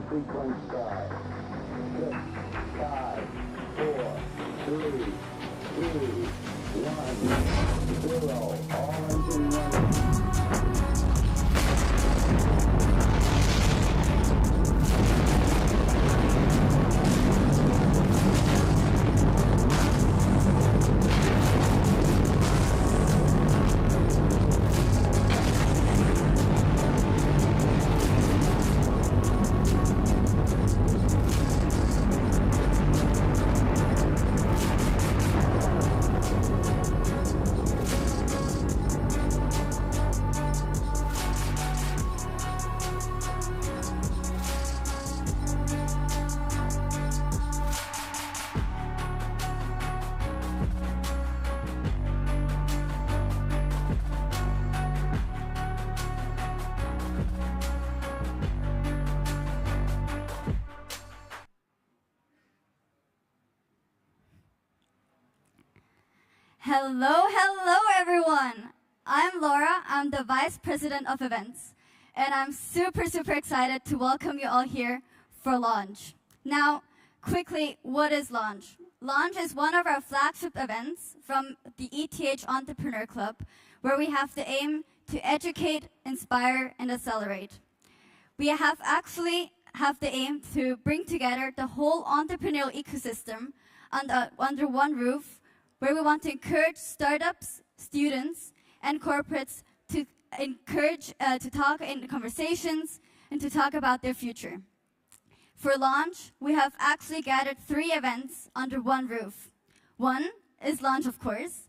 sequence start. 6, 5, 4, 3, 2, 1, 0. All engine running. Hello everyone. I'm Laura, I'm the Vice President of Events, and I'm super excited to welcome you all here for Launch. Now, quickly, what is Launch? Launch is one of our flagship events from the ETH Entrepreneur Club, where we have the aim to educate, inspire, and accelerate. We have the aim to bring together the whole entrepreneurial ecosystem under one roof, where we want to encourage startups, students, and corporates to to talk in conversations and to talk about their future. For Launch, we have actually gathered 3 events under one roof. One is Launch, of course.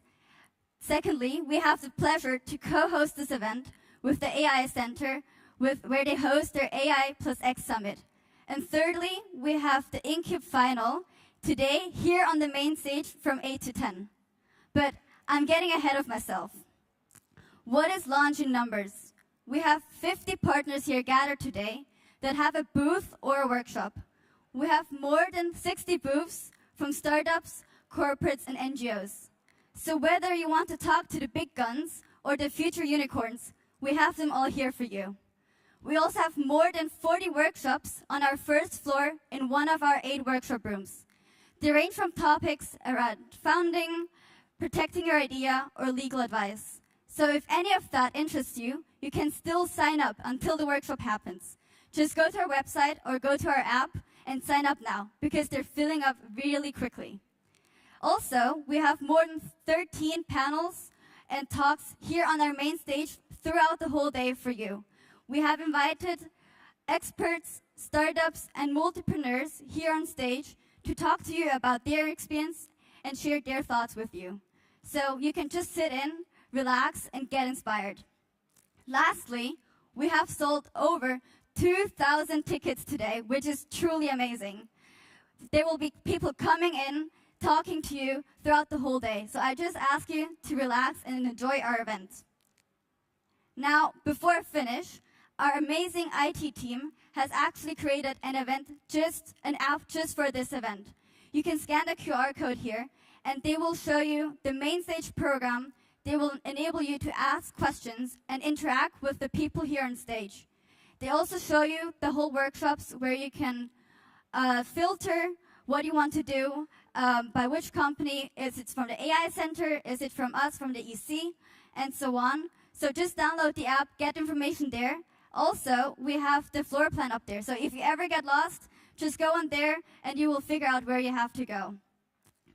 Secondly, we have the pleasure to co-host this event with the AI Center, where they host their AI+X Summit. And thirdly, we have the InCube Final today here on the main stage from 8 to 10. But I'm getting ahead of myself. What is Launch in numbers? We have 50 partners here gathered today that have a booth or a workshop. We have more than 60 booths from startups, corporates, and NGOs. So whether you want to talk to the big guns or the future unicorns, we have them all here for you. We also have more than 40 workshops on our first floor in one of our 8 workshop rooms. They range from topics around founding, protecting your idea, or legal advice. So if any of that interests you, you can still sign up until the workshop happens. Just go to our website or go to our app and sign up now, because they're filling up really quickly. Also, we have more than 13 panels and talks here on our main stage throughout the whole day for you. We have invited experts, startups, and multipreneurs here on stage to talk to you about their experience and share their thoughts with you. So you can just sit in, relax, and get inspired. Lastly, we have sold over 2,000 tickets today, which is truly amazing. There will be people coming in, talking to you throughout the whole day. So I just ask you to relax and enjoy our event. Now, before I finish, our amazing IT team has actually created an app just for this event. You can scan the QR code here, and they will show you the main stage program. They will enable you to ask questions and interact with the people here on stage. They also show you the whole workshops where you can filter what you want to do, by which company. Is it from the AI Center? Is it from us, from the EC? And so on. So just download the app, get information there. Also, we have the floor plan up there. So if you ever get lost, just go on there and you will figure out where you have to go.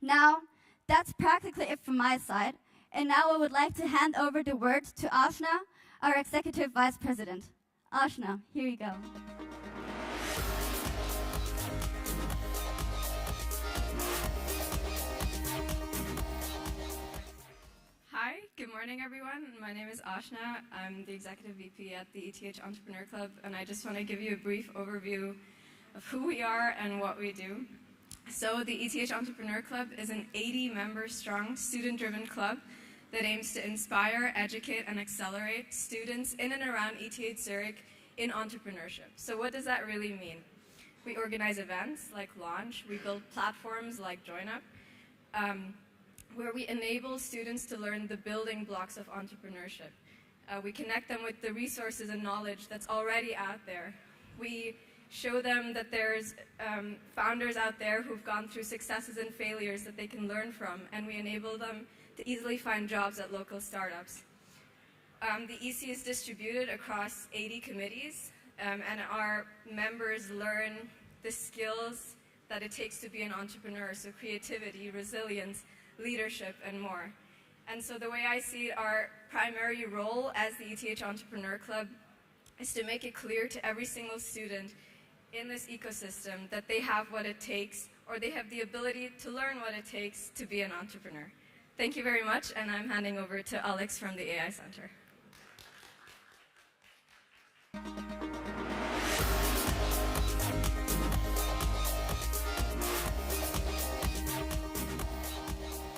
Now, that's practically it from my side. And now I would like to hand over the word to Ashna, our Executive Vice President. Ashna, here you go. Hi, good morning everyone. My name is Ashna. I'm the Executive VP at the ETH Entrepreneur Club, and I just want to give you a brief overview of who we are and what we do. So the ETH Entrepreneur Club is an 80-member strong, student-driven club that aims to inspire, educate, and accelerate students in and around ETH Zürich in entrepreneurship. So what does that really mean? We organize events like Launch. We build platforms like JoinUp, where we enable students to learn the building blocks of entrepreneurship. We connect them with the resources and knowledge that's already out there. We show them that there's founders out there who've gone through successes and failures that they can learn from, and we enable them to easily find jobs at local startups. The EC is distributed across 80 committees, and our members learn the skills that it takes to be an entrepreneur, so creativity, resilience, leadership, and more. And so the way I see it, our primary role as the ETH Entrepreneur Club is to make it clear to every single student in this ecosystem that they have what it takes, or they have the ability to learn what it takes to be an entrepreneur. Thank you very much, and I'm handing over to Alex from the AI Center.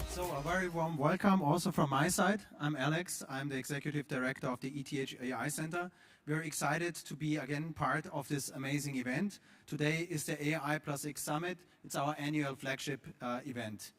So a very warm welcome also from my side. I'm Alex. I'm the Executive Director of the ETH AI Center. We're excited to be again part of this amazing event. Today is the AI+X Summit. It's our annual flagship event.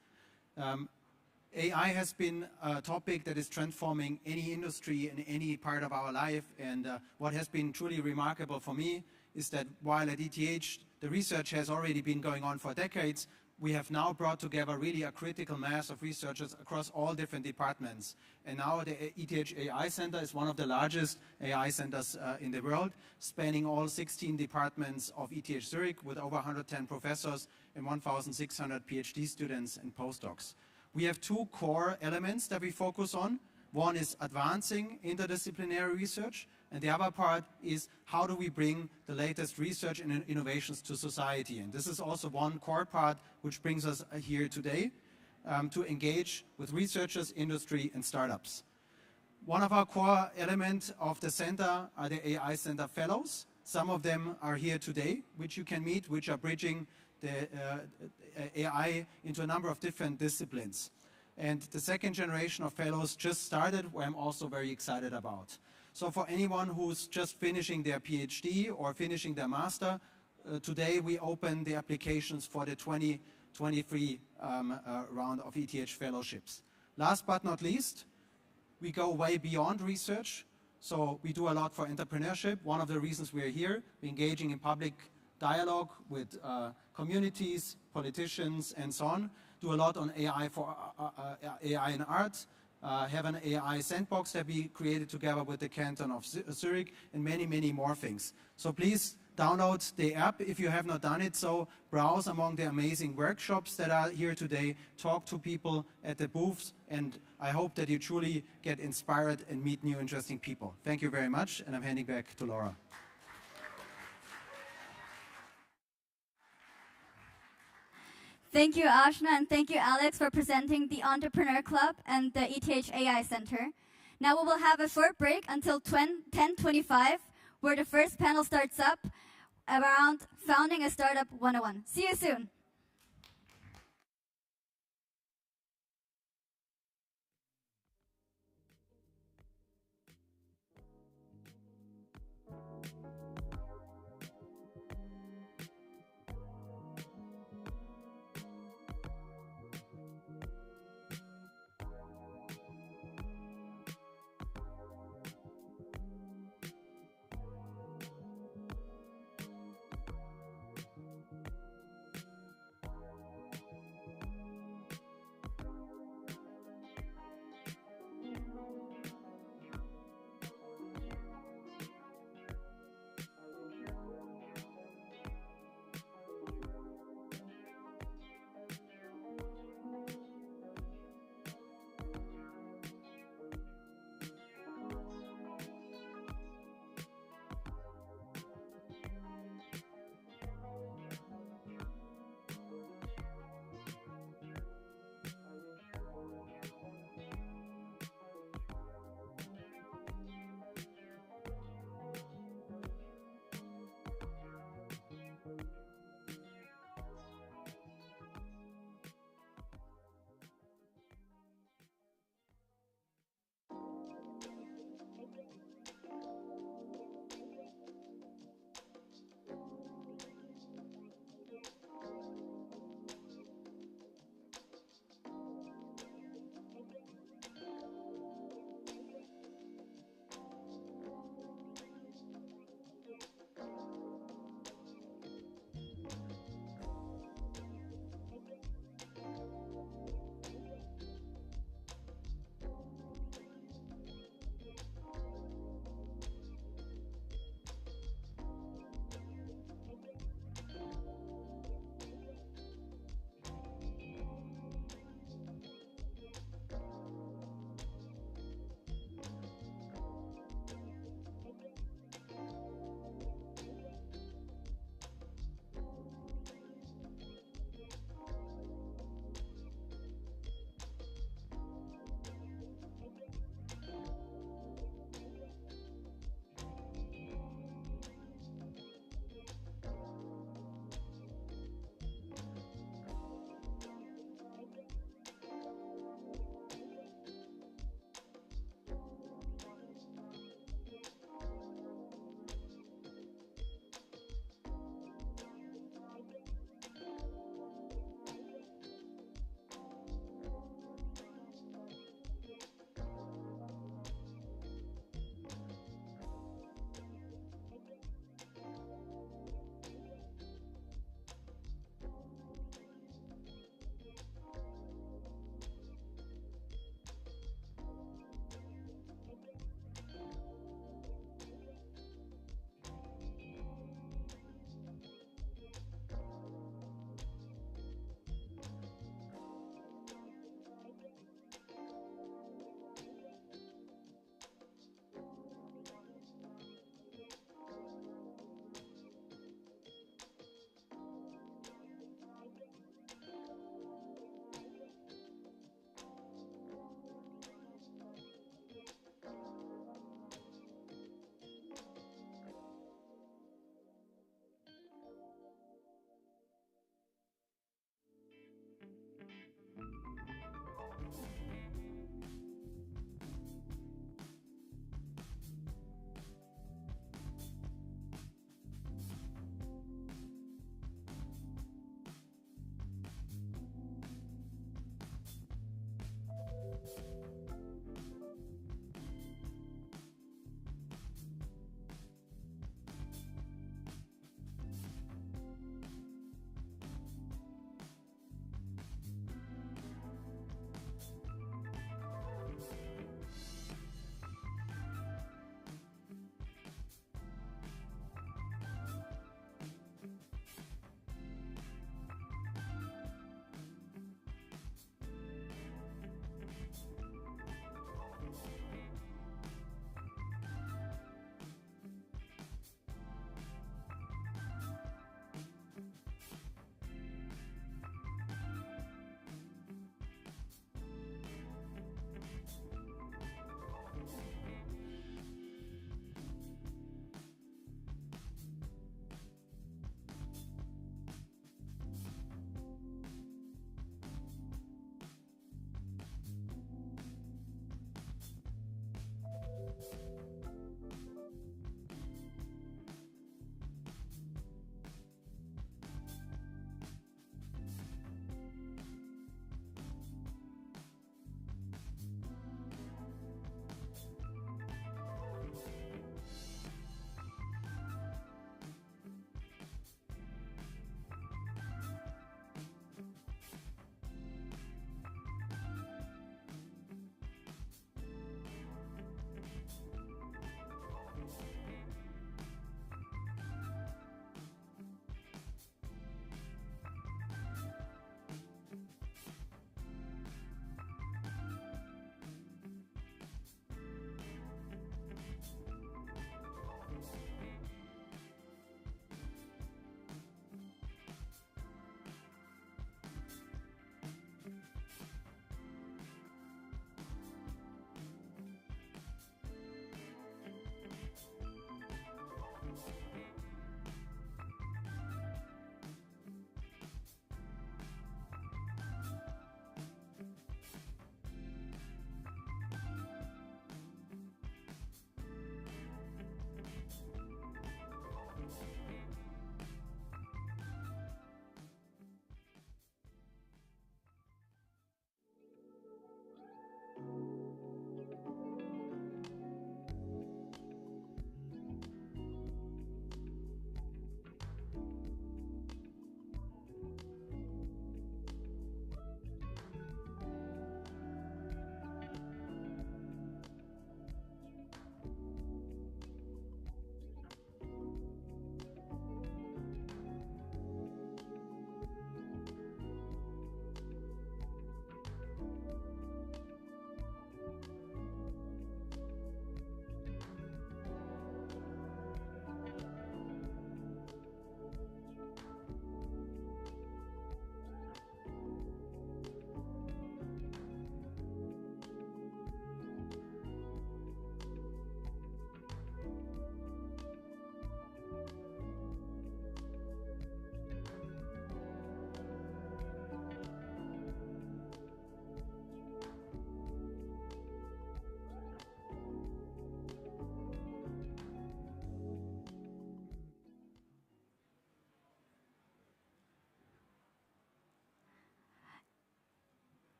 AI has been a topic that is transforming any industry in any part of our life, and what has been truly remarkable for me is that while at ETH the research has already been going on for decades, we have now brought together really a critical mass of researchers across all different departments. And now the ETH AI Center is one of the largest AI centers in the world, spanning all 16 departments of ETH Zürich with over 110 professors and 1,600 PhD students and postdocs. We have two core elements that we focus on. One is advancing interdisciplinary research, and the other part is how do we bring the latest research and innovations to society. And this is also one core part which brings us here today to engage with researchers, industry, and startups. One of our core elements of the center are the AI Center Fellows. Some of them are here today, which you can meet, which are bridging the AI into a number of different disciplines. And the second generation of fellows just started, where I'm also very excited about. So for anyone who's just finishing their PhD or finishing their master, today we open the applications for the 2023 round of ETH fellowships. Last but not least, we go way beyond research. So we do a lot for entrepreneurship. One of the reasons we're here, we're engaging in public dialogue with communities, politicians, and so on. Do a lot on AI for AI in art. Have an AI sandbox that we created together with the Canton of Zurich, and many, many more things. So please download the app if you have not done it. So browse among the amazing workshops that are here today, talk to people at the booths, and I hope that you truly get inspired and meet new interesting people. Thank you very much, and I'm handing back to Laura. Thank you, Ashna, and thank you, Alex, for presenting the Entrepreneur Club and the ETH AI Center. Now we will have a short break until 10:25, where the first panel starts up around Founding a Startup 101. See you soon.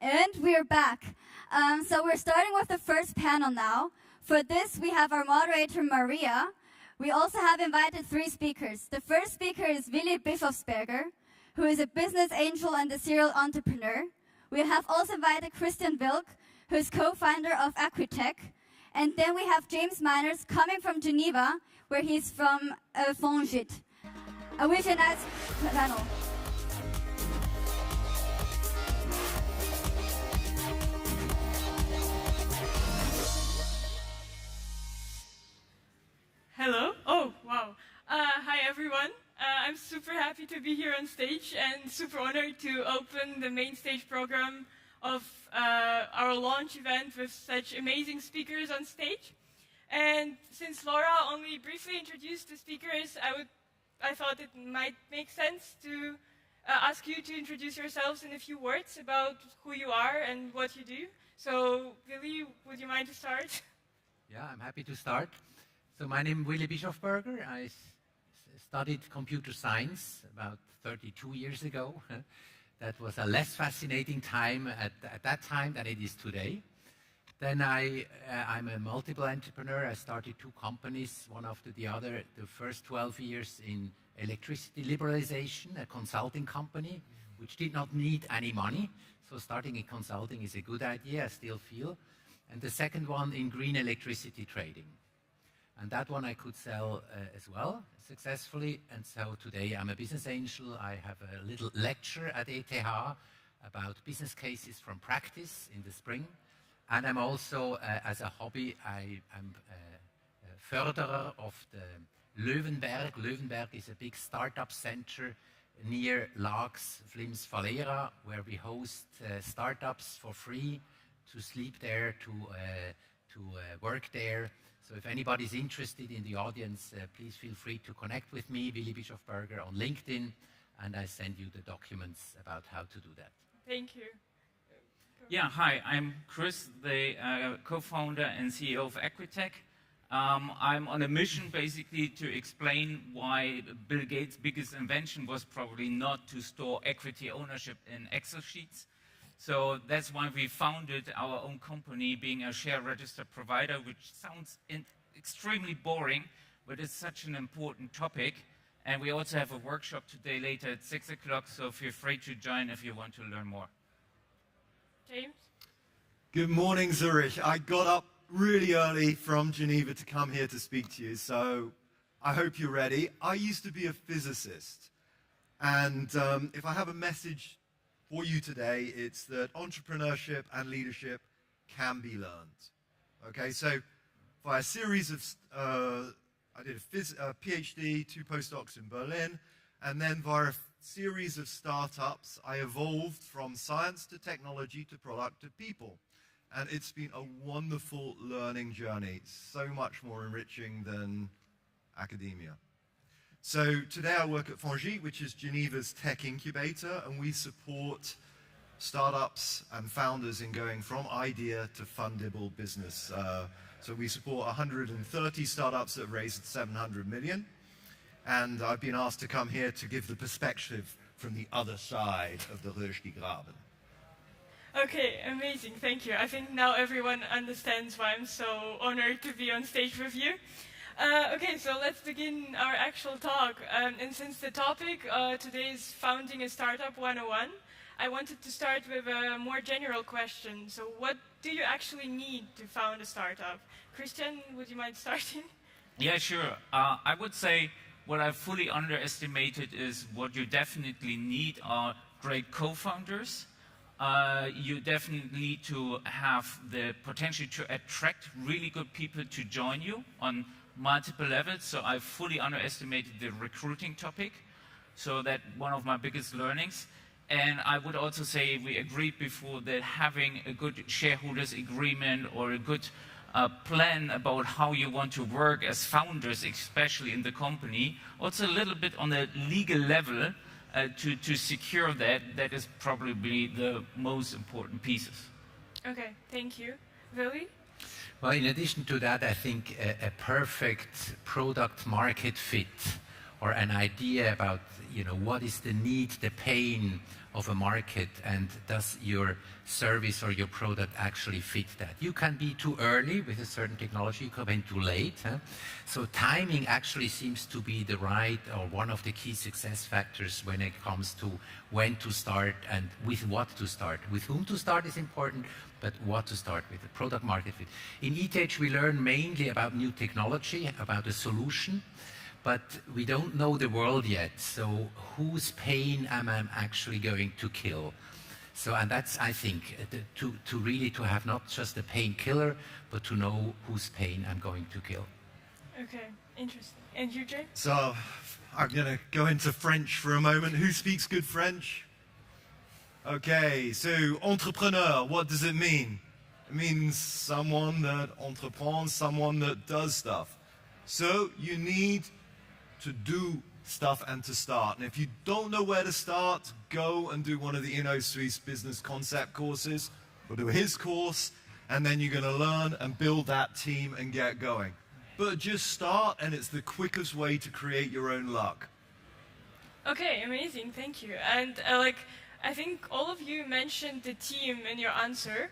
And we're back. So we're starting with the first panel now. For this, we have our moderator, Maria. We also have invited 3 speakers. The first speaker is Willi Bischofsberger, who is a business angel and a serial entrepreneur. We have also invited Christian Wilk, who is co-founder of Equitech. And then we have James Miners coming from Geneva, where he's from Fongit. I wish you a nice panel. Hello. Oh, wow. Hi, everyone. I'm super happy to be here on stage and super honored to open the main stage program of our launch event with such amazing speakers on stage. And since Laura only briefly introduced the speakers, I thought it might make sense to ask you to introduce yourselves in a few words about who you are and what you do. So, Willi, would you mind to start? Yeah, I'm happy to start. So my name is Willi Bischofsberger. I studied computer science about 32 years ago. That was a less fascinating time at that time than it is today. Then I'm a multiple entrepreneur. I started 2 companies, one after the other. The first 12 years in electricity liberalization, a consulting company, which did not need any money. So starting in consulting is a good idea, I still feel. And the second one in green electricity trading. And that one I could sell as well, successfully. And so today I'm a business angel. I have a little lecture at ETH about business cases from practice in the spring. And I'm also, as a hobby, I'm a förderer of the Löwenberg. Löwenberg is a big startup center near Laax, Flims, Valera, where we host startups for free to sleep there, to work there. So if anybody's interested in the audience, please feel free to connect with me, Willi Bischofsberger, on LinkedIn, and I send you the documents about how to do that. Thank you. Yeah, hi, I'm Chris, the co-founder and CEO of Equitech. I'm on a mission basically to explain why Bill Gates' biggest invention was probably not to store equity ownership in Excel sheets. So that's why we founded our own company, being a share register provider, which sounds extremely boring, but it's such an important topic. And we also have a workshop today later at 6 o'clock, so feel free to join if you want to learn more. James? Good morning, Zurich. I got up really early from Geneva to come here to speak to you, so I hope you're ready. I used to be a physicist, and if I have a message for you today, it's that entrepreneurship and leadership can be learned. Okay, so by a series of, I did a PhD, 2 postdocs in Berlin, and then via a series of startups, I evolved from science to technology to product to people. And it's been a wonderful learning journey, so much more enriching than academia. So today I work at Fongit, which is Geneva's tech incubator, and we support startups and founders in going from idea to fundable business. So we support 130 startups that have raised 700 million. And I've been asked to come here to give the perspective from the other side of the Röschki-Graben. Okay, amazing, thank you. I think now everyone understands why I'm so honored to be on stage with you. Okay, so let's begin our actual talk. And since the topic today is Founding a Startup 101, I wanted to start with a more general question. So what do you actually need to found a startup? Christian, would you mind starting? Yeah, sure. I would say what I've fully underestimated is what you definitely need are great co-founders. You definitely need to have the potential to attract really good people to join you on multiple levels. So I fully underestimated the recruiting topic. So that's one of my biggest learnings. And I would also say we agreed before that having a good shareholders agreement or a good plan about how you want to work as founders, especially in the company, also a little bit on the legal level to secure that is probably the most important pieces. Okay, thank you. Willi? Well, in addition to that, I think a perfect product market fit or an idea about, what is the need, the pain of a market, and does your service or your product actually fit that? You can be too early with a certain technology, you can be too late. So timing actually seems to be the right or one of the key success factors when it comes to when to start and with what to start. With whom to start is important, but what to start with, the product market fit. In ETH, we learn mainly about new technology, about a solution, but we don't know the world yet. So whose pain am I actually going to kill? So, and that's, I think, to really to have not just a painkiller, but to know whose pain I'm going to kill. Okay, interesting. And you, Jay? So I'm going to go into French for a moment. Who speaks good French? Okay, so entrepreneur, what does it mean? It means someone that entreprends, someone that does stuff. So you need to do stuff and to start. And if you don't know where to start, go and do one of the InnoSuisse business concept courses, or do his course, and then you're going to learn and build that team and get going. But just start, and it's the quickest way to create your own luck. Okay, amazing, thank you. And I think all of you mentioned the team in your answer.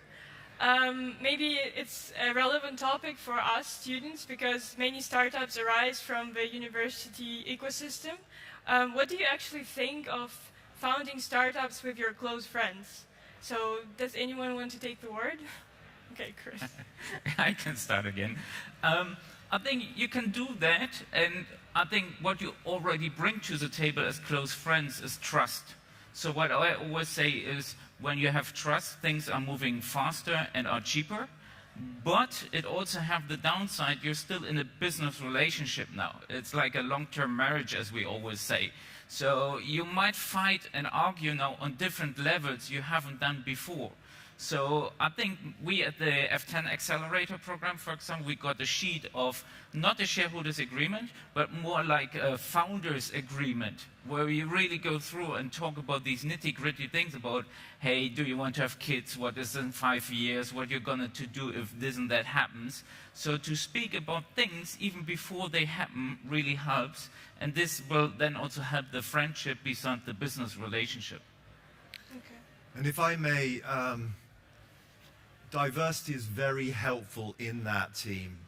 Maybe it's a relevant topic for us students because many startups arise from the university ecosystem. What do you actually think of founding startups with your close friends? So does anyone want to take the word? Okay, Chris. I can start again. I think you can do that, and I think what you already bring to the table as close friends is trust. So what I always say is, when you have trust, things are moving faster and are cheaper. But it also have the downside, you're still in a business relationship now. It's like a long-term marriage, as we always say. So you might fight and argue now on different levels you haven't done before. So I think we at the F10 Accelerator program, for example, we got a sheet of not a shareholders agreement, but more like a founders agreement, where we really go through and talk about these nitty-gritty things about, hey, do you want to have kids? What is in 5 years? What you're going to do if this and that happens? So to speak about things even before they happen really helps. And this will then also help the friendship beside the business relationship. Okay. And if I may, diversity is very helpful in that team.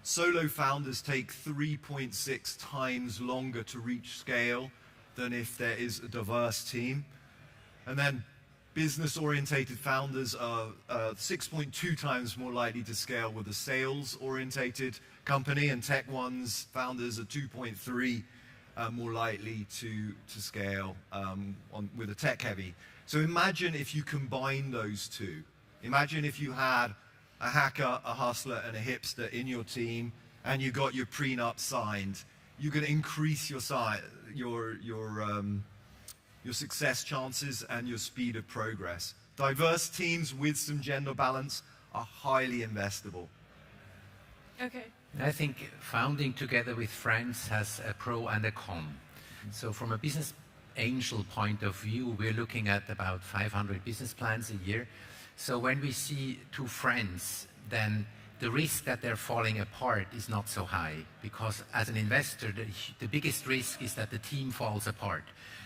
Solo founders take 3.6 times longer to reach scale than if there is a diverse team. And then business-orientated founders are 6.2 times more likely to scale with a sales-orientated company, and tech ones founders are 2.3 more likely to scale with a tech-heavy. So imagine if you combine those two. Imagine if you had a hacker, a hustler, and a hipster in your team, and you got your prenup signed. You can increase your success chances and your speed of progress. Diverse teams with some gender balance are highly investable. Okay. I think founding together with friends has a pro and a con. So from a business angel point of view, we're looking at about 500 business plans a year. So when we see two friends, then the risk that they're falling apart is not so high, because as an investor, the biggest risk is that the team falls apart.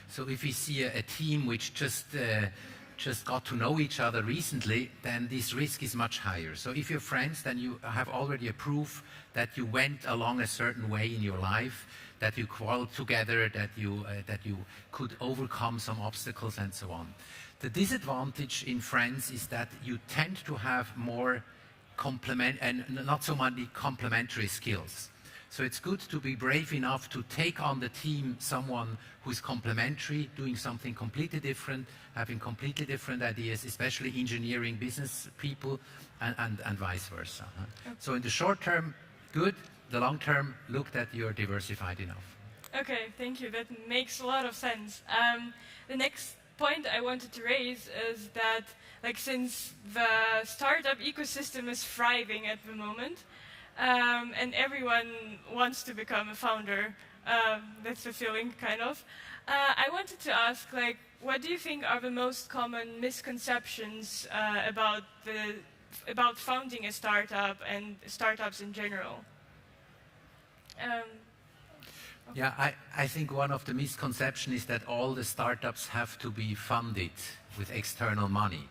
So if we see a team which just got to know each other recently, then this risk is much higher. So if you're friends, then you have already a proof that you went along a certain way in your life, that you quarreled together, that you could overcome some obstacles and so on. The disadvantage in friends is that you tend to have more not so many complementary skills. So it's good to be brave enough to take on the team someone who's complementary, doing something completely different, having completely different ideas, especially engineering business people, and vice versa. So in the short term, good. The long term, look that you're diversified enough. Okay, thank you. That makes a lot of sense. The next point I wanted to raise is that, since the startup ecosystem is thriving at the moment, and everyone wants to become a founder, that's the feeling, kind of. I wanted to ask, what do you think are the most common misconceptions about founding a startup and startups in general? Yeah, I think one of the misconceptions is that all the startups have to be funded with external money.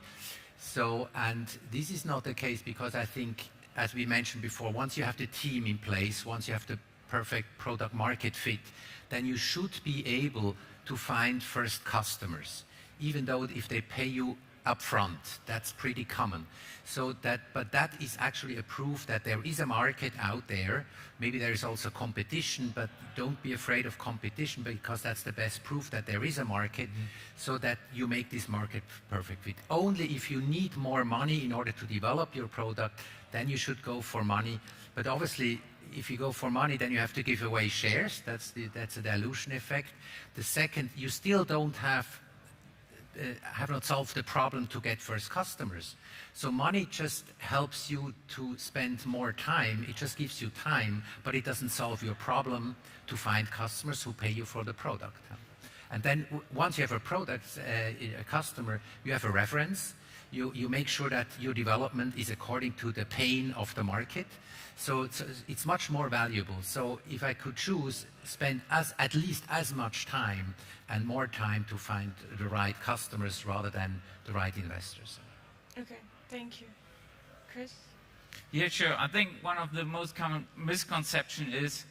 So, and this is not the case, because I think, as we mentioned before, once you have the team in place, once you have the perfect product market fit, then you should be able to find first customers, even though if they pay you upfront, that's pretty common. So that, but that is actually a proof that there is a market out there. Maybe there is also competition, but don't be afraid of competition, because that's the best proof that there is a market, so that you make this market perfect fit. Only if you need more money in order to develop your product, then you should go for money. But obviously, if you go for money, then you have to give away shares. That's a dilution effect. The second, you still don't have not solved the problem to get first customers. So money just helps you to spend more time. It just gives you time, but it doesn't solve your problem to find customers who pay you for the product. And then once you have a product, a customer, you have a reference. You make sure that your development is according to the pain of the market. So it's much more valuable. So if I could choose, spend at least as much time and more time to find the right customers rather than the right investors. Okay, thank you. Chris? Yeah, sure. I think one of the most common misconception is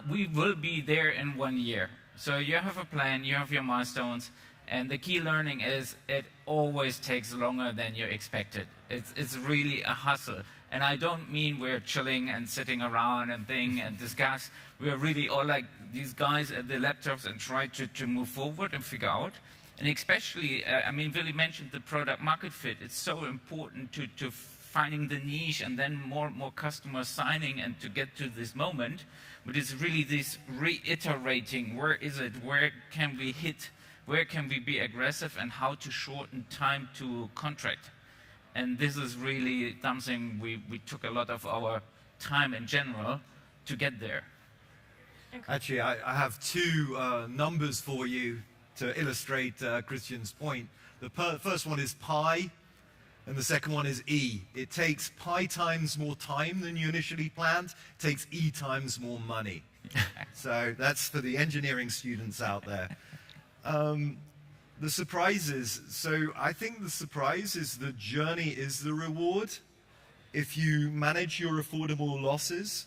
we will be there in 1 year. So you have a plan, you have your milestones, and the key learning is it always takes longer than you expected. It's really a hustle. And I don't mean we're chilling and sitting around and discuss. We're really all like these guys at the laptops and try to move forward and figure out. And especially, I mean, Willy mentioned the product market fit. It's so important to finding the niche and then more customers signing and to get to this moment. But it's really this reiterating, where is it, where can we hit, where can we be aggressive, and how to shorten time to contract. And this is really something we took a lot of our time in general to get there. Okay. Actually, I have two numbers for you to illustrate Christian's point. The first one is pi, and the second one is E. It takes pi times more time than you initially planned. It takes E times more money. So that's for the engineering students out there. The surprises. So I think the surprise is the journey is the reward. If you manage your affordable losses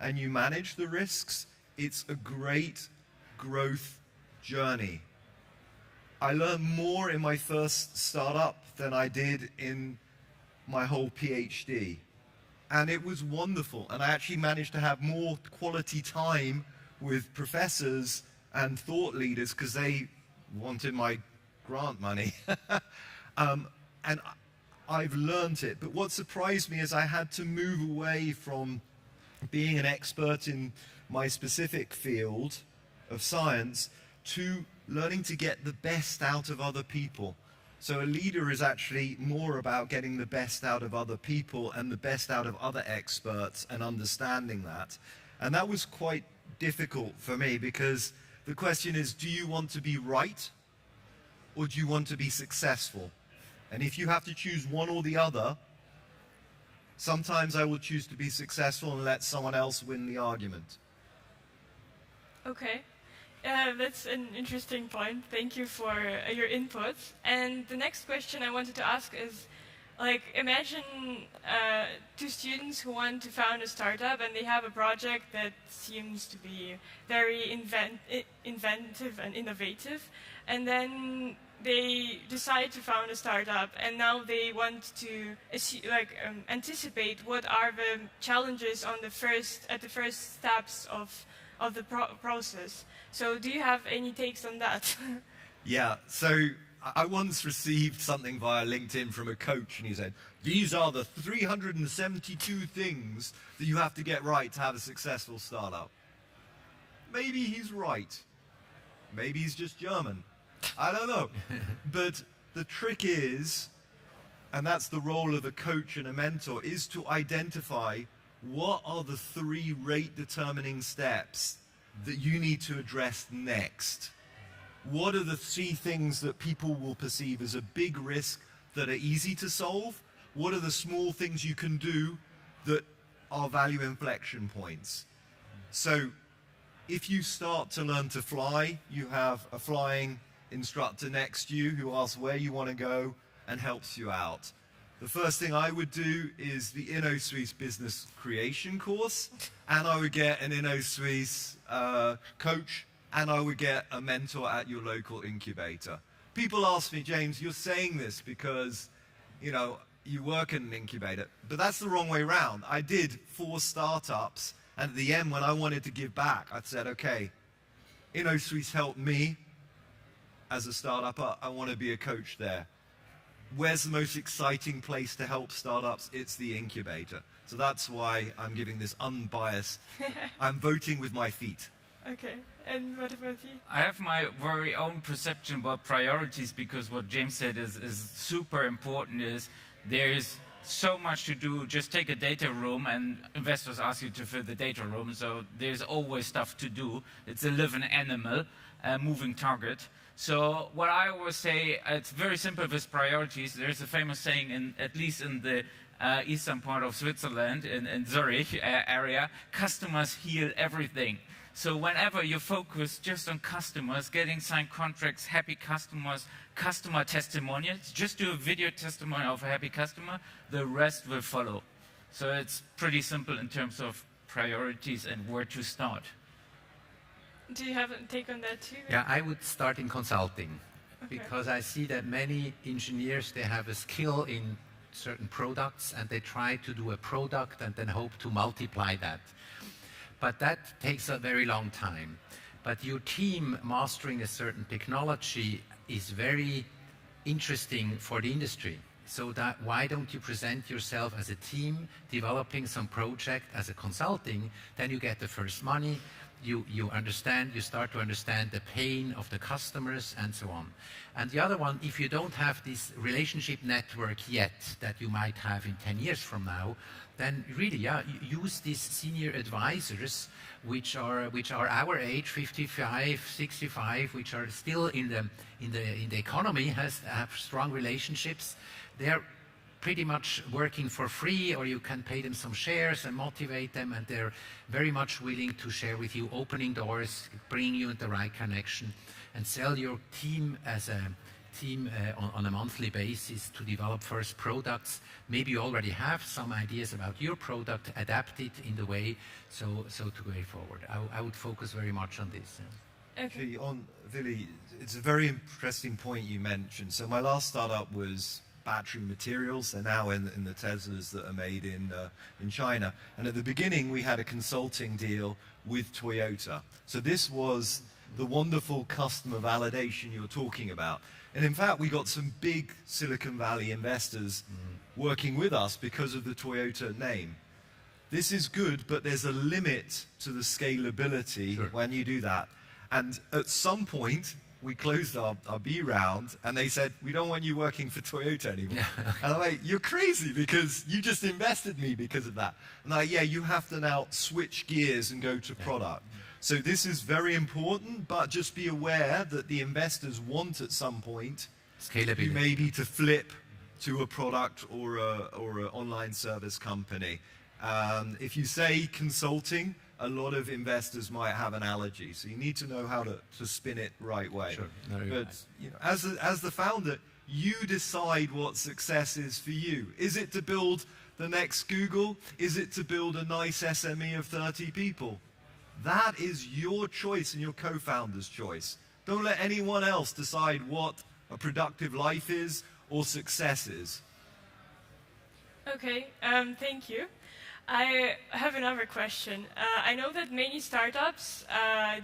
and you manage the risks, it's a great growth journey. I learned more in my first startup than I did in my whole PhD. And it was wonderful. And I actually managed to have more quality time with professors and thought leaders because they wanted my grant money. And I've learned it. But what surprised me is I had to move away from being an expert in my specific field of science to learning to get the best out of other people. So a leader is actually more about getting the best out of other people and the best out of other experts and understanding that. And that was quite difficult for me because the question is, do you want to be right or do you want to be successful? And if you have to choose one or the other, sometimes I will choose to be successful and let someone else win the argument. Okay. That's an interesting point. Thank you for your input. And the next question I wanted to ask is, like, imagine two students who want to found a startup and they have a project that seems to be very inventive and innovative, and then they decide to found a startup, and now they want to anticipate what are the challenges on the first steps of the process. So do you have any takes on that? Yeah, so I once received something via LinkedIn from a coach, and he said, these are the 372 things that you have to get right to have a successful startup. Maybe he's right. Maybe he's just German. I don't know. But the trick is, and that's the role of a coach and a mentor, is to identify what are the 3 rate-determining steps that you need to address next. What are the 3 things that people will perceive as a big risk that are easy to solve? What are the small things you can do that are value inflection points? So if you start to learn to fly, you have a flying instructor next to you who asks where you want to go and helps you out. The first thing I would do is the InnoSuisse Business Creation course, and I would get an InnoSuisse coach, and I would get a mentor at your local incubator. People ask me, James, you're saying this because, you know, you work in an incubator, but that's the wrong way around. I did 4 startups, and at the end, when I wanted to give back, I said, okay, InnoSuisse helped me as a startup. I want to be a coach there. Where's the most exciting place to help startups? It's the incubator. So that's why I'm giving this unbiased, I'm voting with my feet. Okay, and what about you? I have my very own perception about priorities, because what James said is super important. Is there is so much to do. Just take a data room and investors ask you to fill the data room, so there's always stuff to do. It's a living animal, a moving target. So what I always say, it's very simple with priorities. There's a famous saying, at least in the eastern part of Switzerland, in Zürich area, customers heal everything. So whenever you focus just on customers, getting signed contracts, happy customers, customer testimonials, just do a video testimony of a happy customer, the rest will follow. So it's pretty simple in terms of priorities and where to start. Do you have a take on that too? Yeah, I would start in consulting, Okay. because I see that many engineers, they have a skill in certain products and they try to do a product and then hope to multiply that. But that takes a very long time. But your team mastering a certain technology is very interesting for the industry. So that why don't you present yourself as a team developing some project as a consulting, then you get the first money, you understand, you start to understand the pain of the customers and so on. And the other one, if you don't have this relationship network yet that you might have in 10 years from now, then really, yeah, use these senior advisors, which are our age, 55, 65, which are still in the economy, have strong relationships. They're pretty much working for free, or you can pay them some shares and motivate them, and they're very much willing to share with you, opening doors, bringing you in the right connection, and sell your team as a team on a monthly basis to develop first products. Maybe you already have some ideas about your product, adapt it in the way so to go forward. I would focus very much on this. Okay. On Willy, it's a very interesting point you mentioned. So my last startup was battery materials. They're now in the Teslas that are made in China. And at the beginning, we had a consulting deal with Toyota. So this was the wonderful customer validation you're talking about. And in fact, we got some big Silicon Valley investors working with us because of the Toyota name. This is good, but there's a limit to the scalability when you do that. And at some point, we closed our B round, and they said, we don't want you working for Toyota anymore. And I'm like, you're crazy, because you just invested me because of that. And I'm like, yeah, you have to now switch gears and go to product. So this is very important, but just be aware that the investors want at some point Scalability. you maybe to flip to a product or an online service company. If you say consulting, a lot of investors might have an allergy, so you need to know how to spin it right way. Sure. No, But you know, as the founder, you decide what success is for you. Is it to build the next Google? Is it to build a nice SME of 30 people? That is your choice and your co-founder's choice. Don't let anyone else decide what a productive life is or success is. Okay, thank you. I have another question. I know that many startups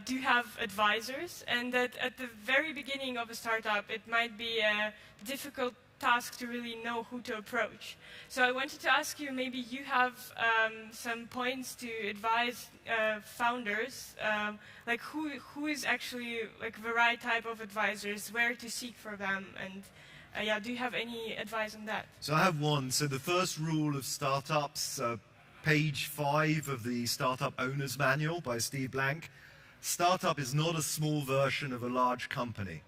do have advisors, and that at the very beginning of a startup, it might be a difficult task to really know who to approach. So I wanted to ask you, maybe you have some points to advise founders, like who is actually like the right type of advisors, where to seek for them, and yeah, do you have any advice on that? So I have one. So the first rule of startups, page 5 of the Startup Owner's Manual by Steve Blank. Startup is not a small version of a large company.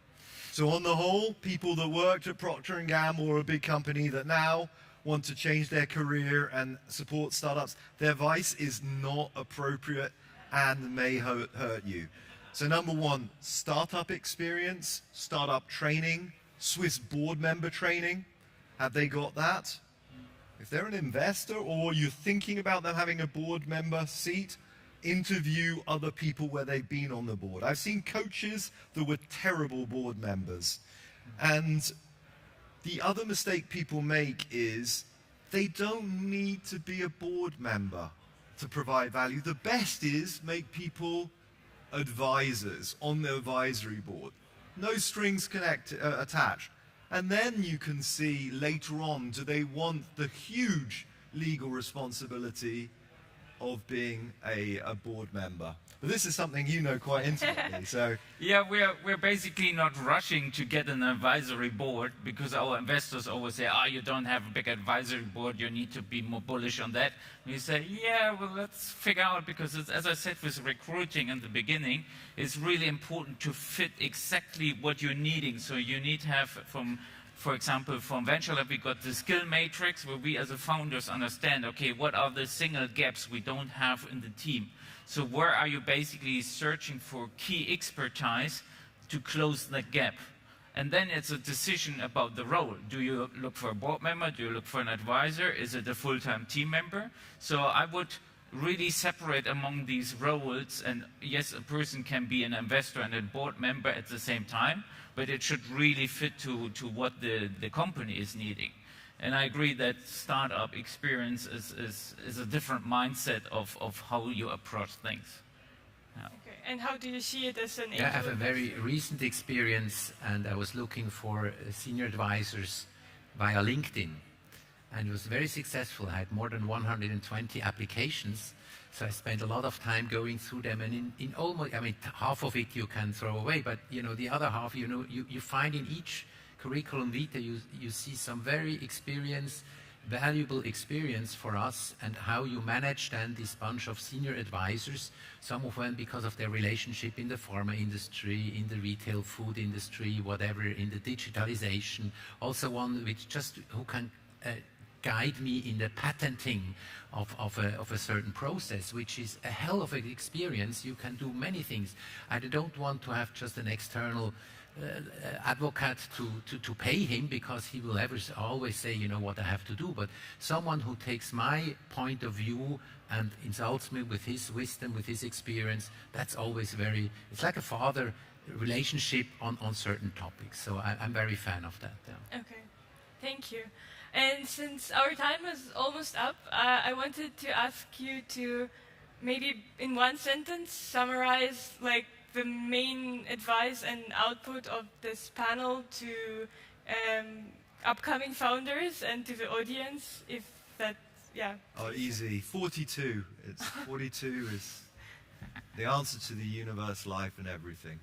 So on the whole, people that worked at Procter & Gamble or a big company that now want to change their career and support startups, their advice is not appropriate and may hurt you. So number one, startup experience, startup training, Swiss board member training. Have they got that? If they're an investor or you're thinking about them having a board member seat, interview other people where they've been on the board. I've seen coaches that were terrible board members. And the other mistake people make is they don't need to be a board member to provide value. The best is make people advisors on the advisory board. No strings attached. And then you can see later on, do they want the huge legal responsibility of being a board member? But this is something you know quite intimately, so... Yeah, we're basically not rushing to get an advisory board because our investors always say, you don't have a big advisory board, you need to be more bullish on that. We say, yeah, well, let's figure out, because it's, as I said with recruiting in the beginning, it's really important to fit exactly what you're needing. So you need to have for example, from Venture Lab, we got the skill matrix where we as a founders understand, okay, what are the single gaps we don't have in the team? So where are you basically searching for key expertise to close that gap? And then it's a decision about the role. Do you look for a board member? Do you look for an advisor? Is it a full-time team member? So I would really separate among these roles, and yes, a person can be an investor and a board member at the same time, but it should really fit to what the company is needing. And I agree that startup experience is a different mindset of how you approach things. Yeah. Okay. And how do you see it as an I have a very recent experience, and I was looking for senior advisors via LinkedIn. And it was very successful. I had more than 120 applications. So I spent a lot of time going through them, and in almost, I mean, half of it you can throw away, but the other half, you find in each curriculum vitae, you see some very valuable experience for us, and how you manage then this bunch of senior advisors, some of them because of their relationship in the pharma industry, in the retail food industry, whatever, in the digitalization, also one who can guide me in the patenting of a certain process, which is a hell of an experience. You can do many things. I don't want to have just an external advocate to pay him, because he will always say, what I have to do. But someone who takes my point of view and insults me with his wisdom, with his experience, that's always it's like a father relationship on certain topics. So I'm very fan of that. Yeah. Okay, thank you. And since our time is almost up, I wanted to ask you to maybe in one sentence summarize the main advice and output of this panel to upcoming founders and to the audience, if that, yeah. Oh, easy. 42. 42 is the answer to the universe, life, and everything.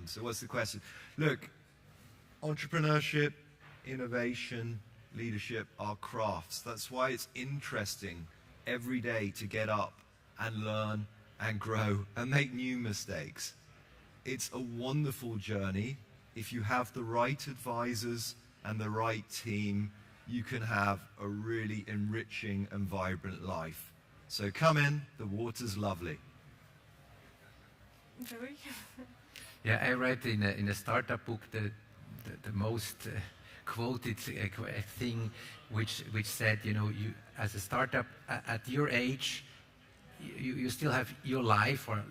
So what's the question? Look, entrepreneurship, innovation, leadership are crafts. That's why it's interesting every day to get up and learn and grow and make new mistakes. It's a wonderful journey. If you have the right advisors and the right team, you can have a really enriching and vibrant life. So come in, the water's lovely. Really? Yeah, I read in a startup book the most quoted thing, which said, you as a startup at your age, you still have your life, or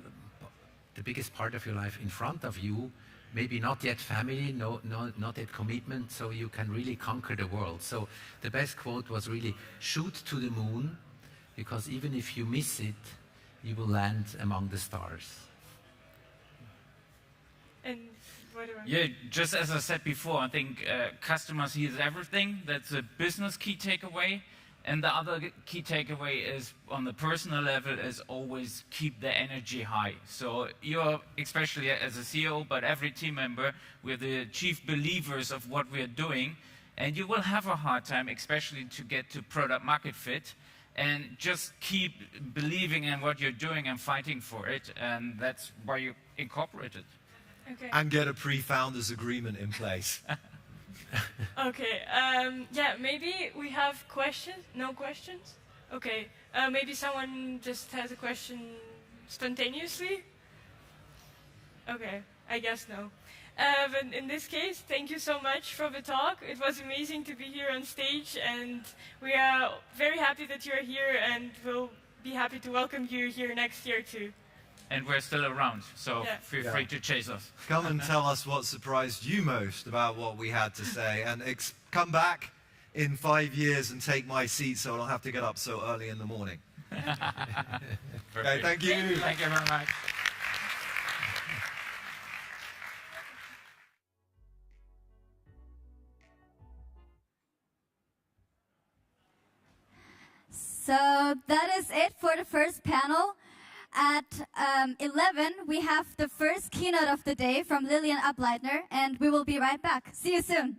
the biggest part of your life in front of you, maybe not yet family, not yet commitment, so you can really conquer the world. So the best quote was really, shoot to the moon, because even if you miss it, you will land among the stars. And what do I Yeah, just as I said before, I think customers is everything. That's a business key takeaway. And the other key takeaway is, on the personal level, is always keep the energy high. So you're, especially as a CEO, but every team member, we're the chief believers of what we're doing. And you will have a hard time, especially to get to product market fit. And just keep believing in what you're doing and fighting for it. And that's why you incorporate it. Okay. And get a pre-founders agreement in place. Okay, yeah, maybe we have questions? No questions? Okay, maybe someone just has a question spontaneously? Okay, I guess no. But in this case, thank you so much for the talk. It was amazing to be here on stage, and we are very happy that you're here, and we'll be happy to welcome you here next year too. And we're still around, so Yeah. feel free to chase us. Come and tell us what surprised you most about what we had to say, and come back in 5 years and take my seat so I don't have to get up so early in the morning. Okay, thank you. Thank you very much. So that is it for the first panel. At 11, we have the first keynote of the day from Lillian Ableitner, and we will be right back. See you soon.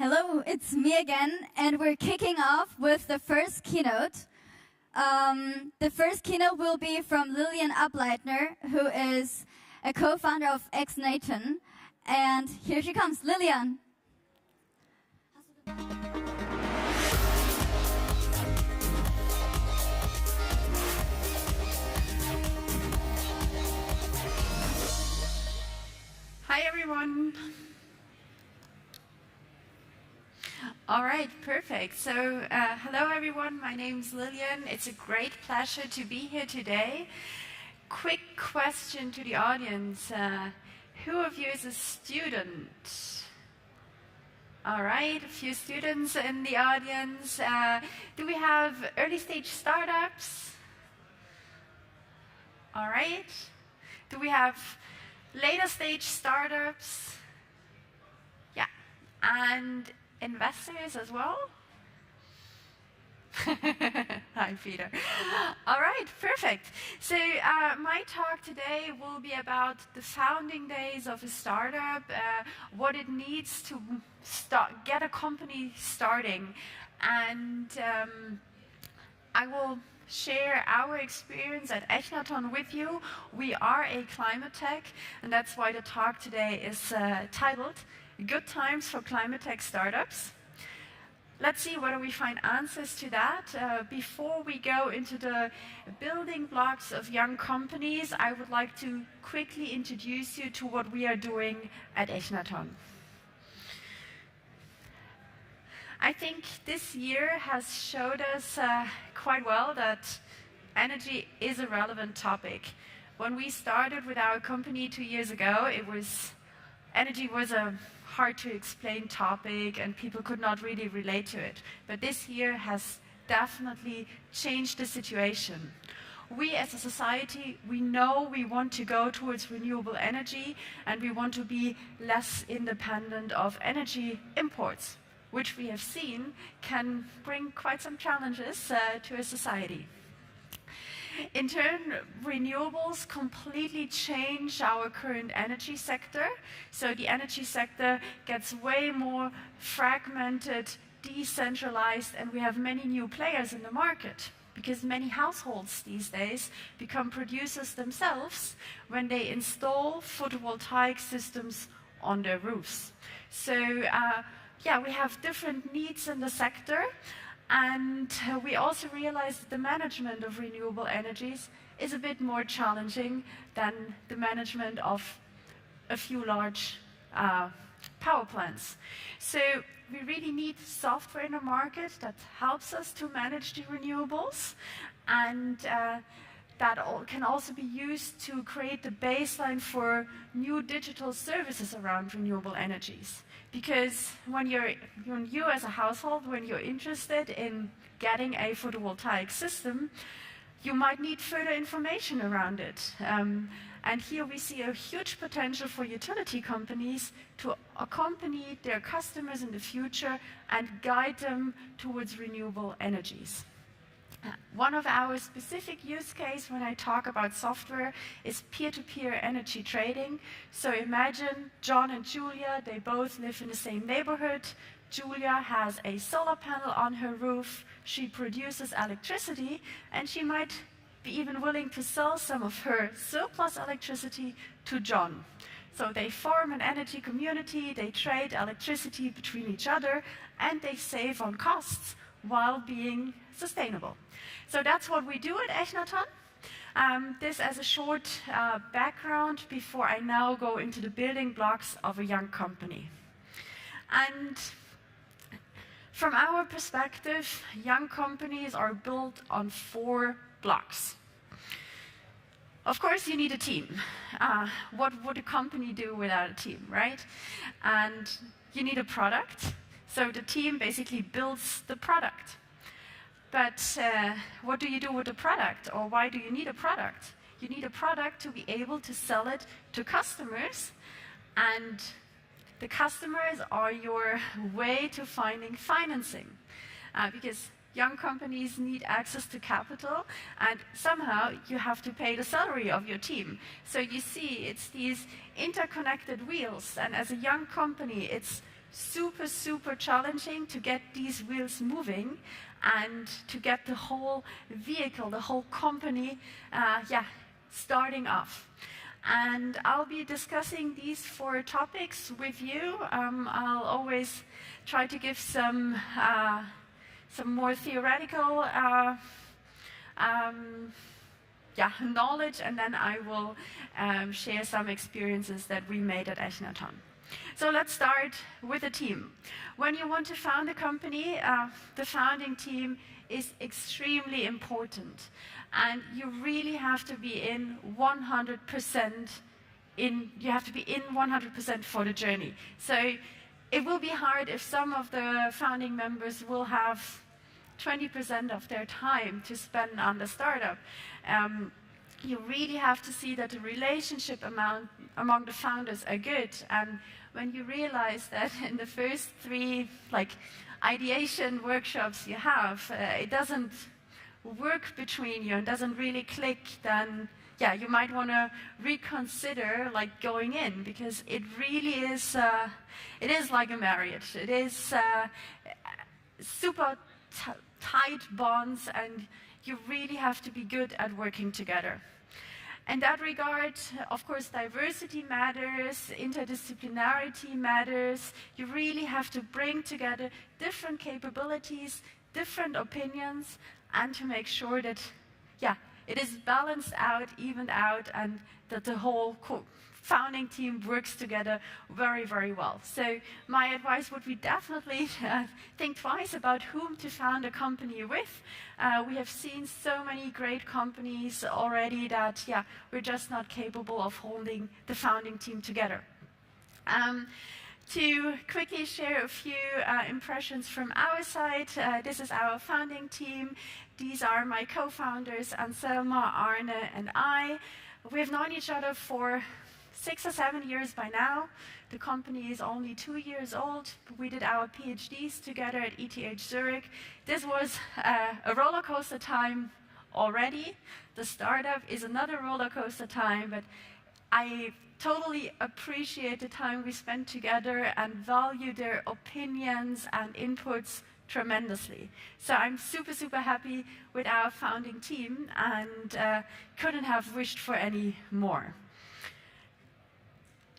Hello, it's me again, and we're kicking off with the first keynote. The first keynote will be from Lilian Ableitner, who is a co-founder of X-Nation. And here she comes, Lilian. Hi, everyone. All right, perfect. So, hello, everyone. My name's Lilian. It's a great pleasure to be here today. Quick question to the audience. Who of you is a student? All right, a few students in the audience. Do we have early stage startups? All right. Do we have later stage startups? Yeah. And investors as well? Hi, Peter. All right, perfect. So my talk today will be about the founding days of a startup, what it needs to get a company starting. And I will share our experience at Echnaton with you. We are a climate tech, and that's why the talk today is titled Good Times for Climate Tech Startups. Let's see whether we find answers to that. Before we go into the building blocks of young companies, I would like to quickly introduce you to what we are doing at Echnaton. I think this year has showed us quite well that energy is a relevant topic. When we started with our company 2 years ago, energy was a hard to explain topic and people could not really relate to it. But this year has definitely changed the situation. We as a society, we know we want to go towards renewable energy and we want to be less independent of energy imports, which we have seen can bring quite some challenges to a society. In turn, renewables completely change our current energy sector. So the energy sector gets way more fragmented, decentralized, and we have many new players in the market because many households these days become producers themselves when they install photovoltaic systems on their roofs. So yeah, we have different needs in the sector. And we also realize that the management of renewable energies is a bit more challenging than the management of a few large power plants. So we really need software in the market that helps us to manage the renewables, and that can also be used to create the baseline for new digital services around renewable energies. Because when you as a household, when you're interested in getting a photovoltaic system, you might need further information around it. And here we see a huge potential for utility companies to accompany their customers in the future and guide them towards renewable energies. One of our specific use cases when I talk about software is peer-to-peer energy trading. So imagine John and Julia, they both live in the same neighborhood. Julia has a solar panel on her roof. She produces electricity, and she might be even willing to sell some of her surplus electricity to John. So they form an energy community, they trade electricity between each other, and they save on costs while being sustainable. So that's what we do at Echnaton. This as a short background before I now go into the building blocks of a young company. And from our perspective, young companies are built on 4 blocks. Of course, you need a team. What would a company do without a team, right? And you need a product. So the team basically builds the product. But what do you do with the product, or why do you need a product? You need a product to be able to sell it to customers, and the customers are your way to finding financing. Because young companies need access to capital, and somehow you have to pay the salary of your team. So you see, it's these interconnected wheels, and as a young company, it's super, super challenging to get these wheels moving and to get the whole vehicle, the whole company, starting off. And I'll be discussing these 4 topics with you. I'll always try to give some more theoretical knowledge, and then I will share some experiences that we made at Echnaton. So let's start with the team. When you want to found a company, the founding team is extremely important. And you really have to be in 100% you have to be in 100% for the journey. So it will be hard if some of the founding members will have 20% of their time to spend on the startup. You really have to see that the relationship among the founders are good. And when you realize that in the first 3 ideation workshops you have, it doesn't work between you and doesn't really click, then you might want to reconsider going in, because it really is it is like a marriage. It is super tight bonds, and you really have to be good at working together. In that regard, of course, diversity matters, interdisciplinarity matters. You really have to bring together different capabilities, different opinions, and to make sure that, it is balanced out, evened out, and that the whole founding team works together very, very well. So my advice would be definitely think twice about whom to found a company with. We have seen so many great companies already that, we're just not capable of holding the founding team together. To quickly share a few impressions from our side, this is our founding team. These are my co-founders, Anselma, Arne, and I. We've known each other for 6 or 7 years by now. The company is only 2 years old. We did our PhDs together at ETH Zürich. This was a roller coaster time already. The startup is another roller coaster time, but I totally appreciate the time we spent together and value their opinions and inputs tremendously. So I'm super, super happy with our founding team and couldn't have wished for any more.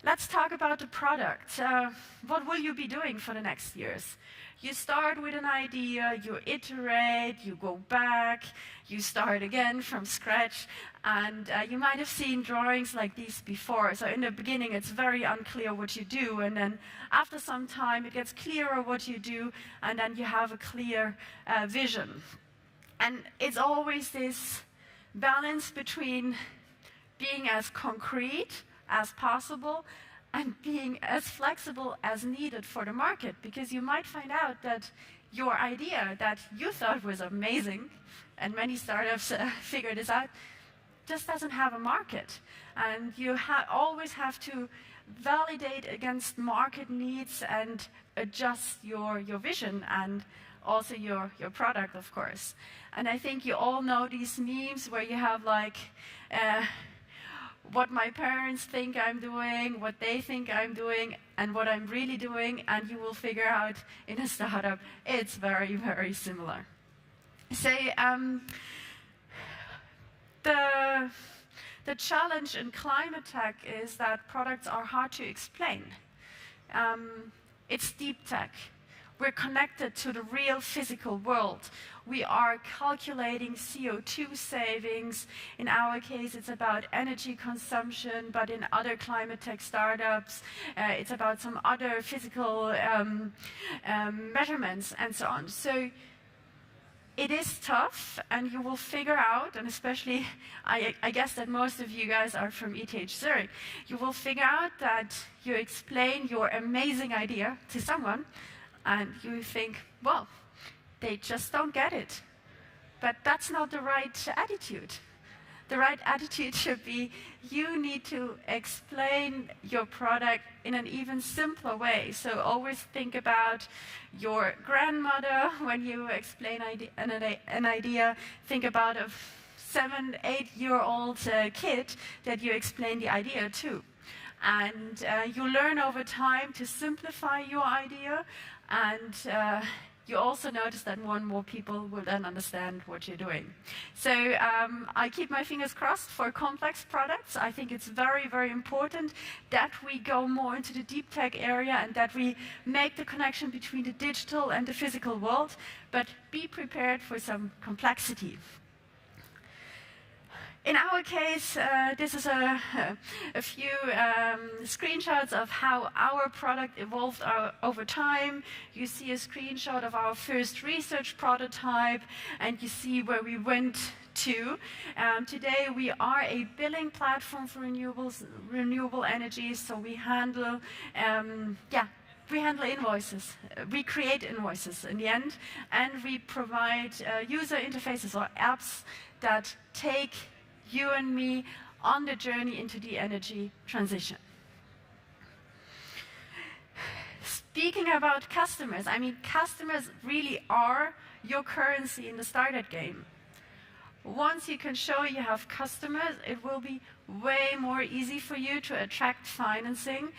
Let's talk about the product. What will you be doing for the next years? You start with an idea, you iterate, you go back, you start again from scratch, and you might have seen drawings like these before. So in the beginning, it's very unclear what you do, and then after some time, it gets clearer what you do, and then you have a clear vision. And it's always this balance between being as concrete as possible and being as flexible as needed for the market, because you might find out that your idea that you thought was amazing, and many startups figure this out, just doesn't have a market. And you always have to validate against market needs and adjust your vision and also your product, of course. And I think you all know these memes where you have what my parents think I'm doing, what they think I'm doing, and what I'm really doing, and you will figure out in a startup, it's very, very similar. So the challenge in climate tech is that products are hard to explain. It's deep tech. We're connected to the real physical world. We are calculating CO2 savings. In our case, it's about energy consumption, but in other climate tech startups, it's about some other physical measurements and so on. So it is tough, and you will figure out, and especially, I guess that most of you guys are from ETH Zürich, you will figure out that you explain your amazing idea to someone, and you think, well, they just don't get it. But that's not the right attitude. The right attitude should be, you need to explain your product in an even simpler way. So always think about your grandmother when you explain an idea. Think about a 7-8-year-old kid that you explain the idea to. And you learn over time to simplify your idea, and you also notice that more and more people will then understand what you're doing. So I keep my fingers crossed for complex products. I think it's very, very important that we go more into the deep tech area and that we make the connection between the digital and the physical world, but be prepared for some complexity. In our case, this is a few screenshots of how our product evolved over time. You see a screenshot of our first research prototype, and you see where we went to. Today, we are a billing platform for renewable energies, so we handle, we handle invoices. We create invoices in the end, and we provide user interfaces or apps that take you and me on the journey into the energy transition. Speaking about customers, I mean, customers really are your currency in the startup game. Once you can show you have customers, it will be way more easy for you to attract financing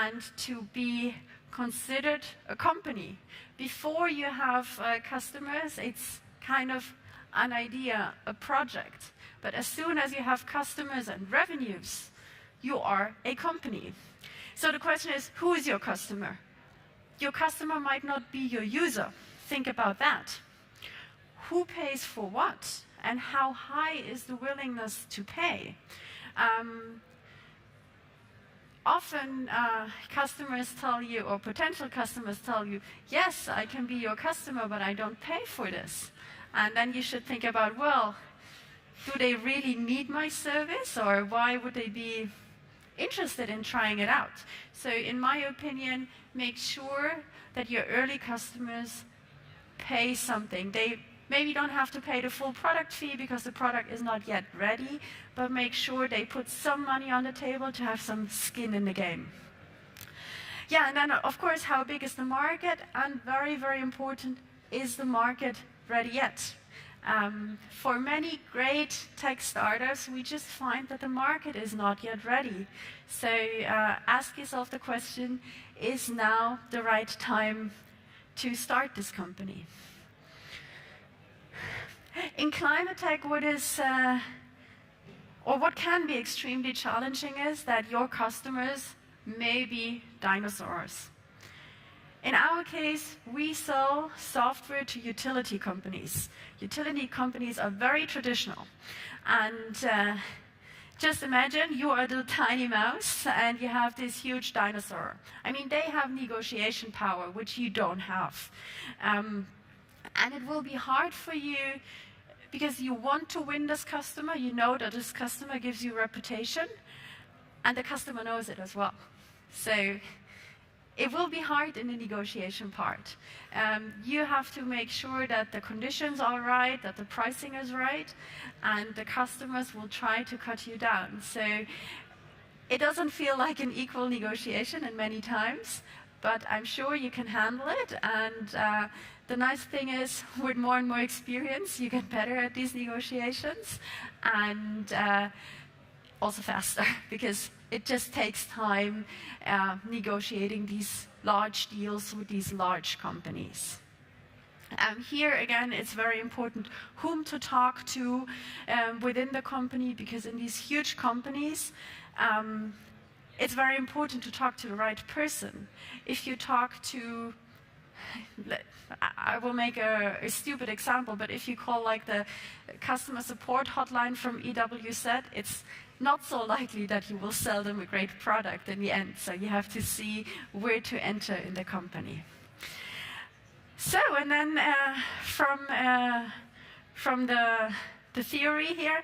and to be considered a company. Before you have customers, it's kind of an idea, a project. But as soon as you have customers and revenues, you are a company. So the question is, who is your customer? Your customer might not be your user. Think about that. Who pays for what? And how high is the willingness to pay? Often customers tell you, or potential customers tell you, yes, I can be your customer, but I don't pay for this. And then you should think about, well, do they really need my service, or why would they be interested in trying it out? So in my opinion, make sure that your early customers pay something. They maybe don't have to pay the full product fee because the product is not yet ready, but make sure they put some money on the table to have some skin in the game. Yeah, and then of course, how big is the market? And very, very important, is the market ready yet? For many great tech startups, we just find that the market is not yet ready. So ask yourself the question, is now the right time to start this company? In climate tech, what can be extremely challenging is that your customers may be dinosaurs. In our case, we sell software to utility companies. Utility companies are very traditional. And just imagine you are the tiny mouse and you have this huge dinosaur. I mean, they have negotiation power, which you don't have. And it will be hard for you because you want to win this customer. You know that this customer gives you reputation, and the customer knows it as well. So it will be hard in the negotiation part. You have to make sure that the conditions are right, that the pricing is right, and the customers will try to cut you down. So it doesn't feel like an equal negotiation in many times, but I'm sure you can handle it. And the nice thing is, with more and more experience, you get better at these negotiations, and also faster, because it just takes time negotiating these large deals with these large companies. Here again, it's very important whom to talk to within the company, because in these huge companies, it's very important to talk to the right person. If you talk to, I will make a stupid example, but if you call like the customer support hotline from EWZ, it's not so likely that you will sell them a great product in the end. So you have to see where to enter in the company. So, and then from the theory here,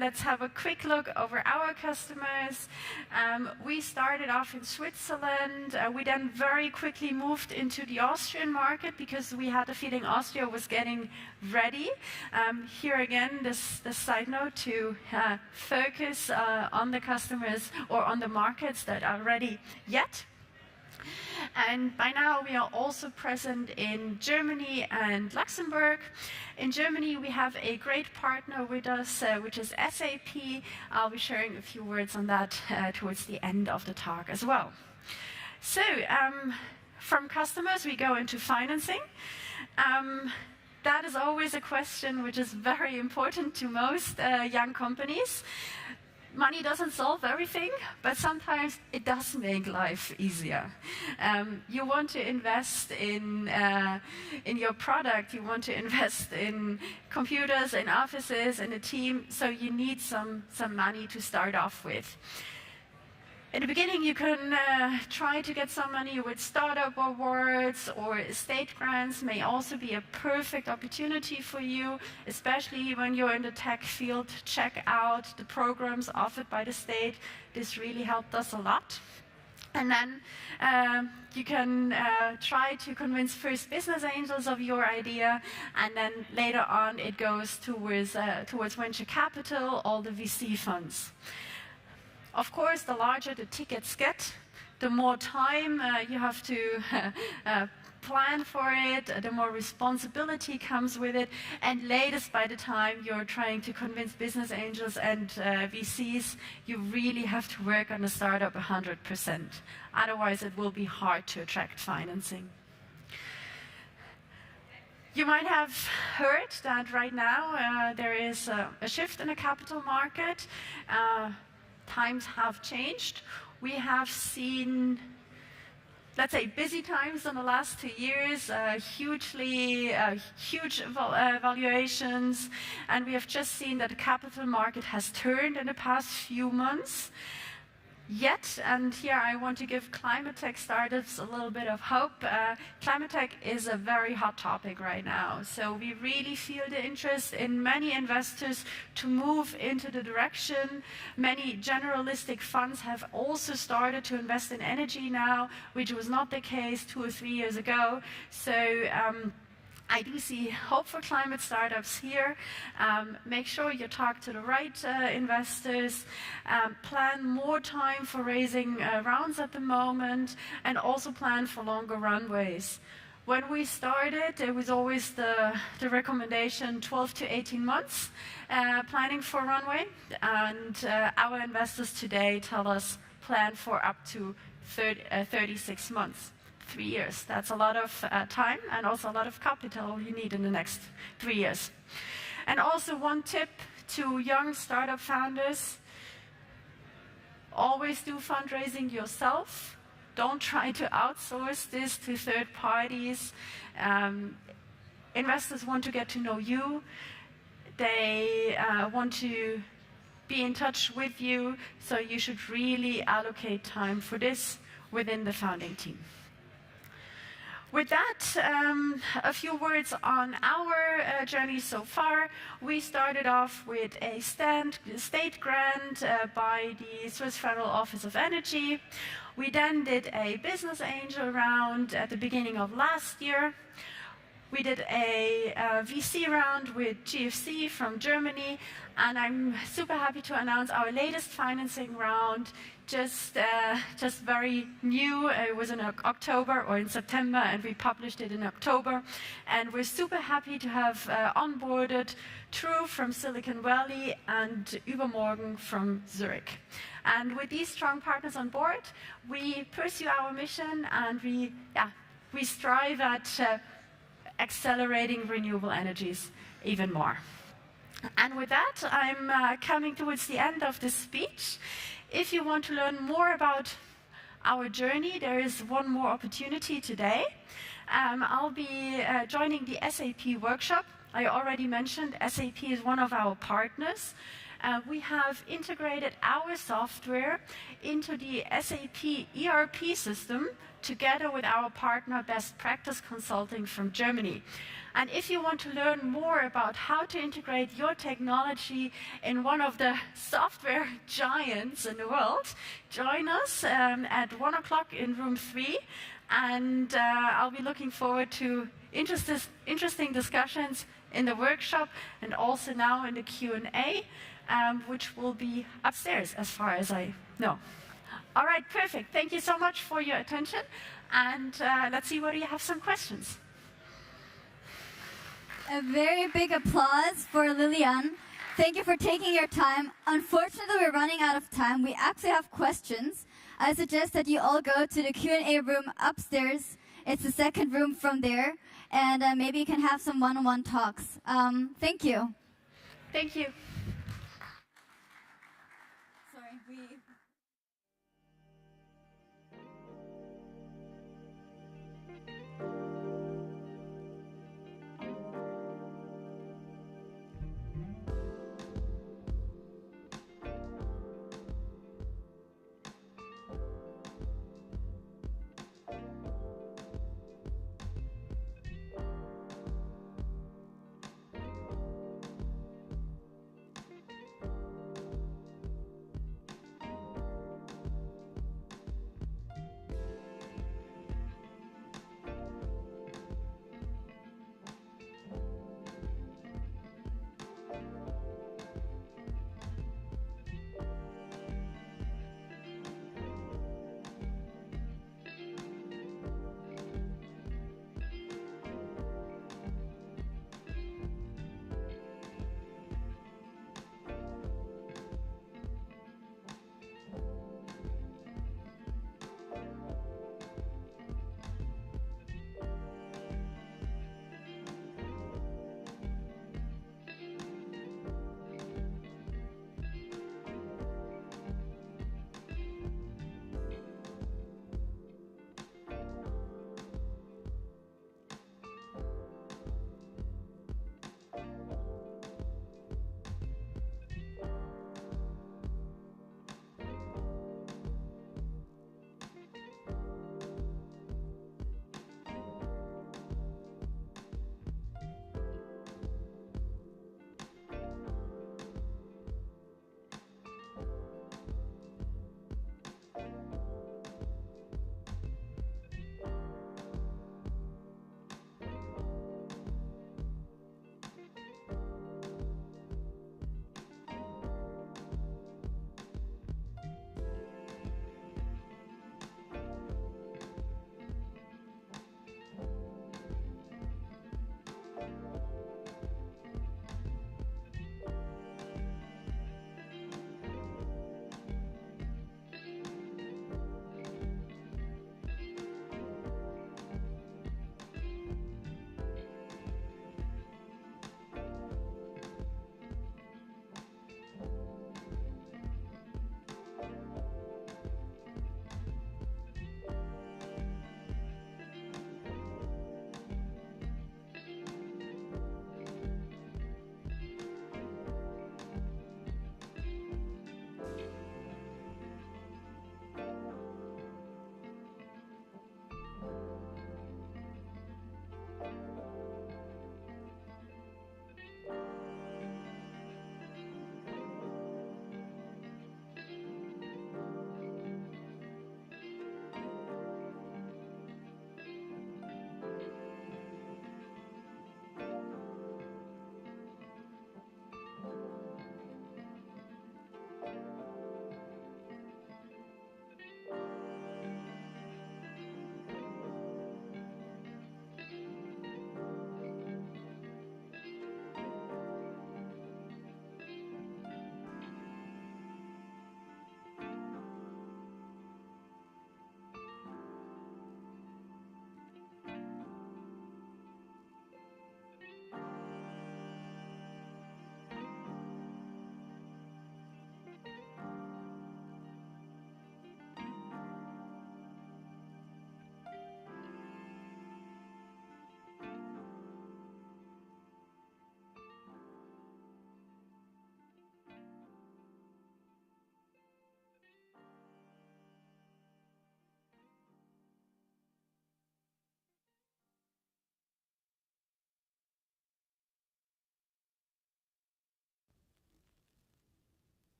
let's have a quick look over our customers. We started off in Switzerland. We then very quickly moved into the Austrian market because we had the feeling Austria was getting ready. Here again, this side note to focus on the customers or on the markets that are ready yet. And by now we are also present in Germany and Luxembourg. In Germany we have a great partner with us, which is SAP. I'll be sharing a few words on that towards the end of the talk as well. So, from customers we go into financing. That is always a question which is very important to most young companies. Money doesn't solve everything, but sometimes it does make life easier. You want to invest in your product, you want to invest in computers, in offices, in a team, so you need some money to start off with. In the beginning, you can try to get some money with startup awards, or state grants may also be a perfect opportunity for you, especially when you're in the tech field. Check out the programs offered by the state. This really helped us a lot. And then you can try to convince first business angels of your idea, and then later on it goes towards venture capital, all the VC funds. Of course, the larger the tickets get, the more time you have to plan for it, the more responsibility comes with it, and latest by the time you're trying to convince business angels and VCs, you really have to work on a startup 100%. Otherwise, it will be hard to attract financing. You might have heard that right now there is a shift in the capital market. Times have changed. We have seen, let's say, busy times in the last 2 years, huge valuations, and we have just seen that the capital market has turned in the past few months. Yet, and here I want to give climate tech startups a little bit of hope, climate tech is a very hot topic right now. So we really feel the interest in many investors to move into the direction. Many generalistic funds have also started to invest in energy now, which was not the case 2 or 3 years ago. So I do see hope for climate startups here. Make sure you talk to the right investors, plan more time for raising rounds at the moment, and also plan for longer runways. When we started, it was always the recommendation 12 to 18 months planning for runway, and our investors today tell us plan for up to 36 months. 3 years. That's a lot of time and also a lot of capital you need in the next 3 years. And also one tip to young startup founders, always do fundraising yourself. Don't try to outsource this to third parties. Investors want to get to know you. They want to be in touch with you, so you should really allocate time for this within the founding team. With that, a few words on our journey so far. We started off with a state grant by the Swiss Federal Office of Energy. We then did a business angel round at the beginning of last year. We did a VC round with GFC from Germany, and I'm super happy to announce our latest financing round, just very new. It was in October or in September, and we published it in October. And we're super happy to have onboarded True from Silicon Valley and Übermorgen from Zürich. And with these strong partners on board, we pursue our mission, and we strive at accelerating renewable energies even more. And with that, I'm coming towards the end of this speech. If you want to learn more about our journey, there is one more opportunity today. I'll be joining the SAP workshop. I already mentioned SAP is one of our partners. We have integrated our software into the SAP ERP system together with our partner Best Practice Consulting from Germany. And if you want to learn more about how to integrate your technology in one of the software giants in the world, join us at 1 o'clock in room 3. And I'll be looking forward to interesting discussions in the workshop and also now in the Q&A, which will be upstairs as far as I know. All right, perfect. Thank you so much for your attention. and let's see whether you have some questions. A very big applause for Lilian. Thank you for taking your time. Unfortunately, we're running out of time. We actually have questions. I suggest that you all go to the Q&A room upstairs. It's the second room from there. And maybe you can have some one-on-one talks. Thank you. Thank you. Sorry,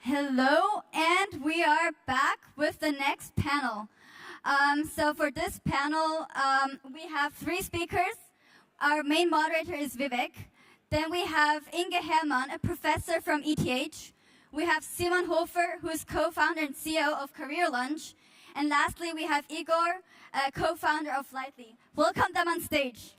Hello, and we are back with the next panel. So for this panel, we have 3 speakers. Our main moderator is Vivek. Then we have Inge Hermann, a professor from ETH. We have Simon Hofer, who is co-founder and CEO of Career Lunch. And lastly, we have Igor, a co-founder of Lightly. Welcome them on stage.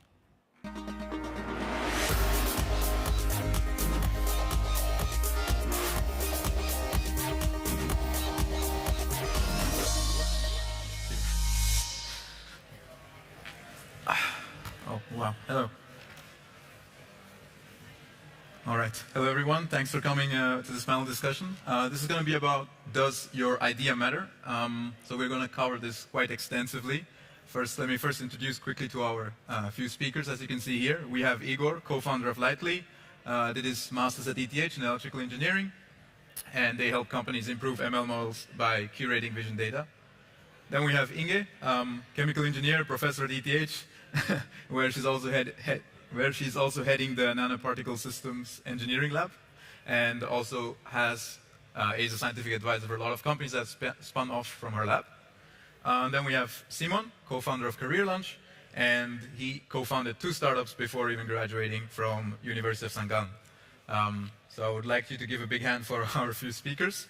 Oh, wow. Hello. All right. Hello, everyone. Thanks for coming to this panel discussion. This is going to be about, does your idea matter? So we're going to cover this quite extensively. Let me introduce quickly to our few speakers. As you can see here, we have Igor, co-founder of Lightly, did his master's at ETH in electrical engineering, and they help companies improve ML models by curating vision data. Then we have Inge, chemical engineer, professor at ETH, where she's also heading the nanoparticle systems engineering lab, and also is a scientific advisor for a lot of companies that spun off from her lab. Then we have Simon, co-founder of Career Lunch, and he co-founded 2 startups before even graduating from University of St. Gallen. So I would like you to give a big hand for our few speakers.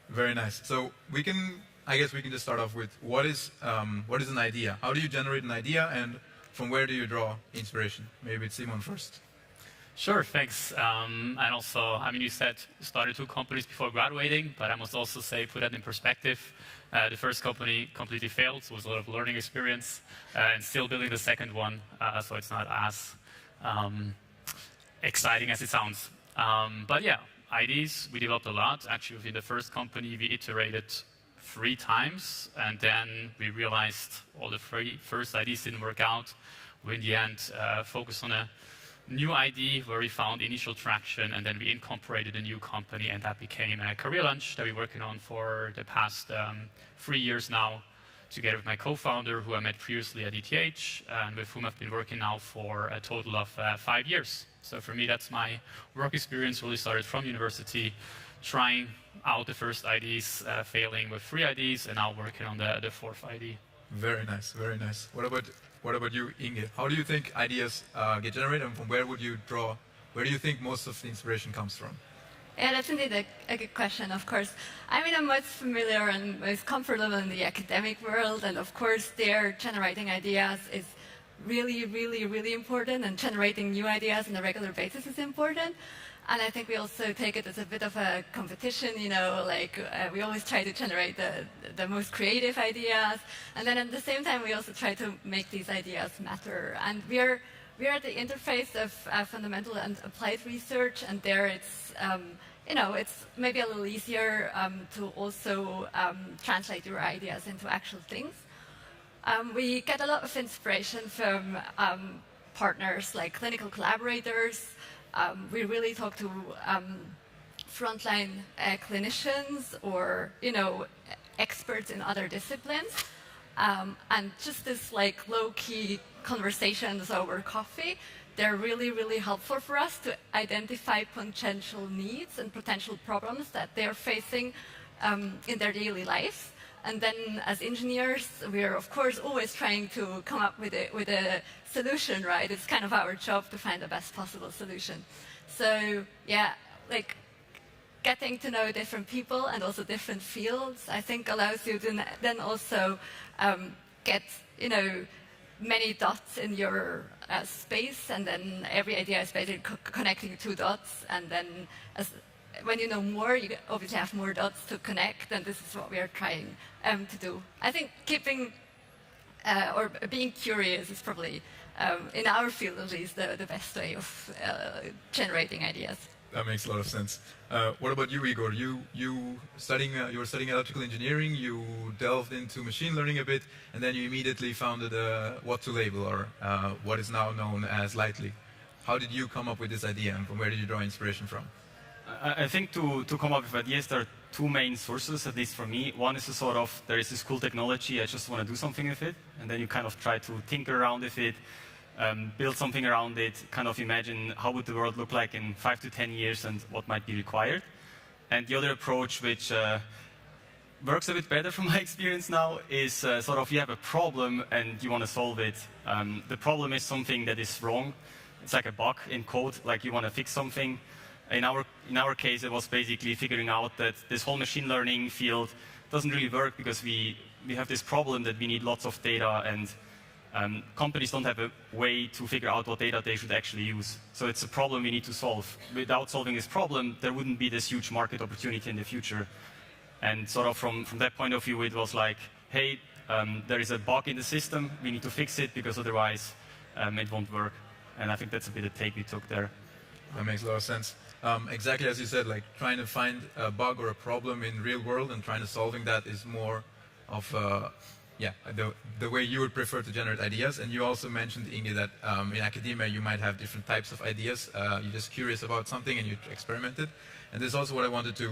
Very nice. So I guess we can just start off with what is an idea? How do you generate an idea, and from where do you draw inspiration? Maybe it's Simon first. Sure, thanks. And also, you said started 2 companies before graduating, but I must also say, put that in perspective. The first company completely failed, so it was a lot of learning experience, and still building the second one, so it's not as exciting as it sounds. But yeah, ideas, we developed a lot. Actually, within the first company, we iterated 3 times, and then we realized all the first ideas didn't work out. We, in the end, focused on a new idea where we found initial traction, and then we incorporated a new company, and that became a Career Lunch that we're working on for the past 3 years now, together with my co-founder, who I met previously at ETH, and with whom I've been working now for a total of 5 years. So for me, that's my work experience. Really started from university, trying out the first ideas, failing with 3 ideas, and now working on the 4th idea. Very nice, very nice. What about you, Inge? How do you think ideas get generated, and from where do you think most of the inspiration comes from? Yeah, that's indeed a good question, of course. I'm most familiar and most comfortable in the academic world, and of course there generating ideas is really, really, really important, and generating new ideas on a regular basis is important. And I think we also take it as a bit of a competition, we always try to generate the most creative ideas. And then at the same time, we also try to make these ideas matter. And we're at the interface of fundamental and applied research, and there it's maybe a little easier to also translate your ideas into actual things. We get a lot of inspiration from partners like clinical collaborators. We really talk to frontline clinicians or, experts in other disciplines. And just this low-key conversations over coffee, they're really, really helpful for us to identify potential needs and potential problems that they're facing in their daily lives. And then as engineers, we're of course always trying to come up with a solution, right? It's kind of our job to find the best possible solution. So yeah, getting to know different people and also different fields, I think allows you to then also get, many dots in your space, and then every idea is basically connecting 2 dots, and then when you know more, you obviously have more dots to connect, and this is what we are trying to do. I think keeping or being curious is probably, in our field at least, the best way of generating ideas. That makes a lot of sense. What about you, Igor? You were studying electrical engineering, you delved into machine learning a bit, and then you immediately founded What to Label, or what is now known as Lightly. How did you come up with this idea, and from where did you draw inspiration from? I think to come up with ideas, there are 2 main sources, at least for me. One is there is this cool technology, I just want to do something with it, and then you kind of try to tinker around with it, build something around it, kind of imagine how would the world look like in 5 to 10 years and what might be required. And the other approach, which works a bit better from my experience now, is sort of you have a problem and you want to solve it. The problem is something that is wrong. It's like a bug in code, like you want to fix something. In our case, it was basically figuring out that this whole machine learning field doesn't really work because we have this problem that we need lots of data, and companies don't have a way to figure out what data they should actually use. So it's a problem we need to solve. Without solving this problem, there wouldn't be this huge market opportunity in the future. And sort of from that point of view, it was like, hey, there is a bug in the system, we need to fix it because otherwise it won't work. And I think that's a bit of take we took there. That makes a lot of sense. Exactly as you said, like trying to find a bug or a problem in real world and trying to solving that is more of the way you would prefer to generate ideas. And you also mentioned, Inge, that in academia you might have different types of ideas. You're just curious about something and you experiment it. And this is also what I wanted to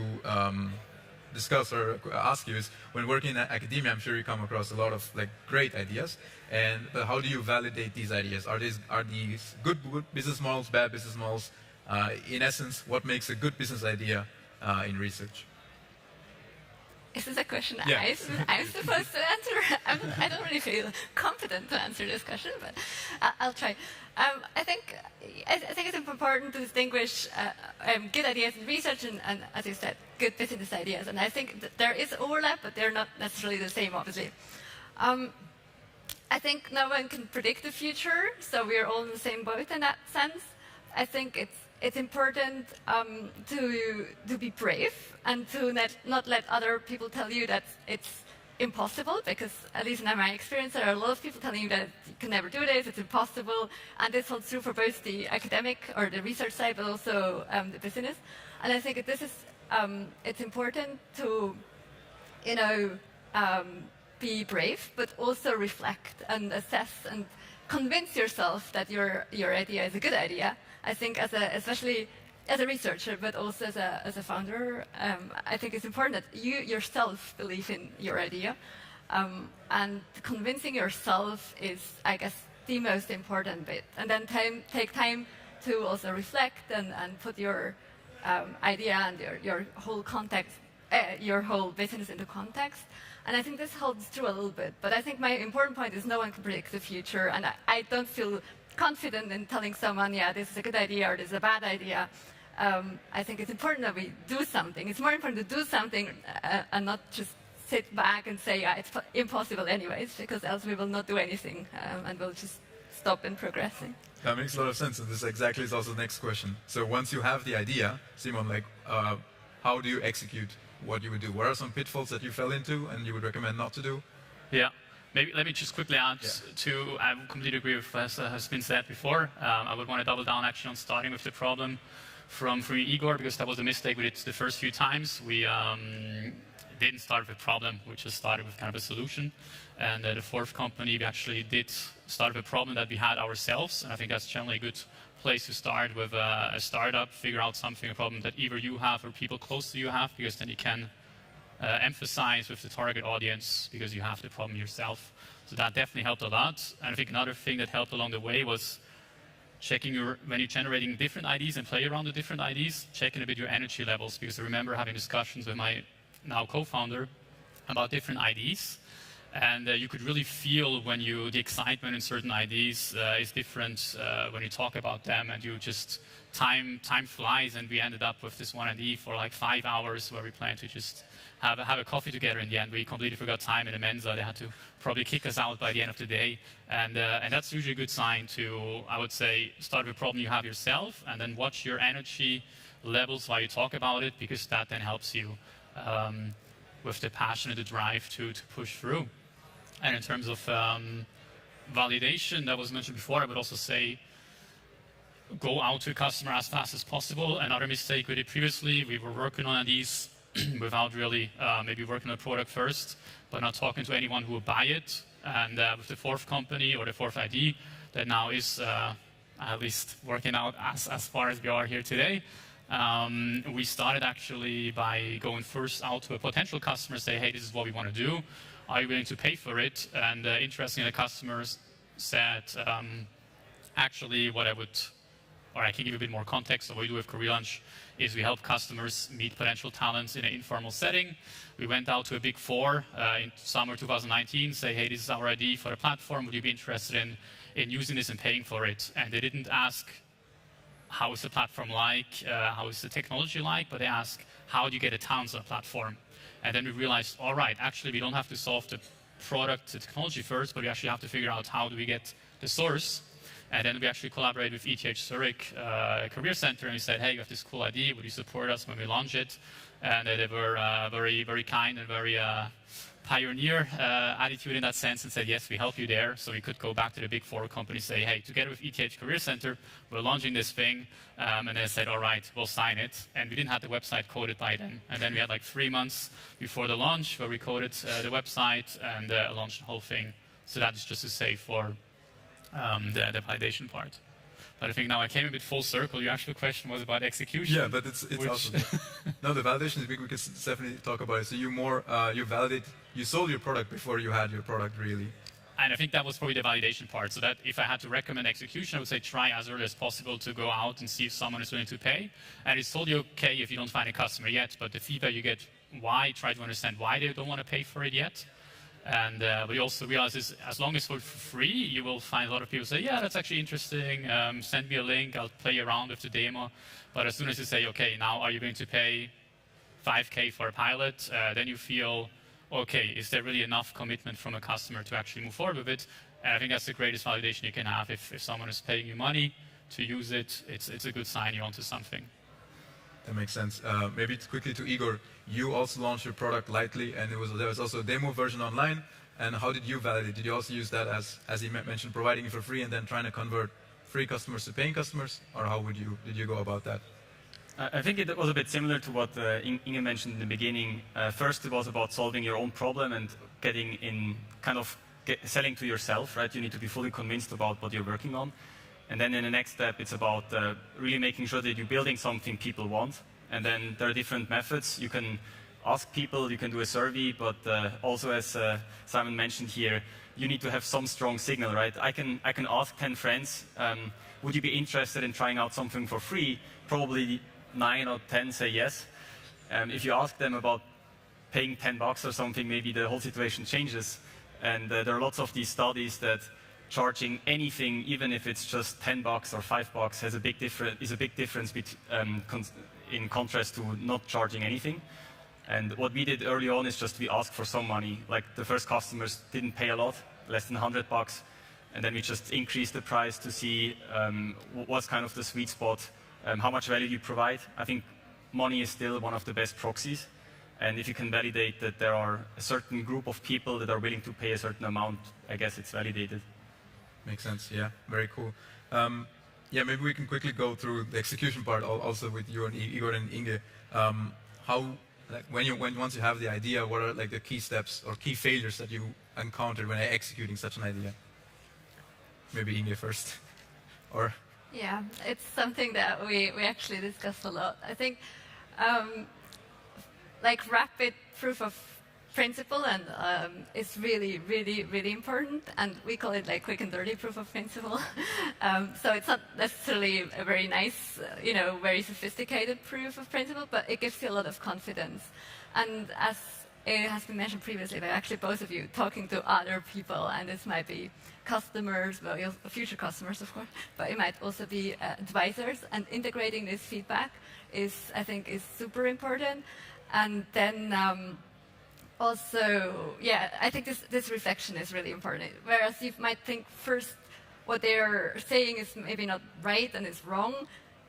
discuss or ask you is, when working in academia, I'm sure you come across a lot of like great ideas. But how do you validate these ideas? Are these good business models, bad business models? In essence, what makes a good business idea in research? Is this a question Yeah. I'm supposed to answer? I don't really feel confident to answer this question, but I'll try. I think it's important to distinguish good ideas in research and, as you said, good business ideas. And I think that there is overlap, but they're not necessarily the same, obviously. I think no one can predict the future, so we're all in the same boat in that sense. I think it's important to be brave and to not let other people tell you that it's impossible, because at least in my experience, there are a lot of people telling you that you can never do this, it's impossible, and this holds true for both the academic or the research side, but also the business. And I think this is it's important to, be brave, but also reflect and assess and convince yourself that your idea is a good idea. I think especially as a researcher, but also as a founder, I think it's important that you yourself believe in your idea. And convincing yourself is, I guess, the most important bit. And then take time to also reflect and put your idea and your whole context, your whole business into context. And I think this holds true a little bit. But I think my important point is no one can predict the future. And I don't feel confident in telling someone, yeah, this is a good idea or this is a bad idea. I think it's important that we do something. It's more important to do something and not just sit back and say, yeah, it's impossible anyways, because else we will not do anything and we'll just stop in progressing. That makes a lot of sense, and this exactly is also the next question. So once you have the idea, Simon, like, how do you execute what you would do? What are some pitfalls that you fell into and you would recommend not to do? Yeah. Maybe let me just quickly add to, I completely agree with what has been said before. I would want to double down actually on starting with the problem from Igor, because that was a mistake we did the first few times. We didn't start with a problem, we just started with kind of a solution. And the fourth company, we actually did start with a problem that we had ourselves. And I think that's generally a good place to start with a startup, figure out something, a problem that either you have or people close to you have, because then you can emphasize with the target audience because you have the problem yourself. So that definitely helped a lot. And I think another thing that helped along the way was checking when you're generating different IDs and play around with different IDs, checking a bit your energy levels, because I remember having discussions with my now co-founder about different IDs. And you could really feel when the excitement in certain IDs is different when you talk about them, and you just, time flies, and we ended up with this one ID for like 5 hours where we planned to just have a coffee together. In the end, we completely forgot time in the Mensa. They had to probably kick us out by the end of the day. And that's usually a good sign to, I would say, start with a problem you have yourself, and then watch your energy levels while you talk about it, because that then helps you with the passion and the drive to push through. And in terms of validation that was mentioned before, I would also say go out to a customer as fast as possible. Another mistake we did previously, we were working on these without really maybe working on the product first, but not talking to anyone who will buy it. And with the fourth company or the fourth ID that now is at least working out as far as we are here today, we started actually by going first out to a potential customer, say, hey, this is what we want to do. Are you willing to pay for it? And interestingly, the customers said, actually what I would, or I can give a bit more context of what we do with Career Launch, is we help customers meet potential talents in an informal setting. We went out to a big four in summer 2019, say, hey, this is our idea for the platform. Would you be interested in using this and paying for it? And they didn't ask, how is the platform like? How is the technology like? But they asked, how do you get a talent on the platform? And then we realized, all right, actually, we don't have to solve the product, the technology first, but we actually have to figure out how do we get the source. And then we actually collaborated with ETH Zürich Career Center, and we said, hey, you have this cool idea, would you support us when we launch it? And they were very, very kind and very pioneer attitude in that sense, and said, yes, we help you there. So we could go back to the big four companies, say, hey, together with ETH Career Center, we're launching this thing. And they said, all right, we'll sign it. And we didn't have the website coded by then. And then we had like 3 months before the launch where we coded the website and launched the whole thing. So that is just to say for the validation part. But I think now I came a bit full circle. Your actual question was about execution. Yeah, but it's awesome. No, the validation is big. We can definitely talk about it. So you sold your product before you had your product really. And I think that was probably the validation part. So that if I had to recommend execution, I would say try as early as possible to go out and see if someone is willing to pay. And it's totally okay if you don't find a customer yet, but the feedback you get, why, try to understand why they don't want to pay for it yet. And we also realize is as long as it's for free, you will find a lot of people say, yeah, that's actually interesting. Send me a link. I'll play around with the demo. But as soon as you say, okay, now are you going to pay 5K for a pilot? Then you feel, okay, is there really enough commitment from a customer to actually move forward with it? And I think that's the greatest validation you can have. If someone is paying you money to use it, it's a good sign you're onto something. That makes sense. Maybe quickly to Igor, you also launched your product lightly, and there was also a demo version online. And how did you validate? Did you also use that as he mentioned, providing it for free and then trying to convert free customers to paying customers? Or how did you go about that? I think it was a bit similar to what Inge mentioned in the beginning. First, it was about solving your own problem and getting in, selling to yourself, right? You need to be fully convinced about what you're working on. And then in the next step, it's about really making sure that you're building something people want. And then there are different methods. You can ask people, you can do a survey, but also as Simon mentioned here, you need to have some strong signal, right? I can ask 10 friends, would you be interested in trying out something for free? Probably 9 or 10 say yes. If you ask them about paying $10 or something, maybe the whole situation changes. And there are lots of these studies that charging anything, even if it's just $10 or $5, is a big difference in contrast to not charging anything. And what we did early on is just we asked for some money. Like the first customers didn't pay a lot, less than $100, and then we just increased the price to see what's kind of the sweet spot, how much value you provide. I think money is still one of the best proxies. And if you can validate that there are a certain group of people that are willing to pay a certain amount, I guess it's validated. Makes sense, yeah, very cool. Yeah, maybe we can quickly go through the execution part also with you and Igor and Inge. Once you have the idea, what are like the key steps or key failures that you encountered when executing such an idea? Maybe Inge first, or? Yeah, it's something that we actually discuss a lot. I think like rapid proof of principle and is really, really, really important, and we call it like quick and dirty proof of principle. So it's not necessarily a very nice, very sophisticated proof of principle, but it gives you a lot of confidence. And as it has been mentioned previously by actually both of you, talking to other people, and this might be customers, well, future customers, of course, but it might also be advisors, and integrating this feedback I think is super important. And then also, yeah, I think this reflection is really important. Whereas you might think first what they're saying is maybe not right and is wrong,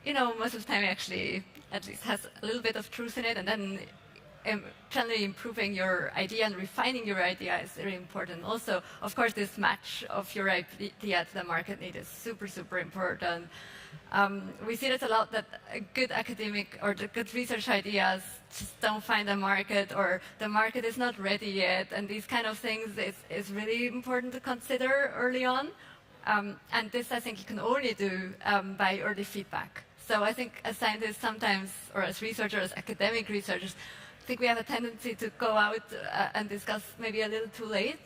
most of the time actually at least has a little bit of truth in it, and then generally improving your idea and refining your idea is very important. Also, of course, this match of your idea to the market need is super, super important. We see this a lot, that good academic or the good research ideas just don't find a market, or the market is not ready yet, and these kind of things is really important to consider early on. And this, I think, you can only do by early feedback. So I think as scientists sometimes, or as researchers, academic researchers, I think we have a tendency to go out and discuss maybe a little too late.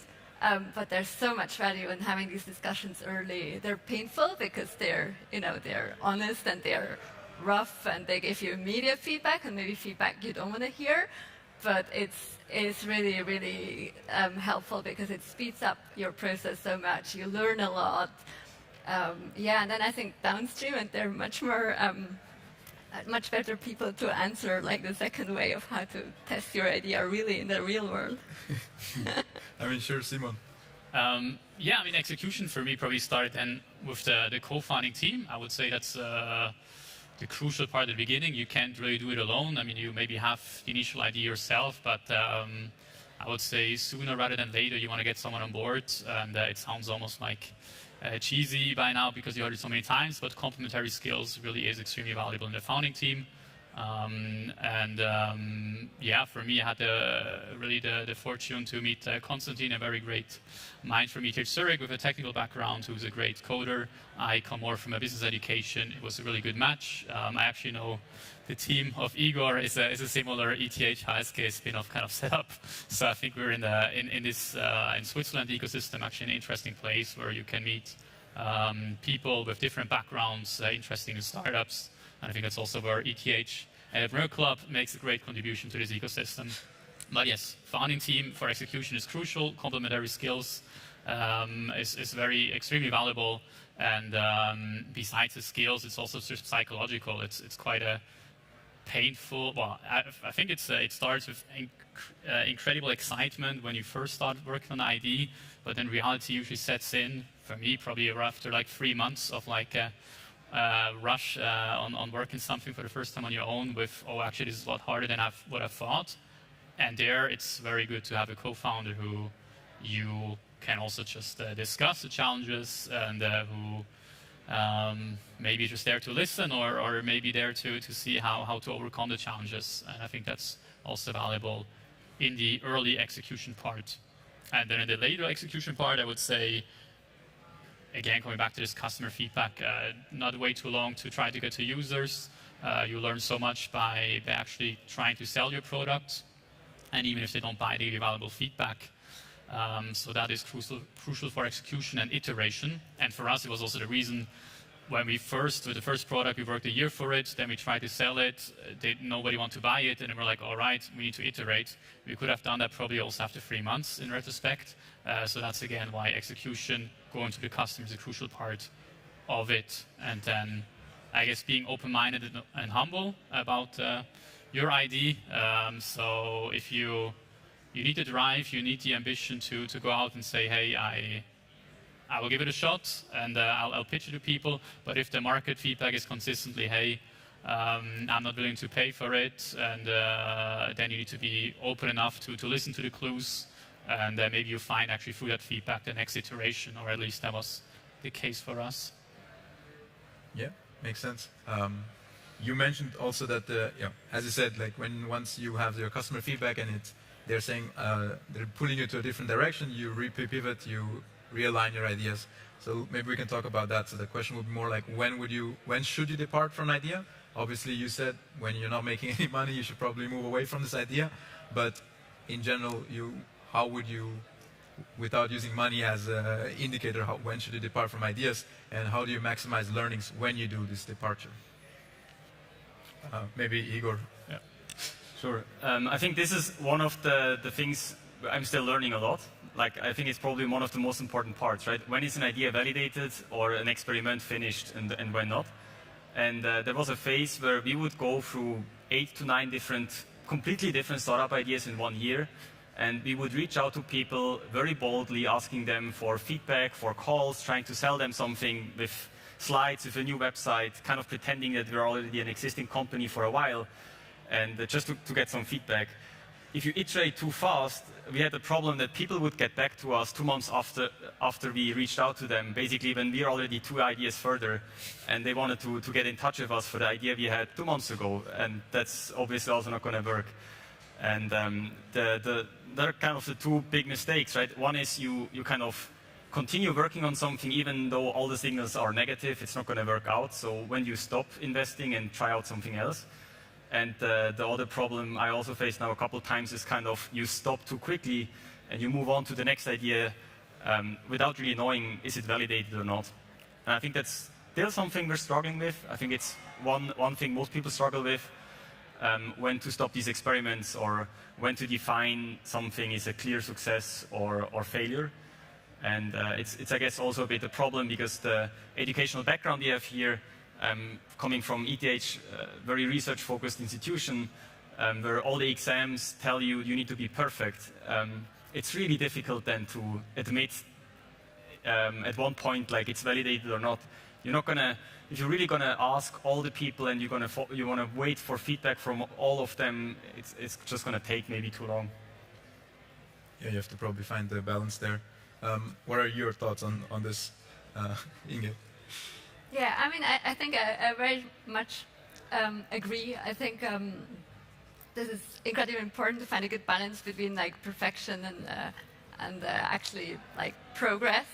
But there's so much value in having these discussions early. They're painful because they're, they're honest and they're rough and they give you immediate feedback and maybe feedback you don't want to hear. But it's really, really helpful because it speeds up your process so much. You learn a lot. And then I think downstream, and they're much more, much better people to answer like the second way of how to test your idea really in the real world. I mean, sure, Simon. Execution for me probably started then with the co-founding team. I would say that's the crucial part at the beginning. You can't really do it alone. I mean, you maybe have the initial idea yourself, but I would say sooner rather than later, you want to get someone on board. And it sounds almost like cheesy by now because you heard it so many times, but complementary skills really is extremely valuable in the founding team. For me, I had the fortune to meet Konstantin, a very great mind from ETH Zürich with a technical background, who's a great coder. I come more from a business education. It was a really good match. I actually know the team of Igor is a similar ETH HSK spin-off kind of setup. So I think we're in this in Switzerland ecosystem, actually an interesting place where you can meet people with different backgrounds, interesting in startups. And I think that's also where ETH Entrepreneur Club makes a great contribution to this ecosystem. But yes, founding team for execution is crucial. Complementary skills is extremely valuable. And besides the skills, it's also just psychological. It's quite a painful. Well, I think it starts with incredible excitement when you first start working on the ID, but then reality usually sets in. For me, probably after like 3 months of like rush on working something for the first time on your own with, actually this is a lot harder than what I thought. And there it's very good to have a co-founder who you can also just discuss the challenges and who maybe just there to listen or maybe there to see how to overcome the challenges. And I think that's also valuable in the early execution part. And then in the later execution part, I would say, again, coming back to this customer feedback, not way too long to try to get to users. You learn so much by actually trying to sell your product. And even if they don't buy, they give you valuable feedback. So that is crucial for execution and iteration. And for us, it was also the reason when with the first product, we worked a year for it, then we tried to sell it, nobody wanted to buy it, and then we're like, all right, we need to iterate. We could have done that probably also after 3 months in retrospect. So that's again why execution, going to the customer is a crucial part of it. And then I guess being open-minded and humble about your ID. So if you need the drive, you need the ambition to go out and say, hey, I will give it a shot and I'll pitch it to people. But if the market feedback is consistently, hey, I'm not willing to pay for it, and then you need to be open enough to listen to the clues, and maybe you find actually through that feedback the next iteration, or at least that was the case for us. Yeah, makes sense. You mentioned also that, as you said, like once you have your customer feedback and they're saying they're pulling you to a different direction, you pivot, you realign your ideas. So maybe we can talk about that. So the question would be more like, when should you depart from an idea? Obviously, you said when you're not making any money, you should probably move away from this idea. But in general, how would you, without using money as an indicator, when should you depart from ideas, and how do you maximize learnings when you do this departure? Maybe Igor. Yeah. Sure. I think this is one of the things I'm still learning a lot. Like, I think it's probably one of the most important parts, right? When is an idea validated or an experiment finished, and when not? And there was a phase where we would go through 8 to 9 completely different startup ideas in 1 year. And we would reach out to people very boldly, asking them for feedback, for calls, trying to sell them something with slides, with a new website, kind of pretending that we're already an existing company for a while, and just to get some feedback. If you iterate too fast, we had the problem that people would get back to us 2 months after we reached out to them, basically when we are already 2 ideas further, and they wanted to get in touch with us for the idea we had 2 months ago, and that's obviously also not going to work. And they're kind of the 2 big mistakes, right? One is you kind of continue working on something even though all the signals are negative, it's not going to work out. So when you stop investing and try out something else. And the other problem I also face now a couple of times is kind of you stop too quickly and you move on to the next idea without really knowing is it validated or not. And I think that's still something we're struggling with. I think it's one thing most people struggle with, when to stop these experiments or when to define something is a clear success or failure. And it's, I guess, also a bit a problem because the educational background we have here, coming from ETH, very research-focused institution, where all the exams tell you you need to be perfect. It's really difficult then to admit at one point like it's validated or not. You're not gonna, if you're really gonna ask all the people and you wanna wait for feedback from all of them, it's just gonna take maybe too long. Yeah, you have to probably find the balance there. What are your thoughts on this, Inge? Yeah, I mean, I think I very much agree. I think this is incredibly important to find a good balance between like perfection and actually like progress.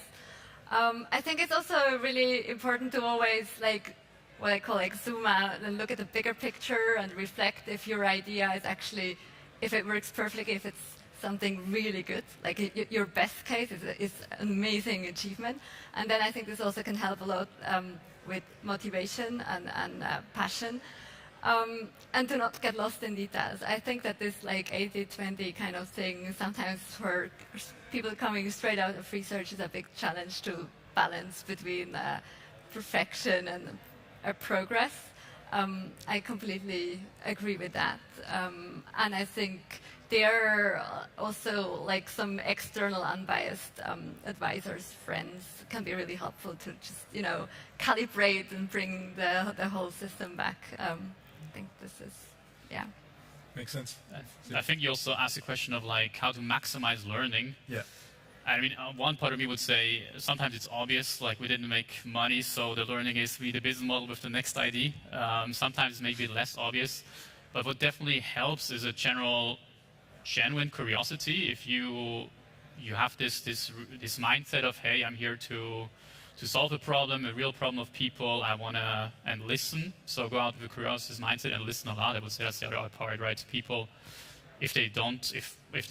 I think it's also really important to always like what I call like zoom out and look at the bigger picture and reflect if your idea is actually, if it works perfectly, if it's something really good, like your best case is an amazing achievement. And then I think this also can help a lot with motivation and passion. And to not get lost in details. I think that this like 80-20 kind of thing sometimes for people coming straight out of research is a big challenge to balance between perfection and progress. I completely agree with that. And I think there are also like some external unbiased advisors, friends can be really helpful to just, you know, calibrate and bring the whole system back. I think this is, yeah. Makes sense. I think you also asked a question of like how to maximize learning. Yeah. I mean, one part of me would say sometimes it's obvious, like we didn't make money, so the learning is read the business model with the next ID. Sometimes maybe less obvious, but what definitely helps is a genuine curiosity. If you have this mindset of, hey, I'm here to solve a problem, a real problem of people, I wanna and listen. So go out with a curiosity mindset and listen a lot. I would say that's the other part, right? People, if they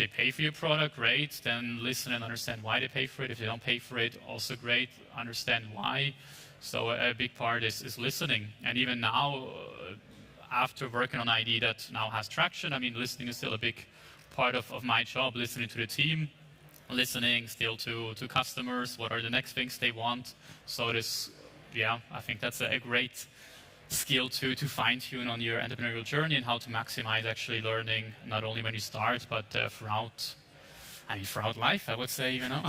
pay for your product, great, then listen and understand why they pay for it. If they don't pay for it, also great, understand why. So a big part is listening. And even now, after working on an ID that now has traction, I mean, listening is still a big part of my job, listening to the team, listening still to customers, what are the next things they want. So this, yeah, I think that's a great skill to fine-tune on your entrepreneurial journey and how to maximize actually learning, not only when you start, but throughout life, I would say, you know.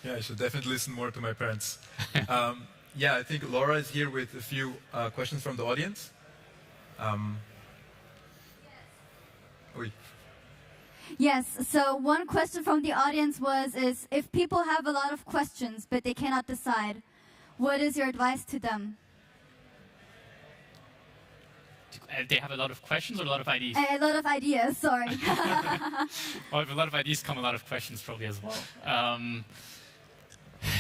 Yeah, I should definitely listen more to my parents. Yeah, I think Laura is here with a few questions from the audience. Yes, so one question from the audience is if people have a lot of questions but they cannot decide, what is your advice to them? They have a lot of questions or a lot of ideas? A lot of ideas, sorry. Well, with a lot of ideas come a lot of questions probably as well.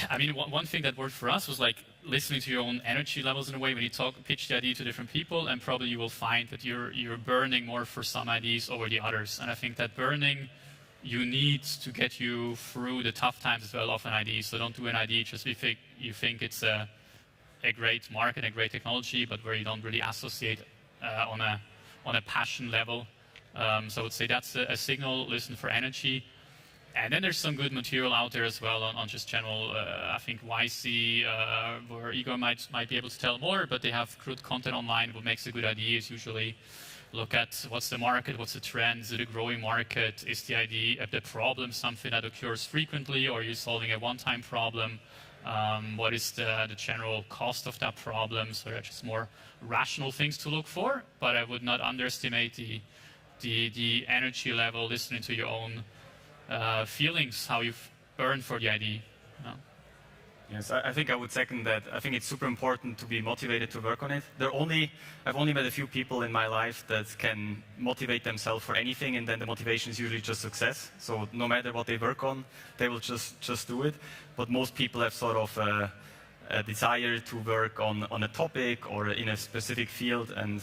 I mean, one thing that worked for us was like listening to your own energy levels in a way when you pitch the idea to different people, and probably you will find that you're burning more for some ideas over the others. And I think that burning you need to get you through the tough times as well of an idea. So don't do an idea just because you think it's a great market, a great technology, but where you don't really associate on a passion level. So I would say that's a signal. Listen for energy. And then there's some good material out there as well on just general, I think YC, where Igor might be able to tell more, but they have good content online. What makes a good idea is usually look at what's the market, what's the trend, is it a growing market, is the idea, the problem something that occurs frequently, or are you solving a one-time problem? What is the general cost of that problem? So they're just more rational things to look for, but I would not underestimate the energy level, listening to your own feelings, how you've burned for the idea. No? Yes, I think I would second that. I think it's super important to be motivated to work on it. I've only met a few people in my life that can motivate themselves for anything, and then the motivation is usually just success. So no matter what they work on, they will just do it. But most people have sort of a desire to work on a topic or in a specific field. And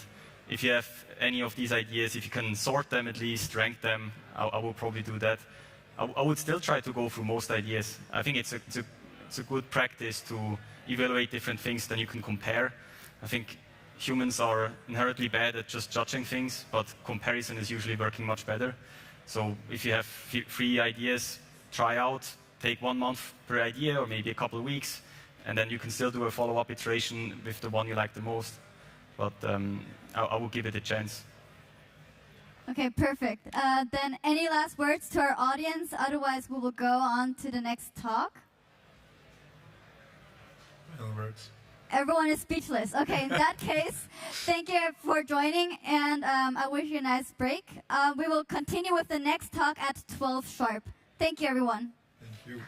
if you have any of these ideas, if you can sort them at least, rank them, I will probably do that. I would still try to go through most ideas. I think it's a good practice to evaluate different things, then you can compare. I think humans are inherently bad at just judging things, but comparison is usually working much better. So if you have 3 ideas, try out, take 1 month per idea or maybe a couple of weeks, and then you can still do a follow-up iteration with the one you like the most. But I will give it a chance. Okay, perfect. Then any last words to our audience? Otherwise, we will go on to the next talk. Final words. Everyone is speechless. Okay, in that case, thank you for joining, and I wish you a nice break. We will continue with the next talk at 12 sharp. Thank you, everyone. Thank you.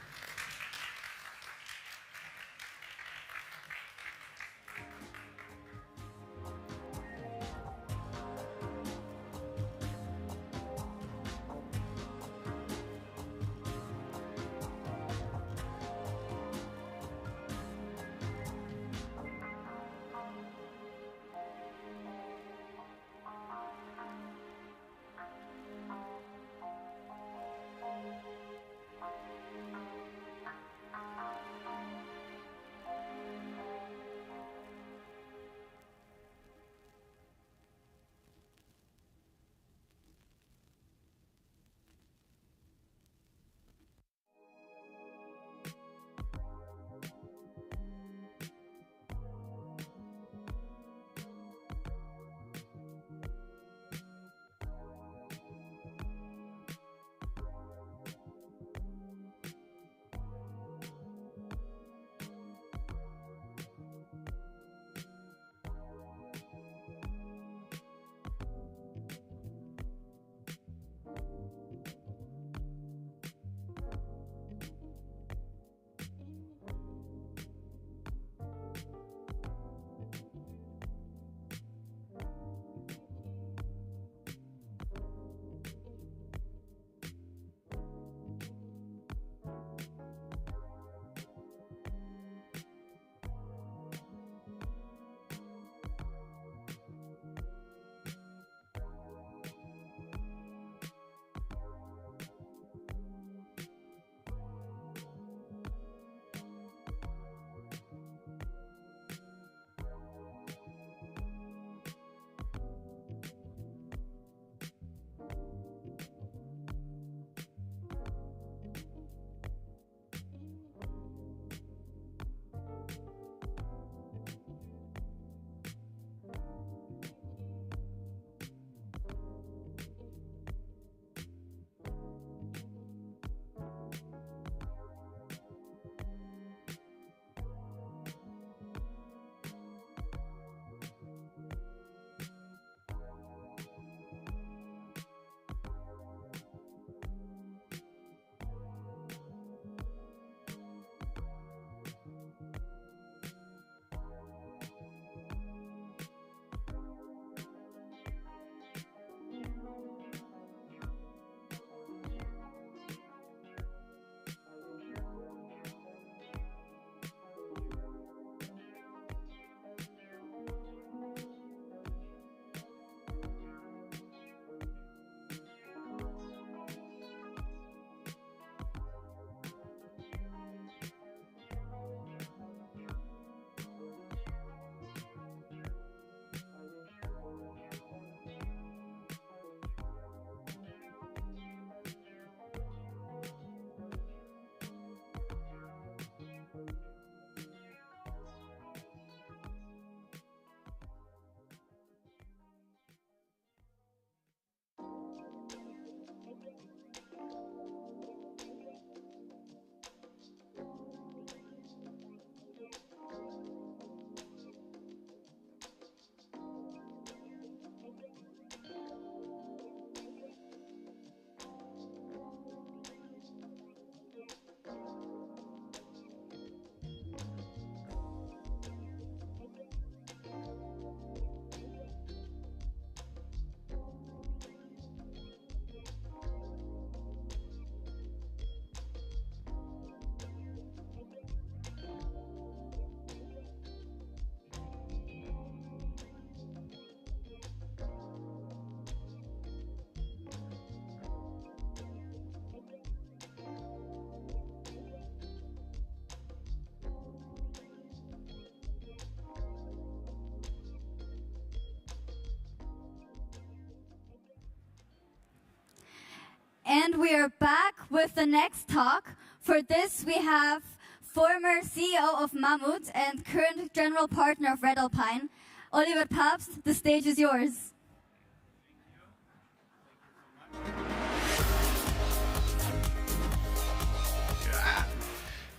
And we are back with the next talk. For this, we have former CEO of Mammut and current general partner of Red Alpine, Oliver Pabst. The stage is yours.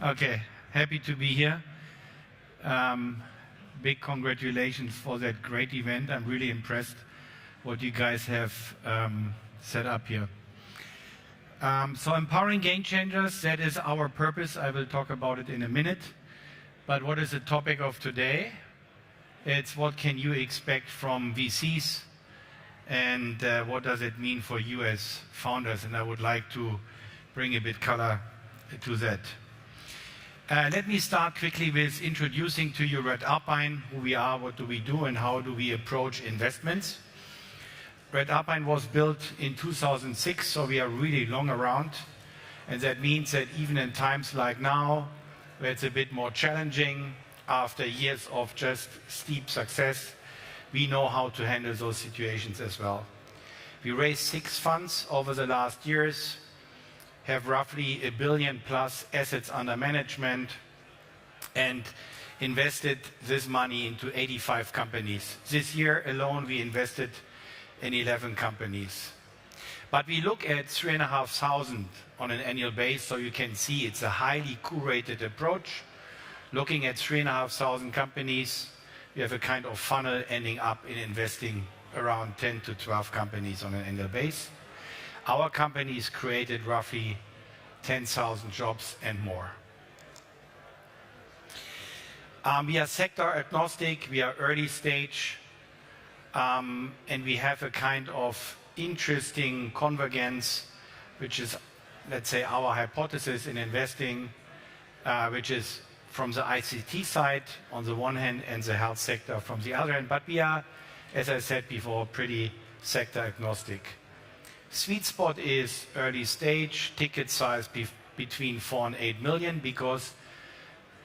Okay, happy to be here. Big congratulations for that great event. I'm really impressed what you guys have set up here. So empowering game changers, that is our purpose. I will talk about it in a minute. But what is the topic of today? It's what can you expect from VCs and what does it mean for you as founders? And I would like to bring a bit color to that. Let me start quickly with introducing to you Red Alpine, who we are, what do we do, and how do we approach investments. Red Alpine was built in 2006, so we are really long around. And that means that even in times like now, where it's a bit more challenging, after years of just steep success, we know how to handle those situations as well. We raised 6 funds over the last years, have roughly $1 billion plus assets under management, and invested this money into 85 companies. This year alone, we invested in 11 companies. But we look at 3,500 on an annual base, so you can see it's a highly curated approach. Looking at 3,500 companies, we have a kind of funnel ending up in investing around 10 to 12 companies on an annual base. Our companies created roughly 10,000 jobs and more. We are sector agnostic, we are early stage, and we have a kind of interesting convergence, which is, let's say, our hypothesis in investing, which is from the ICT side on the one hand and the health sector from the other hand. But we are, as I said before, pretty sector agnostic. Sweet spot is early stage, ticket size between 4 and 8 million, because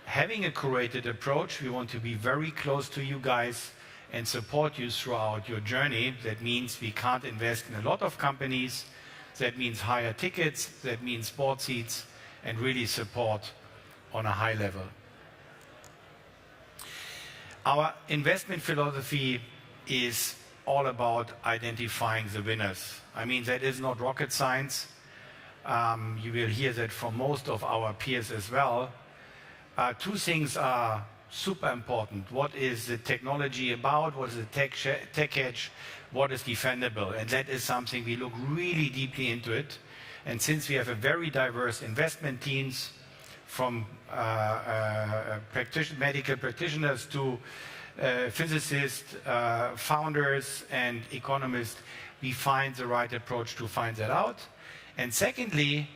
having a curated approach, we want to be very close to you guys and support you throughout your journey. That means we can't invest in a lot of companies. That means higher tickets. That means board seats and really support on a high level. Our investment philosophy is all about identifying the winners. I mean, that is not rocket science. You will hear that from most of our peers as well. 2 things are super important. What is the technology about? What is the tech edge? What is defendable? And that is something we look really deeply into it. And since we have a very diverse investment teams, from medical practitioners to physicists, founders, and economists, we find the right approach to find that out. And secondly,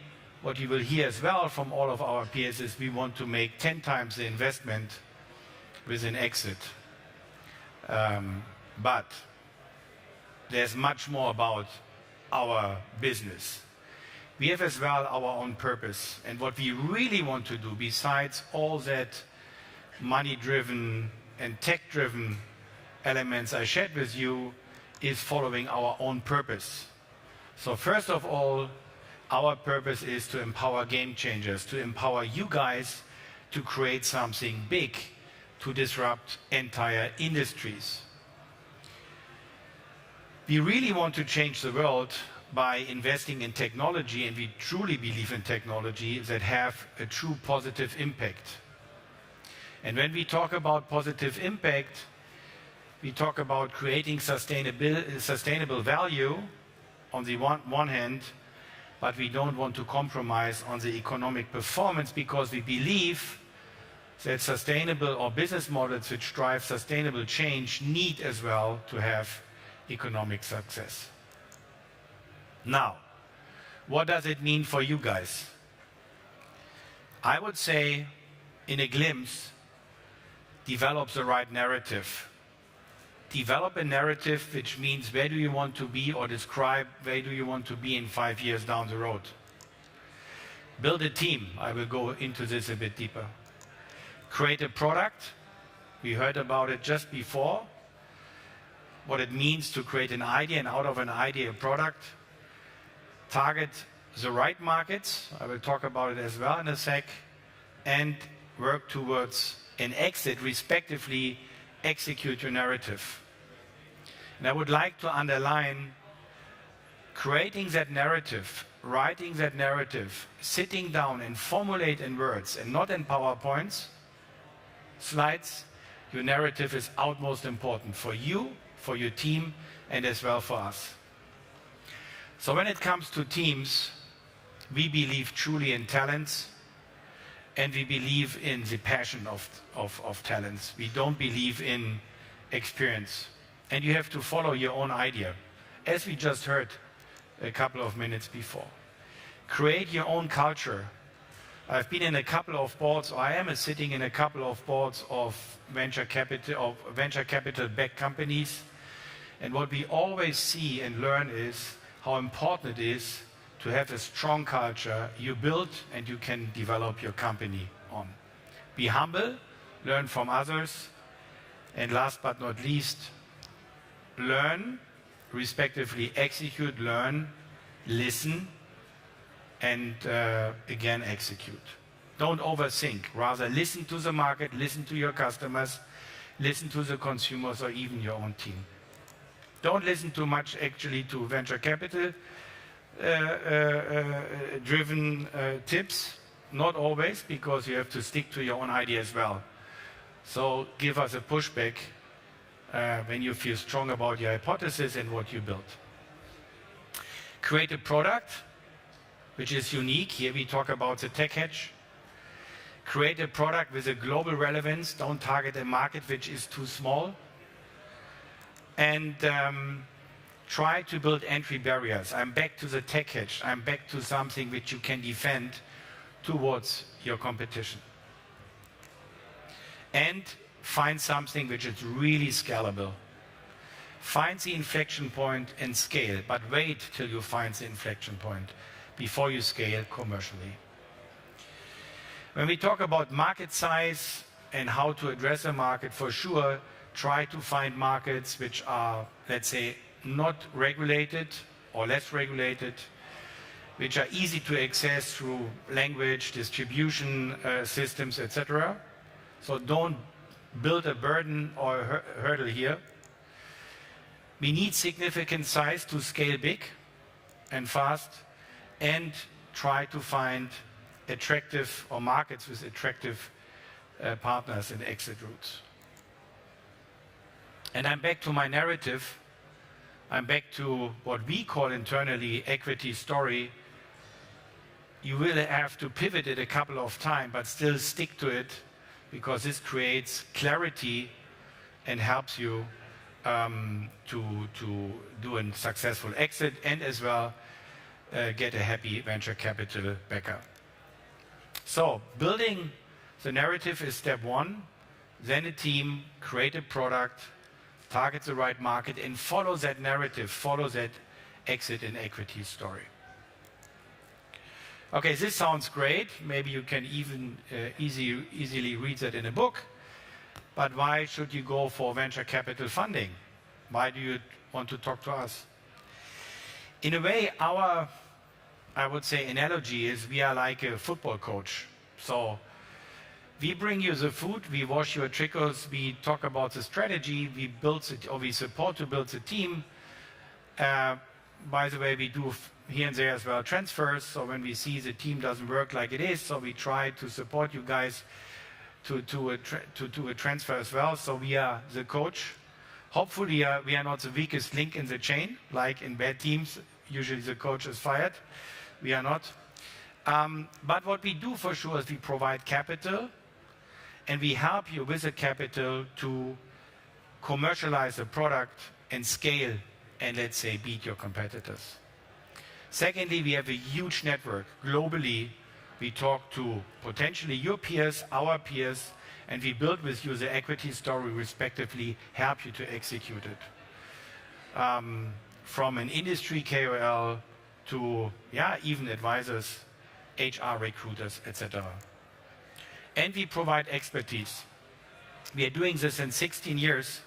what you will hear as well from all of our peers is we want to make 10 times the investment with an exit. But there's much more about our business. We have as well our own purpose. And what we really want to do, besides all that money-driven and tech-driven elements I shared with you, is following our own purpose. So first of all, our purpose is to empower game changers, to empower you guys to create something big, to disrupt entire industries. We really want to change the world by investing in technology, and we truly believe in technology that have a true positive impact. And when we talk about positive impact, we talk about creating sustainable value on the one hand, but we don't want to compromise on the economic performance, because we believe that sustainable or business models which drive sustainable change need as well to have economic success. Now, what does it mean for you guys? I would say, in a glimpse, develop the right narrative. Develop a narrative which means where do you want to be, or describe where do you want to be in 5 years down the road. Build a team. I will go into this a bit deeper. Create a product. We heard about it just before. What it means to create an idea, and out of an idea a product. Target the right markets, I will talk about it as well in a sec, and work towards an exit, respectively, execute your narrative. And I would like to underline creating that narrative, writing that narrative, sitting down and formulate in words and not in PowerPoints, slides. Your narrative is utmost important for you, for your team, and as well for us. So when it comes to teams, we believe truly in talents, and we believe in the passion of talents. We don't believe in experience. And you have to follow your own idea, as we just heard a couple of minutes before. Create your own culture. I've been in a couple of boards, or I am sitting in a couple of boards of venture capital-backed companies. And what we always see and learn is how important it is to have a strong culture you build and you can develop your company on. Be humble, learn from others, and last but not least, learn, respectively execute, learn, listen, and again execute. Don't overthink, rather listen to the market, listen to your customers, listen to the consumers or even your own team. Don't listen too much actually to venture capital driven tips, not always, because you have to stick to your own idea as well. So give us a pushback when you feel strong about your hypothesis and what you built. Create a product which is unique. Here we talk about the tech hedge. Create a product with a global relevance. Don't target a market which is too small. And try to build entry barriers. I'm back to the tech hedge. I'm back to something which you can defend towards your competition. And find something which is really scalable. Find the inflection point and scale, but wait till you find the inflection point before you scale commercially. When we talk about market size and how to address a market, for sure, try to find markets which are, let's say, not regulated or less regulated, which are easy to access through language, distribution systems, etc. So don't build a burden or a hurdle here. We need significant size to scale big and fast, and try to find attractive or markets with attractive partners and exit routes. And I'm back to my narrative. I'm back to what we call internally equity story. You will have to pivot it a couple of times, but still stick to it, because this creates clarity and helps you to do a successful exit and as well get a happy venture capital backer. So building the narrative is step one. Then a team, create a product, target the right market, and follow that narrative, follow that exit and equity story. Okay, this sounds great. Maybe you can even easily read that in a book. But why should you go for venture capital funding? Why do you want to talk to us? In a way, our, I would say, analogy is we are like a football coach. So we bring you the food, we wash your trickles, we talk about the strategy, we build it, or we support to build the team. By the way, we do here and there as well transfers. So when we see the team doesn't work like it is, so we try to support you guys to do a transfer as well. So we are the coach. Hopefully we are not the weakest link in the chain, like in bad teams. Usually the coach is fired. We are not. But what we do for sure is we provide capital, and we help you with the capital to commercialize the product and scale and, let's say, beat your competitors. Secondly, we have a huge network. Globally, we talk to potentially your peers, our peers, and we build with you the equity story, respectively, help you to execute it. From an industry KOL to, even advisors, HR recruiters, etc. And we provide expertise. We are doing this in 16 years.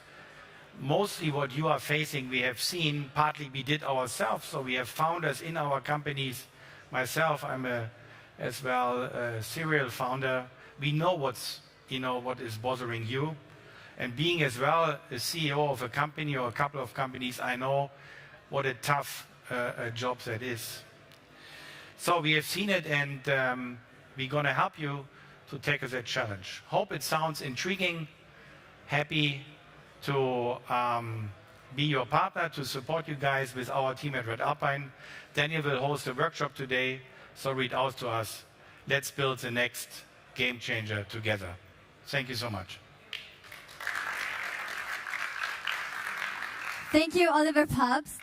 Mostly what you are facing, we have seen, partly we did ourselves. So we have founders in our companies myself, I'm as well a serial founder. We know what is bothering you. And being as well a CEO of a company or a couple of companies, I know what a tough job that is. So we have seen it, and we're going to help you to tackle that challenge. Hope it sounds intriguing. Happy to be your partner, to support you guys with our team at Red Alpine. Daniel will host a workshop today, so reach out to us. Let's build the next game changer together. Thank you so much. Thank you, Oliver Pabst.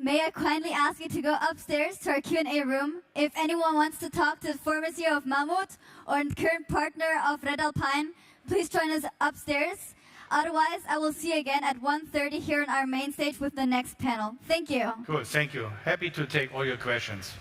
May I kindly ask you to go upstairs to our Q&A room. If anyone wants to talk to the former CEO of Mammut or current partner of Red Alpine, please join us upstairs. Otherwise, I will see you again at 1:30 here on our main stage with the next panel. Thank you. Cool, thank you. Happy to take all your questions.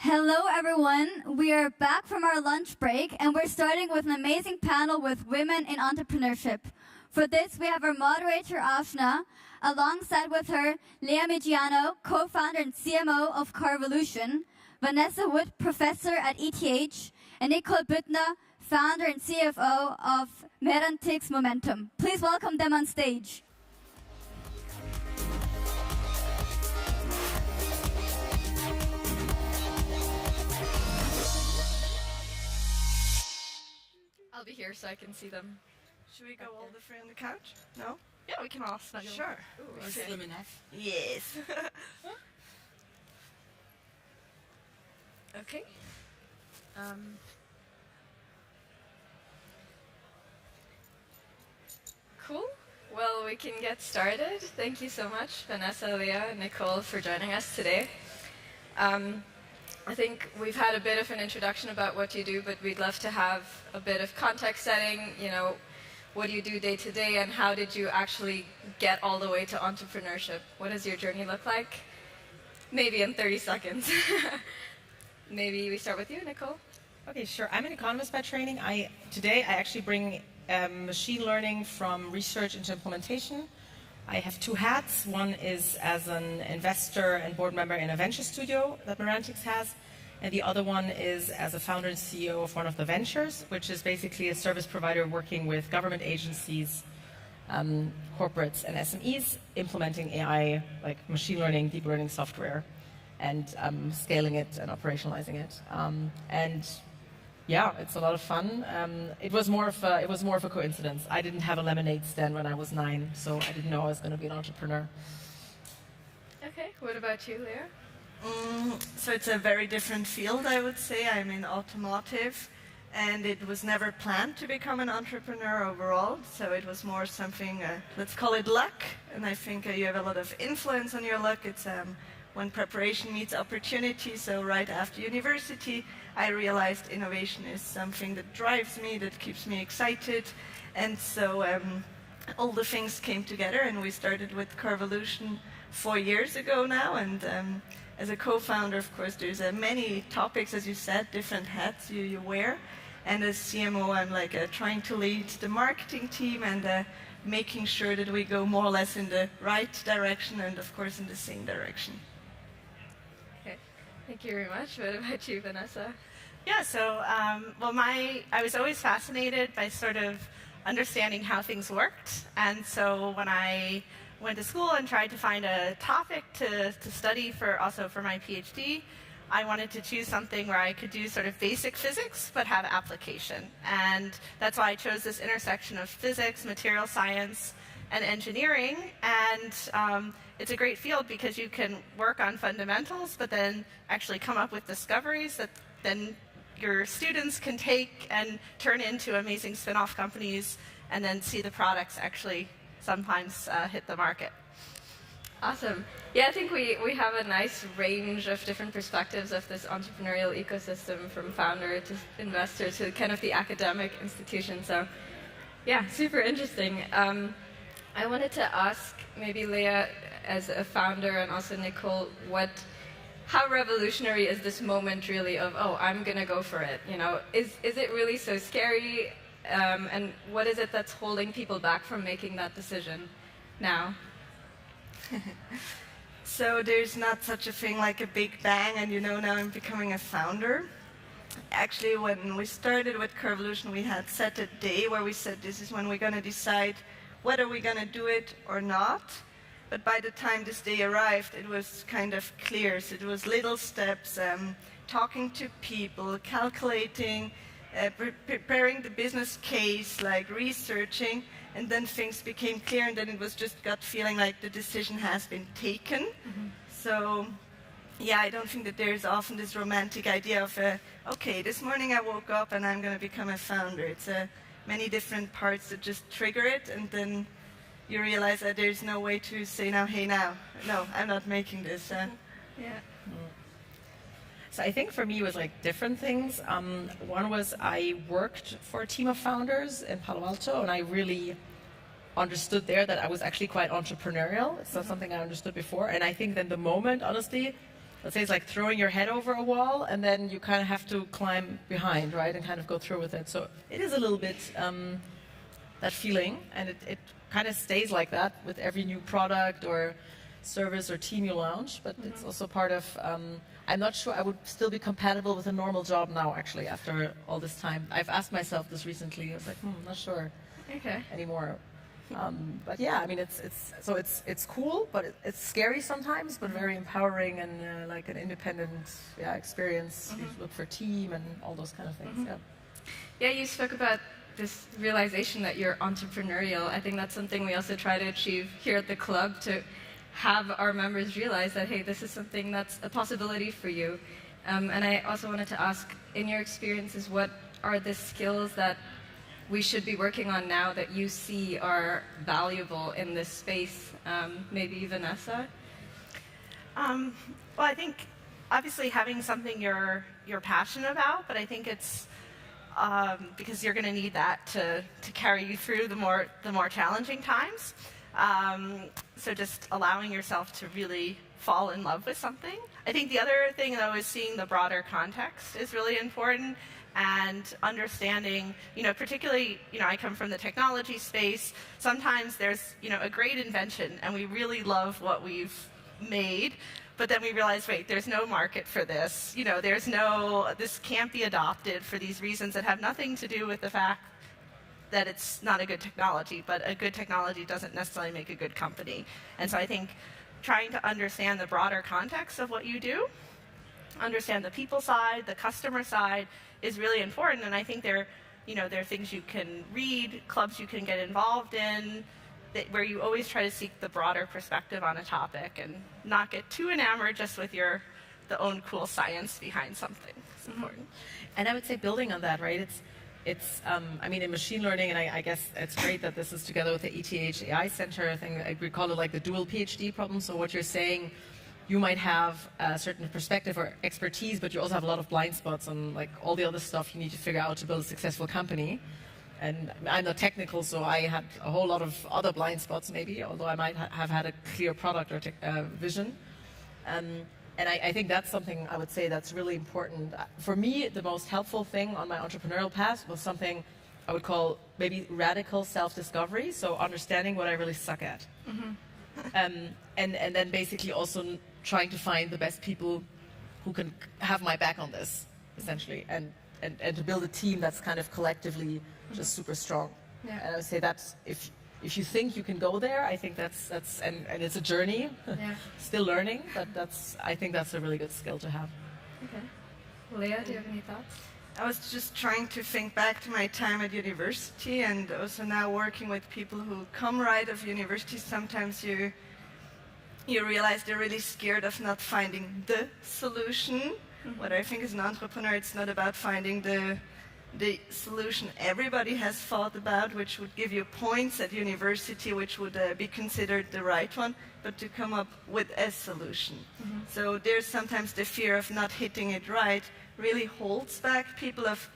Hello, everyone. We are back from our lunch break, and we're starting with an amazing panel with women in entrepreneurship. For this, we have our moderator, Ashna, alongside with her, Lea Migiano, co-founder and CMO of Carvolution, Vanessa Wood, professor at ETH, and Nicole Büttner, founder and CFO of Merantix Momentum. Please welcome them on stage. I'll be here so I can see them. Should we go all the three on the couch? No? Yeah, we can all snuggle. Sure. Ooh, Or okay. slim enough. Yes. Okay. Cool. Well, we can get started. Thank you so much, Vanessa, Leah, and Nicole, for joining us today. I think we've had a bit of an introduction about what you do, but we'd love to have a bit of context setting. You know, what do you do day to day, and how did you actually get all the way to entrepreneurship? What does your journey look like? Maybe in 30 seconds. Maybe we start with you, Nicole. Okay, sure. I'm an economist by training. Today I actually bring machine learning from research into implementation. I have two hats. One is as an investor and board member in a venture studio that Merantix has, and the other one is as a founder and CEO of one of the ventures, which is basically a service provider working with government agencies, corporates, and SMEs, implementing AI, like machine learning, deep learning software, and scaling it and operationalizing it. And yeah, it's a lot of fun. It was more of a coincidence. I didn't have a lemonade stand when I was 9, so I didn't know I was going to be an entrepreneur. Okay, what about you, Leah? So it's a very different field, I would say. I'm in automotive, and it was never planned to become an entrepreneur overall. So it was more something, let's call it luck. And I think you have a lot of influence on your luck. It's when preparation meets opportunity. So right after university, I realized innovation is something that drives me, that keeps me excited. And so all the things came together, and we started with Carvolution 4 years ago now. And as a co-founder, of course, there's many topics, as you said, different hats you wear. And as CMO, I'm like trying to lead the marketing team and making sure that we go more or less in the right direction and, of course, in the same direction. Okay, thank you very much. What about you, Vanessa? Yeah, so I was always fascinated by sort of understanding how things worked. And so when I went to school and tried to find a topic to study for my PhD, I wanted to choose something where I could do sort of basic physics but have application. And that's why I chose this intersection of physics, material science, and engineering. And it's a great field because you can work on fundamentals but then actually come up with discoveries that then your students can take and turn into amazing spin-off companies and then see the products actually sometimes hit the market. Awesome. Yeah, I think we have a nice range of different perspectives of this entrepreneurial ecosystem, from founder to investor to kind of the academic institution. So yeah, super interesting. I wanted to ask maybe Leah, as a founder, and also Nicole, how revolutionary is this moment really of, oh, I'm going to go for it? You know, is it really so scary? And what is it that's holding people back from making that decision now? So there's not such a thing like a big bang and now I'm becoming a founder. Actually, when we started with Carvolution, we had set a day where we said this is when we're going to decide whether we're going to do it or not. But by the time this day arrived, it was kind of clear. So it was little steps, talking to people, calculating, preparing the business case, like researching, and then things became clear, and then it was just gut feeling like the decision has been taken. Mm-hmm. So yeah, I don't think that there's often this romantic idea of, okay, this morning I woke up and I'm going to become a founder. It's many different parts that just trigger it, and then you realize that there's no way to say now, hey, now, no, I'm not making this. Yeah. So I think for me it was like different things. One was I worked for a team of founders in Palo Alto, and I really understood there that I was actually quite entrepreneurial. It's not something I understood before. And I think then the moment, honestly, let's say it's like throwing your head over a wall, and then you kind of have to climb behind, right, and kind of go through with it. So it is a little bit that feeling, and it kind of stays like that with every new product or service or team you launch, but it's also part of, I'm not sure I would still be compatible with a normal job now, actually, after all this time. I've asked myself this recently. I was like, not sure anymore. But yeah, I mean, it's cool, but it's scary sometimes, but very empowering and like an independent experience. You look for team and all those kind of things. Yeah, you spoke about this realization that you're entrepreneurial. I think that's something we also try to achieve here at the club, to have our members realize that, hey, this is something that's a possibility for you. And I also wanted to ask, in your experiences, what are the skills that we should be working on now that you see are valuable in this space? Maybe Vanessa? Well, I think obviously having something you're passionate about, but I think it's because you're going to need that to carry you through the more challenging times. So just allowing yourself to really fall in love with something. I think the other thing, though, is seeing the broader context is really important, and understanding, particularly, I come from the technology space. Sometimes there's, a great invention, and we really love what we've made, but then we realize, wait, there's no market for this. This can't be adopted for these reasons that have nothing to do with the fact that it's not a good technology, but a good technology doesn't necessarily make a good company. And so I think trying to understand the broader context of what you do, understand the people side, the customer side, is really important. And I think there are things you can read, clubs you can get involved in, where you always try to seek the broader perspective on a topic and not get too enamored just with the own cool science behind something. It's important. And I would say, building on that, right? I mean, in machine learning, and I guess it's great that this is together with the ETH AI Center. I think we call it like the dual PhD problem. So what you're saying, you might have a certain perspective or expertise, but you also have a lot of blind spots on like all the other stuff you need to figure out to build a successful company. And I'm not technical, so I had a whole lot of other blind spots maybe, although I might have had a clear product or vision. And I think that's something I would say that's really important. For me, the most helpful thing on my entrepreneurial path was something I would call maybe radical self-discovery, so understanding what I really suck at. And then basically also trying to find the best people who can have my back on this, essentially, and to build a team that's kind of collectively just super strong. Yeah. And I would say that's, if you think you can go there, I think that's and it's a journey, still learning, but I think that's a really good skill to have. Okay. Leah, do you have any thoughts? I was just trying to think back to my time at university, and also now working with people who come right of university. Sometimes you realize they're really scared of not finding the solution. What I think as an entrepreneur, it's not about finding the solution everybody has thought about, which would give you points at university, which would be considered the right one, but to come up with a solution. So there's sometimes the fear of not hitting it right really holds back people of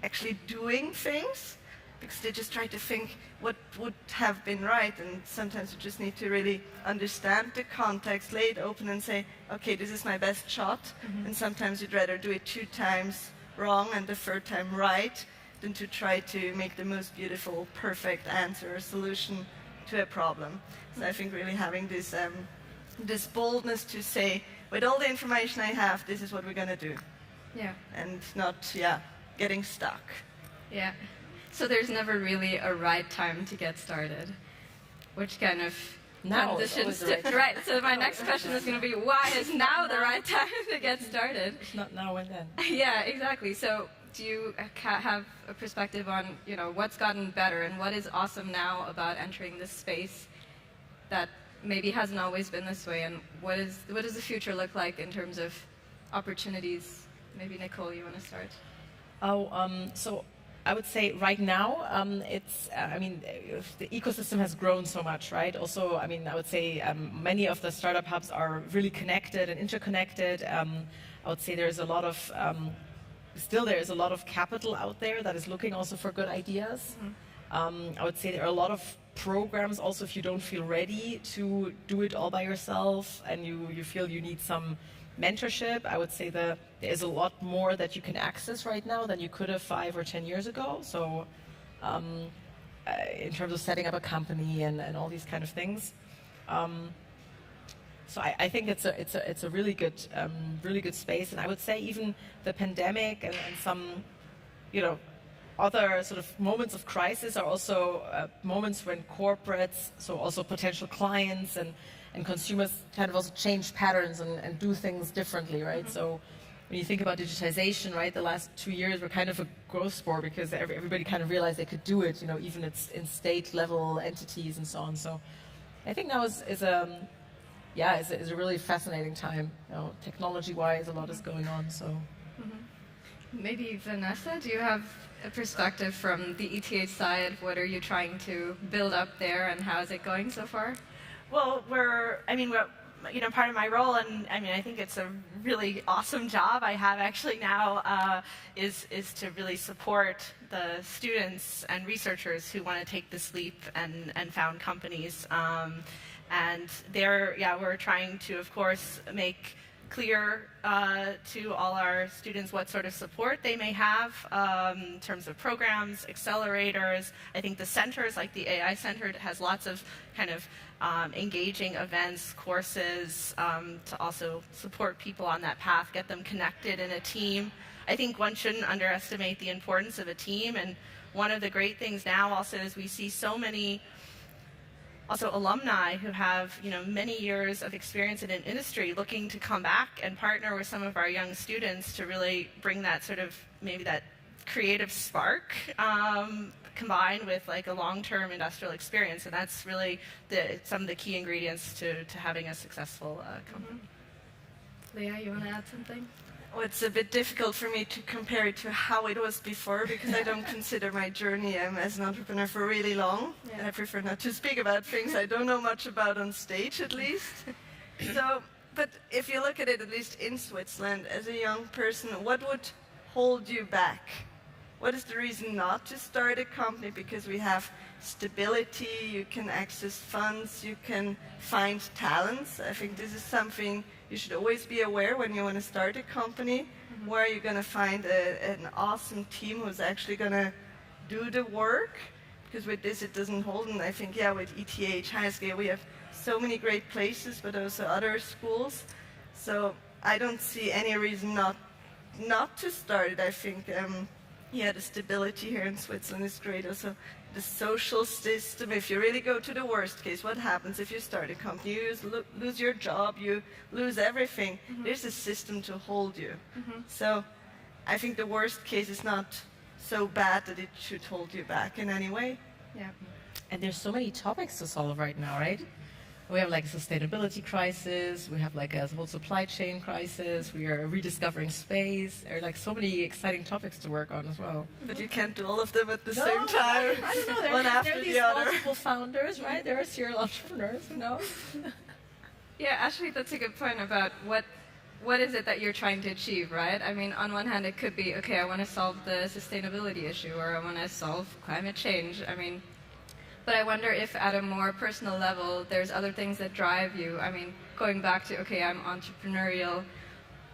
actually doing things, because they just try to think what would have been right, and sometimes you just need to really understand the context, lay it open and say, okay, this is my best shot, and sometimes you'd rather do it 2 times wrong and the 3rd time right than to try to make the most beautiful, perfect answer or solution to a problem. So I think really having this boldness to say, with all the information I have, this is what we're going to do. Yeah. And not, getting stuck. Yeah. So there's never really a right time to get started, which kind of transitions to... Right, so my next question is going to be, why is now the right time to get started? It's not now and then. Yeah, exactly. So do you have a perspective on, what's gotten better and what is awesome now about entering this space that maybe hasn't always been this way, and what does the future look like in terms of opportunities? Maybe Nicole, you want to start? So I would say right now, the ecosystem has grown so much, right? Also, I would say many of the startup hubs are really connected and interconnected. I would say there's a lot of, there is a lot of capital out there that is looking also for good ideas. I would say there are a lot of programs also if you don't feel ready to do it all by yourself and you feel you need some mentorship, I would say there is a lot more that you can access right now than you could have 5 or 10 years ago. So in terms of setting up a company and all these kind of things. So I think it's a really good space, and I would say even the pandemic and some, other sort of moments of crisis are also moments when corporates, so also potential clients and consumers kind of also change patterns and do things differently, right? So when you think about digitization, right, the last 2 years were kind of a growth sport because everybody kind of realized they could do it, even it's in state level entities and so on. So I think now is a really fascinating time. Technology-wise, a lot is going on. So maybe Vanessa, do you have a perspective from the ETH side? What are you trying to build up there, and how is it going so far? Well, we're part of my role, and I think it's a really awesome job I have actually now, is to really support the students and researchers who want to take this leap and found companies. And we're trying to, of course, make clear to all our students what sort of support they may have in terms of programs, accelerators. I think the centers, like the AI Center, has lots of kind of engaging events, courses, to also support people on that path, get them connected in a team. I think one shouldn't underestimate the importance of a team, and one of the great things now also is we see so many also alumni who have many years of experience in an industry looking to come back and partner with some of our young students to really bring that sort of maybe that creative spark combined with like a long-term industrial experience, and that's really some of the key ingredients to having a successful company. Leah, you want to add something? Well, it's a bit difficult for me to compare it to how it was before because I don't consider my journey as an entrepreneur for really long. Yeah. And I prefer not to speak about things I don't know much about on stage, at least. But if you look at it, at least in Switzerland, as a young person, what would hold you back? What is the reason not to start a company? Because we have stability, you can access funds, you can find talents. I think this is something you should always be aware when you want to start a company. Where are you going to find an awesome team who's actually going to do the work? Because with this it doesn't hold, and I think, with ETH, high scale, we have so many great places, but also other schools. So I don't see any reason not to start it. I think the stability here in Switzerland is great. Also, the social system, if you really go to the worst case, what happens if you start a company? You lose your job, you lose everything. There's a system to hold you. So I think the worst case is not so bad that it should hold you back in any way. Yeah. And there's so many topics to solve right now, right? We have like a sustainability crisis, we have like a whole supply chain crisis, we are rediscovering space. There are like so many exciting topics to work on as well. But you can't do all of them at the same time. I don't know, one after there are these the other. multiple founders, right? There are serial entrepreneurs, Yeah, actually that's a good point about what is it that you're trying to achieve, right? I mean, on one hand it could be, okay, I want to solve the sustainability issue, or I want to solve climate change. But I wonder if at a more personal level, there's other things that drive you. Going back to, okay, I'm entrepreneurial,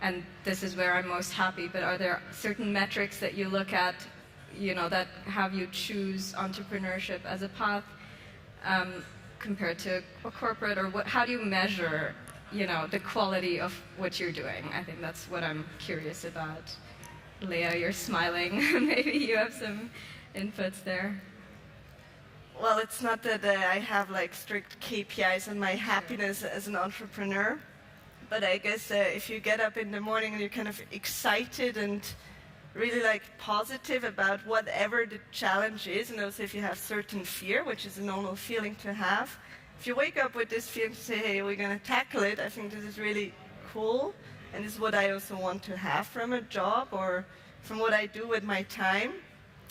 and this is where I'm most happy, but are there certain metrics that you look at, that have you choose entrepreneurship as a path compared to a corporate, or how do you measure, the quality of what you're doing? I think that's what I'm curious about. Leah, you're smiling. Maybe you have some inputs there. Well, it's not that I have like strict KPIs on my happiness as an entrepreneur, but I guess if you get up in the morning and you're kind of excited and really like positive about whatever the challenge is, and also if you have certain fear, which is a normal feeling to have, if you wake up with this feeling to say, hey, we're going to tackle it, I think this is really cool, and this is what I also want to have from a job or from what I do with my time.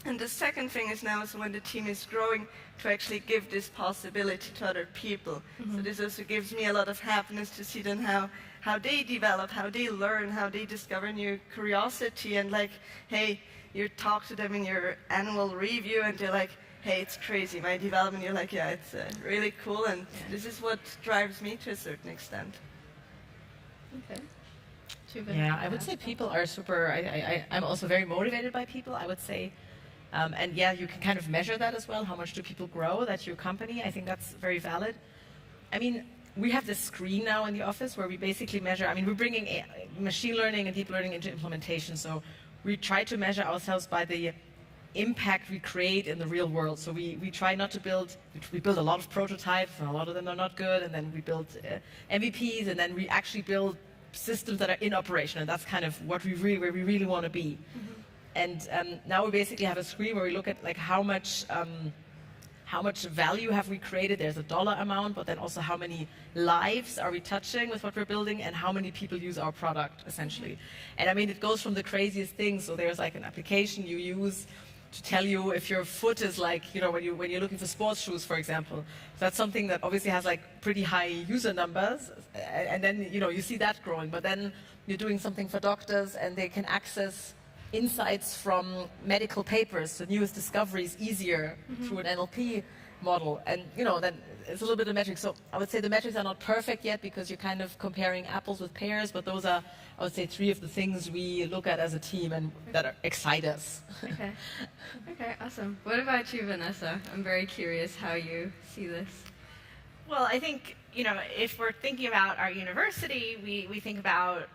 And the second thing is now, so when the team is growing, to actually give this possibility to other people. So this also gives me a lot of happiness to see then how they develop, how they learn, how they discover new curiosity, and like, hey, you talk to them in your annual review and they're like, hey, it's crazy, my development. You're like, yeah, it's really cool, and this is what drives me to a certain extent. Okay. Yeah, I would say people are super, I'm also very motivated by people, I would say. And yeah, you can kind of measure that as well. How much do people grow? That's your company. I think that's very valid. I mean, we have this screen now in the office where we basically measure, I mean, we're bringing machine learning and deep learning into implementation. So we try to measure ourselves by the impact we create in the real world. So we try not to build, we build a lot of prototypes, and a lot of them are not good, and then we build MVPs, and then we actually build systems that are in operation, and that's kind of what where we really want to be. And now we basically have a screen where we look at like how much value have we created. There's a dollar amount, but then also how many lives are we touching with what we're building, and how many people use our product, essentially. And I mean, it goes from the craziest things. So there's like an application you use to tell you if your foot is like, you know, when you're looking for sports shoes, for example. That's something that obviously has like pretty high user numbers, and then, you know, you see that growing. But then you're doing something for doctors, and they can access insights from medical papers, the newest discoveries, easier through an NLP model. And, you know, then it's a little bit of metrics. So I would say the metrics are not perfect yet because you're kind of comparing apples with pears, but those are, I would say, 3 of the things we look at as a team and that excite us. Okay. Okay, awesome. What about you, Vanessa? I'm very curious how you see this. Well, I think, you know, if we're thinking about our university, we think about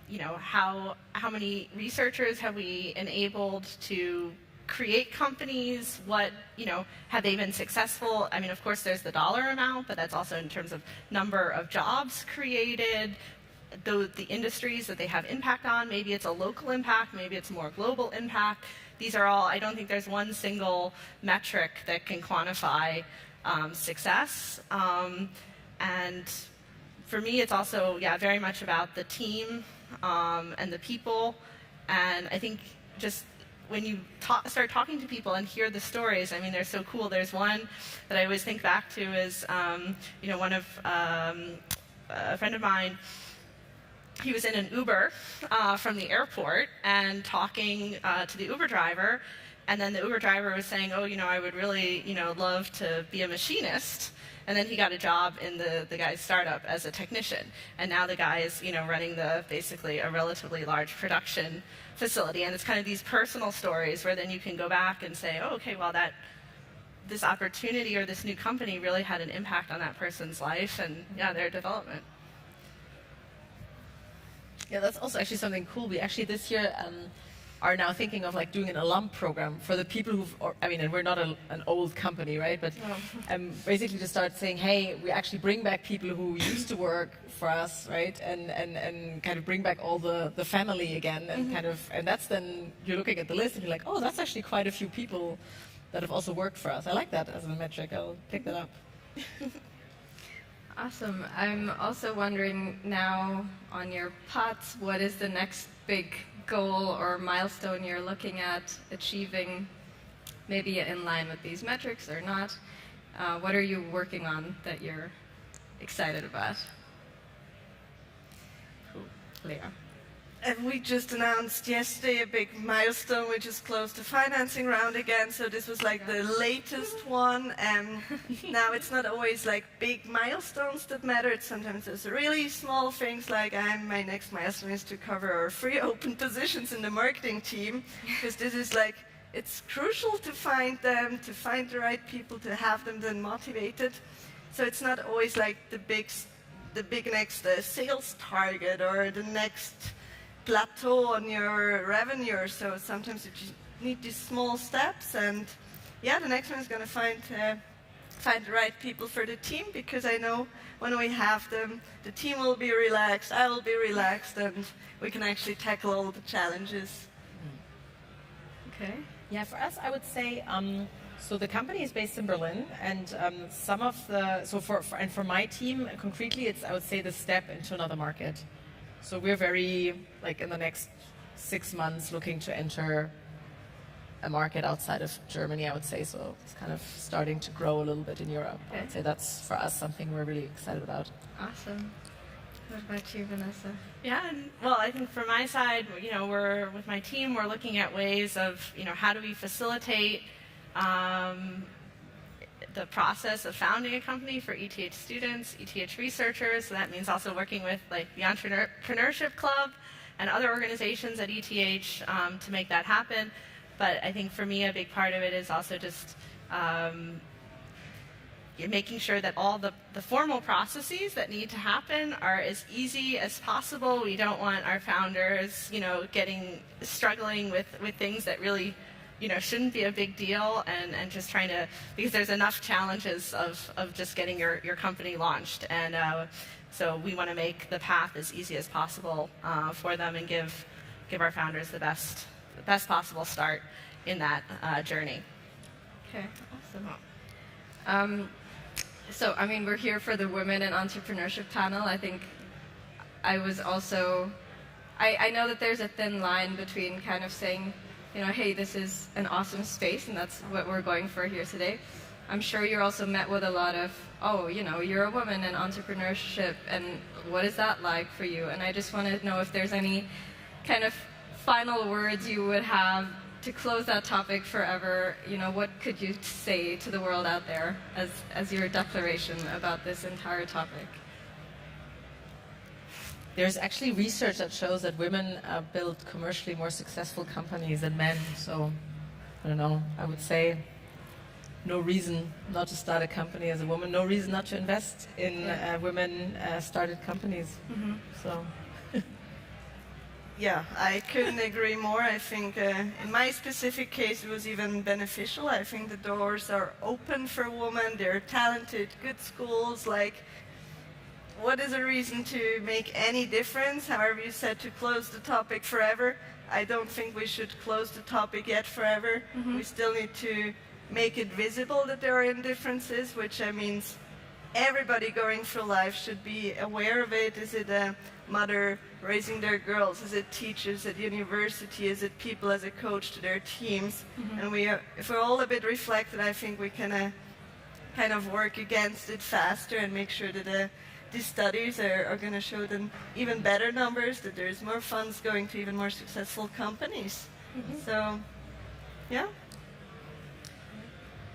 you know, how many researchers have we enabled to create companies? What, you know, have they been successful? I mean, of course, there's the dollar amount, but that's also in terms of number of jobs created, the industries that they have impact on. Maybe it's a local impact, maybe it's more global impact. These are all, I don't think there's one single metric that can quantify success. And for me, it's also, yeah, very much about the team and the people. And I think just when you start talking to people and hear the stories, I mean, they're so cool. There's one that I always think back to is, you know, one of a friend of mine. He was in an Uber from the airport and talking to the Uber driver, and then the Uber driver was saying, "Oh, you know, I would really, you know, love to be a machinist." And then he got a job in the guy's startup as a technician. And now the guy is, you know, running basically a relatively large production facility. And it's kind of these personal stories where then you can go back and say, oh, okay, well, this opportunity or this new company really had an impact on that person's life and, yeah, their development. Yeah, that's also actually something cool. We actually this year are now thinking of like doing an alum program for the people I mean, and we're not an old company, right? But basically to start saying, hey, we actually bring back people who used to work for us, right? And kind of bring back all the family again, and kind of, and that's then you're looking at the list and you're like, oh, that's actually quite a few people that have also worked for us. I like that as a metric. I'll pick that up. Awesome. I'm also wondering now on your pots, what is the next big goal or milestone you're looking at achieving, maybe in line with these metrics or not? What are you working on that you're excited about? Cool. Leah. And we just announced yesterday a big milestone. We just closed the financing round again, so this was like the latest one. And now it's not always like big milestones that matter. It's sometimes there's really small things like my next milestone is to cover our 3 open positions in the marketing team, because this is like, it's crucial to find them, to find the right people, to have them then motivated. So it's not always like the big next sales target or the next plateau on your revenue. So sometimes you just need these small steps, and yeah, the next one is going to find the right people for the team, because I know when we have them, the team will be relaxed, I will be relaxed, and we can actually tackle all the challenges. Okay. Yeah, for us, I would say, so the company is based in Berlin, and some of for my team, concretely, it's, I would say, the step into another market. So we're very, like, in the next 6 months looking to enter a market outside of Germany, I would say. So it's kind of starting to grow a little bit in Europe. Okay. I would say that's, for us, something we're really excited about. Awesome. What about you, Vanessa? Yeah, and, well, I think from my side, you know, with my team, we're looking at ways of, you know, how do we facilitate the process of founding a company for ETH students, ETH researchers. So that means also working with like the Entrepreneurship Club and other organizations at ETH to make that happen. But I think for me, a big part of it is also just making sure that all the formal processes that need to happen are as easy as possible. We don't want our founders, struggling with things that really, shouldn't be a big deal, and just trying to, because there's enough challenges of just getting your company launched. And so we want to make the path as easy as possible for them and give our founders the best possible start in that journey. Okay, awesome. So, I mean, we're here for the Women in Entrepreneurship panel. I think I was also, I know that there's a thin line between kind of saying, hey, this is an awesome space, and that's what we're going for here today. I'm sure you're also met with a lot of, you're a woman in entrepreneurship, and what is that like for you? And I just want to know if there's any kind of final words you would have to close that topic forever. What could you say to the world out there as your declaration about this entire topic? There's actually research that shows that women build commercially more successful companies than men. So, I don't know, I would say no reason not to start a company as a woman, no reason not to invest in women-started companies. Mm-hmm. So. Yeah, I couldn't agree more. I think in my specific case it was even beneficial. I think the doors are open for women. They're talented, good schools. Like, what is a reason to make any difference? However, you said to close the topic forever. I don't think we should close the topic yet forever. Mm-hmm. We still need to make it visible that there are indifferences, which means everybody going through life should be aware of it. Is it a mother raising their girls? Is it teachers at university? Is it people as a coach to their teams? Mm-hmm. And if we're all a bit reflected, I think we can kind of work against it faster and make sure that these studies are going to show them even better numbers, that there's more funds going to even more successful companies. Mm-hmm. So, yeah.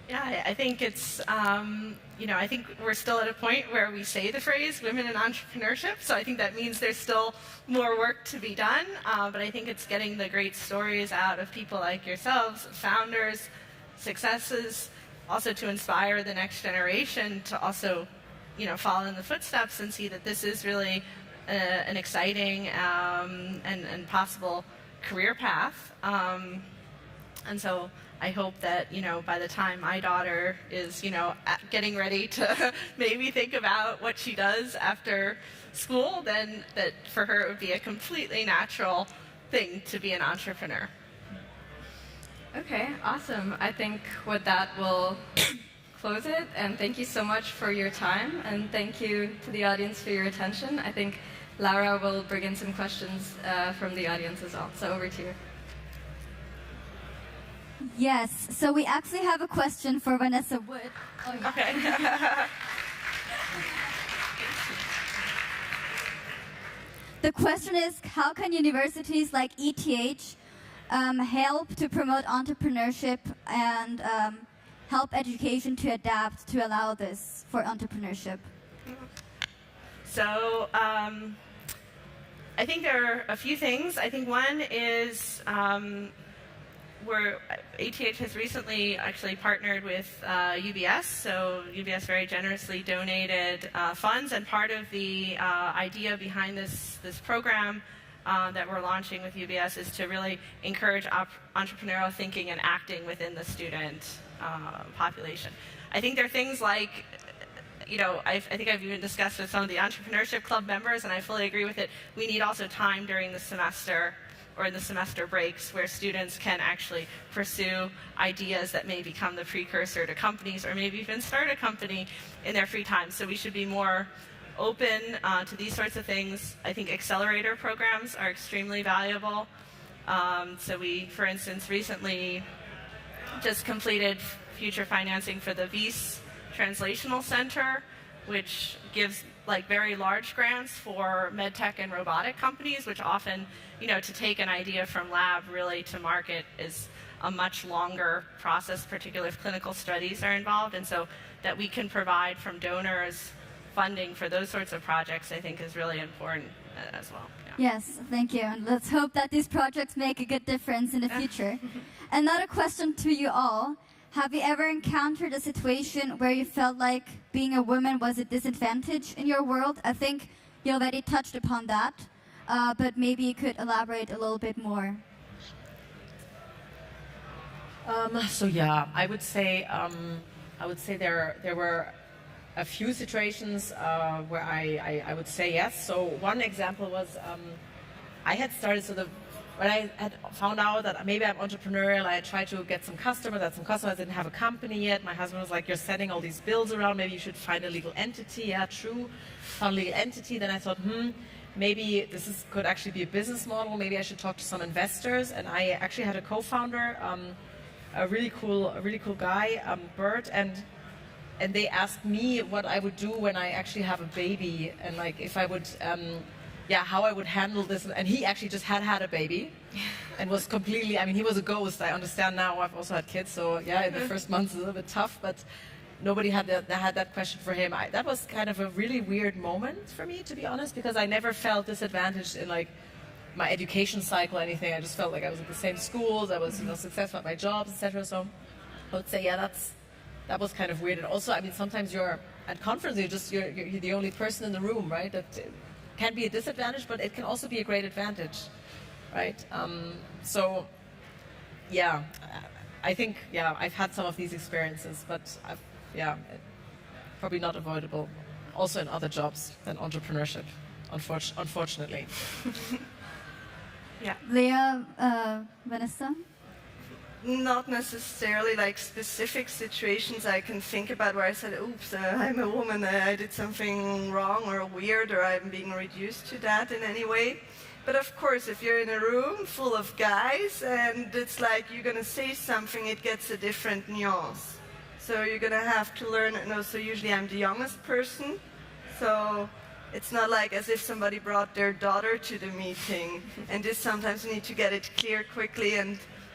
Yeah, I think it's, I think we're still at a point where we say the phrase women in entrepreneurship, so I think that means there's still more work to be done, but I think it's getting the great stories out of people like yourselves, founders, successes, also to inspire the next generation to also, follow in the footsteps and see that this is really an exciting and possible career path. And so I hope that, by the time my daughter is, getting ready to maybe think about what she does after school, then that for her it would be a completely natural thing to be an entrepreneur. Okay, awesome. I think with that we'll close it, and thank you so much for your time, and thank you to the audience for your attention. I think Laura will bring in some questions from the audience as well. So over to you. Yes, so we actually have a question for Vanessa Wood. Oh, yeah. Okay. The question is, how can universities like ETH help to promote entrepreneurship and help education to adapt to allow this for entrepreneurship? So I think there are a few things. I think one is ETH has recently actually partnered with UBS. So UBS very generously donated funds, and part of the idea behind this program that we're launching with UBS is to really encourage entrepreneurial thinking and acting within the student population. I think there are things like, I think I've even discussed with some of the Entrepreneurship Club members, and I fully agree with it. We need also time during the semester or in the semester breaks where students can actually pursue ideas that may become the precursor to companies, or maybe even start a company in their free time. So we should be more open to these sorts of things. I think accelerator programs are extremely valuable. So we, for instance, recently just completed future financing for the VIS Translational Center, which gives very large grants for medtech and robotic companies, which often, to take an idea from lab really to market is a much longer process, particularly if clinical studies are involved. And so that we can provide from donors funding for those sorts of projects, I think is really important as well. Yeah. Yes, thank you. And let's hope that these projects make a good difference in the future. Another question to you all. Have you ever encountered a situation where you felt like being a woman was a disadvantage in your world? I think you already touched upon that, but maybe you could elaborate a little bit more. So yeah, I would say there were a few situations where I would say yes. So one example was I had started when I had found out that maybe I'm entrepreneurial, I tried to get some customers. I didn't have a company yet. My husband was like, "You're setting all these bills around. Maybe you should find a legal entity." Yeah, true. Found a legal entity. Then I thought, maybe this could actually be a business model. Maybe I should talk to some investors. And I actually had a co-founder, a really cool guy, Bert, and they asked me what I would do when I actually have a baby, and like if I would, how I would handle this. And he actually just had a baby, and was completely. I mean, he was a ghost. I understand now. I've also had kids, so yeah, in the first months it's a little bit tough, but nobody had that question for him. That was kind of a really weird moment for me, to be honest, because I never felt disadvantaged in like my education cycle or anything. I just felt like I was at the same schools. I was successful at my jobs, etc. So I would say that was kind of weird. And also, I mean, sometimes you're at conferences, you're the only person in the room, right? That can be a disadvantage, but it can also be a great advantage, right? So yeah, I think I've had some of these experiences, but probably not avoidable. Also in other jobs than entrepreneurship, unfortunately. Yeah. Leah, Vanessa? Not necessarily like specific situations I can think about where I said, oops, I'm a woman, I did something wrong or weird, or I'm being reduced to that in any way. But of course, if you're in a room full of guys and it's like you're going to say something, it gets a different nuance. So you're going to have to learn, and also usually I'm the youngest person, so it's not like as if somebody brought their daughter to the meeting, and this sometimes you need to get it clear quickly,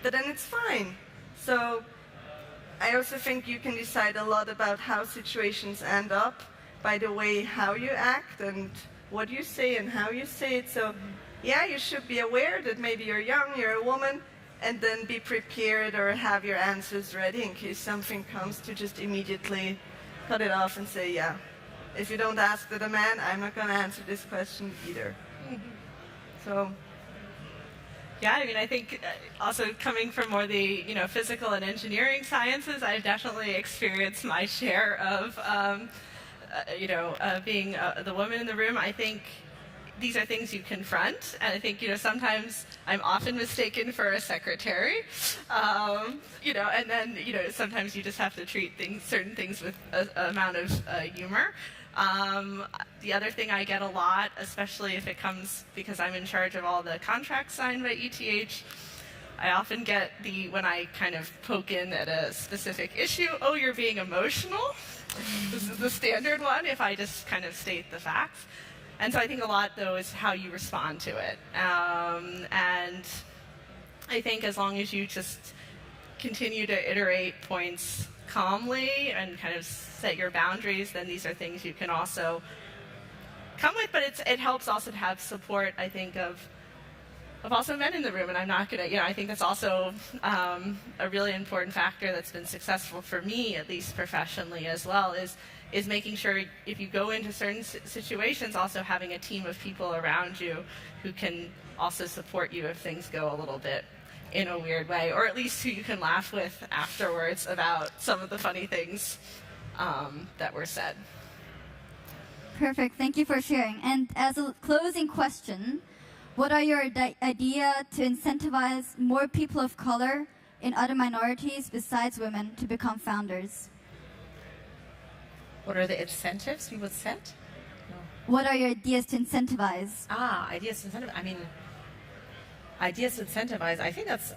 but then it's fine. So I also think you can decide a lot about how situations end up by the way how you act and what you say and how you say it. So yeah, you should be aware that maybe you're young, you're a woman, and then be prepared or have your answers ready in case something comes, to just immediately cut it off and say, yeah, if you don't ask the man, I'm not going to answer this question either. So. Yeah, I mean, I think also coming from more the physical and engineering sciences, I've definitely experienced my share of being the woman in the room. I think these are things you confront, and I think sometimes I'm often mistaken for a secretary, and then sometimes you just have to treat certain things with an amount of humor. The other thing I get a lot, especially if it comes because I'm in charge of all the contracts signed by ETH, I often get when I kind of poke in at a specific issue, oh, you're being emotional. This is the standard one if I just kind of state the facts. And so I think a lot, though, is how you respond to it. And I think as long as you just continue to iterate points calmly and kind of set your boundaries, then these are things you can also come with. But it helps also to have support, I think, of also men in the room. And I'm not going to, I think that's also a really important factor that's been successful for me, at least professionally as well, is making sure if you go into certain situations, also having a team of people around you who can also support you if things go a little bit in a weird way, or at least who you can laugh with afterwards about some of the funny things that were said. Perfect. Thank you for sharing. And as a closing question, what are your idea to incentivize more people of color and other minorities besides women to become founders? What are the incentives we would set? No. What are your ideas to incentivize? Ideas to incentivize. I mean, ideas to incentivize. I think that's.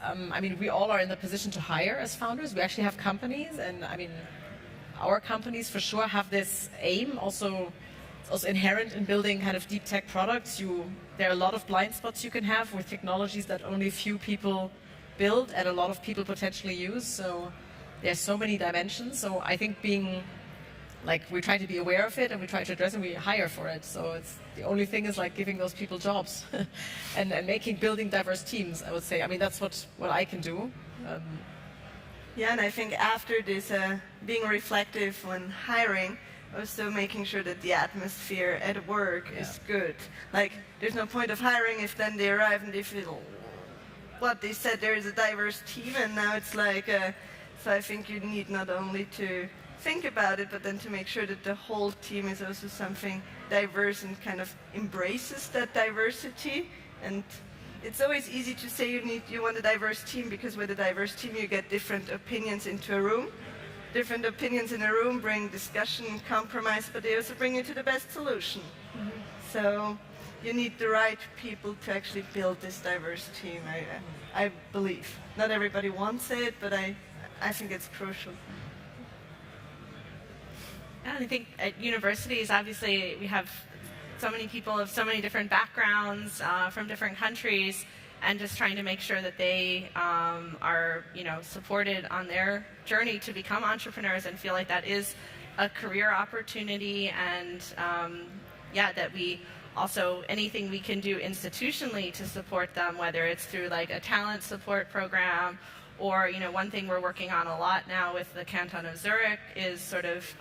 We all are in the position to hire as founders. We actually have companies, and our companies for sure have this aim. Also, it's also inherent in building kind of deep tech products. There are a lot of blind spots you can have with technologies that only few people build and a lot of people potentially use. So there's so many dimensions. So I think being like, we try to be aware of it and we try to address it and we hire for it. So it's the only thing is like giving those people jobs and building diverse teams, I would say. I mean, that's what I can do. Yeah, and I think after this, being reflective when hiring, also making sure that the atmosphere at work is good. Like, there's no point of hiring if then they arrive and they feel, what they said, there is a diverse team, and now it's like, so I think you need not only to think about it, but then to make sure that the whole team is also something diverse and kind of embraces that diversity. And it's always easy to say you want a diverse team, because with a diverse team you get different opinions into a room. Different opinions in a room bring discussion and compromise, but they also bring you to the best solution. So you need the right people to actually build this diverse team, I believe. Not everybody wants it, but I think it's crucial. And I think at universities, obviously, we have so many people of so many different backgrounds from different countries, and just trying to make sure that they are, supported on their journey to become entrepreneurs and feel like that is a career opportunity, and that we also, anything we can do institutionally to support them, whether it's through like a talent support program, or one thing we're working on a lot now with the Canton of Zürich is sort of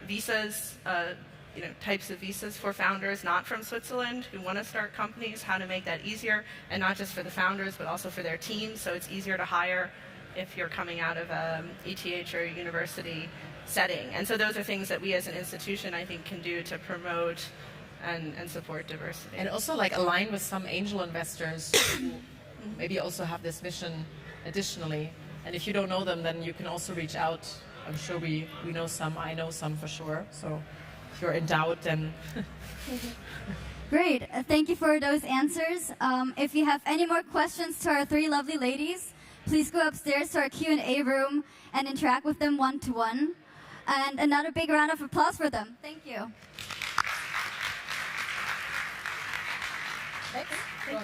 visas, types of visas for founders not from Switzerland who want to start companies, how to make that easier, and not just for the founders, but also for their teams, so it's easier to hire if you're coming out of an ETH or a university setting. And so those are things that we as an institution, I think, can do to promote and support diversity. And also like align with some angel investors who maybe also have this vision additionally. And if you don't know them, then you can also reach out. I'm sure we know some, I know some for sure. So if you're in doubt, then... Great. Thank you for those answers. If you have any more questions to our three lovely ladies, please go upstairs to our Q&A room and interact with them one-to-one. And another big round of applause for them. Thank you. Thank you so much.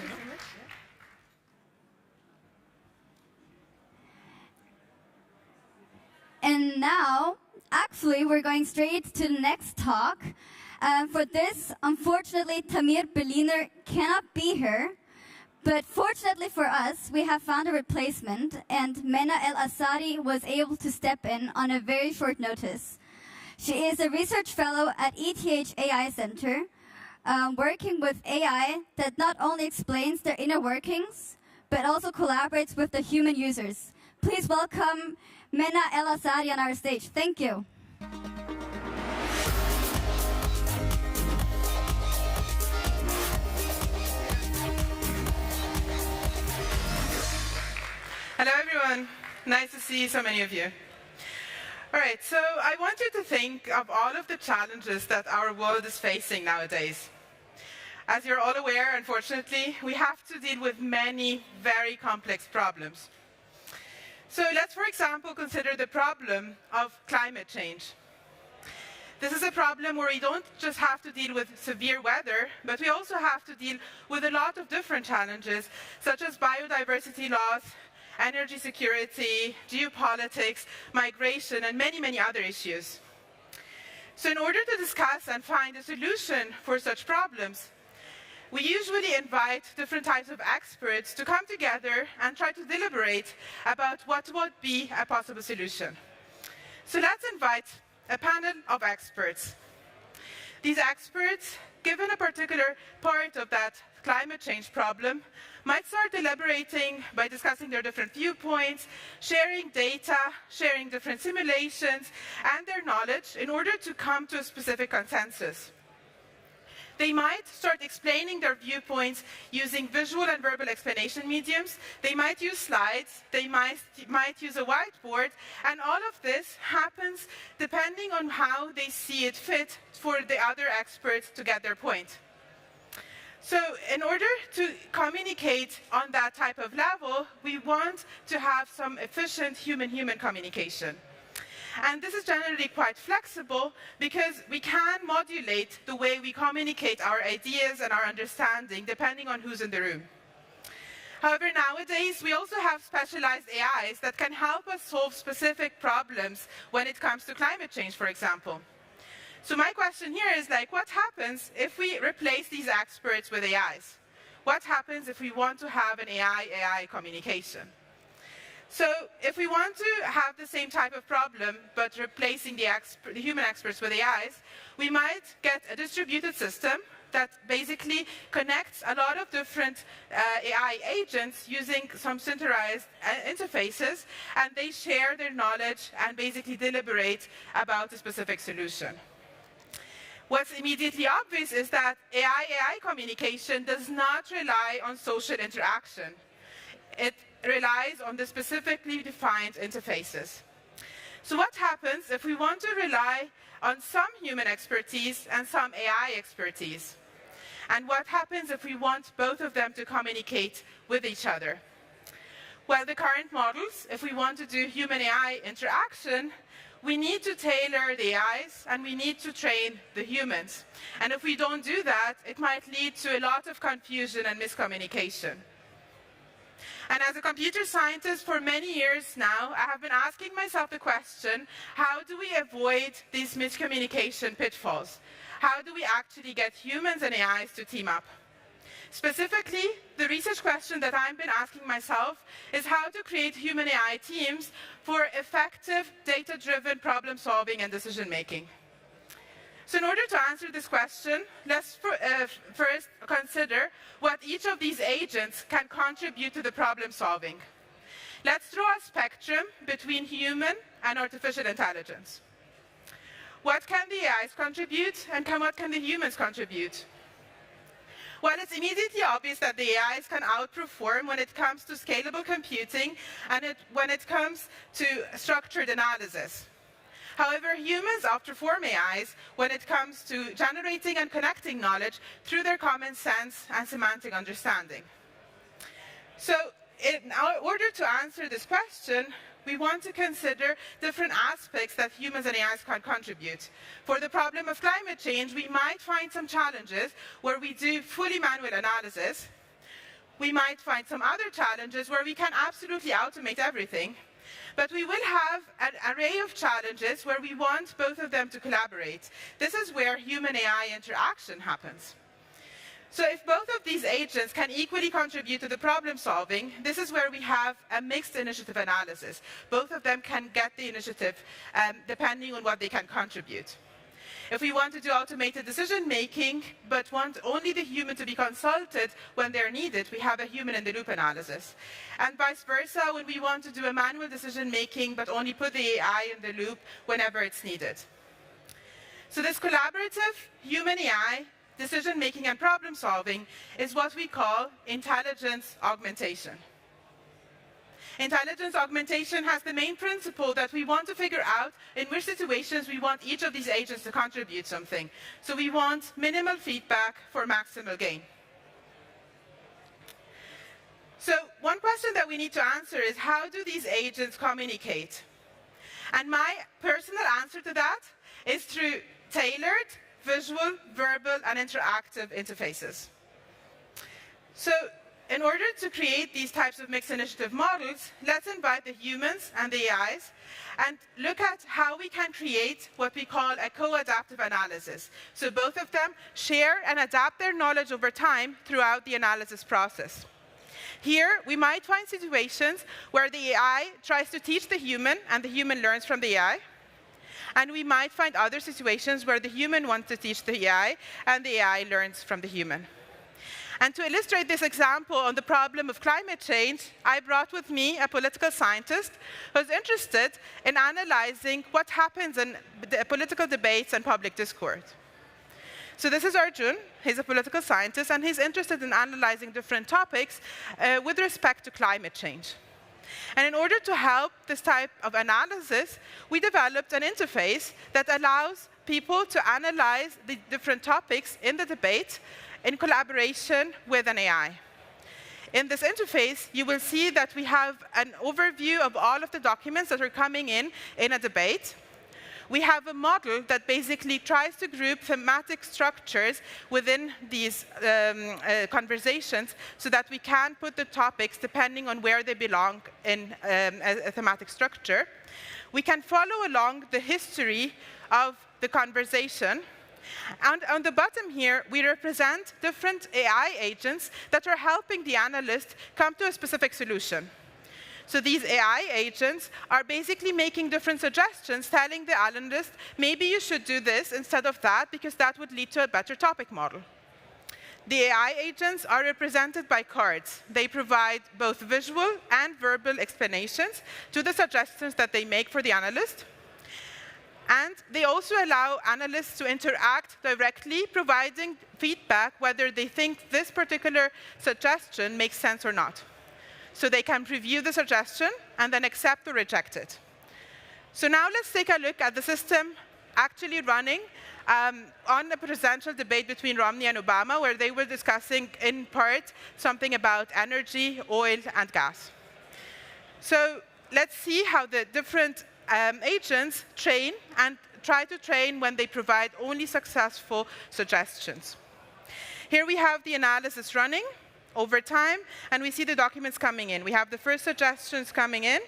And now, actually, we're going straight to the next talk. For this, unfortunately, Tamir Berliner cannot be here. But fortunately for us, we have found a replacement, and Mena El Asadi was able to step in on a very short notice. She is a research fellow at ETH AI Center, working with AI that not only explains their inner workings, but also collaborates with the human users. Please welcome Mena El Asadi on our stage. Thank you. Hello everyone, nice to see so many of you. All right, so I want you to think of all of the challenges that our world is facing nowadays. As you're all aware, unfortunately, we have to deal with many very complex problems. So let's, for example, consider the problem of climate change. This is a problem where we don't just have to deal with severe weather, but we also have to deal with a lot of different challenges, such as biodiversity loss, energy security, geopolitics, migration, and many, many other issues. So in order to discuss and find a solution for such problems, we usually invite different types of experts to come together and try to deliberate about what would be a possible solution. So let's invite a panel of experts. These experts, given a particular part of that climate change problem, might start deliberating by discussing their different viewpoints, sharing data, sharing different simulations, and their knowledge in order to come to a specific consensus. They might start explaining their viewpoints using visual and verbal explanation mediums. They might use slides. They might use a whiteboard. And all of this happens depending on how they see it fit for the other experts to get their point. So in order to communicate on that type of level, we want to have some efficient human-human communication. And this is generally quite flexible because we can modulate the way we communicate our ideas and our understanding depending on who's in the room. However, nowadays, we also have specialized AIs that can help us solve specific problems when it comes to climate change, for example. So my question here is, like, what happens if we replace these experts with AIs? What happens if we want to have an AI-AI communication? So if we want to have the same type of problem, but replacing the human experts with AIs, we might get a distributed system that basically connects a lot of different AI agents using some centralized interfaces, and they share their knowledge and basically deliberate about a specific solution. What's immediately obvious is that AI-AI communication does not rely on social interaction. It relies on the specifically defined interfaces. So what happens if we want to rely on some human expertise and some AI expertise? And what happens if we want both of them to communicate with each other? Well, the current models, if we want to do human-AI interaction, we need to tailor the AIs and we need to train the humans. And if we don't do that, it might lead to a lot of confusion and miscommunication. And as a computer scientist for many years now, I have been asking myself the question, how do we avoid these miscommunication pitfalls? How do we actually get humans and AIs to team up? Specifically, the research question that I've been asking myself is how to create human-AI teams for effective data-driven problem-solving and decision-making. So in order to answer this question, let's first consider what each of these agents can contribute to the problem-solving. Let's draw a spectrum between human and artificial intelligence. What can the AIs contribute, and what can the humans contribute? Well, it's immediately obvious that the AIs can outperform when it comes to scalable computing and when it comes to structured analysis. However, humans outperform AIs when it comes to generating and connecting knowledge through their common sense and semantic understanding. So in order to answer this question, we want to consider different aspects that humans and AIs can contribute. For the problem of climate change, we might find some challenges where we do fully manual analysis. We might find some other challenges where we can absolutely automate everything. But we will have an array of challenges where we want both of them to collaborate. This is where human-AI interaction happens. So if both of these agents can equally contribute to the problem solving, this is where we have a mixed initiative analysis. Both of them can get the initiative depending on what they can contribute. If we want to do automated decision making, but want only the human to be consulted when they're needed, we have a human-in-the-loop analysis. And vice versa, when we want to do a manual decision making, but only put the AI in the loop whenever it's needed. So this collaborative human-AI decision-making and problem-solving is what we call intelligence augmentation. Intelligence augmentation has the main principle that we want to figure out in which situations we want each of these agents to contribute something. So we want minimal feedback for maximal gain. So one question that we need to answer is, how do these agents communicate? And my personal answer to that is through tailored, visual, verbal, and interactive interfaces. So in order to create these types of mixed initiative models, let's invite the humans and the AIs and look at how we can create what we call a co-adaptive analysis. So both of them share and adapt their knowledge over time throughout the analysis process. Here, we might find situations where the AI tries to teach the human and the human learns from the AI. And we might find other situations where the human wants to teach the AI and the AI learns from the human. And to illustrate this example on the problem of climate change, I brought with me a political scientist who's interested in analyzing what happens in political debates and public discourse. So this is Arjun. He's a political scientist, and he's interested in analyzing different topics with respect to climate change. And in order to help this type of analysis, we developed an interface that allows people to analyze the different topics in the debate in collaboration with an AI. In this interface, you will see that we have an overview of all of the documents that are coming in a debate. we have a model that basically tries to group thematic structures within these conversations so that we can put the topics depending on where they belong in a thematic structure. We can follow along the history of the conversation. And on the bottom here, we represent different AI agents that are helping the analyst come to a specific solution. So these AI agents are basically making different suggestions, telling the analyst, maybe you should do this instead of that, because that would lead to a better topic model. The AI agents are represented by cards. They provide both visual and verbal explanations to the suggestions that they make for the analyst. And they also allow analysts to interact directly, providing feedback whether they think this particular suggestion makes sense or not. So they can preview the suggestion and then accept or reject it. So now let's take a look at the system actually running on a presidential debate between Romney and Obama, where they were discussing, in part, something about energy, oil, and gas. So let's see how the different agents train and try to train when they provide only successful suggestions. Here we have the analysis running over time, and we see the documents coming in. We have the first suggestions coming in,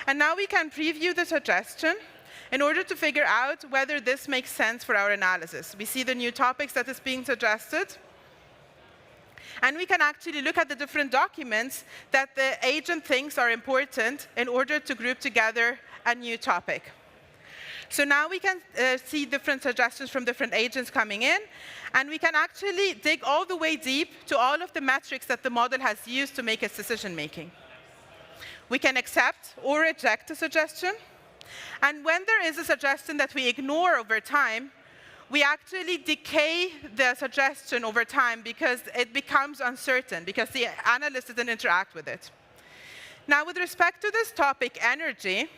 and now we can preview the suggestion in order to figure out whether this makes sense for our analysis. We see the new topics that is being suggested, and we can actually look at the different documents that the agent thinks are important in order to group together a new topic. So now we can see different suggestions from different agents coming in, and we can actually dig all the way deep to all of the metrics that the model has used to make its decision making. We can accept or reject a suggestion, and when there is a suggestion that we ignore over time, we actually decay the suggestion over time because it becomes uncertain, because the analyst doesn't interact with it. Now, with respect to this topic, energy,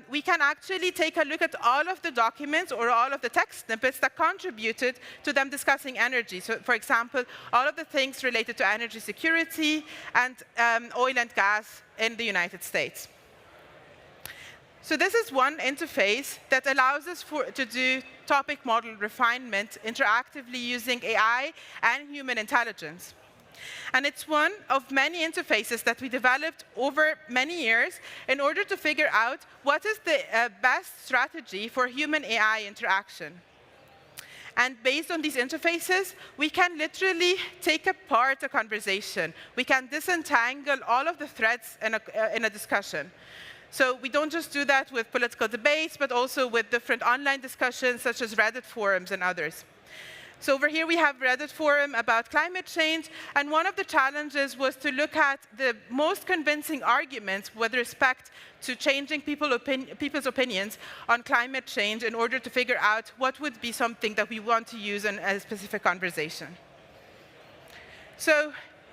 we can actually take a look at all of the documents or all of the text snippets that contributed to them discussing energy. So, for example, all of the things related to energy security and oil and gas in the United States. So this is one interface that allows us to do topic model refinement interactively using AI and human intelligence. And it's one of many interfaces that we developed over many years in order to figure out what is the best strategy for human-AI interaction. And based on these interfaces, we can literally take apart a conversation. We can disentangle all of the threads in a discussion. So we don't just do that with political debates, but also with different online discussions, such as Reddit forums and others. So over here we have Reddit forum about climate change, and one of the challenges was to look at the most convincing arguments with respect to changing people's opinions on climate change in order to figure out what would be something that we want to use in a specific conversation. So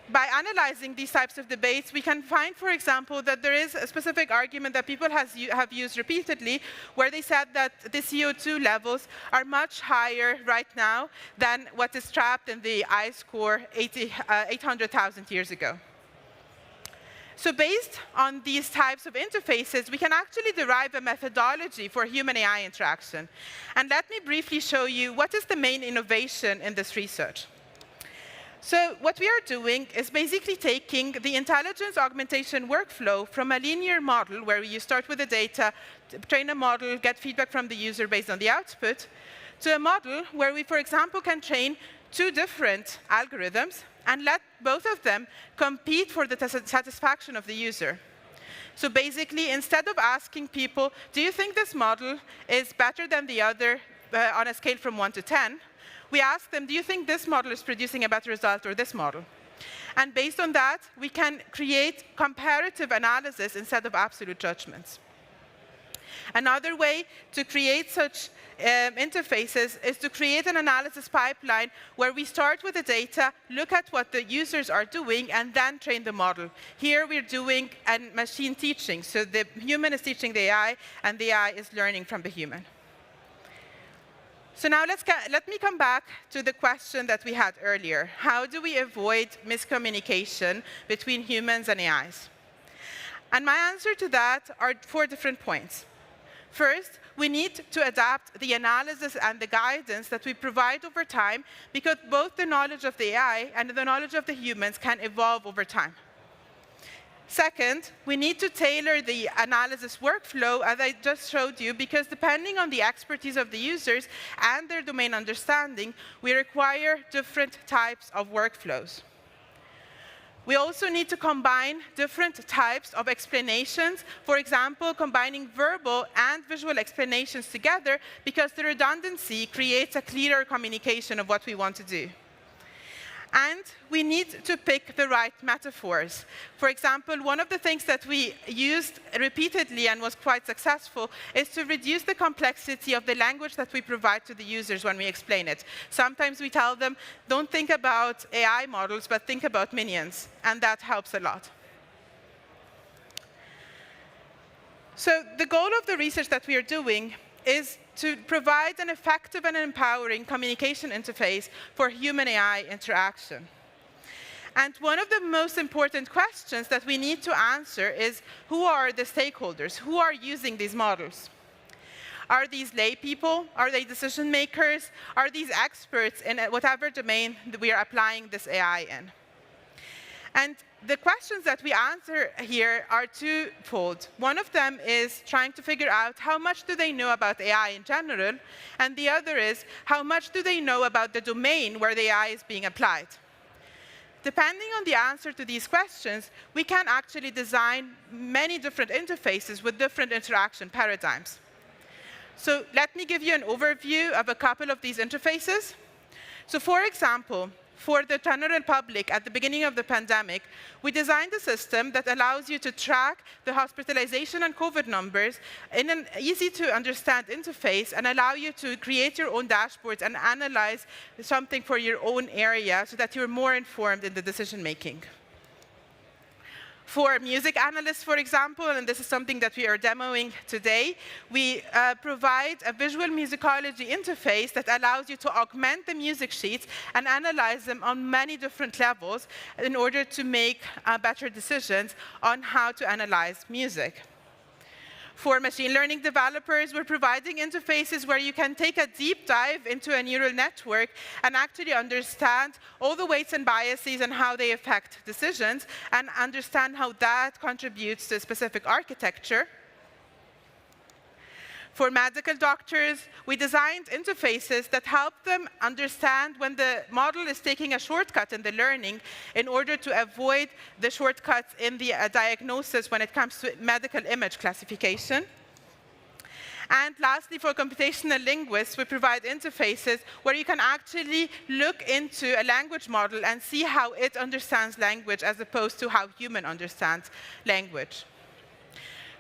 by analyzing these types of debates, we can find, for example, that there is a specific argument that people have used repeatedly, where they said that the CO2 levels are much higher right now than what is trapped in the ice core 800,000 years ago. So based on these types of interfaces, we can actually derive a methodology for human-AI interaction. And let me briefly show you what is the main innovation in this research. So what we are doing is basically taking the intelligence augmentation workflow from a linear model, where you start with the data, train a model, get feedback from the user based on the output, to a model where we, for example, can train 2 different algorithms and let both of them compete for the satisfaction of the user. So basically, instead of asking people, do you think this model is better than the other on a scale from 1 to 10, we ask them, do you think this model is producing a better result or this model? And based on that, we can create comparative analysis instead of absolute judgments. Another way to create such interfaces is to create an analysis pipeline where we start with the data, look at what the users are doing, and then train the model. Here we're doing a machine teaching. So the human is teaching the AI, and the AI is learning from the human. So now let me come back to the question that we had earlier. How do we avoid miscommunication between humans and AIs? And my answer to that are 4 different points. First, we need to adapt the analysis and the guidance that we provide over time, because both the knowledge of the AI and the knowledge of the humans can evolve over time. Second, we need to tailor the analysis workflow, as I just showed you, because depending on the expertise of the users and their domain understanding, we require different types of workflows. We also need to combine different types of explanations, for example, combining verbal and visual explanations together, because the redundancy creates a clearer communication of what we want to do. And we need to pick the right metaphors. For example, one of the things that we used repeatedly and was quite successful is to reduce the complexity of the language that we provide to the users when we explain it. Sometimes we tell them, don't think about AI models, but think about minions, and that helps a lot. So the goal of the research that we are doing is to provide an effective and empowering communication interface for human-AI interaction. And one of the most important questions that we need to answer is, who are the stakeholders? Who are using these models? Are these lay people? Are they decision makers? Are these experts in whatever domain that we are applying this AI in? And the questions that we answer here are twofold. One of them is trying to figure out how much do they know about AI in general, and the other is how much do they know about the domain where the AI is being applied. Depending on the answer to these questions, we can actually design many different interfaces with different interaction paradigms. So let me give you an overview of a couple of these interfaces. So for example, for the general public at the beginning of the pandemic, we designed a system that allows you to track the hospitalization and COVID numbers in an easy-to-understand interface and allow you to create your own dashboards and analyze something for your own area so that you're more informed in the decision-making. For music analysts, for example, and this is something that we are demoing today, we provide a visual musicology interface that allows you to augment the music sheets and analyze them on many different levels in order to make better decisions on how to analyze music. For machine learning developers, we're providing interfaces where you can take a deep dive into a neural network and actually understand all the weights and biases and how they affect decisions, and understand how that contributes to a specific architecture. For medical doctors, we designed interfaces that help them understand when the model is taking a shortcut in the learning in order to avoid the shortcuts in the diagnosis when it comes to medical image classification. And lastly, for computational linguists, we provide interfaces where you can actually look into a language model and see how it understands language as opposed to how human understands language.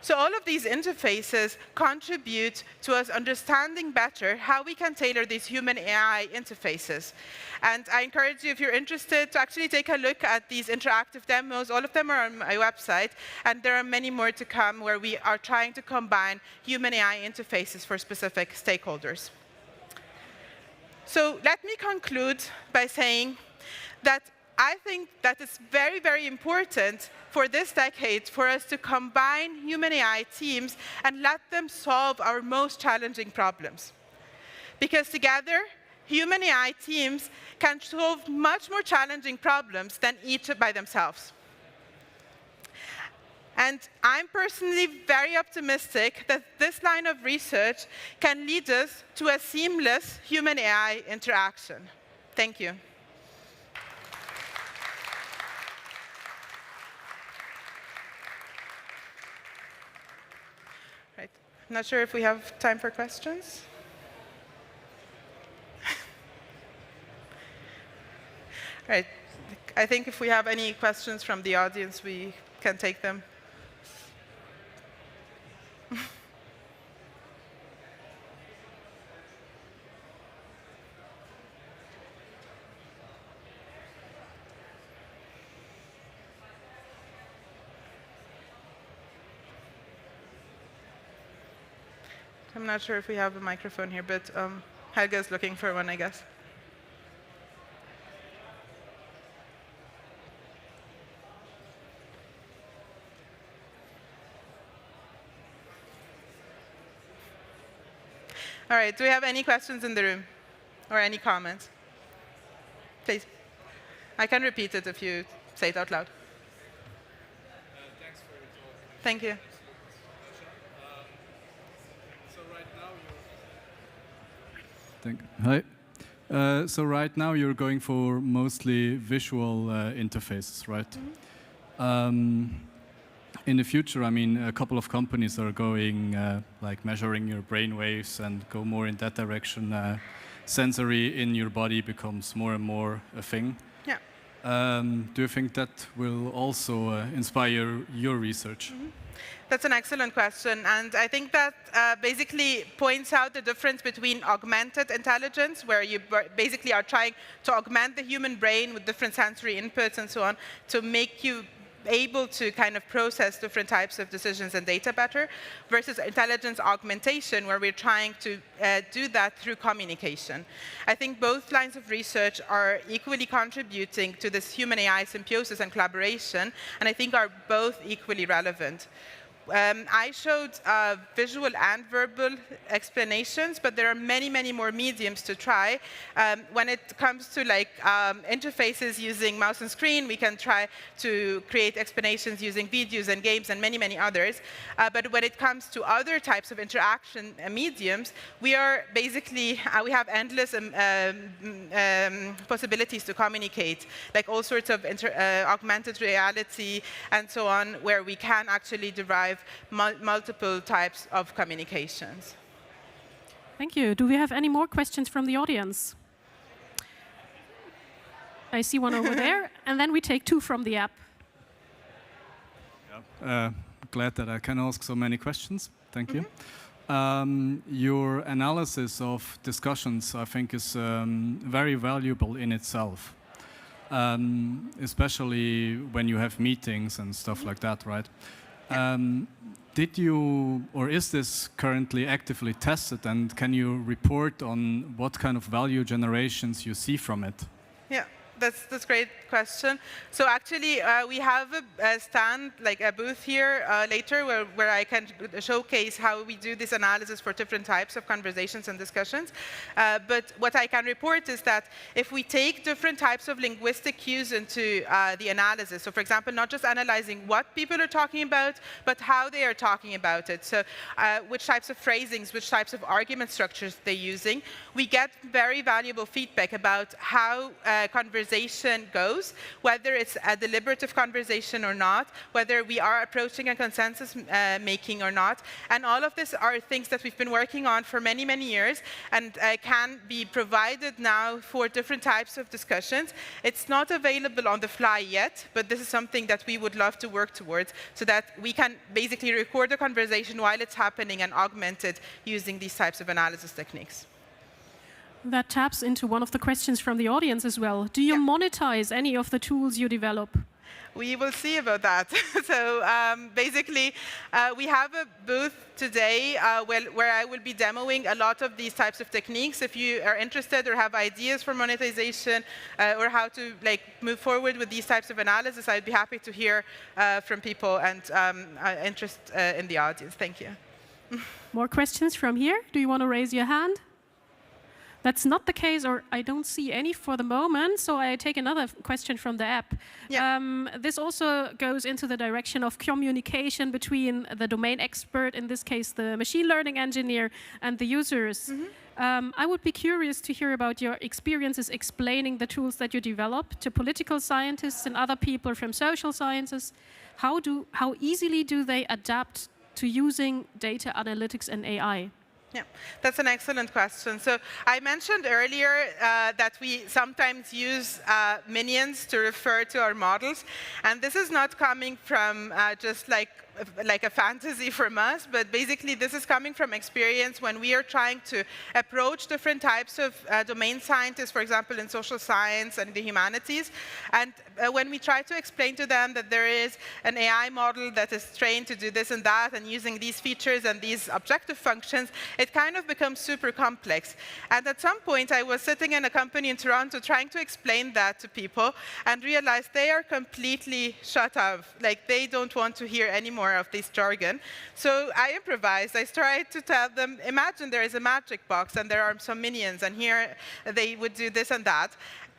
So all of these interfaces contribute to us understanding better how we can tailor these human-AI interfaces. And I encourage you, if you're interested, to actually take a look at these interactive demos. All of them are on my website, and there are many more to come where we are trying to combine human-AI interfaces for specific stakeholders. So let me conclude by saying that I think that it's very, very important for this decade for us to combine human-AI teams and let them solve our most challenging problems. Because together, human-AI teams can solve much more challenging problems than each by themselves. And I'm personally very optimistic that this line of research can lead us to a seamless human-AI interaction. Thank you. I'm not sure if we have time for questions. Right. I think if we have any questions from the audience, we can take them. I'm not sure if we have a microphone here, but Helga is looking for one, I guess. All right, do we have any questions in the room? Or any comments? Please. I can repeat it if you say it out loud. Thanks for your talk. Thank you. Hi. So right now you're going for mostly visual interfaces, right? In the future, I mean, a couple of companies are going like measuring your brain waves and go more in that direction. Sensory in your body becomes more and more a thing. Yeah. Do you think that will also inspire your research? That's an excellent question, and I think that basically points out the difference between augmented intelligence, where you basically are trying to augment the human brain with different sensory inputs and so on to make you able to kind of process different types of decisions and data better, versus intelligence augmentation, where we're trying to do that through communication. I think both lines of research are equally contributing to this human-AI symbiosis and collaboration, and I think are both equally relevant. I showed visual and verbal explanations, but there are many, many more mediums to try. When it comes to like interfaces using mouse and screen, we can try to create explanations using videos and games and many, many others. But when it comes to other types of interaction mediums, we are basically, we have endless possibilities to communicate, like all sorts of augmented reality and so on, where we can actually derive multiple types of communications. Thank you. Do we have any more questions from the audience? I see one over there, and then we take two from the app. Glad that I can ask so many questions. Thank you. Your analysis of discussions, I think, is very valuable in itself, especially when you have meetings and stuff like that, right? Did you, or is this currently actively tested, and can you report on what kind of value generations you see from it? Yeah, that's a great question. So actually, we have a stand, like a booth here later, where I can showcase how we do this analysis for different types of conversations and discussions. But what I can report is that if we take different types of linguistic cues into the analysis, so for example, not just analyzing what people are talking about, but how they are talking about it. So which types of phrasings, which types of argument structures they're using, we get very valuable feedback about how conversation goes, whether it's a deliberative conversation or not, whether we are approaching a consensus making or not. And all of this are things that we've been working on for many, many years, and can be provided now for different types of discussions. It's not available on the fly yet, but this is something that we would love to work towards, so that we can basically record a conversation while it's happening and augment it using these types of analysis techniques. That taps into one of the questions from the audience as well. Do you monetize any of the tools you develop? We will see about that. So basically, we have a booth today where I will be demoing a lot of these types of techniques. If you are interested or have ideas for monetization or how to move forward with these types of analysis, I'd be happy to hear from people and interest in the audience. Thank you. More questions from here? Do you want to raise your hand? That's not the case, or I don't see any for the moment, so I take another question from the app. Yeah. This also goes into the direction of communication between the domain expert, in this case the machine learning engineer, and the users. I would be curious to hear about your experiences explaining the tools that you develop to political scientists and other people from social sciences. How easily do they adapt to using data analytics and AI? Yeah, that's an excellent question. So I mentioned earlier that we sometimes use minions to refer to our models, and this is not coming from just like a fantasy from us, but basically this is coming from experience when we are trying to approach different types of domain scientists, for example, in social science and the humanities. And when we try to explain to them that there is an AI model that is trained to do this and that and using these features and these objective functions, it kind of becomes super complex. And at some point, I was sitting in a company in Toronto trying to explain that to people and realized they are completely shut off. Like, they don't want to hear anymore more of this jargon. So I improvised. I tried to tell them, imagine there is a magic box and there are some minions, and here they would do this and that.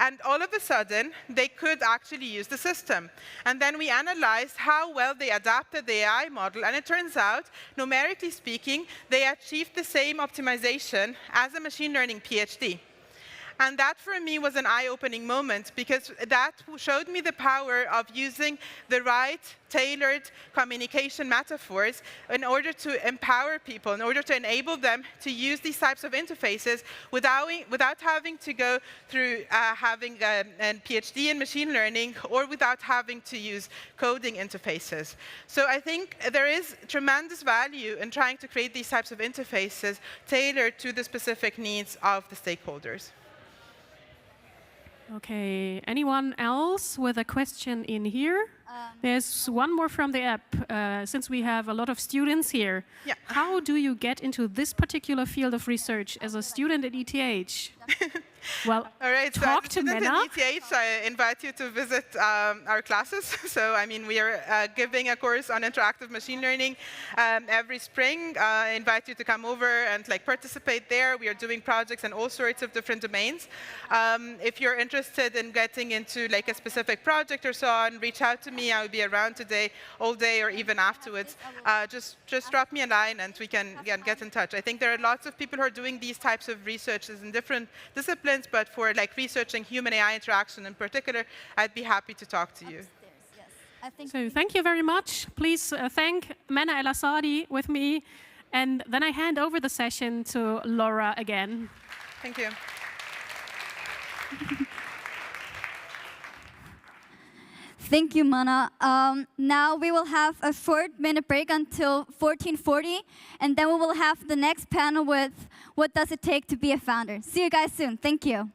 And all of a sudden, they could actually use the system. And then we analyzed how well they adapted the AI model. And it turns out, numerically speaking, they achieved the same optimization as a machine learning PhD. And that, for me, was an eye-opening moment, because that showed me the power of using the right, tailored communication metaphors in order to empower people, in order to enable them to use these types of interfaces without having to go through having a PhD in machine learning, or without having to use coding interfaces. So I think there is tremendous value in trying to create these types of interfaces tailored to the specific needs of the stakeholders. Okay, anyone else with a question in here? There's one more from the app, since we have a lot of students here. Yeah. How do you get into this particular field of research as a student at ETH? Well, all right, talk to Mena. Mena. At ETH, I invite you to visit our classes. So, I mean, we are giving a course on interactive machine learning every spring. I invite you to come over and participate there. We are doing projects in all sorts of different domains. If you're interested in getting into a specific project or so on, reach out to me. I will be around today, all day, or even afterwards. Just drop me a line and we can get in touch. I think there are lots of people who are doing these types of researches in different disciplines, but for researching human-AI interaction in particular, I'd be happy to talk to you. So thank you very much. Please thank Mena El Asadi with me, and then I hand over the session to Laura again. Thank you. Thank you, Mana. Now we will have a 4-minute break until 14:40, and then we will have the next panel with what does it take to be a founder. See you guys soon. Thank you.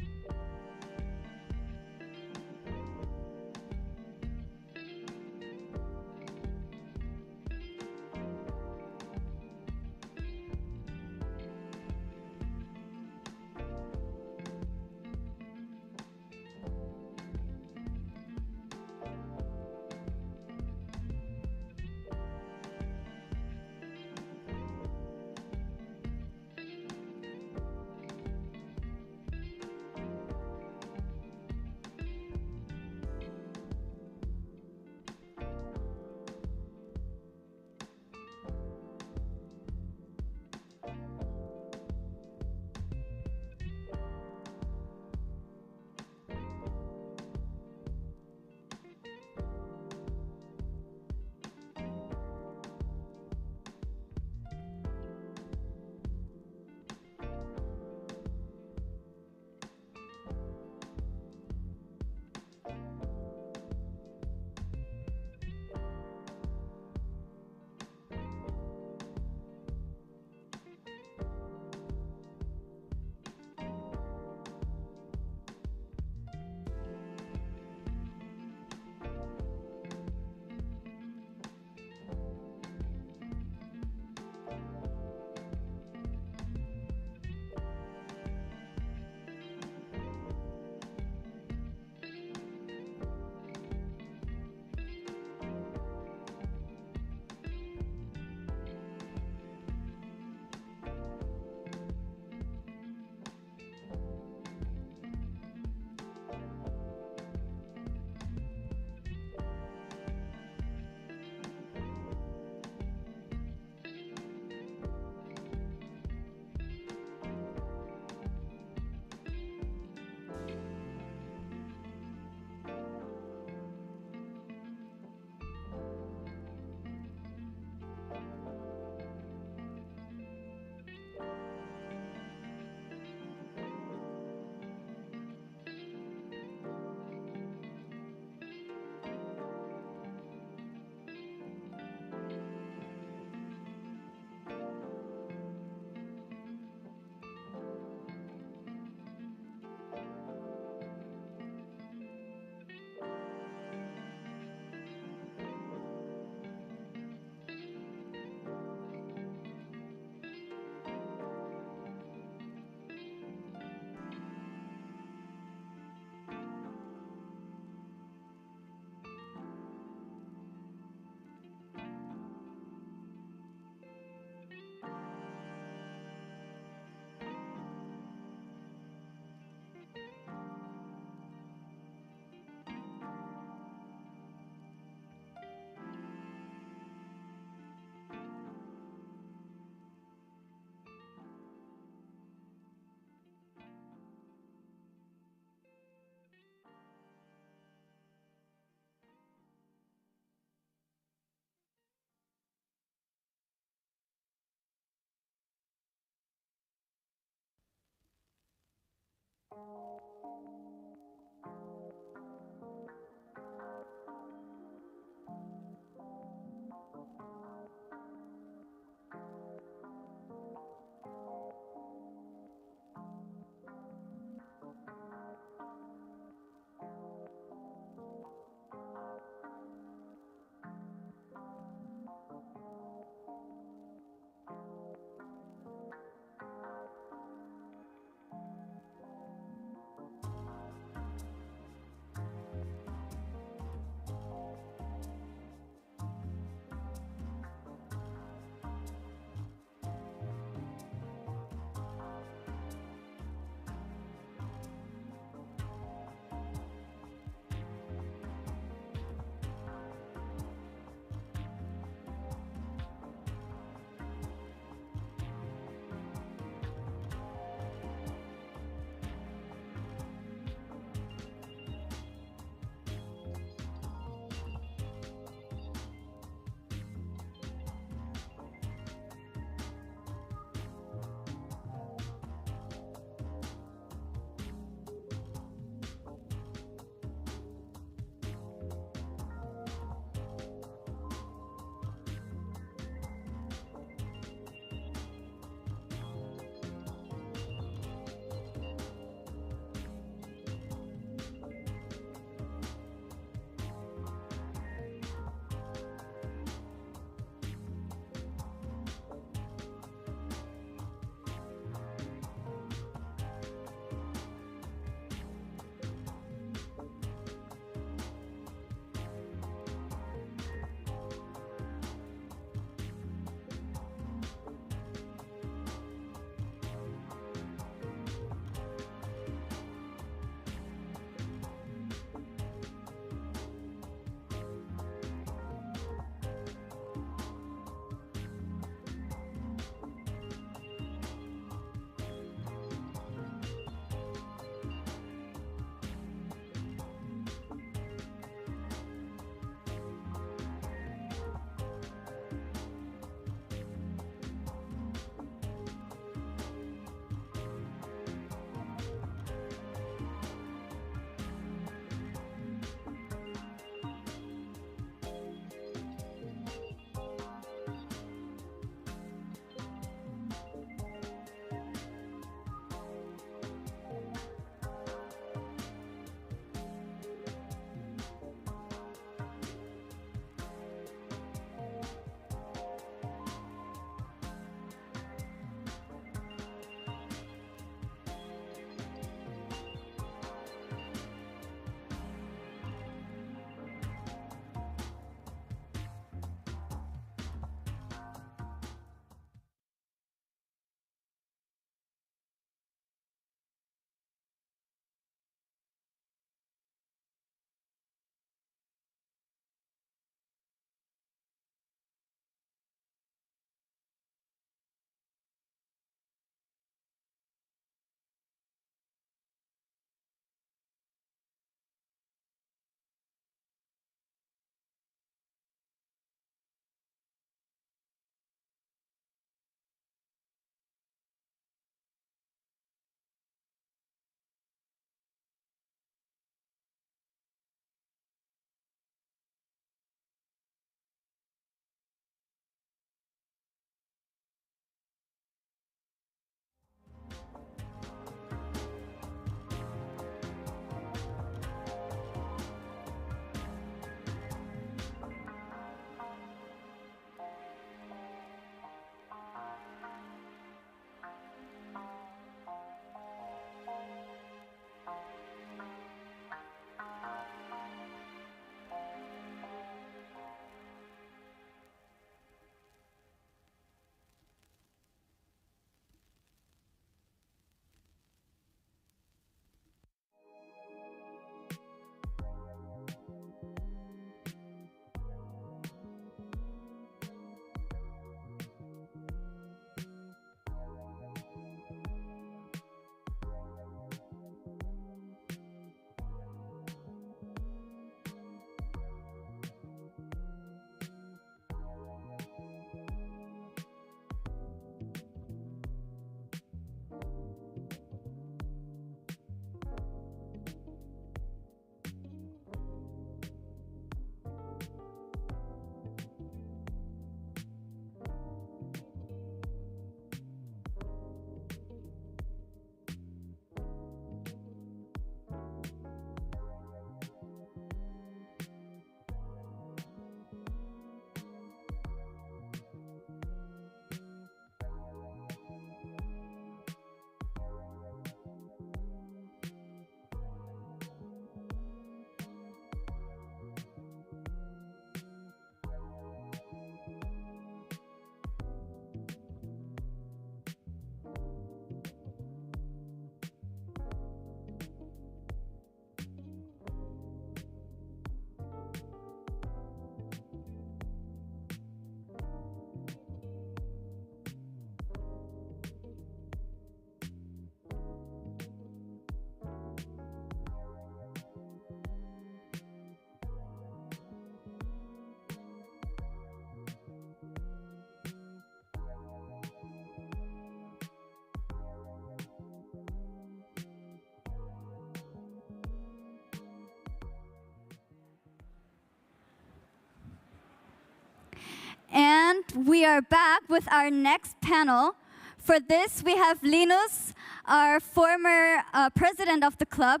we are back with our next panel. For this, we have Linus, our former president of the club,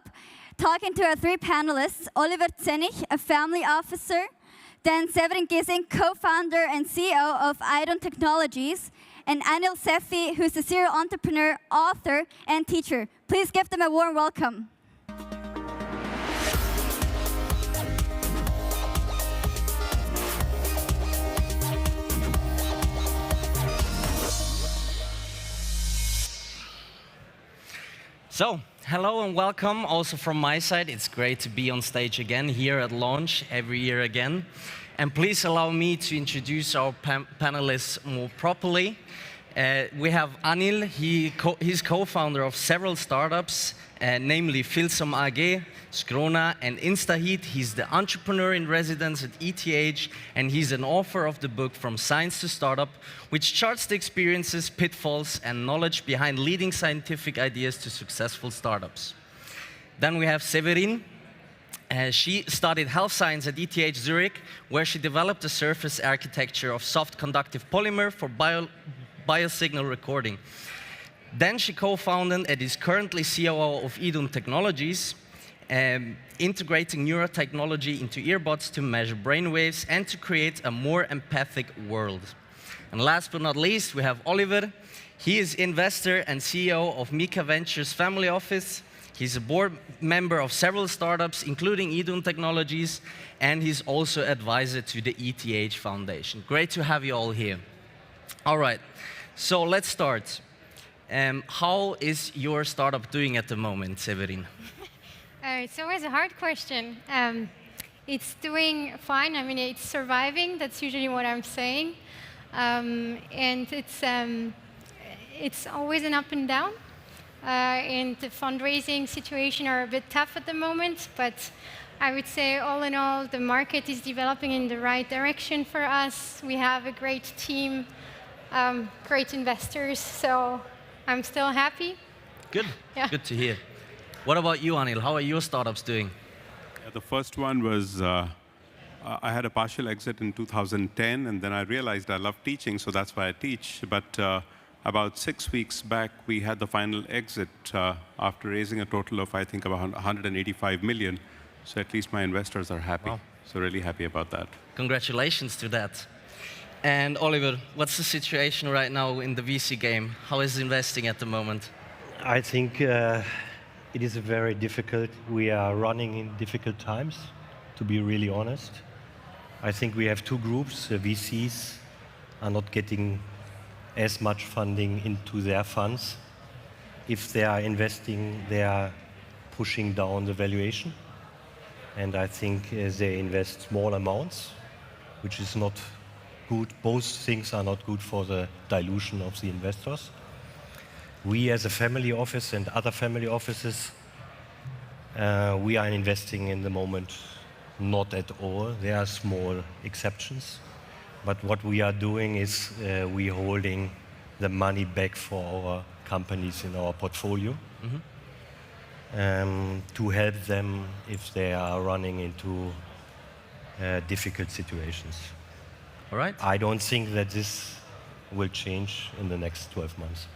talking to our three panelists, Oliver Zenich, a family officer, then Severin Gising, co-founder and CEO of InCube Technologies, and Anil Sethi, who's a serial entrepreneur, author, and teacher. Please give them a warm welcome. So, hello and welcome also from my side. It's great to be on stage again here at launch every year again. And please allow me to introduce our panelists more properly. We have Anil. He's co-founder of several startups, namely Filsom AG, Skrona, and Instaheat. He's the entrepreneur in residence at ETH, and he's an author of the book From Science to Startup, which charts the experiences, pitfalls, and knowledge behind leading scientific ideas to successful startups. Then we have Severin. She studied health science at ETH Zürich, where she developed a surface architecture of soft conductive polymer for biosignal recording. Then she co-founded and is currently COO of InCube Technologies, integrating neurotechnology into earbuds to measure brainwaves and to create a more empathic world. And last but not least, we have Oliver. He is investor and CEO of Mika Ventures Family Office. He's a board member of several startups, including InCube Technologies, and he's also advisor to the ETH Foundation. Great to have you all here. All right, so let's start. How is your startup doing at the moment, Severin? It's always a hard question. It's doing fine. I mean, it's surviving. That's usually what I'm saying. And it's always an up and down. And the fundraising situation are a bit tough at the moment. But I would say, all in all, the market is developing in the right direction for us. We have a great team, great investors. So I'm still happy. Good. Yeah. Good to hear. What about you, Anil? How are your startups doing? Yeah, the first one was, I had a partial exit in 2010, and then I realized I love teaching, so that's why I teach. But about 6 weeks back, we had the final exit after raising a total of, I think, about 185 million. So at least my investors are happy. Wow. So really happy about that. Congratulations to that. And Oliver, what's the situation right now in the VC game? How is investing at the moment? I think it is very difficult. We are running in difficult times, to be really honest. I think we have two groups. VCs are not getting as much funding into their funds. If they are investing, they are pushing down the valuation. And I think they invest small amounts, which is not good. Both things are not good for the dilution of the investors. We, as a family office and other family offices, we are investing in the moment not at all. There are small exceptions. But what we are doing is we are holding the money back for our companies in our portfolio to help them if they are running into difficult situations. All right. I don't think that this will change in the next 12 months.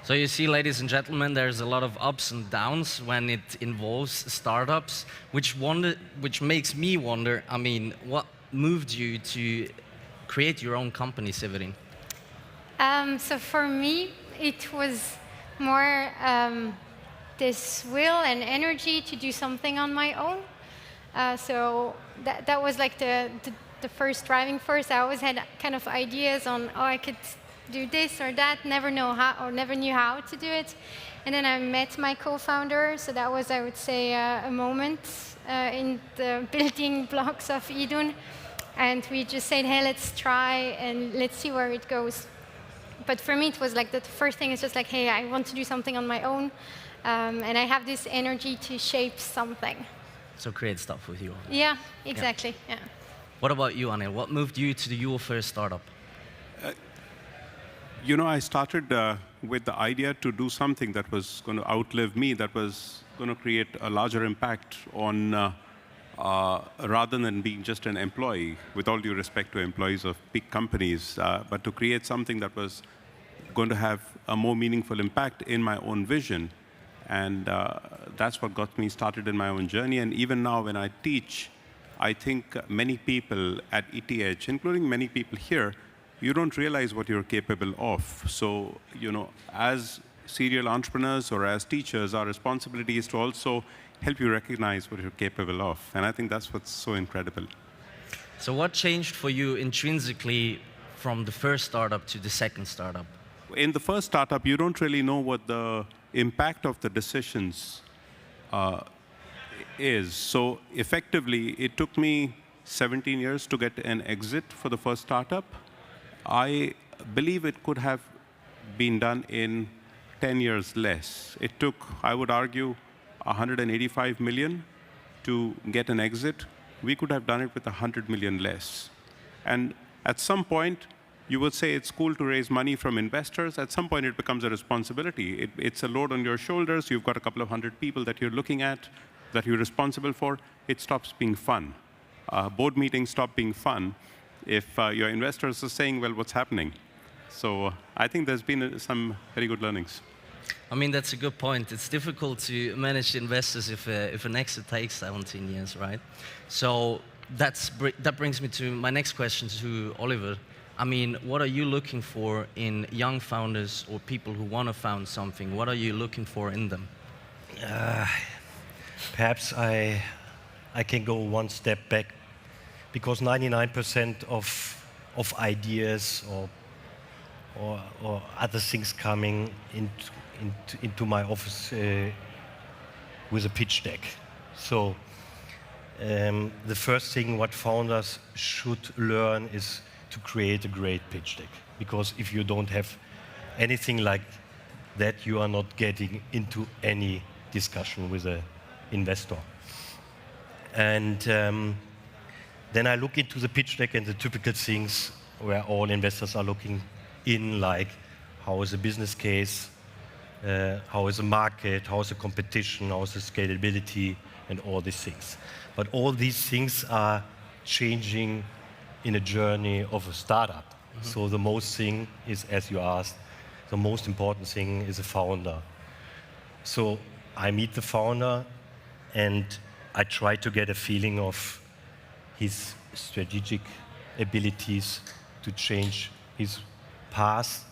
So you see, ladies and gentlemen, there's a lot of ups and downs when it involves startups, which makes me wonder, I mean, what moved you to create your own company, Severin? So for me, it was more this will and energy to do something on my own. So that was like the first driving force. I always had kind of ideas on, oh, I could do this or that, never knew how to do it. And then I met my co-founder, so that was, I would say, a moment in the building blocks of InCube. And we just said, hey, let's try and let's see where it goes. But for me, it was like the first thing is just like, hey, I want to do something on my own. And I have this energy to shape something. So create stuff with you. Yeah, exactly. Yeah. What about you, Anil? What moved you to your first startup? You know, I started with the idea to do something that was going to outlive me, that was going to create a larger impact on rather than being just an employee, with all due respect to employees of big companies, but to create something that was going to have a more meaningful impact in my own vision. And that's what got me started in my own journey. And even now when I teach, I think many people at ETH, including many people here, you don't realize what you're capable of. So, as serial entrepreneurs or as teachers, our responsibility is to also help you recognize what you're capable of. And I think that's what's so incredible. So what changed for you intrinsically from the first startup to the second startup? In the first startup, you don't really know what the impact of the decisions is. So effectively, it took me 17 years to get an exit for the first startup. I believe it could have been done in 10 years less. It took, I would argue, 185 million to get an exit. We could have done it with 100 million less. And at some point, you would say it's cool to raise money from investors. At some point, it becomes a responsibility. It's a load on your shoulders. You've got a couple of hundred people that you're looking at, that you're responsible for. It stops being fun. Board meetings stop being fun if your investors are saying, well, what's happening? So I think there's been some very good learnings. I mean, that's a good point. It's difficult to manage investors if an exit takes 17 years, right? So that brings me to my next question to Oliver. I mean, what are you looking for in young founders or people who want to found something? What are you looking for in them? Perhaps I can go one step back, because 99% of ideas or other things coming into my office with a pitch deck. So the first thing what founders should learn is to create a great pitch deck. Because if you don't have anything like that, you are not getting into any discussion with an investor. And then I look into the pitch deck and the typical things where all investors are looking in, like how is the business case, how is the market, how is the competition, how is the scalability, and all these things. But all these things are changing in a journey of a startup. Mm-hmm. So the most thing is, as you asked, the most important thing is a founder. So I meet the founder and I try to get a feeling of his strategic abilities to change his path,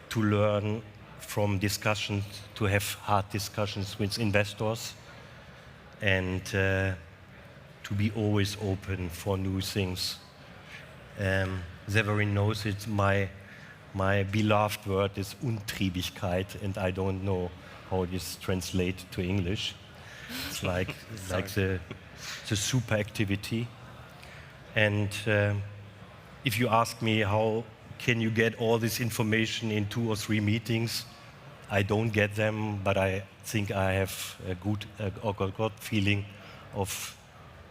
to learn from discussions, to have hard discussions with investors, and to be always open for new things. Severin knows it. My beloved word is Untriebigkeit, and I don't know how this translates to English. It's like the super activity. And if you ask me how can you get all this information in 2 or 3 meetings, I don't get them, but I think I have a good feeling of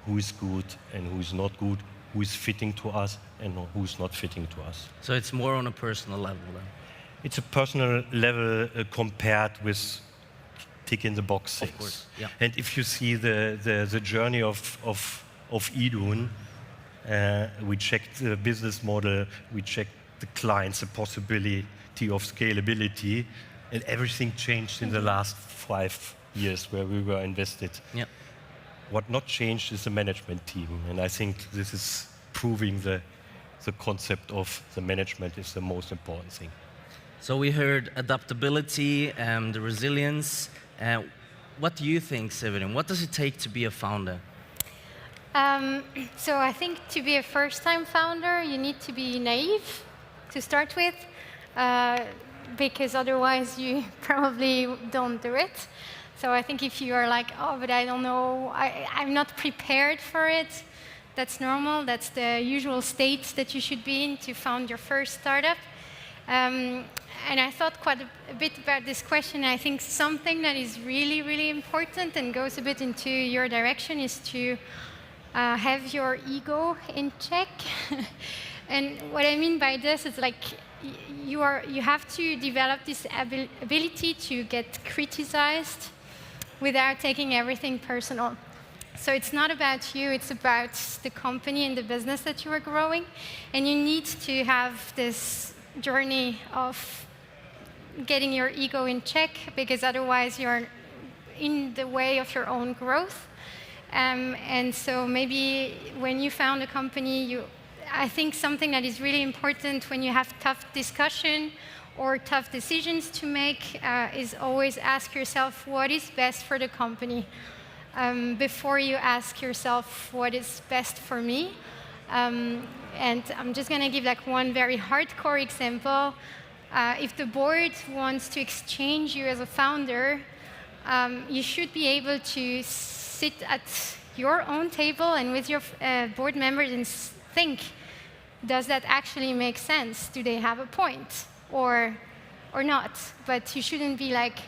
who is good and who is not good, who is fitting to us and who is not fitting to us. So it's more on a personal level then? It's a personal level compared with tick in the box things. Of course, yeah. And if you see the journey of Idun, we checked the business model, we checked the clients, the possibility of scalability, and everything changed in the last 5 years where we were invested. Yeah. What not changed is the management team, and I think this is proving the concept of the management is the most important thing. So we heard adaptability and the resilience. What do you think, Severin? What does it take to be a founder? So I think to be a first-time founder, you need to be naive to start with, because otherwise you probably don't do it. So I think if you are like, oh, but I don't know, I'm not prepared for it, that's normal. That's the usual state that you should be in to found your first startup. And I thought quite a bit about this question. I think something that is really, really important and goes a bit into your direction is to have your ego in check. And what I mean by this is like you have to develop this ability to get criticized without taking everything personal. So it's not about you, it's about the company and the business that you are growing. And you need to have this journey of getting your ego in check, because otherwise you're in the way of your own growth. And so maybe when you found a company, I think something that is really important when you have tough discussion or tough decisions to make is always ask yourself what is best for the company before you ask yourself what is best for me. And I'm just going to give like one very hardcore example. If the board wants to exchange you as a founder, you should be able to sit at your own table and with your board members and think, does that actually make sense? Do they have a point or not? But you shouldn't be like,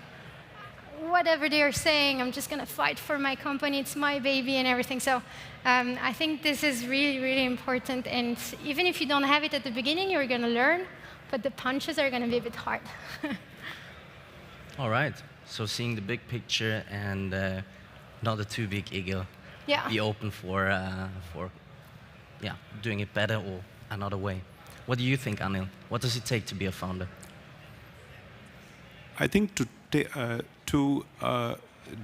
whatever they're saying, I'm just going to fight for my company, it's my baby and everything. So I think this is really, really important. And even if you don't have it at the beginning, you're going to learn, but the punches are going to be a bit hard. All right. So seeing the big picture and not a too big ego. Yeah. Be open for doing it better or another way. What do you think, Anil? What does it take to be a founder? I think to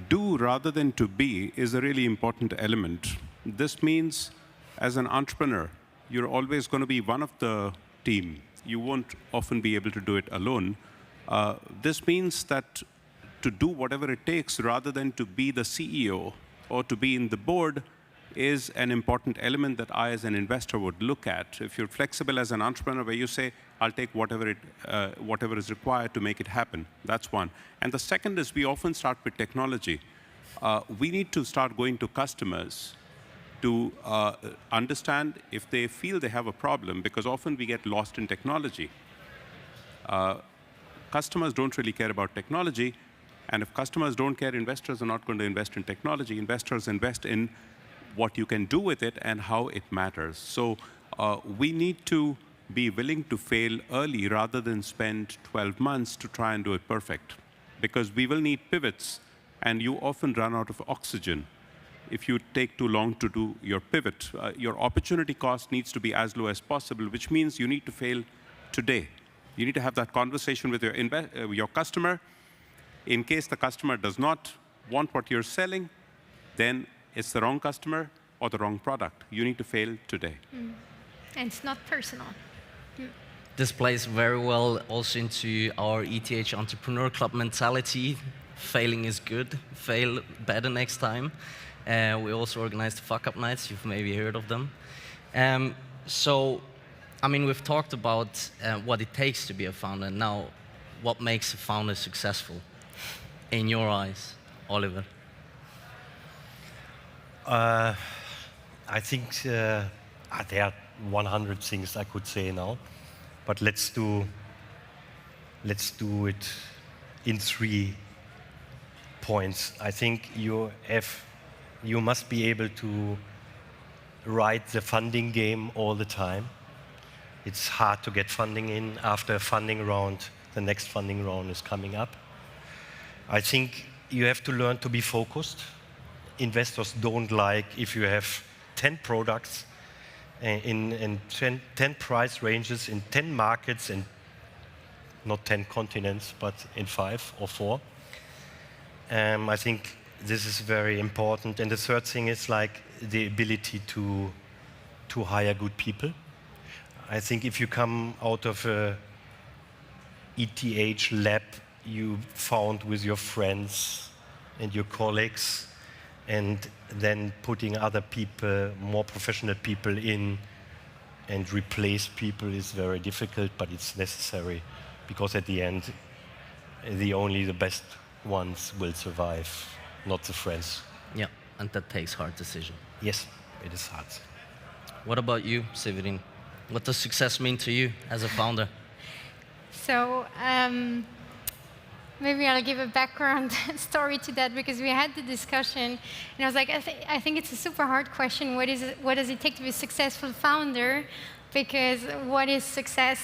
do rather than to be is a really important element. This means, as an entrepreneur, you're always going to be one of the team. You won't often be able to do it alone. This means that to do whatever it takes rather than to be the CEO or to be in the board is an important element that I, as an investor, would look at. If you're flexible as an entrepreneur, where you say, I'll take whatever is required to make it happen. That's one. And the second is we often start with technology. We need to start going to customers to understand if they feel they have a problem, because often we get lost in technology. Customers don't really care about technology, and if customers don't care, investors are not going to invest in technology. Investors invest in what you can do with it and how it matters. So we need to be willing to fail early rather than spend 12 months to try and do it perfect. Because we will need pivots, and you often run out of oxygen if you take too long to do your pivot. Your opportunity cost needs to be as low as possible, which means you need to fail today. You need to have that conversation with your customer. In case the customer does not want what you're selling, then it's the wrong customer or the wrong product. You need to fail today. And it's not personal. This plays very well also into our ETH Entrepreneur Club mentality. Failing is good. Fail better next time. We also organize the fuck-up nights. You've maybe heard of them. So, I mean, we've talked about what it takes to be a founder. Now, what makes a founder successful in your eyes, Oliver? I think there are 100 things I could say now, but let's do it in 3 points. I think you must be able to ride the funding game all the time. It's hard to get funding in. After a funding round, the next funding round is coming up. I think you have to learn to be focused. Investors don't like if you have 10 products in 10 price ranges in 10 markets in not 10 continents, but in 5 or 4. I think this is very important. And the third thing is like the ability to hire good people. I think if you come out of a ETH lab you found with your friends and your colleagues, and then putting other people, more professional people in and replace people is very difficult, but it's necessary, because at the end, only the best ones will survive, not the friends. Yeah, and that takes hard decision. Yes, it is hard. What about you, Severin? What does success mean to you as a founder? So maybe I'll give a background story to that, because we had the discussion, and I was like, I think it's a super hard question. What does it take to be a successful founder? Because what is success?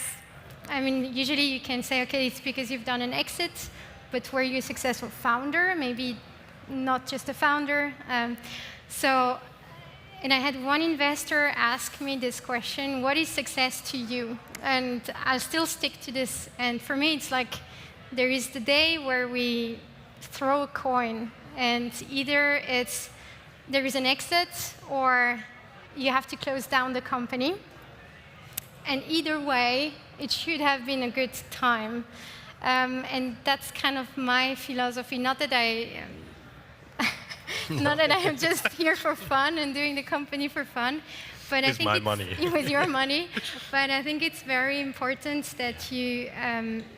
I mean, usually you can say, okay, it's because you've done an exit, but were you a successful founder? Maybe not just a founder. And I had one investor ask me this question, what is success to you? And I'll still stick to this. And for me, it's like there is the day where we throw a coin, and either there is an exit or you have to close down the company. And either way, it should have been a good time. And that's kind of my philosophy. Not that not that I am just here for fun and doing the company for fun, but I think my money. With your money. But I think it's very important that you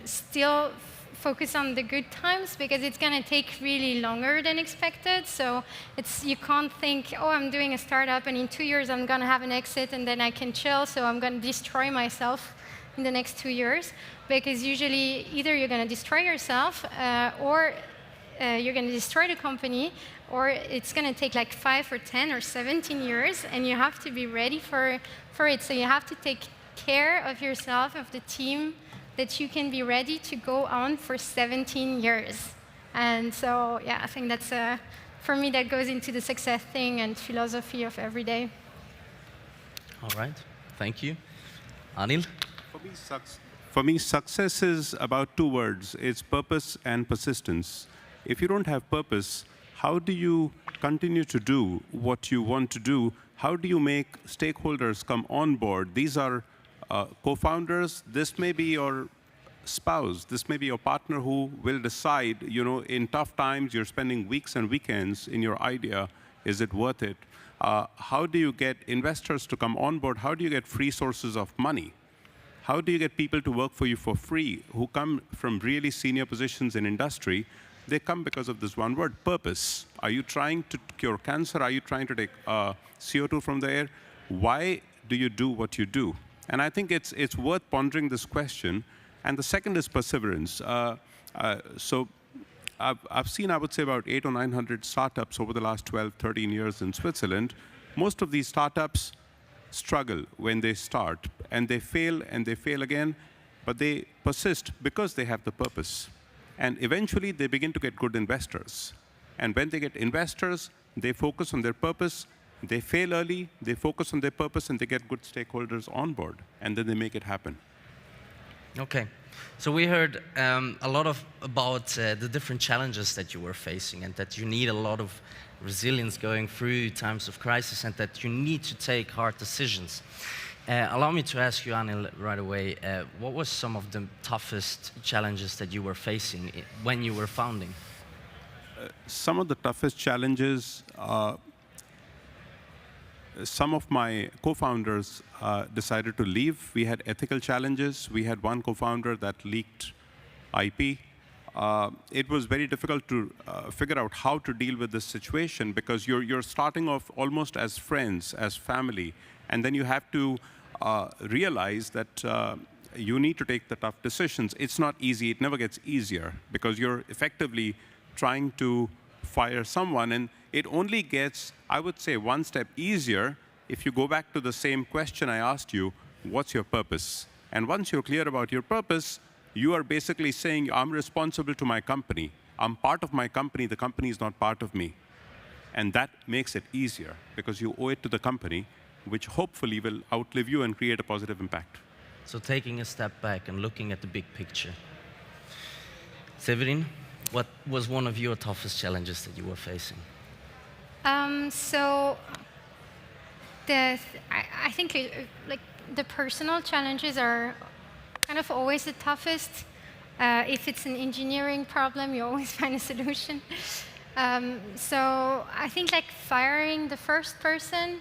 still focus on the good times, because it's going to take really longer than expected. So you can't think, oh, I'm doing a startup and in 2 years I'm going to have an exit and then I can chill, so I'm going to destroy myself in the next 2 years. Because usually either you're going to destroy yourself or you're going to destroy the company, or it's going to take like 5 or 10 or 17 years, and you have to be ready for it. So you have to take care of yourself, of the team, that you can be ready to go on for 17 years. And so, yeah, I think that's, for me, that goes into the success thing and philosophy of every day. All right, thank you. Anil? For me, success is about 2 words. It's purpose and persistence. If you don't have purpose, how do you continue to do what you want to do? How do you make stakeholders come on board? These are co-founders. This may be your spouse. This may be your partner who will decide, in tough times, you're spending weeks and weekends in your idea. Is it worth it? How do you get investors to come on board? How do you get free sources of money? How do you get people to work for you for free who come from really senior positions in industry? They come because of this one word, purpose. Are you trying to cure cancer? Are you trying to take CO2 from the air? Why do you do what you do? And I think it's worth pondering this question. And the second is perseverance. So I've seen, I would say, about 800 or 900 startups over the last 12, 13 years in Switzerland. Most of these startups struggle when they start, and they fail again, but they persist because they have the purpose. And eventually, they begin to get good investors. And when they get investors, they focus on their purpose. They fail early, they focus on their purpose, and they get good stakeholders on board. And then they make it happen. Okay. So we heard a lot about the different challenges that you were facing, and that you need a lot of resilience going through times of crisis, and that you need to take hard decisions. Allow me to ask you, Anil, right away, what was some of the toughest challenges that you were facing when you were founding? Some of the toughest challenges, some of my co-founders decided to leave. We had ethical challenges. We had one co-founder that leaked IP. It was very difficult to figure out how to deal with this situation, because you're starting off almost as friends, as family, and then you have to realize that you need to take the tough decisions. It's not easy. It never gets easier, because you're effectively trying to fire someone, and it only gets, I would say, one step easier if you go back to the same question I asked you, what's your purpose? And once you're clear about your purpose, you are basically saying, I'm responsible to my company. I'm part of my company. The company is not part of me. And that makes it easier, because you owe it to the company, which hopefully will outlive you and create a positive impact. So taking a step back and looking at the big picture. Severin, what was one of your toughest challenges that you were facing? I think like the personal challenges are kind of always the toughest. If it's an engineering problem, you always find a solution. So I think like firing the first person,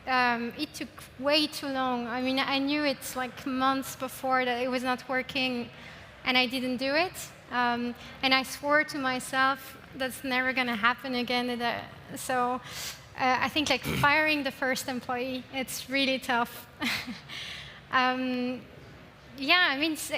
it took way too long. I mean, I knew it's like months before that it was not working, and I didn't do it. And I swore to myself that's never going to happen again. So I think like firing the first employee, it's really tough. Yeah, I mean, it's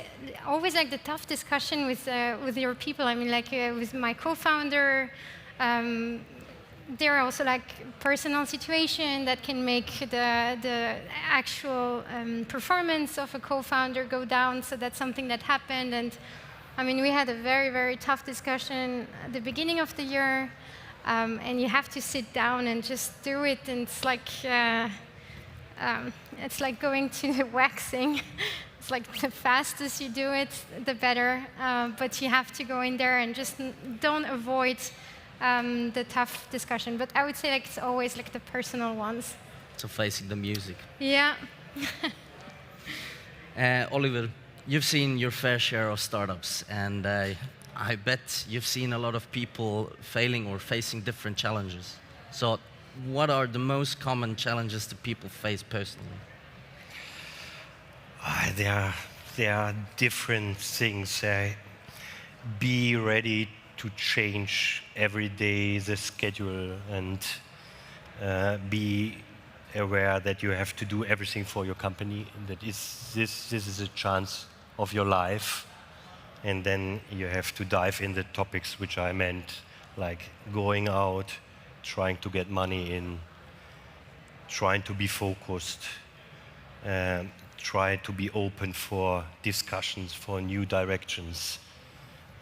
always like the tough discussion with your people. I mean, like with my co-founder, there are also like personal situation that can make the actual performance of a co-founder go down. So that's something that happened, and I mean, we had a very, very tough discussion at the beginning of the year, and you have to sit down and just do it, and it's like going to the waxing. It's like the fastest you do it, the better, but you have to go in there and just don't avoid the tough discussion. But I would say like it's always like the personal ones. So facing the music. Yeah. Oliver, you've seen your fair share of startups, and I bet you've seen a lot of people failing or facing different challenges. So what are the most common challenges that people face personally? There are different things. Be ready to change every day the schedule, and be aware that you have to do everything for your company. That this is a chance of your life, and then you have to dive in the topics which I meant, like going out, trying to get money in, trying to be focused, try to be open for discussions, for new directions.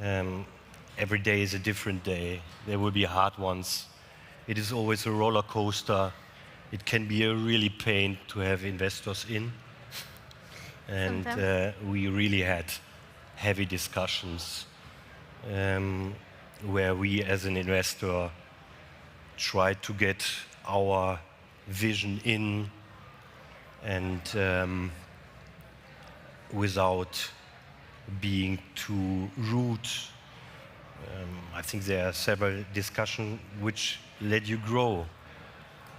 Every day is a different day. There will be hard ones. It is always a roller coaster. It can be a really pain to have investors in. And we really had heavy discussions where we as an investor tried to get our vision in, and without being too rude. I think there are several discussions which let you grow.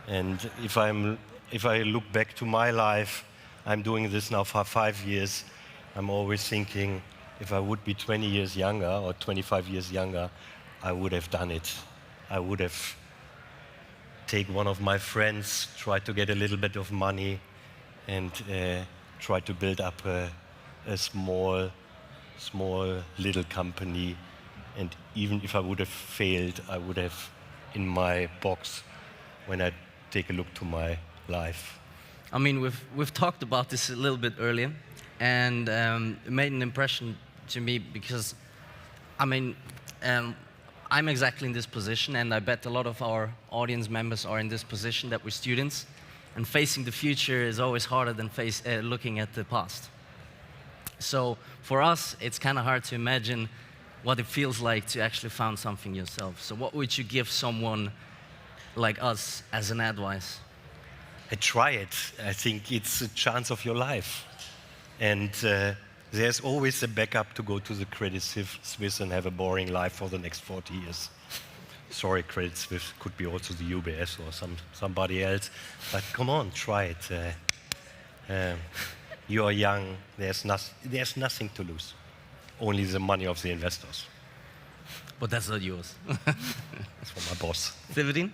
And if I look back to my life, I'm doing this now for 5 years, I'm always thinking, if I would be 20 years younger or 25 years younger, I would have done it. I would have taken one of my friends, tried to get a little bit of money, and tried to build up a small little company. And even if I would have failed, I would have in my box when I take a look to my life. I mean, we've talked about this a little bit earlier, and it made an impression to me because, I mean, I'm exactly in this position, and I bet a lot of our audience members are in this position, that we're students, and facing the future is always harder than looking at the past. So for us, it's kind of hard to imagine what it feels like to actually found something yourself. So what would you give someone like us as an advice? Try it. I think it's a chance of your life. And there's always a backup to go to the Credit Suisse and have a boring life for the next 40 years. Sorry, Credit Suisse, could be also the UBS or somebody else. But come on, try it. You are young, there's nothing to lose. Only the money of the investors. But that's not yours. That's for my boss. Severin?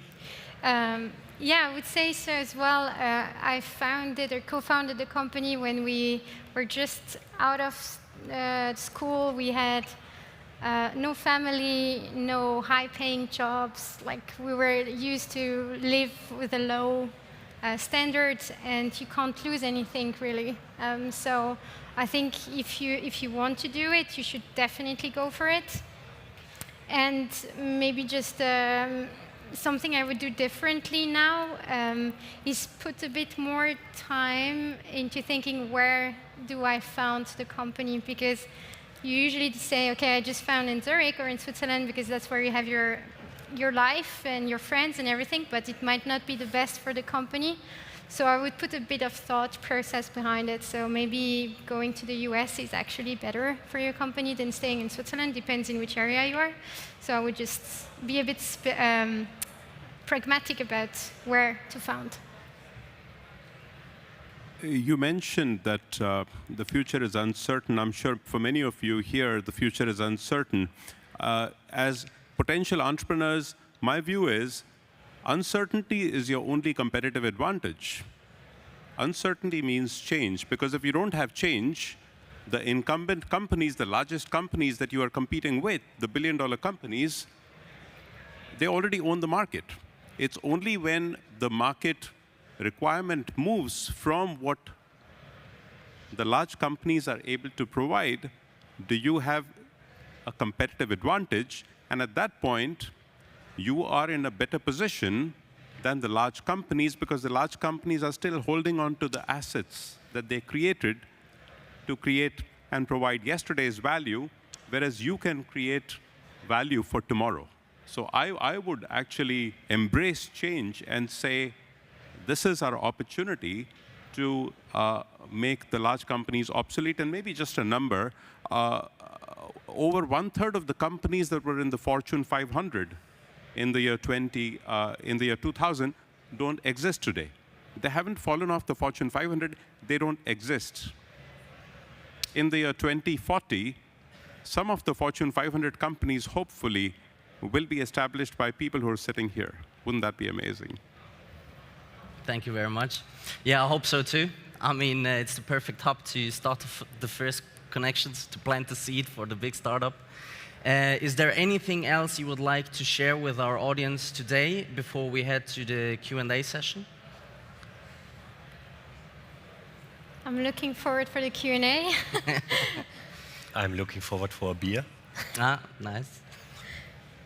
Yeah, I would say so as well. I founded or co-founded the company when we were just out of school. We had no family, no high-paying jobs. Like, we were used to live with a low standard, and you can't lose anything really. So I think if you want to do it, you should definitely go for it. And maybe just something I would do differently now is put a bit more time into thinking, where do I found the company? Because you usually say, okay, I just found in Zürich or in Switzerland because that's where you have your life and your friends and everything, but it might not be the best for the company. So I would put a bit of thought process behind it. So maybe going to the US is actually better for your company than staying in Switzerland, depends in which area you are. So I would just be a bit pragmatic about where to found. You mentioned that the future is uncertain. I'm sure for many of you here, the future is uncertain. As potential entrepreneurs, my view is uncertainty is your only competitive advantage. Uncertainty means change, because if you don't have change, the incumbent companies, the largest companies that you are competing with, the billion-dollar companies, they already own the market. It's only when the market requirement moves from what the large companies are able to provide, do you have a competitive advantage. And at that point, you are in a better position than the large companies, because the large companies are still holding on to the assets that they created to create and provide yesterday's value, whereas you can create value for tomorrow. So I would actually embrace change and say, this is our opportunity to make the large companies obsolete. And maybe just a number, over 1/3 of the companies that were in the Fortune 500 in the year 2000 don't exist today. They haven't fallen off the Fortune 500, they don't exist. In the year 2040, some of the Fortune 500 companies, hopefully, will be established by people who are sitting here. Wouldn't that be amazing? Thank you very much. Yeah, I hope so too. I mean, it's the perfect hub to start the first connections, to plant the seed for the big startup. Is there anything else you would like to share with our audience today before we head to the Q&A session? I'm looking forward for the Q&A. I'm looking forward for a beer. Ah, nice.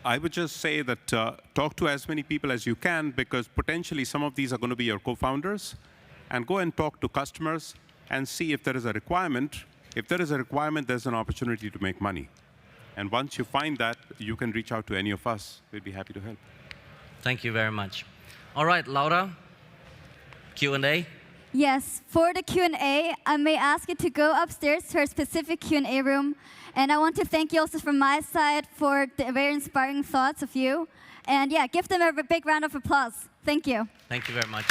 I would just say that talk to as many people as you can, because potentially some of these are going to be your co-founders, and go and talk to customers and see if there is a requirement. If there is a requirement, there's an opportunity to make money. And once you find that, you can reach out to any of us. We'd be happy to help. Thank you very much. All right, Laura, Q&A. Yes, for the Q&A, I may ask you to go upstairs to our specific Q&A room. And I want to thank you also from my side for the very inspiring thoughts of you. And yeah, give them a big round of applause. Thank you. Thank you very much.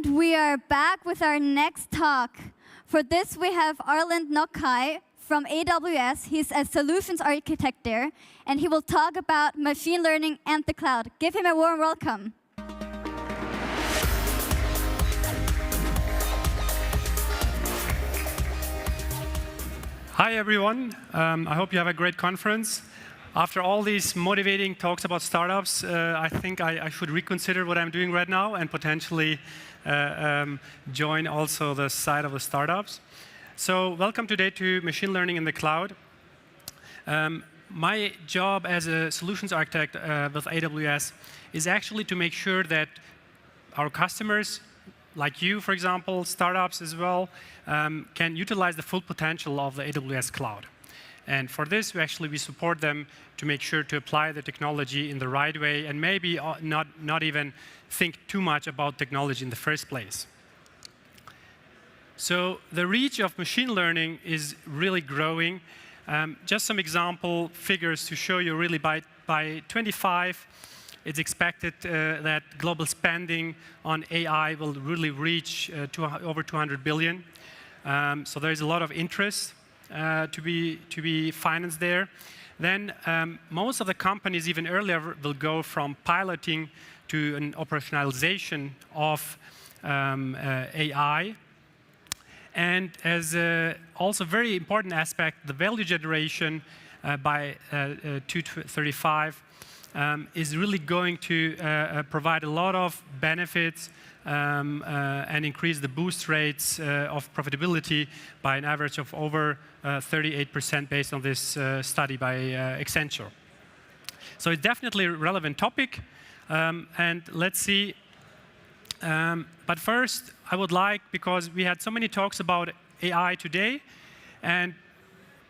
And we are back with our next talk. For this, we have Arlind Nokai from AWS. He's a solutions architect there, and he will talk about machine learning and the cloud. Give him a warm welcome. Hi, everyone. I hope you have a great conference. After all these motivating talks about startups, I think I should reconsider what I'm doing right now and potentially join also the side of the startups. So welcome today to Machine Learning in the Cloud. My job as a solutions architect with AWS is actually to make sure that our customers, like you, for example, startups as well, can utilize the full potential of the AWS cloud. And for this, we support them to make sure to apply the technology in the right way and maybe not even think too much about technology in the first place. So the reach of machine learning is really growing. Just some example figures to show you really by 25, it's expected that global spending on AI will really reach over 200 billion. So there's a lot of interest to be financed there. Then most of the companies even earlier will go from piloting to an operationalization of AI. And as also very important aspect, the value generation by 2035 is really going to provide a lot of benefits and increase the boost rates of profitability by an average of over 38% based on this study by Accenture. So it's definitely a relevant topic. And let's see. But first, I would like, because we had so many talks about AI today, and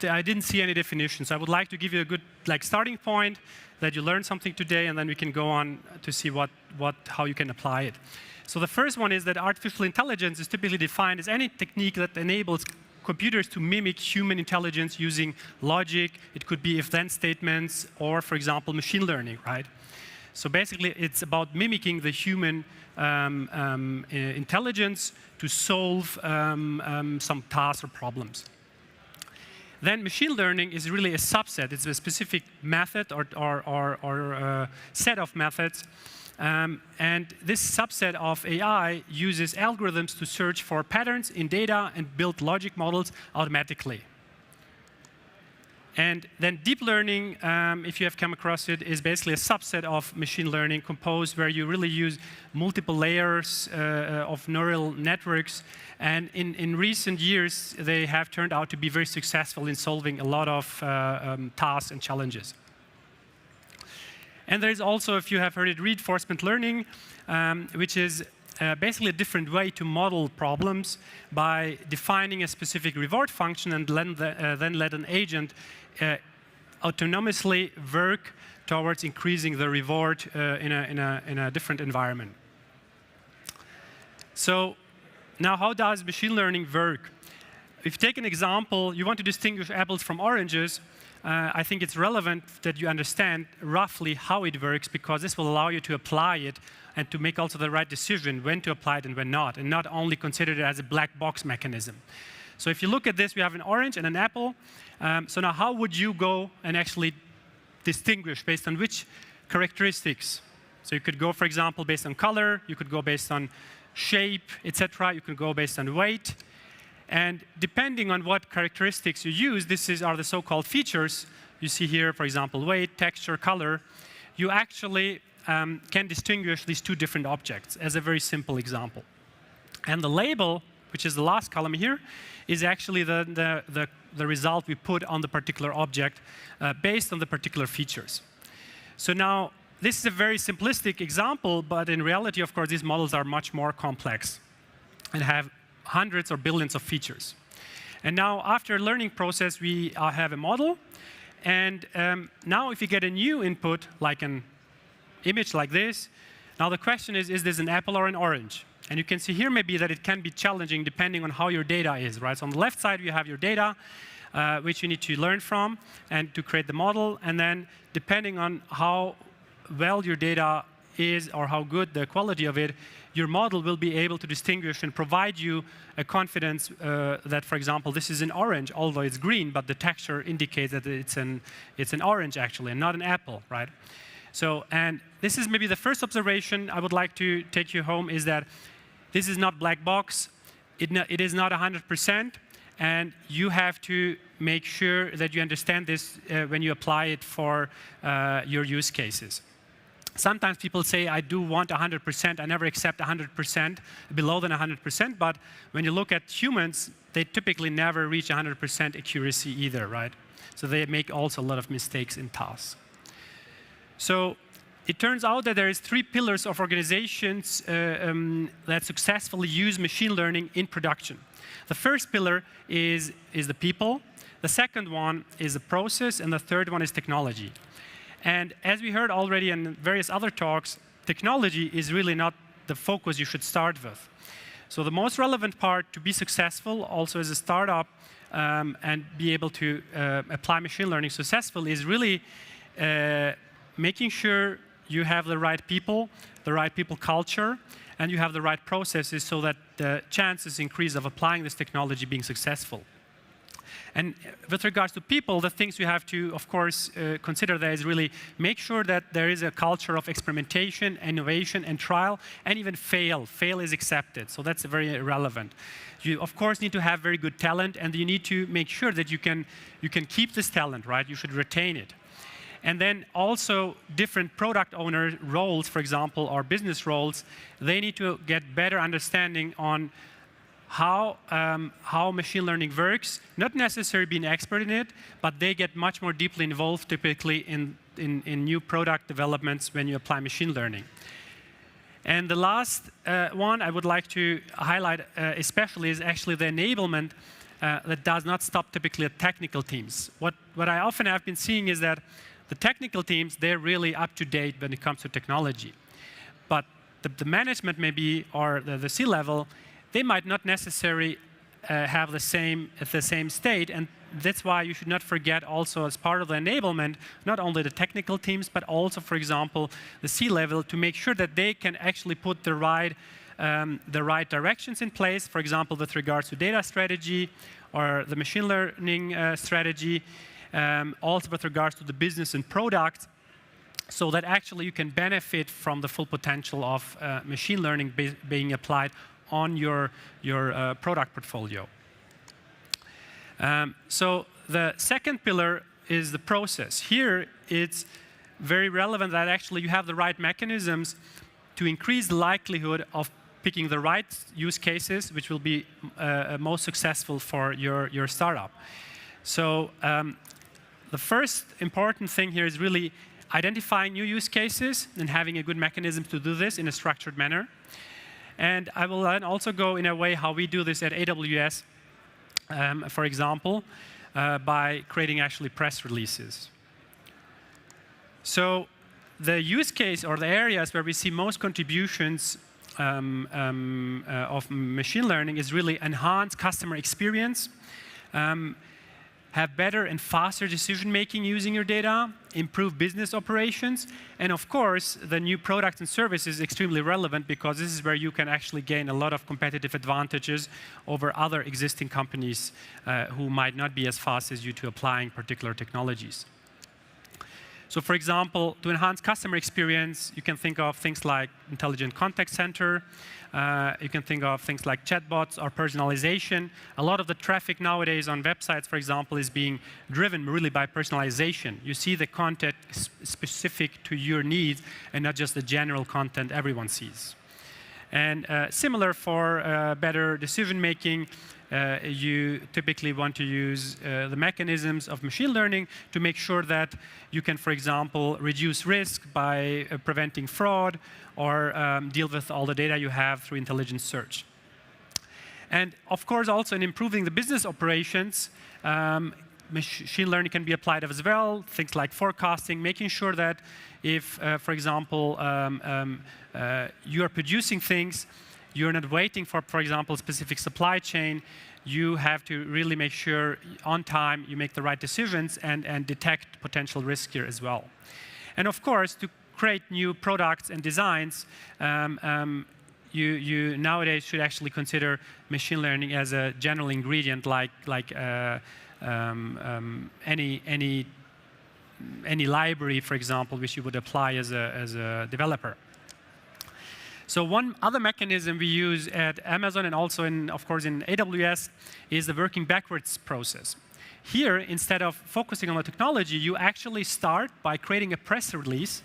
I didn't see any definitions. I would like to give you a good starting point that you learned something today, and then we can go on to see how you can apply it. So the first one is that artificial intelligence is typically defined as any technique that enables computers to mimic human intelligence using logic. It could be if-then statements or, for example, machine learning, right? So basically, it's about mimicking the human intelligence to solve some tasks or problems. Then machine learning is really a subset. It's a specific method or set of methods. And this subset of AI uses algorithms to search for patterns in data and build logic models automatically. And then deep learning, if you have come across it, is basically a subset of machine learning composed where you really use multiple layers of neural networks. And in recent years, they have turned out to be very successful in solving a lot of tasks and challenges. And there is also, if you have heard it, reinforcement learning, which is basically a different way to model problems by defining a specific reward function and then let an agent autonomously work towards increasing the reward in a different environment. So now how does machine learning work? If you take an example, you want to distinguish apples from oranges, I think it's relevant that you understand roughly how it works, because this will allow you to apply it and to make also the right decision when to apply it and when not, and not only consider it as a black box mechanism. So if you look at this, we have an orange and an apple. So now how would you go and actually distinguish based on which characteristics? So you could go, for example, based on color. You could go based on shape, etc. You could go based on weight. And depending on what characteristics you use, are the so-called features. You see here, for example, weight, texture, color. You actually can distinguish these two different objects as a very simple example. And the label, which is the last column here, is actually the result we put on the particular object based on the particular features. So now, this is a very simplistic example, but in reality, of course, these models are much more complex and have hundreds or billions of features. And now, after a learning process, we have a model. And now, if you get a new input, like an image like this, now the question is this an apple or an orange? And you can see here maybe that it can be challenging depending on how your data is, right? So on the left side, you have your data, which you need to learn from and to create the model. And then depending on how well your data is or how good the quality of it, your model will be able to distinguish and provide you a confidence that, for example, this is an orange, although it's green, but the texture indicates that it's an orange actually, and not an apple, right? So, and this is maybe the first observation I would like to take you home, is that this is not black box. It is not 100%, and you have to make sure that you understand this when you apply it for your use cases. Sometimes people say, I do want 100%, I never accept 100%, below than 100%, but when you look at humans, they typically never reach 100% accuracy either, right? So they make also a lot of mistakes in tasks. So it turns out that there is 3 pillars of organizations that successfully use machine learning in production. The first pillar is the people, the second one is the process, and the third one is technology. And as we heard already in various other talks, technology is really not the focus you should start with. So the most relevant part to be successful, also as a startup, and be able to apply machine learning successfully, is really making sure you have the right people culture, and you have the right processes so that the chances increase of applying this technology being successful. And with regards to people, the things you have to, of course, consider there is really make sure that there is a culture of experimentation, innovation, and trial, and even fail. Fail is accepted, so that's very relevant. You, of course, need to have very good talent, and you need to make sure that you can keep this talent, right? You should retain it. And then also different product owner roles, for example, or business roles, they need to get better understanding on how machine learning works, not necessarily being an expert in it, but they get much more deeply involved typically in new product developments when you apply machine learning. And the last one I would like to highlight especially is actually the enablement that does not stop typically at technical teams. What I often have been seeing is that the technical teams, they're really up to date when it comes to technology. But the management maybe, or the C-level, they might not necessarily have the same state, and that's why you should not forget also as part of the enablement, not only the technical teams, but also, for example, the C-level, to make sure that they can actually put the right directions in place, for example, with regards to data strategy or the machine learning strategy, also with regards to the business and product, so that actually you can benefit from the full potential of machine learning being applied on your product portfolio. So the second pillar is the process. Here, it's very relevant that actually you have the right mechanisms to increase the likelihood of picking the right use cases, which will be most successful for your startup. So the first important thing here is really identifying new use cases and having a good mechanism to do this in a structured manner. And I will then also go in a way how we do this at AWS, for example, by creating actually press releases. So the use case or the areas where we see most contributions of machine learning is really enhance customer experience, have better and faster decision-making using your data, improve business operations, and of course, the new products and services is extremely relevant because this is where you can actually gain a lot of competitive advantages over other existing companies who might not be as fast as you to applying particular technologies. So for example, to enhance customer experience, you can think of things like intelligent contact center. You can think of things like chatbots or personalization. A lot of the traffic nowadays on websites, for example, is being driven really by personalization. You see the content specific to your needs and not just the general content everyone sees. And similar for better decision making, you typically want to use the mechanisms of machine learning to make sure that you can, for example, reduce risk by preventing fraud or deal with all the data you have through intelligent search. And of course, also in improving the business operations, machine learning can be applied as well, things like forecasting, making sure that if, for example, you are producing things, you're not waiting for example, a specific supply chain. You have to really make sure on time you make the right decisions and detect potential risk here as well. And of course, to create new products and designs, you nowadays should actually consider machine learning as a general ingredient, like any library, for example, which you would apply as a developer. So one other mechanism we use at Amazon and also, of course, in AWS is the working backwards process. Here, instead of focusing on the technology, you actually start by creating a press release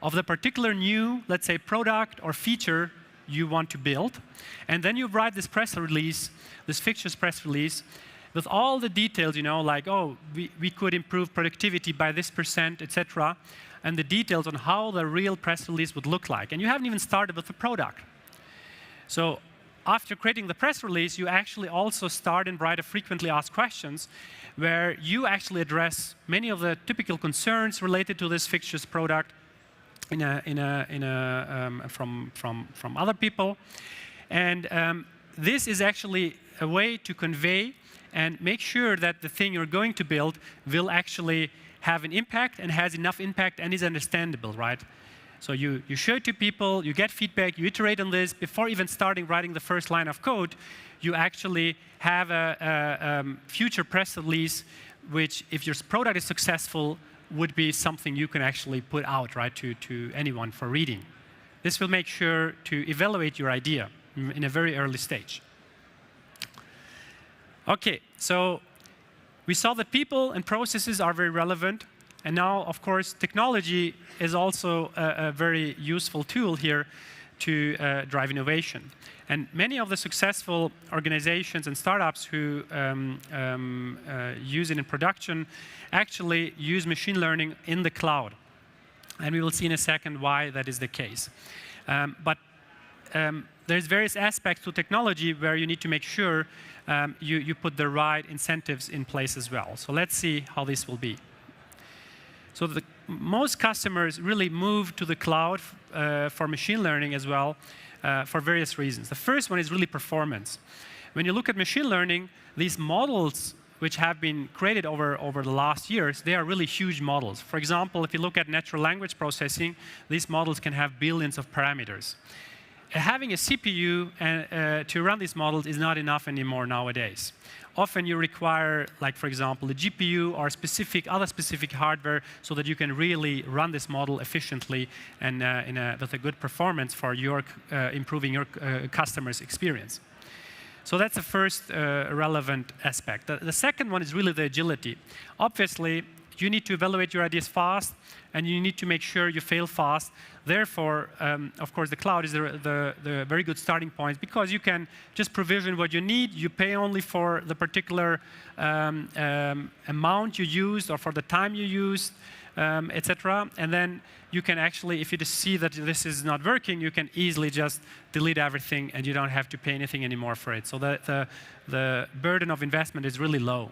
of the particular new, let's say, product or feature you want to build. And then you write this press release, this fictitious press release, with all the details, like, oh, we could improve productivity by this %, etc., and the details on how the real press release would look like. And you haven't even started with the product. So after creating the press release, you actually also start and write a frequently asked questions where you actually address many of the typical concerns related to this fictitious product from other people. And this is actually a way to convey and make sure that the thing you're going to build will actually have an impact and has enough impact and is understandable, right? So you show it to people, you get feedback, you iterate on this. Before even starting writing the first line of code, you actually have a future press release, which, if your product is successful, would be something you can actually put out, right, to anyone for reading. This will make sure to evaluate your idea in a very early stage. OK, so we saw that people and processes are very relevant. And now, of course, technology is also a very useful tool here to drive innovation. And many of the successful organizations and startups who use it in production actually use machine learning in the cloud. And we will see in a second why that is the case. But there's various aspects to technology where you need to make sure you put the right incentives in place as well. So let's see how this will be. So most customers really move to the cloud for machine learning as well for various reasons. The first one is really performance. When you look at machine learning, these models which have been created over the last years, they are really huge models. For example, if you look at natural language processing, these models can have billions of parameters. Having a CPU to run these models is not enough anymore nowadays. Often you require, like, for example, a GPU or other specific hardware so that you can really run this model efficiently and with a good performance for improving your customer's experience. So that's the first relevant aspect. The second one is really the agility. Obviously, you need to evaluate your ideas fast, and you need to make sure you fail fast. Therefore, of course, the cloud is the very good starting point, because you can just provision what you need. You pay only for the particular amount you used or for the time you used, etc. And then you can actually, if you just see that this is not working, you can easily just delete everything, and you don't have to pay anything anymore for it. So the burden of investment is really low.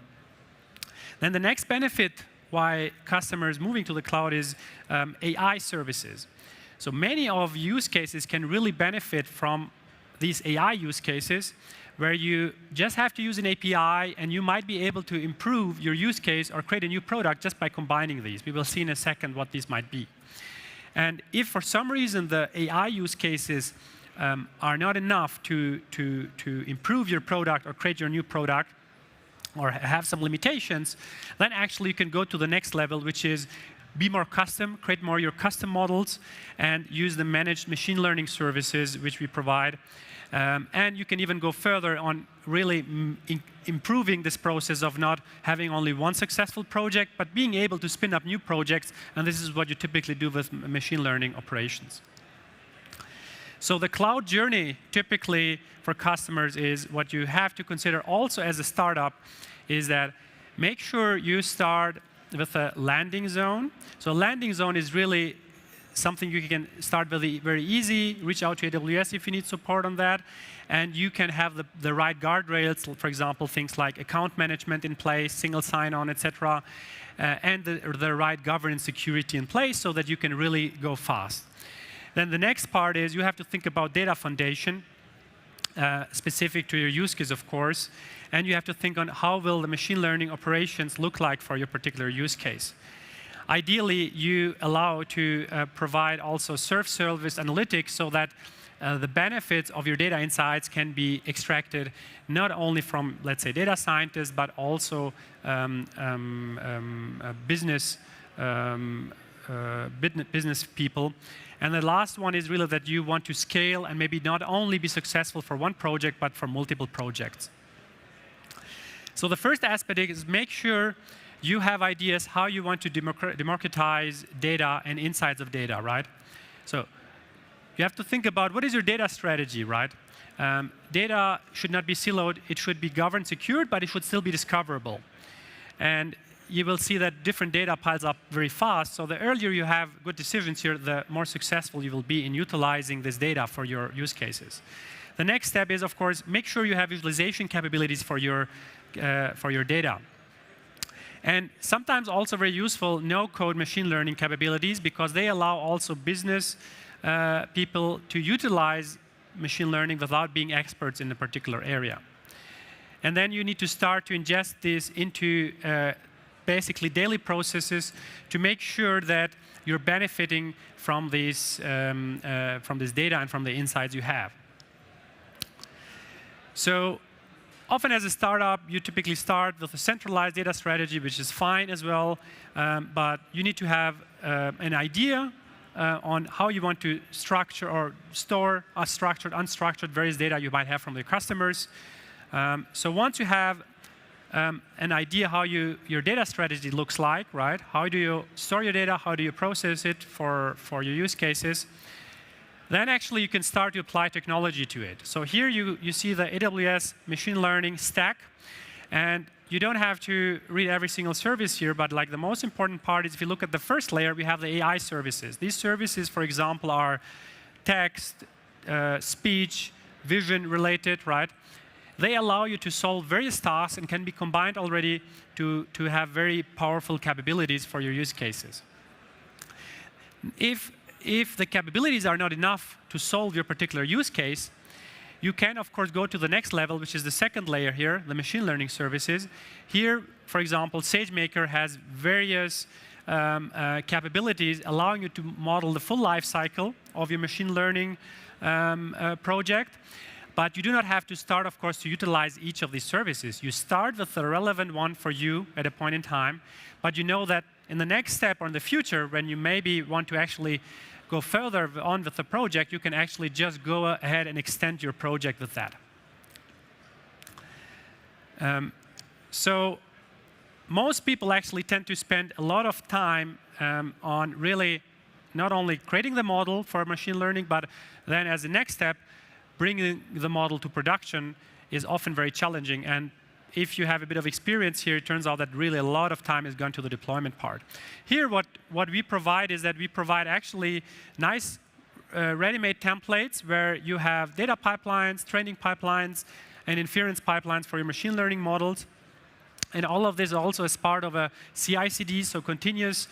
Then the next benefit why customers moving to the cloud is AI services. So many of use cases can really benefit from these AI use cases, where you just have to use an API, and you might be able to improve your use case or create a new product just by combining these. We will see in a second what these might be. And if for some reason the AI use cases are not enough to improve your product or create your new product, or have some limitations, then actually you can go to the next level, which is be more custom, create more your custom models, and use the managed machine learning services which we provide. And you can even go further on really improving this process of not having only one successful project, but being able to spin up new projects. And this is what you typically do with machine learning operations. So the cloud journey typically for customers is what you have to consider also as a startup is that make sure you start with a landing zone. So a landing zone is really something you can start very, very easy, reach out to AWS if you need support on that, and you can have the right guardrails, for example, things like account management in place, single sign-on, etc., and the right governance security in place so that you can really go fast. Then the next part is you have to think about data foundation, specific to your use case, of course, and you have to think on how will the machine learning operations look like for your particular use case. ideally, you allow to provide also self-service analytics so that the benefits of your data insights can be extracted not only from, let's say, data scientists, but also business people. And the last one is really that you want to scale and maybe not only be successful for one project, but for multiple projects. So the first aspect is make sure you have ideas how you want to democratize data and insights of data, right? So you have to think about what is your data strategy, right? Data should not be siloed. It should be governed, secured, but it should still be discoverable. And you will see that different data piles up very fast. So the earlier you have good decisions here, the more successful you will be in utilizing this data for your use cases. The next step is, of course, make sure you have visualization capabilities for your data. And sometimes also very useful no-code machine learning capabilities, because they allow also business people to utilize machine learning without being experts in a particular area. And then you need to start to ingest this into basically daily processes to make sure that you're benefiting from this data and from the insights you have. So often as a startup, you typically start with a centralized data strategy, which is fine as well, but you need to have an idea on how you want to structure or store structured, unstructured various data you might have from your customers. So once you have an idea how your data strategy looks like, right? How do you store your data? How do you process it for your use cases? Then actually you can start to apply technology to it. So here you see the AWS machine learning stack. And you don't have to read every single service here, but like the most important part is if you look at the first layer, we have the AI services. These services, for example, are text, speech, vision related, right? They allow you to solve various tasks and can be combined already to have very powerful capabilities for your use cases. If the capabilities are not enough to solve your particular use case, you can, of course, go to the next level, which is the second layer here, the machine learning services. Here, for example, SageMaker has various capabilities allowing you to model the full life cycle of your machine learning project. But you do not have to start, of course, to utilize each of these services. You start with the relevant one for you at a point in time, but you know that in the next step or in the future, when you maybe want to actually go further on with the project, you can actually just go ahead and extend your project with that. So most people actually tend to spend a lot of time on really not only creating the model for machine learning, but then as the next step, bringing the model to production is often very challenging. And if you have a bit of experience here, it turns out that really a lot of time is gone to the deployment part. Here, what we provide is that we provide actually nice ready-made templates where you have data pipelines, training pipelines, and inference pipelines for your machine learning models. And all of this also as part of a CI/CD, so continuous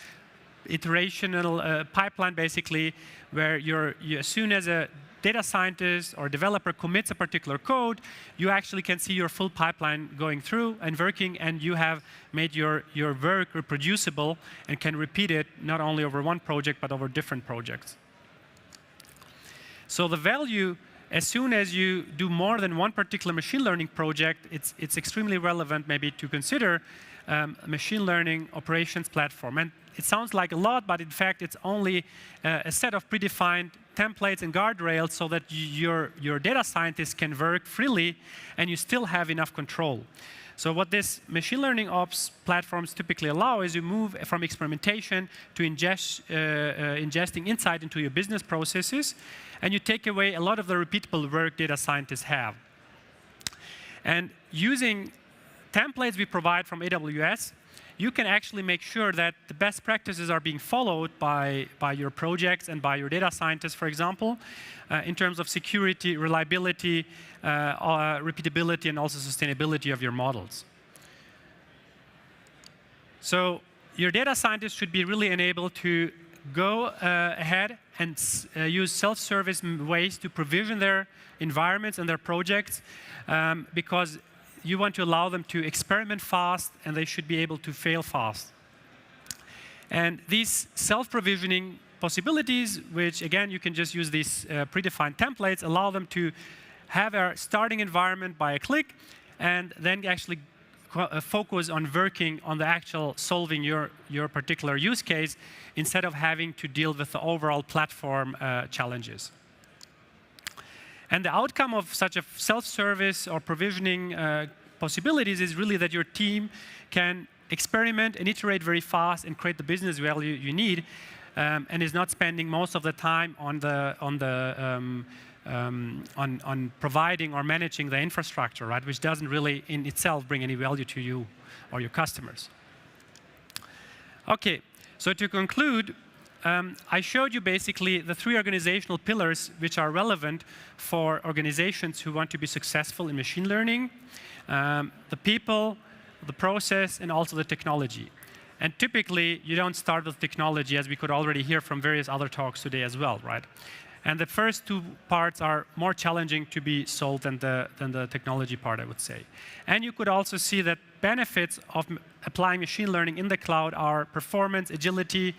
iterational pipeline, basically, where as soon as a data scientist or developer commits a particular code, you actually can see your full pipeline going through and working, and you have made your work reproducible and can repeat it not only over one project, but over different projects. So the value, as soon as you do more than one particular machine learning project, it's extremely relevant maybe to consider a machine learning operations platform. And it sounds like a lot, but in fact, it's only a set of predefined templates and guardrails so that your data scientists can work freely and you still have enough control. So what this machine learning ops platforms typically allow is you move from experimentation to ingesting insight into your business processes, and you take away a lot of the repeatable work data scientists have. And using templates we provide from AWS, you can actually make sure that the best practices are being followed by your projects and by your data scientists, for example, in terms of security, reliability, repeatability, and also sustainability of your models. So your data scientists should be really enabled to go ahead and use self-service ways to provision their environments and their projects, because you want to allow them to experiment fast, and they should be able to fail fast. And these self-provisioning possibilities, which again, you can just use these predefined templates, allow them to have a starting environment by a click, and then actually focus on working on the actual solving your particular use case instead of having to deal with the overall platform challenges. And the outcome of such a self-service or provisioning possibilities is really that your team can experiment and iterate very fast and create the business value you need, and is not spending most of the time on providing or managing the infrastructure, right? Which doesn't really in itself bring any value to you or your customers. Okay, so to conclude, I showed you basically the 3 organizational pillars which are relevant for organizations who want to be successful in machine learning: the people, the process, and also the technology. And typically, you don't start with technology, as we could already hear from various other talks today as well, right? And the first 2 parts are more challenging to be solved than the technology part, I would say. And you could also see that benefits of applying machine learning in the cloud are performance, agility,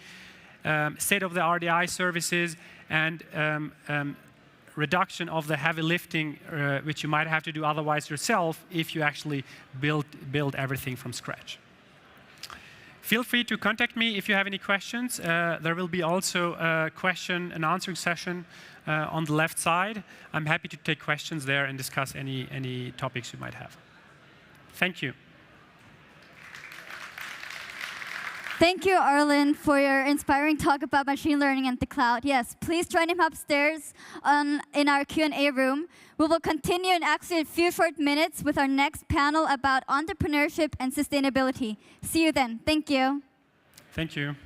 state-of-the-art AI services, and reduction of the heavy lifting, which you might have to do otherwise yourself if you actually build everything from scratch. Feel free to contact me if you have any questions. There will be also a question and answering session on the left side. I'm happy to take questions there and discuss any topics you might have. Thank you. Thank you, Arlen, for your inspiring talk about machine learning and the cloud. Yes, please join him upstairs in our Q&A room. We will continue in actually a few short minutes with our next panel about entrepreneurship and sustainability. See you then. Thank you. Thank you.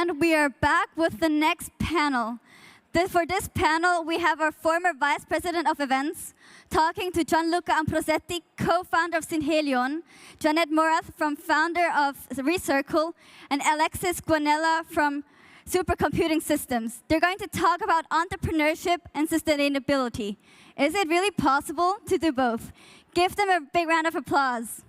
And we are back with the next panel. For this panel, we have our former Vice President of Events talking to Gianluca Ambrosetti, co-founder of Synhelion, Janet Morath, founder of Recircle, and Alexis Guanella from Supercomputing Systems. They're going to talk about entrepreneurship and sustainability. Is it really possible to do both? Give them a big round of applause.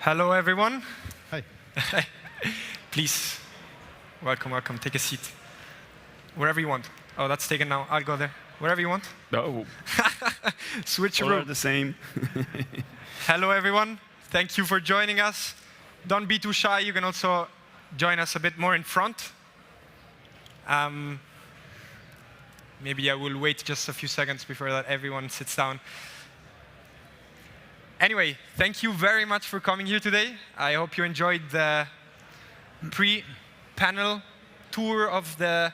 Hello, everyone. Hi. Please, welcome, welcome. Take a seat. Wherever you want. Oh, that's taken now. I'll go there. Wherever you want. No. Switch All room. are the same. Hello, everyone. Thank you for joining us. Don't be too shy. You can also join us a bit more in front. Maybe I will wait just a few seconds before that everyone sits down. Anyway, thank you very much for coming here today. I hope you enjoyed the pre-panel tour of the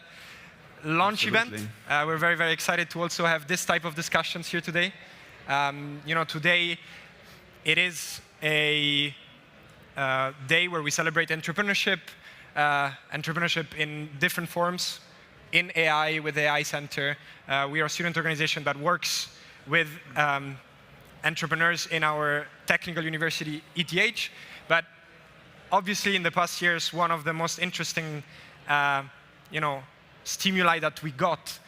launch event. We're very, very excited to also have this type of discussions here today. Today it is a day where we celebrate entrepreneurship, entrepreneurship in different forms, in AI, with the AI Center. We are a student organization that works with entrepreneurs in our technical university, ETH. But obviously, in the past years, one of the most interesting stimuli that we got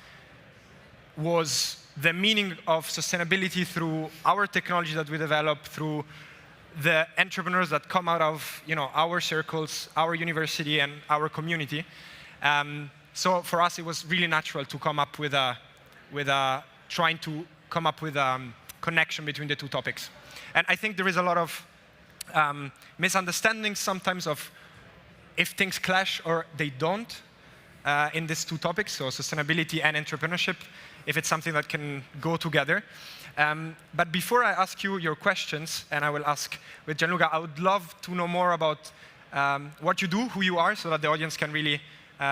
was the meaning of sustainability through our technology that we develop, through the entrepreneurs that come out of our circles, our university, and our community. So for us, it was really natural to come up with trying to come up with a connection between the two topics. And I think there is a lot of misunderstandings sometimes of if things clash or they don't in these two topics, so sustainability and entrepreneurship, if it's something that can go together. But before I ask you your questions, and I will ask with Gianluca, I would love to know more about what you do, who you are, so that the audience can really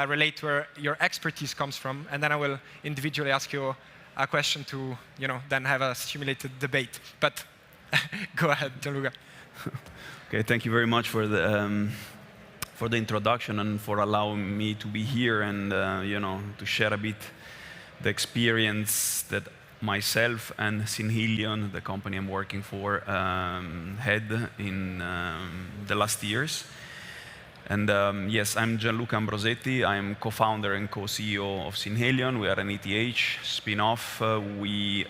relate to where your expertise comes from. And then I will individually ask you a question to, then have a stimulated debate. But go ahead, Gianluca. Okay, thank you very much for the introduction and for allowing me to be here and to share a bit the experience that myself and Synhelion, the company I'm working for, had in the last years. And yes, I'm Gianluca Ambrosetti. I'm co-founder and co-CEO of Synhelion. We are an ETH spin-off. We,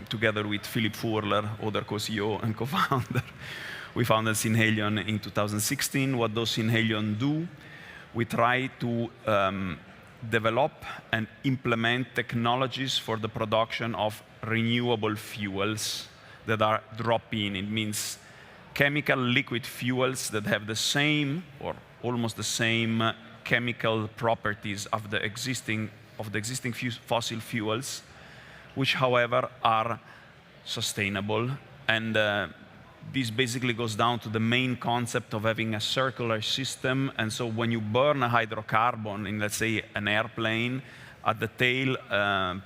together with Philip Furler, other co-CEO and co-founder, we founded Synhelion in 2016. What does Synhelion do? We try to develop and implement technologies for the production of renewable fuels that are drop-in. It means chemical liquid fuels that have the same or almost the same chemical properties of the existing fossil fuels, which, however, are sustainable. And this basically goes down to the main concept of having a circular system. And so when you burn a hydrocarbon in, let's say, an airplane, at the tail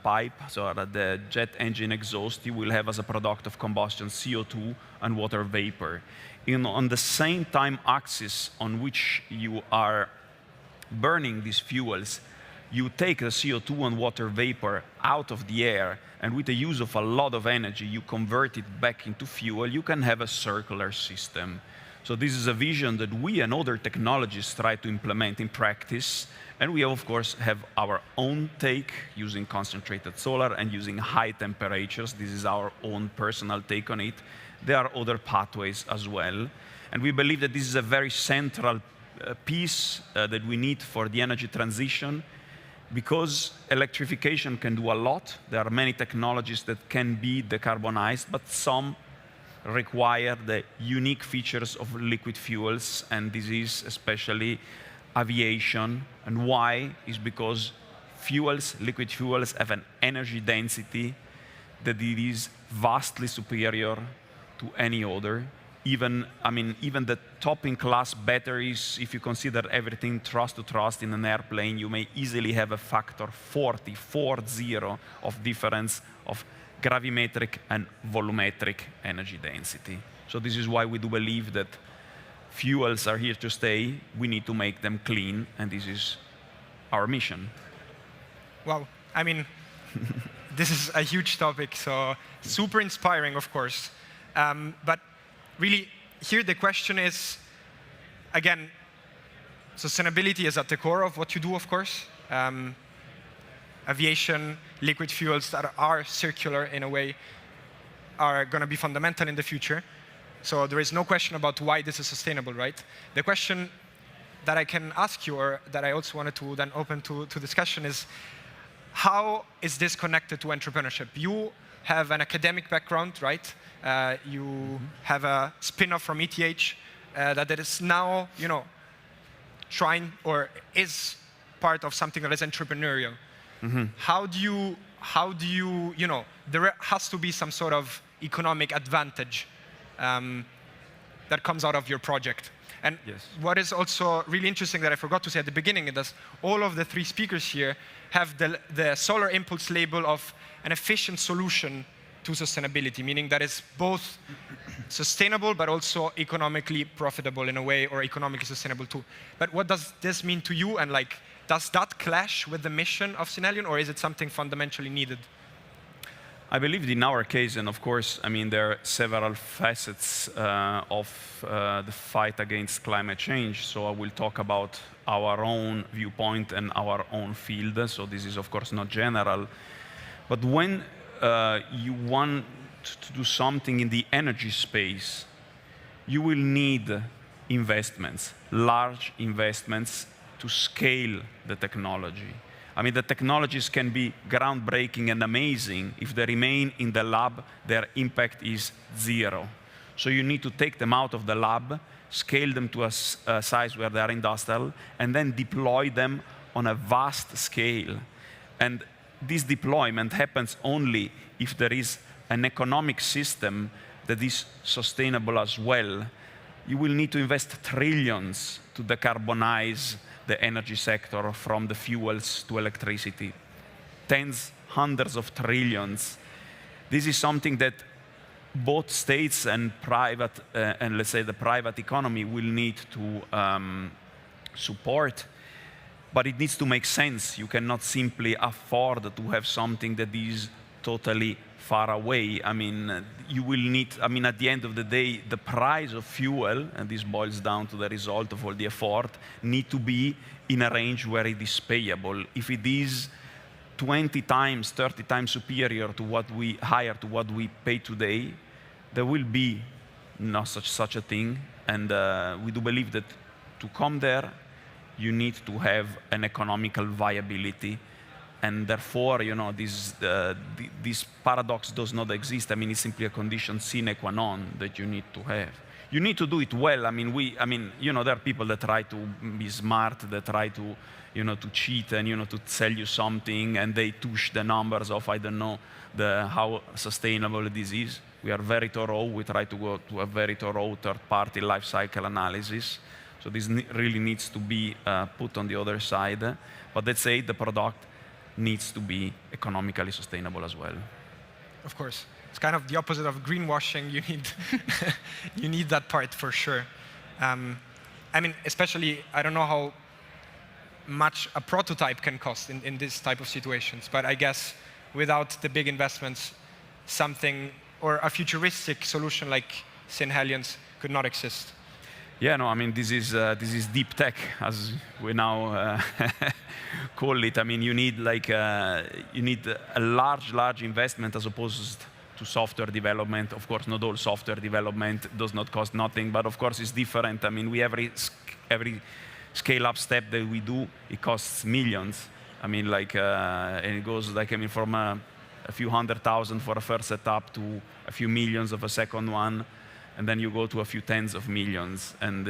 pipe, so at the jet engine exhaust, you will have as a product of combustion CO2 and water vapor. On the same time axis on which you are burning these fuels, you take the CO2 and water vapor out of the air, and with the use of a lot of energy, you convert it back into fuel. You can have a circular system. So this is a vision that we and other technologists try to implement in practice. And we, of course, have our own take using concentrated solar and using high temperatures. This is our own personal take on it. There are other pathways as well. And we believe that this is a very central piece that we need for the energy transition, because electrification can do a lot. There are many technologies that can be decarbonized, but some require the unique features of liquid fuels, and this is especially aviation. And why? Is because fuels, liquid fuels, have an energy density that it is vastly superior to any other. even the top-in-class batteries, if you consider everything trust to trust in an airplane, you may easily have a factor 40 of difference of gravimetric and volumetric energy density. So this is why we do believe that fuels are here to stay. We need to make them clean, and this is our mission. Wow, I mean, this is a huge topic, so super inspiring, of course. But really, here the question is, again, sustainability is at the core of what you do, of course. Aviation, liquid fuels that are circular in a way are going to be fundamental in the future. So there is no question about why this is sustainable, right? The question that I can ask you, or that I also wanted to then open to discussion, is how is this connected to entrepreneurship? You have an academic background, right? You have a spin-off from ETH that is now, trying or is part of something that is entrepreneurial. How do you, there has to be some sort of economic advantage that comes out of your project. And what is also really interesting that I forgot to say at the beginning is that all of the 3 speakers here have the Solar Impulse label of an efficient solution to sustainability, meaning that it's both sustainable but also economically profitable in a way, or economically sustainable too. But what does this mean to you? And does that clash with the mission of Dandelion, or is it something fundamentally needed? I believe in our case, and of course, there are several facets of the fight against climate change. So I will talk about our own viewpoint and our own field. So this is, of course, not general. But when you want to do something in the energy space, you will need investments, large investments, to scale the technology. The technologies can be groundbreaking and amazing. If they remain in the lab, their impact is 0. So you need to take them out of the lab, scale them to a size where they are industrial, and then deploy them on a vast scale. And this deployment happens only if there is an economic system that is sustainable as well. You will need to invest trillions to decarbonize the energy sector, from the fuels to electricity. Tens, hundreds of trillions. This is something that both states and private, and let's say the private economy, will need to support. But it needs to make sense. You cannot simply afford to have something that is totally far away. You will need, at the end of the day, the price of fuel, and this boils down to the result of all the effort, need to be in a range where it is payable. If it is 20 times, 30 times superior to what we pay today, there will be no such a thing. And we do believe that to come there, you need to have an economical viability. And therefore, this paradox does not exist. It's simply a condition sine qua non that you need to have. You need to do it well. There are people that try to be smart, that try to, to cheat and, to sell you something, and they touch the numbers of, I don't know, how sustainable this is. We are very thorough. We try to go to a very thorough third-party life cycle analysis. So this really needs to be put on the other side. But let's say the product needs to be economically sustainable as well. Of course. It's kind of the opposite of greenwashing. You need that part for sure. Especially, I don't know how much a prototype can cost in this type of situations, but I guess without the big investments, something or a futuristic solution like Dandelions could not exist. Yeah, no, this is deep tech, as we now call it. You need a large investment as opposed to software development. Of course, not all software development does not cost nothing, but of course it's different. We every scale-up step that we do, it costs millions. And it goes from a few 100,000 for a first setup to a few millions of a second one. and then you go to a few tens of millions. And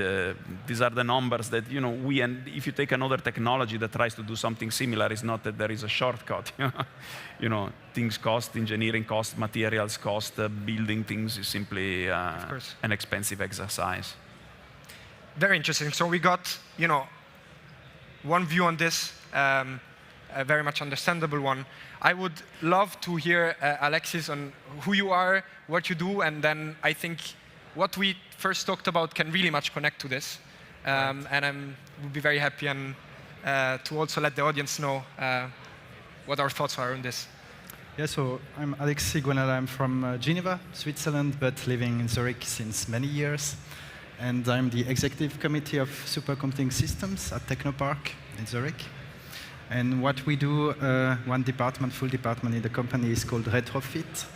these are the numbers that, and if you take another technology that tries to do something similar, it's not that there is a shortcut. Things cost, engineering cost, materials cost, building things is simply an expensive exercise. Very interesting. So we got, one view on this, a very much understandable one. I would love to hear, Alexis, on who you are, what you do, and then I think what we first talked about can really much connect to this. And I would be very happy to also let the audience know what our thoughts are on this. Yeah, so I'm Alexis Guanella. I'm from Geneva, Switzerland, but living in Zürich since many years. And I'm the executive committee of supercomputing systems at Technopark in Zürich. And what we do, one department, full department in the company is called Retrofit.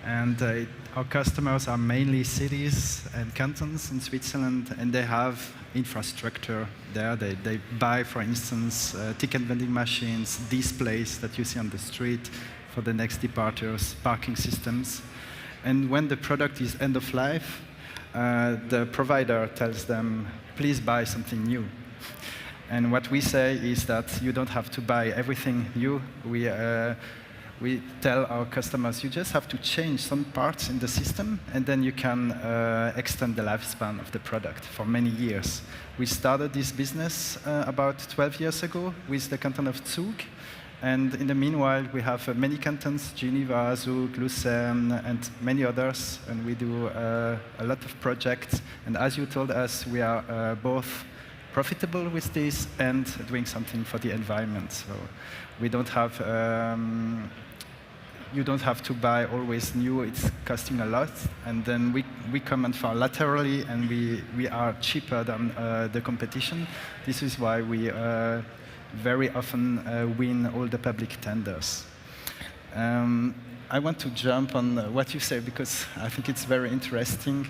And our customers are mainly cities and cantons in Switzerland, and they have infrastructure there. They buy, for instance, ticket vending machines, displays that you see on the street for the next departures, parking systems. And when the product is end of life, the provider tells them, please buy something new. And what we say is that you don't have to buy everything new. We tell our customers, you just have to change some parts in the system, and then you can extend the lifespan of the product for many years. We started this business about 12 years ago with the canton of Zug. And in the meanwhile, we have many cantons, Geneva, Zug, Lucerne, and many others. And we do a lot of projects. And as you told us, we are both profitable with this and doing something for the environment. So we don't have, you don't have to buy always new, it's costing a lot. And then we comment for laterally, and we are cheaper than the competition. This is why we very often win all the public tenders. I want to jump on what you say, because I think it's very interesting.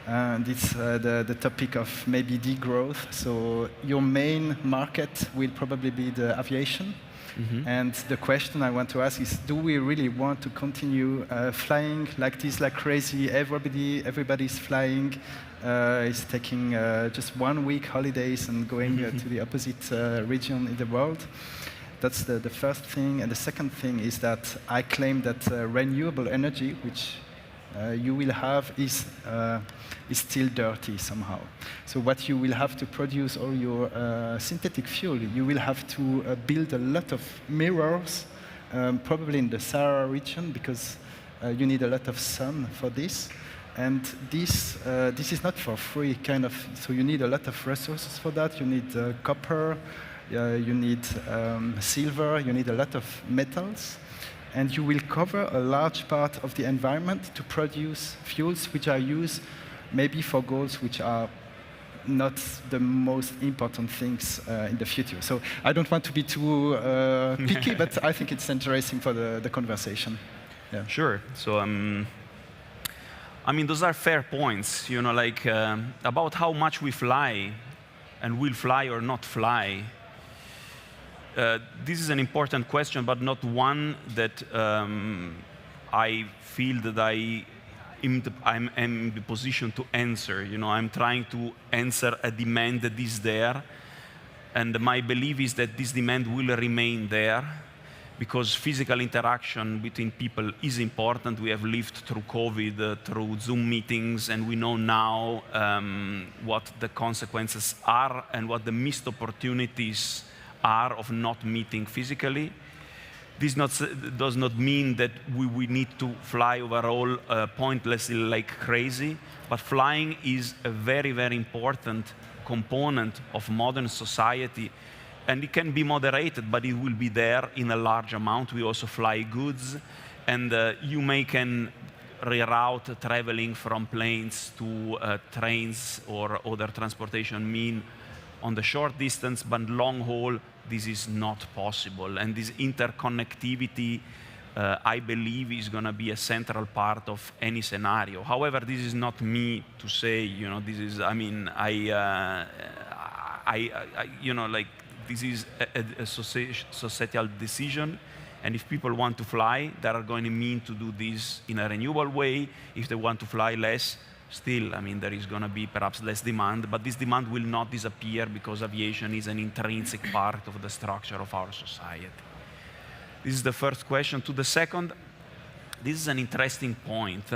It's the topic of maybe degrowth. So your main market will probably be the aviation. Mm-hmm. And the question I want to ask is, do we really want to continue flying like this, like crazy? Everybody's flying, is taking just 1 week holidays and going to the opposite region in the world. That's the first thing. And the second thing is that I claim that renewable energy, which you will have, is still dirty somehow. So what you will have to produce all your synthetic fuel, you will have to build a lot of mirrors, probably in the Sahara region, because you need a lot of sun for this. And this is not for free, kind of. So you need a lot of resources for that. You need copper, you need silver, you need a lot of metals. And you will cover a large part of the environment to produce fuels which are used maybe for goals which are not the most important things in the future. So I don't want to be too picky, but I think it's interesting for the conversation. Yeah. Sure. So, I mean, those are fair points, like about how much we fly and will fly or not fly. This is an important question, but not one that I feel that I'm in the position to answer. I'm trying to answer a demand that is there, and my belief is that this demand will remain there because physical interaction between people is important. We have lived through COVID, through Zoom meetings, and we know now what the consequences are and what the missed opportunities are of not meeting physically. This does not mean that we need to fly overall pointlessly like crazy, but flying is a very, very important component of modern society, and it can be moderated, but it will be there in a large amount. We also fly goods, and you can reroute traveling from planes to trains or other transportation mean on the short distance, but long haul, this is not possible. And this interconnectivity, I believe, is going to be a central part of any scenario. However, this is not me to say, this is, I mean, this is a societal decision. And if people want to fly, they are going to mean to do this in a renewable way. If they want to fly less, Still, I mean, there is going to be perhaps less demand, but this demand will not disappear because aviation is an intrinsic part of the structure of our society. This is the first question. To the second, this is an interesting point,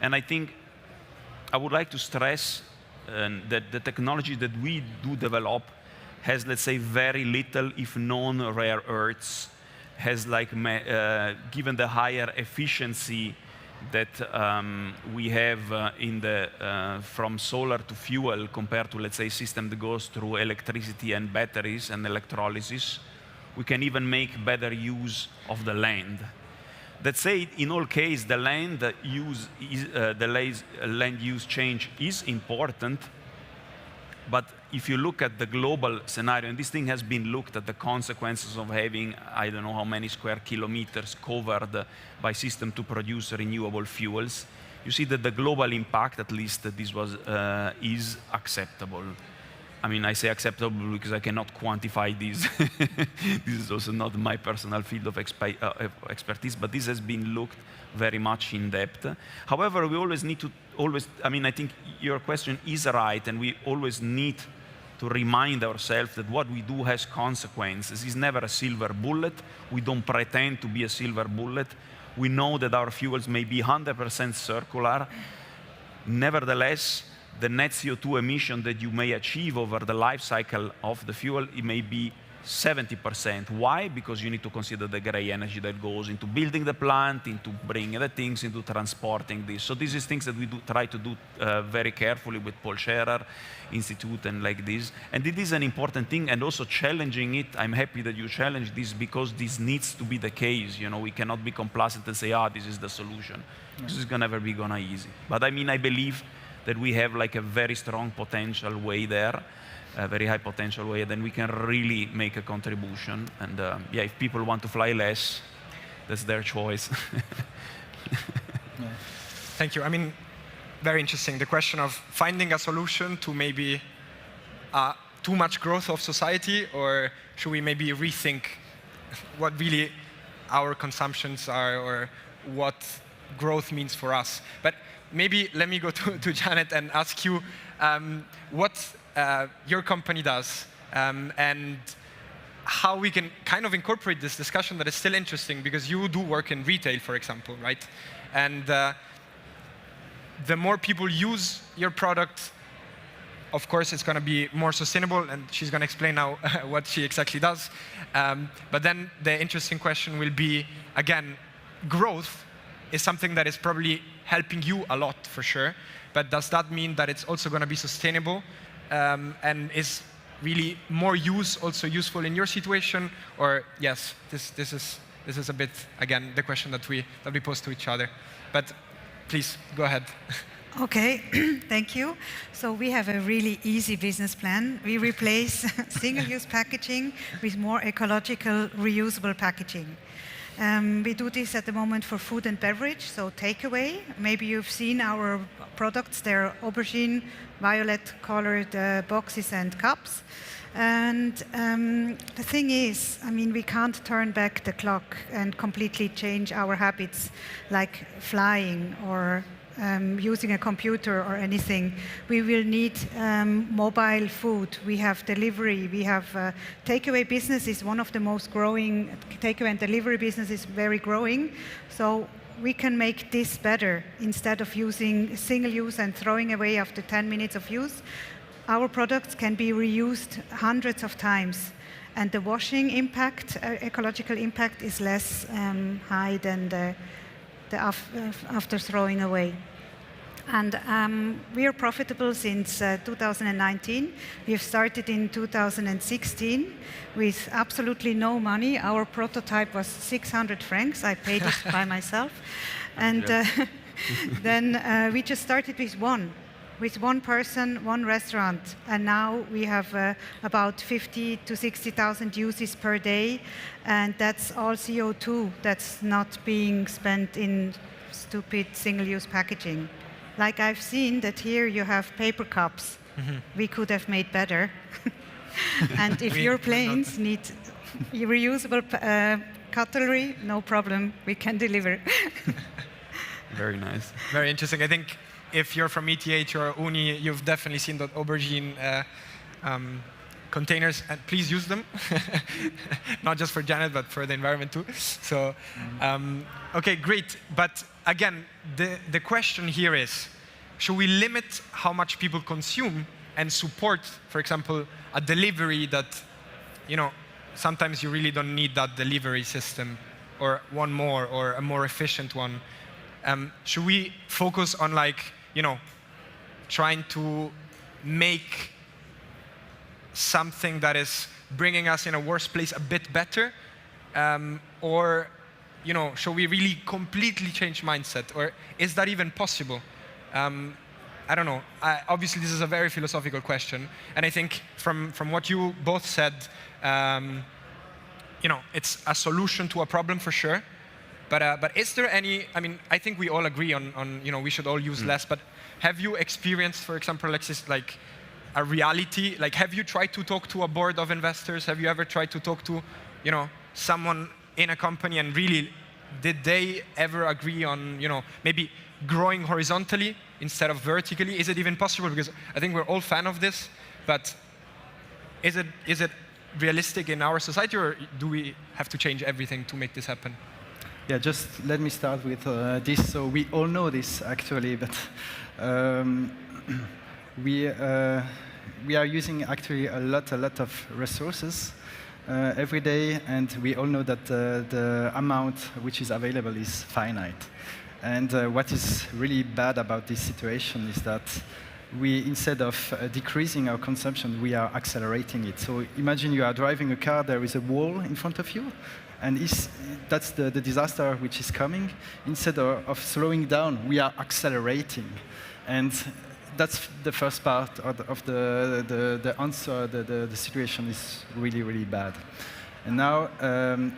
and I think I would like to stress that the technology that we do develop has, let's say, very little, if none, rare earths, has like, given the higher efficiency that we have from solar to fuel compared to, let's say, a system that goes through electricity and batteries and electrolysis, we can even make better use of the land. That said, in all cases, the land use change is important, but if you look at the global scenario, and this thing has been looked at the consequences of having, I don't know how many square kilometers covered by system to produce renewable fuels, you see that the global impact, at least this was, is acceptable. I mean, I say acceptable because I cannot quantify this. This is also not my personal field of expertise, but this has been looked very much in depth. However, we always need to, I mean, I think your question is right, and we always need to remind ourselves that what we do has consequences. It's never a silver bullet. We don't pretend to be a silver bullet. We know that our fuels may be 100% circular. Nevertheless, the net CO2 emission that you may achieve over the life cycle of the fuel, it may be 70%. Why? Because you need to consider the gray energy that goes into building the plant, into bringing the things, into transporting this. So these are things that we try to do very carefully with Paul Scherrer Institute and like this. And it is an important thing, and also challenging it. I'm happy that you challenge this because this needs to be the case. You know, we cannot be complacent and say, this is the solution. Yeah. This is never be gonna easy. But I mean, I believe that we have like a very strong potential way there, a very high potential way, then we can really make a contribution. And yeah, if people want to fly less, that's their choice. Yeah. Thank you. I mean, very interesting. The question of finding a solution to maybe too much growth of society, or should we maybe rethink what really our consumptions are, or what growth means for us? But maybe let me go to Janet and ask you what your company does and how we can kind of incorporate this discussion that is still interesting, because you do work in retail, for example, right? And the more people use your product, of course, it's going to be more sustainable, and she's going to explain now what she exactly does. But then the interesting question will be, again, growth is something that is probably helping you a lot, for sure. But does that mean that it's also going to be sustainable and is really more use also useful in your situation? Or yes, this is a bit, again, the question that we pose to each other. But please go ahead. Okay, thank you. So we have a really easy business plan. We replace single-use packaging with more ecological, reusable packaging. We do this at the moment for food and beverage, so takeaway. Maybe you've seen our products. They're aubergine, violet-colored boxes and cups. And the thing is, I mean, we can't turn back the clock and completely change our habits, like flying or using a computer or anything. We will need mobile food. We have delivery. We have takeaway business is one of the most growing. Takeaway and delivery business is very growing. So we can make this better. Instead of using single use and throwing away after 10 minutes of use, our products can be reused hundreds of times. And the washing impact, ecological impact, is less high than the after throwing away. And we are profitable since 2019. We have started in 2016 with absolutely no money. Our prototype was 600 francs. I paid it by myself. And then we just started with one person, one restaurant. And now we have about 50 to 60,000 uses per day. And that's all CO2 that's not being spent in stupid single-use packaging. Like I've seen that here you have paper cups. Mm-hmm. We could have made better. And if your planes need reusable cutlery, no problem, we can deliver. Very nice. Very interesting. I think if you're from ETH or Uni, you've definitely seen that aubergine containers, and please use them. Not just for Janet, but for the environment too. So, okay, great. But again, the question here is, should we limit how much people consume and support, for example, a delivery that, sometimes you really don't need that delivery system, or one more, or a more efficient one? Should we focus on trying to make something that is bringing us in a worse place a bit better? Or, should we really completely change mindset? Or is that even possible? I don't know. Obviously, this is a very philosophical question. And I think from what you both said, it's a solution to a problem for sure. But is there any, I think we all agree on we should all use less, but have you experienced, for example, Alexis, a reality? Have you tried to talk to a board of investors? Have you ever tried to talk to, someone in a company, and really, did they ever agree on, maybe growing horizontally instead of vertically? Is it even possible? Because I think we're all fan of this, but is it realistic in our society, or do we have to change everything to make this happen? Yeah, just let me start with this. So we all know this actually, but we are using actually a lot of resources every day, and we all know that the amount which is available is finite. And what is really bad about this situation is that we, instead of decreasing our consumption, we are accelerating it. So imagine you are driving a car, there is a wall in front of you, and that's the disaster which is coming. Instead of slowing down, we are accelerating. And that's the first part of the answer. The situation is really, really bad. And now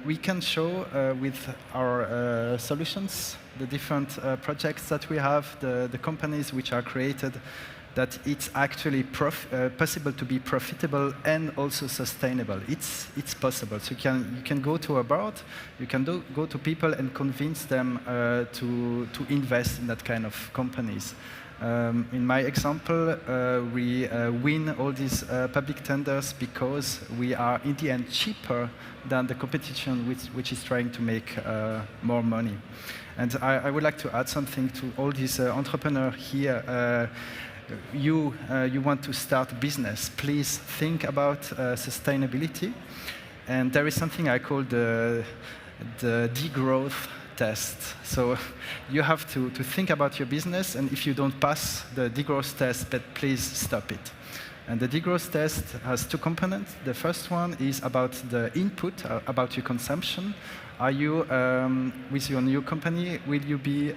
we can show with our solutions, the different projects that we have, the companies which are created, that it's actually possible to be profitable and also sustainable. It's possible. So you can go to a board, you can go to people and convince them to invest in that kind of companies. In my example, we win all these public tenders because we are, in the end, cheaper than the competition which is trying to make more money. And I would like to add something to all these entrepreneurs here. You want to start a business, please think about sustainability. And there is something I call the degrowth test. So you have to think about your business, and if you don't pass the degrowth test, please stop it. And the degrowth test has two components. The first one is about the input, about your consumption. Are you, with your new company, will you be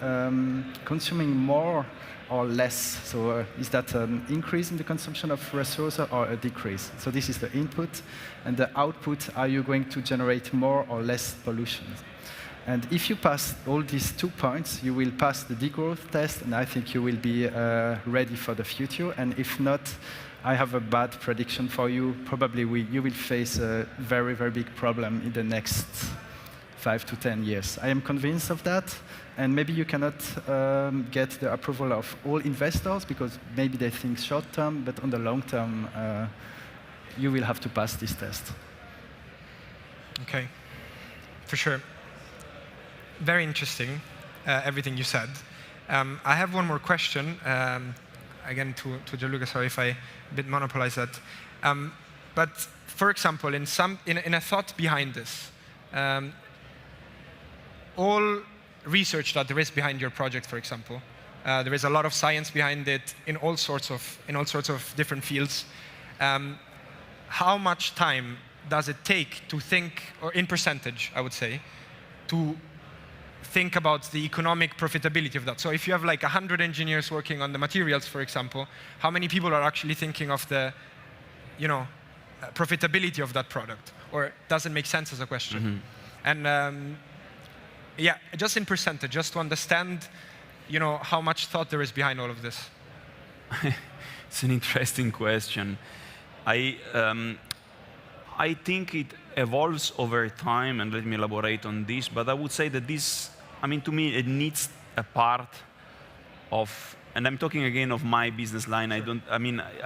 consuming more or less? So is that an increase in the consumption of resources or a decrease? So this is the input. And the output, are you going to generate more or less pollution? And if you pass all these 2 points, you will pass the degrowth test, and I think you will be ready for the future. And if not, I have a bad prediction for you. Probably you will face a very, very big problem in the next 5 to 10 years. I am convinced of that. And maybe you cannot get the approval of all investors, because maybe they think short term, but on the long term, you will have to pass this test. Okay, for sure. Very interesting, everything you said. I have one more question, again to Gianluca, sorry if I a bit monopolize that. But for example, in a thought behind this, all research that there is behind your project, for example, there is a lot of science behind it in all sorts of different fields. How much time does it take to think, or in percentage, I would say, to think about the economic profitability of that? So if you have like 100 engineers working on the materials, for example, how many people are actually thinking of the, profitability of that product? Or does it make sense as a question? Mm-hmm. And yeah, just in percentage, just to understand, how much thought there is behind all of this. It's an interesting question. I think it evolves over time, and let me elaborate on this. But I would say that this, to me, it needs a part of and I'm talking again of my business line. I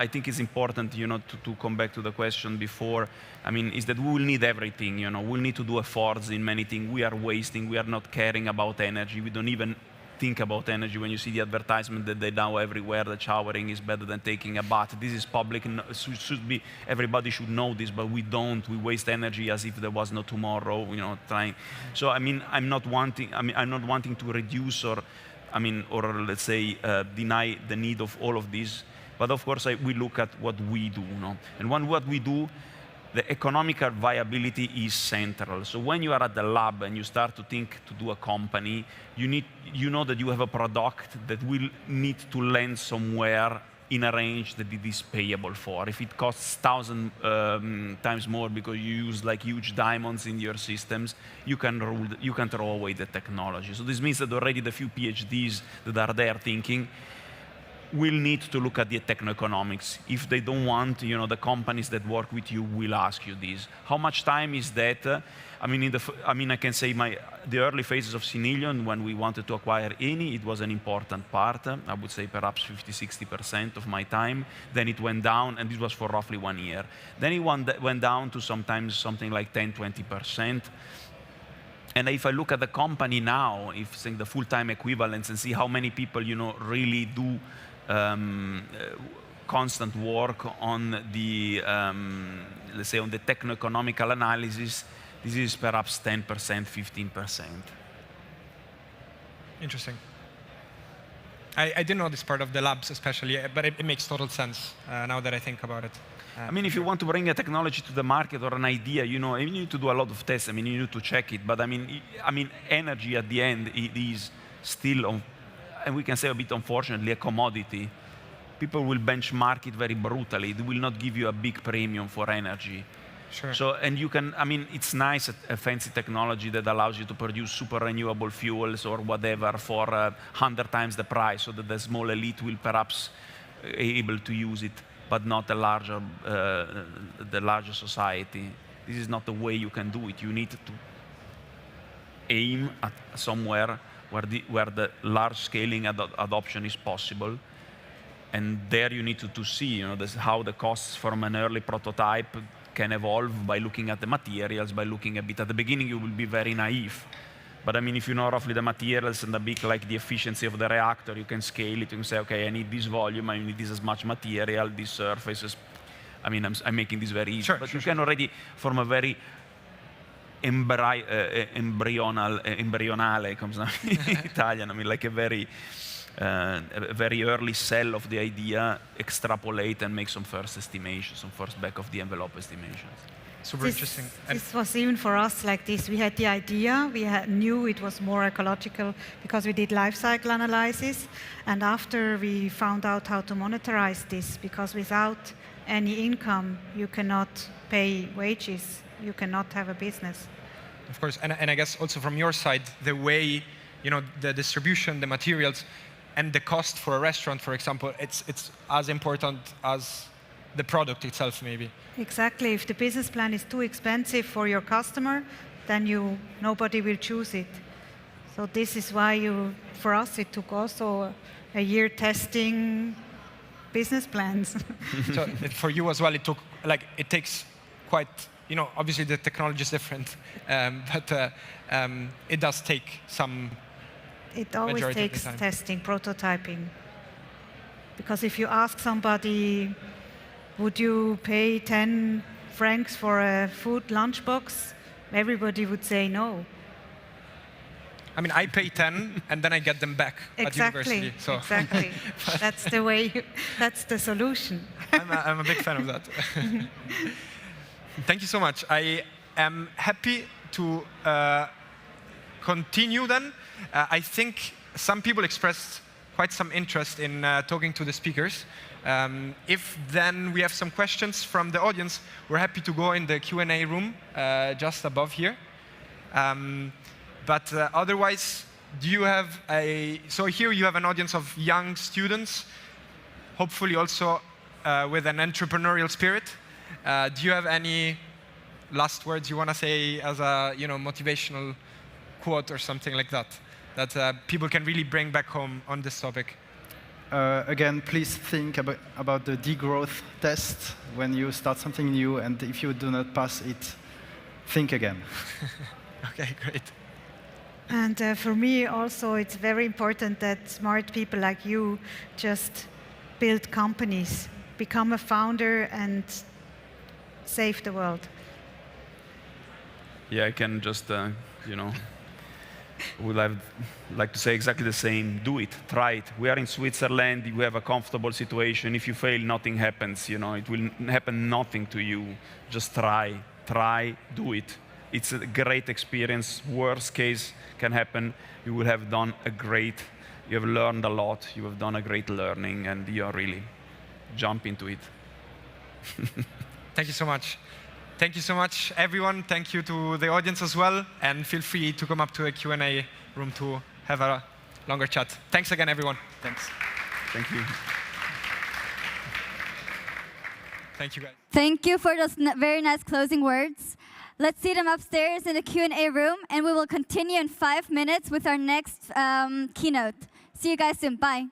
think it's important, to come back to the question before. Is that we will need everything. We'll need to do efforts in many things. We are wasting. We are not caring about energy. We don't even think about energy. When you see the advertisement that they now everywhere, that showering is better than taking a bath. This is public. Should be. Everybody should know this, but we don't. We waste energy as if there was no tomorrow. Trying. So I'm not wanting to reduce or let's say deny the need of all of this. But of course, we look at what we do. And what we do, the economical viability is central. So when you are at the lab and you start to think to do a company, you know that you have a product that will need to land somewhere in a range that it is payable for. If it costs 1,000 times more because you use like huge diamonds in your systems, you can throw away the technology. So this means that already the few PhDs that are there thinking will need to look at the techno-economics. If they don't want, the companies that work with you will ask you this. How much time is that? I can say the early phases of Synelion, when we wanted to acquire Eni, it was an important part. I would say perhaps 50–60% of my time. Then it went down, and this was for roughly 1 year. Then it went down to sometimes something like 10–20%. And if I look at the company now, if saying the full-time equivalents and see how many people, really do constant work on the, let's say, on the techno-economical analysis, this is perhaps 10%, 15%. Interesting. I didn't know this part of the labs especially, but it makes total sense now that I think about it. If you want to bring a technology to the market or an idea, you need to do a lot of tests. You need to check it. But energy at the end, it is still, and we can say a bit unfortunately, a commodity. People will benchmark it very brutally. It will not give you a big premium for energy. Sure. So, and you can, it's nice, a fancy technology that allows you to produce super renewable fuels or whatever for 100 times the price, so that the small elite will perhaps able to use it, but not the larger society. This is not the way you can do it. You need to aim at somewhere where the large scaling adoption is possible. And there you need to see how the costs from an early prototype can evolve by looking at the materials, by looking a bit. At the beginning, you will be very naive. But if you know roughly the materials and a bit like the efficiency of the reactor, you can scale it. You can say, okay, I need this volume, I need this as much material, these surfaces. I'm making this very easy. Sure, but you can already form a very embryonale, comes now in Italian. Like a very early cell of the idea, extrapolate and make some first estimations, some first back of the envelope estimations. Super interesting. This was even for us like this. We had the idea, knew it was more ecological because we did life cycle analysis. And after we found out how to monetize this, because without any income, you cannot pay wages, you cannot have a business. Of course, and I guess also from your side, the way, the distribution, the materials, and the cost for a restaurant, for example, it's as important as the product itself, maybe. Exactly. If the business plan is too expensive for your customer, then nobody will choose it. So this is why for us, it took also a year testing business plans. So for you as well, it takes quite, obviously the technology is different, but it does take some. It always takes testing, prototyping. Because if you ask somebody, would you pay 10 francs for a food lunchbox? Everybody would say no. I pay 10 and then I get them back at university. So. Exactly. That's the way. That's the solution. I'm a big fan of that. Thank you so much. I am happy to continue then. I think some people expressed quite some interest in talking to the speakers. If then we have some questions from the audience, we're happy to go in the Q&A room just above here. But otherwise, so here you have an audience of young students, hopefully also with an entrepreneurial spirit. Do you have any last words you want to say as a motivational quote or something like that, that people can really bring back home on this topic? again, please think about the degrowth test when you start something new, and if you do not pass it, think again. Okay, great. And for me also, it's very important that smart people like you just build companies, become a founder, and save the world. Yeah, I can just, would like to say exactly the same. Do it, try it. We are in Switzerland, we have a comfortable situation. If you fail, nothing happens, it will happen nothing to you. Just try, do it. It's a great experience. Worst case can happen. You will have done you have learned a lot, you have done a great learning, and you are really jump into it. Thank you so much. Thank you so much, everyone. Thank you to the audience as well. And feel free to come up to a Q&A room to have a longer chat. Thanks again, everyone. Thanks. Thank you. Thank you, guys. Thank you for those very nice closing words. Let's see them upstairs in the Q&A room, and we will continue in 5 minutes with our next keynote. See you guys soon. Bye.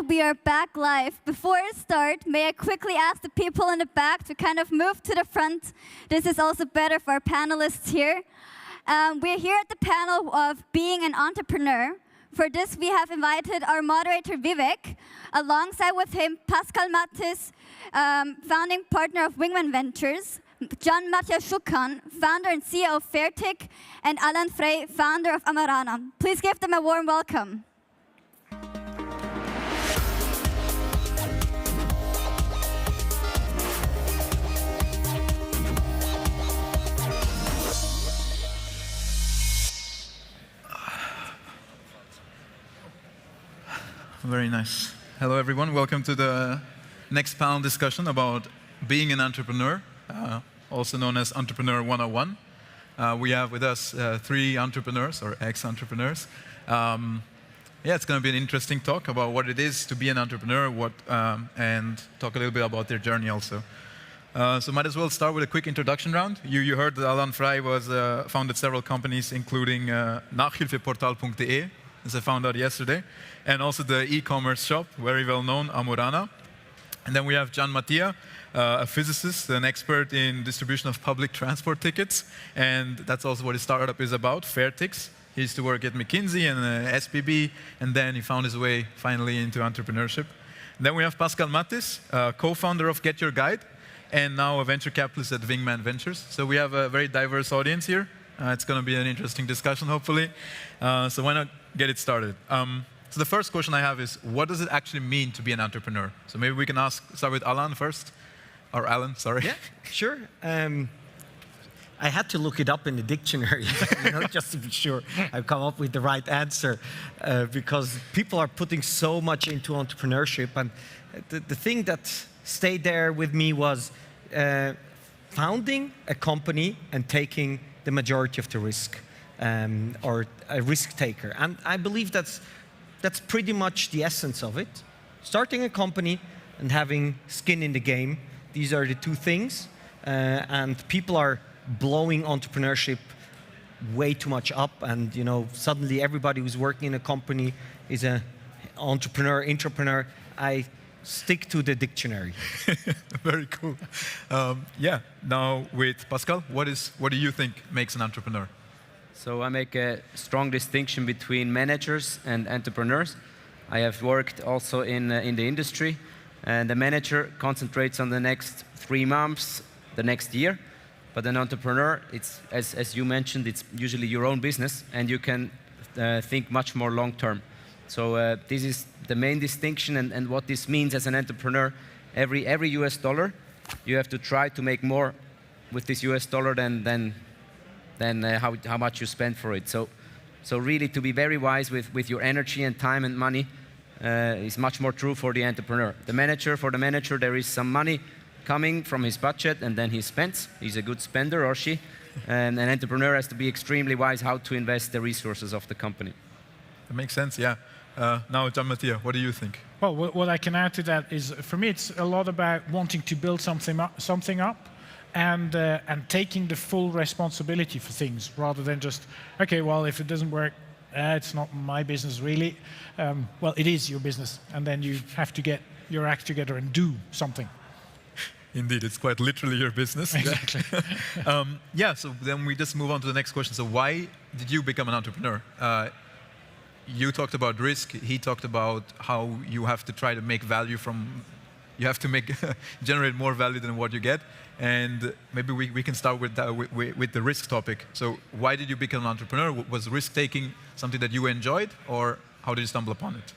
we are back live. Before I start, may I quickly ask the people in the back to kind of move to the front. This is also better for our panelists here. We're here at the panel of being an entrepreneur. For this, we have invited our moderator, Vivek, alongside with him, Pascal Mattis, founding partner of Wingman Ventures, John Matthias Schukan, founder and CEO of Fairtick, and Alan Frey, founder of Amarana. Please give them a warm welcome. Very nice. Hello, everyone. Welcome to the next panel discussion about being an entrepreneur, also known as Entrepreneur 101. We have with us 3 entrepreneurs, or ex-entrepreneurs. Yeah, it's going to be an interesting talk about what it is to be an entrepreneur, and talk a little bit about their journey also. So might as well start with a quick introduction round. You heard that Alan Frey founded several companies, including Nachhilfeportal.de, as I found out yesterday, and also the e-commerce shop, very well known, Amarana. And then we have John Mattia, a physicist, an expert in distribution of public transport tickets, and that's also what his startup is about, Fairtick. He used to work at McKinsey and SPB, and then he found his way finally into entrepreneurship. And then we have Pascal Mattis, co-founder of Get Your Guide, and now a venture capitalist at Wingman Ventures. So we have a very diverse audience here. It's going to be an interesting discussion, hopefully. So why not get it started? So the first question I have is, what does it actually mean to be an entrepreneur? So maybe we can start with Alan first. Or Alan, sorry. Yeah, sure. I had to look it up in the dictionary, just to be sure I've come up with the right answer, because people are putting so much into entrepreneurship. And the thing that stayed there with me was founding a company and taking the majority of the risk, or a risk taker. And I believe that's pretty much the essence of it. Starting a company and having skin in the game. These are the 2 things. And people are blowing entrepreneurship way too much up. And suddenly everybody who's working in a company is an entrepreneur. I stick to the dictionary. Very cool. Yeah. Now with Pascal, what do you think makes an entrepreneur? So I make a strong distinction between managers and entrepreneurs. I have worked also in the industry, and the manager concentrates on the next 3 months, the next year. But an entrepreneur, it's as you mentioned, it's usually your own business, and you can think much more long term. So this is the main distinction, and what this means as an entrepreneur. Every US dollar, you have to try to make more with this US dollar than how much you spend for it. So really to be very wise with your energy and time and money is much more true for the entrepreneur. For the manager, there is some money coming from his budget, and then he spends. He's a good spender, or she. And an entrepreneur has to be extremely wise how to invest the resources of the company. That makes sense, yeah. Now, John Mattia, what do you think? Well, what I can add to that is, for me, it's a lot about wanting to build something up and taking the full responsibility for things, rather than just, okay, well, if it doesn't work, it's not my business, really. Well, it is your business, and then you have to get your act together and do something. Indeed, it's quite literally your business. Exactly. Yeah, so then we just move on to the next question. So why did you become an entrepreneur? You talked about risk. He talked about how you have to try to make value you have to generate more value than what you get. And maybe we can start with the risk topic. So why did you become an entrepreneur? Was risk-taking something that you enjoyed, or how did you stumble upon it?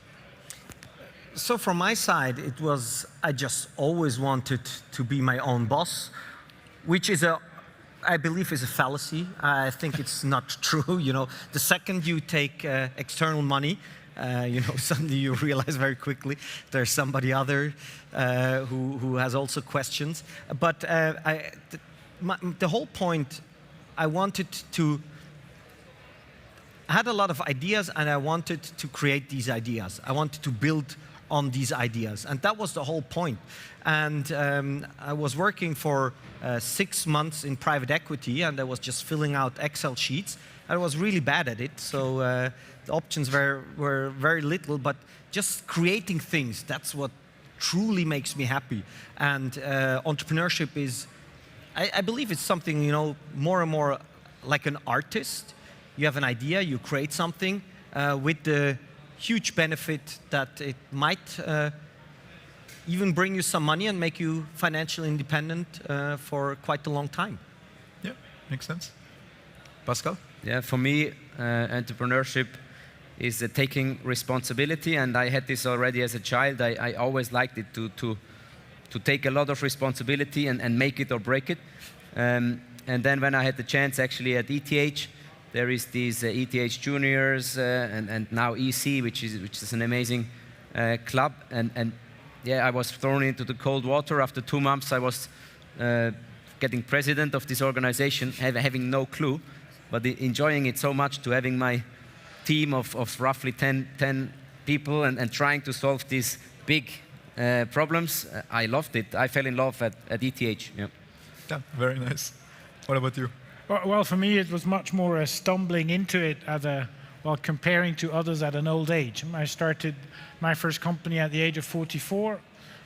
So from my side, it was, I just always wanted to be my own boss, which is I believe is a fallacy. I think it's not true. The second you take external money, suddenly you realize very quickly there's somebody other who has also questions. But the whole point, I had a lot of ideas, and I wanted to create these ideas. I wanted to build on these ideas, and that was the whole point. And I was working for 6 months in private equity, and I was just filling out Excel sheets, I was really bad at it, so the options were very little, but just creating things, that's what truly makes me happy. And entrepreneurship is, I believe it's something, you know, more and more like an artist. You have an idea, you create something with the huge benefit that it might even bring you some money and make you financially independent for quite a long time. Yeah, makes sense. Pascal? Yeah, for me, entrepreneurship is taking responsibility, and I had this already as a child. I always liked it to take a lot of responsibility and make it or break it. And then when I had the chance actually at ETH, there is these ETH Juniors and now EC, which is an amazing club. And yeah, I was thrown into the cold water. After 2 months, I was getting president of this organization, having no clue, but enjoying it so much, to having my team of roughly 10 people and trying to solve these big problems. I loved it. I fell in love at ETH. Yeah. Yeah, very nice. What about you? Well, for me, it was much more a stumbling into it while comparing to others at an old age. I started my first company at the age of 44,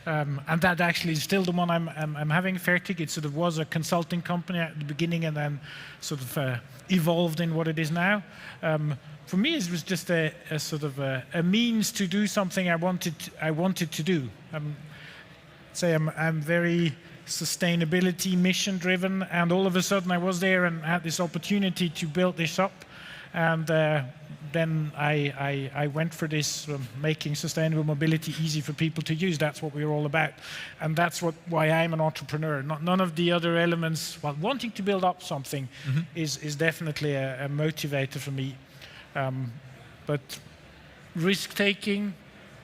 and that actually is still the one I'm having, Fairtick. It sort of was a consulting company at the beginning and then sort of evolved in what it is now. For me, it was just a sort of a means to do something I wanted to do. I'm very sustainability mission driven, and all of a sudden I was there and had this opportunity to build this up, and then I went for this making sustainable mobility easy for people to use. That's what we're all about, and that's why I'm an entrepreneur. None of the other elements. Well, wanting to build up something is definitely a motivator for me, but risk taking,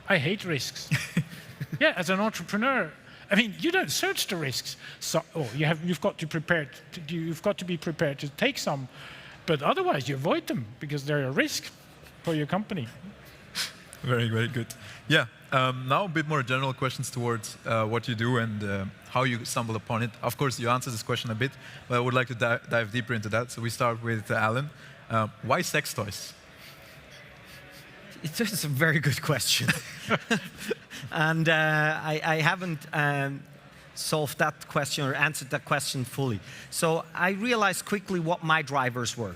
I hate risks. Yeah, as an entrepreneur, I mean, you don't search the risks. So, you've got to be prepared to take some, but otherwise you avoid them because they're a risk for your company. Very, very good. Yeah. Now a bit more general questions towards what you do and how you stumbled upon it. Of course, you answered this question a bit, but I would like to dive deeper into that. So we start with Alan. Why sex toys? It's a very good question. And I haven't solved that question or answered that question fully. So I realized quickly what my drivers were.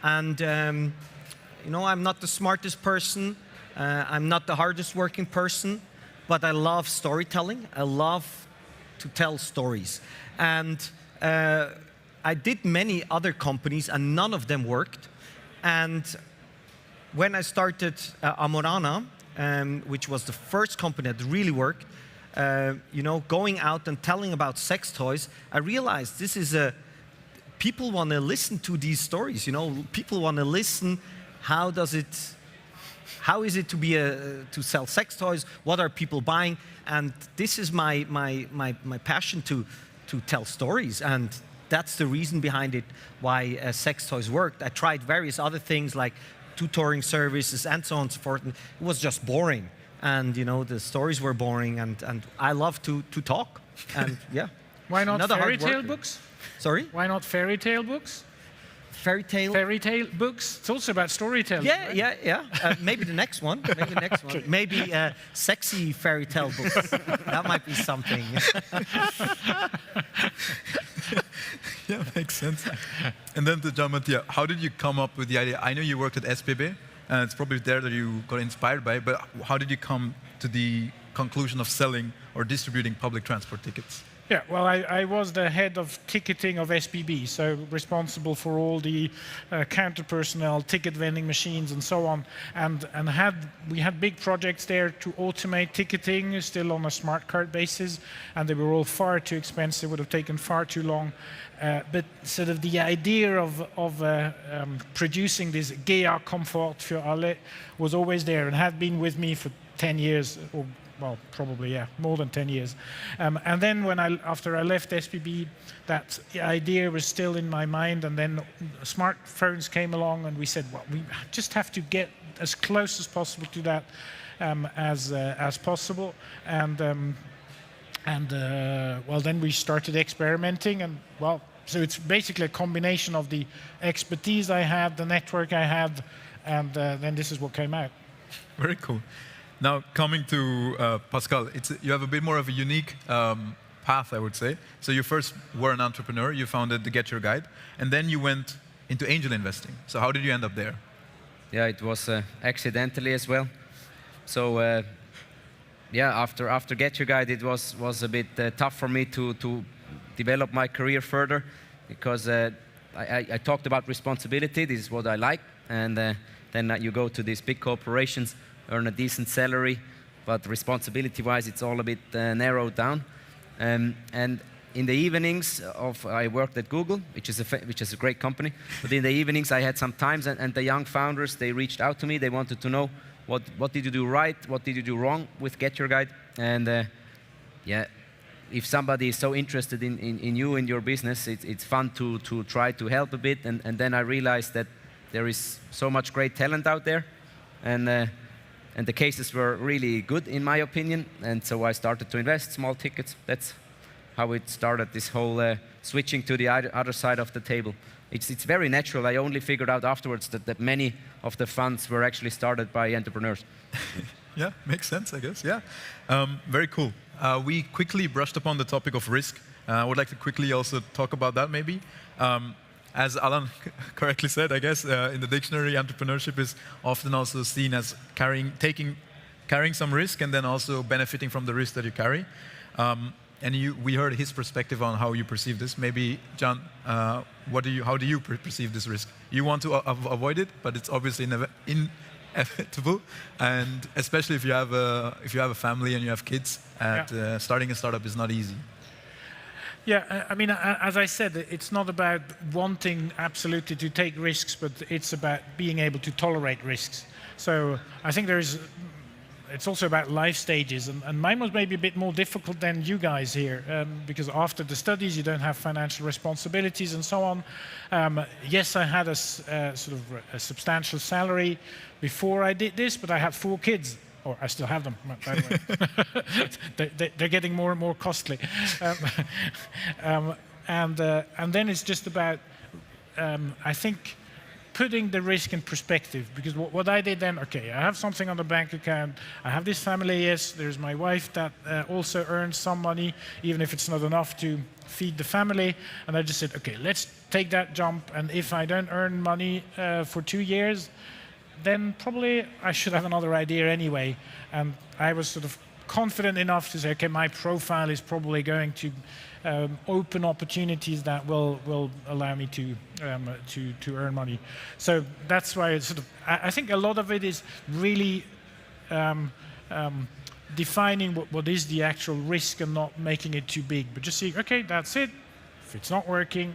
And, you know, I'm not the smartest person. I'm not the hardest working person, but I love storytelling. I love to tell stories. And I did many other companies, and none of them worked. And when I started Amorana, which was the first company that really worked, you know, going out and telling about sex toys, I realized this is people want to listen to these stories. You know, people want to listen. How is it to sell sex toys? What are people buying? And this is my passion to tell stories, and that's the reason behind it. Why sex toys worked. I tried various other things like tutoring services and so on and so forth, and it was just boring. And you know, the stories were boring, and I love to talk. And yeah. Why not fairy tale books? Sorry? Why not fairy tale books? Fairy tale books. It's also about storytelling. Yeah, right? yeah. Maybe the next one. Maybe the next one. Maybe sexy fairy tale books. That might be something. Yeah, makes sense. And then to Jean-Mathieu, how did you come up with the idea? I know you worked at SPB, and it's probably there that you got inspired by it, but how did you come to the conclusion of selling or distributing public transport tickets? Yeah, well, I was the head of ticketing of SBB, so responsible for all the counter personnel, ticket vending machines, and so on. And we had big projects there to automate ticketing, still on a smart card basis, and they were all far too expensive, would have taken far too long. But sort of the idea of producing this GEA Comfort für alle was always there and had been with me for 10 years, or well, probably, yeah, more than 10 years. And then after I left SPB, that idea was still in my mind, and then smartphones came along, and we said, well, we just have to get as close as possible to that as possible. And well, then we started experimenting, and well, So it's basically a combination of the expertise I had, the network I had, and then this is what came out. Very cool. Now, coming to Pascal, you have a bit more of a unique path, I would say. So you first were an entrepreneur, you founded the Get Your Guide, and then you went into angel investing. So how did you end up there? Yeah, it was accidentally as well. So yeah, after Get Your Guide, it was a bit tough for me to develop my career further, because I talked about responsibility. This is what I like, and then you go to these big corporations, earn a decent salary, but responsibility-wise, it's all a bit narrowed down. And in the evenings I worked at Google, which is a great company. But in the evenings, I had some times, and the young founders, they reached out to me. They wanted to know what did you do right, what did you do wrong with Get Your Guide, and yeah, if somebody is so interested in you, in your business, it's fun to try to help a bit. And then I realized that there is so much great talent out there, and the cases were really good, in my opinion. And so I started to invest small tickets. That's how it started, this whole switching to the other side of the table. It's very natural. I only figured out afterwards that many of the funds were actually started by entrepreneurs. Yeah, makes sense, I guess. Yeah, very cool. We quickly brushed upon the topic of risk. I would like to quickly also talk about that, maybe. As Alan correctly said, I guess, in the dictionary, entrepreneurship is often also seen as carrying some risk and then also benefiting from the risk that you carry. And we heard his perspective on how you perceive this. Maybe, John, how do you perceive this risk? You want to avoid it, but it's obviously inevitable, and especially if you have a family and you have kids. Starting a startup is not easy. Yeah, I mean, as I said, it's not about wanting absolutely to take risks, but it's about being able to tolerate risks. So I think it's also about life stages, and mine was maybe a bit more difficult than you guys here, because after the studies you don't have financial responsibilities and so on. Yes, I had a sort of a substantial salary before I did this, but I had 4 kids. Or I still have them, by the way. They're getting more and more costly. And then it's just about, I think, putting the risk in perspective. Because what I did then, okay, I have something on the bank account. I have this family, yes. There's my wife that also earns some money, even if it's not enough to feed the family. And I just said, okay, let's take that jump. And if I don't earn money for 2 years, then probably I should have another idea anyway. And I was sort of confident enough to say, okay, my profile is probably going to open opportunities that will allow me to earn money. So that's why it's sort of, I think a lot of it is really defining what is the actual risk and not making it too big, but just saying, okay, that's it. If it's not working,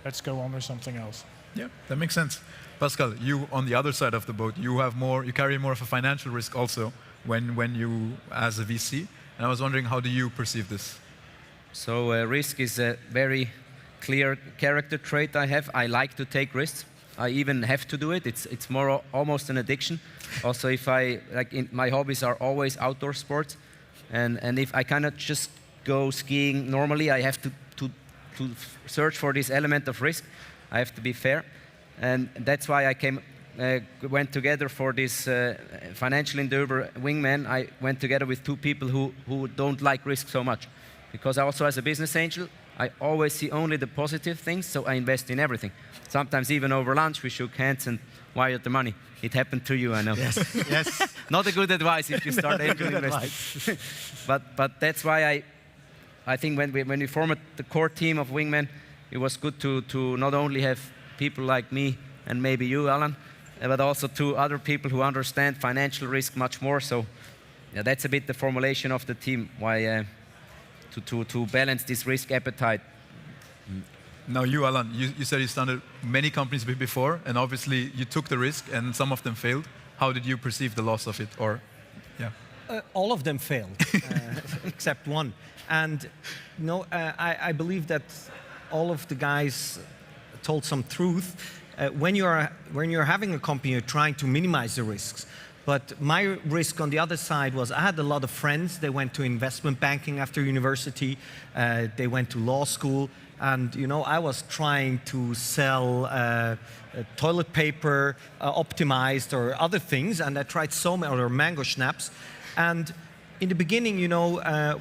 let's go on with something else. Yeah, that makes sense. Pascal, you on the other side of the boat, you carry more of a financial risk also when you as a VC. And I was wondering, how do you perceive this? So risk is a very clear character trait I have. I like to take risks. I even have to do it. It's more almost an addiction. Also, if my hobbies are always outdoor sports, and if I cannot just go skiing normally, I have to search for this element of risk. I have to be fair. And that's why I went together for this financial endeavor, Wingman. I went together with 2 people who don't like risk so much. Because also as a business angel, I always see only the positive things, so I invest in everything. Sometimes even over lunch, we shook hands and wired the money. It happened to you, I know. Yes, yes. Not a good advice if you start angel investing. But that's why I think when we formed the core team of Wingman, it was good to not only have people like me and maybe you, Alan, but also 2 other people who understand financial risk much more. So yeah, that's a bit the formulation of the team, why to balance this risk appetite. Now you, Alan, you said you started many companies before, and obviously you took the risk and some of them failed. How did you perceive the loss of it? Or, yeah. All of them failed, except one. And I believe that all of the guys told some truth. When you're having a company, you're trying to minimize the risks. But my risk on the other side was I had a lot of friends. They went to investment banking after university. They went to law school. And I was trying to sell toilet paper optimized or other things, and I tried so many other mango schnapps. And in the beginning,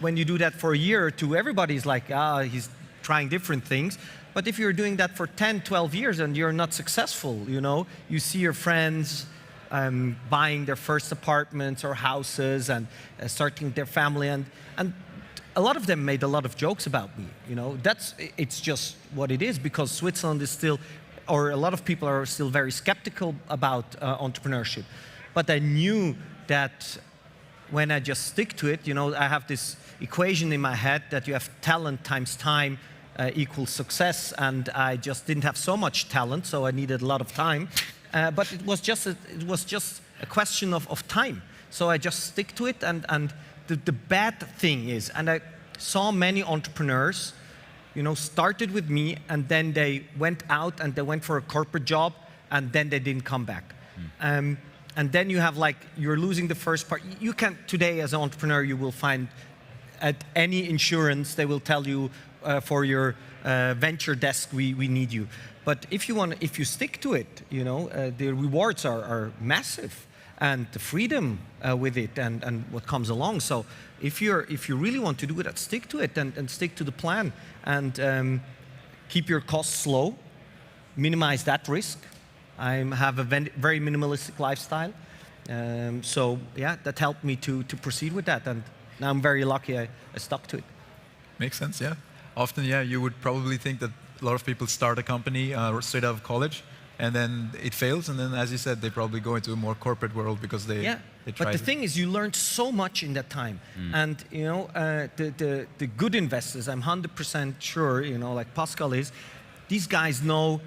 when you do that for a year or two, everybody's like, he's trying different things. But if you're doing that for 10, 12 years and you're not successful, you see your friends buying their first apartments or houses and starting their family, and a lot of them made a lot of jokes about me. It's just what it is, because Switzerland is still, or a lot of people are still very skeptical about entrepreneurship. But I knew that when I just stick to it, I have this equation in my head that you have talent times time equals success, and I just didn't have so much talent, so I needed a lot of time. But it was just a question of time. So I just stick to it, and the bad thing is, and I saw many entrepreneurs, started with me, and then they went out and they went for a corporate job, and then they didn't come back. And then you have you're losing the first part. You can, today as an entrepreneur, you will find at any insurance, they will tell you for your venture desk, we need you. But if you stick to it, the rewards are massive, and the freedom with it and what comes along. So if you really want to do it, stick to it and stick to the plan, and keep your costs low, minimize that risk. I have a very minimalistic lifestyle. So yeah, that helped me to proceed with that, and now I'm very lucky I stuck to it. Makes sense, yeah. Often, yeah, you would probably think that a lot of people start a company straight out of college, and then it fails, and then, as you said, they probably go into a more corporate world because they tried. But the thing is, you learned so much in that time. And the good investors, I'm 100% sure, like Pascal is, these guys know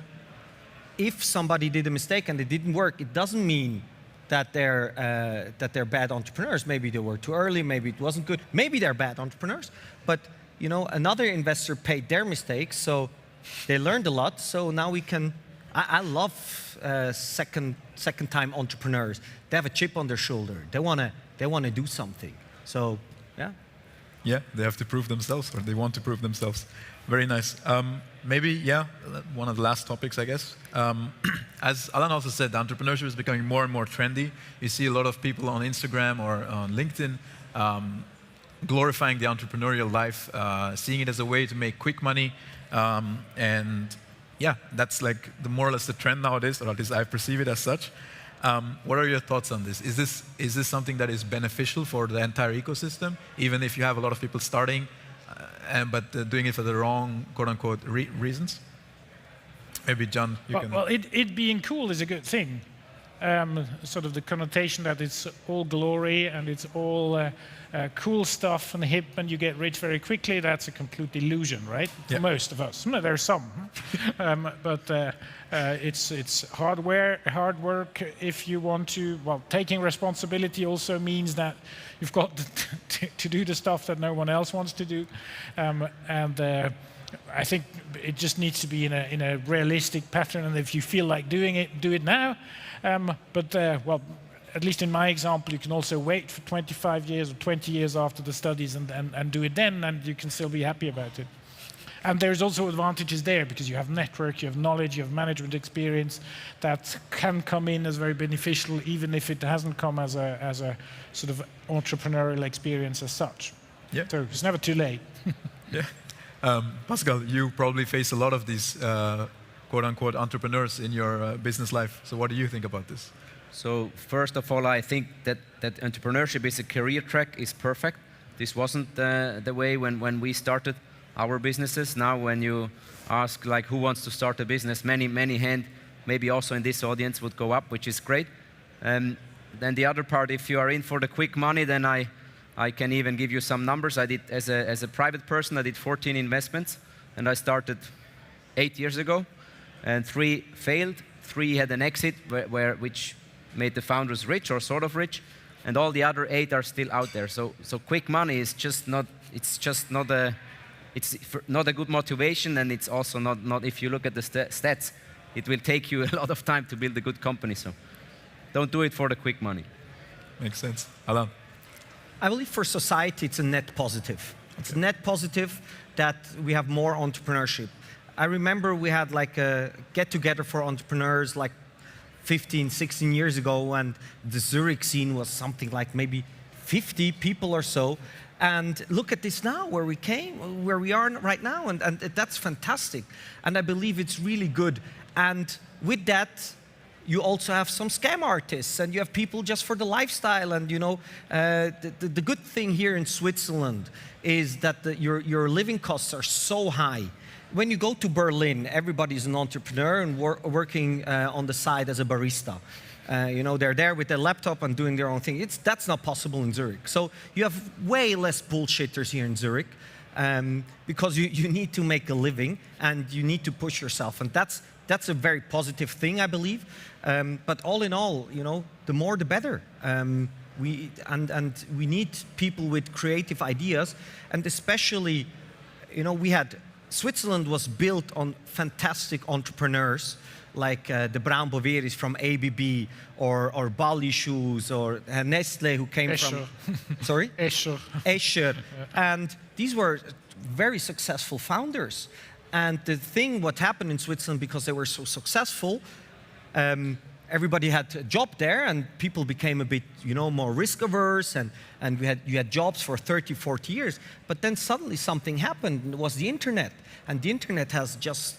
if somebody did a mistake and it didn't work, it doesn't mean that they're bad entrepreneurs. Maybe they were too early, maybe it wasn't good, maybe they're bad entrepreneurs, but another investor paid their mistakes, so they learned a lot. So now we can. I love second-time entrepreneurs. They have a chip on their shoulder. They wanna do something. So yeah. Yeah, they have to prove themselves, or they want to prove themselves. Very nice. Maybe, one of the last topics, I guess. As Alan also said, entrepreneurship is becoming more and more trendy. You see a lot of people on Instagram or on LinkedIn glorifying the entrepreneurial life, seeing it as a way to make quick money, and yeah, that's more or less the trend nowadays, or at least I perceive it as such. What are your thoughts on this? Is this something that is beneficial for the entire ecosystem, even if you have a lot of people starting, but doing it for the wrong, quote-unquote, reasons? Maybe John, you can... Well, it being cool is a good thing. Sort of the connotation that it's all glory and it's all cool stuff and hip and you get rich very quickly, that's a complete illusion, right? For most of us. There are some. But it's hard work if you want to. Well, taking responsibility also means that you've got to do the stuff that no one else wants to do. I think it just needs to be in a realistic pattern, and if you feel like doing it, do it now. Well, at least in my example, you can also wait for 25 years or 20 years after the studies and do it then, and you can still be happy about it. And there's also advantages there, because you have network, you have knowledge, you have management experience that can come in as very beneficial, even if it hasn't come as a sort of entrepreneurial experience as such. Yeah. So it's never too late. Yeah. Pascal, you probably face a lot of these quote-unquote entrepreneurs in your business life. So what do you think about this? So first of all, I think that entrepreneurship is a career track is perfect. This wasn't the way when we started our businesses. Now when you ask who wants to start a business, many hands, maybe also in this audience, would go up, which is great. Then the other part, if you are in for the quick money, then I can even give you some numbers. I did, as a private person, I did 14 investments, and I started 8 years ago, and 3 failed. 3 had an exit, which made the founders rich or sort of rich, and all the other 8 are still out there. So quick money is just not. It's just not a. It's not a good motivation, and it's also not. If you look at the stats, it will take you a lot of time to build a good company. So don't do it for the quick money. Makes sense, Alain. I believe for society, it's a net positive. It's a net positive that we have more entrepreneurship. I remember we had like a get-together for entrepreneurs like 15, 16 years ago, and the Zürich scene was something like maybe 50 people or so. And look at this now, where we are right now, and that's fantastic. And I believe it's really good. And with that, you also have some scam artists, and you have people just for the lifestyle. And you know, the good thing here in Switzerland is that your living costs are so high. When you go to Berlin, everybody's an entrepreneur and working on the side as a barista. You know, they're there with their laptop and doing their own thing. That's not possible in Zurich. So you have way less bullshitters here in Zurich because you need to make a living and you need to push yourself. And that's a very positive thing, I believe. But all in all, you know, the more the better. We need people with creative ideas, and especially, you know, Switzerland was built on fantastic entrepreneurs like the Brown Boveris from ABB, or Bali Shoes, or Nestle, who came Escher. from... Sorry? Escher. Escher. And these were very successful founders. And the thing, what happened in Switzerland, because they were so successful, everybody had a job there, and people became a bit, you know, more risk-averse, and you had jobs for 30, 40 years. But then suddenly something happened. It was the internet. And the internet has just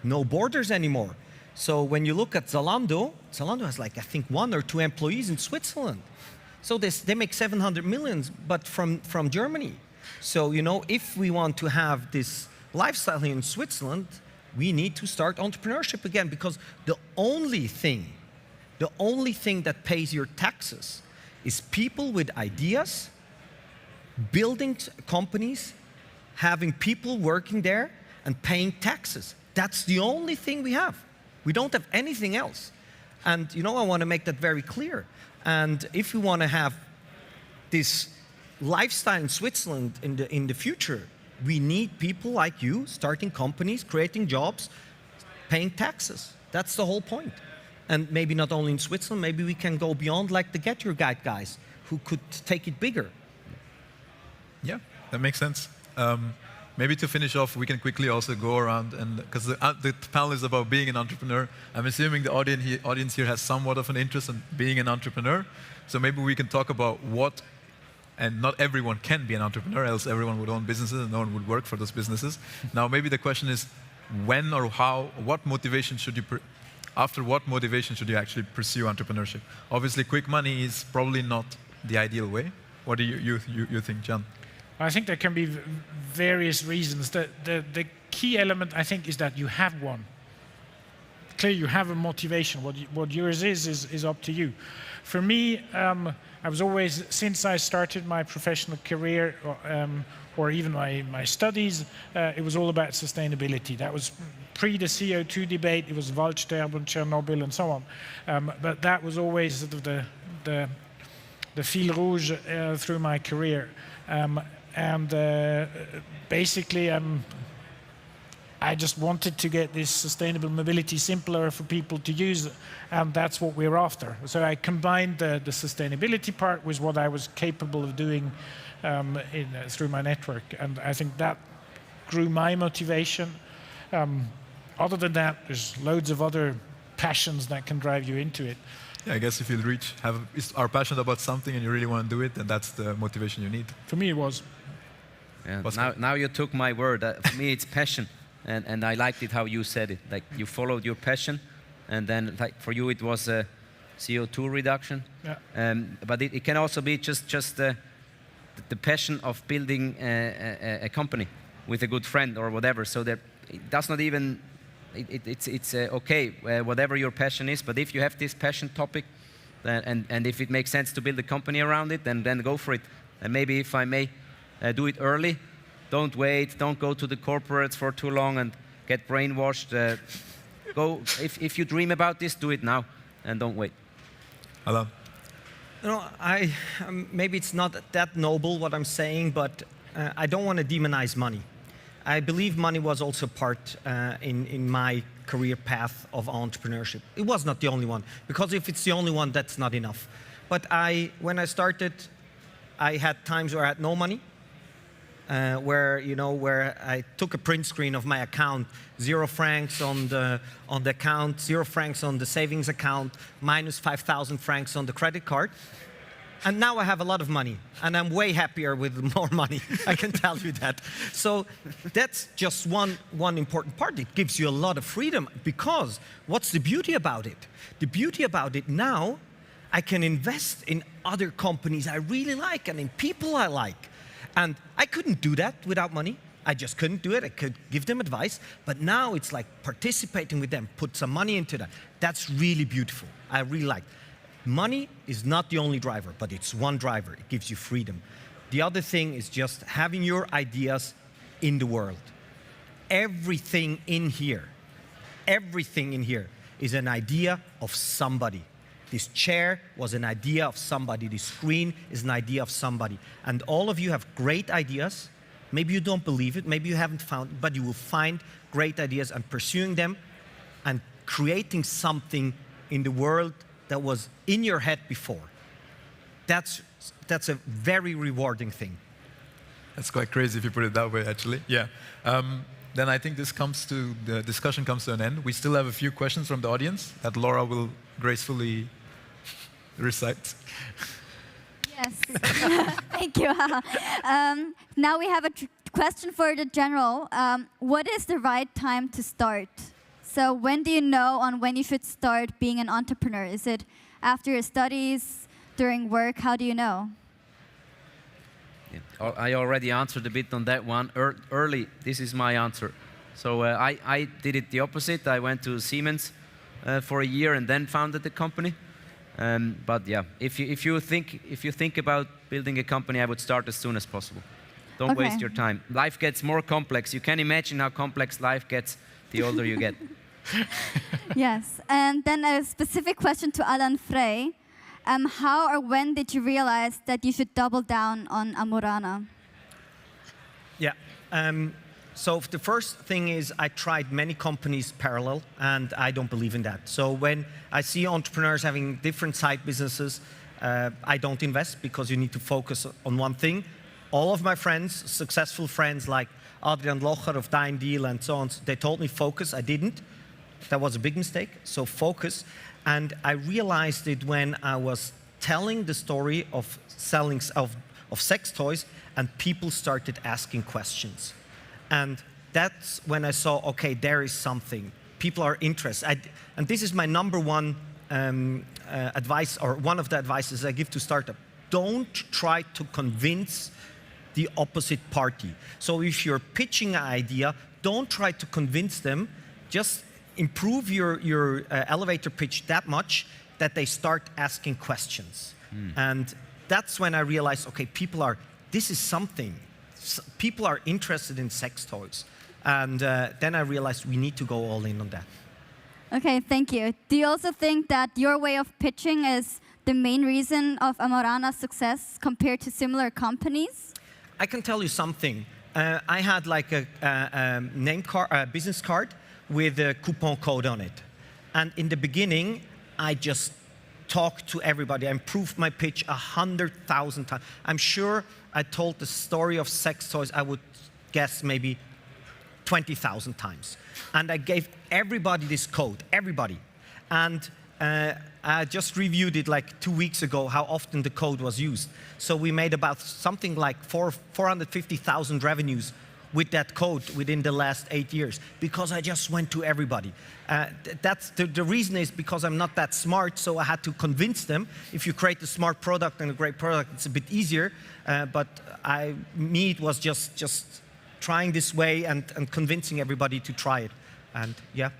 no borders anymore. So when you look at Zalando has like, I think, 1 or 2 employees in Switzerland. So they make 700 million, but from Germany. So, you know, if we want to have this lifestyle here in Switzerland, we need to start entrepreneurship again, because the only thing that pays your taxes is people with ideas, building companies, having people working there, and paying taxes. That's the only thing we have. We don't have anything else. And you know, I want to make that very clear. And if we want to have this lifestyle in Switzerland in the future, we need people like you starting companies, creating jobs, paying taxes. That's the whole point. And maybe not only in Switzerland, maybe we can go beyond, like the Get Your Guide guys, who could take it bigger. Yeah, that makes sense. Maybe to finish off, we can quickly also go around, and because the panel is about being an entrepreneur, I'm assuming the audience here has somewhat of an interest in being an entrepreneur. So maybe we can talk about what, and not everyone can be an entrepreneur, else everyone would own businesses and no one would work for those businesses. Now, maybe the question is, when or how, what motivation should you, after what motivation should you actually pursue entrepreneurship? Obviously, quick money is probably not the ideal way. What do you think, John? I think there can be various reasons. The key element, I think, is that you have one. Clearly, you have a motivation. What yours is up to you. For me, I was always, since I started my professional career, or even my studies, it was all about sustainability. That was pre the CO2 debate. It was Waldsterben, Chernobyl, and so on. But that was always sort of the fil rouge through my career. Basically, I just wanted to get this sustainable mobility simpler for people to use, and that's what we're after. So I combined the sustainability part with what I was capable of doing through my network, and I think that grew my motivation. Other than that, there's loads of other passions that can drive you into it. Yeah, I guess if you are passionate about something and you really want to do it, then that's the motivation you need. For me, it was. Yeah, now you took my word. For me, it's passion, and I liked it how you said it. Like, you followed your passion, and then like for you it was a CO2 reduction. Yeah. But it can also be just the passion of building a company with a good friend or whatever. So that it does not even. It's okay, whatever your passion is. But if you have this passion topic, and if it makes sense to build a company around it, then go for it. And maybe, if I may, do it early. Don't wait. Don't go to the corporates for too long and get brainwashed. Go. If you dream about this, do it now, and don't wait. Hello. You know, maybe it's not that noble what I'm saying, but I don't want to demonize money. I believe money was also part in my career path of entrepreneurship. It was not the only one, because if it's the only one, that's not enough. But when I started, I had times where I had no money. where I took a print screen of my account, 0 francs on the account, 0 francs on the savings account, minus 5,000 francs on the credit card. And now I have a lot of money, and I'm way happier with more money, I can tell you that. So that's just one important part. It gives you a lot of freedom, because what's the beauty about it? The beauty about it now, I can invest in other companies I really like and in people I like. And I couldn't do that without money. I just couldn't do it. I could give them advice, but now it's like participating with them, put some money into that. That's really beautiful. I really like it. Money is not the only driver, but it's one driver. It gives you freedom. The other thing is just having your ideas in the world. Everything in here is an idea of somebody. This chair was an idea of somebody. This screen is an idea of somebody. And all of you have great ideas. Maybe you don't believe it, maybe you haven't found it, but you will find great ideas, and pursuing them and creating something in the world that was in your head before. That's a very rewarding thing. That's quite crazy if you put it that way, actually. Yeah. Then I think the discussion comes to an end. We still have a few questions from the audience that Laura will gracefully recite. Yes. Thank you. Now we have a question for the general. What is the right time to start? So when do you know on when you should start being an entrepreneur? Is it after your studies, during work? How do you know? Yeah. I already answered a bit on that one. Early, this is my answer. So I did it the opposite. I went to Siemens for a year and then founded the company. But yeah, if you think about building a company, I would start as soon as possible. Don't waste your time. Life gets more complex. You can imagine how complex life gets the older you get. Yes, and then a specific question to Alan Frey. How or when did you realize that you should double down on Amorana? Yeah. So the first thing is I tried many companies parallel, and I don't believe in that. So when I see entrepreneurs having different side businesses, I don't invest, because you need to focus on one thing. All of my friends, successful friends like Adrian Locher of Dine Deal and so on, they told me focus. I didn't. That was a big mistake. So focus. And I realized it when I was telling the story of selling of sex toys, and people started asking questions. And that's when I saw, okay, there is something. People are interested. And this is my number one advice, or one of the advices I give to startup. Don't try to convince the opposite party. So if you're pitching an idea, don't try to convince them. Just improve your elevator pitch that much that they start asking questions. And that's when I realized, okay, this is something. People are interested in sex toys. And then I realized we need to go all in on that. Okay, thank you. Do you also think that your way of pitching is the main reason of Amorana's success compared to similar companies? I can tell you something. I had like a name card, a business card with a coupon code on it. And in the beginning, I just talked to everybody. I improved my pitch 100,000 times. I'm sure I told the story of sex toys, I would guess maybe 20,000 times. And I gave everybody this code, everybody. And I just reviewed it like 2 weeks ago, how often the code was used. So we made about something like 450,000 revenues with that code within the last 8 years, because I just went to everybody. That's the reason is because I'm not that smart, so I had to convince them. If you create a smart product and a great product, it's a bit easier. But it was just trying this way and convincing everybody to try it. And yeah.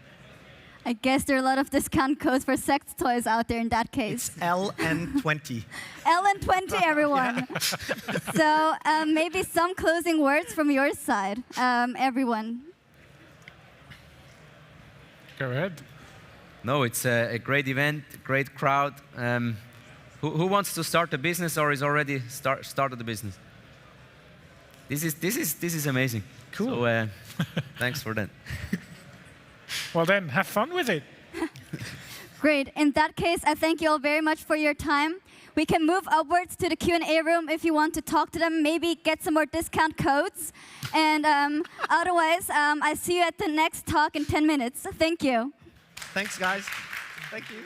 I guess there are a lot of discount codes for sex toys out there in that case. It's LN20. LN20, everyone. So maybe some closing words from your side, everyone. Go ahead. No, it's a great event, great crowd. Who wants to start a business or is already started a business? This is amazing. Cool. So thanks for that. Well then, have fun with it. Great. In that case, I thank you all very much for your time. We can move upwards to the Q&A room if you want to talk to them, maybe get some more discount codes. And otherwise, I see you at the next talk in 10 minutes. Thank you. Thanks, guys. Thank you.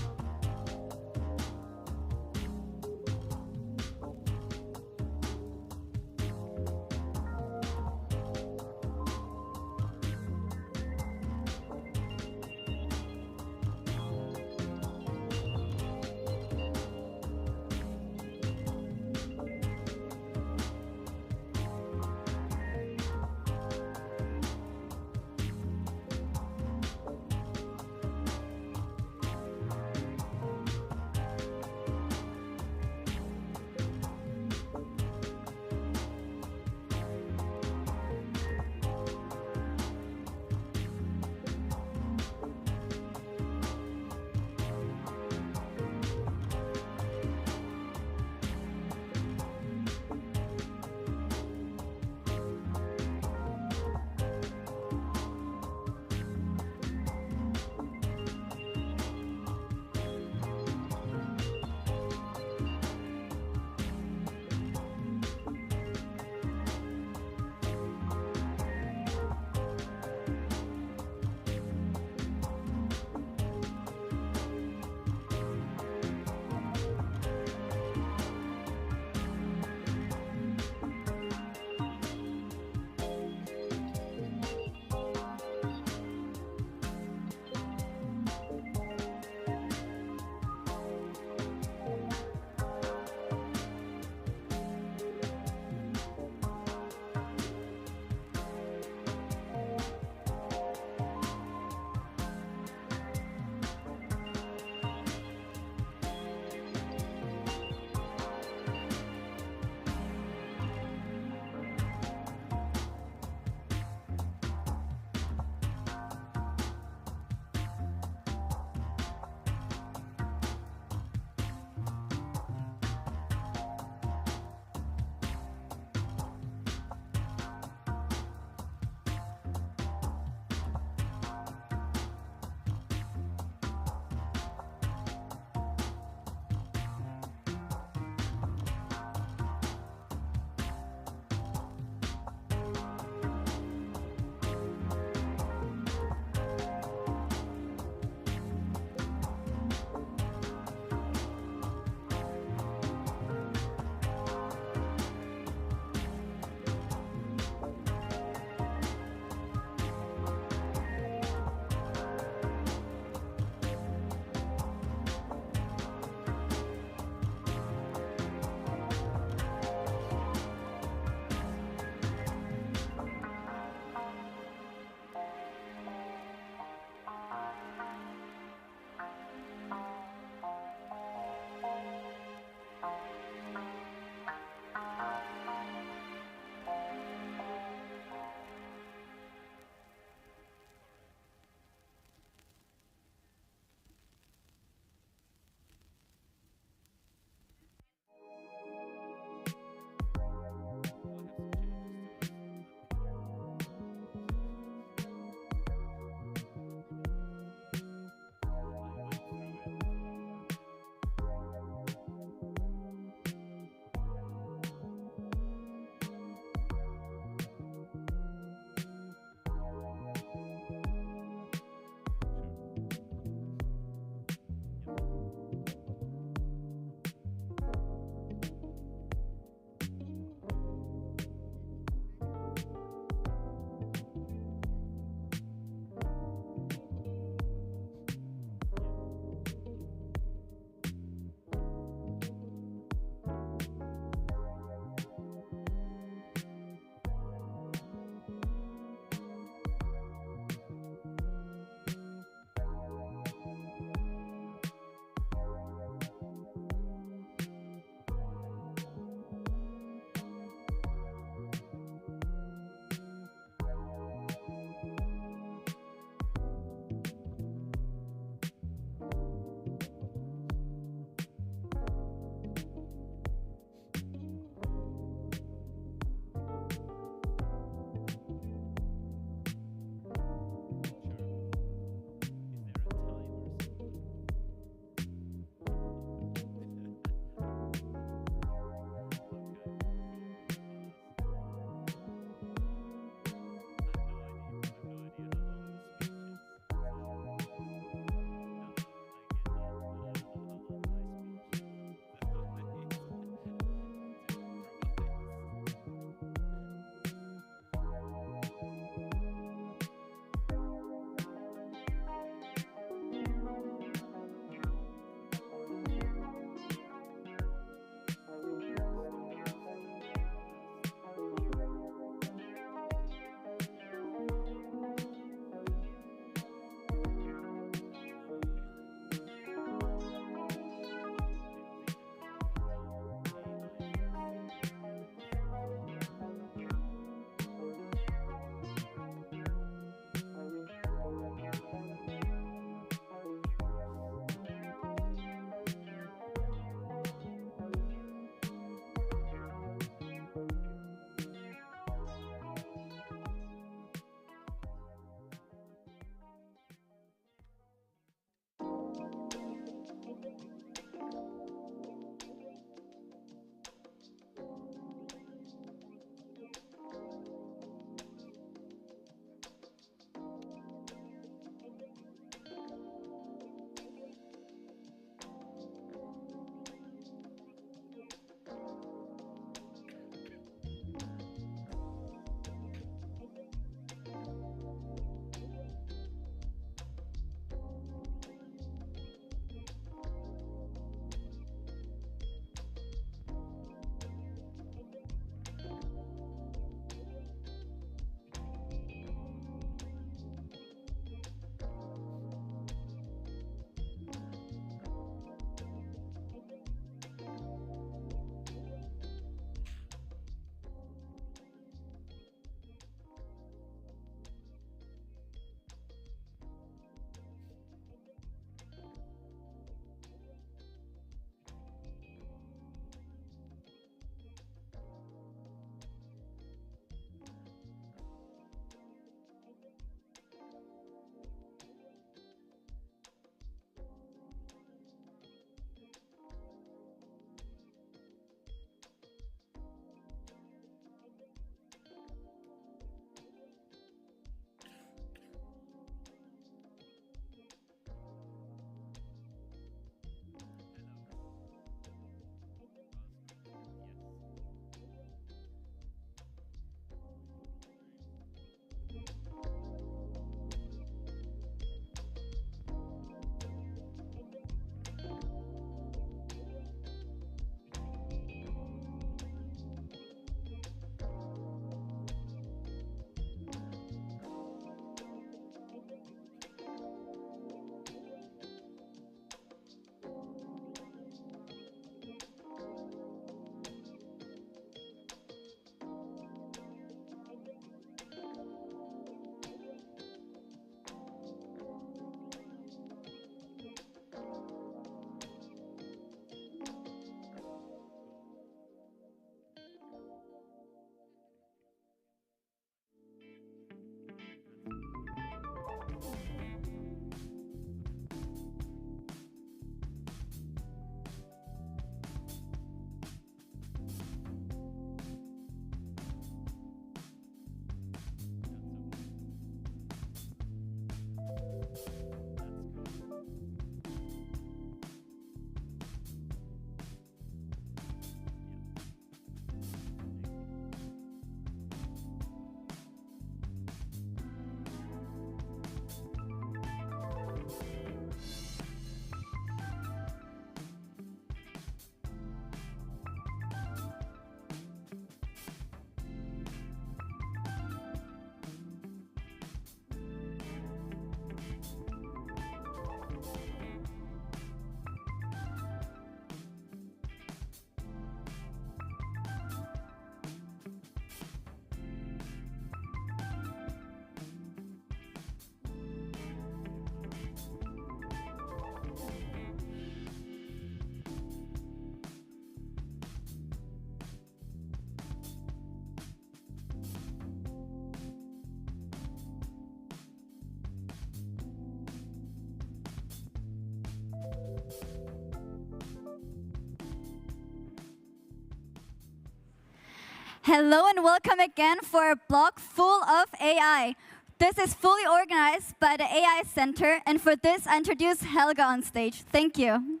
Hello and welcome again for a blog full of AI. This is fully organized by the AI Center, and for this, I introduce Helga on stage. Thank you.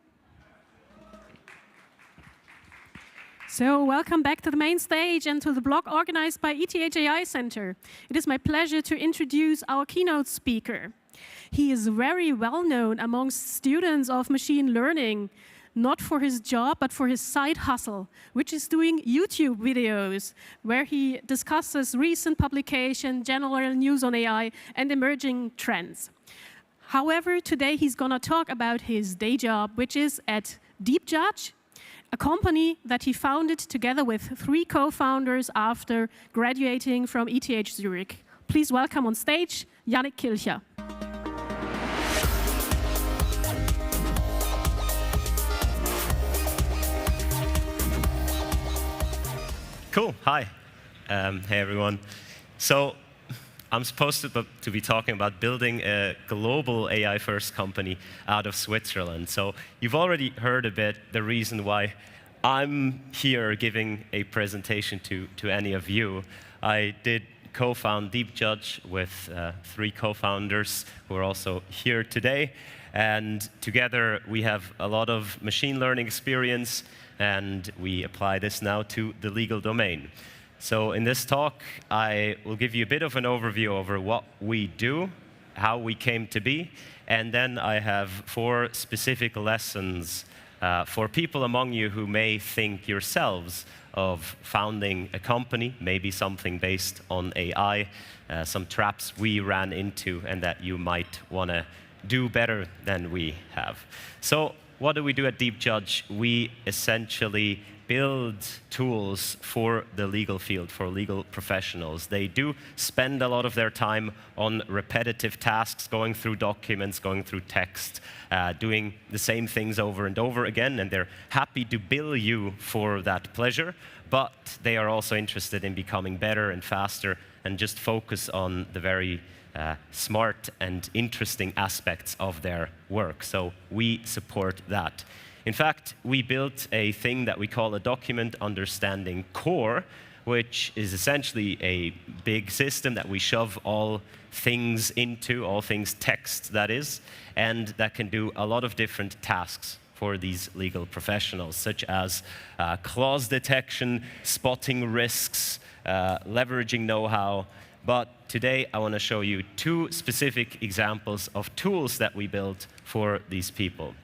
So welcome back to the main stage and to the blog organized by ETH AI Center. It is my pleasure to introduce our keynote speaker. He is very well known amongst students of machine learning, not for his job, but for his side hustle, which is doing YouTube videos, where he discusses recent publication, general news on AI, and emerging trends. However, today he's going to talk about his day job, which is at DeepJudge, a company that he founded together with 3 co-founders after graduating from ETH Zürich. Please welcome on stage, Yannick Kilcher. Cool. Hi. Hey, everyone. So I'm supposed to be talking about building a global AI-first company out of Switzerland. So you've already heard a bit the reason why I'm here giving a presentation to any of you. I did co-found DeepJudge with 3 co-founders who are also here today. And together, we have a lot of machine learning experience, and we apply this now to the legal domain. So in this talk, I will give you a bit of an overview over what we do, how we came to be, and then I have 4 specific lessons for people among you who may think yourselves of founding a company, maybe something based on AI, some traps we ran into and that you might want to do better than we have. So what do we do at DeepJudge? We essentially build tools for the legal field, for legal professionals. They do spend a lot of their time on repetitive tasks, going through documents, going through text, doing the same things over and over again, and they're happy to bill you for that pleasure, but they are also interested in becoming better and faster and just focus on the very smart and interesting aspects of their work. So we support that. In fact, we built a thing that we call a document understanding core, which is essentially a big system that we shove all things into, all things text, that is, and that can do a lot of different tasks for these legal professionals, such as clause detection, spotting risks, leveraging know-how. But today, I want to show you 2 specific examples of tools that we built for these people.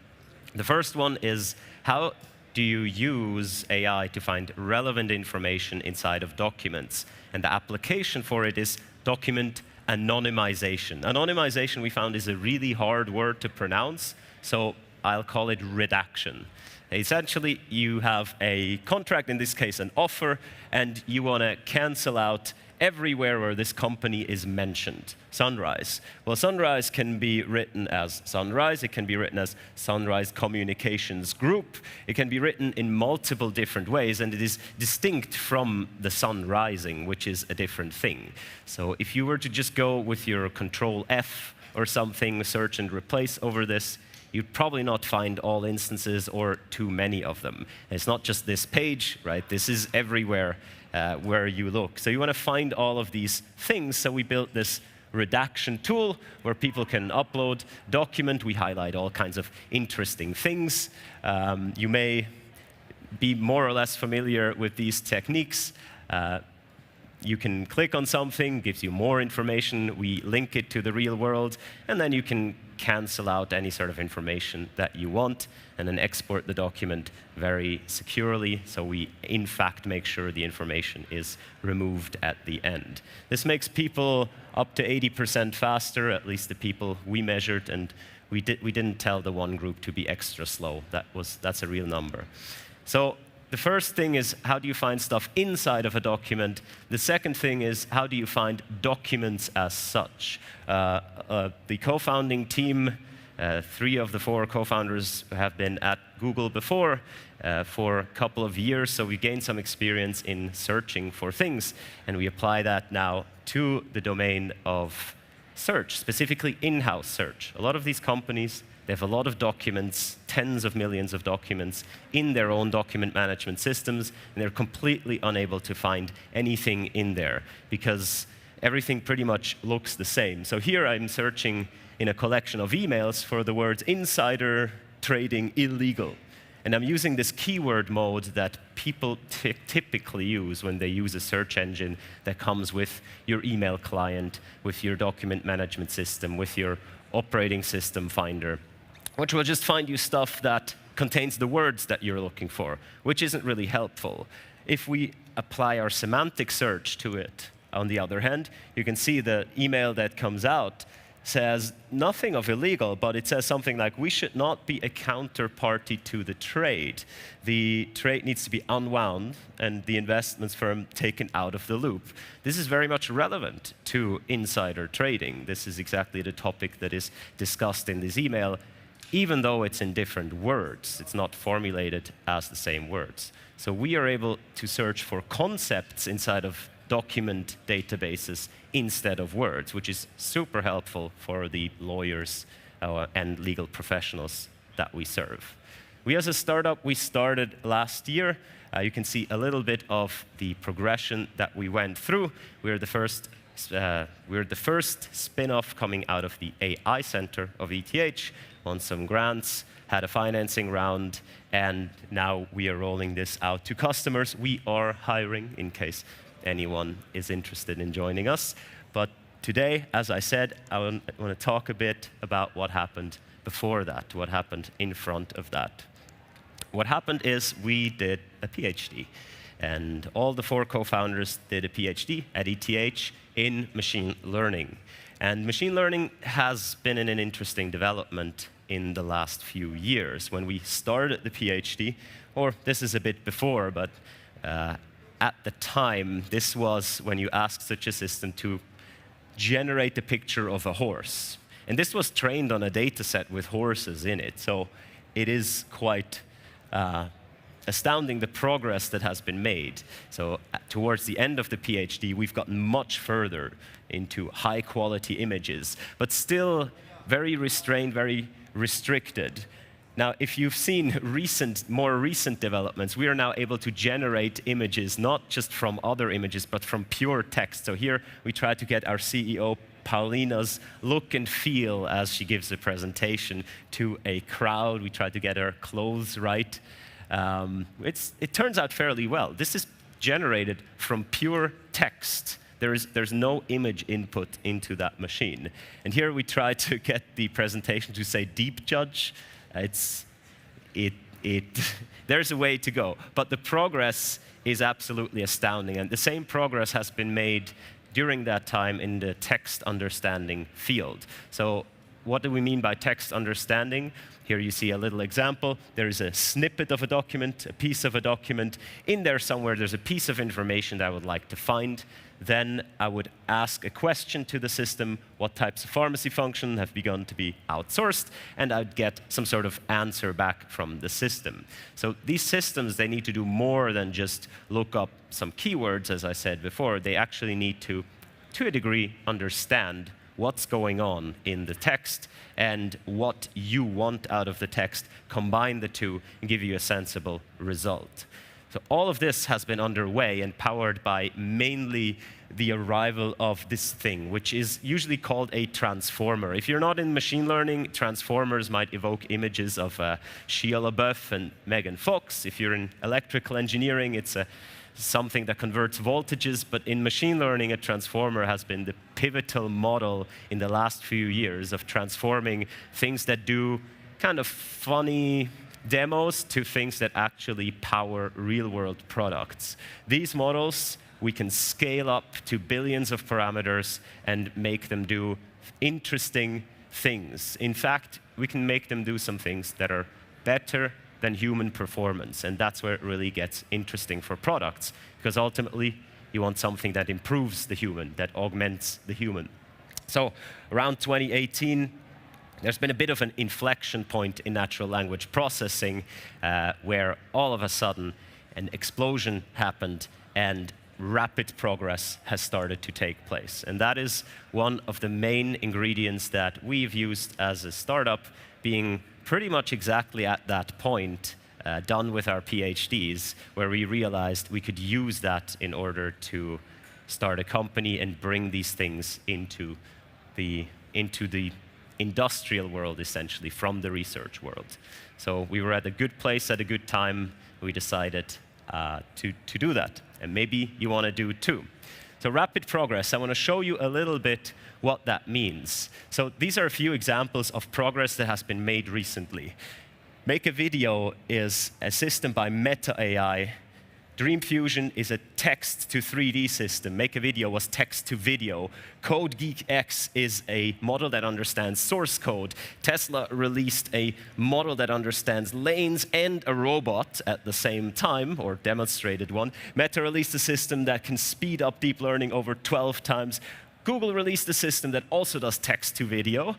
The first one is, how do you use AI to find relevant information inside of documents? And the application for it is document anonymization. Anonymization, we found, is a really hard word to pronounce, so I'll call it redaction. Essentially, you have a contract, in this case an offer, and you want to cancel out everywhere where this company is mentioned. Sunrise. Well, Sunrise can be written as Sunrise. It can be written as Sunrise Communications Group. It can be written in multiple different ways, and it is distinct from the sun rising, which is a different thing. So if you were to just go with your Control F or something, search and replace over this, you'd probably not find all instances or too many of them. And it's not just this page, right? This is everywhere where you look. So you want to find all of these things, so we built this redaction tool where people can upload document. We highlight all kinds of interesting things. You may be more or less familiar with these techniques. You can click on something, gives you more information. We link it to the real world, and then you can cancel out any sort of information that you want, and then export the document very securely. So we, in fact, make sure the information is removed at the end. This makes people up to 80% faster, at least the people we measured, and we didn't tell the one group to be extra slow. That's a real number. So the first thing is, how do you find stuff inside of a document? The second thing is, how do you find documents as such? The co-founding team, 3 of the 4 co-founders have been at Google before for a couple of years, so we gained some experience in searching for things, and we apply that now to the domain of search, specifically in-house search. A lot of these companies They have a lot of documents, tens of millions of documents in their own document management systems, and they're completely unable to find anything in there because everything pretty much looks the same. So here I'm searching in a collection of emails for the words insider trading illegal. And I'm using this keyword mode that people typically use when they use a search engine that comes with your email client, with your document management system, with your operating system finder, which will just find you stuff that contains the words that you're looking for, which isn't really helpful. If we apply our semantic search to it, on the other hand, you can see the email that comes out says nothing of illegal, but it says something like, we should not be a counterparty to the trade. The trade needs to be unwound and the investments firm taken out of the loop. This is very much relevant to insider trading. This is exactly the topic that is discussed in this email, even though it's in different words. It's not formulated as the same words. So we are able to search for concepts inside of document databases instead of words, which is super helpful for the lawyers and legal professionals that we serve. We as a startup, we started last year. You can see a little bit of the progression that we went through. We're the first spin-off coming out of the AI Center of ETH, won some grants, had a financing round, and now we are rolling this out to customers. We are hiring in case anyone is interested in joining us. But today, as I said, I want to talk a bit about what happened before that, what happened in front of that. What happened is we did a PhD, and all the 4 co-founders did a PhD at ETH in machine learning. And machine learning has been in an interesting development in the last few years. When we started the PhD, or this is a bit before, but at the time, this was when you asked such a system to generate a picture of a horse. And this was trained on a data set with horses in it. So it is quite astounding the progress that has been made. So towards the end of the PhD, we've gotten much further into high-quality images, but still very restrained, very restricted. Now, if you've seen more recent developments, we are now able to generate images, not just from other images, but from pure text. So here, we try to get our CEO, Paulina's look and feel as she gives a presentation to a crowd. We try to get her clothes right. It turns out fairly well. This is generated from pure text. There's no image input into that machine. And here we try to get the presentation to say deep judge. There's a way to go, but the progress is absolutely astounding, and the same progress has been made during that time in the text understanding field. So what do we mean by text understanding? Here you see a little example. There is a snippet of a document, a piece of a document. In there somewhere, there's a piece of information that I would like to find. Then I would ask a question to the system, what types of pharmacy function have begun to be outsourced, and I'd get some sort of answer back from the system. So these systems, they need to do more than just look up some keywords, as I said before. They actually need to a degree, understand what's going on in the text and what you want out of the text, combine the two, and give you a sensible result. So all of this has been underway and powered by mainly the arrival of this thing, which is usually called a transformer. If you're not in machine learning, transformers might evoke images of Shia LaBeouf and Megan Fox. If you're in electrical engineering, it's something that converts voltages. But in machine learning, a transformer has been the pivotal model in the last few years of transforming things that do kind of funny demos to things that actually power real-world products. These models, we can scale up to billions of parameters and make them do interesting things. In fact, we can make them do some things that are better than human performance, and that's where it really gets interesting for products, because ultimately, you want something that improves the human, that augments the human. So around 2018, there's been a bit of an inflection point in natural language processing where all of a sudden an explosion happened and rapid progress has started to take place. And that is one of the main ingredients that we've used as a startup being pretty much exactly at that point, done with our PhDs, where we realized we could use that in order to start a company and bring these things into the industrial world, essentially, from the research world. So we were at a good place at a good time. We decided to do that. And maybe you want to do it too. So rapid progress, I want to show you a little bit what that means. So these are a few examples of progress that has been made recently. Make a Video is a system by Meta AI. Dream Fusion is a text to 3D system. Make a Video was text to video. CodeGeek X is a model that understands source code. Tesla released a model that understands lanes and a robot at the same time, or demonstrated one. Meta released a system that can speed up deep learning over 12 times. Google released a system that also does text to video.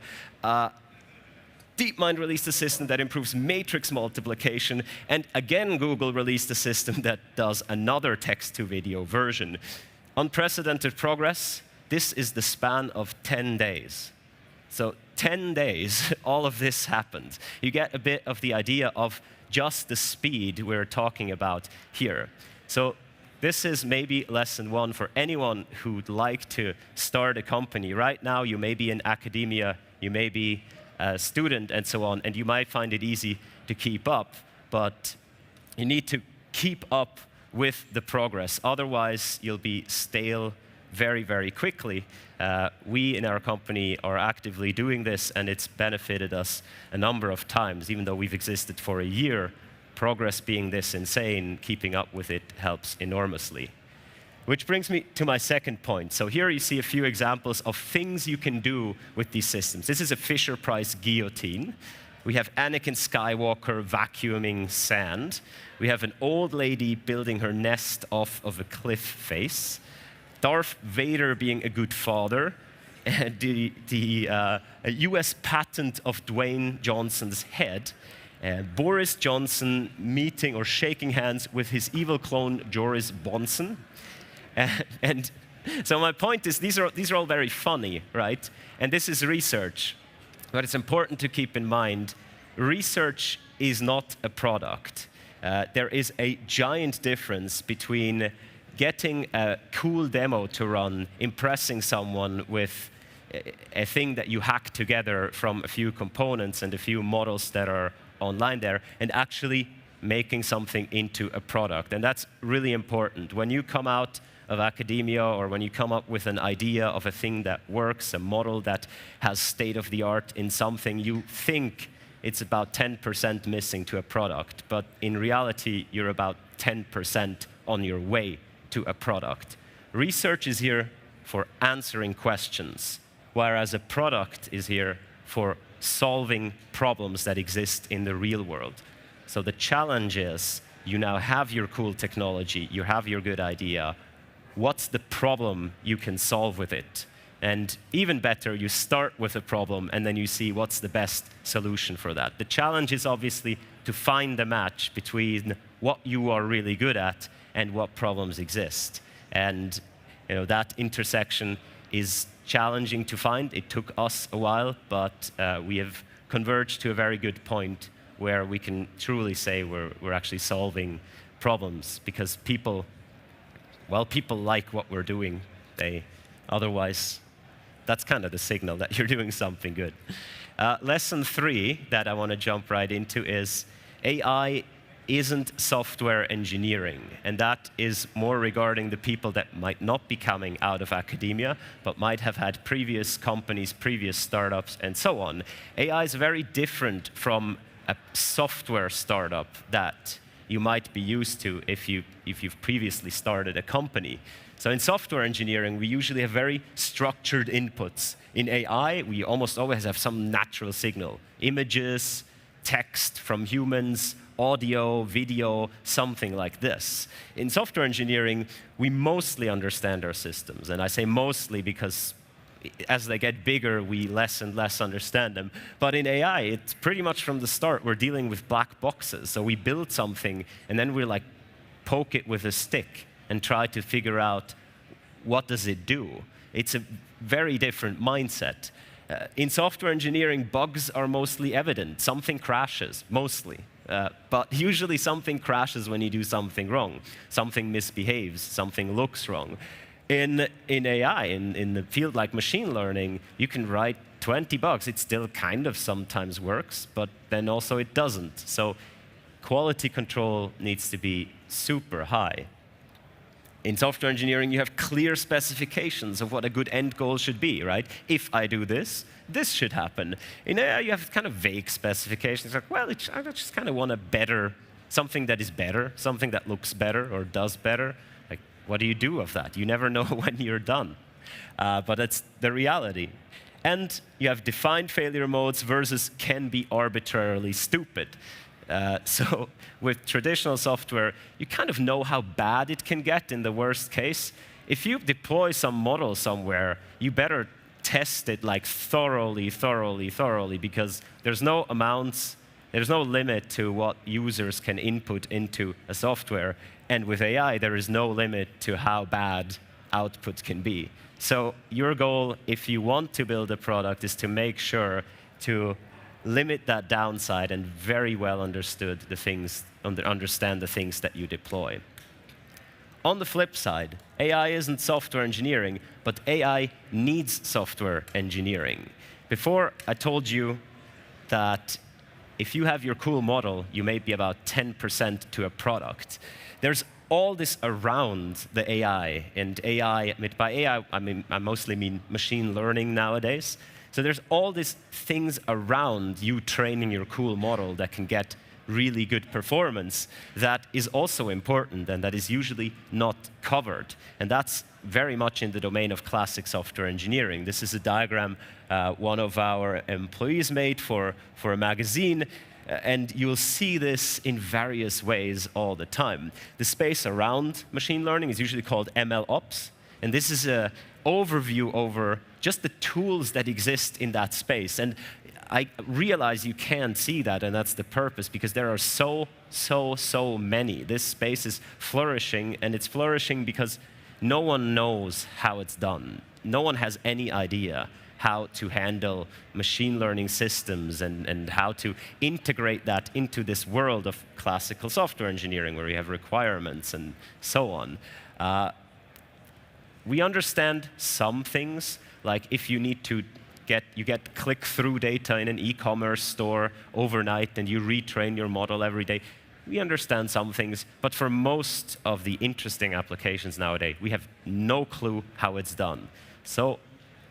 DeepMind released a system that improves matrix multiplication, and again, Google released a system that does another text-to-video version. Unprecedented progress. This is the span of 10 days. So 10 days, all of this happened. You get a bit of the idea of just the speed we're talking about here. So this is maybe lesson one for anyone who'd like to start a company. Right now, you may be in academia, you may be a student and so on, and you might find it easy to keep up, but you need to keep up with the progress. Otherwise, you'll be stale very, very quickly. We in our company are actively doing this, and it's benefited us a number of times. Even though we've existed for a year, progress being this insane, keeping up with it helps enormously. Which brings me to my second point. So here you see a few examples of things you can do with these systems. This is a Fisher-Price guillotine. We have Anakin Skywalker vacuuming sand. We have an old lady building her nest off of a cliff face. Darth Vader being a good father. And a US patent of Dwayne Johnson's head. Boris Johnson meeting or shaking hands with his evil clone, Joris Bonson. And so my point is, these are all very funny, right? And this is research. But it's important to keep in mind, research is not a product. There is a giant difference between getting a cool demo to run, impressing someone with a thing that you hack together from a few components and a few models that are online there, and actually making something into a product. And that's really important. When you come out of academia, or when you come up with an idea of a thing that works, a model that has state-of-the-art in something, you think it's about 10% missing to a product. But in reality, you're about 10% on your way to a product. Research is here for answering questions, whereas a product is here for solving problems that exist in the real world. So the challenge is, you now have your cool technology, you have your good idea. What's the problem you can solve with it? And even better, you start with a problem and then you see what's the best solution for that. The challenge is obviously to find the match between what you are really good at and what problems exist. And that intersection is challenging to find. It took us a while, but we have converged to a very good point where we can truly say we're actually solving problems, because people like what we're doing. Otherwise, that's kind of the signal that you're doing something good. Lesson 3 that I want to jump right into is AI isn't software engineering. And that is more regarding the people that might not be coming out of academia, but might have had previous companies, previous startups, and so on. AI is very different from a software startup that you might be used to if you've previously started a company. So in software engineering, we usually have very structured inputs. In AI, we almost always have some natural signal. Images, text from humans, audio, video, something like this. In software engineering, we mostly understand our systems. And I say mostly because as they get bigger, we less and less understand them. But in AI, it's pretty much from the start, we're dealing with black boxes. So we build something, and then we poke it with a stick and try to figure out what does it do. It's a very different mindset. In software engineering, bugs are mostly evident. Something crashes, mostly. But usually something crashes when you do something wrong. Something misbehaves, something looks wrong. In AI, in the field like machine learning, you can write 20 bugs. It still kind of sometimes works, but then also it doesn't. So quality control needs to be super high. In software engineering, you have clear specifications of what a good end goal should be, right? If I do this, this should happen. In AI, you have kind of vague specifications. Like, well, I just kind of want something that is better, something that looks better or does better. Like, what do you do of that? You never know when you're done. But it's the reality. And you have defined failure modes versus can be arbitrarily stupid. So with traditional software, you kind of know how bad it can get in the worst case. If you deploy some model somewhere, you better test it like thoroughly, because there's no limit to what users can input into a software. And with AI, there is no limit to how bad output can be. So your goal, if you want to build a product, is to make sure to limit that downside and very well understand the things that you deploy. On the flip side, AI isn't software engineering, but AI needs software engineering. Before, I told you that if you have your cool model, you may be about 10% to a product. There's all this around the AI, and AI, by AI, I mostly mean machine learning nowadays. So there's all these things around you training your cool model that can get really good performance that is also important and that is usually not covered. And that's very much in the domain of classic software engineering. This is a diagram one of our employees made for a magazine. And you'll see this in various ways all the time. The space around machine learning is usually called MLOps. And this is an overview over just the tools that exist in that space. And I realize you can't see that, and that's the purpose, because there are so many. This space is flourishing, and it's flourishing because no one knows how it's done. No one has any idea how to handle machine learning systems and how to integrate that into this world of classical software engineering where you have requirements and so on. We understand some things, like if you need to get click-through data in an e-commerce store overnight and you retrain your model every day. We understand some things, but for most of the interesting applications nowadays, we have no clue how it's done. So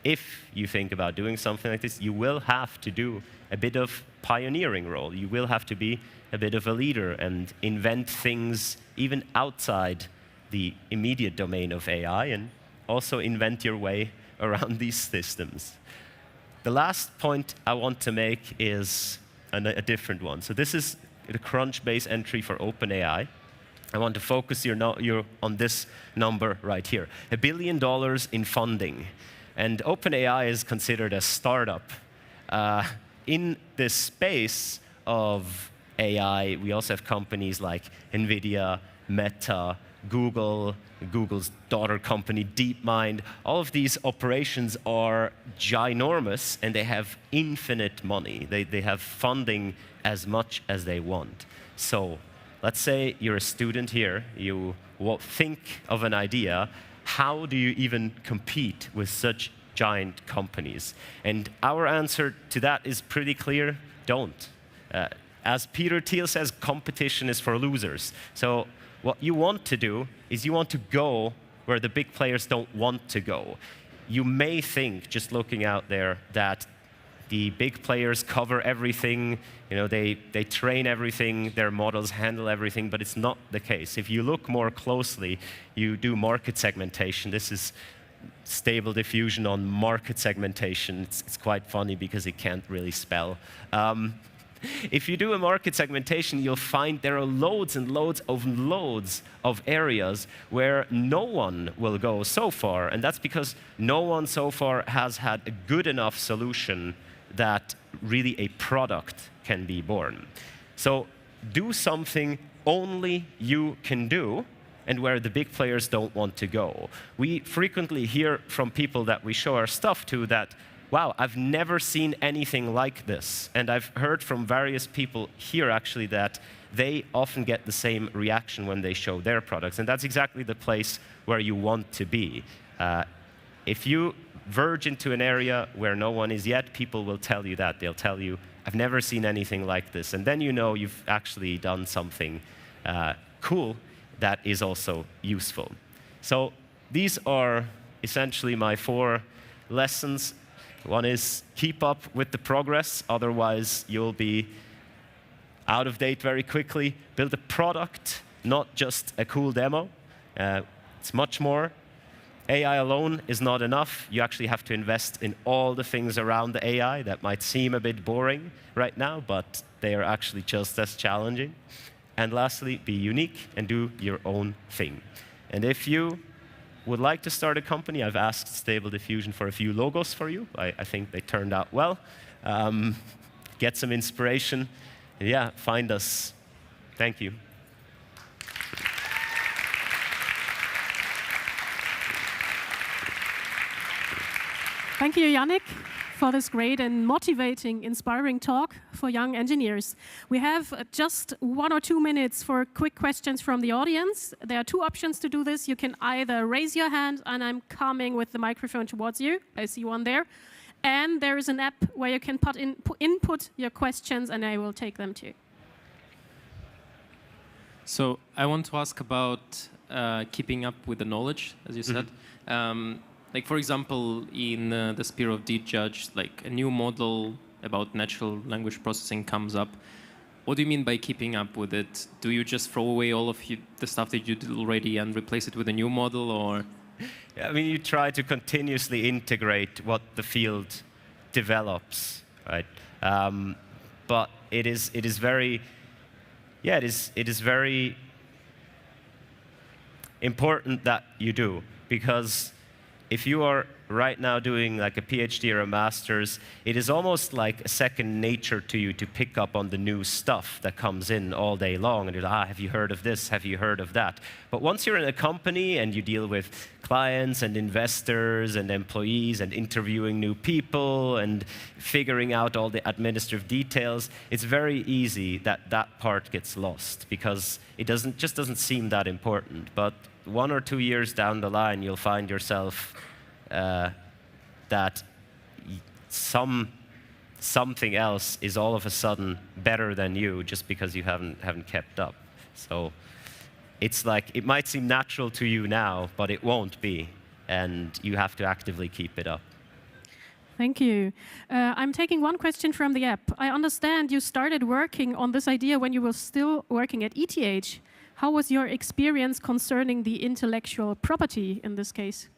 if you think about doing something like this, you will have to do a bit of pioneering role. You will have to be a bit of a leader and invent things even outside the immediate domain of AI and also invent your way around these systems. The last point I want to make is a different one. So this is the Crunchbase entry for OpenAI. I want to focus on this number right here. $1 billion in funding. And OpenAI is considered a startup. In this space of AI, we also have companies like NVIDIA, Meta, Google's daughter company, DeepMind. All of these operations are ginormous, and they have infinite money. They have funding as much as they want. So let's say you're a student here. You think of an idea. How do you even compete with such giant companies? And our answer to that is pretty clear: don't. As Peter Thiel says, competition is for losers. So what you want to do is you want to go where the big players don't want to go. You may think, just looking out there, that the big players cover everything, they train everything, their models handle everything, but it's not the case. If you look more closely, you do market segmentation. This is Stable Diffusion on market segmentation. It's quite funny because it can't really spell. If you do a market segmentation, you'll find there are loads and loads of areas where no one will go so far. And that's because no one so far has had a good enough solution that really a product can be born. So do something only you can do and where the big players don't want to go. We frequently hear from people that we show our stuff to that wow, I've never seen anything like this. And I've heard from various people here, actually, that they often get the same reaction when they show their products. And that's exactly the place where you want to be. If you verge into an area where no one is yet, people will tell you that. They'll tell you, I've never seen anything like this. And then you know you've actually done something cool that is also useful. So these are essentially my 4 lessons. One is keep up with the progress, otherwise you'll be out of date very quickly. Build a product, not just a cool demo. It's much more. AI alone is not enough. You actually have to invest in all the things around the AI that might seem a bit boring right now, but they are actually just as challenging. And lastly, be unique and do your own thing. And if you would like to start a company, I've asked Stable Diffusion for a few logos for you. I think they turned out well. Get some inspiration. And yeah, find us. Thank you. Thank you, Yannick, for this great and motivating, inspiring talk for young engineers. We have just 1 or 2 minutes for quick questions from the audience. There are 2 options to do this. You can either raise your hand, and I'm coming with the microphone towards you. I see one there. And there is an app where you can input your questions, and I will take them too. So I want to ask about keeping up with the knowledge, as you said. Like, for example, in the sphere of deep judge, like a new model about natural language processing comes up. What do you mean by keeping up with it? Do you just throw away all of the stuff that you did already and replace it with a new model, or? Yeah, I mean, you try to continuously integrate what the field develops, right? But it is very, yeah, it is very important that you do, because if you are right now doing like a PhD or a master's, it is almost like a second nature to you to pick up on the new stuff that comes in all day long. And you're like, have you heard of this? Have you heard of that? But once you're in a company and you deal with clients and investors and employees and interviewing new people and figuring out all the administrative details, it's very easy that that part gets lost because it just doesn't seem that important. But 1 or 2 years down the line, you'll find yourself that something else is all of a sudden better than you just because you haven't kept up. So it's like, it might seem natural to you now, but it won't be, and you have to actively keep it up. Thank you. I'm taking one question from the app. I understand you started working on this idea when you were still working at ETH. How was your experience concerning the intellectual property in this case?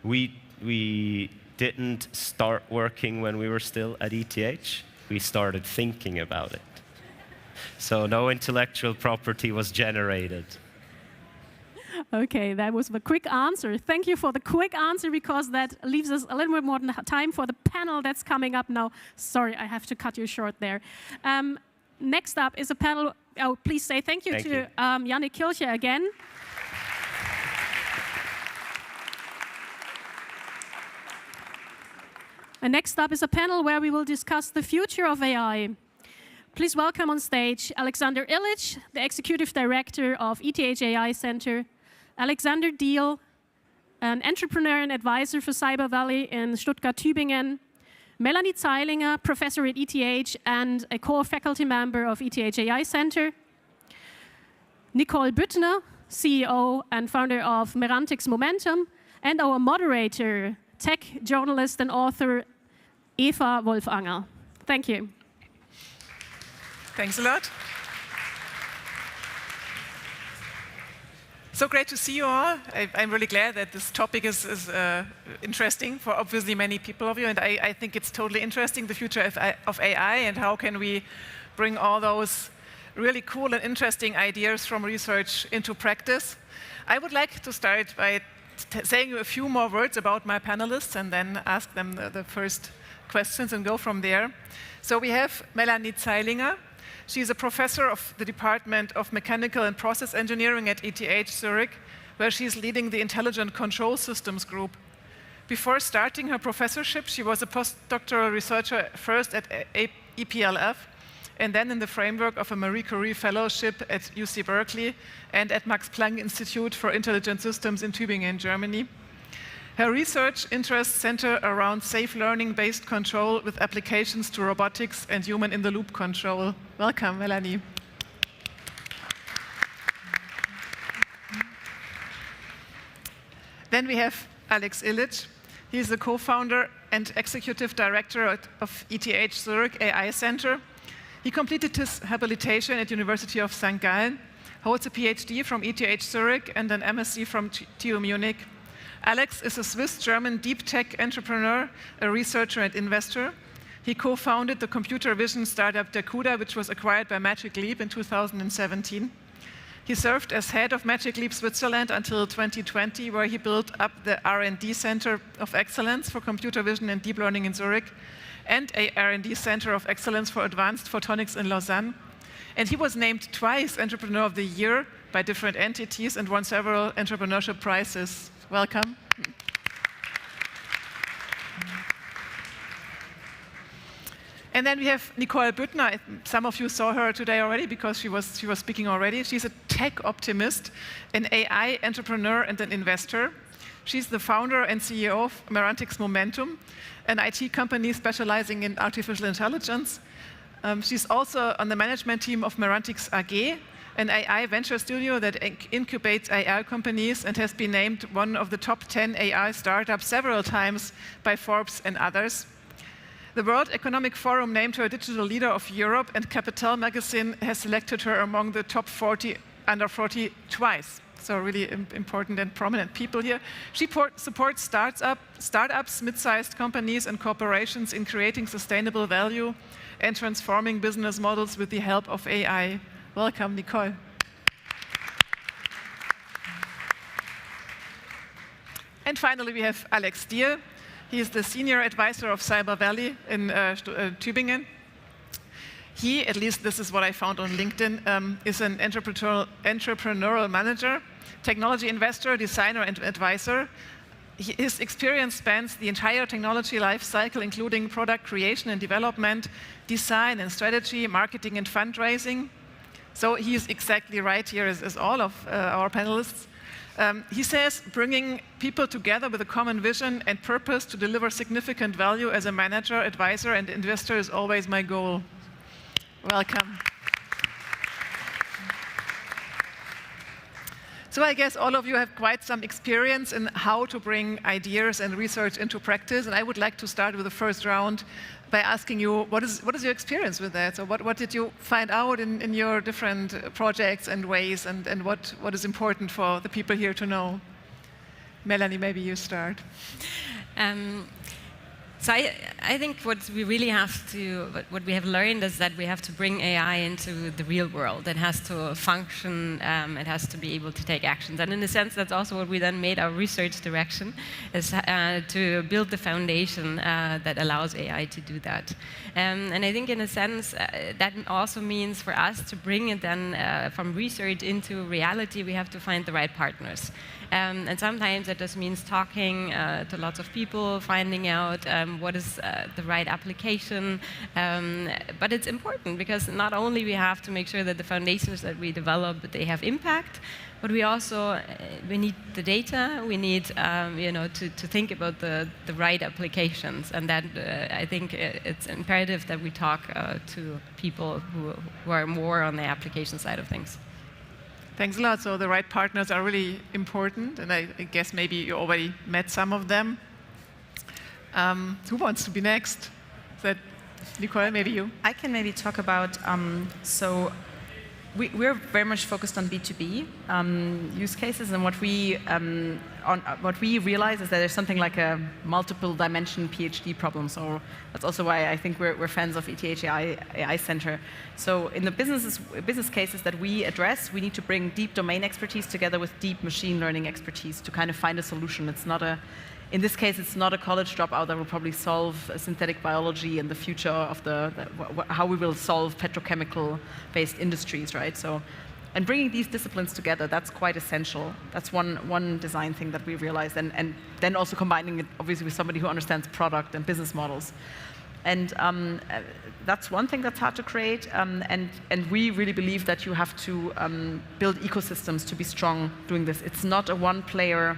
We didn't start working when we were still at ETH. We started thinking about it. So no intellectual property was generated. Okay, that was the quick answer. Thank you for the quick answer, because that leaves us a little bit more time for the panel that's coming up now. Sorry, I have to cut you short there. Next up is a panel. Oh, please say thank you to Yannick Kircher again. And next up is a panel where we will discuss the future of AI. Please welcome on stage Alexander Illich, the Executive Director of ETH AI Center, Alexander Diehl, an entrepreneur and advisor for Cyber Valley in Stuttgart-Tübingen, Melanie Zeilinger, professor at ETH and a core faculty member of ETH AI Center, Nicole Büttner, CEO and founder of Merantix Momentum, and our moderator, tech journalist and author Eva Wolfanger. Thank you. Thanks a lot. So great to see you all. I'm really glad that this topic is interesting for obviously many people of you, and I think it's totally interesting, the future of AI, and how can we bring all those really cool and interesting ideas from research into practice. I would like to start by saying a few more words about my panelists and then ask them the first questions and go from there. So we have Melanie Zeilinger. She's a professor of the Department of Mechanical and Process Engineering at ETH Zürich, where she's leading the Intelligent Control Systems group. Before starting her professorship, she was a postdoctoral researcher first at EPLF, and then in the framework of a Marie Curie Fellowship at UC Berkeley and at Max Planck Institute for Intelligent Systems in Tübingen, Germany. Her research interests center around safe learning-based control with applications to robotics and human-in-the-loop control. Welcome, Melanie. Then we have Alex Illich. He is the co-founder and executive director of ETH Zürich AI Center. He completed his habilitation at University of St. Gallen, holds a PhD from ETH Zürich and an MSc from TU Munich. Alex is a Swiss-German deep tech entrepreneur, a researcher and investor. He co-founded the computer vision startup Dacuda, which was acquired by Magic Leap in 2017. He served as head of Magic Leap Switzerland until 2020, where he built up the R&D Center of Excellence for Computer Vision and Deep Learning in Zurich, and a R&D Center of Excellence for Advanced Photonics in Lausanne. And he was named twice Entrepreneur of the Year by different entities and won several entrepreneurship prizes. Welcome. And then we have Nicole Büttner. Some of you saw her today already because she was speaking already. She's a tech optimist, an AI entrepreneur, and an investor. She's the founder and CEO of Merantix Momentum, an IT company specializing in artificial intelligence. She's also on the management team of Merantix AG, an AI venture studio that incubates AI companies and has been named one of the top 10 AI startups several times by Forbes and others. The World Economic Forum named her Digital Leader of Europe, and Capital magazine has selected her among the top 40 under 40 twice. So really important and prominent people here. She supports startups, mid-sized companies, and corporations in creating sustainable value and transforming business models with the help of AI. Welcome, Nicole. And finally, we have Alex Stier. He is the senior advisor of Cyber Valley in Tübingen. He, at least this is what I found on LinkedIn, is an entrepreneurial manager, technology investor, designer, and advisor. His experience spans the entire technology life cycle, including product creation and development, design and strategy, marketing and fundraising. So he is exactly right here as all of our panelists. He says bringing people together with a common vision and purpose to deliver significant value as a manager, advisor, and investor is always my goal. Welcome. So I guess all of you have quite some experience in how to bring ideas and research into practice. And I would like to start with the first round by asking you, what is your experience with that? So what did you find out in your different projects and ways, and what is important for the people here to know? Melanie, maybe you start. So I think what we really have to, what we have learned is that we have to bring AI into the real world. It has to function, it has to be able to take actions. And in a sense, that's also what we then made our research direction, is to build the foundation that allows AI to do that. And I think in a sense, that also means for us to bring it then from research into reality, we have to find the right partners. And sometimes that just means talking to lots of people, finding out what is the right application. But it's important because not only we have to make sure that the foundations that we develop, they have impact, but we also we need the data. We need to think about the right applications, and that I think it's imperative that we talk to people who are more on the application side of things. Thanks a lot. So the right partners are really important, and I guess maybe you already met some of them. Who wants to be next? Is that Nicole, maybe you? I can maybe talk about, so we're very much focused on B2B use cases, and what we realize is that there's something like a multiple dimension PhD problem. So that's also why I think we're fans of ETH AI Center. So in the business cases that we address, we need to bring deep domain expertise together with deep machine learning expertise to kind of find a solution. It's not in this case, it's not a college dropout that will probably solve synthetic biology in the future of how we will solve petrochemical-based industries, right? So And bringing these disciplines together, that's quite essential. That's one design thing that we realized. And then also combining it, obviously, with somebody who understands product and business models. And that's one thing that's hard to create. And we really believe that you have to build ecosystems to be strong doing this. It's not a one-player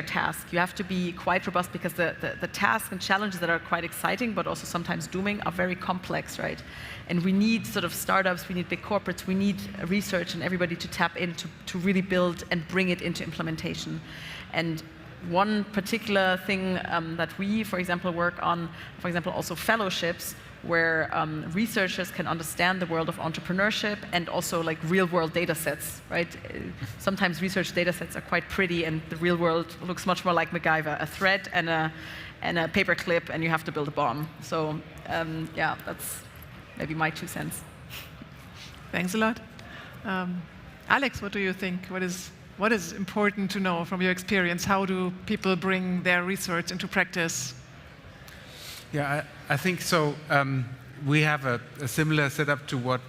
task. You have to be quite robust because the tasks and challenges that are quite exciting, but also sometimes dooming, are very complex, right? And we need sort of startups, we need big corporates, we need research and everybody to tap in to really build and bring it into implementation. And one particular thing that we, for example, work on, for example, also fellowships, where researchers can understand the world of entrepreneurship and also like real-world data sets, right? Sometimes research data sets are quite pretty and the real world looks much more like MacGyver, a thread and a paper clip, and you have to build a bomb. So yeah, that's maybe my 2 cents. Thanks a lot. Alex, what do you think? What is important to know from your experience? How do people bring their research into practice? Yeah, I think so. We have a similar setup to what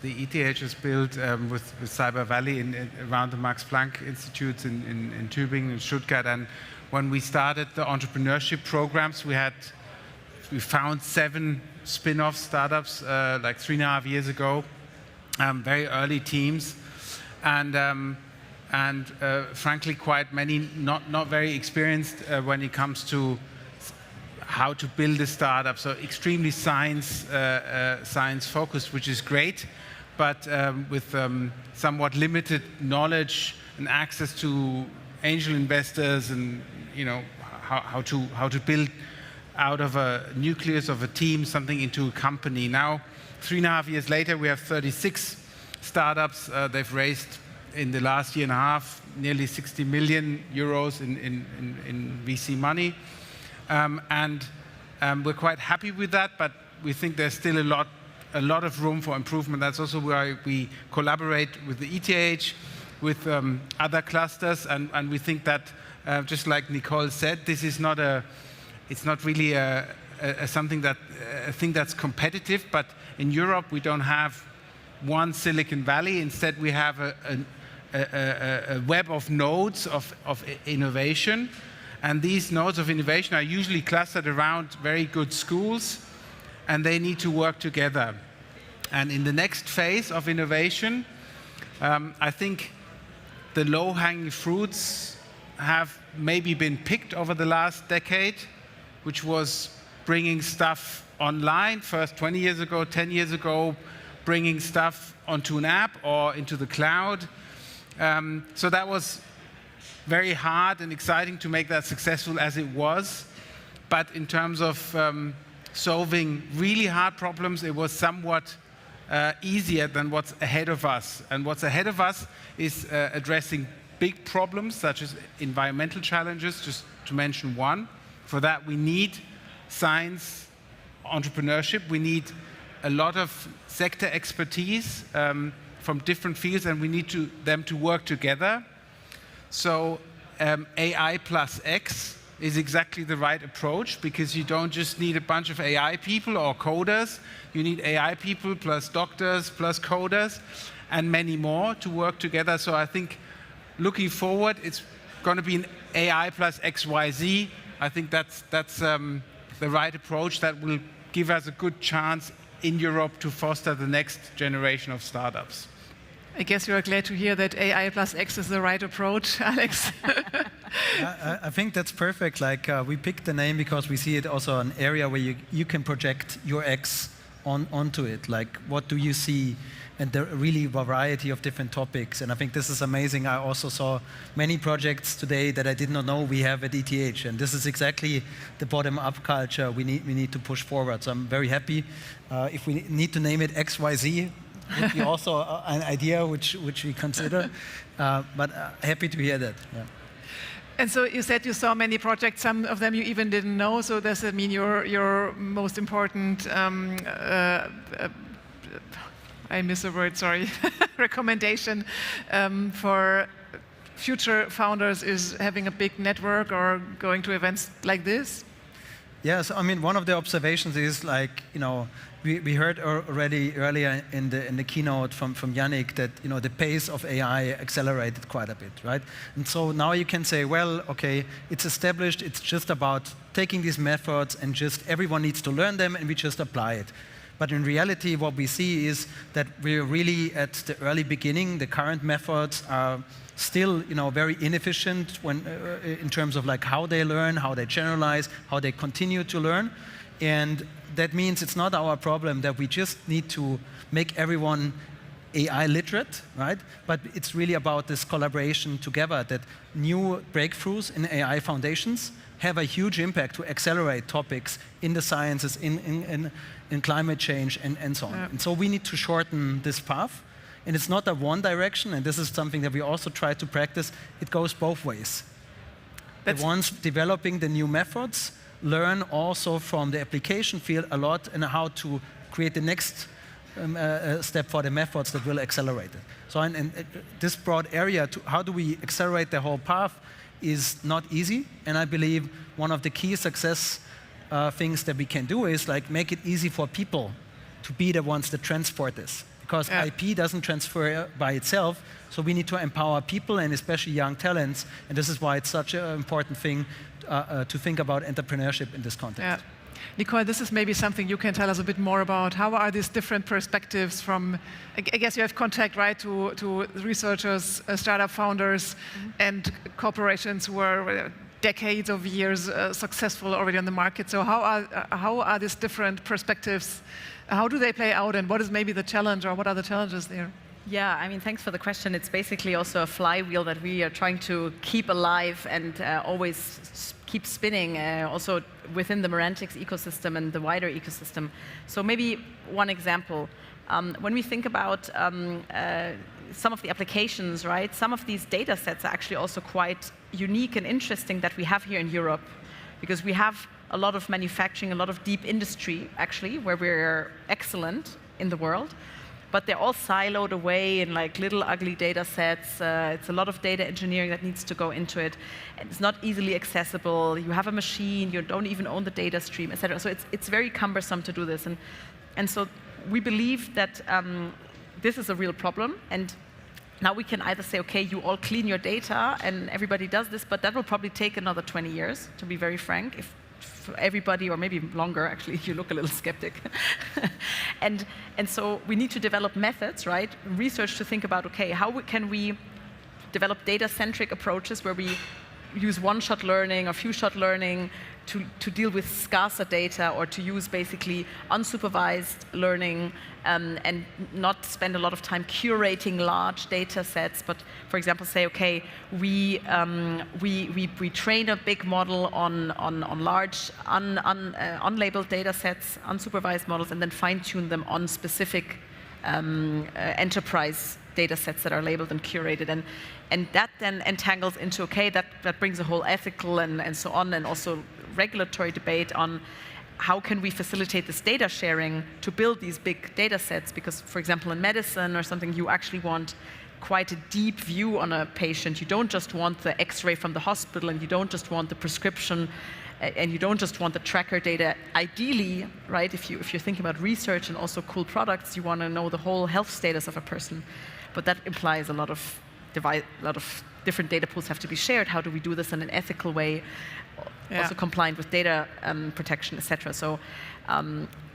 the ETH has built with Cyber Valley around the Max Planck Institutes in Tübingen and Stuttgart. And when we started the entrepreneurship programs, we found 7 spin-off startups like 3.5 years ago, very early teams, and frankly quite many not very experienced when it comes to how to build a startup. So extremely science focused, which is great, but with somewhat limited knowledge and access to angel investors, and how to build out of a nucleus of a team something into a company. Now, 3.5 years later, we have 36 startups. They've raised in the last year and a half nearly 60 million euros in VC money. And we're quite happy with that, but we think there's still a lot of room for improvement. That's also why we collaborate with the ETH, with other clusters, and we think that, just like Nicole said, this is it's not really a thing that's competitive, but in Europe we don't have one Silicon Valley. Instead, we have a web of nodes of innovation. And these nodes of innovation are usually clustered around very good schools, and they need to work together. And in the next phase of innovation, I think the low-hanging fruits have maybe been picked over the last decade, which was bringing stuff online, first 20 years ago, 10 years ago, bringing stuff onto an app or into the cloud. So that was very hard and exciting to make that successful as it was. But in terms of solving really hard problems, it was somewhat easier than what's ahead of us. And what's ahead of us is addressing big problems, such as environmental challenges, just to mention one. For that, we need science, entrepreneurship. We need a lot of sector expertise from different fields, and we need them to work together. So AI+X is exactly the right approach, because you don't just need a bunch of AI people or coders. You need AI people plus doctors plus coders and many more to work together. So I think looking forward, it's going to be an AI plus XYZ. I think that's the right approach that will give us a good chance in Europe to foster the next generation of startups. I guess you are glad to hear that AI+X is the right approach, Alex. I think that's perfect. Like we picked the name because we see it also an area where you can project your X onto it. Like, what do you see? And there are really variety of different topics. And I think this is amazing. I also saw many projects today that I did not know we have at ETH. And this is exactly the bottom-up culture we need to push forward. So I'm very happy. If we need to name it XYZ, would be also an idea which we consider. But happy to hear that. Yeah. And so you said you saw many projects, some of them you even didn't know. So does it mean your most important, I miss a word, sorry, recommendation for future founders is having a big network or going to events like this? Yes, I mean, one of the observations is like, we heard already earlier in the keynote from Yannick that, the pace of AI accelerated quite a bit, right? And so now you can say, well, okay, it's established, it's just about taking these methods and just everyone needs to learn them and we just apply it. But in reality, what we see is that we're really at the early beginning. The current methods are still, very inefficient in terms of like how they learn, how they generalize, how they continue to learn. And that means it's not our problem that we just need to make everyone AI literate, right? But it's really about this collaboration together that new breakthroughs in AI foundations have a huge impact to accelerate topics in the sciences, in climate change, and so on. Yeah. And so we need to shorten this path. And it's not a one direction, and this is something that we also try to practice. It goes both ways. The ones developing the new methods learn also from the application field a lot and how to create the next step for the methods that will accelerate it. So in this broad area, how do we accelerate the whole path is not easy. And I believe one of the key success things that we can do is like make it easy for people to be the ones that transport this. Because IP doesn't transfer by itself, so we need to empower people and especially young talents, and this is why it's such an important thing to think about entrepreneurship in this context. Yeah. Nicole, this is maybe something you can tell us a bit more about. How are these different perspectives from, I guess you have contact, right, to researchers, startup founders, and corporations who are decades of years successful already on the market. So how are these different perspectives? How do they play out, and what is maybe the challenge, or what are the challenges there? Yeah, I mean, thanks for the question. It's basically also a flywheel that we are trying to keep alive and always keep spinning, also within the Merantix ecosystem and the wider ecosystem. So maybe one example. When we think about some of the applications, right, some of these data sets are actually also quite unique and interesting that we have here in Europe, because we have a lot of manufacturing, a lot of deep industry, actually, where we're excellent in the world. But they're all siloed away in like little ugly data sets. It's a lot of data engineering that needs to go into it. It's not easily accessible. You have a machine, you don't even own the data stream, etc. So it's very cumbersome to do this. And so we believe that this is a real problem. And now we can either say, okay, you all clean your data and everybody does this, but that will probably take another 20 years, to be very frank, if everybody, or maybe longer, actually, you look a little skeptic. and so we need to develop methods, right, research to think about, okay, how can we develop data-centric approaches where we use one-shot learning or few-shot learning to deal with scarcer data, or to use basically unsupervised learning and not spend a lot of time curating large data sets, but for example say, okay, we train a big model on large unlabeled data sets, unsupervised models, and then fine-tune them on specific enterprise data sets that are labeled and curated. And that then entangles into, okay, that brings a whole ethical and so on, and also regulatory debate on how can we facilitate this data sharing to build these big data sets. Because, for example, in medicine or something, you actually want quite a deep view on a patient. You don't just want the X-ray from the hospital, and you don't just want the prescription, and you don't just want the tracker data. Ideally, right, if you're thinking about research and also cool products, you want to know the whole health status of a person. But that implies a lot of different data pools have to be shared. How do we do this in an ethical way, also compliant with data protection, etc. So,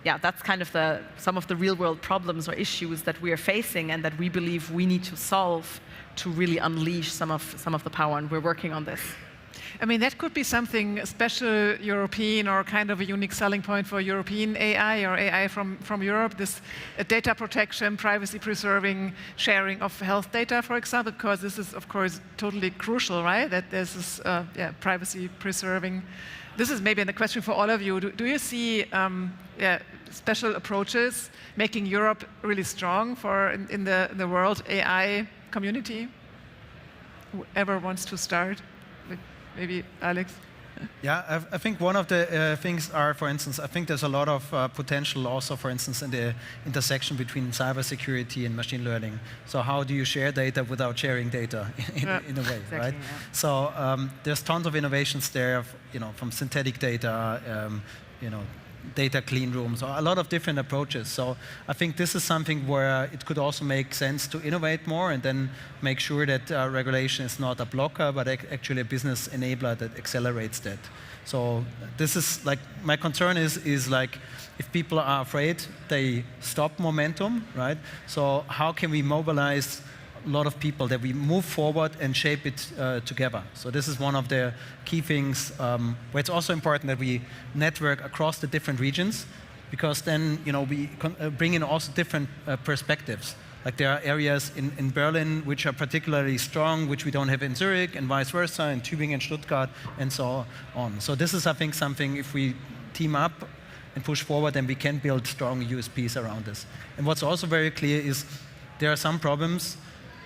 yeah, that's kind of some of the real-world problems or issues that we are facing, and that we believe we need to solve to really unleash some of the power, and we're working on this. I mean, that could be something special European, or kind of a unique selling point for European AI, or AI from Europe, this data protection, privacy preserving, sharing of health data, for example, because this is, of course, totally crucial, right? That there's this privacy preserving. This is maybe a question for all of you. Do you see special approaches making Europe really strong in the world AI community? Whoever wants to start? Maybe Alex? Yeah, I think one of the things are, for instance, I think there's a lot of potential also, for instance, in the intersection between cybersecurity and machine learning. So how do you share data without sharing data in a way, exactly, right? Yeah. So there's tons of innovations there, from synthetic data, data clean rooms, or a lot of different approaches. So I think this is something where it could also make sense to innovate more and then make sure that regulation is not a blocker, but actually a business enabler that accelerates that. So this is like, my concern is like, if people are afraid, they stop momentum, right? So how can we mobilize a lot of people that we move forward and shape it together? So this is one of the key things where it's also important that we network across the different regions, because then we bring in also different perspectives. Like there are areas in Berlin which are particularly strong, which we don't have in Zürich, and vice versa, in Tübingen, Stuttgart, and so on. So this is, I think, something, if we team up and push forward, then we can build strong USPs around this. And what's also very clear is there are some problems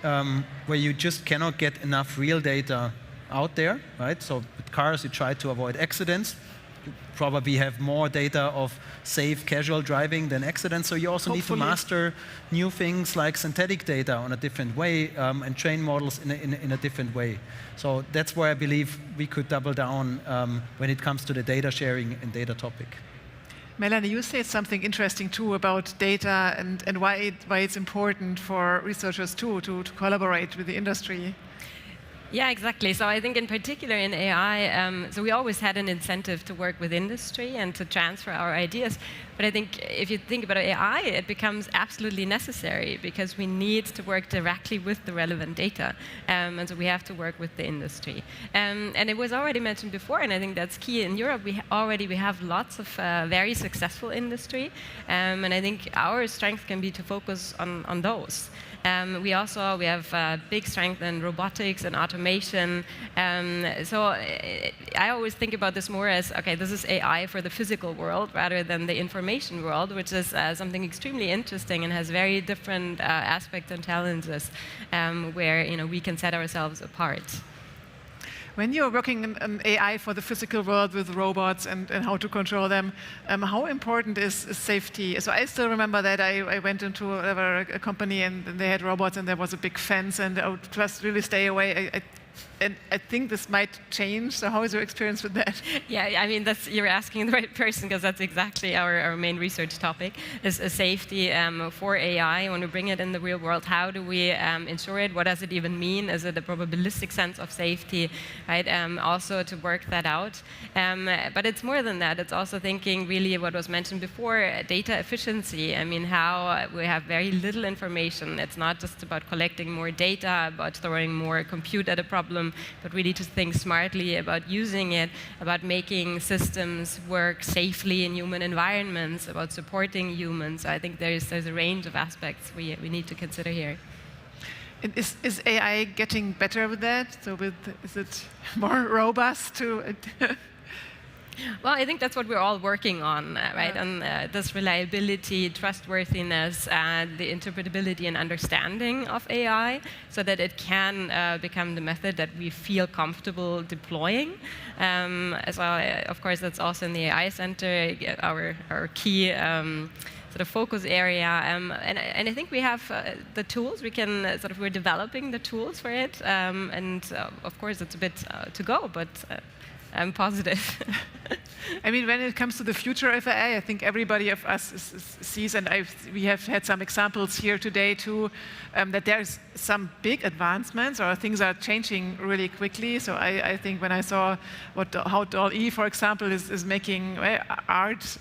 where you just cannot get enough real data out there, right? So with cars, you try to avoid accidents. You probably have more data of safe, casual driving than accidents. So you also need to master new things like synthetic data on a different way and train models in a different way. So that's where I believe we could double down when it comes to the data sharing and data topic. Melanie, you said something interesting too about data and why it's important for researchers too to collaborate with the industry. Yeah, exactly. So I think in particular in AI, so we always had an incentive to work with industry and to transfer our ideas. But I think if you think about AI, it becomes absolutely necessary because we need to work directly with the relevant data. And so we have to work with the industry. And it was already mentioned before, and I think that's key. In Europe, we have lots of very successful industry. And I think our strength can be to focus on those. We have big strength in robotics and automation. So I always think about this more as, okay, this is AI for the physical world rather than the information world, which is something extremely interesting and has very different aspects and challenges where we can set ourselves apart. When you're working on AI for the physical world with robots and how to control them, how important is safety? So I still remember that I went into a company and they had robots and there was a big fence and I would just really stay away. And I think this might change. So how is your experience with that? Yeah, I mean, you're asking the right person because that's exactly our main research topic, is safety for AI. When we bring it in the real world, how do we ensure it? What does it even mean? Is it a probabilistic sense of safety? Right? Also to work that out. But it's more than that. It's also thinking really what was mentioned before, data efficiency. I mean, how we have very little information. It's not just about collecting more data, about throwing more compute at a problem, but really to think smartly about using it, about making systems work safely in human environments, about supporting humans. So I think there's a range of aspects we need to consider here. And is AI getting better with that? So is it more robust to... Well, I think that's what we're all working on, right? On this reliability, trustworthiness, the interpretability and understanding of AI so that it can become the method that we feel comfortable deploying. As well, of course, that's also in the AI Center, our key sort of focus area. And I think we have the tools. We're developing the tools for it. And of course, it's a bit to go, but I'm positive. I mean, when it comes to the future of AI, I think everybody of us sees, and we have had some examples here today too, that there's some big advancements or things are changing really quickly. So I think when I saw how DALL-E, for example, is making art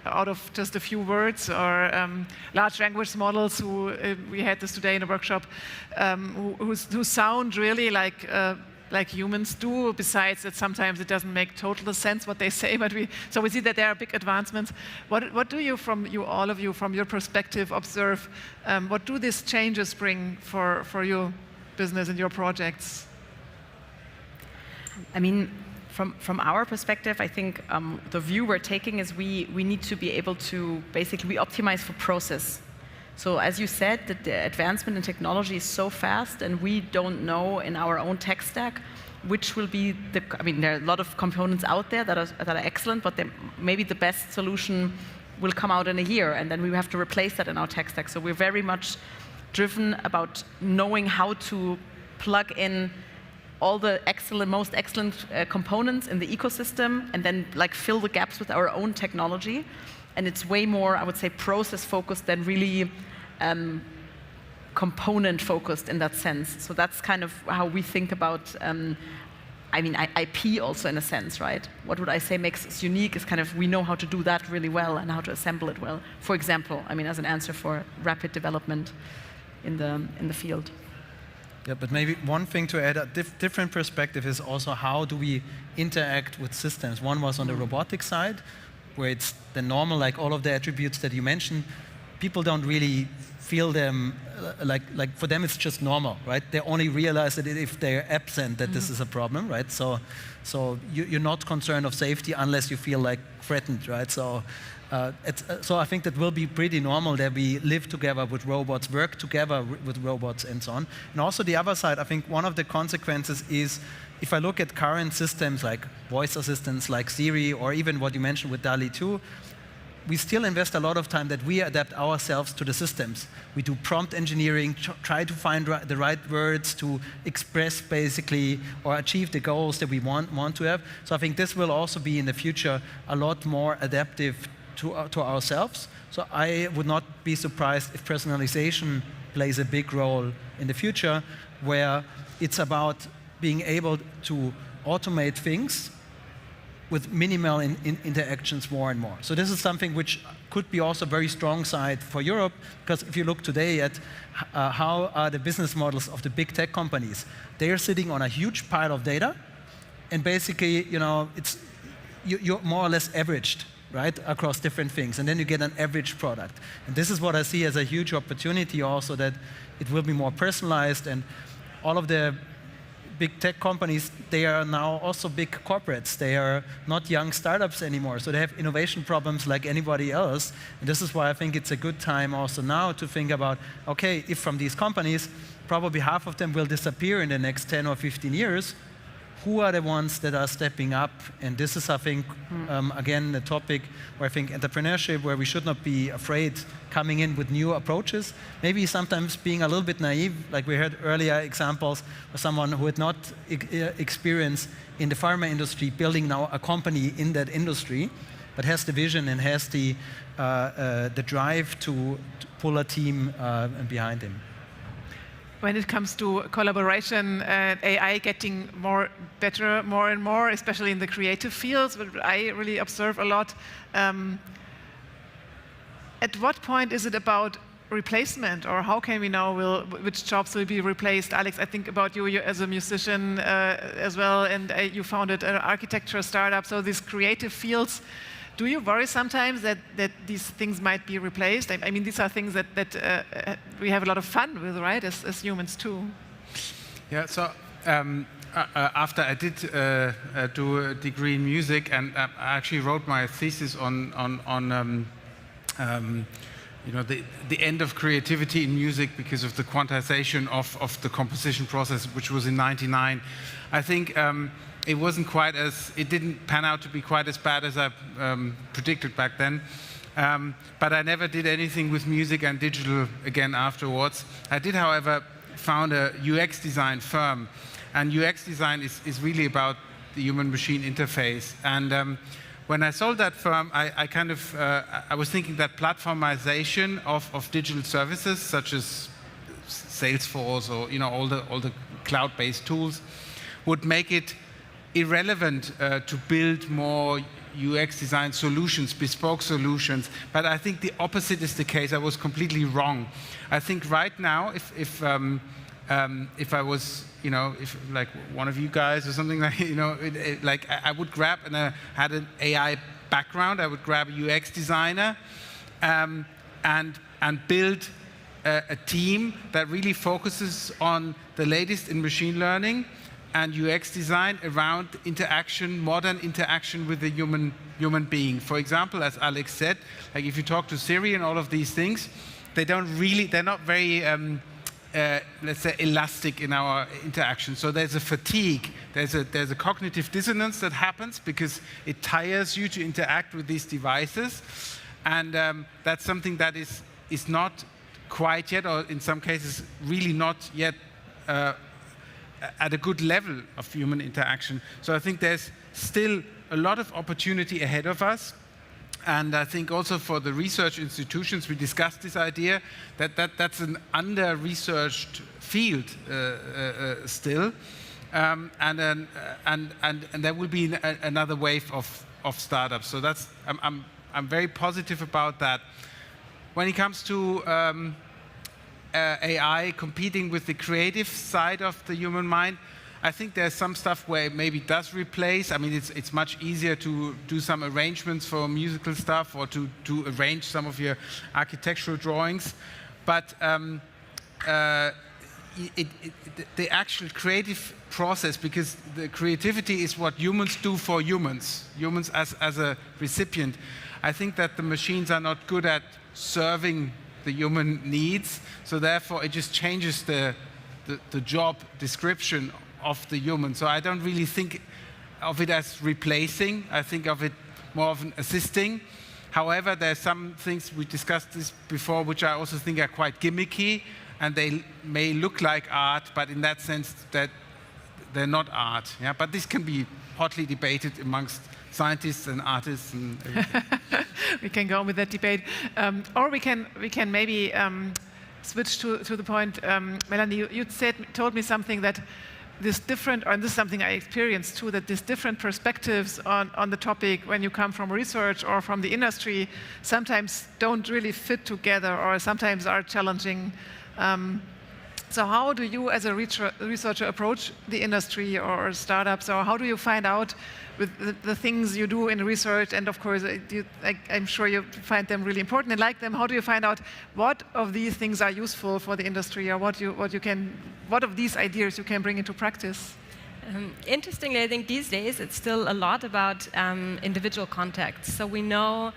out of just a few words, or large language models we had this today in a workshop, who sound really like humans do, besides that sometimes it doesn't make total sense what they say, but we see that there are big advancements. What do you, all of you, from your perspective, observe? What do these changes bring for your business and your projects? I mean, from our perspective, I think the view we're taking is we need to be able to basically optimize for process. So as you said, the advancement in technology is so fast, and we don't know in our own tech stack which will be the, I mean, there are a lot of components out there that are excellent, but maybe the best solution will come out in a year, and then we have to replace that in our tech stack. So we're very much driven about knowing how to plug in all the most excellent components in the ecosystem, and then like fill the gaps with our own technology. And it's way more, I would say, process focused than really component focused in that sense. So that's kind of how we think about, I mean, IP also in a sense, right? What would I say makes us unique is kind of, we know how to do that really well and how to assemble it well. For example, I mean, as an answer for rapid development in the field. Yeah, but maybe one thing to add, a different perspective is also how do we interact with systems. One was on the robotics side, where it's the normal, like all of the attributes that you mentioned, people don't really feel them, like for them it's just normal, right? They only realize that if they're absent that this is a problem, right? So you're not concerned of safety unless you feel like threatened, right? So I think that will be pretty normal that we live together with robots, work together with robots and so on. And also the other side, I think one of the consequences is, if I look at current systems like voice assistants like Siri, or even what you mentioned with DALL-E 2, we still invest a lot of time that we adapt ourselves to the systems. We do prompt engineering, try to find the right words to express basically or achieve the goals that we want to have. So I think this will also be in the future a lot more adaptive to ourselves. So I would not be surprised if personalization plays a big role in the future, where it's about being able to automate things with minimal interactions more and more. So this is something which could be also a very strong side for Europe, because if you look today at how are the business models of the big tech companies, they are sitting on a huge pile of data, and basically, you know, you're more or less averaged, right, across different things, and then you get an average product. And this is what I see as a huge opportunity also, that it will be more personalized, and all of the big tech companies, they are now also big corporates. They are not young startups anymore, so they have innovation problems like anybody else. And this is why I think it's a good time also now to think about, okay, if from these companies, probably half of them will disappear in the next 10 or 15 years, who are the ones that are stepping up? And this is, I think, again, the topic where I think entrepreneurship, where we should not be afraid coming in with new approaches. Maybe sometimes being a little bit naive, like we heard earlier examples of someone who had not experience in the pharma industry building now a company in that industry, but has the vision and has the drive to pull a team behind him. When it comes to collaboration, AI getting better more and more, especially in the creative fields, but I really observe a lot. At what point is it about replacement, or how can we know which jobs will be replaced? Alex, I think about you as a musician as well, and you founded an architecture startup, so these creative fields. Do you worry sometimes that these things might be replaced? I mean, these are things that we have a lot of fun with, right, as humans too. Yeah, so after I did do a degree in music, and I actually wrote my thesis on you know, the end of creativity in music because of the quantization of the composition process, which was in '99. I think it didn't pan out to be quite as bad as I predicted back then. But I never did anything with music and digital again afterwards. I did, however, found a UX design firm. And UX design is really about the human-machine interface. And when I sold that firm, I was thinking that platformization of digital services, such as Salesforce or, you know, all the cloud-based tools, would make it irrelevant to build more UX design solutions, bespoke solutions. But I think the opposite is the case. I was completely wrong. I think right now, if I was, you know, if like one of you guys or something like, you know, like I would grab, and I had an AI background, I would grab a UX designer and build a team that really focuses on the latest in machine learning and UX design around interaction, modern interaction with the human being. For example, as Alex said, like if you talk to Siri and all of these things, they're not very let's say, elastic in our interaction. So there's a fatigue, there's a cognitive dissonance that happens because it tires you to interact with these devices. And that's something that is not quite yet, or in some cases, really not yet at a good level of human interaction. So I think there's still a lot of opportunity ahead of us. And I think also for the research institutions, we discussed this idea that that's an under-researched field still. And there will be another wave of startups. So that's, I'm very positive about that. When it comes to AI competing with the creative side of the human mind, I think there's some stuff where it maybe does replace. I mean, it's much easier to do some arrangements for musical stuff or to arrange some of your architectural drawings. But the actual creative process, because the creativity is what humans do for humans as a recipient. I think that the machines are not good at serving the human needs, so therefore it just changes the job description of the human. So I don't really think of it as replacing. I think of it more of an assisting. However, there's some things, we discussed this before, which I also think are quite gimmicky, and they may look like art, but in that sense that they're not art. Yeah? But this can be hotly debated amongst scientists and artists and everything. We can go on with that debate. Or we can maybe switch to the point, Melanie, you told me something that this different, and this is something I experienced too, that these different perspectives on the topic when you come from research or from the industry sometimes don't really fit together or sometimes are challenging. So how do you as a researcher approach the industry or startups, or how do you find out with the things you do in research, and of course I'm sure you find them really important and like them, how do you find out what of these things are useful for the industry, or what of these ideas you can bring into practice? Interestingly, I think these days it's still a lot about individual contacts. So we know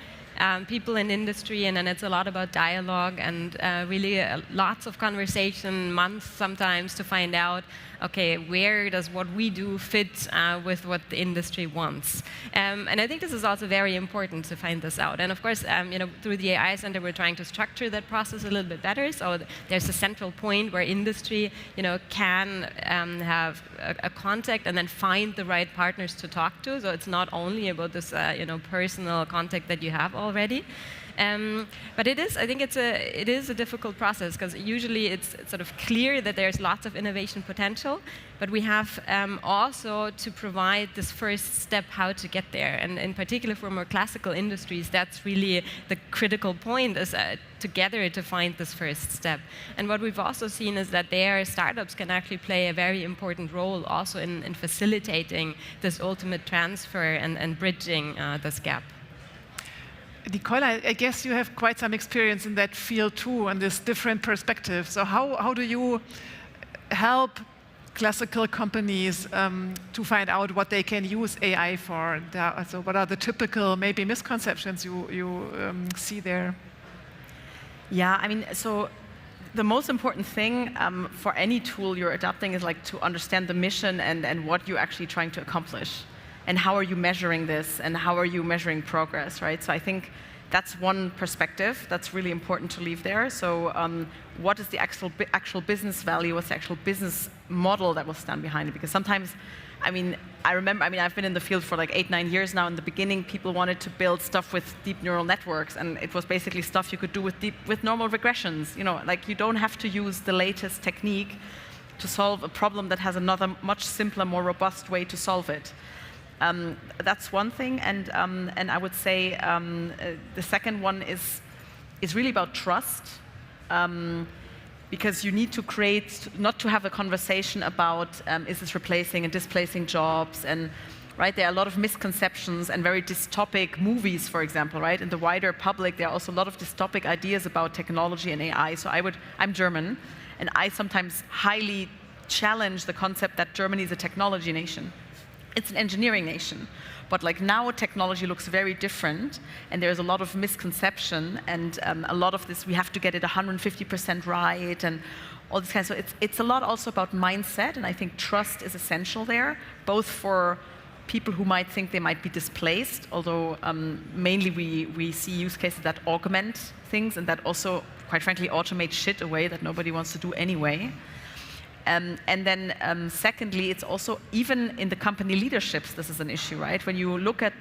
people in industry, and then it's a lot about dialogue and really lots of conversation, months sometimes, to find out, okay, where does what we do fit with what the industry wants? And I think this is also very important to find this out. And of course, through the AI Center, we're trying to structure that process a little bit better. So there's a central point where industry, can have a contact and then find the right partners to talk to. So it's not only about this, personal contact that you have already. But I think it is a difficult process, because usually it's sort of clear that there's lots of innovation potential, but we have also to provide this first step how to get there. And in particular for more classical industries, that's really the critical point, is together to find this first step. And what we've also seen is that startups can actually play a very important role also in facilitating this ultimate transfer and bridging this gap. Nicole, I guess you have quite some experience in that field too, and this different perspective. So how do you help classical companies to find out what they can use AI for? So what are the typical maybe misconceptions you see there? Yeah, I mean, so the most important thing for any tool you're adopting is to understand the mission and what you're actually trying to accomplish. And how are you measuring this, and how are you measuring progress, right? So I think that's one perspective that's really important to leave there. So what is the actual business value? What's the actual business model that will stand behind it? Because sometimes, I've been in the field for 8-9 years now. In the beginning, people wanted to build stuff with deep neural networks, and it was basically stuff you could do with normal regressions. You don't have to use the latest technique to solve a problem that has another much simpler, more robust way to solve it. That's one thing, and I would say the second one is really about trust, because you need to not to have a conversation about is this replacing and displacing jobs, and right, there are a lot of misconceptions and very dystopic movies, for example, right? In the wider public, there are also a lot of dystopic ideas about technology and AI. So I'm German, and I sometimes highly challenge the concept that Germany is a technology nation. It's an engineering nation, but now technology looks very different, and there's a lot of misconception, and a lot of this, we have to get it 150% right, and all this kind. So it's a lot also about mindset, and I think trust is essential there, both for people who might think they might be displaced, although mainly we see use cases that augment things and that also, quite frankly, automate shit away that nobody wants to do anyway. And then secondly, it's also, even in the company leaderships, this is an issue, right? When you look at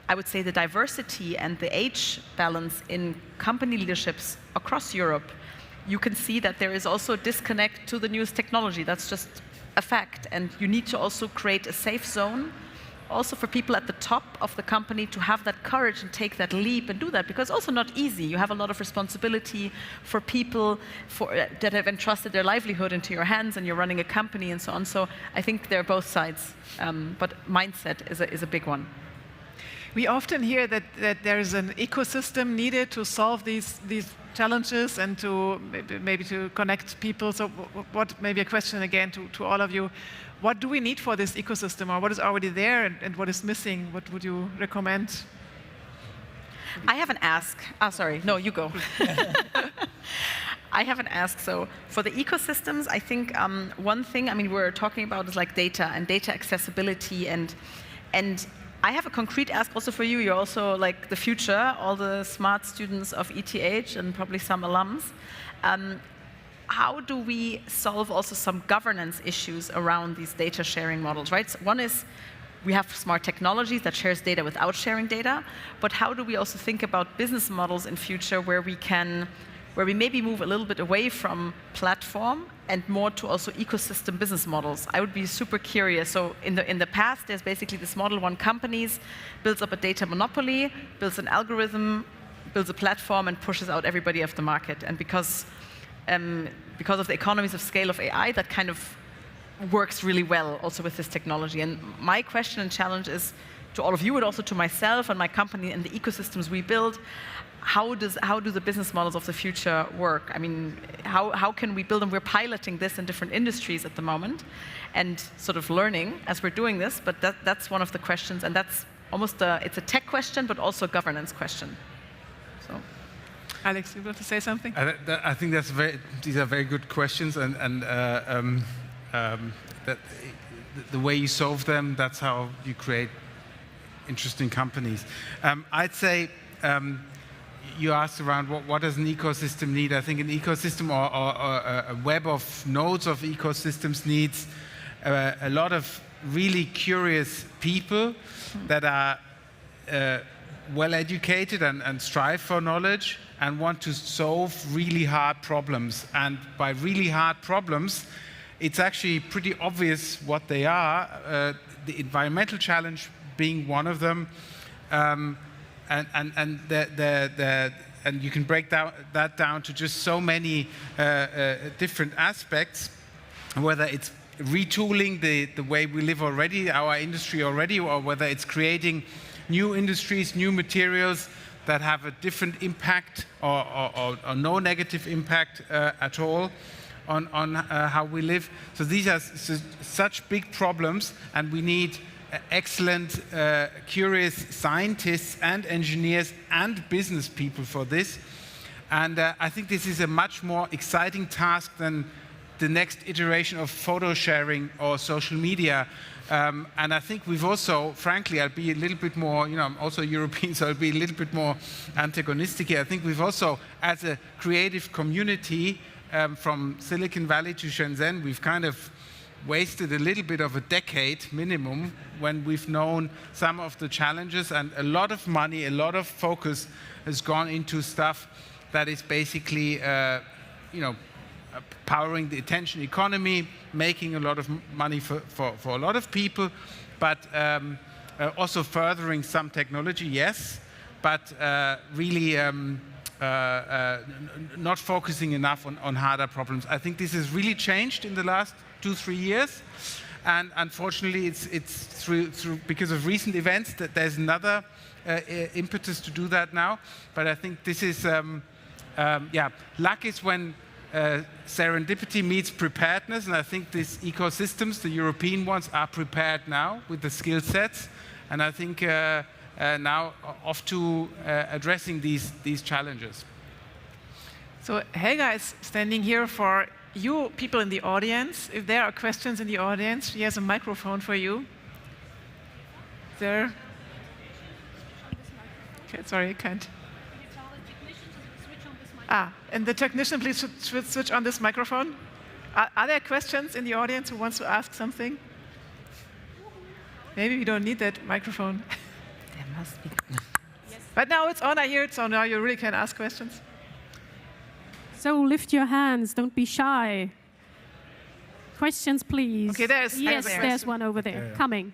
I would say the diversity and the age balance in company leaderships across Europe, you can see that there is also a disconnect to the newest technology. That's just a fact. And you need to also create a safe zone also for people at the top of the company to have that courage and take that leap and do that, because it's also not easy. You have a lot of responsibility for people that have entrusted their livelihood into your hands, and you're running a company and so on. So I think there are both sides, but mindset is a big one. We often hear that there is an ecosystem needed to solve these challenges and to maybe to connect people. So what, maybe a question again to all of you, what do we need for this ecosystem, or what is already there and what is missing? What would you recommend? I have an ask. Sorry, no, you go. I have an ask. So for the ecosystems, I think one thing, I mean, we're talking about is like data and data accessibility, and I have a concrete ask also for you. You're also like the future, all the smart students of ETH and probably some alums. How do we solve also some governance issues around these data sharing models, right? So one is we have smart technologies that shares data without sharing data, but how do we also think about business models in future where we maybe move a little bit away from platform and more to also ecosystem business models? I would be super curious. So in the past, there's basically this model: one company builds up a data monopoly, builds an algorithm, builds a platform, and pushes out everybody off the market. And because of the economies of scale of AI, that kind of works really well also with this technology. And my question and challenge is to all of you, and also to myself and my company and the ecosystems we build: how do the business models of the future work? I mean, how can we build them? We're piloting this in different industries at the moment and sort of learning as we're doing this, but that's one of the questions, and that's almost it's a tech question, but also a governance question. So, Alex, you want to say something? I think these are very good questions, and that the way you solve them, that's how you create interesting companies. I'd say you asked around what does an ecosystem need. I think an ecosystem or a web of nodes of ecosystems needs a lot of really curious people that are well educated and strive for knowledge and want to solve really hard problems. And by really hard problems, it's actually pretty obvious what they are, the environmental challenge being one of them. And you can break that down to just so many different aspects, whether it's retooling the way we live already, our industry already, or whether it's creating new industries, new materials that have a different impact or no negative impact at all on how we live. So these are such big problems, and we need excellent, curious scientists and engineers and business people for this. And I think this is a much more exciting task than the next iteration of photo sharing or social media. And I think we've also, frankly, I'll be a little bit more, I'm also European, so I'll be a little bit more antagonistic here. I think we've also, as a creative community, from Silicon Valley to Shenzhen, we've kind of wasted a little bit of a decade minimum when we've known some of the challenges, and a lot of money, a lot of focus has gone into stuff that is basically, powering the attention economy, making a lot of money for a lot of people, but also furthering some technology, yes, but really not focusing enough on harder problems. I think this has really changed in the last 2-3 years, and unfortunately it's through because of recent events that there's another impetus to do that now. But I think this is luck is when serendipity meets preparedness, and I think these ecosystems, the European ones, are prepared now with the skill sets, and I think now off to addressing these challenges. So Helga is standing here for you people in the audience, if there are questions in the audience, he has a microphone for you. There. Okay, sorry, I can't. And the technician, please switch on this microphone. Are there questions in the audience who wants to ask something? Maybe we don't need that microphone. There must be. But now it's on, I hear it, so now you really can ask questions. So lift your hands, don't be shy. Questions, please. Okay, there's one over there, Yeah. coming.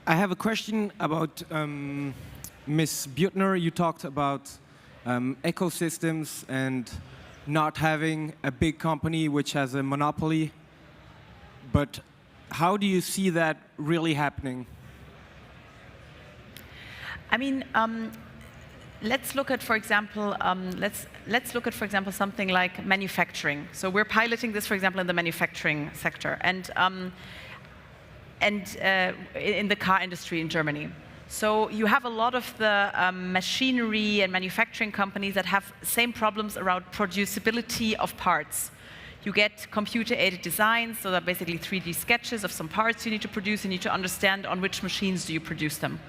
I have a question about Ms. Butner. You talked about ecosystems and not having a big company which has a monopoly. But how do you see that really happening? I mean, let's look at, for example, let's look at, for example, something like manufacturing. So we're piloting this, for example, in the manufacturing sector and in the car industry in Germany. So you have a lot of the machinery and manufacturing companies that have same problems around producibility of parts. You get computer-aided designs, so that basically 3D sketches of some parts you need to produce. You need to understand on which machines do you produce them.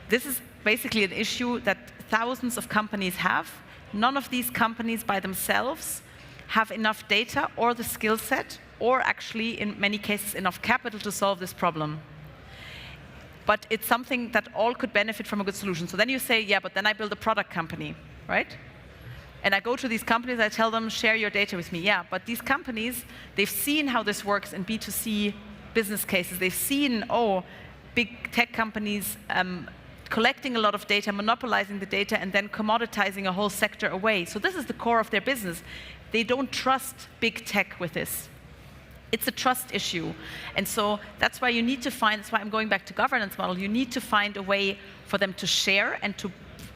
This is basically an issue that thousands of companies have. None of these companies by themselves have enough data or the skill set, or actually, in many cases, enough capital to solve this problem. But it's something that all could benefit from a good solution. So then you say, yeah, but then I build a product company, right? And I go to these companies, I tell them, share your data with me. Yeah, but these companies, they've seen how this works in B2C business cases. They've seen, big tech companies collecting a lot of data, monopolizing the data, and then commoditizing a whole sector away. So this is the core of their business. They don't trust big tech with this. It's a trust issue. And so that's why you need to find, that's why I'm going back to governance model, you need to find a way for them to share and to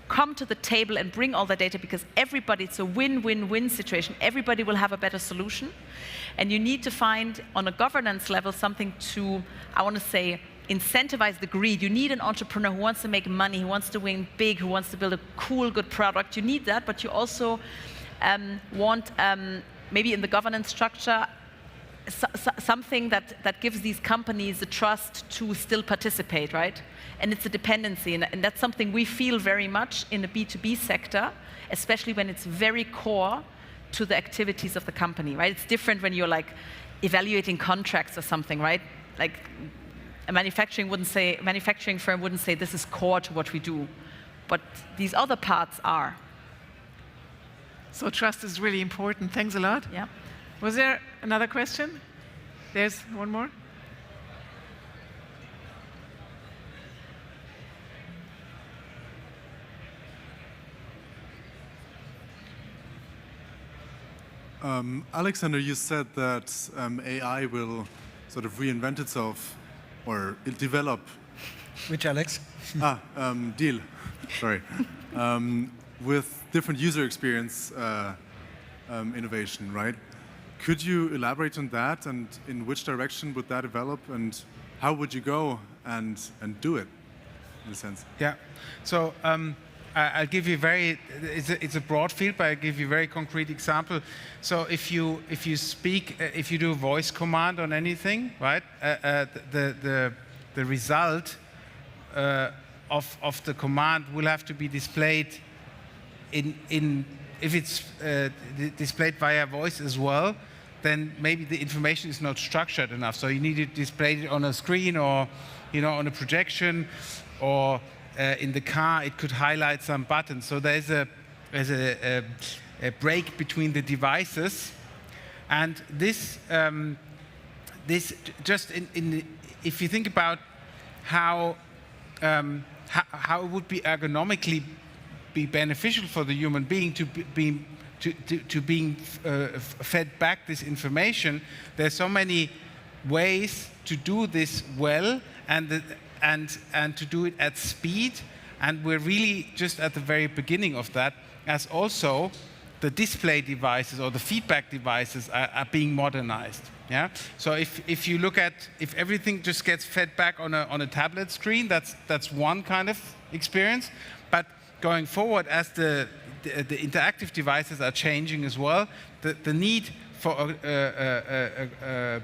come to the table and bring all the data, because everybody, it's a win-win-win situation. Everybody will have a better solution. And you need to find, on a governance level, something to, I want to say, incentivize the greed. You need an entrepreneur who wants to make money, who wants to win big, who wants to build a cool, good product. You need that, but you also want, maybe in the governance structure, something that gives these companies the trust to still participate, right? And it's a dependency, and that's something we feel very much in the B2B sector, especially when it's very core to the activities of the company, right? It's different when you're like evaluating contracts or something, right? Like a manufacturing firm wouldn't say this is core to what we do, but these other parts are. So trust is really important. Thanks a lot. Yeah. Was there another question? There's one more. Alexander, you said that AI will sort of reinvent itself or develop. Which Alex? Deal. Sorry. With different user experience innovation, right? Could you elaborate on that, and in which direction would that develop, and how would you go and do it, in a sense? Yeah. So I'll give you it's a broad field, but I'll give you a very concrete example. So if you do a voice command on anything, right? The result of the command will have to be displayed if it's displayed via voice as well, then maybe the information is not structured enough. So you need to display it on a screen, or on a projection, or in the car it could highlight some buttons. So there's a break between the devices, and this just if you think about how it would be ergonomically be beneficial for the human being to being fed back this information. There's so many ways to do this well, and to do it at speed, and we're really just at the very beginning of that, as also the display devices or the feedback devices are being modernized. Yeah. So if you look at if everything just gets fed back on a tablet screen, that's one kind of experience. But going forward, as the interactive devices are changing as well, the need for a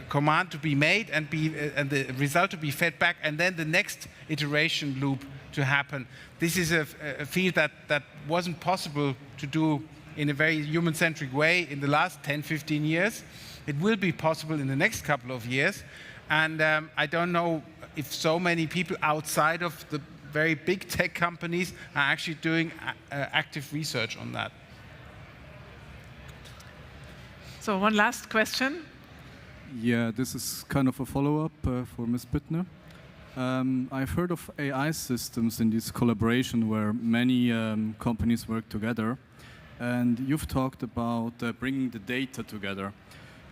command to be made and the result to be fed back, and then the next iteration loop to happen. This is a field that wasn't possible to do in a very human-centric way in the last 10, 15 years. It will be possible in the next couple of years. And I don't know if so many people outside of the very big tech companies are actually doing active research on that. So one last question. Yeah, this is kind of a follow-up for Ms. Büttner. I've heard of AI systems in this collaboration where many companies work together. And you've talked about bringing the data together.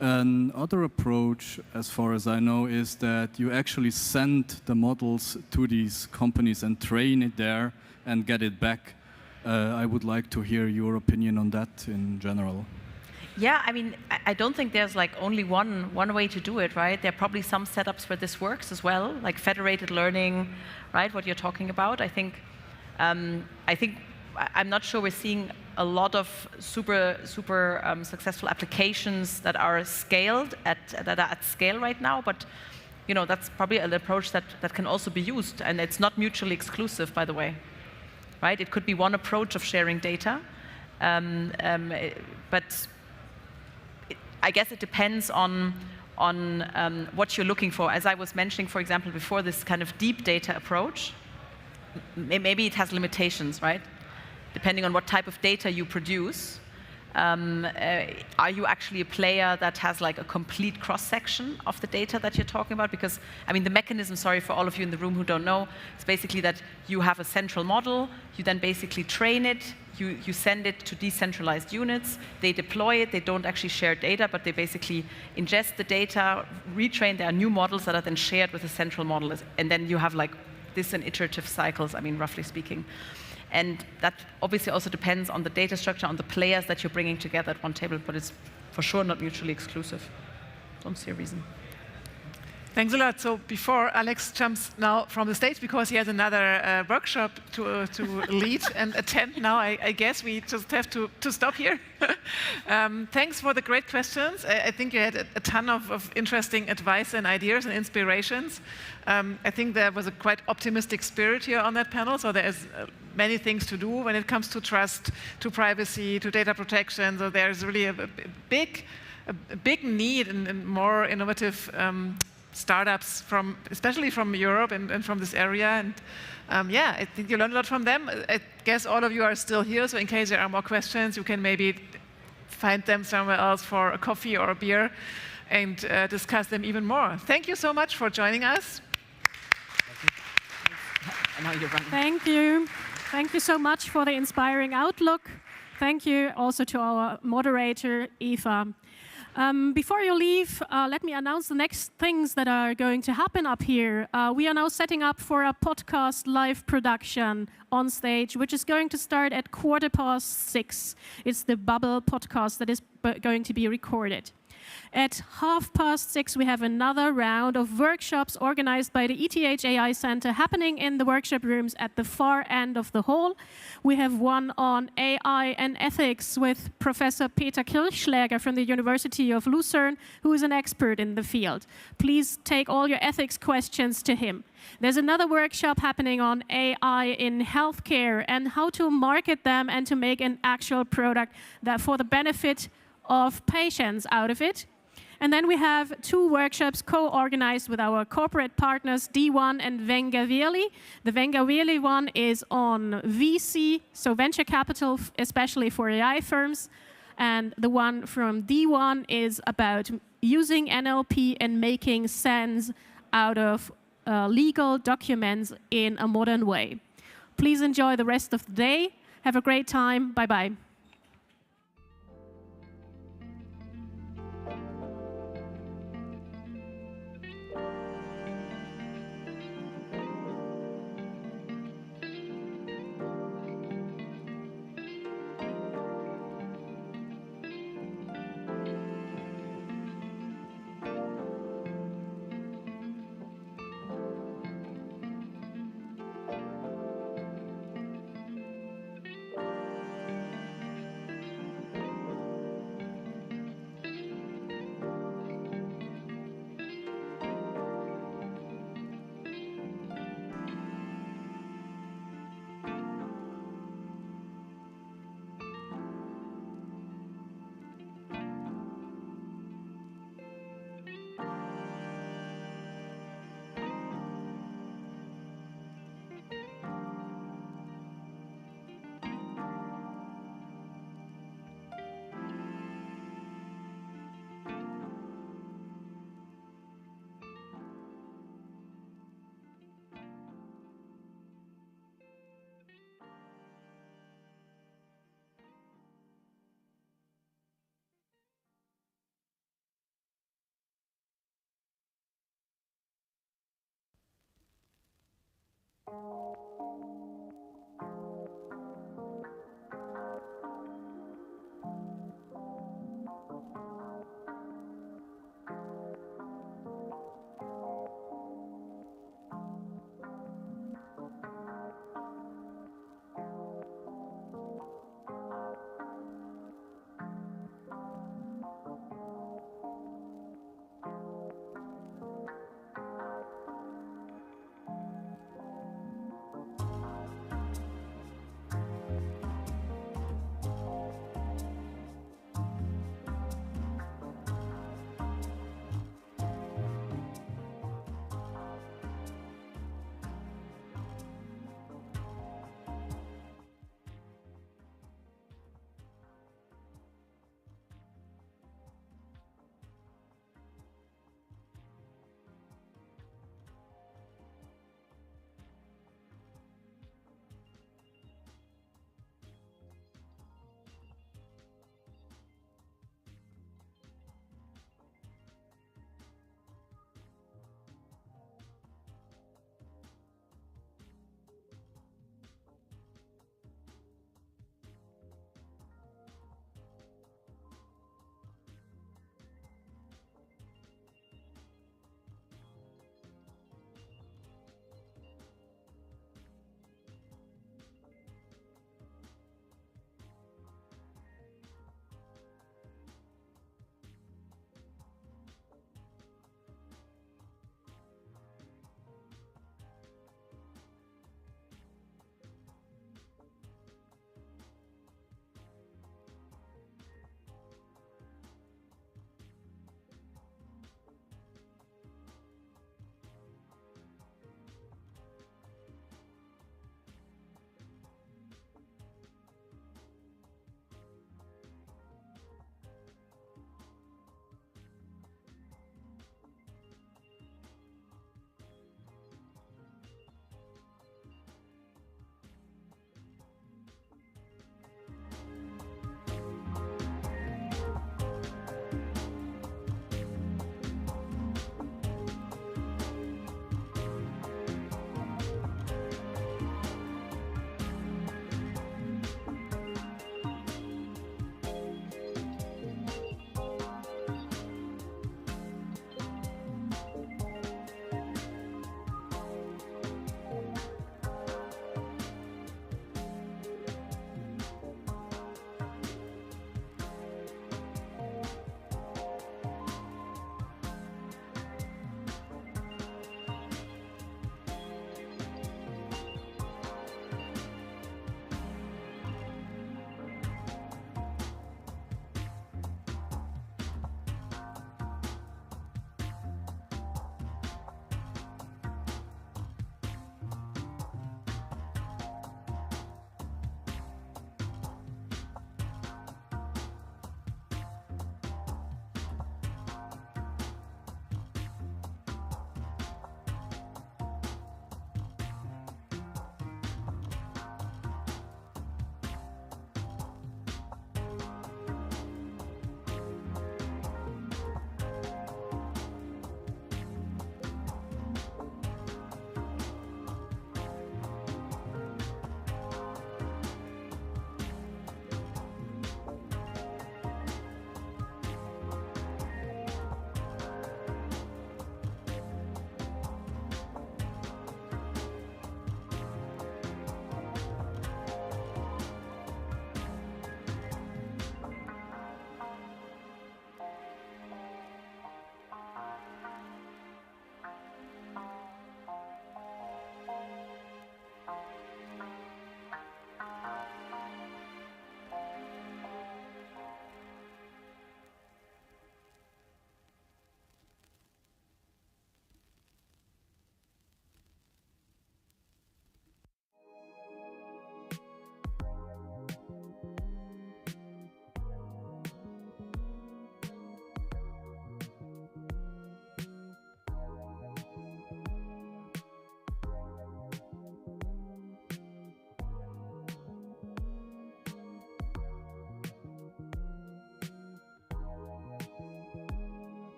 Another approach, as far as I know, is that you actually send the models to these companies and train it there and get it back. I would like to hear your opinion on that in general. Yeah, I mean, I don't think there's like only one way to do it, right? There are probably some setups where this works as well, like federated learning, right? What you're talking about. I think I'm not sure we're seeing a lot of super successful applications that are scaled at scale right now, but you know, that's probably an approach that can also be used, and it's not mutually exclusive, by the way, right? It could be one approach of sharing data, but I guess it depends on what you're looking for. As I was mentioning, for example, before, this kind of deep data approach, maybe it has limitations, right? Depending on what type of data you produce, are you actually a player that has like a complete cross-section of the data that you're talking about? Because, I mean, the mechanism, sorry for all of you in the room who don't know, it's basically that you have a central model, you then basically train it, you send it to decentralized units, they deploy it, they don't actually share data, but they basically ingest the data, retrain, there are new models that are then shared with the central model, and then you have like this in iterative cycles, I mean, roughly speaking. And that obviously also depends on the data structure, on the players that you're bringing together at one table, but it's for sure not mutually exclusive. Don't see a reason. Thanks a lot. So before Alex jumps now from the stage, because he has another workshop to lead and attend now, I guess we just have to stop here. Thanks for the great questions. I think you had a ton of interesting advice and ideas and inspirations. I think there was a quite optimistic spirit here on that panel, so there is many things to do when it comes to trust, to privacy, to data protection. So there's really a big need in more innovative startups, especially from Europe and from this area. And yeah, I think you learned a lot from them. I guess all of you are still here, so in case there are more questions, you can maybe find them somewhere else for a coffee or a beer and discuss them even more. Thank you so much for joining us. Thank you. Thank you so much for the inspiring outlook. Thank you also to our moderator, Eva. Before you leave, let me announce the next things that are going to happen up here. We are now setting up for a podcast live production on stage, which is going to start at 6:15. It's the Bubble podcast that is going to be recorded. At 6:30, we have another round of workshops organized by the ETH AI Center happening in the workshop rooms at the far end of the hall. We have one on AI and ethics with Professor Peter Kirchschläger from the University of Lucerne, who is an expert in the field. Please take all your ethics questions to him. There's another workshop happening on AI in healthcare and how to market them and to make an actual product that for the benefit of patients out of it. And then we have 2 workshops co-organized with our corporate partners, D1 and Venga-Vieli. The Venga-Vieli one is on VC, so venture capital, especially for AI firms. And the one from D1 is about using NLP and making sense out of legal documents in a modern way. Please enjoy the rest of the day. Have a great time. Bye-bye.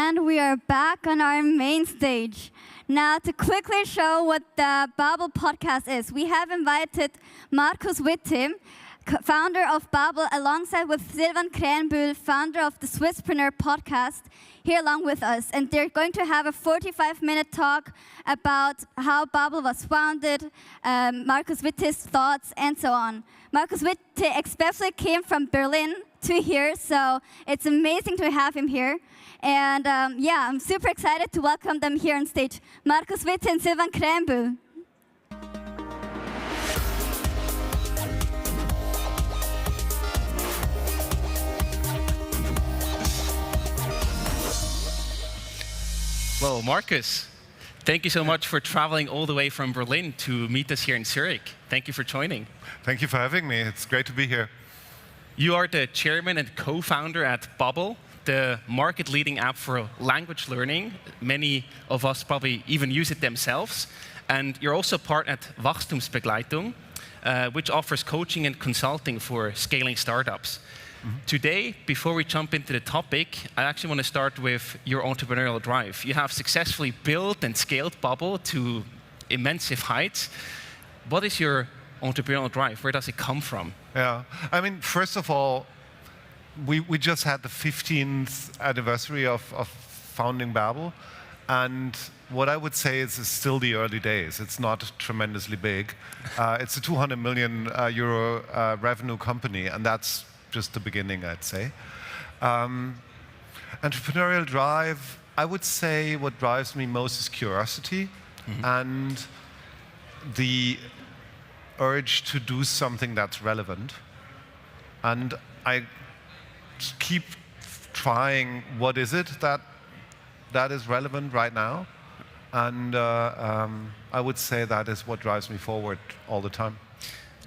And we are back on our main stage. Now, to quickly show what the Babel podcast is, we have invited Markus Witte, founder of Babel, alongside with Silvan Krähenbühl, founder of the Swisspreneur podcast, here along with us. And they're going to have a 45-minute talk about how Babel was founded, Markus Witte's thoughts, and so on. Markus Witte especially came from Berlin to here, so it's amazing to have him here. And yeah, I'm super excited to welcome them here on stage. Markus Witte and Silvan Krähenbühl. Hello, Markus. Thank you so much for traveling all the way from Berlin to meet us here in Zurich. Thank you for joining. Thank you for having me. It's great to be here. You are the chairman and co-founder at Babel, the market-leading app for language learning. Many of us probably even use it themselves. And you're also part at Wachstumsbegleitung, which offers coaching and consulting for scaling startups. Today, before we jump into the topic, I actually want to start with your entrepreneurial drive. You have successfully built and scaled Babel to immense heights. What is your entrepreneurial drive? Where does it come from? Yeah, I mean, first of all, we just had the 15th anniversary of founding Babel. And what I would say is it's still the early days. It's not tremendously big. It's a 200 million euro revenue company, and that's just the beginning, I'd say. Entrepreneurial drive, I would say what drives me most is curiosity and the urge to do something that's relevant. And I keep trying, what is it that is relevant right now? And I would say that is what drives me forward all the time.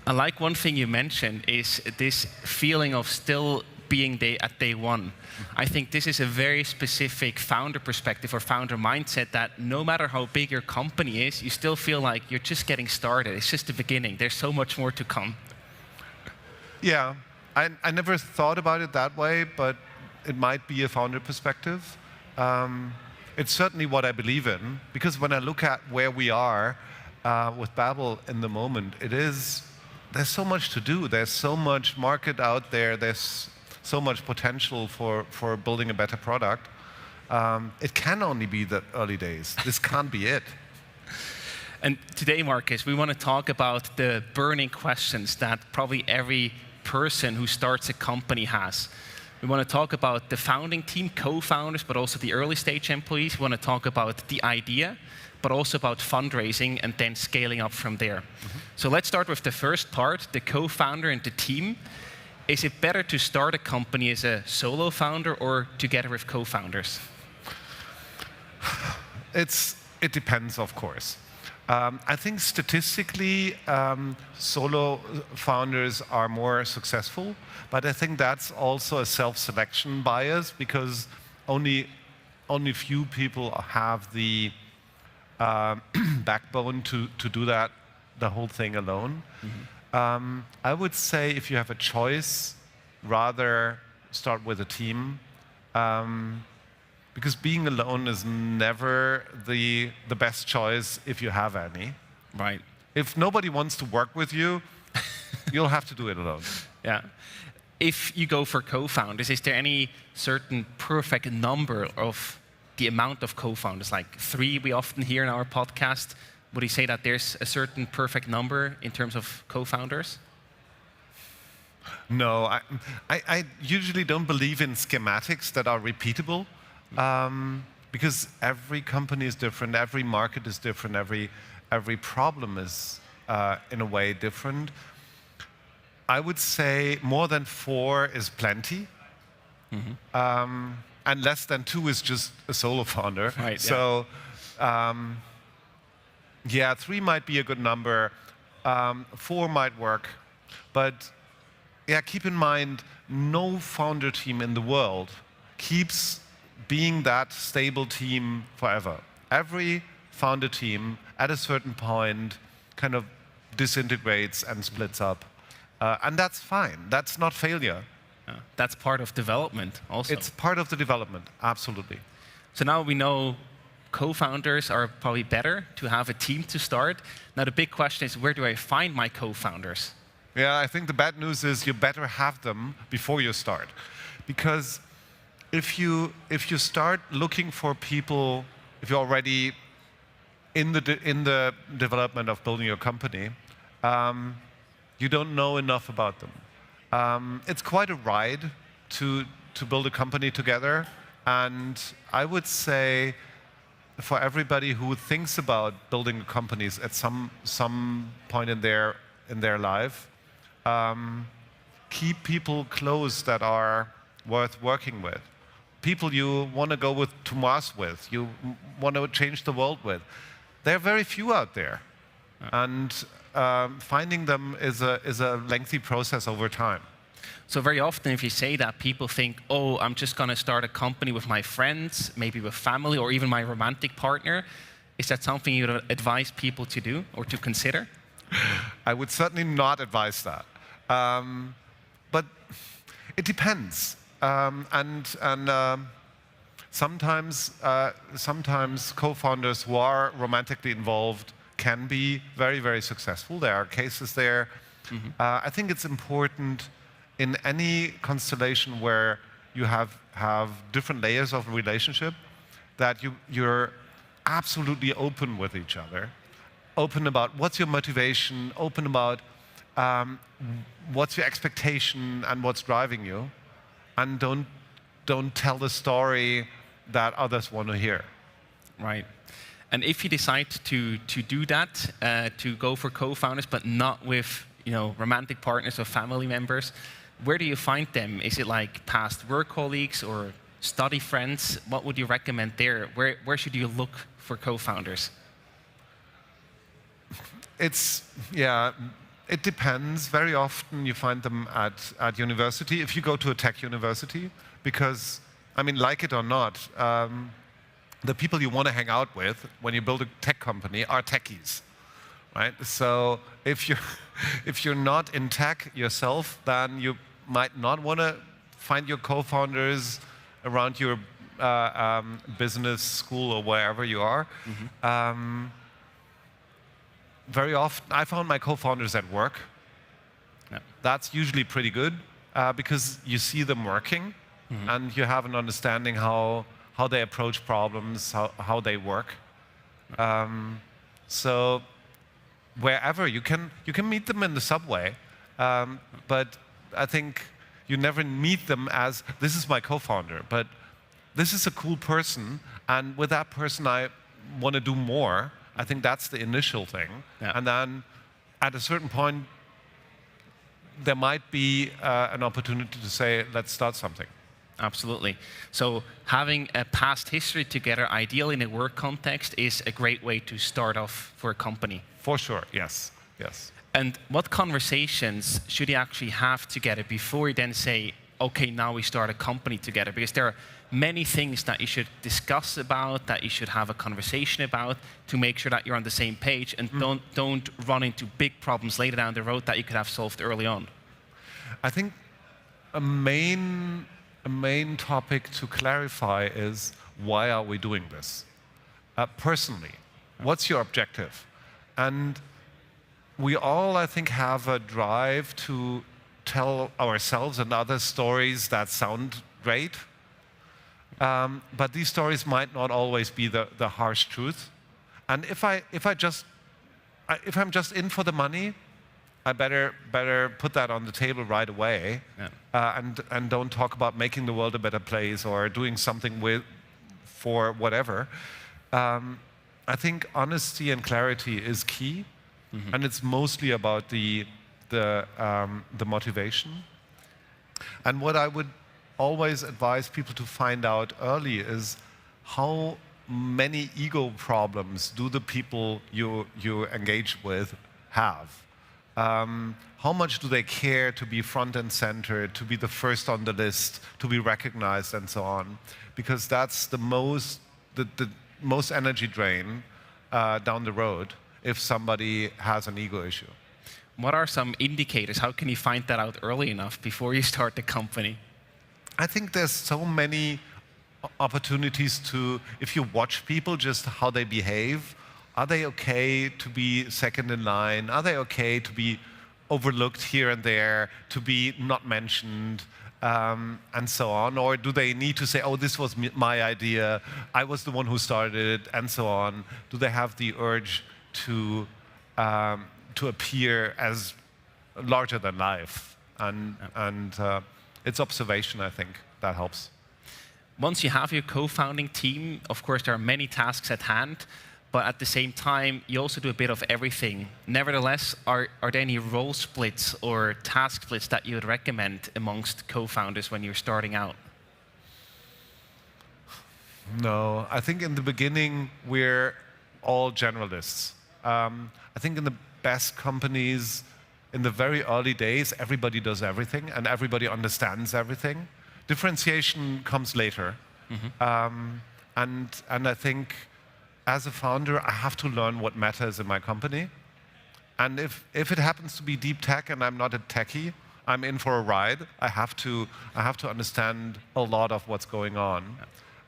I like one thing you mentioned is this feeling of still being at day one. I think this is a very specific founder perspective or founder mindset that no matter how big your company is, you still feel like you're just getting started. It's just the beginning. There's so much more to come. Yeah, I never thought about it that way, but it might be a founder perspective. It's certainly what I believe in, because when I look at where we are with Babel in the moment, there's so much to do. There's so much market out there. There's so much potential for building a better product. It can only be the early days. This can't be it. And today, Markus, we want to talk about the burning questions that probably every person who starts a company has. We want to talk about the founding team, co-founders, but also the early stage employees. We want to talk about the idea, but also about fundraising and then scaling up from there. So let's start with the first part, the co-founder and the team. Is it better to start a company as a solo founder or together with co-founders? It depends, of course. I think statistically, solo founders are more successful, but I think that's also a self-selection bias because only few people have the backbone to do that, the whole thing alone. I would say if you have a choice, rather start with a team, because being alone is never the best choice if you have any. Right. If nobody wants to work with you, you'll have to do it alone. Yeah. If you go for co-founders, is there any certain perfect number of the amount of co-founders? Like 3 we often hear in our podcast. Would you say that there's a certain perfect number in terms of co-founders? No, I usually don't believe in schematics that are repeatable. Because every company is different, every market is different, every problem is in a way different. I would say more than 4 is plenty, and less than 2 is just a solo founder. Right, so, yeah, 3 might be a good number, 4 might work, but yeah, keep in mind, no founder team in the world keeps being that stable team forever. Every founder team, at a certain point, kind of disintegrates and splits up. And that's fine. That's not failure. That's part of development also. It's part of the development, absolutely. So now we know co-founders are probably better to have a team to start. Now the big question is, where do I find my co-founders? Yeah, I think the bad news is you better have them before you start. Because if you start looking for people, if you're already in the development of building your company, you don't know enough about them. It's quite a ride to build a company together, and I would say for everybody who thinks about building companies at some point in their life, keep people close that are worth working with. People you want to go to Mars with, you want to change the world with. There are very few out there. And finding them is a lengthy process over time. So very often if you say that, people think, oh, I'm just going to start a company with my friends, maybe with family, or even my romantic partner. Is that something you'd advise people to do or to consider? I would certainly not advise that. But it depends. Sometimes co-founders who are romantically involved can be very, very successful. There are cases there. I think it's important in any constellation where you have different layers of relationship that you're absolutely open with each other. Open about what's your motivation, open about what's your expectation and what's driving you, and don't tell the story that others want to hear. Right. And if you decide to do that, to go for co-founders, but not with romantic partners or family members, where do you find them? Is it like past work colleagues or study friends? What would you recommend there? Where should you look for co-founders? It depends. Very often you find them at university, if you go to a tech university, because, I mean, like it or not, the people you want to hang out with when you build a tech company are techies, right? So if you're not in tech yourself, then you might not want to find your co-founders around your business school or wherever you are. Very often, I found my co-founders at work. Yeah. That's usually pretty good because you see them working and you have an understanding how they approach problems, how they work. So wherever you can meet them in the subway, but I think you never meet them as this is my co-founder, but this is a cool person, and with that person I want to do more. I think that's the initial thing. Yeah. And then at a certain point, there might be an opportunity to say, let's start something. Absolutely. So having a past history together, ideally in a work context, is a great way to start off for a company. For sure, yes. And what conversations should you actually have together before you then say, okay, now we start a company together? Because there are many things that you should discuss about, that you should have a conversation about to make sure that you're on the same page and don't run into big problems later down the road that you could have solved early on. I think a main topic to clarify is, why are we doing this? Personally, what's your objective? And we all, I think, have a drive to tell ourselves and others stories that sound great. But these stories might not always be the harsh truth. And if I'm just in for the money, I better put that on the table right away, and don't talk about making the world a better place or doing something for whatever. I think honesty and clarity is key, and it's mostly about the motivation. And what I would always advise people to find out early is how many ego problems do the people you engage with have. How much do they care to be front and center, to be the first on the list, to be recognized, and so on? Because that's the most energy drain down the road if somebody has an ego issue. What are some indicators? How can you find that out early enough before you start the company? I think there's so many opportunities to, if you watch people, just how they behave. Are they okay to be second in line? Are they okay to be overlooked here and there, to be not mentioned, and so on? Or do they need to say, oh, this was my idea, I was the one who started it, and so on? Do they have the urge to appear as larger than life? And it's observation, I think, that helps. Once you have your co-founding team, of course, there are many tasks at hand. But at the same time, you also do a bit of everything. Nevertheless, are there any role splits or task splits that you would recommend amongst co-founders when you're starting out? No, I think in the beginning, we're all generalists. I think in the best companies, in the very early days, everybody does everything and everybody understands everything. Differentiation comes later. And I think as a founder, I have to learn what matters in my company. And if it happens to be deep tech and I'm not a techie, I'm in for a ride. I have to understand a lot of what's going on.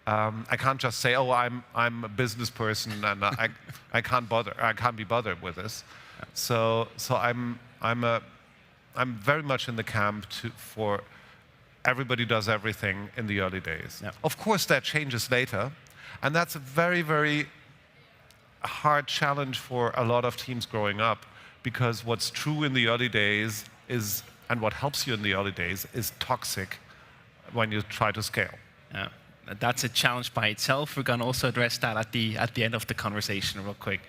I can't just say, oh, I'm a business person and I can't be bothered with this. So I'm very much in the camp for everybody does everything in the early days. Of course, that changes later. And that's a very, very hard challenge for a lot of teams growing up, because what's true in the early days is, and what helps you in the early days, is toxic when you try to scale. Yeah, that's a challenge by itself. We're going to also address that at the end of the conversation real quick.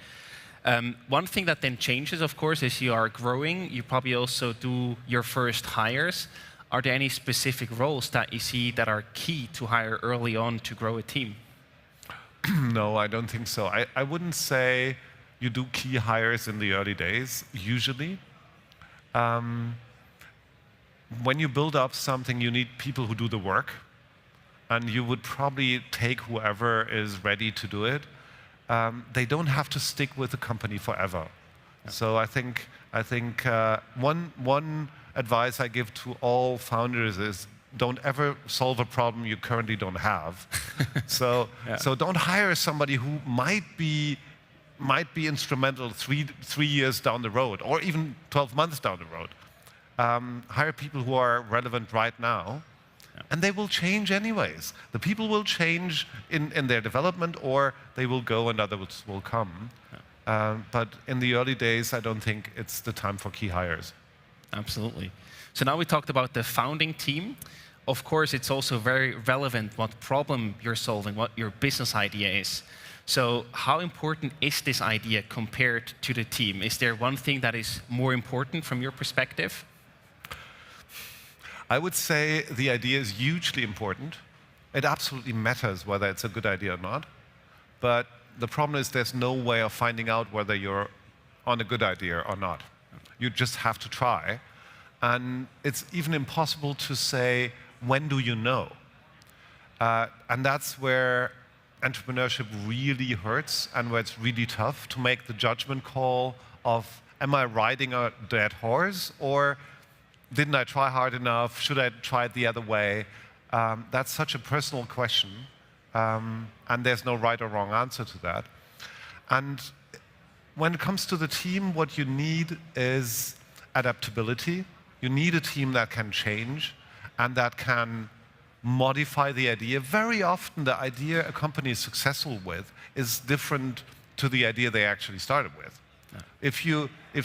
One thing that then changes, of course, is you are growing. You probably also do your first hires. Are there any specific roles that you see that are key to hire early on to grow a team? No, I don't think so. I wouldn't say you do key hires in the early days, usually. When you build up something, you need people who do the work. And you would probably take whoever is ready to do it. They don't have to stick with the company forever. So I think one advice I give to all founders is, don't ever solve a problem you currently don't have. So don't hire somebody who might be instrumental three years down the road, or even 12 months down the road. Hire people who are relevant right now, and they will change anyways. The people will change in their development, or they will go and others will come. But in the early days, I don't think it's the time for key hires. Absolutely. So now we talked about the founding team. Of course, it's also very relevant what problem you're solving, what your business idea is. So how important is this idea compared to the team? Is there one thing that is more important from your perspective? I would say the idea is hugely important. It absolutely matters whether it's a good idea or not. But the problem is there's no way of finding out whether you're on a good idea or not. You just have to try. And it's even impossible to say, when do you know? And that's where entrepreneurship really hurts and where it's really tough to make the judgment call of, am I riding a dead horse, or didn't I try hard enough? Should I try it the other way? That's such a personal question, and there's no right or wrong answer to that. And when it comes to the team, what you need is adaptability. You need a team that can change and that can modify the idea. Very often, the idea a company is successful with is different to the idea they actually started with. Yeah. If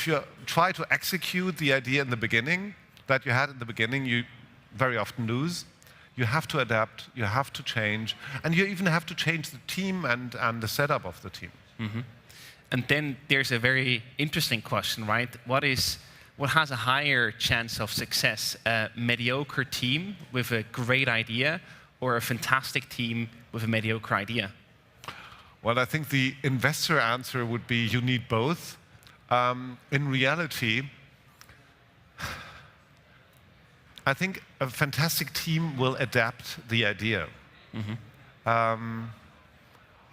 you try to execute the idea in the beginning that you had in the beginning, you very often lose. You have to adapt, you have to change, and you even have to change the team and the setup of the team. Mm-hmm. And then there's a very interesting question, right? What has a higher chance of success? A mediocre team with a great idea, or a fantastic team with a mediocre idea? Well, I think the investor answer would be you need both. In reality, I think a fantastic team will adapt the idea. Mm-hmm.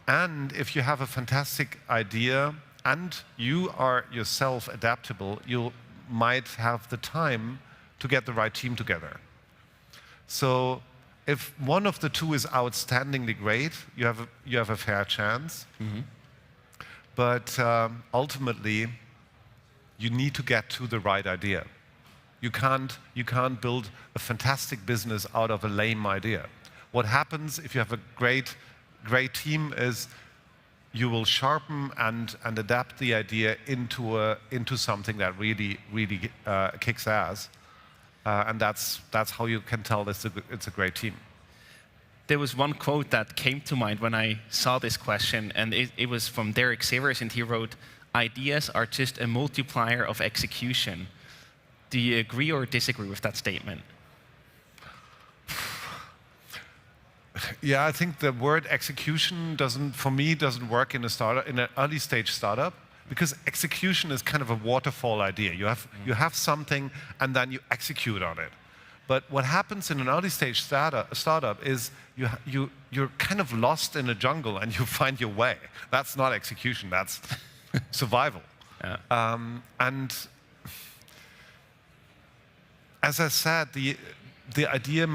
And if you have a fantastic idea and you are yourself adaptable, you might have the time to get the right team together. So if one of the two is outstandingly great, you have a fair chance. But ultimately, you need to get to the right idea. You can't build a fantastic business out of a lame idea. What happens if you have a great team is you will sharpen and adapt the idea into something that really kicks ass, and that's how you can tell it's a great team. There was one quote that came to mind when I saw this question, and it was from Derek Sivers, and he wrote, "Ideas are just a multiplier of execution." Do you agree or disagree with that statement? Yeah, I think the word execution for me doesn't work in an early stage startup, because execution is kind of a waterfall idea. You have something and then you execute on it. But what happens in an early stage startup is you're kind of lost in a jungle and you find your way. That's not execution, that's survival. Yeah. And as I said, the idea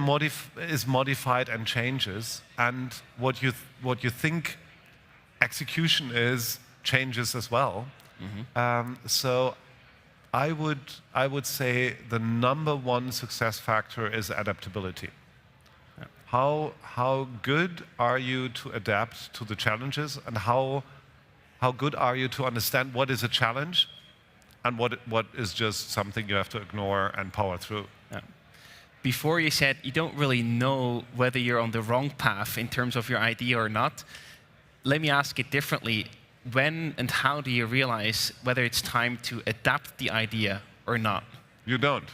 is modified and changes, and what you think execution is changes as well. So I would say the #1 success factor is adaptability. Yeah. How good are you to adapt to the challenges, and how good are you to understand what is a challenge and what is just something you have to ignore and power through. Yeah. Before you said you don't really know whether you're on the wrong path in terms of your idea or not. Let me ask it differently. When and how do you realize whether it's time to adapt the idea or not? You don't.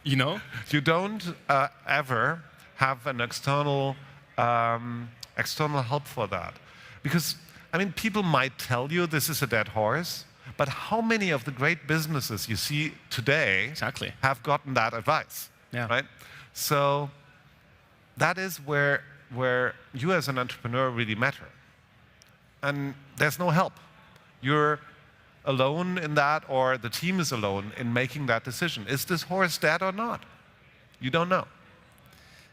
You know? You don't ever have an external help for that. Because, I mean, people might tell you this is a dead horse, but how many of the great businesses you see today have gotten that advice? Yeah. Right? So that is where you as an entrepreneur really matter. And there's no help. You're alone in that, or the team is alone in making that decision. Is this horse dead or not? You don't know.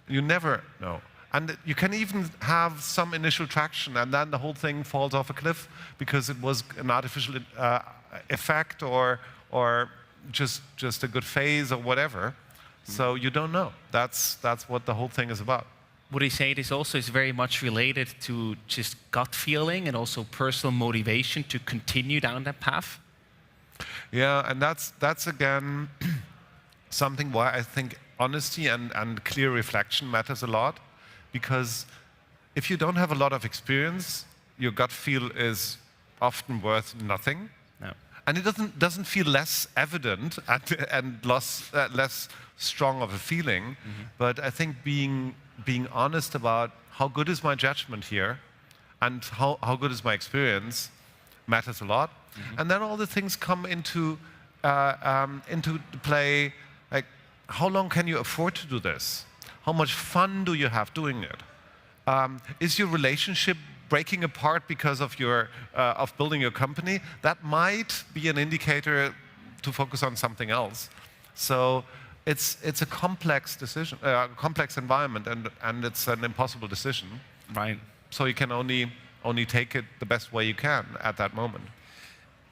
You never know. And you can even have some initial traction, and then the whole thing falls off a cliff because it was an artificial effect or just a good phase or whatever. So you don't know. That's what the whole thing is about. Would you say this also is very much related to just gut feeling and also personal motivation to continue down that path? Yeah, and that's again something why I think honesty and clear reflection matters a lot. Because if you don't have a lot of experience, your gut feel is often worth nothing. No. And it doesn't feel less evident and less strong of a feeling. But I think being honest about how good is my judgment here and how good is my experience matters a lot. And then all the things come into play, like how long can you afford to do this? How much fun do you have doing it? Is your relationship breaking apart because of of building your company? That might be an indicator to focus on something else. So it's a complex decision, complex environment, and it's an impossible decision. Right. So you can only take it the best way you can at that moment.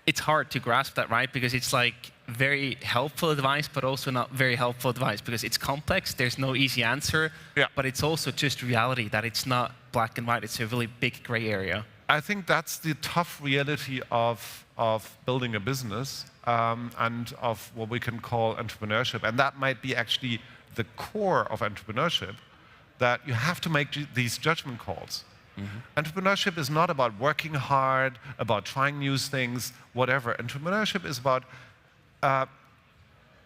It's hard to grasp that, right? Because it's like very helpful advice, but also not very helpful advice because it's complex. There's no easy answer. Yeah. But it's also just reality that it's not black and white. It's a really big gray area. I think that's the tough reality of building a business and of what we can call entrepreneurship. And that might be actually the core of entrepreneurship, that you have to make these judgment calls. Entrepreneurship is not about working hard, about trying new things, whatever. Entrepreneurship is about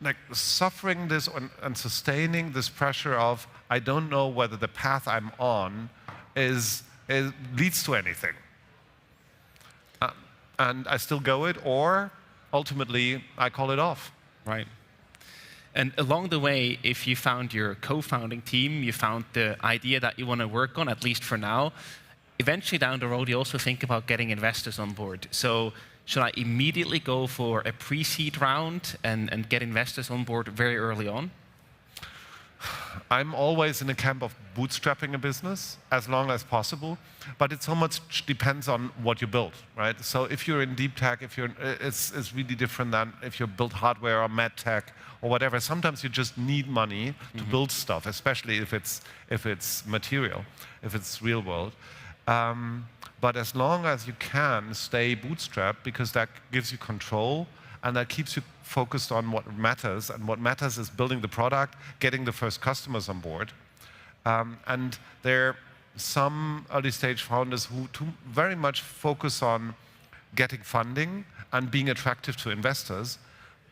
like suffering this and sustaining this pressure of, I don't know whether the path I'm on leads to anything. And I still go it, or ultimately I call it off. Right. And along the way, if you found your co-founding team, you found the idea that you want to work on, at least for now, eventually down the road, you also think about getting investors on board. So should I immediately go for a pre-seed round and get investors on board very early on? I'm always in the camp of bootstrapping a business as long as possible, but it so much depends on what you build, right? So if you're in deep tech, it's really different than if you build hardware or med tech or whatever. Sometimes you just need money to build stuff, especially if it's material, if it's real world. But as long as you can stay bootstrapped, because that gives you control and that keeps you focused on what matters, and what matters is building the product, getting the first customers on board. And there are some early stage founders who very much focus on getting funding and being attractive to investors.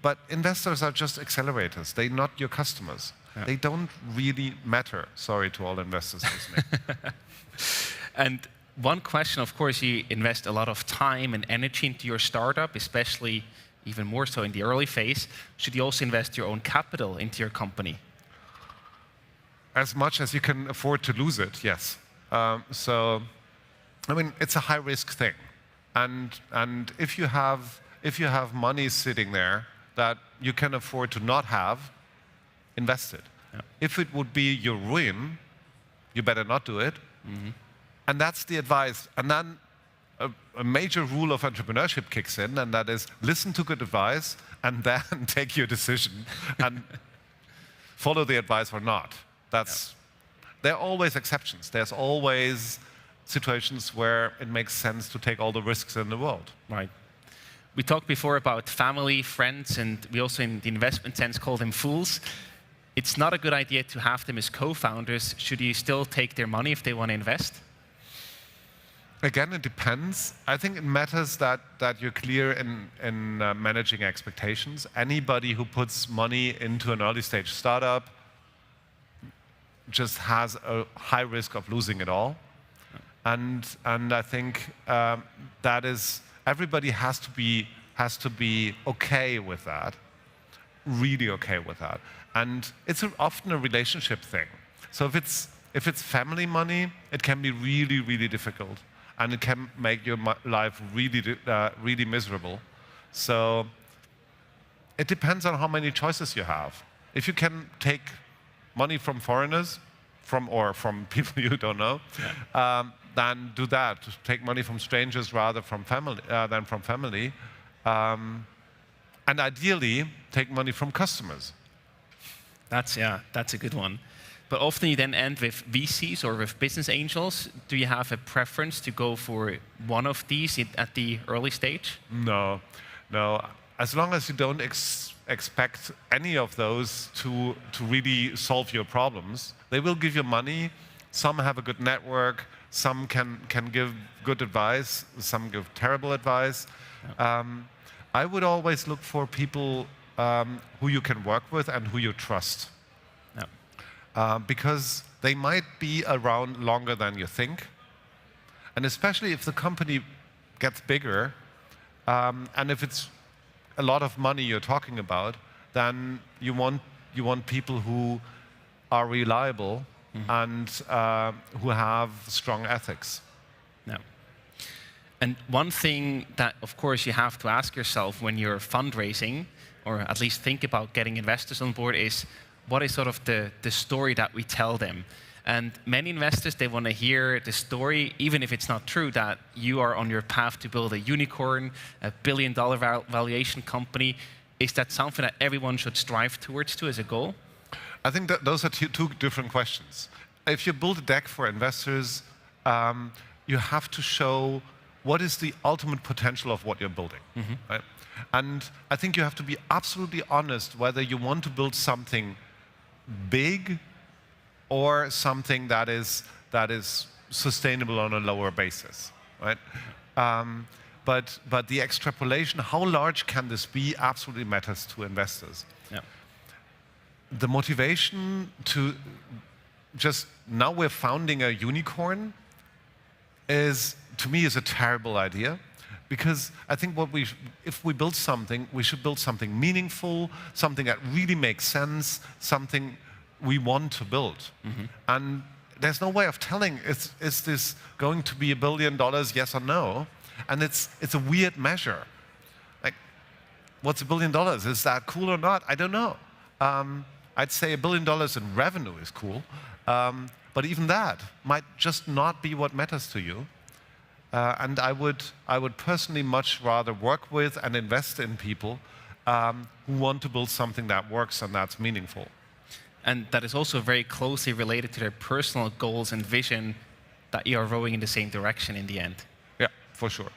But investors are just accelerators. They're not your customers. Yeah. They don't really matter. Sorry to all investors listening. And one question, of course, you invest a lot of time and energy into your startup, especially even more so in the early phase. Should you also invest your own capital into your company? As much as you can afford to lose it, yes. So, I mean, it's a high-risk thing. And if you have money sitting there that you can afford to not have, invest it. Yeah. If it would be your ruin, you better not do it. And that's the advice. And then a major rule of entrepreneurship kicks in, and that is listen to good advice and then take your decision and follow the advice or not. There are always exceptions. There's always situations where it makes sense to take all the risks in the world. Right. We talked before about family, friends, and we also, in the investment sense, call them fools. It's not a good idea to have them as co-founders. Should you still take their money if they want to invest? Again, it depends. I think it matters that you're clear in managing expectations. Anybody who puts money into an early stage startup just has a high risk of losing it all. And I think that is, everybody has to be okay with that, really okay with that. And it's often a relationship thing. So if it's family money, it can be really, really difficult. And it can make your life really, really miserable. So it depends on how many choices you have. If you can take money from foreigners, or from people you don't know, then do that. Take money from strangers rather than from family. And ideally, take money from customers. That's a good one. But often you then end with VCs or with business angels. Do you have a preference to go for one of these at the early stage? No. As long as you don't expect any of those to really solve your problems, they will give you money. Some have a good network. Some can give good advice. Some give terrible advice. Yeah. I would always look for people who you can work with and who you trust. Because they might be around longer than you think. And especially if the company gets bigger, and if it's a lot of money you're talking about, then you want people who are reliable and who have strong ethics. Yeah. And one thing that, of course, you have to ask yourself when you're fundraising, or at least think about getting investors on board, is what is sort of the story that we tell them? And many investors, they want to hear the story, even if it's not true, that you are on your path to build a unicorn, a billion-dollar valuation company. Is that something that everyone should strive towards as a goal? I think that those are two different questions. If you build a deck for investors, you have to show what is the ultimate potential of what you're building. Right? And I think you have to be absolutely honest whether you want to build something big or something that is sustainable on a lower basis, right? But the extrapolation, how large can this be, absolutely matters to investors. Yeah. The motivation to just, now we're founding a unicorn to me is a terrible idea. Because I think if we build something, we should build something meaningful, something that really makes sense, something we want to build. And there's no way of telling, is this going to be $1 billion, yes or no? And it's a weird measure. Like, what's $1 billion? Is that cool or not? I don't know. I'd say $1 billion in revenue is cool, but even that might just not be what matters to you. And I would personally much rather work with and invest in people who want to build something that works and that's meaningful. And that is also very closely related to their personal goals and vision, that you are rowing in the same direction in the end. Yeah, for sure.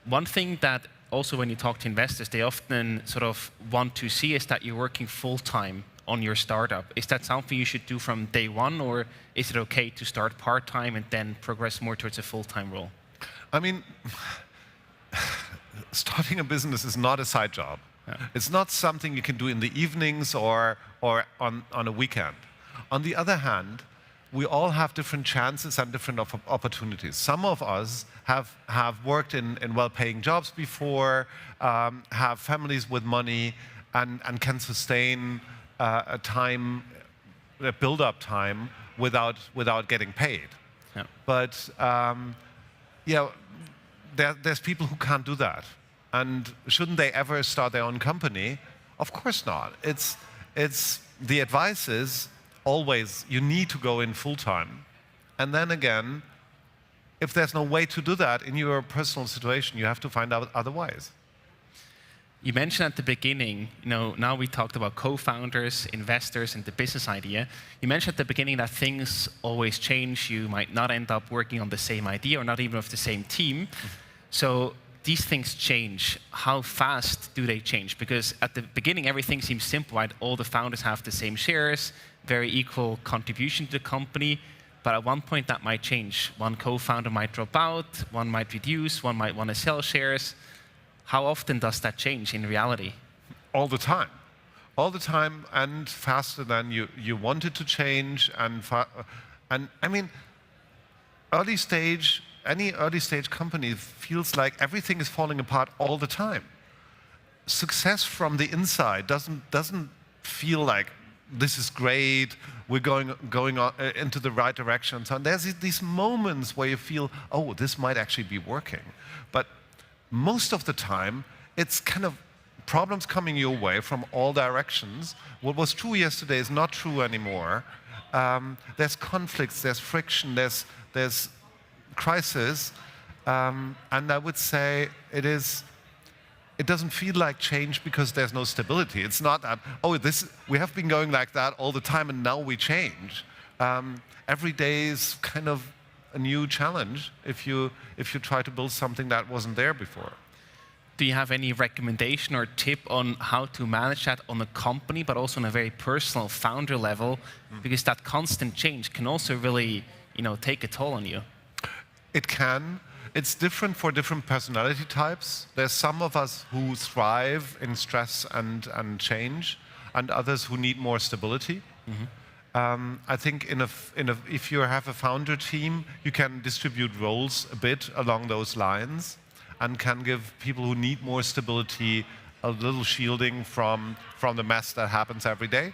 One thing that also when you talk to investors, they often sort of want to see is that you're working full-time on your startup. Is that something you should do from day one, or is it okay to start part-time and then progress more towards a full-time role? I mean, starting a business is not a side job. Yeah. It's not something you can do in the evenings or on a weekend. On the other hand, we all have different chances and different opportunities. Some of us have worked in well-paying jobs before, have families with money, and can sustain a build-up time without getting paid. Yeah. But yeah, there's people who can't do that. And shouldn't they ever start their own company? Of course not. The advice is always you need to go in full-time. And then again, if there's no way to do that in your personal situation, you have to find out other ways. You mentioned at the beginning, now we talked about co-founders, investors, and the business idea. You mentioned at the beginning that things always change. You might not end up working on the same idea or not even with the same team. So these things change. How fast do they change? Because at the beginning, everything seems simple, right? All the founders have the same shares, very equal contribution to the company. But at one point, that might change. One co-founder might drop out, one might reduce, one might want to sell shares. How often does that change in reality? All the time. All the time, and faster than you want it to change. And I mean, any early stage company feels like everything is falling apart all the time. Success from the inside doesn't feel like this is great, we're going on, into the right direction. So there's these moments where you feel, oh, this might actually be working. But most of the time, it's kind of problems coming your way from all directions. What was true yesterday is not true anymore. There's conflicts, there's friction, there's crisis, and I would say it doesn't feel like change because there's no stability. It's not that, oh, we have been going like that all the time and now we change. Every day is kind of a new challenge if you try to build something that wasn't there before. Do you have any recommendation or tip on how to manage that on a company, but also on a very personal founder level? Because that constant change can also really, take a toll on you. It can. It's different for different personality types. There's some of us who thrive in stress and change, and others who need more stability. I think if you have a founder team, you can distribute roles a bit along those lines and can give people who need more stability a little shielding from the mess that happens every day.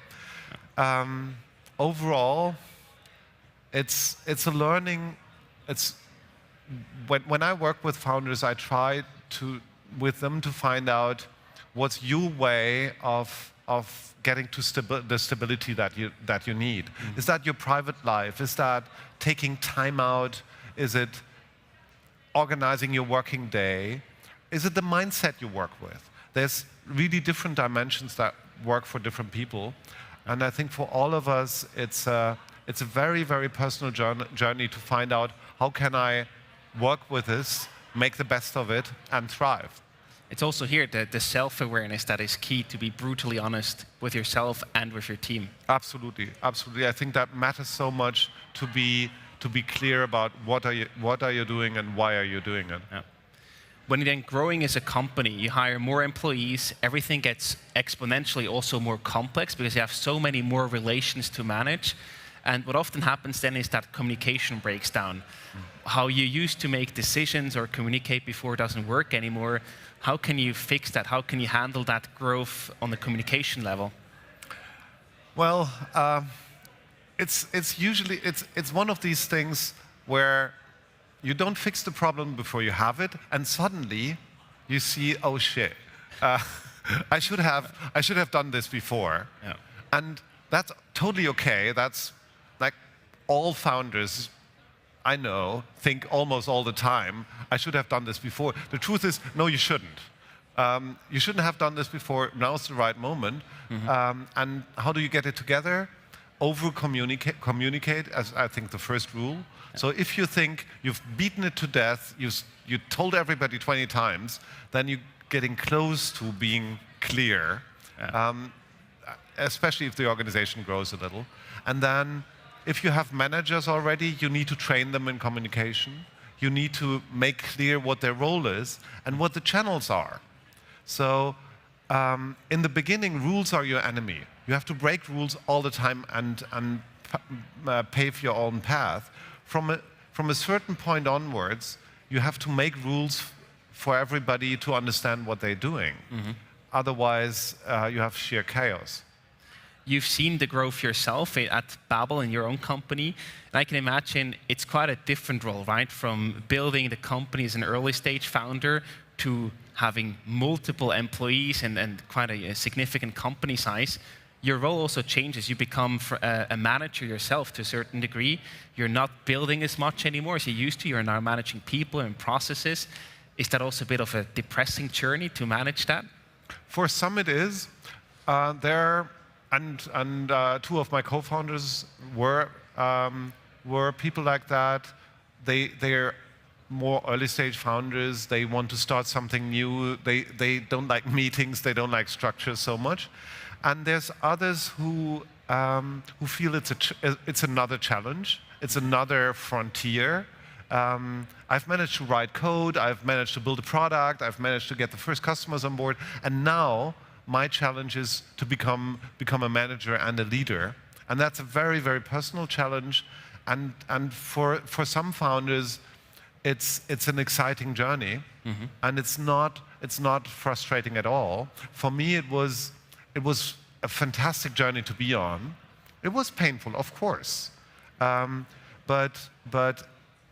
Overall, it's a learning. When I work with founders, I try with them to find out what's your way of getting to the stability that you need. Is that your private life? Is that taking time out? Is it organizing your working day? Is it the mindset you work with? There's really different dimensions that work for different people, and I think for all of us, it's a very, very personal journey to find out how can I work with this, make the best of it, and thrive. It's also here the self-awareness that is key, to be brutally honest with yourself and with your team. Absolutely, absolutely. I think that matters so much to be clear about what are you doing and why are you doing it. Yeah. When you're then growing as a company, you hire more employees, everything gets exponentially also more complex because you have so many more relations to manage. And what often happens then is that communication breaks down. How you used to make decisions or communicate before doesn't work anymore. How can you fix that? How can you handle that growth on the communication level? Well, it's usually one of these things where you don't fix the problem before you have it, and suddenly you see, oh shit, I should have done this before. Yeah. And that's totally okay. That's like all founders I know think almost all the time, I should have done this before. The truth is, no, you shouldn't. You shouldn't have done this before. Now's the right moment. And how do you get it together? Over-communicate, as I think the first rule. So if you think you've beaten it to death, you told everybody 20 times, then you're getting close to being clear, especially if the organization grows a little. And then if you have managers already, you need to train them in communication. You need to make clear what their role is and what the channels are. So in the beginning, rules are your enemy. You have to break rules all the time and pave your own path. From a certain point onwards, you have to make rules for everybody to understand what they're doing. Otherwise, you have sheer chaos. You've seen the growth yourself at Babel in your own company. And I can imagine it's quite a different role, right? From building the company as an early stage founder to having multiple employees and quite a significant company size. Your role also changes. You become a manager yourself to a certain degree. You're not building as much anymore as you used to. You're now managing people and processes. Is that also a bit of a depressing journey to manage that? For some it is. Two of my co-founders were people like that. They're more early stage founders. They want to start something new. They don't like meetings. They don't like structure so much. And there's others who feel it's another challenge. It's another frontier. I've managed to write code. I've managed to build a product. I've managed to get the first customers on board. And now my challenge is to become a manager and a leader. And that's a very, very personal challenge. And for some founders, it's an exciting journey. And it's not frustrating at all. For me, it was a fantastic journey to be on. It was painful, of course. But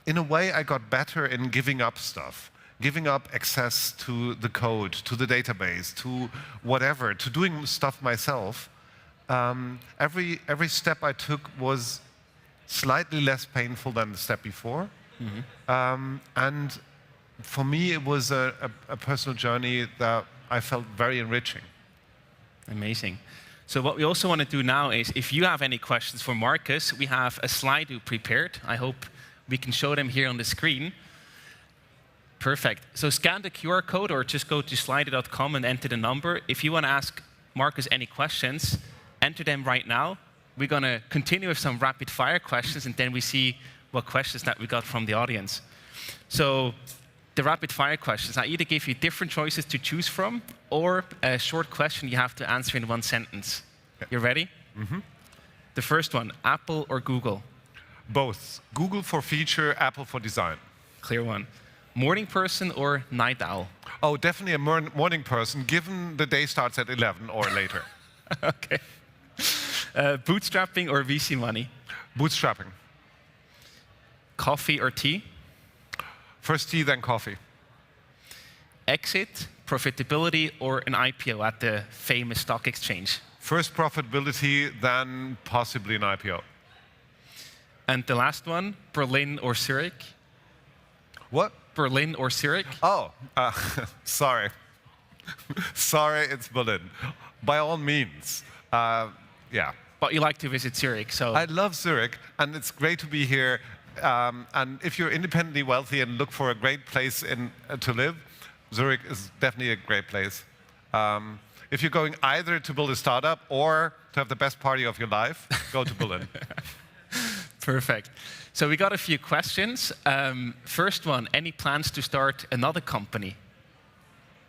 in a way, I got better in giving up stuff. Giving up access to the code, to the database, to whatever, to doing stuff myself. Every step I took was slightly less painful than the step before. And for me, it was a personal journey that I felt very enriching. Amazing. So what we also want to do now is, if you have any questions for Marcus, we have a slide prepared. I hope we can show them here on the screen. Perfect. So scan the QR code or just go to slido.com and enter the number. If you want to ask Marcus any questions, enter them right now. We're going to continue with some rapid fire questions, and then we see what questions that we got from the audience. So the rapid fire questions, I either give you different choices to choose from or a short question you have to answer in one sentence. You ready? The first one, Apple or Google? Both. Google for feature, Apple for design. Clear one. Morning person or night owl? Oh, definitely a morning person, given the day starts at 11 or later. Okay. Bootstrapping or VC money? Bootstrapping. Coffee or tea? First tea, then coffee. Exit, profitability, or an IPO at the famous stock exchange? First profitability, then possibly an IPO. And the last one, Berlin or Zurich? What? Berlin or Zurich? Oh, sorry. Sorry, it's Berlin. By all means, yeah. But you like to visit Zurich, so... I love Zurich, and it's great to be here. And if you're independently wealthy and look for a great place to live, Zurich is definitely a great place. If you're going either to build a startup or to have the best party of your life, go to Berlin. Perfect. So we got a few questions. First one, any plans to start another company?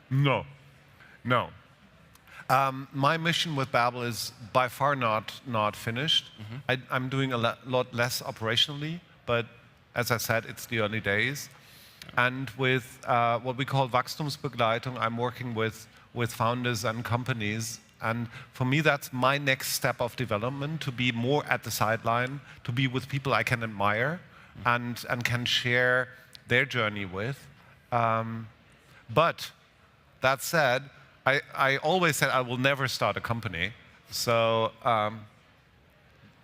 No. No. My mission with Babel is by far not finished. I'm doing a lot less operationally, but as I said, it's the early days. And with what we call Wachstumsbegleitung, I'm working with founders and companies. And for me, that's my next step of development, to be more at the sideline, to be with people I can admire and can share their journey with. But that said, I always said I will never start a company. So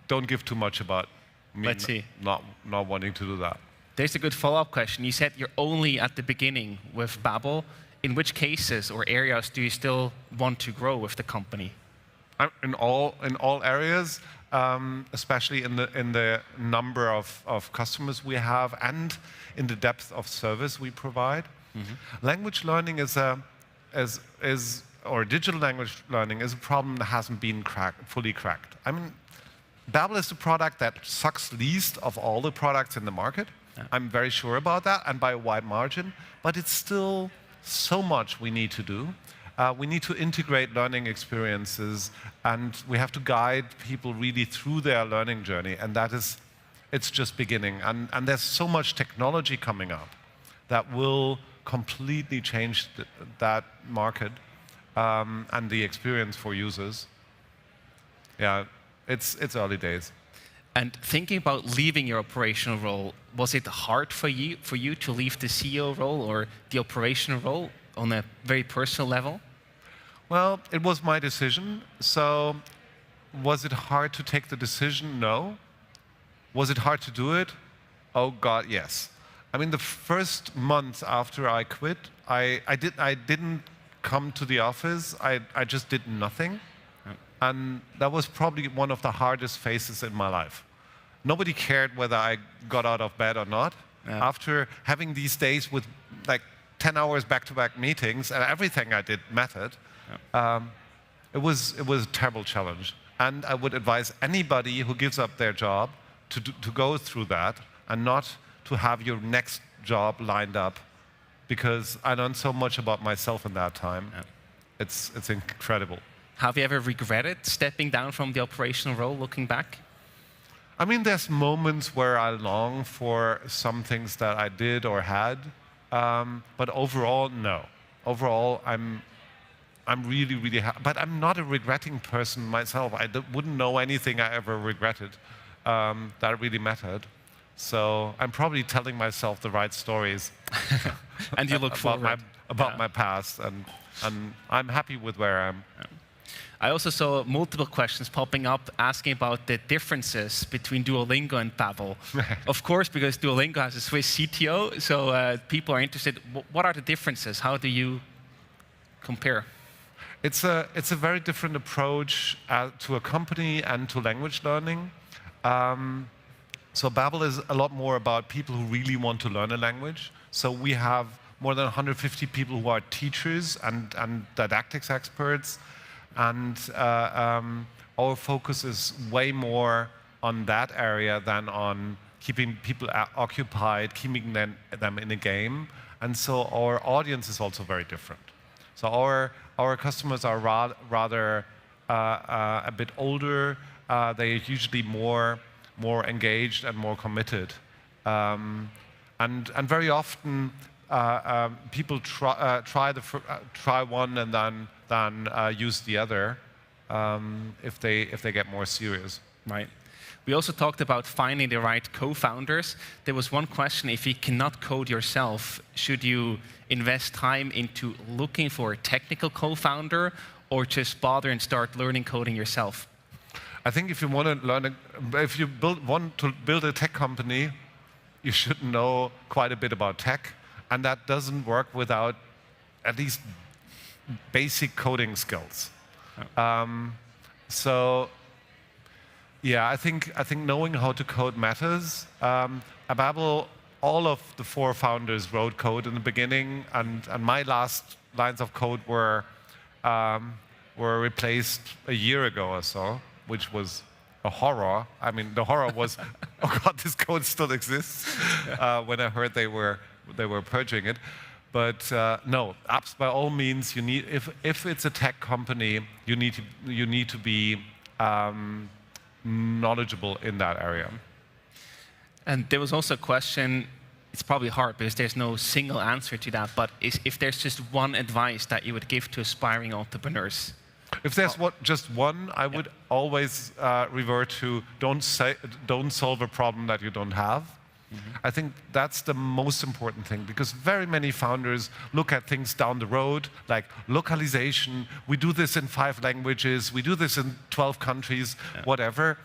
don't give too much about me. Let's see. Not wanting to do that. There's a good follow-up question. You said you're only at the beginning with Babel. In which cases or areas do you still want to grow with the company? In all areas, especially in the number of customers we have and in the depth of service we provide. Language learning or digital language learning is a problem that hasn't been fully cracked. I mean, Babel is the product that sucks least of all the products in the market. I'm very sure about that, and by a wide margin. But it's still so much we need to do. We need to integrate learning experiences, and we have to guide people really through their learning journey. And it's just beginning. And there's so much technology coming up that will completely change that market and the experience for users. Yeah, it's early days. And thinking about leaving your operational role, was it hard for you to leave the CEO role or the operational role on a very personal level? Well, it was my decision. So was it hard to take the decision? No. Was it hard to do it? Oh God, yes. I mean, the first month after I quit, I didn't come to the office. I just did nothing. And that was probably one of the hardest phases in my life. Nobody cared whether I got out of bed or not. Yeah. After having these days with like 10 hours back-to-back meetings and everything I did mattered, it was a terrible challenge. And I would advise anybody who gives up their job to go through that and not to have your next job lined up, because I learned so much about myself in that time. Yeah. It's incredible. Have you ever regretted stepping down from the operational role, looking back? I mean, there's moments where I long for some things that I did or had, but overall, no. Overall, I'm really, really happy. But I'm not a regretting person myself. I wouldn't know anything I ever regretted that really mattered. So I'm probably telling myself the right stories. And you look forward. About my past, and I'm happy with where I am. Yeah. I also saw multiple questions popping up asking about the differences between Duolingo and Babel. Of course, because Duolingo has a Swiss CTO, so people are interested. What are the differences? How do you compare? It's a very different approach to a company and to language learning. So Babel is a lot more about people who really want to learn a language. So we have more than 150 people who are teachers and didactics experts. And our focus is way more on that area than on keeping people occupied, keeping them in a game. And so our audience is also very different. So our customers are rather a bit older. They're usually more engaged and more committed. And very often people try one and then use the other if they get more serious. Right. We also talked about finding the right co-founders. There was one question: if you cannot code yourself, should you invest time into looking for a technical co-founder, or just bother and start learning coding yourself? I think if you want to learn, if you want to build a tech company, you should know quite a bit about tech, and that doesn't work without at least basic coding skills. So, yeah, I think knowing how to code matters. At Babel, all of the 4 founders wrote code in the beginning, and my last lines of code were replaced a year ago or so, which was a horror. I mean, the horror was, oh God, this code still exists. When I heard they were purging it. But no, apps by all means, you need, if it's a tech company, you need to be knowledgeable in that area. And there was also a question, it's probably hard because there's no single answer to that, but if there's just one advice that you would give to aspiring entrepreneurs? If there's just one, I would always revert to don't solve a problem that you don't have. I think that's the most important thing, because very many founders look at things down the road, like localization. We do this in 5 languages. We do this in 12 countries, whatever.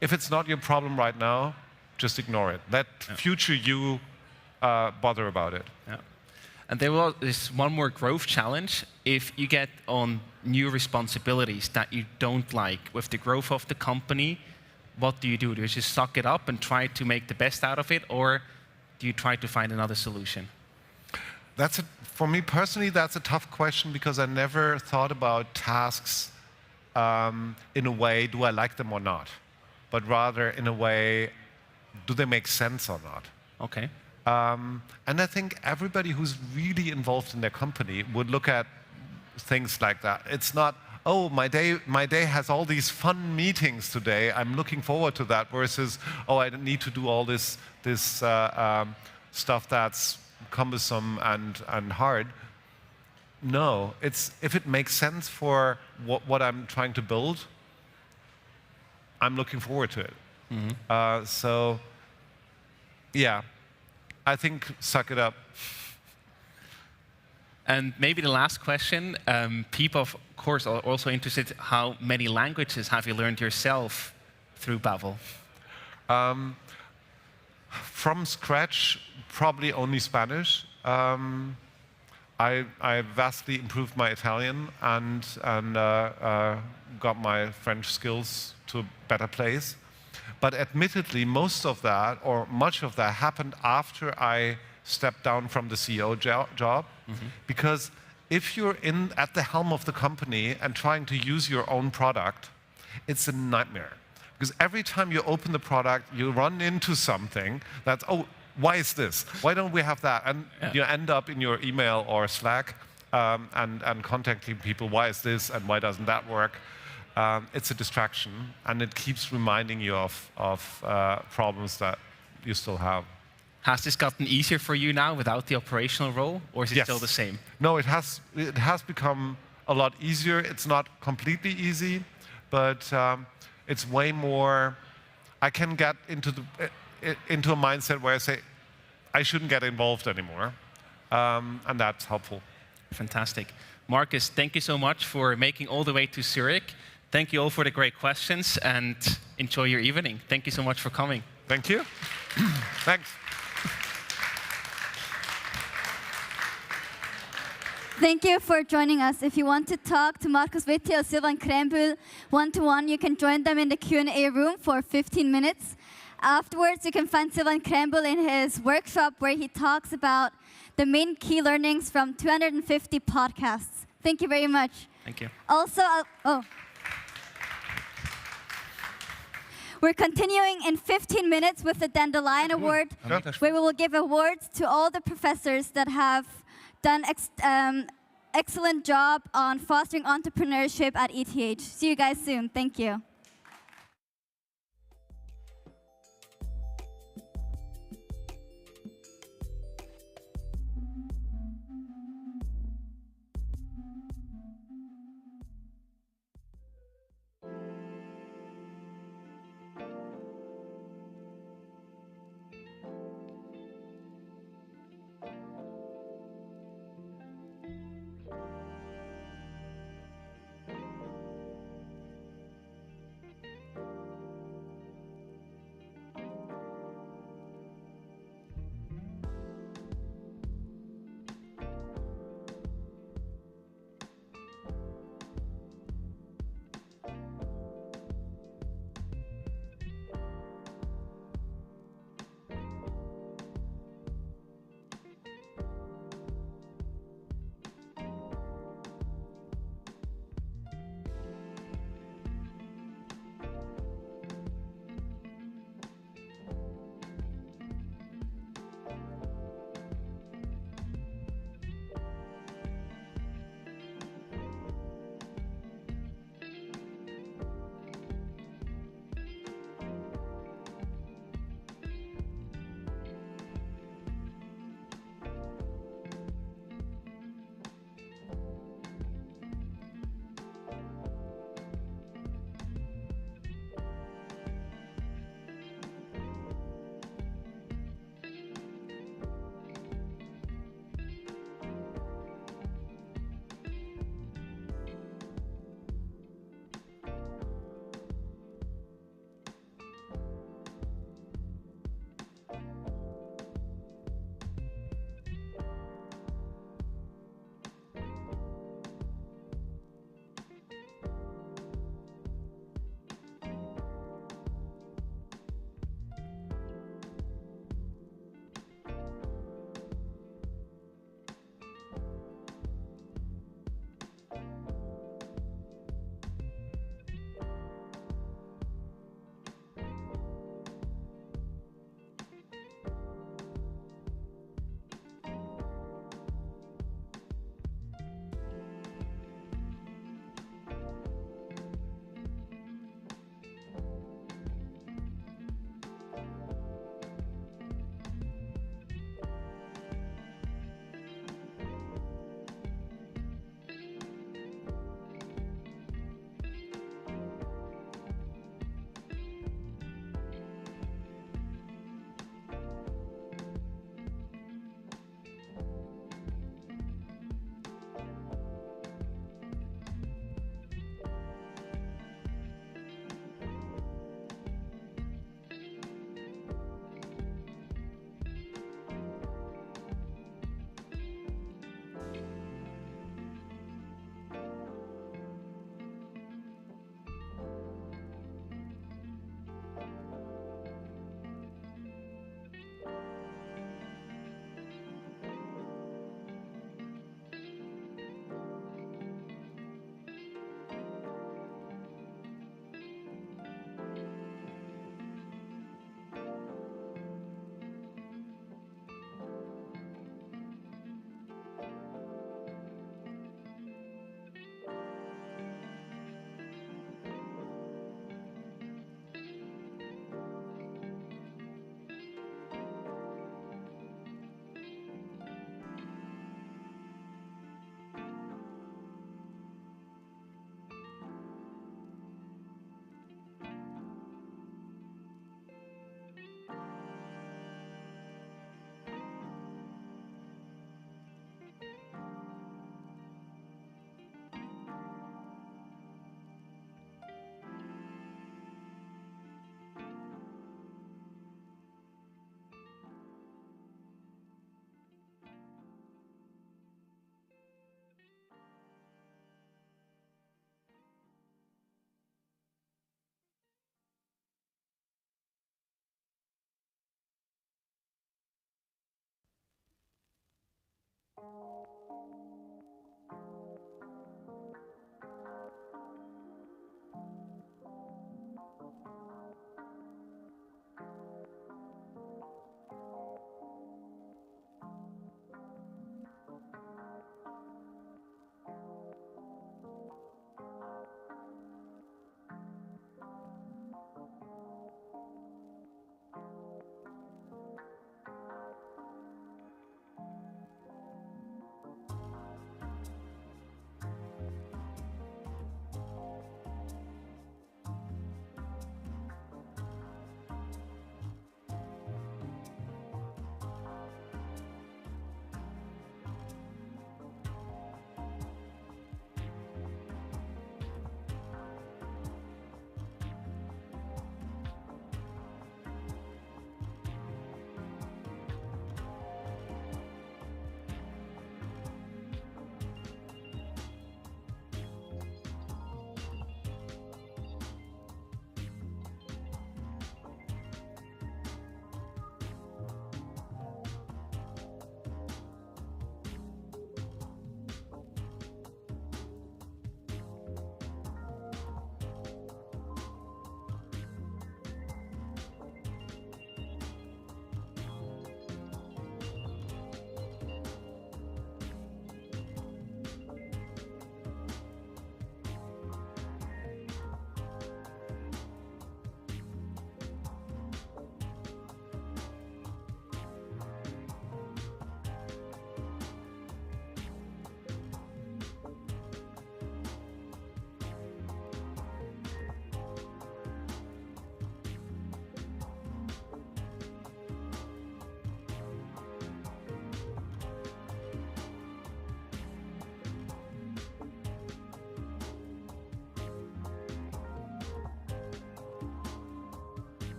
if it's not your problem right now, just ignore it. Let future you bother about it. Yeah. And there is one more growth challenge. If you get on new responsibilities that you don't like with the growth of the company, what do you do? Do you just suck it up and try to make the best out of it, or do you try to find another solution? For me personally, that's a tough question because I never thought about tasks in a way, do I like them or not? But rather in a way, do they make sense or not? Okay. And I think everybody who's really involved in their company would look at things like that. It's not, oh, my day has all these fun meetings today, I'm looking forward to that, versus, oh, I need to do all this stuff that's cumbersome and hard. No, if it makes sense for what I'm trying to build, I'm looking forward to it. Mm-hmm. So, yeah, I think suck it up. And maybe the last question, people, of course, are also interested, how many languages have you learned yourself through Babel? From scratch, probably only Spanish. I vastly improved my Italian and got my French skills to a better place. But admittedly, most of that, or much of that, happened after I stepped down from the CEO job. Mm-hmm. Because if you're at the helm of the company and trying to use your own product, it's a nightmare. Because every time you open the product, you run into something that's, oh, why is this? Why don't we have that? And you end up in your email or Slack and contacting people, why is this and why doesn't that work? It's a distraction, and it keeps reminding you of problems that you still have. Has this gotten easier for you now without the operational role, or is it still the same? No, it has become a lot easier. It's not completely easy, but it's way more. I can get into a mindset where I say, I shouldn't get involved anymore, and that's helpful. Fantastic. Marcus, thank you so much for making all the way to Zurich. Thank you all for the great questions, and enjoy your evening. Thank you so much for coming. Thank you. Thanks. Thank you for joining us. If you want to talk to Markus Witte or Silvan Krembühl one-to-one, you can join them in the Q&A room for 15 minutes. Afterwards, you can find Silvan Krembühl in his workshop where he talks about the main key learnings from 250 podcasts. Thank you very much. Thank you. Also, we're continuing in 15 minutes with the Dandelion Award, where we will give awards to all the professors that have done excellent job on fostering entrepreneurship at ETH. See you guys soon. Thank you.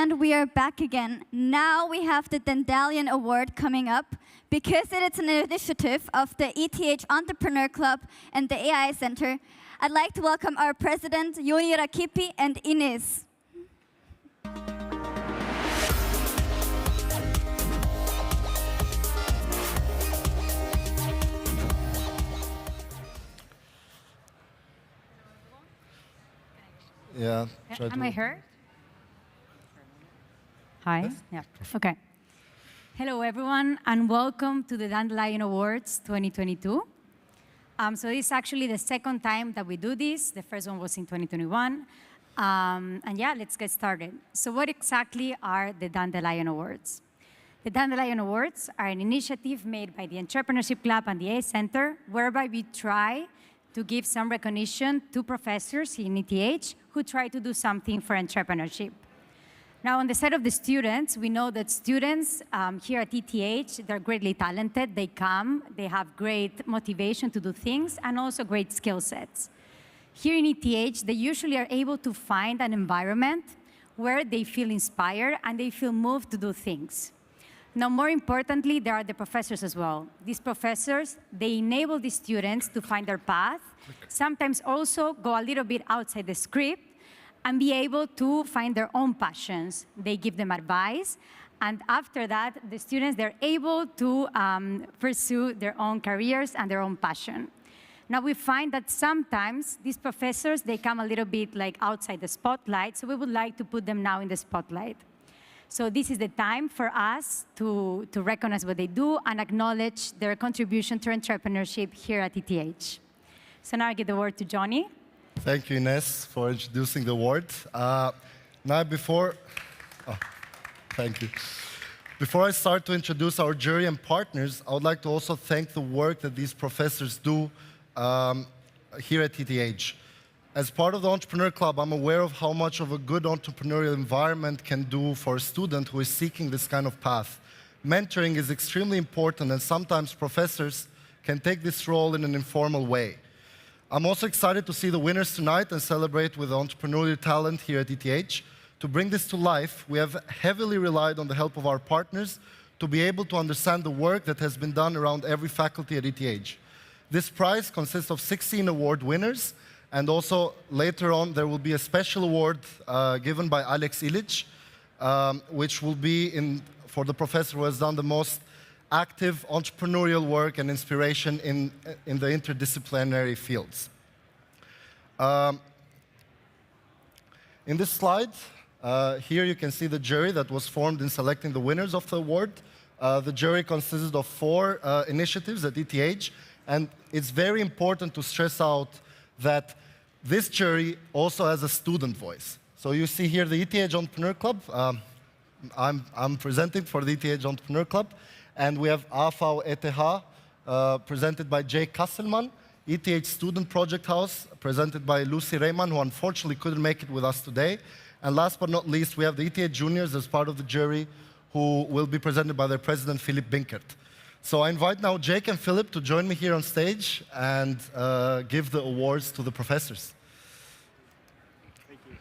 And we are back again. Now we have the Dandelion Award coming up because it is an initiative of the ETH Entrepreneur Club and the AI Center. I'd like to welcome our president, Yoni Rakipi and Ines. Yeah. Am I heard? Hi. Yes? Yeah. Okay. Hello, everyone, and welcome to the Dandelion Awards 2022. So this is actually the second time that we do this. The first one was in 2021. And yeah, let's get started. So what exactly are the Dandelion Awards? The Dandelion Awards are an initiative made by the Entrepreneurship Club and the AI Center, whereby we try to give some recognition to professors in ETH who try to do something for entrepreneurship. Now, on the side of the students, we know that students here at ETH, they're greatly talented. They come, they have great motivation to do things, and also great skill sets. Here in ETH, they usually are able to find an environment where they feel inspired and they feel moved to do things. Now, more importantly, there are the professors as well. These professors, they enable the students to find their path, sometimes also go a little bit outside the script, and be able to find their own passions. They give them advice, and after that, the students, they're able to pursue their own careers and their own passion. Now, we find that sometimes these professors, they come a little bit like outside the spotlight, so we would like to put them now in the spotlight. So this is the time for us to recognize what they do and acknowledge their contribution to entrepreneurship here at ETH. So now I give the word to Johnny. Thank you, Ines, for introducing the award. Thank you. Before I start to introduce our jury and partners, I would like to also thank the work that these professors do here at ETH. As part of the Entrepreneur Club, I'm aware of how much of a good entrepreneurial environment can do for a student who is seeking this kind of path. Mentoring is extremely important, and sometimes professors can take this role in an informal way. I'm also excited to see the winners tonight and celebrate with entrepreneurial talent here at ETH. To bring this to life, we have heavily relied on the help of our partners to be able to understand the work that has been done around every faculty at ETH. This prize consists of 16 award winners, and also later on there will be a special award given by Alex Ilic, which will be for the professor who has done the most active entrepreneurial work and inspiration in the interdisciplinary fields. In this slide, here you can see the jury that was formed in selecting the winners of the award. The jury consisted of 4 initiatives at ETH, and it's very important to stress out that this jury also has a student voice. So you see here the ETH Entrepreneur Club. I'm presenting for the ETH Entrepreneur Club. And we have AV ETH, presented by Jay Kasselman, ETH Student Project House, presented by Lucy Rayman, who unfortunately couldn't make it with us today. And last but not least, we have the ETH Juniors as part of the jury, who will be presented by their president, Philip Binkert. So I invite now Jake and Philip to join me here on stage and give the awards to the professors. Thank you.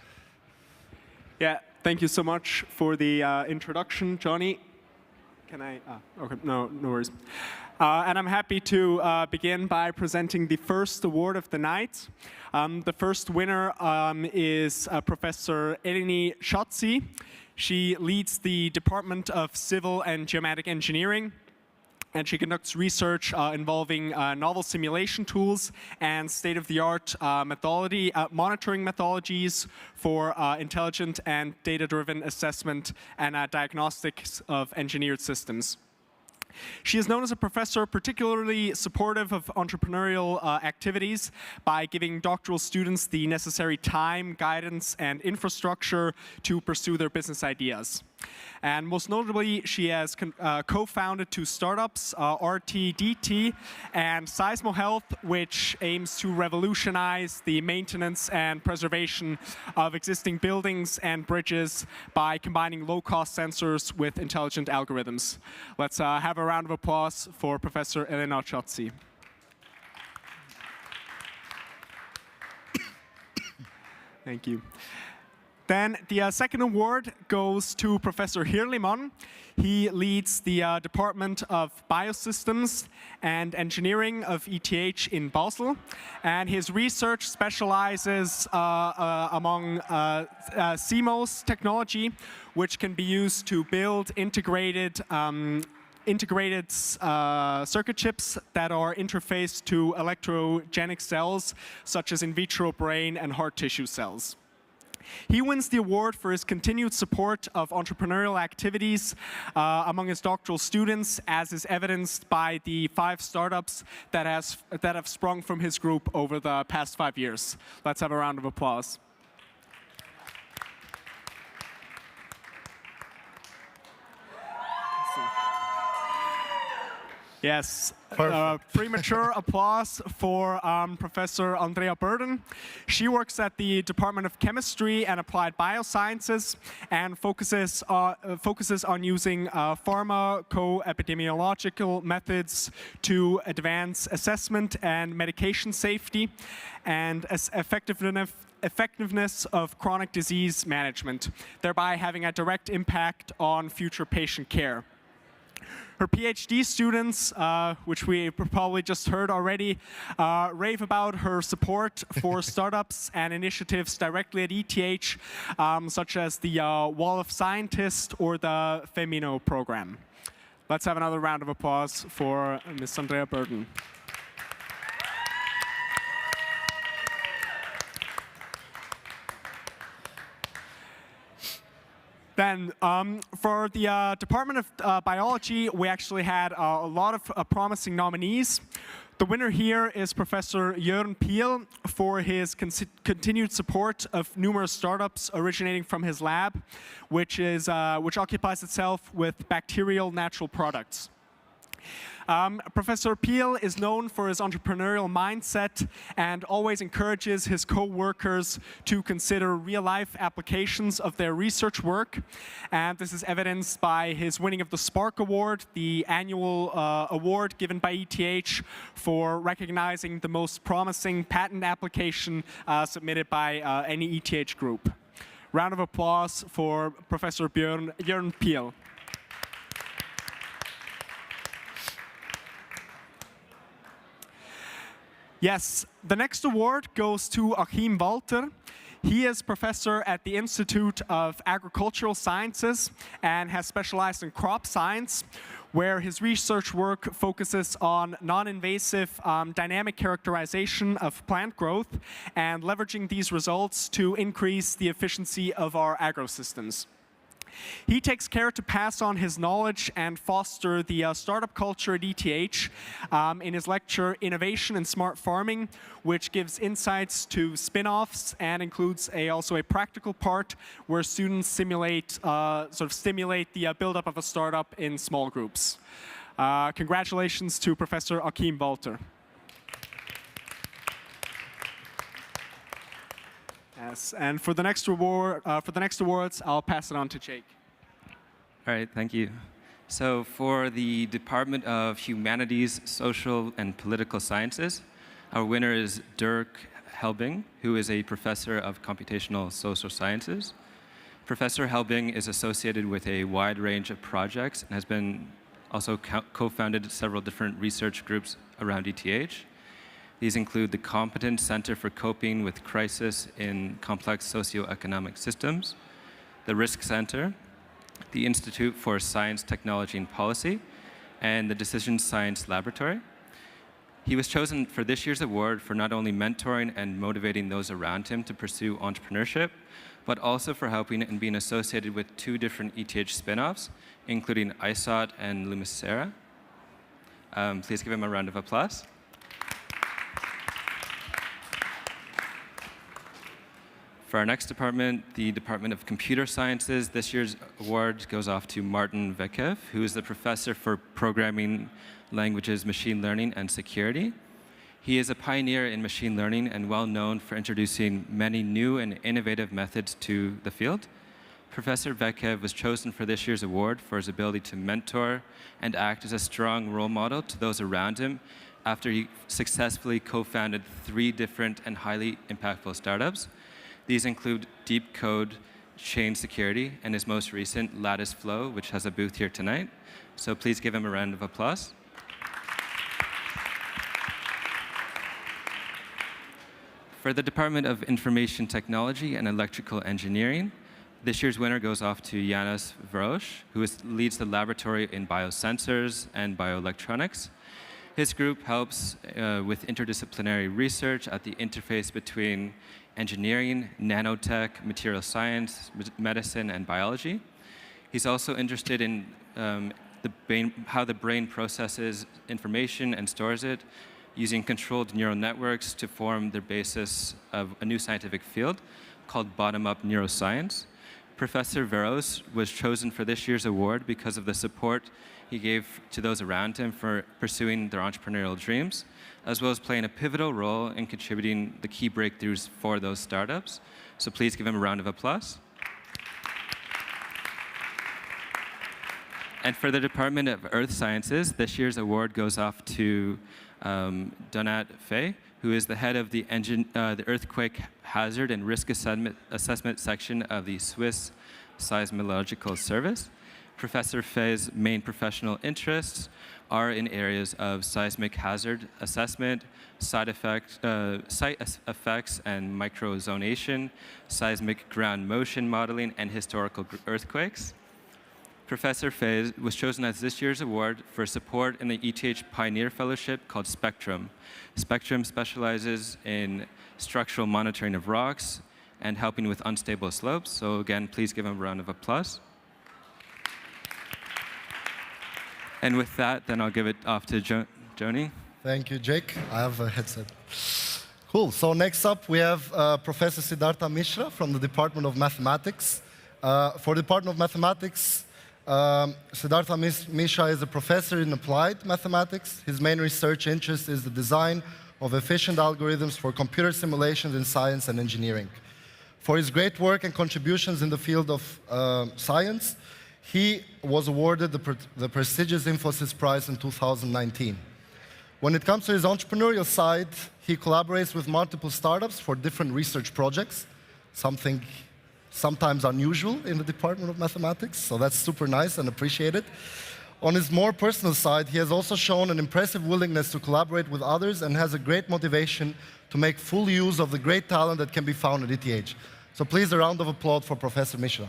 Yeah, thank you so much for the introduction, Johnny. Can I? Okay, no worries. And I'm happy to begin by presenting the first award of the night. The first winner is Professor Eleni Schatzi. She leads the Department of Civil and Geomatic Engineering, and she conducts research involving novel simulation tools and state-of-the-art monitoring methodologies for intelligent and data-driven assessment and diagnostics of engineered systems. She is known as a professor particularly supportive of entrepreneurial activities by giving doctoral students the necessary time, guidance, and infrastructure to pursue their business ideas. And most notably, she has co-founded 2 startups, RTDT and Seismo Health, which aims to revolutionize the maintenance and preservation of existing buildings and bridges by combining low-cost sensors with intelligent algorithms. Let's have a round of applause for Professor Elena Schatzi. Thank you. Then the second award goes to Professor Hirlimann. He leads the Department of Biosystems and Engineering of ETH in Basel. And his research specializes among CMOS technology, which can be used to build integrated circuit chips that are interfaced to electrogenic cells, such as in vitro brain and heart tissue cells. He wins the award for his continued support of entrepreneurial activities among his doctoral students, as is evidenced by the 5 startups that have sprung from his group over the past 5 years. Let's have a round of applause. Yes, premature applause for Professor Andrea Burden. She works at the Department of Chemistry and Applied Biosciences and focuses on using pharmacoepidemiological methods to advance assessment and medication safety and effectiveness of chronic disease management, thereby having a direct impact on future patient care. Her PhD students, which we probably just heard already, rave about her support for startups and initiatives directly at ETH, such as the Wall of Scientists or the Femino program. Let's have another round of applause for Ms. Andrea Burden. Then, for the Department of Biology, we actually had a lot of promising nominees. The winner here is Professor Jörn Piel for his continued support of numerous startups originating from his lab, which occupies itself with bacterial natural products. Professor Piel is known for his entrepreneurial mindset and always encourages his co-workers to consider real-life applications of their research work. And this is evidenced by his winning of the Spark Award, the annual award given by ETH for recognizing the most promising patent application submitted by any ETH group. Round of applause for Professor Jörn Piel. Yes, the next award goes to Achim Walter. He is professor at the Institute of Agricultural Sciences and has specialized in crop science, where his research work focuses on non-invasive dynamic characterization of plant growth and leveraging these results to increase the efficiency of our agrosystems. He takes care to pass on his knowledge and foster the startup culture at ETH in his lecture, Innovation and Smart Farming, which gives insights to spin-offs and includes also a practical part where students stimulate the build-up of a startup in small groups. Congratulations to Professor Achim Walter. Yes, and for the next awards, I'll pass it on to Jake. All right, thank you. So for the Department of Humanities, Social, and Political Sciences, our winner is Dirk Helbing, who is a professor of computational social sciences. Professor Helbing is associated with a wide range of projects and has been also co-founded several different research groups around ETH. These include the Competence Center for Coping with Crisis in Complex Socioeconomic Systems, the Risk Center, the Institute for Science, Technology, and Policy, and the Decision Science Laboratory. He was chosen for this year's award for not only mentoring and motivating those around him to pursue entrepreneurship, but also for helping and being associated with 2 different ETH spin-offs, including ISOT and Lumicera. Please give him a round of applause. For our next department, the Department of Computer Sciences, this year's award goes off to Martin Vekev, who is the professor for programming languages, machine learning, and security. He is a pioneer in machine learning and well known for introducing many new and innovative methods to the field. Professor Vekev was chosen for this year's award for his ability to mentor and act as a strong role model to those around him after he successfully co-founded 3 different and highly impactful startups. These include deep code, chain security, and his most recent, Lattice Flow, which has a booth here tonight. So please give him a round of applause. For the Department of Information Technology and Electrical Engineering, this year's winner goes off to Janos Verosh, who leads the laboratory in biosensors and bioelectronics. His group helps with interdisciplinary research at the interface between engineering, nanotech, material science, medicine, and biology. He's also interested in how the brain processes information and stores it, using controlled neural networks to form the basis of a new scientific field called bottom-up neuroscience. Professor Veros was chosen for this year's award because of the support he gave to those around him for pursuing their entrepreneurial dreams, as well as playing a pivotal role in contributing the key breakthroughs for those startups. So please give him a round of applause. And for the Department of Earth Sciences, this year's award goes off to Donat Fay, who is the head of the Earthquake Hazard and Risk Assessment section of the Swiss Seismological Service. Professor Fay's main professional interests are in areas of seismic hazard assessment, site effects and microzonation, seismic ground motion modeling, and historical earthquakes. Professor Fay was chosen as this year's award for support in the ETH Pioneer Fellowship called Spectrum. Spectrum specializes in structural monitoring of rocks and helping with unstable slopes. So again, please give him a round of applause. And with that, then I'll give it off to Joni. Thank you, Jake. I have a headset. Cool. So next up, we have Professor Siddhartha Mishra from the Department of Mathematics. For the Department of Mathematics, Siddhartha Mishra is a professor in applied mathematics. His main research interest is the design of efficient algorithms for computer simulations in science and engineering. For his great work and contributions in the field of science, he was awarded the prestigious Infosys Prize in 2019. When it comes to his entrepreneurial side, he collaborates with multiple startups for different research projects, something sometimes unusual in the Department of Mathematics, so that's super nice and appreciated. On his more personal side, he has also shown an impressive willingness to collaborate with others and has a great motivation to make full use of the great talent that can be found at ETH. So please, a round of applause for Professor Mishra.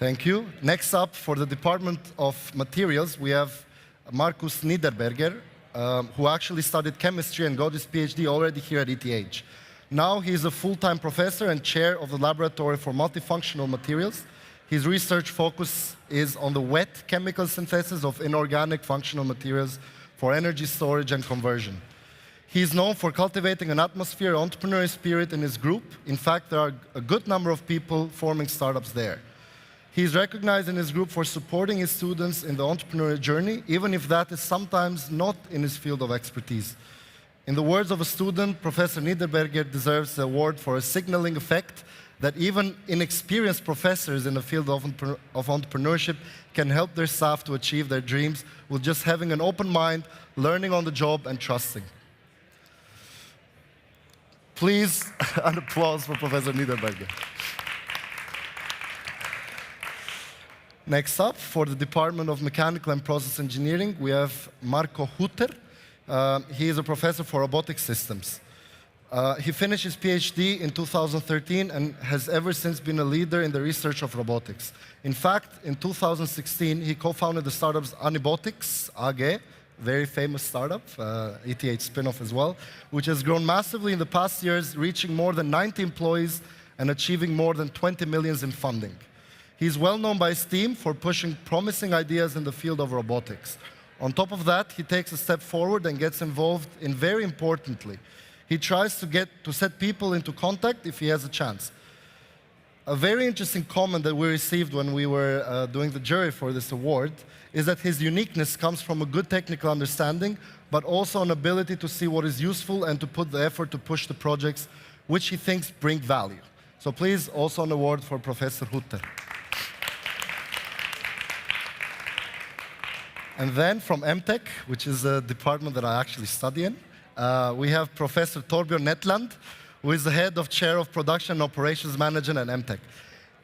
Thank you. Next up, for the Department of Materials, we have Markus Niederberger, who actually studied chemistry and got his PhD already here at ETH. Now he is a full-time professor and chair of the Laboratory for Multifunctional Materials. His research focus is on the wet chemical synthesis of inorganic functional materials for energy storage and conversion. He is known for cultivating an atmosphere of entrepreneurial spirit in his group. In fact, there are a good number of people forming startups there. He is recognized in his group for supporting his students in the entrepreneurial journey, even if that is sometimes not in his field of expertise. In the words of a student, Professor Niederberger deserves the award for a signaling effect that even inexperienced professors in the field of entrepreneurship can help their staff to achieve their dreams with just having an open mind, learning on the job, and trusting. Please, an applause for Professor Niederberger. Next up, for the Department of Mechanical and Process Engineering, we have Marco Hutter. He is a professor for robotic systems. He finished his PhD in 2013 and has ever since been a leader in the research of robotics. In fact, in 2016, he co-founded the startups Anibotics AG, very famous startup, ETH spin-off as well, which has grown massively in the past years, reaching more than 90 employees and achieving more than 20 million in funding. He's well known by his team for pushing promising ideas in the field of robotics. On top of that, he takes a step forward and gets involved in, very importantly, he tries to set people into contact if he has a chance. A very interesting comment that we received when we were doing the jury for this award is that his uniqueness comes from a good technical understanding, but also an ability to see what is useful and to put the effort to push the projects which he thinks bring value. So please, also an award for Professor Hutter. And then from MTech, which is a department that I actually study in, We have Professor Torbjörn Netland, who is the head of chair of production and operations management at MTech.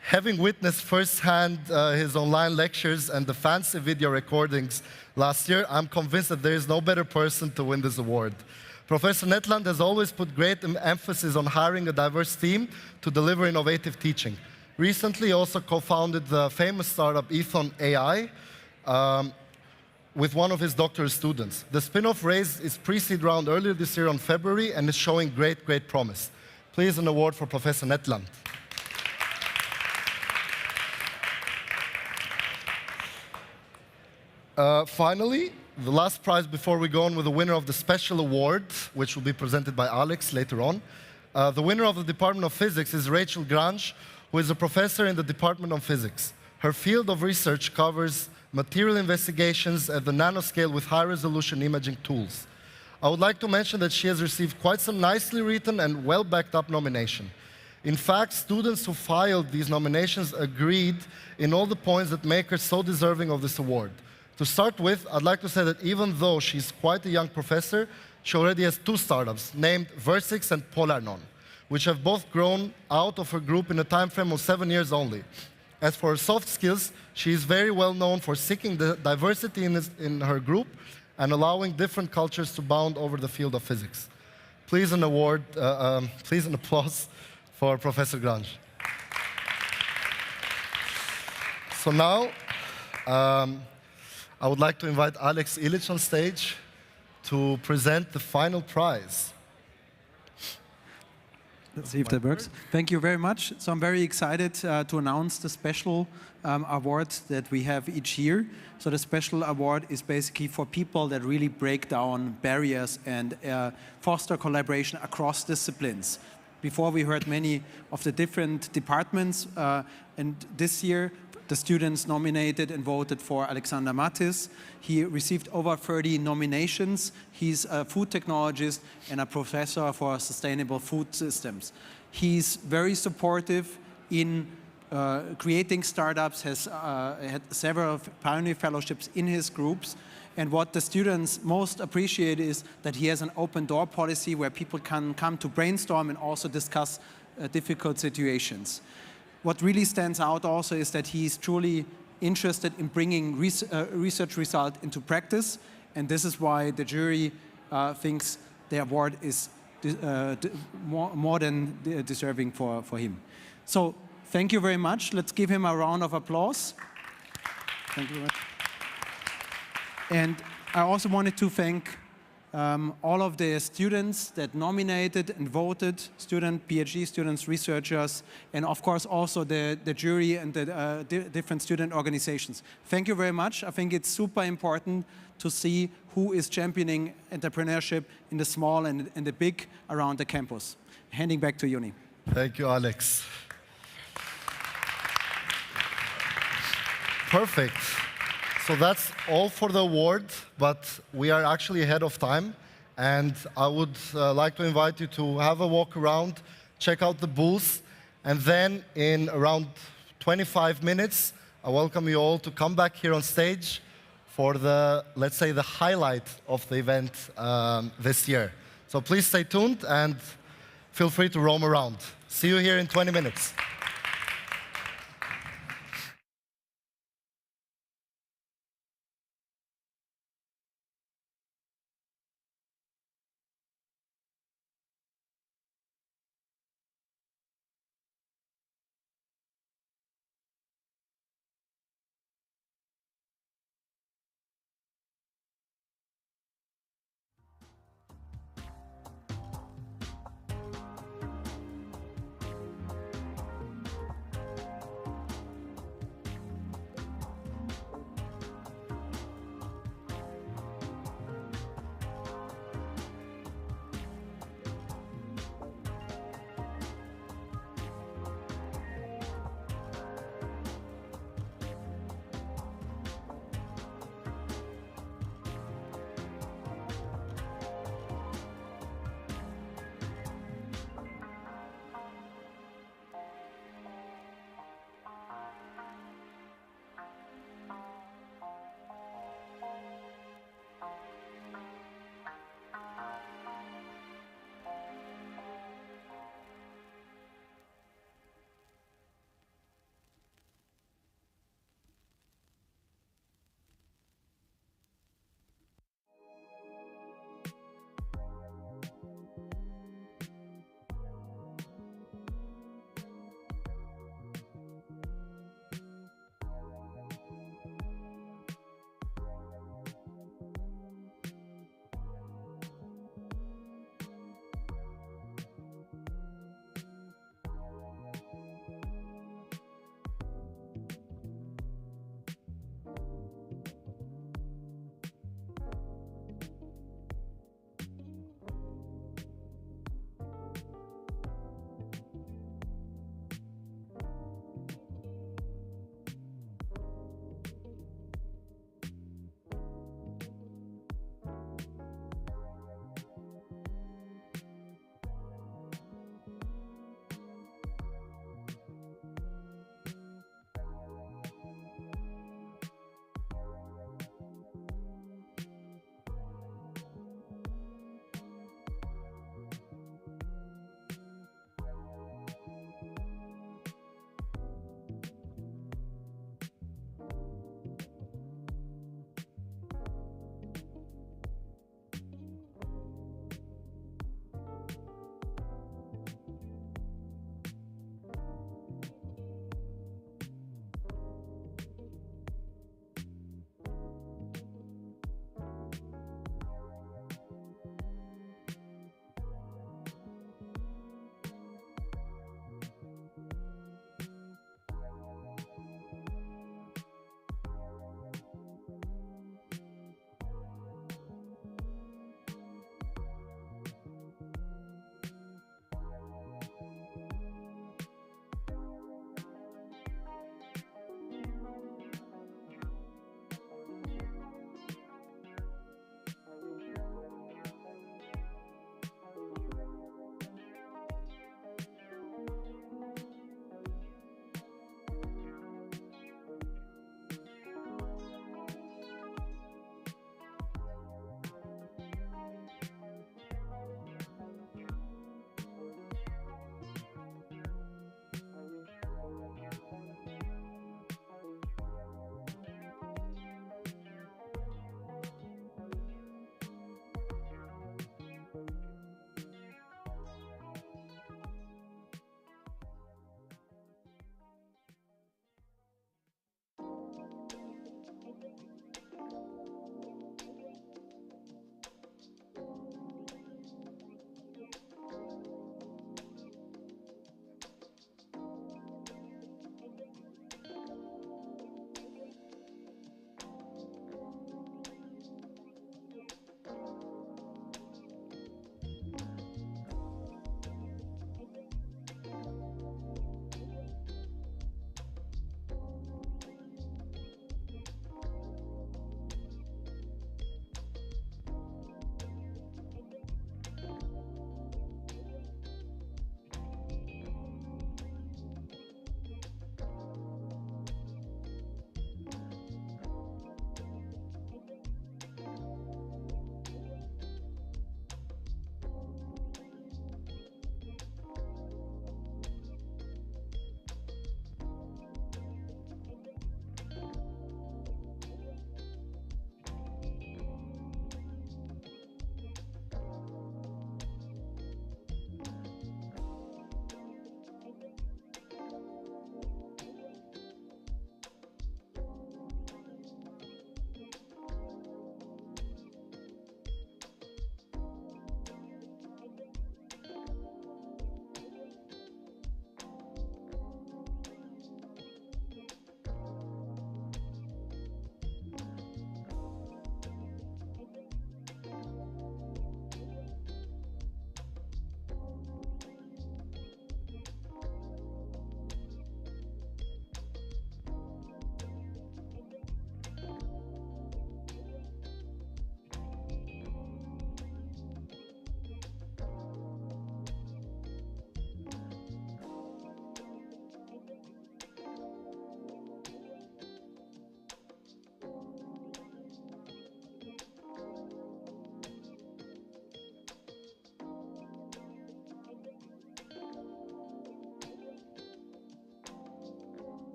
Having witnessed firsthand his online lectures and the fancy video recordings last year, I'm convinced that there is no better person to win this award. Professor Netland has always put great emphasis on hiring a diverse team to deliver innovative teaching. Recently, he also co-founded the famous startup ETH AI with one of his doctoral students. The spin-off raised its pre-seed round earlier this year on February and is showing great promise. Please, an award for Professor Netland. Finally, the last prize before we go on with the winner of the special award, which will be presented by Alex later on. The winner of the Department of Physics is Rachel Grange, who is a professor in the Department of Physics. Her field of research covers material investigations at the nanoscale with high-resolution imaging tools. I would like to mention that she has received quite some nicely written and well-backed-up nomination. In fact, students who filed these nominations agreed in all the points that make her so deserving of this award. To start with, I'd like to say that even though she's quite a young professor, she already has 2 startups named Versix and Polarnon, which have both grown out of her group in a time frame of 7 years only. As for her soft skills, she is very well known for seeking the diversity in her group and allowing different cultures to bound over the field of physics. Please an applause for Professor Grange. So now, I would like to invite Alex Ilic on stage to present the final prize. Let's see if that works. Thank you very much. So I'm very excited to announce the special award that we have each year. So the special award is basically for people that really break down barriers and foster collaboration across disciplines. Before we heard many of the different departments, and this year the students nominated and voted for Alexander Mattis. He received over 30 nominations. He's a food technologist and a professor for sustainable food systems. He's very supportive in creating startups, has had several pioneer fellowships in his groups. And what the students most appreciate is that he has an open door policy where people can come to brainstorm and also discuss difficult situations. What really stands out also is that he's truly interested in bringing research results into practice, and this is why the jury thinks the award is more than deserving for him. So thank you very much. Let's give him a round of applause. Thank you very much. And I also wanted to thank all of the students that nominated and voted, PhD students, researchers, and of course also the jury and the different student organizations. Thank you very much. I think it's super important to see who is championing entrepreneurship in the small and the big around the campus. Handing back to Juni. Thank you, Alex. Perfect. So that's all for the award, but we are actually ahead of time. And I would like to invite you to have a walk around, check out the booth, and then in around 25 minutes, I welcome you all to come back here on stage for the, let's say, the highlight of the event this year. So please stay tuned and feel free to roam around. See you here in 20 minutes.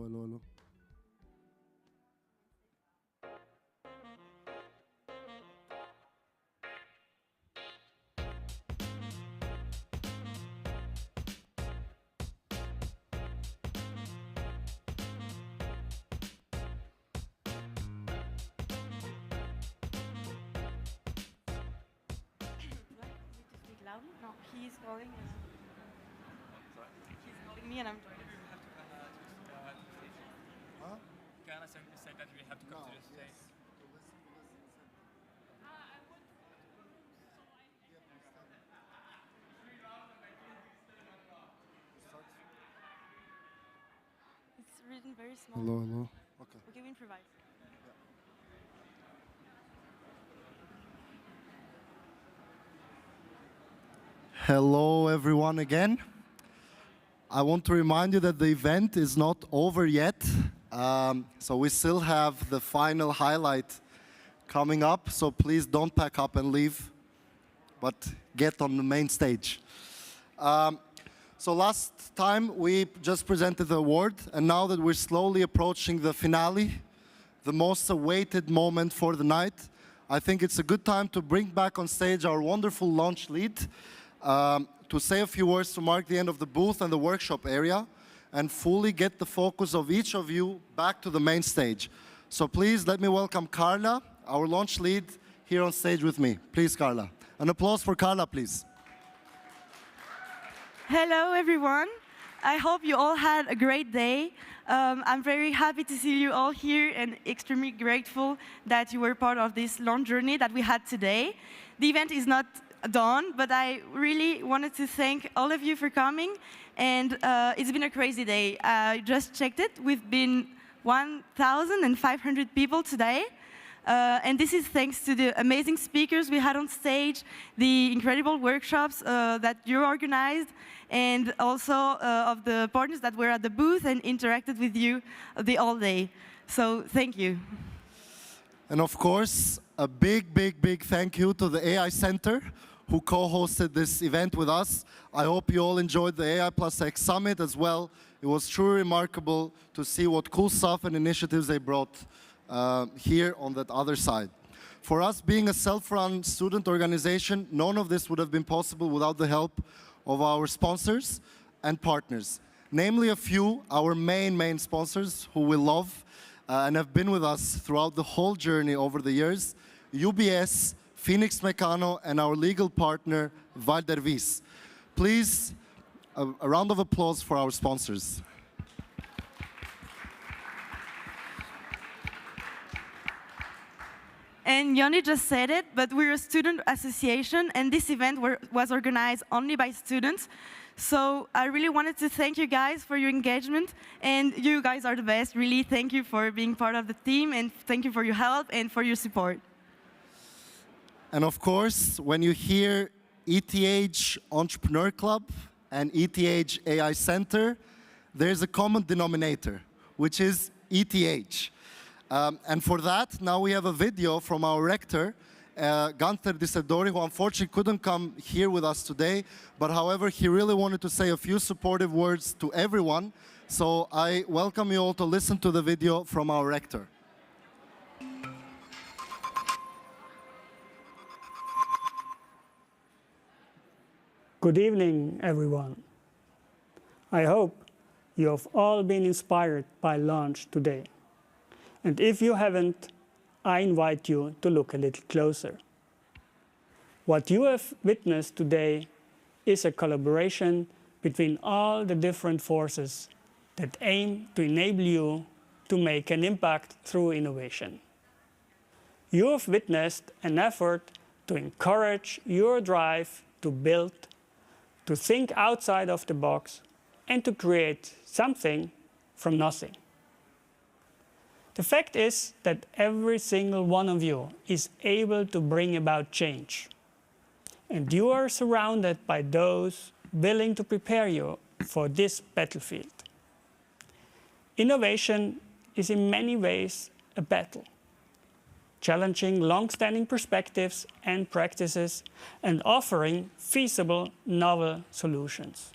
Hello, hello, hello. No, he's calling. He's calling me and I'm trying to... Huh? Ghana simply said that we have to come to the stage. It's written very small. Hello, hello. Okay. Okay, we improvise. Hello, everyone, again. I want to remind you that the event is not over yet. So we still have the final highlight coming up. So please don't pack up and leave, but get on the main stage. So last time we just presented the award, and now that we're slowly approaching the finale, the most awaited moment for the night, I think it's a good time to bring back on stage our wonderful launch lead, to say a few words to mark the end of the booth and the workshop area, and fully get the focus of each of you back to the main stage. So please let me welcome Carla, our launch lead, here on stage with me. Please, Carla. An applause for Carla, please. Hello, everyone. I hope you all had a great day. I'm very happy to see you all here and extremely grateful that you were part of this long journey that we had today. The event is not done, but I really wanted to thank all of you for coming. And it's been a crazy day. I just checked it. We've been 1,500 people today. And this is thanks to the amazing speakers we had on stage, the incredible workshops that you organized, and also of the partners that were at the booth and interacted with you the all day. So thank you. And of course, a big, big, big thank you to the AI Center, who co-hosted this event with us. I hope you all enjoyed the AI+X Summit as well. It was truly remarkable to see what cool stuff and initiatives they brought here on that other side. For us, being a self-run student organization, none of this would have been possible without the help of our sponsors and partners. Namely a few, our main sponsors, who we love and have been with us throughout the whole journey over the years: UBS, Phoenix Mecano, and our legal partner, Valdervis. Please, a round of applause for our sponsors. And Yoni just said it, but we're a student association, and this event was organized only by students. So I really wanted to thank you guys for your engagement, and you guys are the best. Really, thank you for being part of the team, and thank you for your help and for your support. And of course, when you hear ETH Entrepreneur Club and ETH AI Center, there's a common denominator, which is ETH. And for that, now we have a video from our rector, Gunther Dissedori, who unfortunately couldn't come here with us today, but however, he really wanted to say a few supportive words to everyone. So I welcome you all to listen to the video from our rector. Good evening, everyone. I hope you have all been inspired by lunch today. And if you haven't, I invite you to look a little closer. What you have witnessed today is a collaboration between all the different forces that aim to enable you to make an impact through innovation. You have witnessed an effort to encourage your drive to build, to think outside of the box, and to create something from nothing. The fact is that every single one of you is able to bring about change. And you are surrounded by those willing to prepare you for this battlefield. Innovation is in many ways a battle, challenging long-standing perspectives and practices and offering feasible, novel solutions.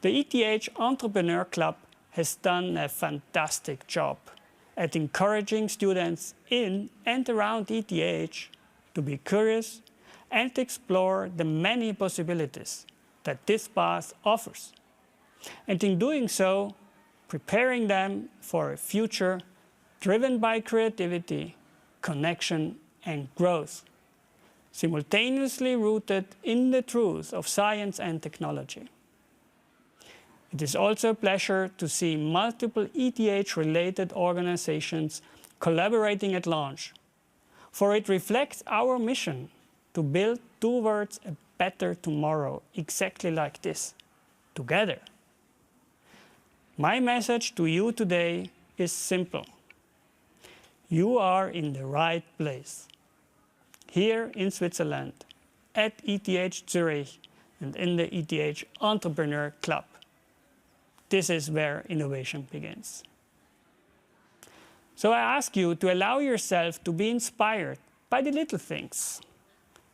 The ETH Entrepreneur Club has done a fantastic job at encouraging students in and around ETH to be curious and explore the many possibilities that this path offers. And in doing so, preparing them for a future driven by creativity, connection, and growth, simultaneously rooted in the truth of science and technology. It is also a pleasure to see multiple ETH-related organizations collaborating at launch, for it reflects our mission to build towards a better tomorrow exactly like this, together. My message to you today is simple. You are in the right place. Here in Switzerland, at ETH Zürich, and in the ETH Entrepreneur Club. This is where innovation begins. So I ask you to allow yourself to be inspired by the little things,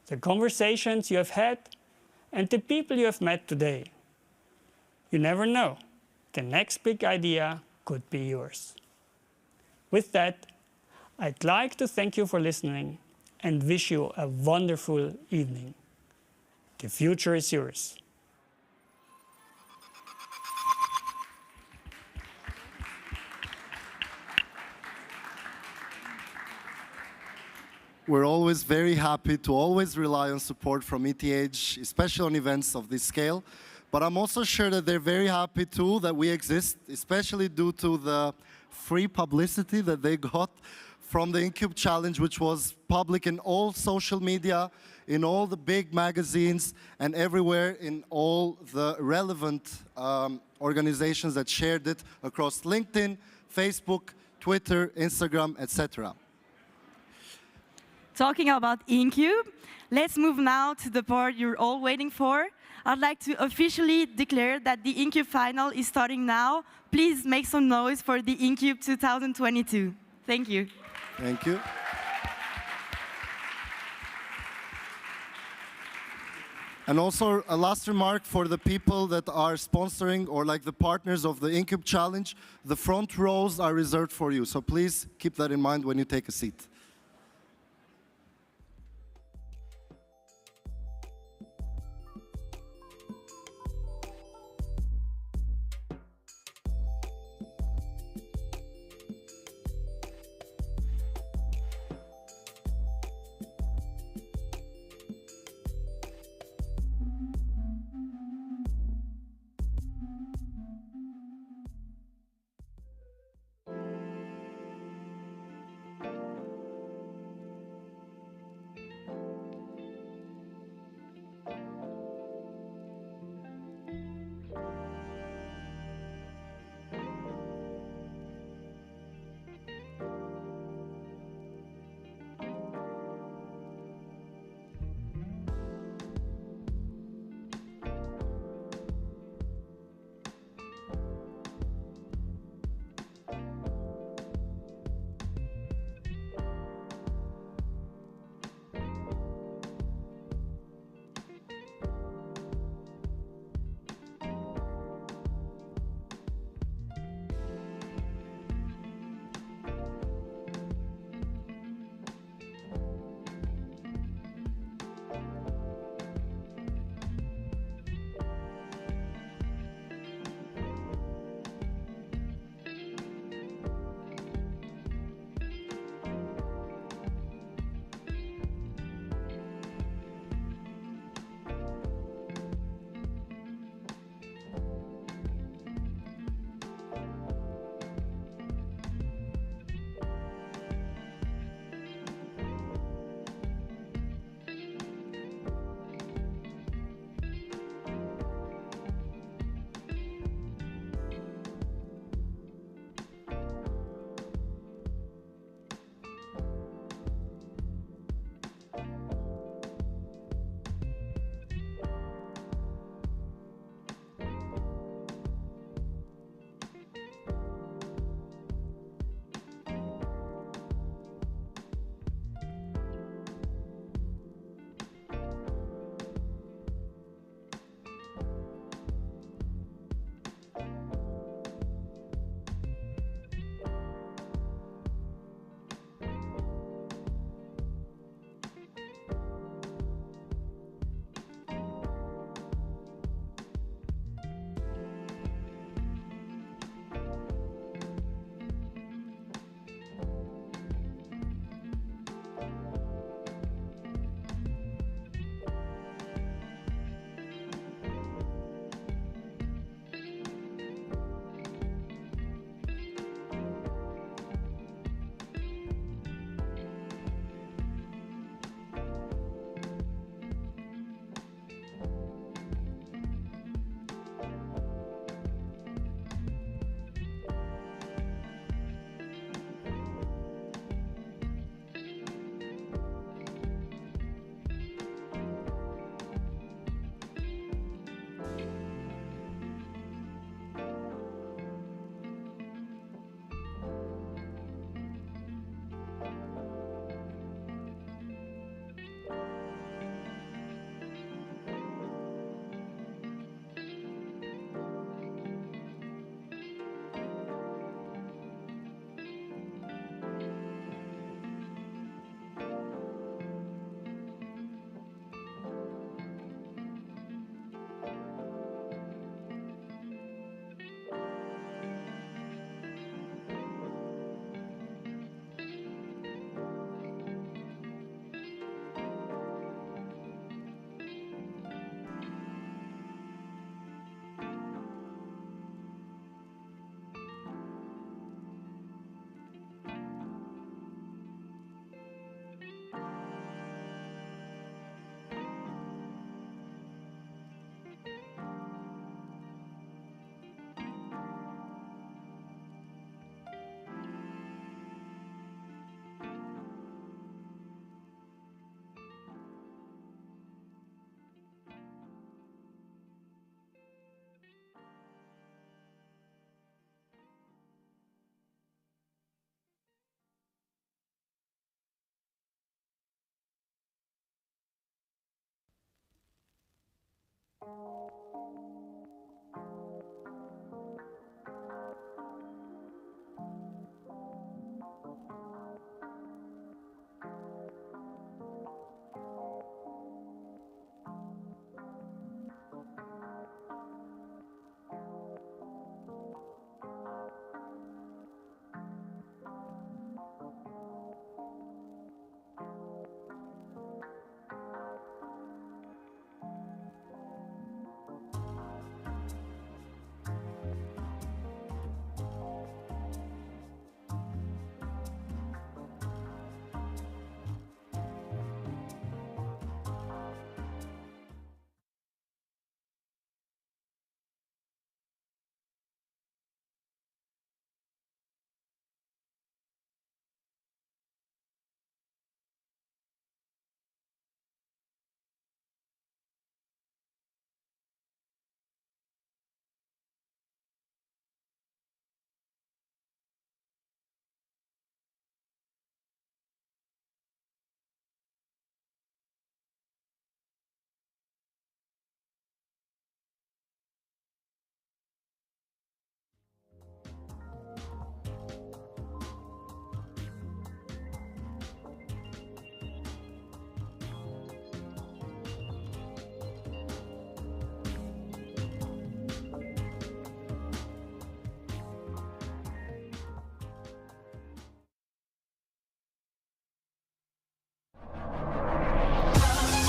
the conversations you have had, and the people you have met today. You never know. The next big idea could be yours. With that, I'd like to thank you for listening and wish you a wonderful evening. The future is yours. We're always very happy to always rely on support from ETH, especially on events of this scale. But I'm also sure that they're very happy too that we exist, especially due to the free publicity that they got from the InCube Challenge, which was public in all social media, in all the big magazines, and everywhere in all the relevant organizations that shared it across LinkedIn, Facebook, Twitter, Instagram, etc. Talking about InCube, let's move now to the part you're all waiting for. I'd like to officially declare that the InCube Final is starting now. Please make some noise for the InCube 2022. Thank you. Thank you. And also a last remark for the people that are sponsoring or like the partners of the InCube Challenge, the front rows are reserved for you. So please keep that in mind when you take a seat.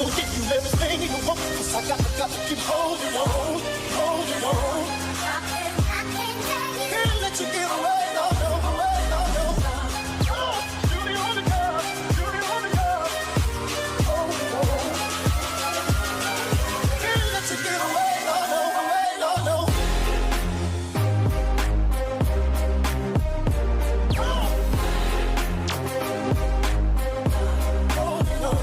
Gonna give you everything you want, 'cause I got to keep holding on, holding on. Can't let you get away, no, no, away, no, no. Oh, you're the only girl, you're the only girl. Holding on. Can't let you get away, no, no, away, no, no. Holding on.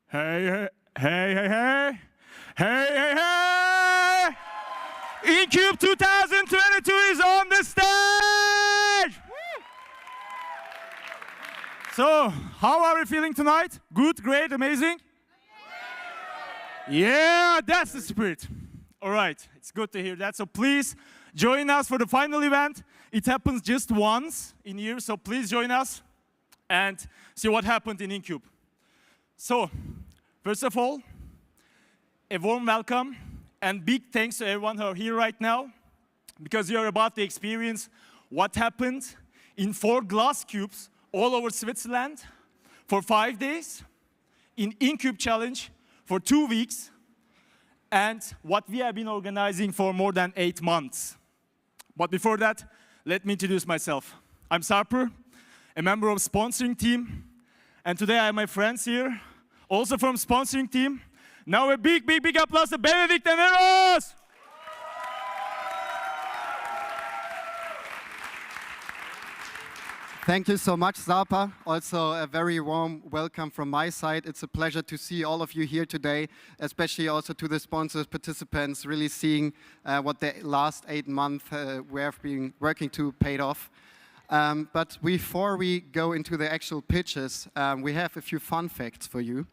Hey, hey, hey, hey, hey, hey, hey, hey! ETH 2022 is on the stage! So, how are we feeling tonight? Good, great, amazing? Yeah, that's the spirit. All right, it's good to hear that. So please join us for the final event. It happens just once in a year, so please join us and see what happened in InCube. So, first of all, a warm welcome and big thanks to everyone who are here right now, because you are about to experience what happened in 4 glass cubes all over Switzerland for 5 days, in InCube Challenge for 2 weeks, and what we have been organizing for more than 8 months. But before that, let me introduce myself. I'm Sarper, a member of sponsoring team, and today I have my friends here, also from sponsoring team. Now a big, big, big applause to Benedict and Eros! Thank you so much, Sarpa. Also, a very warm welcome from my side. It's a pleasure to see all of you here today, especially also to the sponsors, participants, really seeing what the last 8 months we have been working to paid off. But before we go into the actual pitches, we have a few fun facts for you.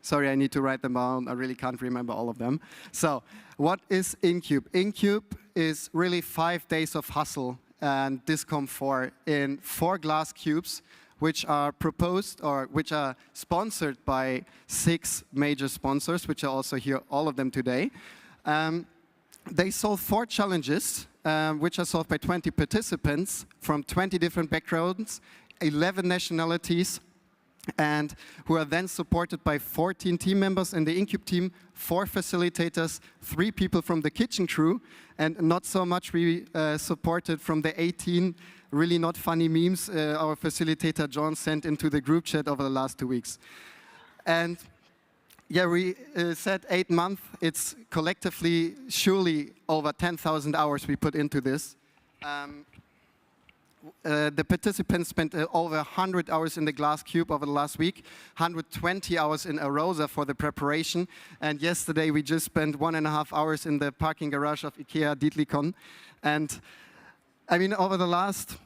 Sorry, I need to write them down. I really can't remember all of them. So, what is InCube? InCube is really 5 days of hustle and discomfort in 4 glass cubes, which are proposed or which are sponsored by 6 major sponsors, which are also here, all of them today. They solve 4 challenges, which are solved by 20 participants from 20 different backgrounds, 11 nationalities, and who are then supported by 14 team members in the InCube team, 4 facilitators, 3 people from the kitchen crew, and not so much we supported from the 18 really not funny memes our facilitator John sent into the group chat over the last 2 weeks. And yeah, we said 8 months. It's collectively surely over 10,000 hours we put into this. the participants spent over 100 hours in the glass cube over the last week, 120 hours in Arosa for the preparation, and yesterday we just spent 1.5 hours in the parking garage of IKEA Dietlikon. And I mean, over the last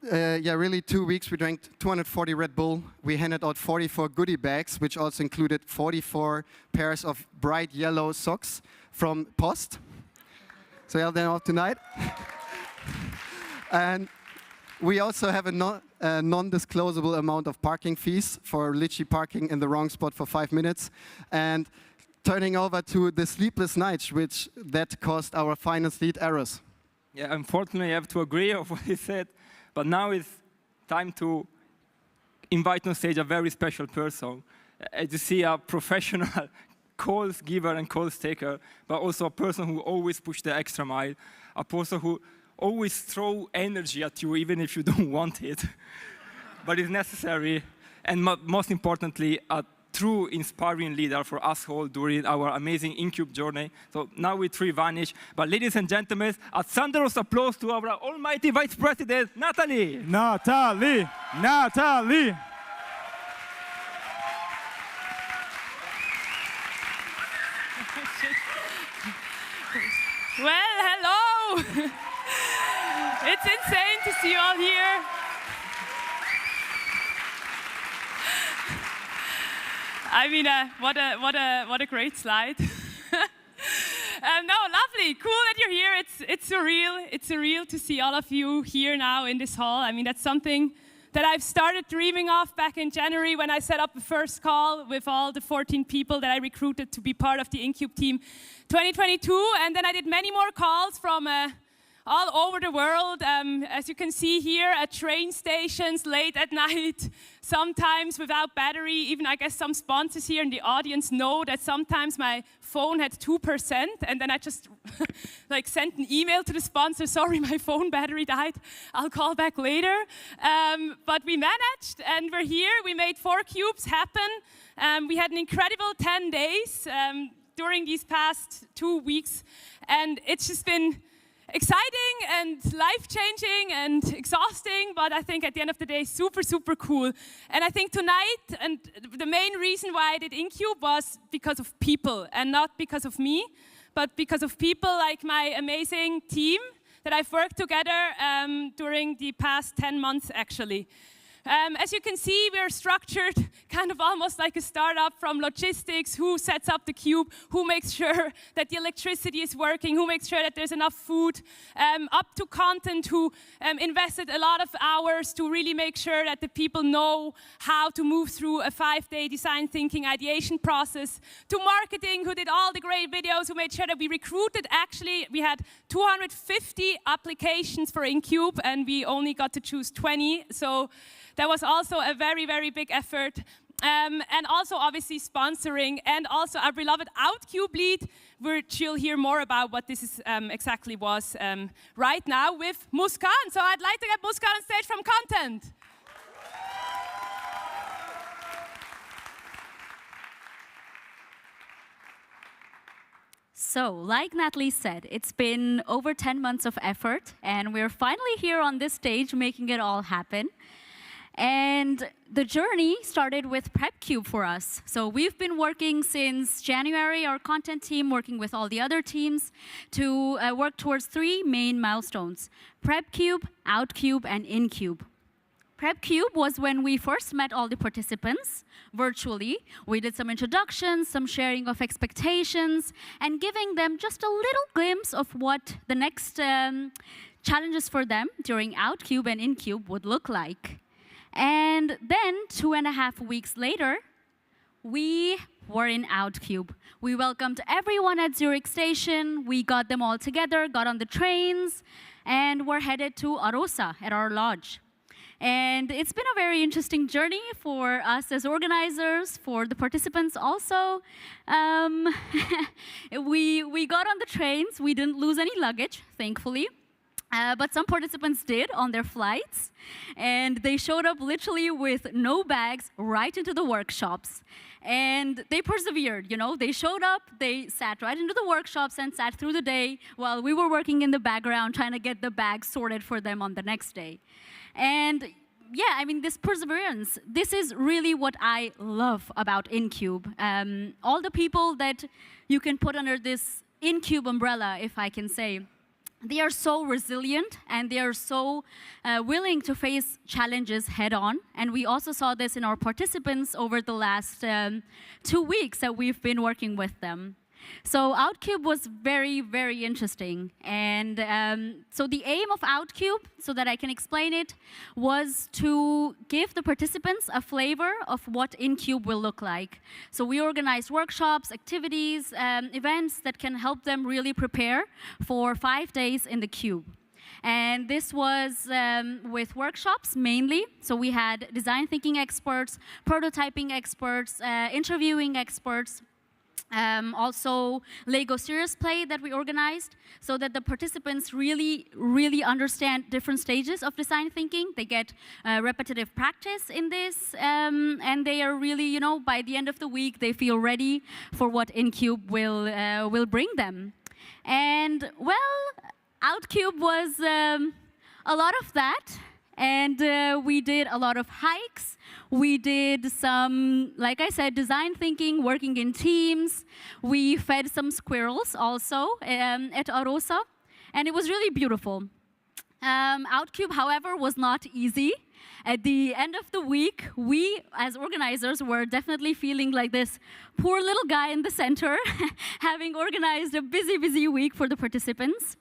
really 2 weeks, we drank 240 Red Bull. We handed out 44 goodie bags, which also included 44 pairs of bright yellow socks from Post. So you have them off tonight. And we also have a non-disclosable amount of parking fees for literally parking in the wrong spot for 5 minutes. And turning over to the sleepless nights, which that caused our finance lead errors. Yeah, unfortunately, I have to agree with what he said. But now it's time to invite on stage a very special person. As you see, a professional calls giver and calls taker, but also a person who always pushes the extra mile, a person who always throws energy at you even if you don't want it, but it's necessary, and most importantly, a true inspiring leader for us all during our amazing InCube journey. So now we three vanish, but ladies and gentlemen, a thunderous applause to our almighty Vice President, Natalie. Natalie. Well, hello. It's insane to see you all here. I mean, what a great slide. No, lovely, cool that you're here. It's surreal. It's surreal to see all of you here now in this hall. I mean, that's something that I've started dreaming of back in January when I set up the first call with all the 14 people that I recruited to be part of the InCube team 2022. And then I did many more calls from all over the world, as you can see here, at train stations, late at night, sometimes without battery. Even, I guess, some sponsors here in the audience know that sometimes my phone had 2%, and then I just like sent an email to the sponsor, sorry, my phone battery died, I'll call back later. But we managed, and we're here. We made 4 cubes happen. We had an incredible 10 days during these past 2 weeks, and it's just been exciting and life-changing and exhausting, but I think at the end of the day, super, super cool. And I think tonight, and the main reason why I did InCube was because of people, and not because of me, but because of people like my amazing team that I've worked together during the past 10 months, actually. As you can see, we're structured kind of almost like a startup, from logistics, who sets up the cube, who makes sure that the electricity is working, who makes sure that there's enough food, up to content, who invested a lot of hours to really make sure that the people know how to move through a 5-day design thinking ideation process, to marketing, who did all the great videos, who made sure that we recruited. Actually, we had 250 applications for InCube, and we only got to choose 20. So that was also a very, very big effort. And also, obviously, sponsoring, and also our beloved OutCube lead, which you'll hear more about what this is, exactly was right now with Muskan. So I'd like to get Muskan on stage from content. So, like Natalie said, it's been over 10 months of effort, and we're finally here on this stage making it all happen. And the journey started with PrepCube for us. So we've been working since January, our content team, working with all the other teams to work towards 3 main milestones: PrepCube, OutCube, and InCube. PrepCube was when we first met all the participants virtually. We did some introductions, some sharing of expectations, and giving them just a little glimpse of what the next challenges for them during OutCube and InCube would look like. And then 2.5 weeks later, we were in OutCube. We welcomed everyone at Zürich station. We got them all together, got on the trains, and we're headed to Arosa at our lodge. And it's been a very interesting journey for us as organizers, for the participants also. We got on the trains. We didn't lose any luggage, thankfully. But some participants did on their flights, and they showed up literally with no bags right into the workshops. And they persevered, you know. They showed up, they sat right into the workshops and sat through the day while we were working in the background trying to get the bags sorted for them on the next day. And yeah, I mean, this perseverance, this is really what I love about InCube. All the people that you can put under this InCube umbrella, if I can say, they are so resilient and they are so willing to face challenges head on. And we also saw this in our participants over the last 2 weeks that we've been working with them. So OutCube was very, very interesting. And so the aim of OutCube, so that I can explain it, was to give the participants a flavor of what InCube will look like. So we organized workshops, activities, events that can help them really prepare for 5 days in the cube. And this was with workshops mainly. So we had design thinking experts, prototyping experts, interviewing experts, also Lego Serious Play that we organized so that the participants really understand different stages of design thinking. They get repetitive practice in this, and they are really, you know, by the end of the week, they feel ready for what InCube will bring them. And, well, OutCube was a lot of that, and we did a lot of hikes. We did some, like I said, design thinking, working in teams. We fed some squirrels also at Arosa, and it was really beautiful. OutCube, however, was not easy. At the end of the week, we, as organizers, were definitely feeling like this poor little guy in the center, having organized a busy, busy week for the participants.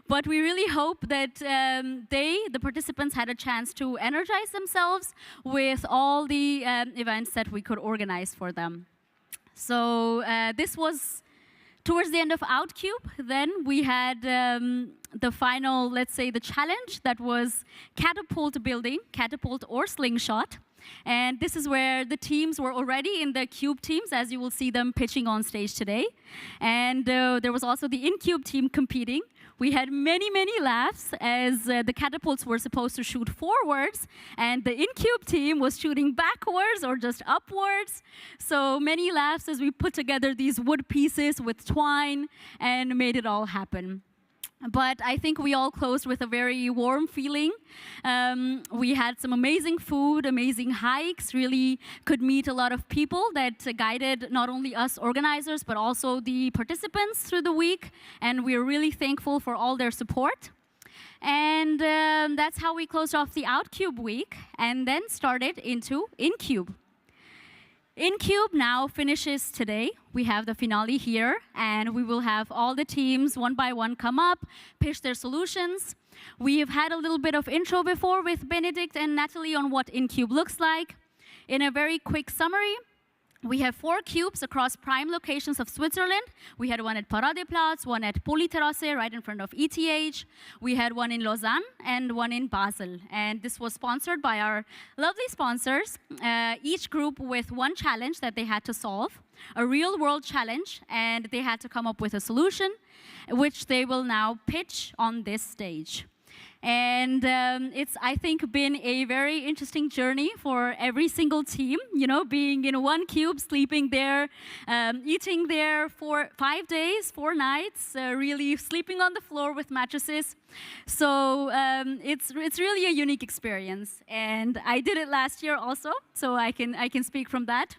But we really hope that the participants, had a chance to energize themselves with all the events that we could organize for them. So this was towards the end of OutCube. Then we had the final, let's say, the challenge that was catapult building, catapult or slingshot. And this is where the teams were already in the Cube teams, as you will see them pitching on stage today. And there was also the InCube team competing. We had many, many laughs as the catapults were supposed to shoot forwards, and the InCube team was shooting backwards or just upwards. So many laughs as we put together these wood pieces with twine and made it all happen. But I think we all closed with a very warm feeling. We had some amazing food, amazing hikes, really could meet a lot of people that guided not only us organizers, but also the participants through the week. And we're really thankful for all their support. And that's how we closed off the OutCube week and then started into InCube. InCube now finishes today. We have the finale here, and we will have all the teams one by one come up, pitch their solutions. We've had a little bit of intro before with Benedict and Natalie on what InCube looks like. In a very quick summary, we have 4 cubes across prime locations of Switzerland. We had one at Paradeplatz, one at Polyterrasse, right in front of ETH. We had one in Lausanne and one in Basel. And this was sponsored by our lovely sponsors, each group with one challenge that they had to solve, a real-world challenge, and they had to come up with a solution, which they will now pitch on this stage. And it's, I think, been a very interesting journey for every single team, you know, being in one cube, sleeping there, eating there for 5 days, 4 nights, really sleeping on the floor with mattresses. So it's really a unique experience. And I did it last year also, so I can speak from that.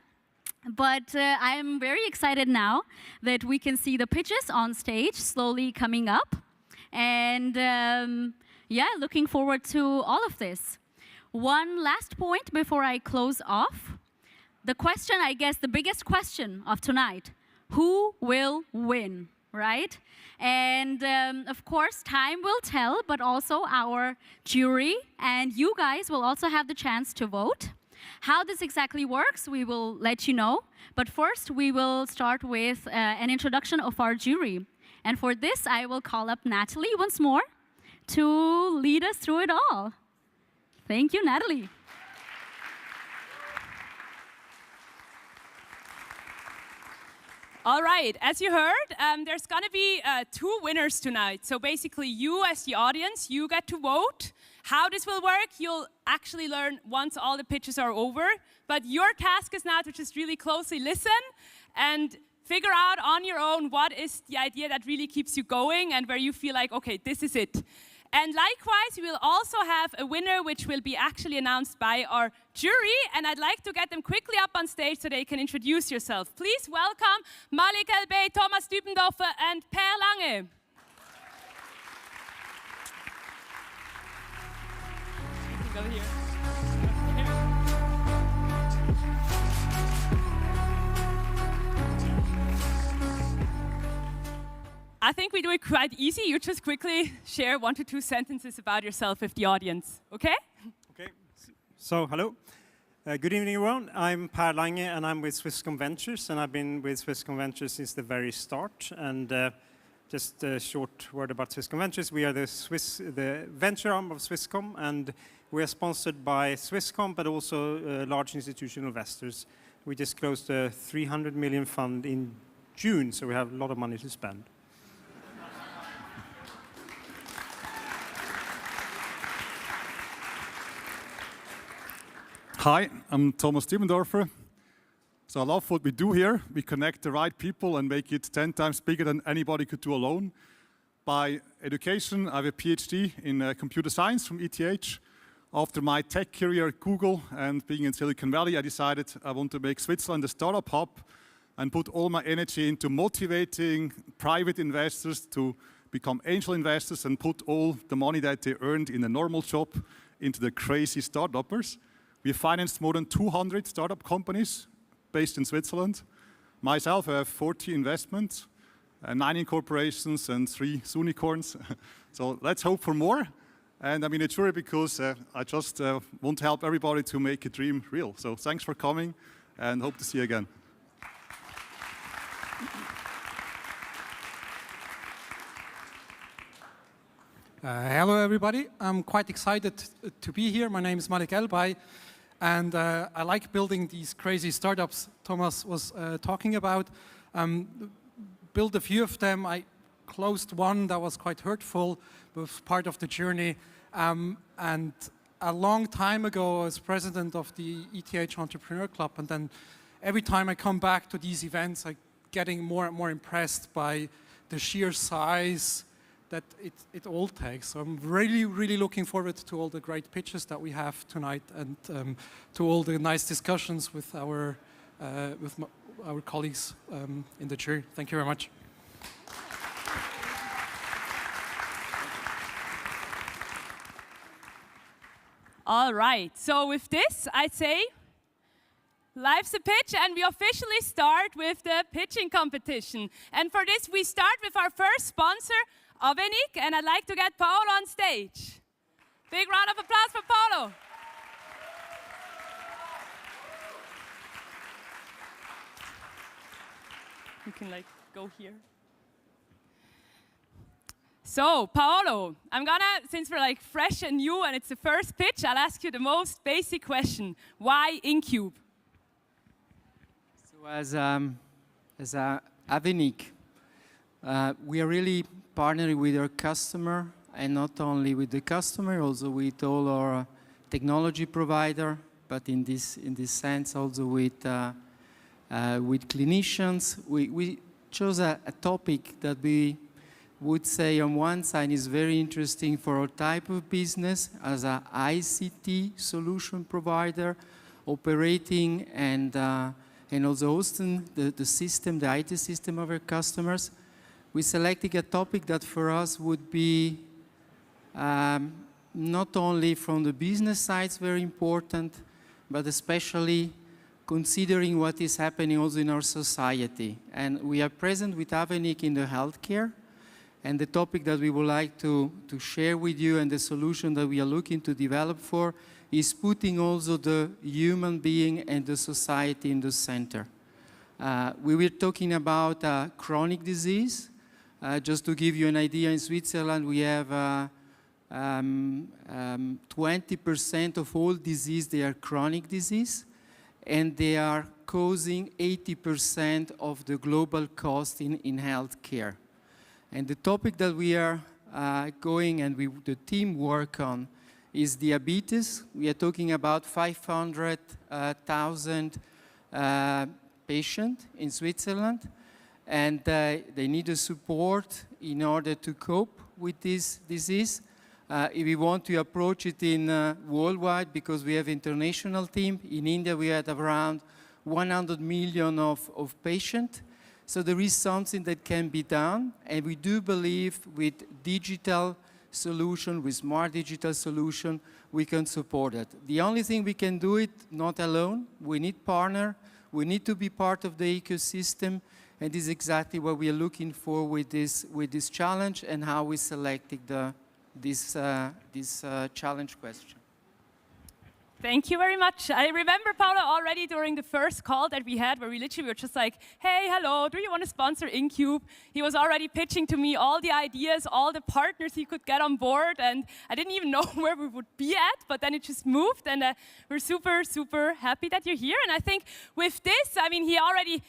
But I am very excited now that we can see the pitches on stage slowly coming up. And yeah, looking forward to all of this. One last point before I close off. The question, I guess, the biggest question of tonight, who will win, right? And of course, time will tell, but also our jury and you guys will also have the chance to vote. How this exactly works, we will let you know. But first, we will start with an introduction of our jury. And for this, I will call up Natalie once more to lead us through it all. Thank you, Natalie. All right, as you heard, there's going to be 2 winners tonight. So basically, you as the audience, you get to vote. How this will work, you'll actually learn once all the pitches are over. But your task is now to just really closely listen and figure out on your own what is the idea that really keeps you going and where you feel like, okay, this is it. And likewise, we will also have a winner, which will be actually announced by our jury. And I'd like to get them quickly up on stage so they can introduce yourself. Please welcome Malik Elbey, Thomas Dübendorfer, and Per Lange. You can go here. I think we do it quite easy. You just quickly share 1 to 2 sentences about yourself with the audience, okay? Okay, so hello. Good evening, everyone. I'm Per Lange, and I'm with Swisscom Ventures, and I've been with Swisscom Ventures since the very start. And just a short word about Swisscom Ventures. We are the venture arm of Swisscom, and we are sponsored by Swisscom, but also large institutional investors. We just closed a 300 million fund in June, so we have a lot of money to spend. Hi, I'm Thomas Dübendorfer. So I love what we do here. We connect the right people and make it 10 times bigger than anybody could do alone. By education, I have a PhD in computer science from ETH. After my tech career at Google and being in Silicon Valley, I decided I want to make Switzerland a startup hub and put all my energy into motivating private investors to become angel investors and put all the money that they earned in a normal job into the crazy startuppers. We financed more than 200 startup companies based in Switzerland. Myself, I have 40 investments, 9 incorporations, and 3 unicorns. So let's hope for more. And I'm in a jury because I just want to help everybody to make a dream real. So thanks for coming, and hope to see you again. Hello, everybody. I'm quite excited to be here. My name is Malik Elbey. And I like building these crazy startups Thomas was talking about. Built a few of them. I closed one that was quite hurtful, but was part of the journey. And a long time ago, I was president of the ETH Entrepreneur Club. And then every time I come back to these events, I'm getting more and more impressed by the sheer size that it all takes. So I'm really, really looking forward to all the great pitches that we have tonight and to all the nice discussions with our colleagues in the jury. Thank you very much. All right, so with this, I'd say life's a pitch, and we officially start with the pitching competition. And for this, we start with our first sponsor, Avenik, and I'd like to get Paolo on stage. Big round of applause for Paolo. You can go here. So, Paolo, since we're fresh and new and it's the first pitch, I'll ask you the most basic question. Why InCube? So as Avenik, we are really partnering with our customer, and not only with the customer, also with all our technology provider, but in this sense also with clinicians. We chose a topic that we would say on one side is very interesting for our type of business as an ICT solution provider, operating and also hosting the system, the IT system of our customers. We selected a topic that for us would be not only from the business side very important, but especially considering what is happening also in our society. And we are present with Avenik in the healthcare. And the topic that we would like to share with you and the solution that we are looking to develop for is putting also the human being and the society in the center. We were talking about chronic disease. Just to give you an idea, in Switzerland we have 20% of all disease, they are chronic disease. and they are causing 80% of the global cost in healthcare. And the topic that we are going and the team work on is diabetes. We are talking about 500,000 patients in Switzerland, and they need a support in order to cope with this disease. We want to approach it in worldwide because we have international team. In India, we had around 100 million of patients. So there is something that can be done, and we do believe with digital solution, with smart digital solution, we can support it. The only thing we can do it not alone. We need partner. We need to be part of the ecosystem, and this is exactly what we are looking for with this challenge and how we selected this challenge question. Thank you very much. I remember, Paolo, already during the first call that we had, where we literally were just like, hey, hello, do you want to sponsor InCube? He was already pitching to me all the ideas, all the partners he could get on board, and I didn't even know where we would be at, but then it just moved, and we're super, super happy that you're here. And I think with this, I mean, he already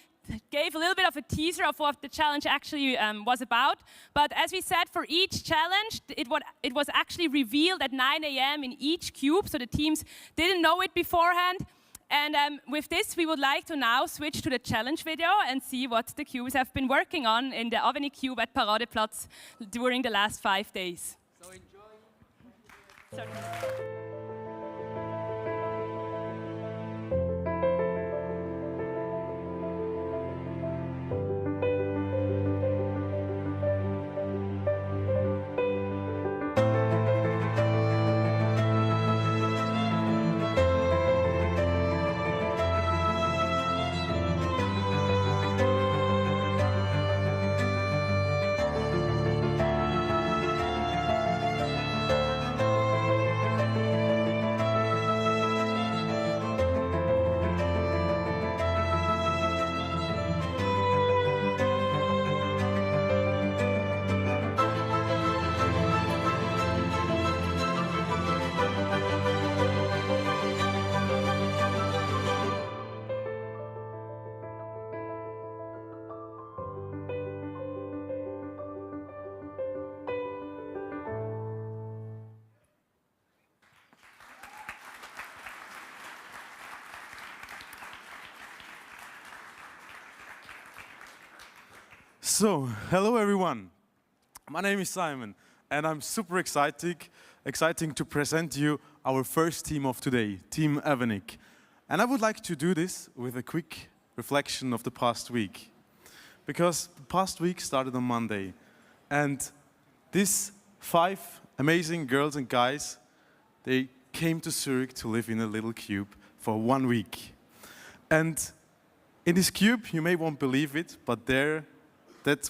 gave a little bit of a teaser of what the challenge actually was about. But as we said, for each challenge, it was actually revealed at 9 a.m. in each cube, so the teams didn't know it beforehand. And with this, we would like to now switch to the challenge video and see what the cubes have been working on in the Aveni Cube at Paradeplatz during the last 5 days. So enjoy. Sorry. So, hello everyone. My name is Simon, and I'm super exciting to present you our first team of today, Team Aveni. And I would like to do this with a quick reflection of the past week. Because the past week started on Monday, and these 5 amazing girls and guys, they came to Zürich to live in a little cube for 1 week. And in this cube, you may won't believe it, but that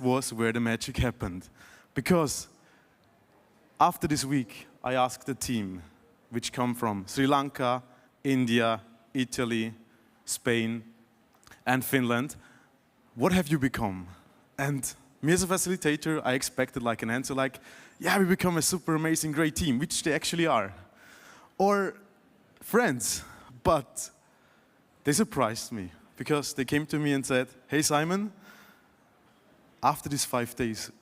was where the magic happened. Because after this week, I asked the team, which come from Sri Lanka, India, Italy, Spain, and Finland, what have you become? And me as a facilitator, I expected like an answer like, yeah, we become a super amazing, great team, which they actually are. Or friends, but they surprised me because they came to me and said, hey Simon, after these 5 days,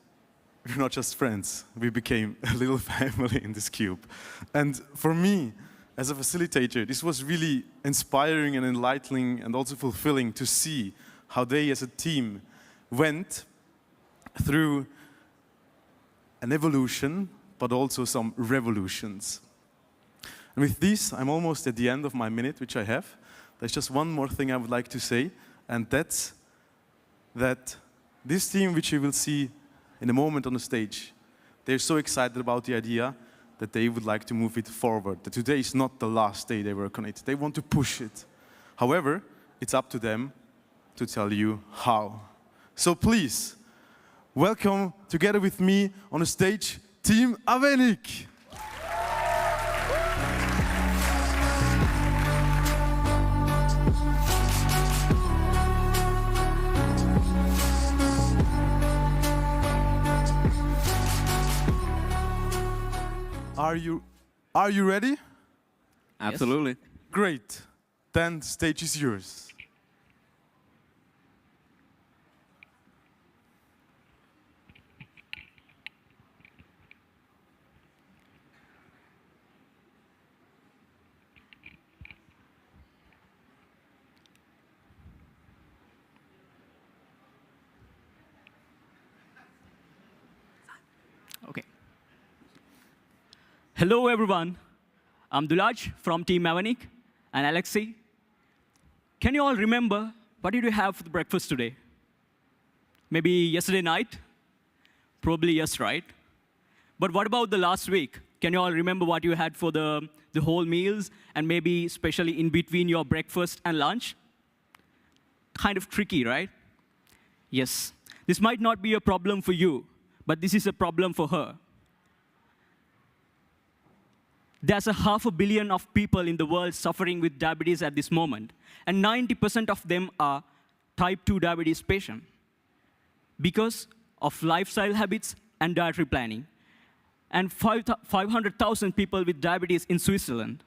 we're not just friends, we became a little family in this cube. And for me, as a facilitator, this was really inspiring and enlightening and also fulfilling to see how they as a team went through an evolution, but also some revolutions. And with this, I'm almost at the end of my minute, which I have. There's just one more thing I would like to say, and that's that this team, which you will see in a moment on the stage, they're so excited about the idea that they would like to move it forward. That today is not the last day they work on it. They want to push it. However, it's up to them to tell you how. So please, welcome together with me on the stage, Team Aveni. Are you ready? Absolutely. Great. then the stage is yours. Okay. Hello, everyone. I'm Dulaj from Team Avanik and Alexei. Can you all remember what did you have for breakfast today? Maybe yesterday night? Probably yes, right? But what about the last week? Can you all remember what you had for the whole meals and maybe especially in between your breakfast and lunch? Kind of tricky, right? Yes. This might not be a problem for you, but this is a problem for her. There's 500 million of people in the world suffering with diabetes at this moment, and 90% of them are type 2 diabetes patients because of lifestyle habits and dietary planning, and 500,000 people with diabetes in Switzerland.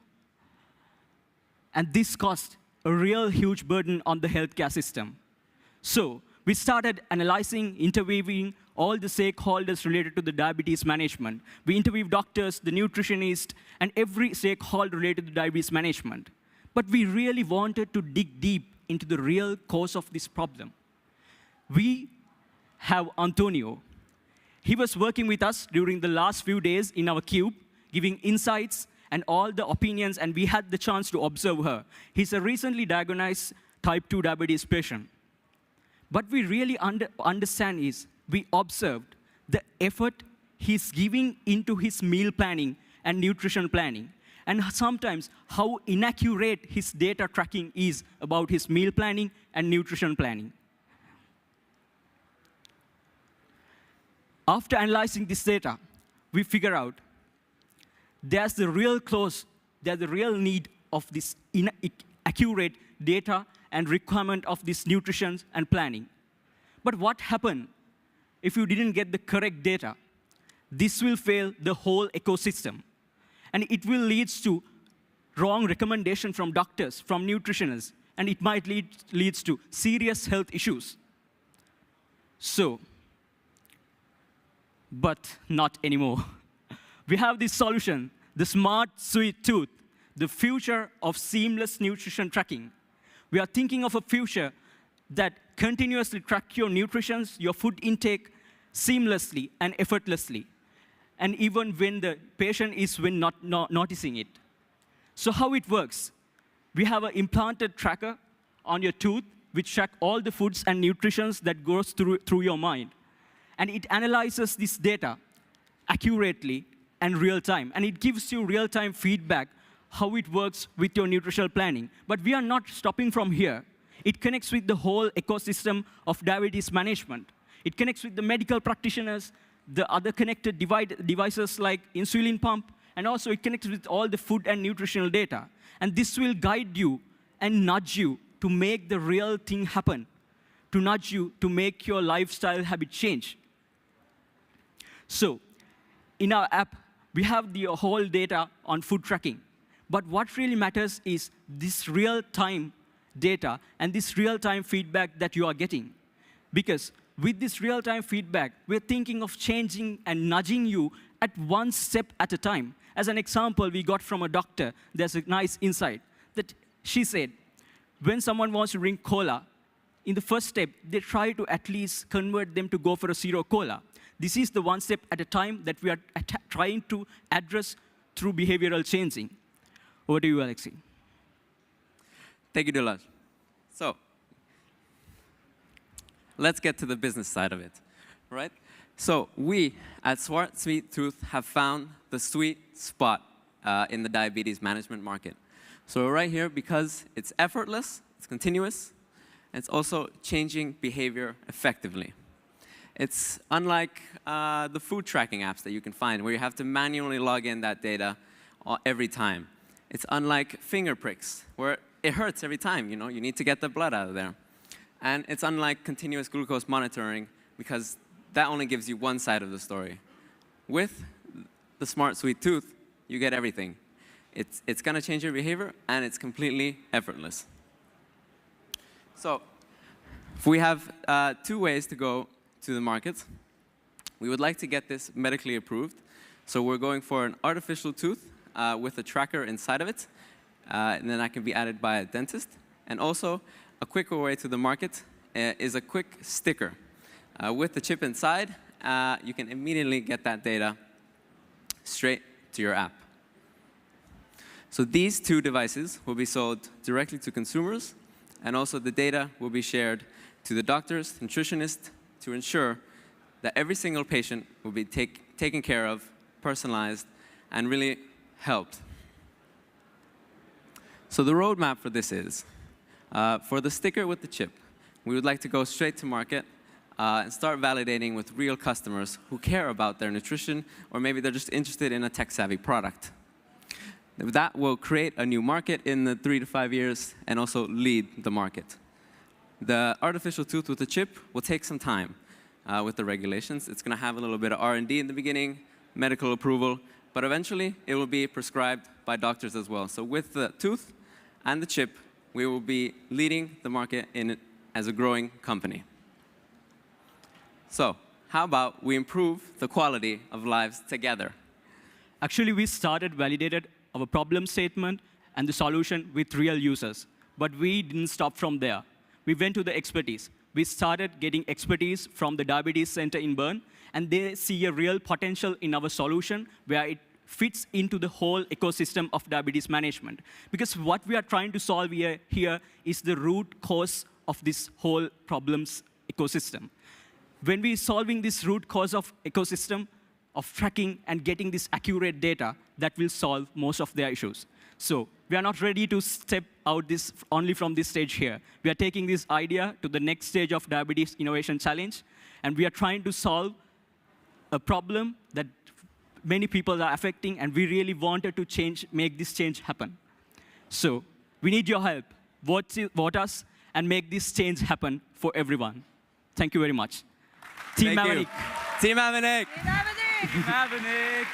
And this caused a real huge burden on the healthcare system. So we started analyzing, interviewing all the stakeholders related to the diabetes management. We interviewed doctors, the nutritionists, and every stakeholder related to diabetes management. But we really wanted to dig deep into the real cause of this problem. We have Antonio. He was working with us during the last few days in our cube, giving insights and all the opinions, and we had the chance to observe her. He's a recently diagnosed type 2 diabetes patient. What we really understand is we observed the effort he's giving into his meal planning and nutrition planning, and sometimes how inaccurate his data tracking is about his meal planning and nutrition planning. After analyzing this data, we figure out there's the real need of this inaccurate data and requirement of this nutrition and planning. But what happened if you didn't get the correct data? This will fail the whole ecosystem. And it will lead to wrong recommendation from doctors, from nutritionists, and it might lead to serious health issues. So, but not anymore. We have this solution, the Smart Sweet Tooth, the future of seamless nutrition tracking. We are thinking of a future that continuously track your nutrition, your food intake seamlessly and effortlessly, and even when the patient is not noticing it. So how it works? We have an implanted tracker on your tooth which track all the foods and nutrition that goes through your mind. And it analyzes this data accurately and real time. And it gives you real-time feedback how it works with your nutritional planning. But we are not stopping from here. It connects with the whole ecosystem of diabetes management. It connects with the medical practitioners, the other connected devices like insulin pump, and also it connects with all the food and nutritional data. And this will guide you and nudge you to make the real thing happen, to nudge you to make your lifestyle habit change. So in our app, we have the whole data on food tracking. But what really matters is this real-time data and this real-time feedback that you are getting. Because with this real-time feedback, we're thinking of changing and nudging you at one step at a time. As an example we got from a doctor, there's a nice insight that she said, when someone wants to drink cola, in the first step, they try to at least convert them to go for a zero cola. This is the one step at a time that we are trying to address through behavioral changing. Over to you, Alexei. Thank you, Dulaj. So, let's get to the business side of it, right? So, we at Smart Sweet Tooth have found the sweet spot in the diabetes management market. So, we're right here because it's effortless, it's continuous, and it's also changing behavior effectively. It's unlike the food tracking apps that you can find, where you have to manually log in that data every time. It's unlike finger pricks, where it hurts every time. You need to get the blood out of there. And it's unlike continuous glucose monitoring, because that only gives you one side of the story. With the Smart Sweet Tooth, you get everything. It's going to change your behavior, and it's completely effortless. So we have 2 ways to go to the market. We would like to get this medically approved. So we're going for an artificial tooth with a tracker inside of it, and then that can be added by a dentist. And also, a quicker way to the market is a quick sticker. With the chip inside, you can immediately get that data straight to your app. So these 2 devices will be sold directly to consumers, and also the data will be shared to the doctors, nutritionists, to ensure that every single patient will be taken care of, personalized, and really helped. So the roadmap for this is, for the sticker with the chip, we would like to go straight to market and start validating with real customers who care about their nutrition, or maybe they're just interested in a tech-savvy product. That will create a new market in the 3 to 5 years and also lead the market. The artificial tooth with the chip will take some time with the regulations. It's going to have a little bit of R&D in the beginning, medical approval, but eventually it will be prescribed by doctors as well. So with the tooth and the chip, we will be leading the market as a growing company. So how about we improve the quality of lives together? Actually, we started validated our problem statement and the solution with real users. But we didn't stop from there. We went to the expertise. We started getting expertise from the Diabetes Center in Bern, and they see a real potential in our solution where it fits into the whole ecosystem of diabetes management. Because what we are trying to solve here is the root cause of this whole problems ecosystem. When we're solving this root cause of ecosystem, of tracking and getting this accurate data, that will solve most of their issues. So we are not ready to step out this only from this stage here. We are taking this idea to the next stage of Diabetes Innovation Challenge, and we are trying to solve a problem that many people are affecting, and we really wanted to make this change happen. So we need your help. Vote us and make this change happen for everyone. Thank you very much. Team Avenic. Team Avenic. Team Avenic.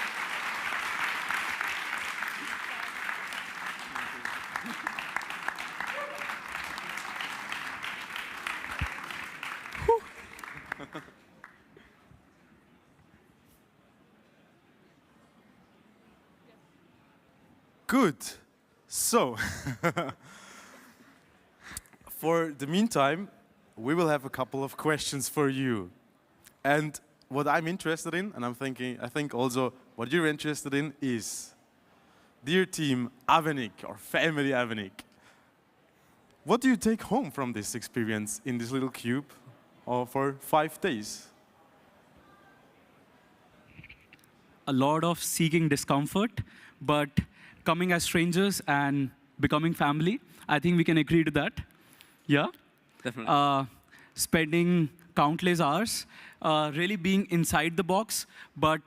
Good. So, for the meantime, we will have a couple of questions for you. And what I'm interested in, and I think also what you're interested in is, dear team Avenic, or family Avenic, what do you take home from this experience in this little cube for 5 days? A lot of seeking discomfort, but coming as strangers and becoming family. I think we can agree to that. Yeah? Definitely. Spending countless hours, really being inside the box, but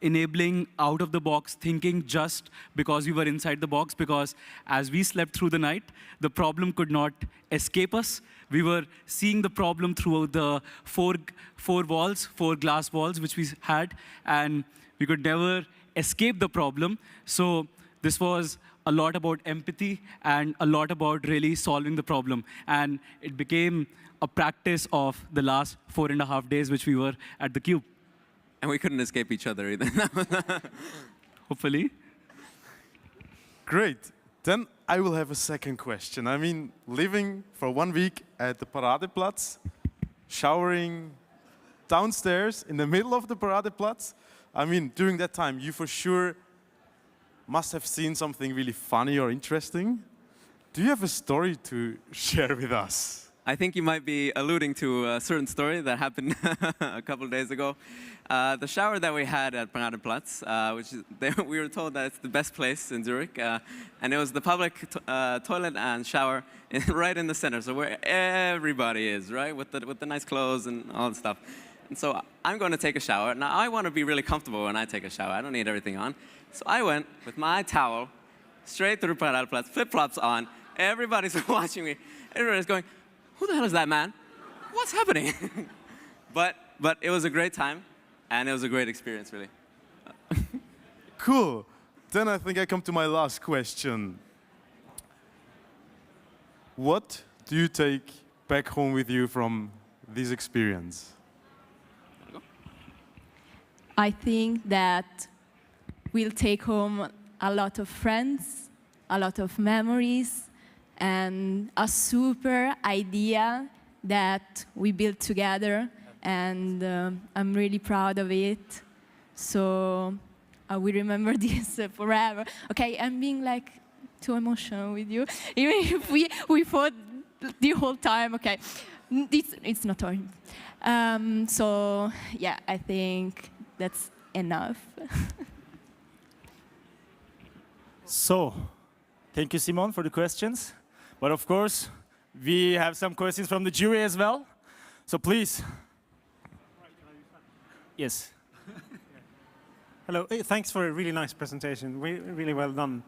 enabling out of the box thinking just because we were inside the box, because as we slept through the night, the problem could not escape us. We were seeing the problem through the four glass walls, which we had, and we could never escape the problem. So this was a lot about empathy and a lot about really solving the problem. And it became a practice of the last 4.5 days, which we were at the Cube. And we couldn't escape each other either. Hopefully. Great. Then I will have a second question. I mean, living for 1 week at the Paradeplatz, showering downstairs in the middle of the Paradeplatz. I mean, during that time, you for sure must have seen something really funny or interesting. Do you have a story to share with us? I think you might be alluding to a certain story that happened a couple of days ago. The shower that we had at Paradeplatz, we were told that it's the best place in Zurich, and it was the public toilet and shower right in the center, so where everybody is, right, with the nice clothes and all the stuff. And so I'm going to take a shower. Now, I want to be really comfortable when I take a shower. I don't need everything on. So I went with my towel straight through Paradeplatz, flip-flops on. Everybody's watching me. Everybody's going, who the hell is that man? What's happening? but it was a great time, and it was a great experience, really. Cool. then I think I come to my last question. What do you take back home with you from this experience? I think that we'll take home a lot of friends, a lot of memories, and a super idea that we built together, and I'm really proud of it. So I will remember this forever. Okay, I'm being like too emotional with you, even if we fought the whole time. Okay, it's not hard. So yeah, I think that's enough. So, thank you, Simon, for the questions. But of course, we have some questions from the jury as well. So please. Yes. Hello, thanks for a really nice presentation, really well done.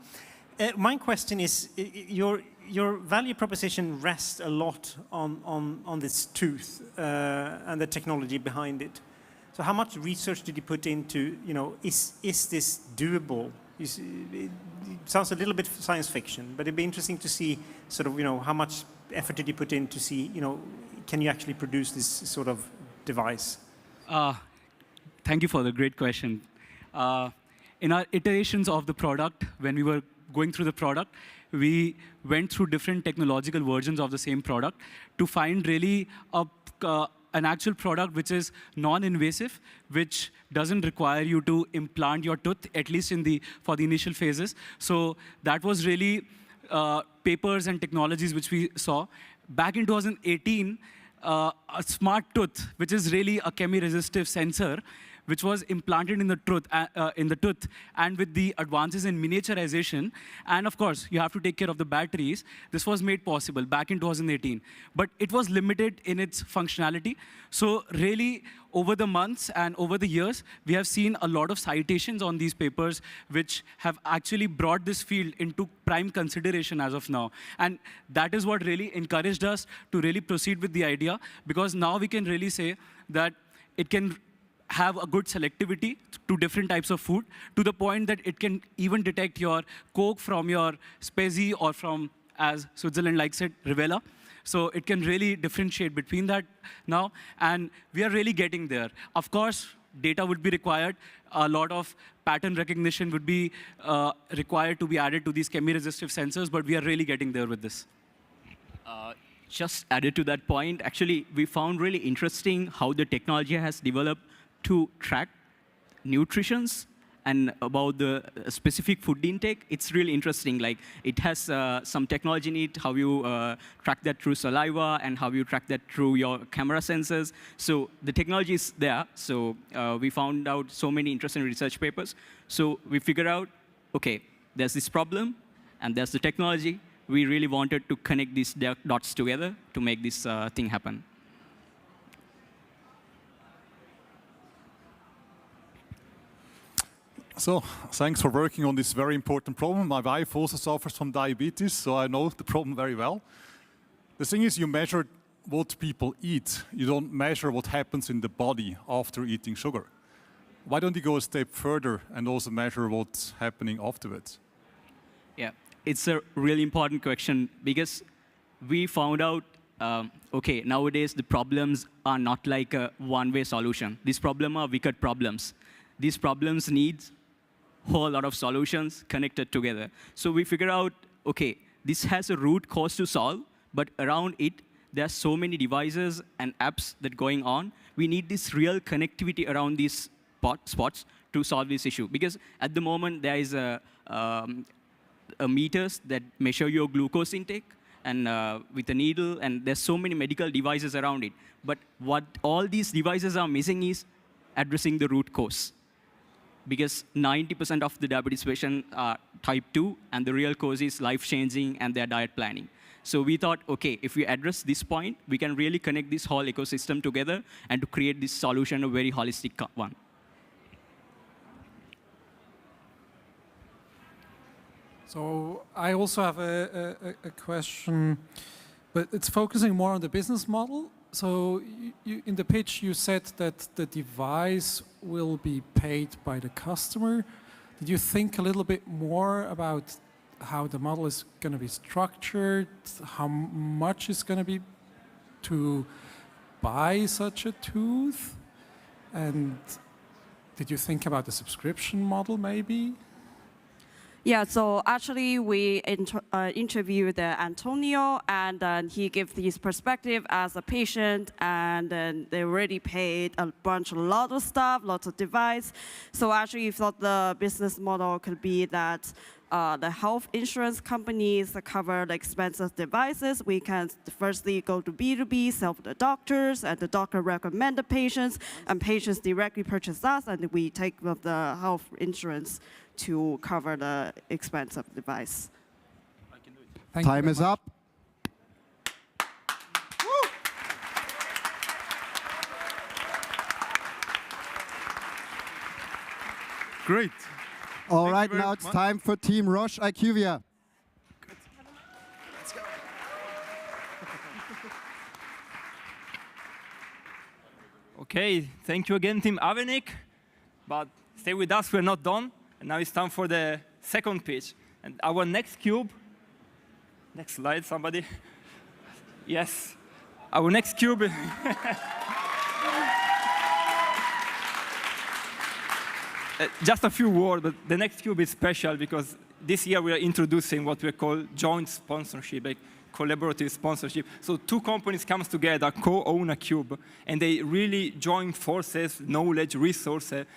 My question is, your value proposition rests a lot on this tooth and the technology behind it. So how much research did you put into, is this doable? It sounds a little bit science fiction, but it'd be interesting to see sort of, how much effort did you put in to see, can you actually produce this sort of device? Thank you for the great question. In our iterations of the product, when we were going through the product, we went through different technological versions of the same product to find really an actual product which is non-invasive, which doesn't require you to implant your tooth, at least for the initial phases. So that was really papers and technologies which we saw. Back in 2018, a smart tooth, which is really a chemi-resistive sensor, which was implanted in the tooth, and with the advances in miniaturization, and of course, you have to take care of the batteries, this was made possible back in 2018. But it was limited in its functionality. So really, over the months and over the years, we have seen a lot of citations on these papers, which have actually brought this field into prime consideration as of now. And that is what really encouraged us to really proceed with the idea, because now we can really say that it can have a good selectivity to different types of food, to the point that it can even detect your Coke from your Spezi or from, as Switzerland likes it, Rivella. So it can really differentiate between that now, and we are really getting there. Of course, data would be required. A lot of pattern recognition would be required to be added to these chemi-resistive sensors, but we are really getting there with this. Just added to that point, actually, we found really interesting how the technology has developed to track nutritions and about the specific food intake. It's really interesting. Like, it has some technology in it, how you track that through saliva and how you track that through your camera sensors. So the technology is there. So we found out so many interesting research papers. So we figured out, OK, there's this problem, and there's the technology. We really wanted to connect these dots together to make this thing happen. So, thanks for working on this very important problem. My wife also suffers from diabetes, so I know the problem very well. The thing is, you measure what people eat. You don't measure what happens in the body after eating sugar. Why don't you go a step further and also measure what's happening afterwards? Yeah, it's a really important question, because we found out, OK, nowadays the problems are not like a one-way solution. These problems are wicked problems. These problems need whole lot of solutions connected together. So we figure out, OK, this has a root cause to solve, but around it, there are so many devices and apps that are going on. We need this real connectivity around these spots to solve this issue. Because at the moment, there is a meters that measure your glucose intake and with a needle, and there's so many medical devices around it. But what all these devices are missing is addressing the root cause. Because 90% of the diabetes patients are type 2, and the real cause is life-changing and their diet planning. So we thought, OK, if we address this point, we can really connect this whole ecosystem together and to create this solution, a very holistic one. So I also have a question, but it's focusing more on the business model. So in the pitch, you said that the device will be paid by the customer. did you think a little bit more about how the model is going to be structured, how much is going to be to buy such a tooth? And did you think about the subscription model maybe? Yeah, so actually we interviewed Antonio, and he gave his perspective as a patient, and then they already paid a lot of stuff, lots of device. So actually we thought the business model could be that the health insurance companies that cover the expensive devices. We can firstly go to B2B, sell to the doctors, and the doctor recommend the patients, and patients directly purchase us, and we take the health insurance to cover the expensive device. Time is up. Great. All right, now it's time for Team Roche IQVIA. Okay, thank you again, Team Avenik. But stay with us, we're not done. And now it's time for the second pitch. And our next cube, next slide, somebody. Yes, our next cube. Just a few words, but the next cube is special because this year we are introducing what we call joint sponsorship, like collaborative sponsorship. So two companies come together, co-own a cube, and they really join forces, knowledge, resources,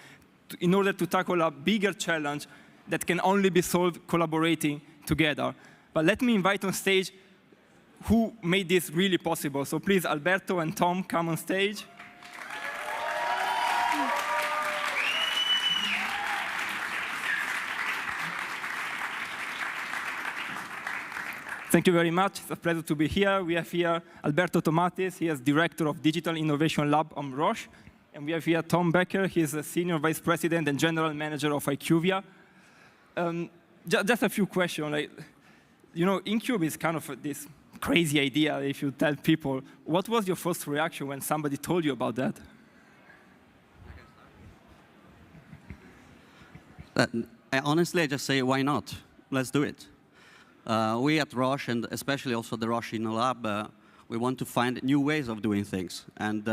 in order to tackle a bigger challenge that can only be solved collaborating together. But let me invite on stage who made this really possible. So please, Alberto and Tom, come on stage. Thank you very much. It's a pleasure to be here. We have here Alberto Tomatis. He is Director of Digital Innovation Lab on Roche. And we have here Tom Becker. He is a Senior Vice President and General Manager of IQVIA. Just a few questions. Like, you know, InCube is kind of this crazy idea if you tell people. What was your first reaction when somebody told you about that? Honestly, I just say, why not? Let's do it. We at Roche, and especially also the Roche Inno Lab, we want to find new ways of doing things. And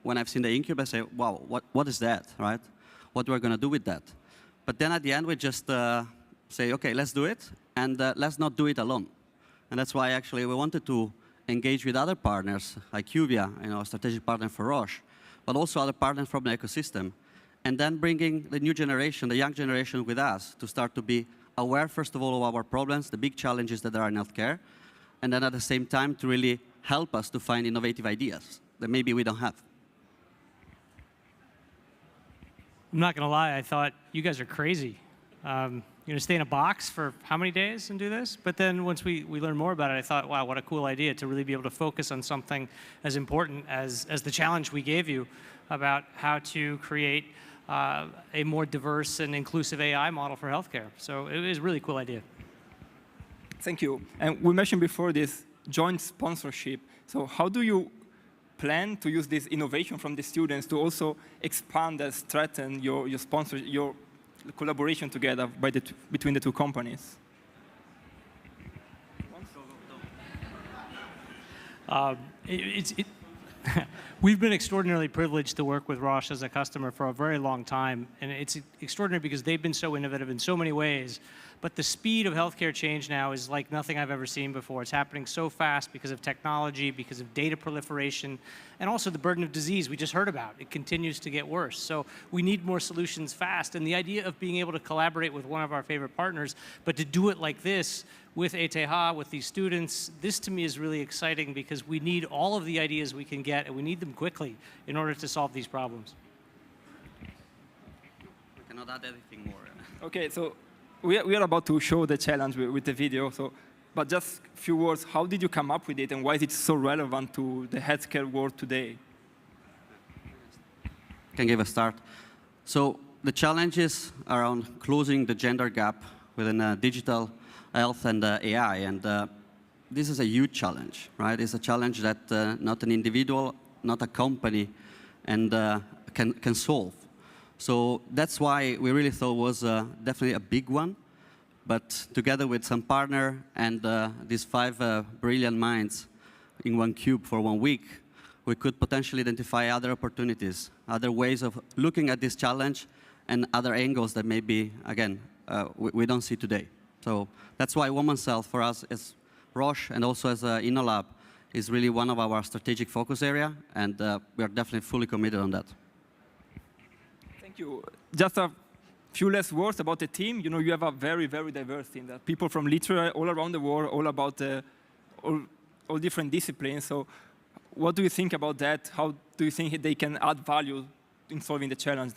when I've seen the InCube, I say, wow, what is that, right? What we're going to do with that? But then at the end, we just say, OK, let's do it, and let's not do it alone. And that's why, actually, we wanted to engage with other partners, like IQVIA, you know, a strategic partner for Roche, but also other partners from the ecosystem, and then bringing the new generation, the young generation with us to start to be aware, first of all, of our problems, the big challenges that there are in healthcare, and then at the same time to really help us to find innovative ideas that maybe we don't have. I'm not going to lie, I thought, you guys are crazy. You're going to stay in a box for how many days and do this? But then once we learned more about it, I thought, wow, what a cool idea to really be able to focus on something as important as the challenge we gave you about how to create a more diverse and inclusive AI model for healthcare. So it was a really cool idea. Thank you. And we mentioned before this joint sponsorship. So how do you plan to use this innovation from the students to also expand and strengthen your collaboration together between the two companies? We've been extraordinarily privileged to work with Roche as a customer for a very long time, and it's extraordinary because they've been so innovative in so many ways. But the speed of healthcare change now is like nothing I've ever seen before. It's happening so fast because of technology, because of data proliferation, and also the burden of disease we just heard about. It continues to get worse. So we need more solutions fast. And the idea of being able to collaborate with one of our favorite partners, but to do it like this with ETH, with these students, this to me is really exciting because we need all of the ideas we can get, and we need them quickly in order to solve these problems. We cannot add anything more. OK, so we are about to show the challenge with the video. But just a few words, how did you come up with it, and why is it so relevant to the healthcare world today? I can give a start. So the challenge is around closing the gender gap within digital health and AI. And this is a huge challenge, right? It's a challenge that not an individual, not a company, and can solve. So that's why we really thought was definitely a big one. But together with some partner and these 5 brilliant minds in one cube for 1 week, we could potentially identify other opportunities, other ways of looking at this challenge, and other angles that maybe, again, we don't see today. So that's why Women's Health for us as Roche and also as InnoLab is really one of our strategic focus area, and we are definitely fully committed on that. Thank you. Just a few less words about the team. You know, you have a very, very diverse team. There are people from literally all around the world, all about all different disciplines. So what do you think about that? How do you think they can add value in solving the challenge?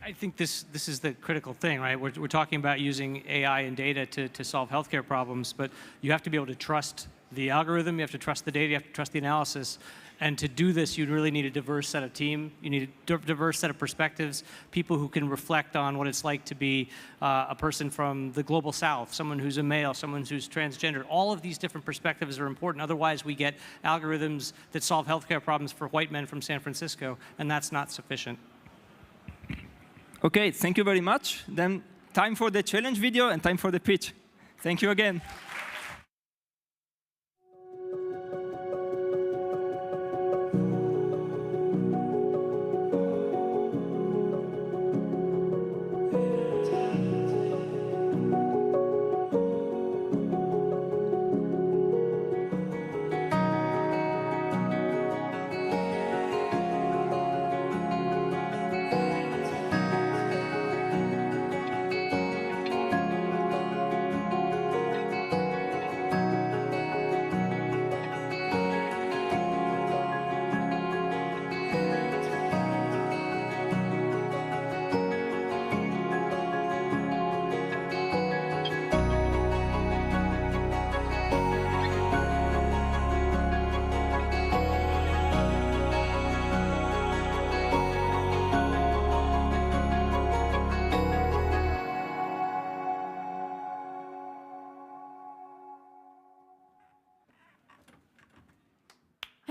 I think this is the critical thing, right? We're talking about using AI and data to solve healthcare problems, but you have to be able to trust the algorithm, you have to trust the data, you have to trust the analysis. And to do this, you really need a diverse set of team. You need a diverse set of perspectives, people who can reflect on what it's like to be a person from the global south, someone who's a male, someone who's transgender. All of these different perspectives are important. Otherwise, we get algorithms that solve healthcare problems for white men from San Francisco, and that's not sufficient. OK, thank you very much. Then time for the challenge video and time for the pitch. Thank you again.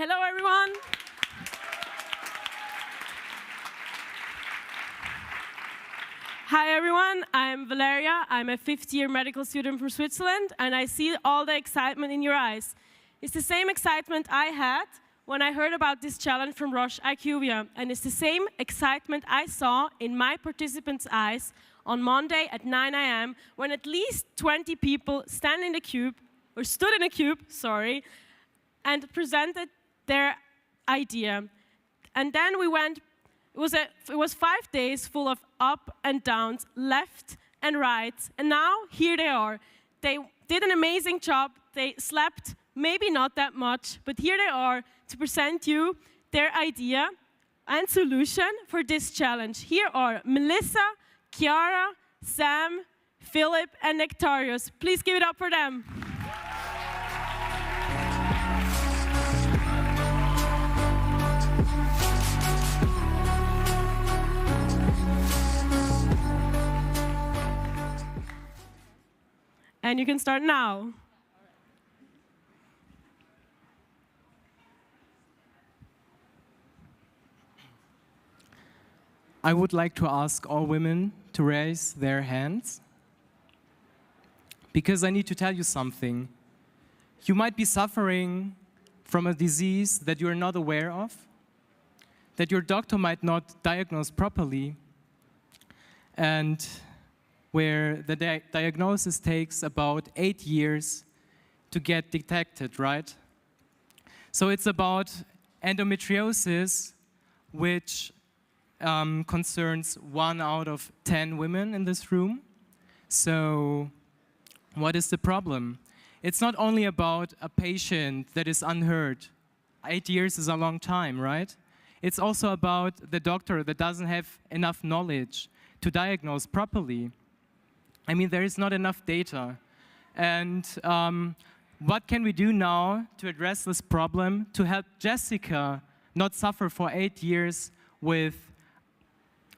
Hello, everyone. Hi, everyone. I'm Valeria. I'm a fifth-year medical student from Switzerland, and I see all the excitement in your eyes. It's the same excitement I had when I heard about this challenge from Roche IQVIA, and it's the same excitement I saw in my participants' eyes on Monday at 9 a.m. when at least 20 people stood in a cube, sorry, and presented their idea. And then we went, it was 5 days full of up and downs, left and right, and now here they are. They did an amazing job, they slept, maybe not that much, but here they are to present you their idea and solution for this challenge. Here are Melissa, Chiara, Sam, Philip, and Nectarius. Please give it up for them. And you can start now. I would like to ask all women to raise their hands, because I need to tell you something. You might be suffering from a disease that you're not aware of, that your doctor might not diagnose properly, and where the diagnosis takes about 8 years to get detected, right? So it's about endometriosis, which concerns 1 out of 10 women in this room. So what is the problem? It's not only about a patient that is unheard. 8 years is a long time, right? It's also about the doctor that doesn't have enough knowledge to diagnose properly. I mean, there is not enough data. And what can we do now to address this problem, to help Jessica not suffer for 8 years with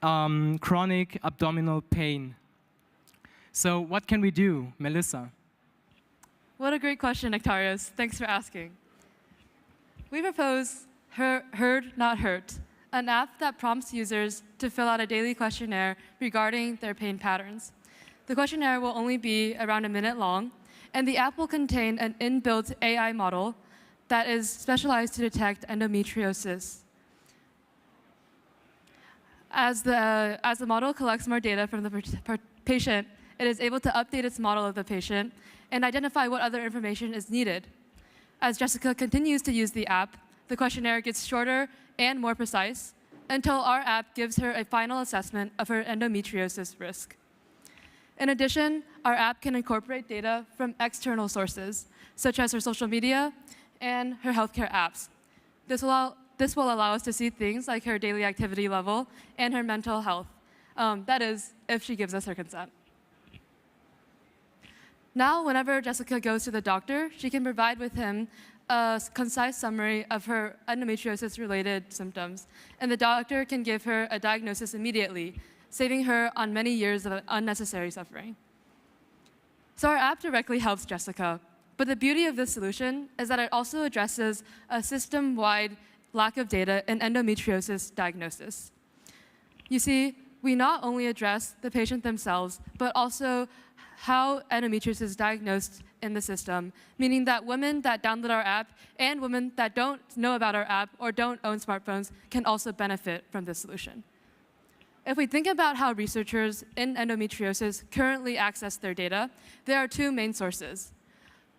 chronic abdominal pain? So what can we do, Melissa? What a great question, Nectarius. Thanks for asking. We propose heard, not hurt, an app that prompts users to fill out a daily questionnaire regarding their pain patterns. The questionnaire will only be around a minute long, and the app will contain an inbuilt AI model that is specialized to detect endometriosis. As the model collects more data from the patient, it is able to update its model of the patient and identify what other information is needed. As Jessica continues to use the app, the questionnaire gets shorter and more precise until our app gives her a final assessment of her endometriosis risk. In addition, our app can incorporate data from external sources, such as her social media and her healthcare apps. This will allow us to see things like her daily activity level and her mental health. That is, if she gives us her consent. Now, whenever Jessica goes to the doctor, she can provide with him a concise summary of her endometriosis-related symptoms, and the doctor can give her a diagnosis immediately, saving her on many years of unnecessary suffering. So our app directly helps Jessica, but the beauty of this solution is that it also addresses a system-wide lack of data in endometriosis diagnosis. You see, we not only address the patient themselves, but also how endometriosis is diagnosed in the system, meaning that women that download our app and women that don't know about our app or don't own smartphones can also benefit from this solution. If we think about how researchers in endometriosis currently access their data, there are two main sources.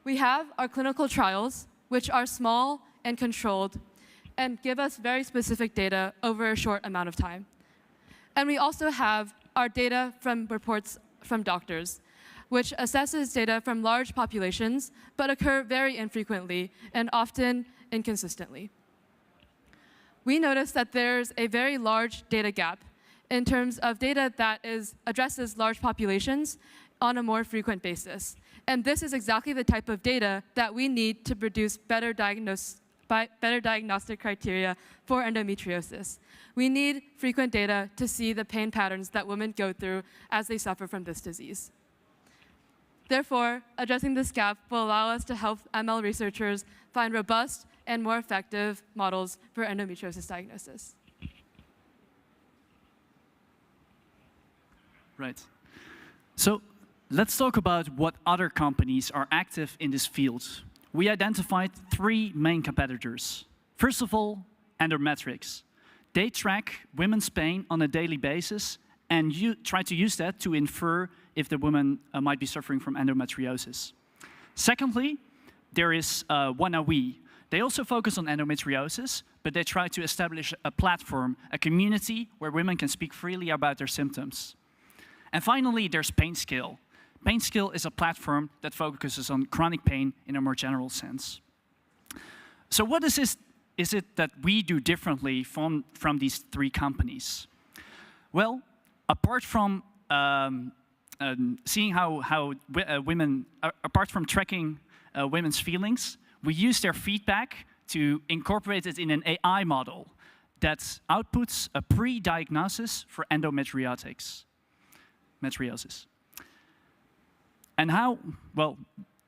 We have our clinical trials, which are small and controlled, and give us very specific data over a short amount of time. And we also have our data from reports from doctors, which assesses data from large populations, but occur very infrequently and often inconsistently. We notice that there's a very large data gap in terms of data that addresses large populations on a more frequent basis. And this is exactly the type of data that we need to produce better diagnostic criteria for endometriosis. We need frequent data to see the pain patterns that women go through as they suffer from this disease. Therefore, addressing this gap will allow us to help ML researchers find robust and more effective models for endometriosis diagnosis. Right. So let's talk about what other companies are active in this field. We identified three main competitors. First of all, Endometrics. They track women's pain on a daily basis and try to use that to infer if the woman might be suffering from endometriosis. Secondly, there is WannaWe. They also focus on endometriosis, but they try to establish a platform, a community where women can speak freely about their symptoms. And finally, there's PainScale. PainScale is a platform that focuses on chronic pain in a more general sense. So what is it that we do differently from these three companies? Well, apart from seeing how women, apart from tracking women's feelings, we use their feedback to incorporate it in an AI model that outputs a pre-diagnosis for endometriosis. And how? Well,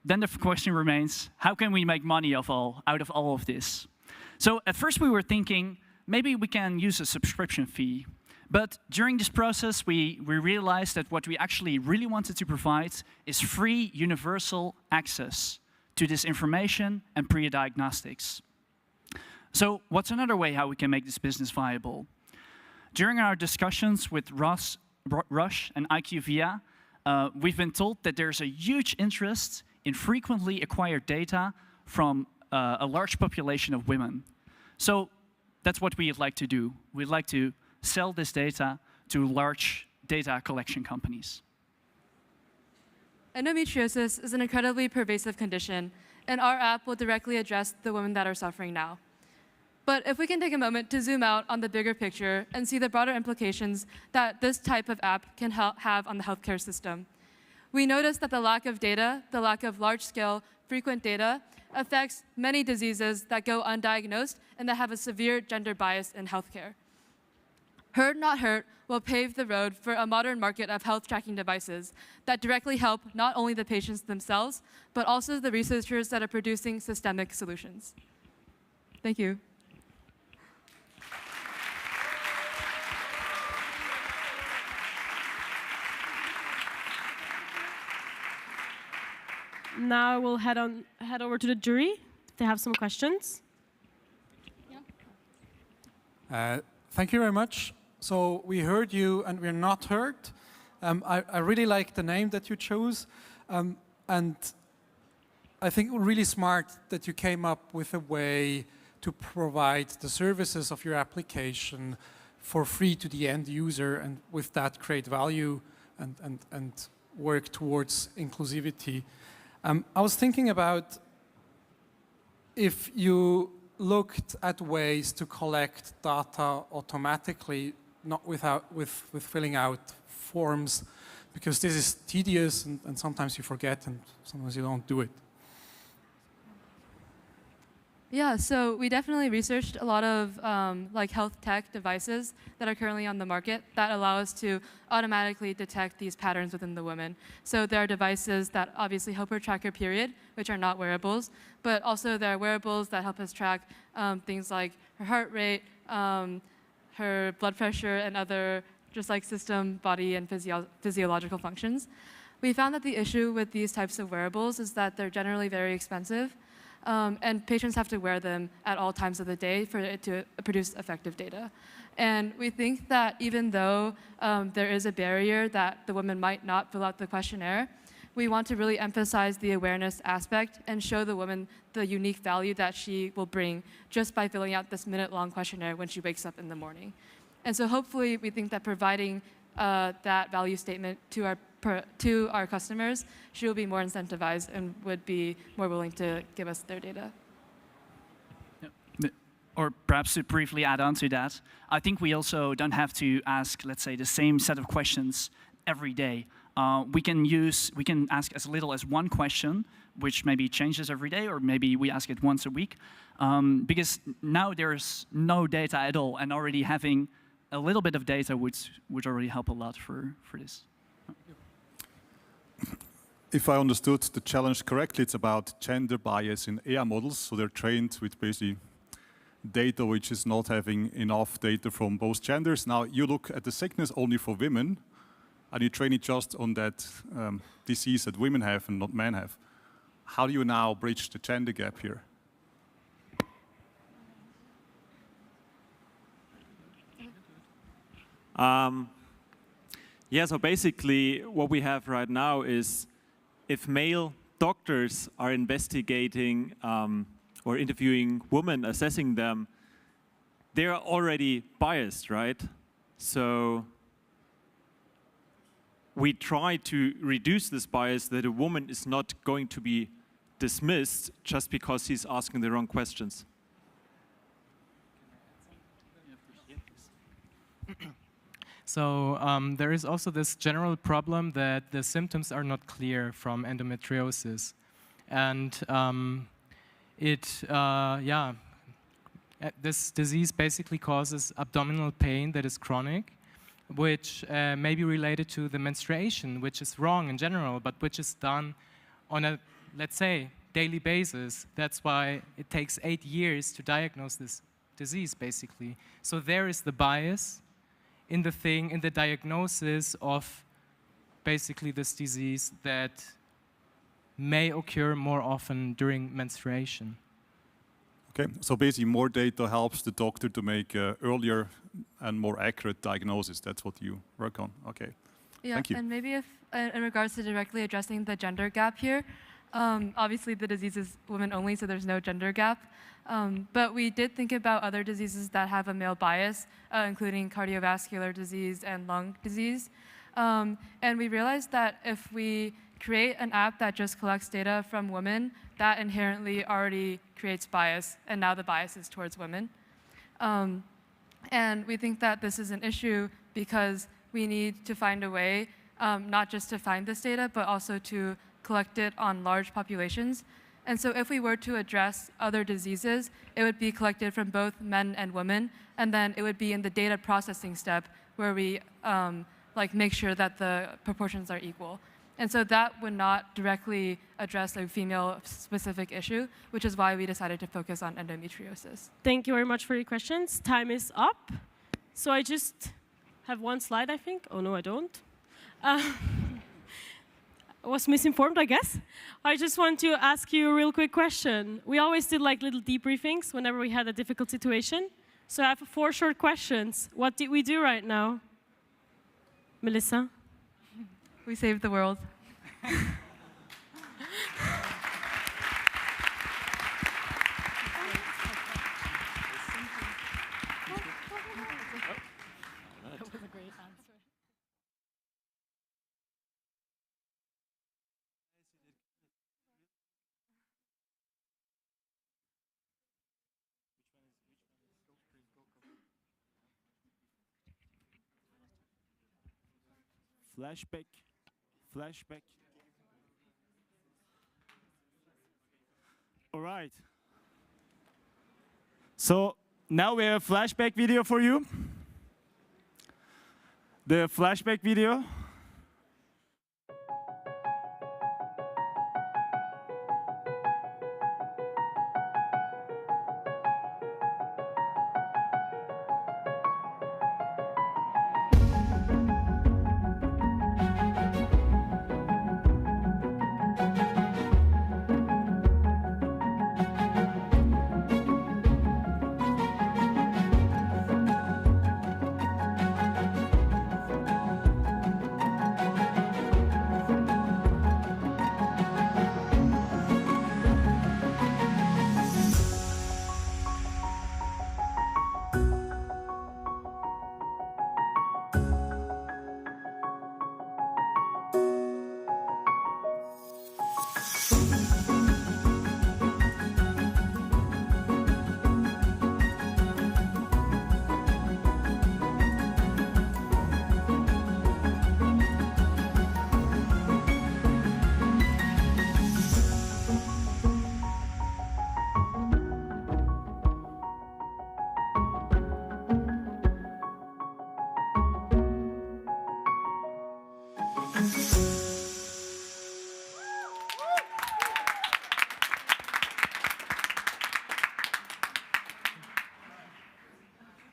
then the question remains, how can we make money out of all of this? So at first we were thinking, maybe we can use a subscription fee. But during this process, we realized that what we actually really wanted to provide is free universal access to this information and pre-diagnostics. So what's another way how we can make this business viable? During our discussions with Rush and IQVIA, we've been told that there's a huge interest in frequently acquired data from a large population of women. So that's what we'd like to do. We'd like to sell this data to large data collection companies. Endometriosis is an incredibly pervasive condition, and our app will directly address the women that are suffering now. But if we can take a moment to zoom out on the bigger picture and see the broader implications that this type of app can have on the healthcare system, we notice that the lack of data, the lack of large-scale, frequent data, affects many diseases that go undiagnosed and that have a severe gender bias in healthcare. Heard Not Hurt will pave the road for a modern market of health tracking devices that directly help not only the patients themselves, but also the researchers that are producing systemic solutions. Thank you. now we'll head over to the jury if they have some questions. Thank you very much. So we heard you and we're not heard. I really like the name that you chose. And I think really smart that you came up with a way to provide the services of your application for free to the end user, and with that create value and work towards inclusivity. I was thinking about if you looked at ways to collect data automatically, not with filling out forms, because this is tedious and sometimes you forget and sometimes you don't do it. Yeah, so we definitely researched a lot of like health tech devices that are currently on the market that allow us to automatically detect these patterns within the woman. So there are devices that obviously help her track her period, which are not wearables, but also there are wearables that help us track things like her heart rate, her blood pressure, and other just like system, body, and physiological functions. We found that the issue with these types of wearables is that they're generally very expensive. And patients have to wear them at all times of the day for it to produce effective data. And we think that even though there is a barrier that the woman might not fill out the questionnaire, we want to really emphasize the awareness aspect and show the woman the unique value that she will bring just by filling out this minute-long questionnaire when she wakes up in the morning. And so hopefully we think that providing that value statement to our customers, she will be more incentivized and would be more willing to give us their data. Or perhaps to briefly add on to that, I think we also don't have to ask, let's say, the same set of questions every day. We can ask as little as one question, which maybe changes every day, or maybe we ask it once a week, because now there's no data at all, and already having a little bit of data would already help a lot for this. If I understood the challenge correctly, it's about gender bias in AI models. So they're trained with basically data which is not having enough data from both genders. Now you look at the sickness only for women, and you train it just on that disease that women have and not men have. How do you now bridge the gender gap here? Yeah, so basically what we have right now is if male doctors are investigating or interviewing women, assessing them, they're already biased, right? So we try to reduce this bias that a woman is not going to be dismissed just because she's asking the wrong questions. So there is also this general problem that the symptoms are not clear from endometriosis. And this disease basically causes abdominal pain that is chronic, which may be related to the menstruation, which is wrong in general, but which is done on a, let's say, daily basis. That's why it takes 8 years to diagnose this disease, basically. So there is the bias in the diagnosis of basically this disease that may occur more often during menstruation. Okay, so basically more data helps the doctor to make earlier and more accurate diagnosis. That's what you work on. Okay, yeah, thank you. And maybe if, in regards to directly addressing the gender gap here, obviously the disease is women only, so there's no gender gap. But we did think about other diseases that have a male bias, including cardiovascular disease and lung disease. And we realized that if we create an app that just collects data from women, that inherently already creates bias, and now the bias is towards women. And we think that this is an issue because we need to find a way not just to find this data, but also to collect it on large populations. And so if we were to address other diseases, it would be collected from both men and women, and then it would be in the data processing step where we make sure that the proportions are equal. And so that would not directly address a female-specific issue, which is why we decided to focus on endometriosis. Thank you very much for your questions. Time is up. So I just have one slide, I think. Oh, no, I don't. was misinformed, I guess. I just want to ask you a real quick question. We always did like little debriefings whenever we had a difficult situation. So I have 4 short questions. What did we do right now? Melissa? We saved the world. Flashback. Flashback. All right. So now we have a flashback video for you. The flashback video.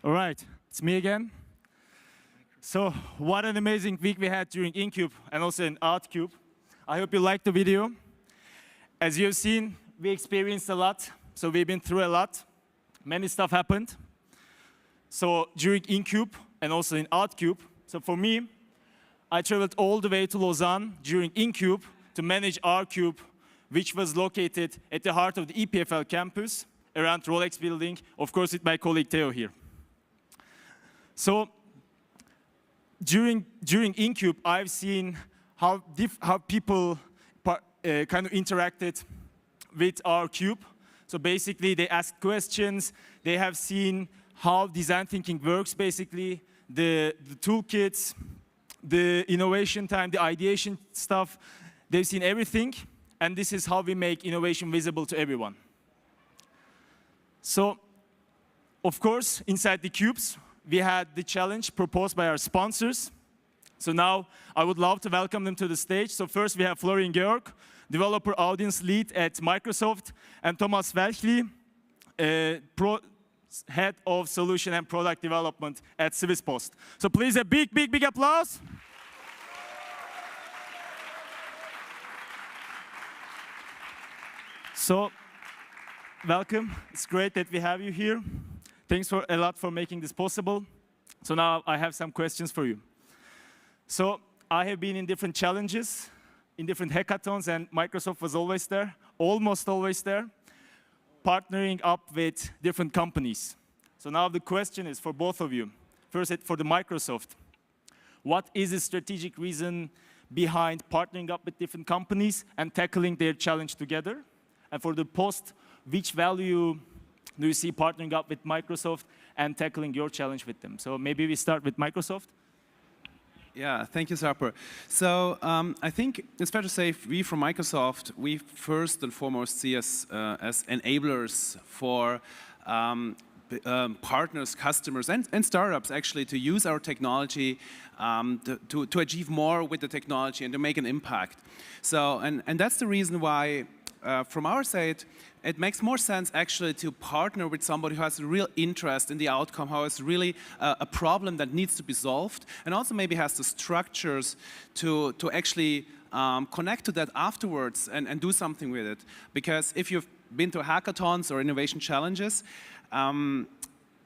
All right, it's me again. So what an amazing week we had during InCube and also in ArtCube. I hope you liked the video. As you've seen, we experienced a lot, so we've been through a lot. Many stuff happened. So during InCube and also in ArtCube, so for me, I traveled all the way to Lausanne during InCube to manage ArtCube, which was located at the heart of the EPFL campus around Rolex building, of course with my colleague Theo here. So during InCube, I've seen how people kind of interacted with our cube. So basically, they asked questions. They have seen how design thinking works, basically, the toolkits, the innovation time, the ideation stuff. They've seen everything. And this is how we make innovation visible to everyone. So, of course, inside the cubes, we had the challenge proposed by our sponsors. So now I would love to welcome them to the stage. So first we have Florian Georg, developer audience lead at Microsoft, and Thomas Welchli, head of solution and product development at Swiss Post. So please a big, big, big applause. So welcome. It's great that we have you here. Thanks a lot for making this possible. So now I have some questions for you. So I have been in different challenges, in different hackathons, and Microsoft was always there, almost always there, partnering up with different companies. So now the question is for both of you. First, for the Microsoft. What is the strategic reason behind partnering up with different companies and tackling their challenge together? And for the Post, which value do you see partnering up with Microsoft and tackling your challenge with them? So maybe we start with Microsoft. Yeah, thank you, Sarper. So I think it's fair to say we from Microsoft, we first and foremost see us as enablers for partners, customers, and startups actually to use our technology to achieve more with the technology and to make an impact. So, and that's the reason why from our side, it makes more sense actually to partner with somebody who has a real interest in the outcome, who has really a problem that needs to be solved, and also maybe has the structures to actually connect to that afterwards and do something with it. Because if you've been to hackathons or innovation challenges,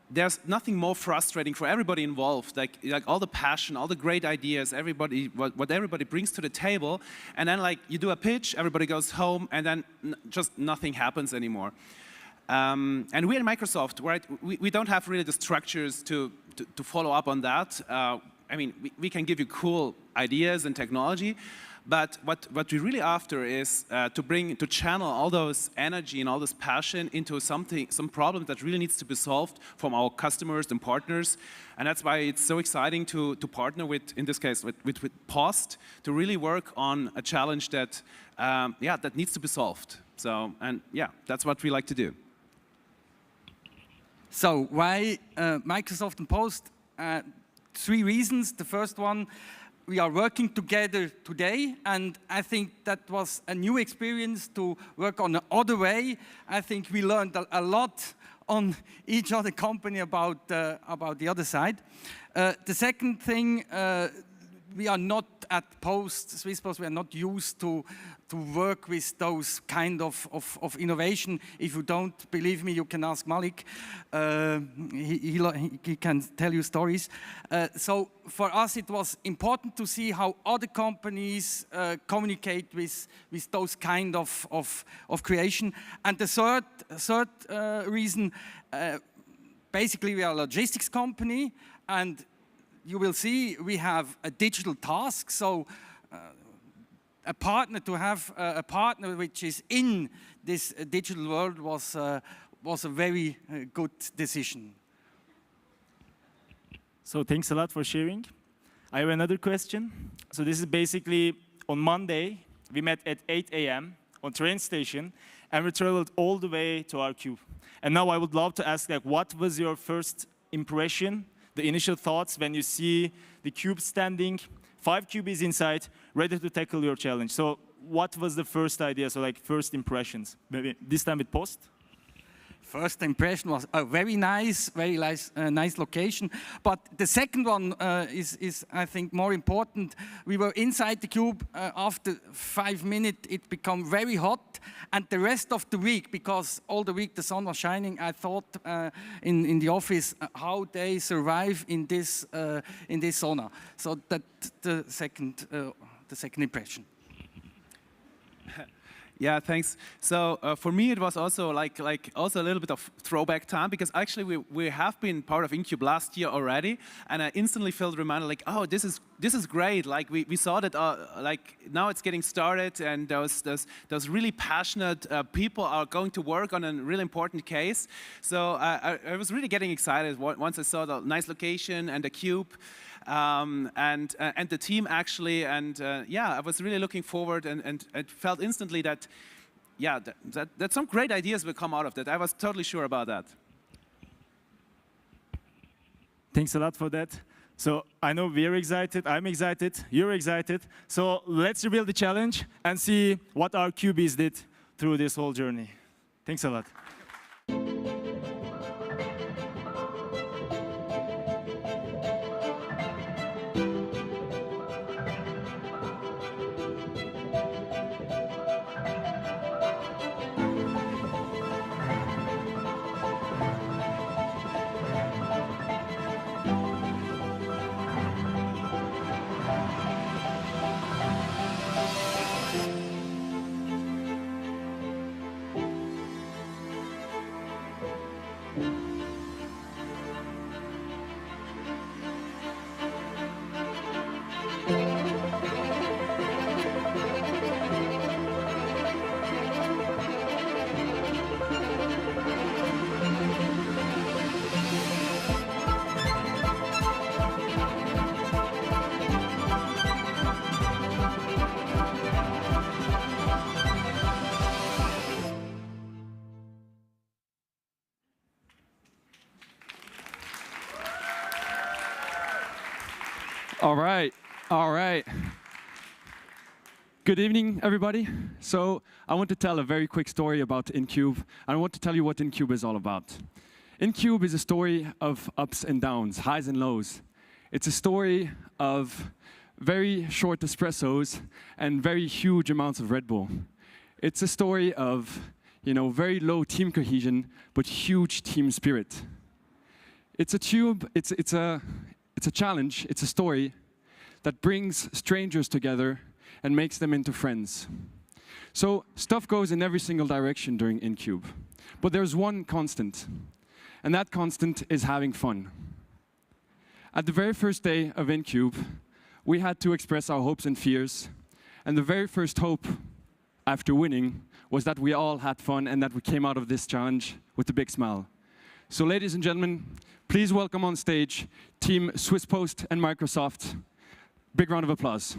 there's nothing more frustrating for everybody involved, like all the passion, all the great ideas, everybody, what everybody brings to the table, and then like you do a pitch, everybody goes home, and then just nothing happens anymore. And we at Microsoft, right, we don't have really the structures to follow up on that. I mean, we can give you cool ideas and technology, but what we're really after is to channel all those energy and all this passion into some problem that really needs to be solved from our customers and partners. And that's why it's so exciting to partner with, in this case, with Post, to really work on a challenge that, that needs to be solved. So, and yeah, that's what we like to do. So why Microsoft and Post? 3 reasons. The first one, we are working together today, and I think that was a new experience to work on the other way. I think we learned a lot on each other company about the other side. The second thing, we are not at Swiss Post, we are not used to work with those kind of innovation. If you don't believe me, you can ask Malik. He can tell you stories. So for us, it was important to see how other companies communicate with those kind of creation. And the third reason, basically we are a logistics company, and you will see we have a digital task. So a partner, to have a partner which is in this digital world was a very good decision. So thanks a lot for sharing. I have another question. So this is basically on Monday, we met at 8 a.m. on train station, and we traveled all the way to our cube. And now I would love to ask, like, what was your first impression, the initial thoughts when you see the cube standing, 5 cubies inside, ready to tackle your challenge? So what was the first idea, so like first impressions? Maybe this time with Post? First impression was a very nice location. But the second one is, I think, more important. We were inside the cube. After 5 minutes, it became very hot. And the rest of the week, because all the week the sun was shining, I thought in the office how they survive in this sauna. So that the second impression. Yeah, thanks. So for me, it was also like also a little bit of throwback time, because actually we have been part of InCube last year already, and I instantly felt reminded, like, oh, this is great. Like we saw that like now it's getting started, and those really passionate people are going to work on a really important case. So I was really getting excited once I saw the nice location and the cube. And the team actually, and I was really looking forward, and it felt instantly that, that some great ideas will come out of that. I was totally sure about that. Thanks a lot for that. So I know we're excited, I'm excited, you're excited. So let's reveal the challenge and see what our cubies did through this whole journey. Thanks a lot. All right. Good evening, everybody. So I want to tell a very quick story about InCube. I want to tell you what InCube is all about. InCube is a story of ups and downs, highs and lows. It's a story of very short espressos and very huge amounts of Red Bull. It's a story of, very low team cohesion, but huge team spirit. It's a challenge, it's a story that brings strangers together and makes them into friends. So stuff goes in every single direction during InCube. But there's one constant, and that constant is having fun. At the very first day of InCube, we had to express our hopes and fears, and the very first hope after winning was that we all had fun and that we came out of this challenge with a big smile. So ladies and gentlemen, please welcome on stage Team Swiss Post and Microsoft. Big round of applause.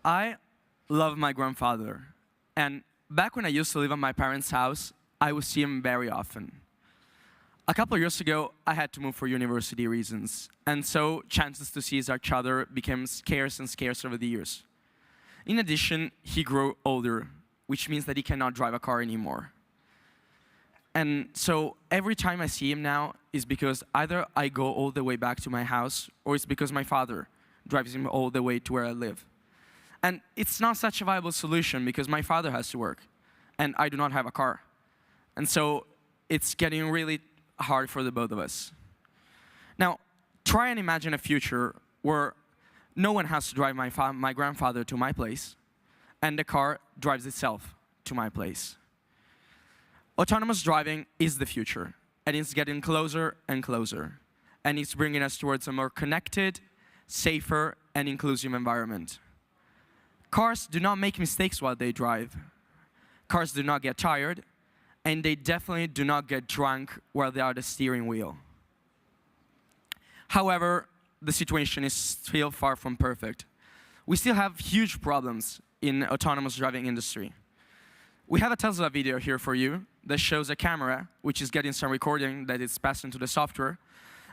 I love my grandfather, and back when I used to live at my parents' house, I would see him very often. A couple of years ago, I had to move for university reasons, and so chances to see each other became scarce and scarce over the years. In addition, he grew older, which means that he cannot drive a car anymore. And so every time I see him now is because either I go all the way back to my house, or it's because my father drives him all the way to where I live. And it's not such a viable solution because my father has to work, and I do not have a car. And so it's getting really hard for the both of us. Now, try and imagine a future where no one has to drive my grandfather to my place, and the car drives itself to my place. Autonomous driving is the future, and it's getting closer and closer. And it's bringing us towards a more connected, safer, and inclusive environment. Cars do not make mistakes while they drive. Cars do not get tired, and they definitely do not get drunk while they are at the steering wheel. However, the situation is still far from perfect. We still have huge problems in the autonomous driving industry. We have a Tesla video here for you that shows a camera, which is getting some recording that is passed into the software.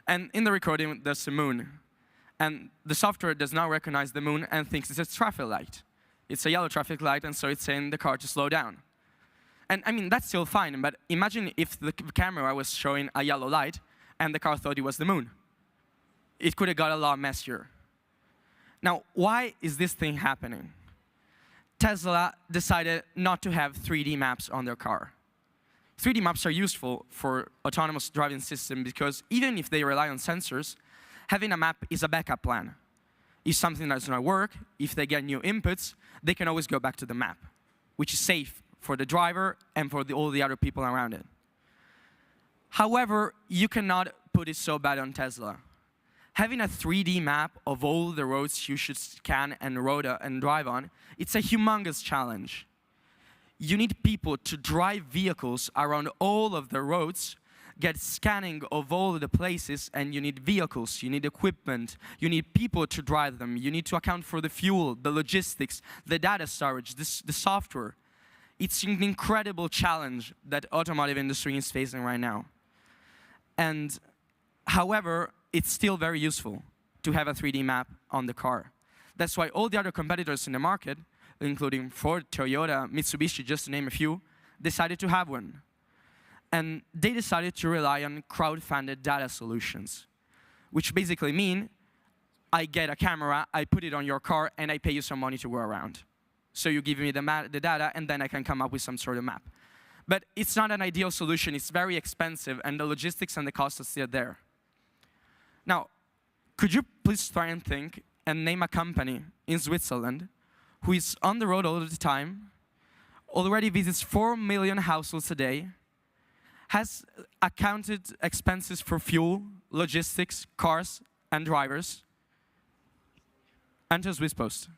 And in the recording, there's a moon. And the software does not recognize the moon and thinks it's a traffic light. It's a yellow traffic light, and so it's saying the car to slow down. And I mean, that's still fine, but imagine if the camera was showing a yellow light and the car thought it was the moon. It could have got a lot messier. Now, why is this thing happening? Tesla decided not to have 3D maps on their car. 3D maps are useful for autonomous driving system because even if they rely on sensors, having a map is a backup plan. If something does not work, if they get new inputs, they can always go back to the map, which is safe for the driver and for all the other people around it. However, you cannot put it so bad on Tesla. Having a 3D map of all the roads you should scan and drive on, it's a humongous challenge. You need people to drive vehicles around all of the roads, get scanning of all the places, and you need vehicles, you need equipment, you need people to drive them, you need to account for the fuel, the logistics, the data storage, the software. It's an incredible challenge that automotive industry is facing right now. And however, it's still very useful to have a 3D map on the car. That's why all the other competitors in the market, including Ford, Toyota, Mitsubishi, just to name a few, decided to have one. And they decided to rely on crowd-funded data solutions, which basically mean I get a camera, I put it on your car, and I pay you some money to go around. So you give me the data, and then I can come up with some sort of map. But it's not an ideal solution. It's very expensive, and the logistics and the cost are still there. Now, could you please try and think and name a company in Switzerland who is on the road all the time, already visits 4 million households a day, has accounted expenses for fuel, logistics, cars, and drivers, and a Swiss Post.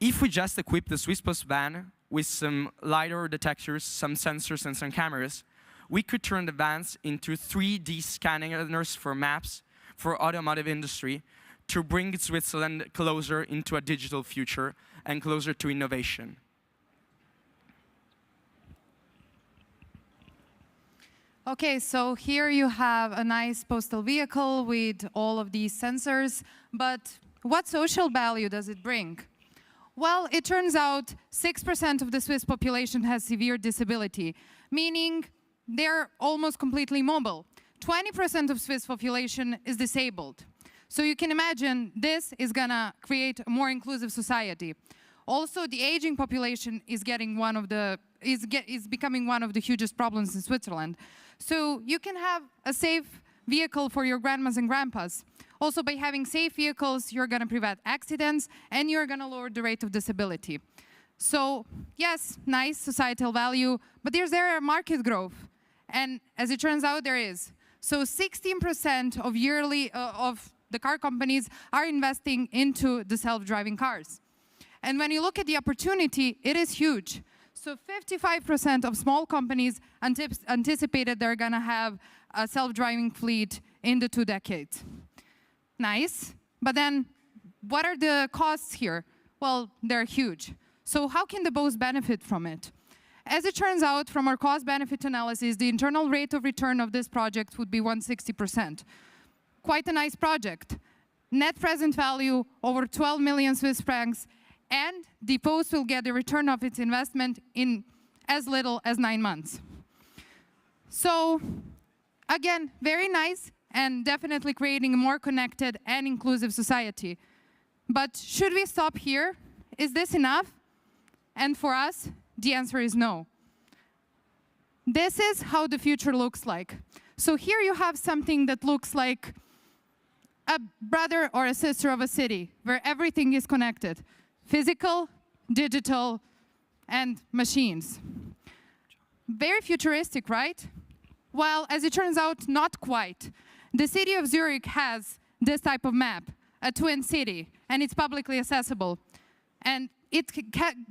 If we just equip the Swiss Post van with some LiDAR detectors, some sensors, and some cameras, we could turn the vans into 3D scanners for maps for automotive industry to bring Switzerland closer into a digital future and closer to innovation. Okay, so here you have a nice postal vehicle with all of these sensors, but what social value does it bring? Well, it turns out 6% of the Swiss population has severe disability, meaning they're almost completely mobile. 20% of Swiss population is disabled. So you can imagine this is gonna create a more inclusive society. Also, the aging population is becoming one of the hugest problems in Switzerland. So you can have a safe vehicle for your grandmas and grandpas. Also, by having safe vehicles, you're gonna prevent accidents and you're gonna lower the rate of disability. So yes, nice societal value, but is there a market growth? And as it turns out, there is. So 16% of of the car companies are investing into the self-driving cars. And when you look at the opportunity, it is huge. So 55% of small companies anticipated they're going to have a self-driving fleet in the 2 decades. Nice. But then what are the costs here? Well, they're huge. So how can the both benefit from it? As it turns out, from our cost-benefit analysis, the internal rate of return of this project would be 160%. Quite a nice project. Net present value over 12 million Swiss francs, and the post will get the return of its investment in as little as 9 months. So, again, very nice and definitely creating a more connected and inclusive society. But should we stop here? Is this enough? And for us, the answer is no. This is how the future looks like. So here you have something that looks like a brother or a sister of a city, where everything is connected. Physical, digital, and machines. Very futuristic, right? Well, as it turns out, not quite. The city of Zürich has this type of map, a twin city, and it's publicly accessible. And it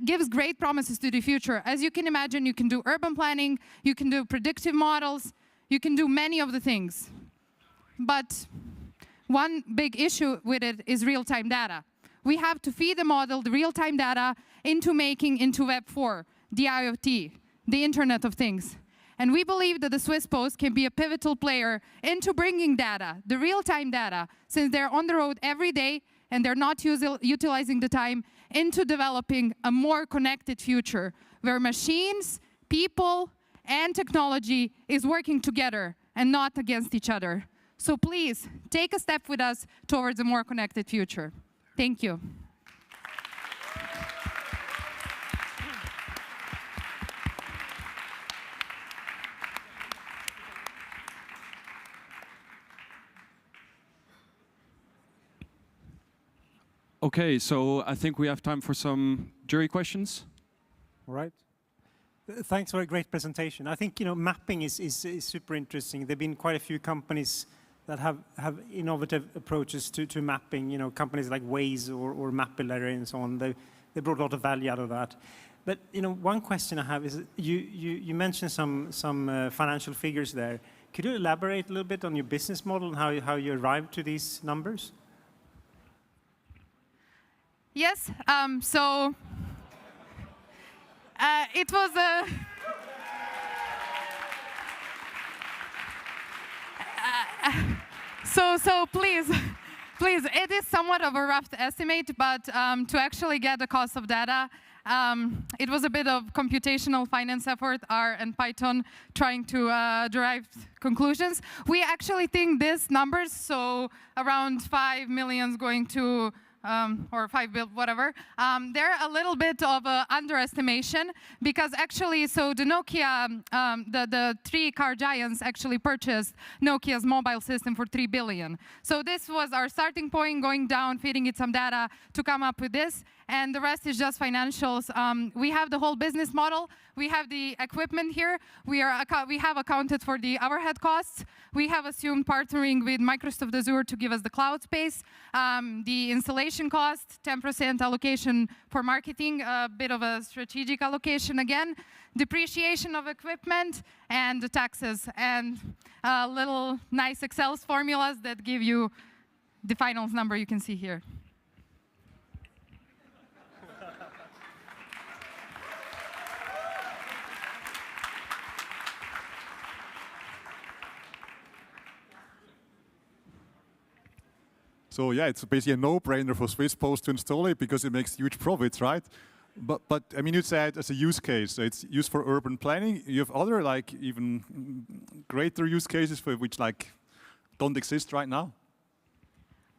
gives great promises to the future. As you can imagine, you can do urban planning, you can do predictive models, you can do many of the things. But one big issue with it is real-time data. We have to feed the model the real-time data into Web 4, the IoT, the Internet of Things. And we believe that the Swiss Post can be a pivotal player into bringing data, the real-time data, since they're on the road every day and they're not utilizing the time, into developing a more connected future where machines, people, and technology is working together and not against each other. So please, take a step with us towards a more connected future. Thank you. Okay, so I think we have time for some jury questions. All right. Thanks for a great presentation. I think mapping is super interesting. There've been quite a few companies that have innovative approaches to mapping. Companies like Waze or Mapillary and so on. They brought a lot of value out of that. But one question I have is you mentioned some financial figures there. Could you elaborate a little bit on your business model and how you arrived to these numbers? Yes, so it was a... So please, it is somewhat of a rough estimate, but to actually get the cost of data, it was a bit of computational finance effort, R and Python, trying to derive conclusions. We actually think these numbers, so around 5 million going to or 5 billion, whatever, they're a little bit of an underestimation because actually, so the Nokia, the 3 car giants actually purchased Nokia's mobile system for 3 billion. So this was our starting point, going down, feeding it some data to come up with this, and the rest is just financials. We have the whole business model. We have the equipment here. We have accounted for the overhead costs. We have assumed partnering with Microsoft Azure to give us the cloud space, the installation Operation cost, 10% allocation for marketing, a bit of a strategic allocation again, depreciation of equipment, and the taxes, and little nice Excel formulas that give you the finals number you can see here. So yeah, it's basically a no-brainer for Swisspost to install it because it makes huge profits, right? But I mean, you said as a use case, so it's used for urban planning. You have other like even greater use cases for which like don't exist right now?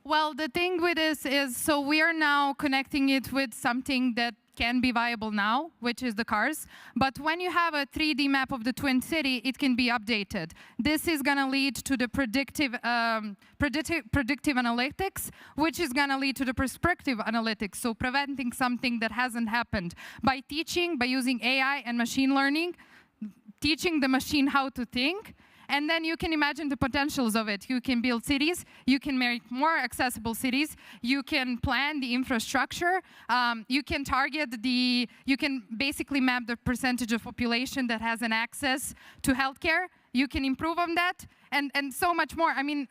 Well, the thing with this is, so we are now connecting it with something that can be viable now, which is the cars. But when you have a 3D map of the Twin City, it can be updated. This is going to lead to the predictive analytics, which is going to lead to the prescriptive analytics, so preventing something that hasn't happened. By teaching, by using AI and machine learning, teaching the machine how to think, and then you can imagine the potentials of it. You can build cities, you can make more accessible cities, you can plan the infrastructure, you can target the, you can basically map the percentage of population that has an access to healthcare, you can improve on that, and so much more. I mean,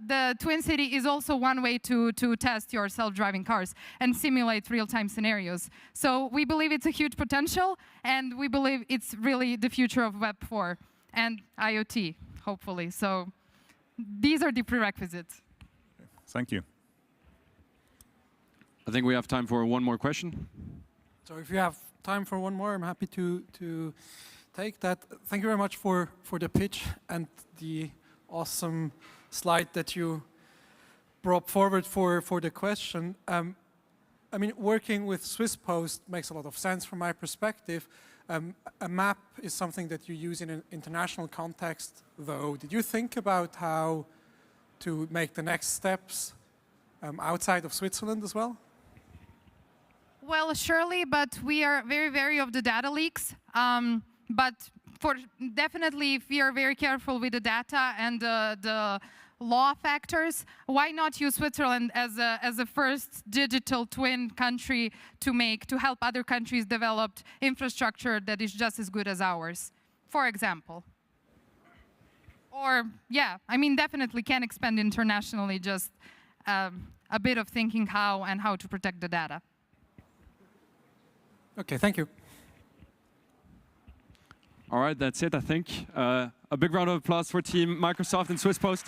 the Twin City is also one way to test your self-driving cars and simulate real-time scenarios. So we believe it's a huge potential, and we believe it's really the future of Web 4 and IoT. Hopefully. So these are the prerequisites. Thank you. I think we have time for one more question. So if you have time for one more, I'm happy to take that. Thank you very much for the pitch and the awesome slide that you brought forward for the question. I mean, working with Swisspost makes a lot of sense from my perspective. A map is something that you use in an international context, though. Did you think about how to make the next steps outside of Switzerland as well? Well, surely, but we are very wary of the data leaks. But definitely, we are very careful with the data and the law factors. Why not use Switzerland as a first digital twin country to help other countries develop infrastructure that is just as good as ours, for example? Or, yeah, I mean, definitely can expand internationally, just a bit of thinking how to protect the data. Okay, thank you. All right, that's it, I think. A big round of applause for Team Microsoft and Swisspost.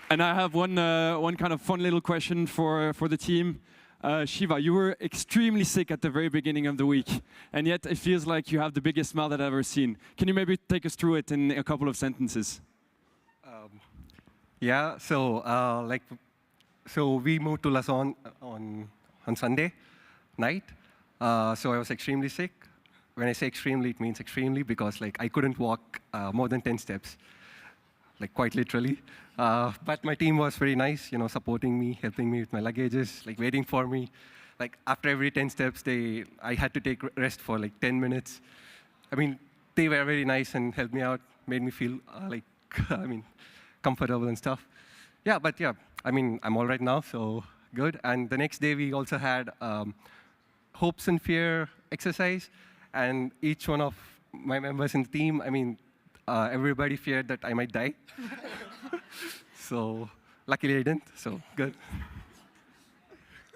And I have one kind of fun little question for the team. Shiva, you were extremely sick at the very beginning of the week, and yet it feels like you have the biggest smile that I've ever seen. Can you maybe take us through it in a couple of sentences? Yeah, so we moved to Lausanne on Sunday night. So I was extremely sick. When I say extremely, it means extremely because like I couldn't walk more than 10 steps, like quite literally. But my team was very nice, you know, supporting me, helping me with my luggages, like waiting for me. Like after every 10 steps, I had to take rest for like 10 minutes. I mean, they were very nice and helped me out, made me feel comfortable and stuff. Yeah, but yeah, I mean, I'm all right now, so good. And the next day, we also had hopes and fear exercise. And each one of my members in the team, I mean, everybody feared that I might die. So luckily I didn't, so good.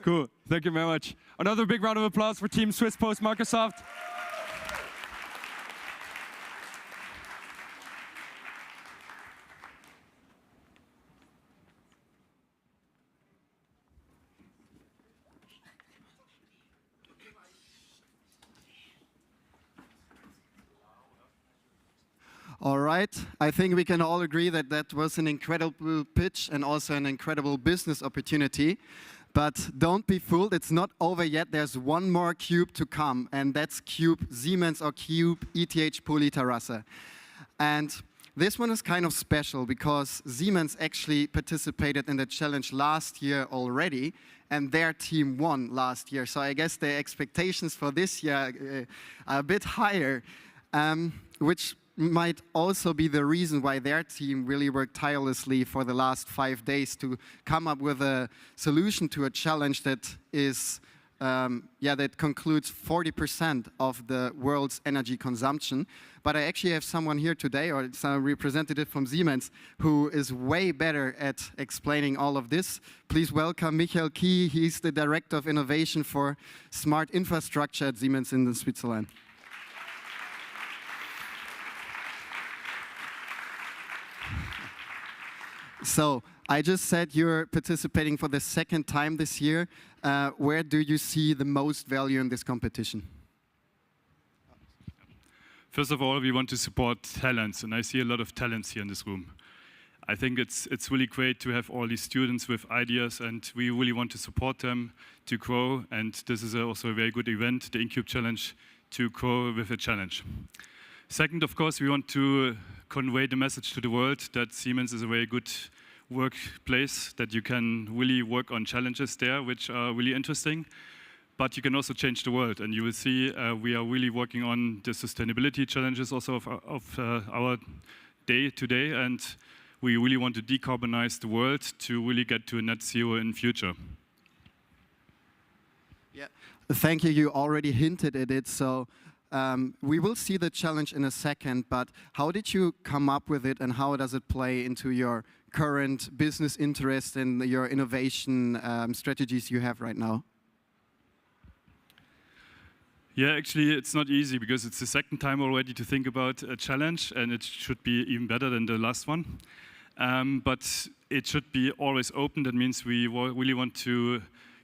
Cool, thank you very much. Another big round of applause for Team Swisspost Microsoft. All right, I think we can all agree that that was an incredible pitch and also an incredible business opportunity. But don't be fooled, it's not over yet. There's one more cube to come, and that's Cube Siemens or Cube ETH Polyterrasse. And this one is kind of special because Siemens actually participated in the challenge last year already, and their team won last year. So I guess the expectations for this year are a bit higher, which might also be the reason why their team really worked tirelessly for the last 5 days to come up with a solution to a challenge that is, that concludes 40% of the world's energy consumption. But I actually have someone here today, or some representative from Siemens, who is way better at explaining all of this. Please welcome Michael Key. He's the Director of Innovation for Smart Infrastructure at Siemens in Switzerland. So I just said you're participating for the second time this year. Where do you see the most value in this competition? First of all, we want to support talents, and I see a lot of talents here in this room. I think it's really great to have all these students with ideas, and we really want to support them to grow, and this is also a very good event, the InCube Challenge, to grow with a challenge. Second, of course, we want to convey the message to the world that Siemens is a very good workplace, that you can really work on challenges there, which are really interesting. But you can also change the world, and you will see we are really working on the sustainability challenges also of our day today, and we really want to decarbonize the world to really get to a net zero in future. Yeah, thank you. You already hinted at it, so we will see the challenge in a second, but how did you come up with it, and how does it play into your current business interest and your innovation strategies you have right now? Yeah, actually, it's not easy because it's the second time already to think about a challenge, and it should be even better than the last one. But it should be always open. That means we really want to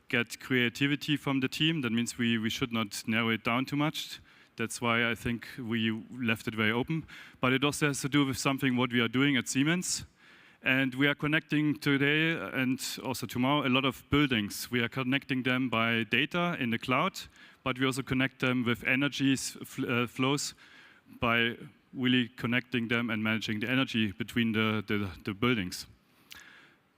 get creativity from the team. That means we should not narrow it down too much. That's why I think we left it very open. But it also has to do with something what we are doing at Siemens. And we are connecting today and also tomorrow a lot of buildings. We are connecting them by data in the cloud, but we also connect them with energy flows by really connecting them and managing the energy between the buildings.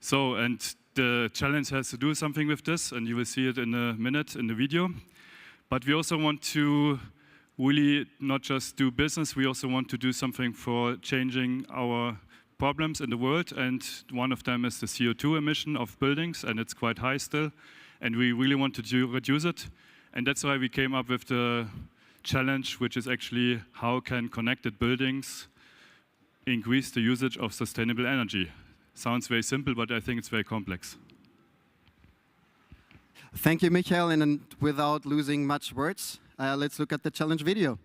So, and the challenge has to do something with this, and you will see it in a minute in the video. But we also want to really not just do business, we also want to do something for changing our problems in the world, and one of them is the CO2 emission of buildings, and it's quite high still, and we really wanted to reduce it. And that's why we came up with the challenge, which is actually how can connected buildings increase the usage of sustainable energy. Sounds very simple, but I think it's very complex. Thank you, Michael, and without losing much words, let's look at the challenge video.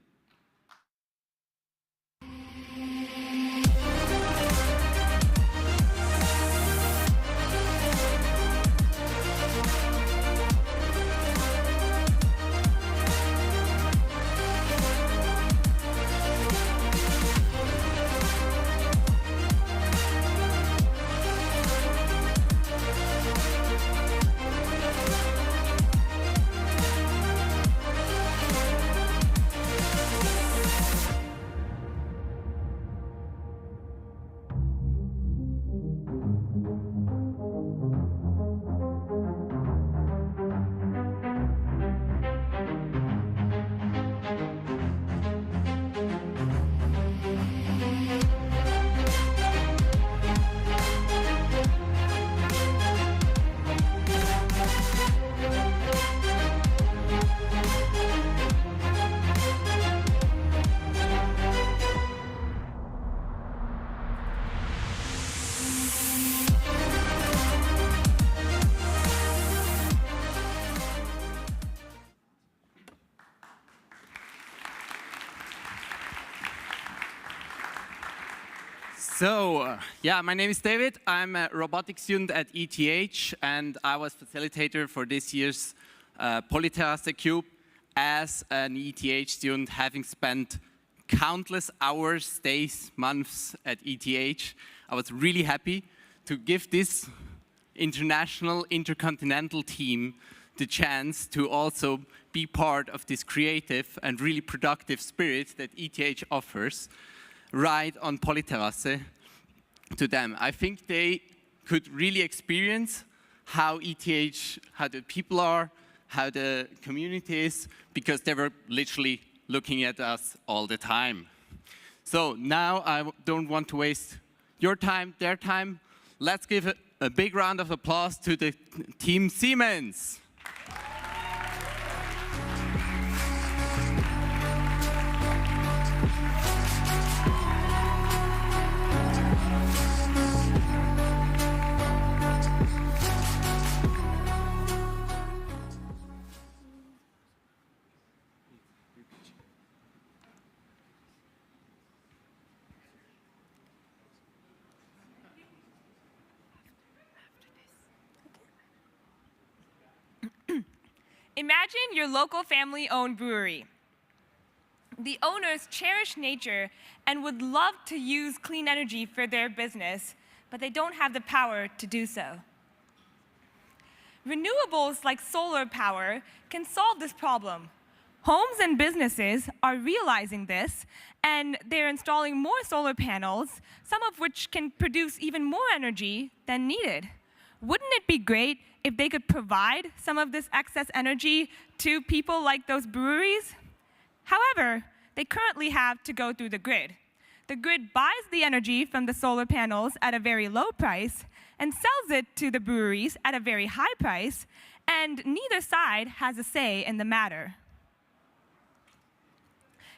So, my name is David. I'm a robotics student at ETH, and I was facilitator for this year's Polyterrasse Cube as an ETH student, having spent countless hours, days, months at ETH. I was really happy to give this international, intercontinental team the chance to also be part of this creative and really productive spirit that ETH offers right on Polyterrasse to them. I think they could really experience how ETH, how the people are, how the community is, because they were literally looking at us all the time. So now I don't want to waste your time, their time. Let's give a big round of applause to the team Siemens. Imagine your local family-owned brewery. The owners cherish nature and would love to use clean energy for their business, but they don't have the power to do so. Renewables like solar power can solve this problem. Homes and businesses are realizing this, and they're installing more solar panels, some of which can produce even more energy than needed. Wouldn't it be great if they could provide some of this excess energy to people like those breweries? However, they currently have to go through the grid. The grid buys the energy from the solar panels at a very low price and sells it to the breweries at a very high price, and neither side has a say in the matter.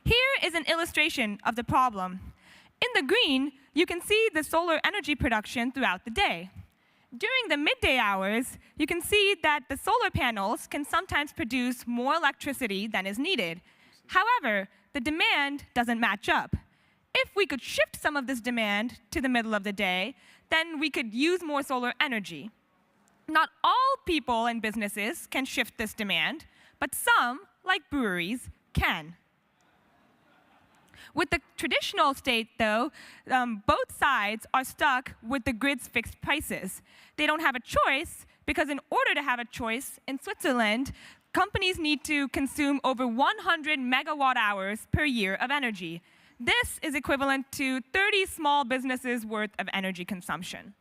Here is an illustration of the problem. In the green, you can see the solar energy production throughout the day. During the midday hours, you can see that the solar panels can sometimes produce more electricity than is needed. However, the demand doesn't match up. If we could shift some of this demand to the middle of the day, then we could use more solar energy. Not all people and businesses can shift this demand, but some, like breweries, can. With the traditional state, though, both sides are stuck with the grid's fixed prices. They don't have a choice because in order to have a choice in Switzerland, companies need to consume over 100 megawatt hours per year of energy. This is equivalent to 30 small businesses' worth of energy consumption.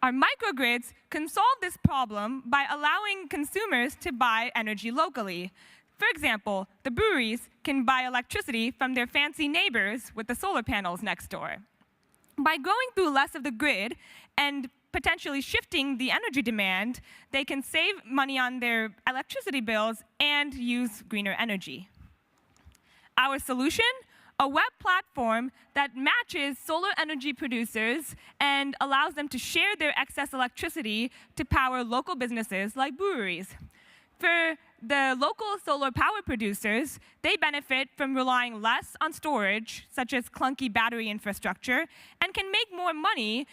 Our microgrids can solve this problem by allowing consumers to buy energy locally. For example, the breweries can buy electricity from their fancy neighbors with the solar panels next door. By going through less of the grid and potentially shifting the energy demand, they can save money on their electricity bills and use greener energy. Our solution? A web platform that matches solar energy producers and allows them to share their excess electricity to power local businesses like breweries. For the local solar power producers, they benefit from relying less on storage, such as clunky battery infrastructure, and can make more money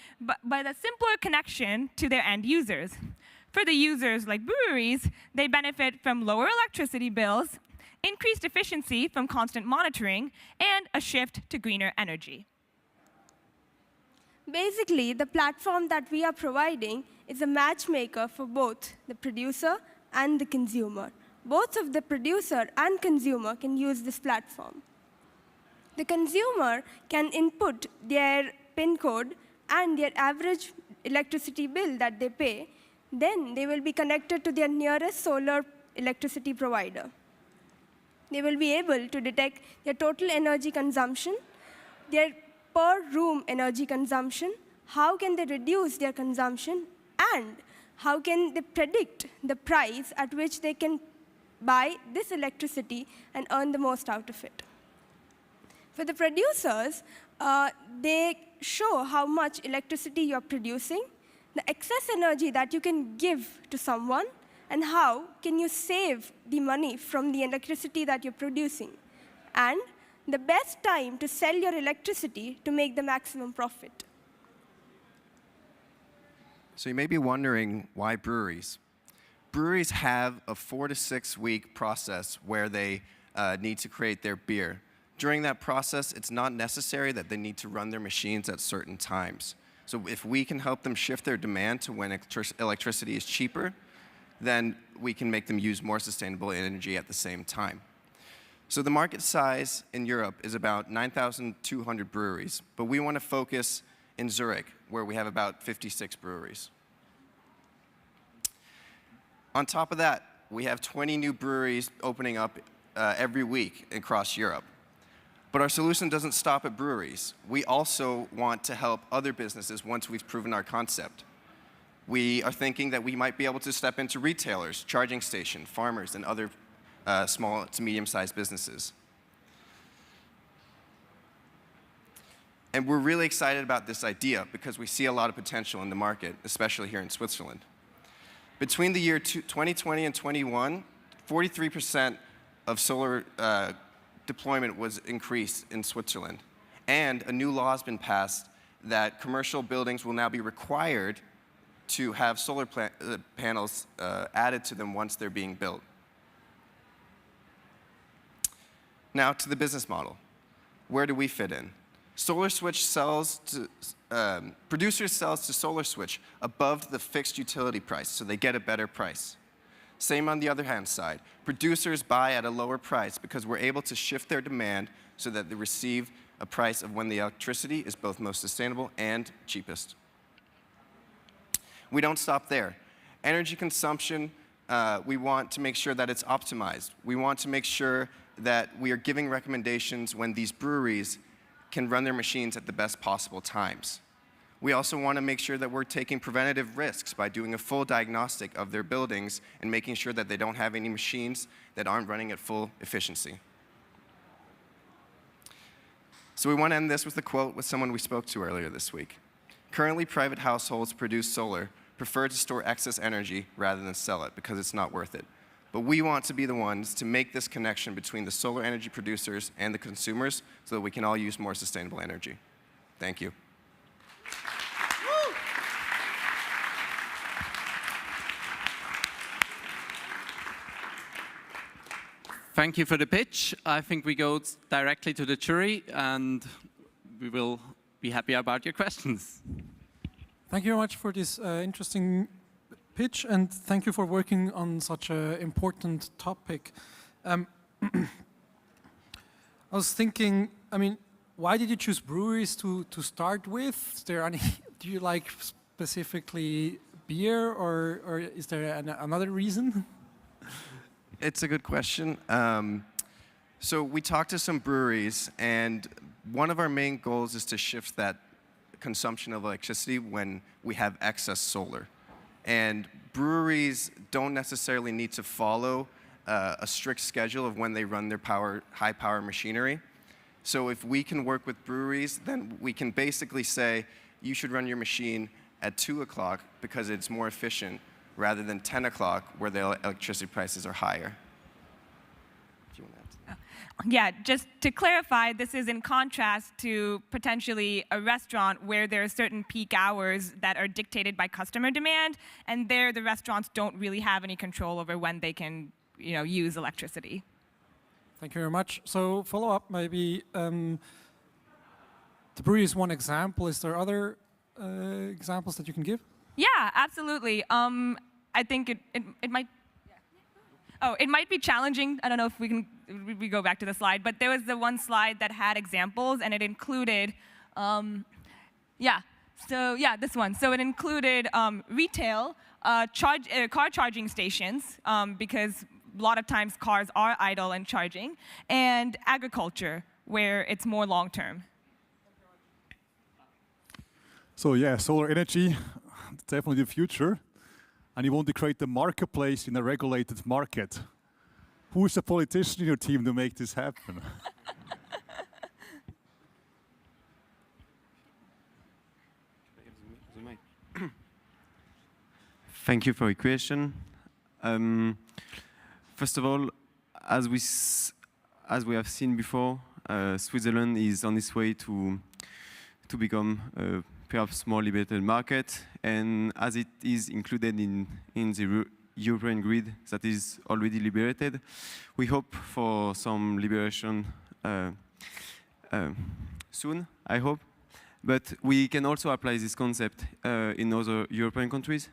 by the simpler connection to their end users. For the users like breweries, they benefit from lower electricity bills, increased efficiency from constant monitoring, and a shift to greener energy. Basically, the platform that we are providing is a matchmaker for both the producer and the consumer. Both of the producer and consumer can use this platform. The consumer can input their PIN code and their average electricity bill that they pay. Then they will be connected to their nearest solar electricity provider. They will be able to detect their total energy consumption, their per room energy consumption, how can they reduce their consumption, and how can they predict the price at which they can buy this electricity and earn the most out of it. For the producers, they show how much electricity you're producing, the excess energy that you can give to someone, and how can you save the money from the electricity that you're producing, and the best time to sell your electricity to make the maximum profit. So you may be wondering, why breweries? Breweries have a 4 to 6 week process where they need to create their beer. During that process, it's not necessary that they need to run their machines at certain times. So if we can help them shift their demand to when electricity is cheaper, then we can make them use more sustainable energy at the same time. So the market size in Europe is about 9,200 breweries, but we want to focus in Zürich, where we have about 56 breweries. On top of that, we have 20 new breweries opening up every week across Europe. But our solution doesn't stop at breweries. We also want to help other businesses once we've proven our concept. We are thinking that we might be able to step into retailers, charging station, farmers, and other small to medium-sized businesses. And we're really excited about this idea because we see a lot of potential in the market, especially here in Switzerland. Between the year 2020 and 21, 43% of solar deployment was increased in Switzerland. And a new law has been passed that commercial buildings will now be required to have solar panels added to them once they're being built. Now to the business model. Where do we fit in? SolarSwitch sells to, producers sells to SolarSwitch above the fixed utility price, so they get a better price. Same on the other hand side. Producers buy at a lower price because we're able to shift their demand so that they receive a price of when the electricity is both most sustainable and cheapest. We don't stop there. Energy consumption, we want to make sure that it's optimized. We want to make sure that we are giving recommendations when these breweries can run their machines at the best possible times. We also want to make sure that we're taking preventative risks by doing a full diagnostic of their buildings and making sure that they don't have any machines that aren't running at full efficiency. So we want to end this with a quote with someone we spoke to earlier this week. Currently, private households produce solar prefer to store excess energy rather than sell it because it's not worth it. But we want to be the ones to make this connection between the solar energy producers and the consumers so that we can all use more sustainable energy. Thank you. Thank you for the pitch. I think we go directly to the jury, and we will be happy about your questions. Thank you very much for this interesting pitch, and thank you for working on such an important topic. I was thinking, I mean, why did you choose breweries to start with? Is there any, do you like specifically beer, or is there another reason? It's a good question. So we talked to some breweries, and one of our main goals is to shift that consumption of electricity when we have excess solar. And breweries don't necessarily need to follow a strict schedule of when they run their high power machinery. So if we can work with breweries, then we can basically say, you should run your machine at 2 o'clock because it's more efficient, rather than 10 o'clock where the electricity prices are higher. Yeah, just to clarify, this is in contrast to potentially a restaurant where there are certain peak hours that are dictated by customer demand, and there the restaurants don't really have any control over when they can, use electricity. Thank you very much. So follow up, maybe the brewery is one example. Is there other examples that you can give? Yeah, absolutely. I think it might. Oh, it might be challenging. I don't know if we go back to the slide, but there was the one slide that had examples, and it included, this one. So it included retail, car charging stations, because a lot of times cars are idle and charging, and agriculture, where it's more long-term. So yeah, solar energy, definitely the future. And you want to create the marketplace in a regulated market. Who is the politician in your team to make this happen? Thank you for your question. First of all, as we have seen before, Switzerland is on its way to become perhaps more liberated market, and as it is included in the European grid that is already liberated, we hope for some liberation soon, I hope. But we can also apply this concept in other European countries,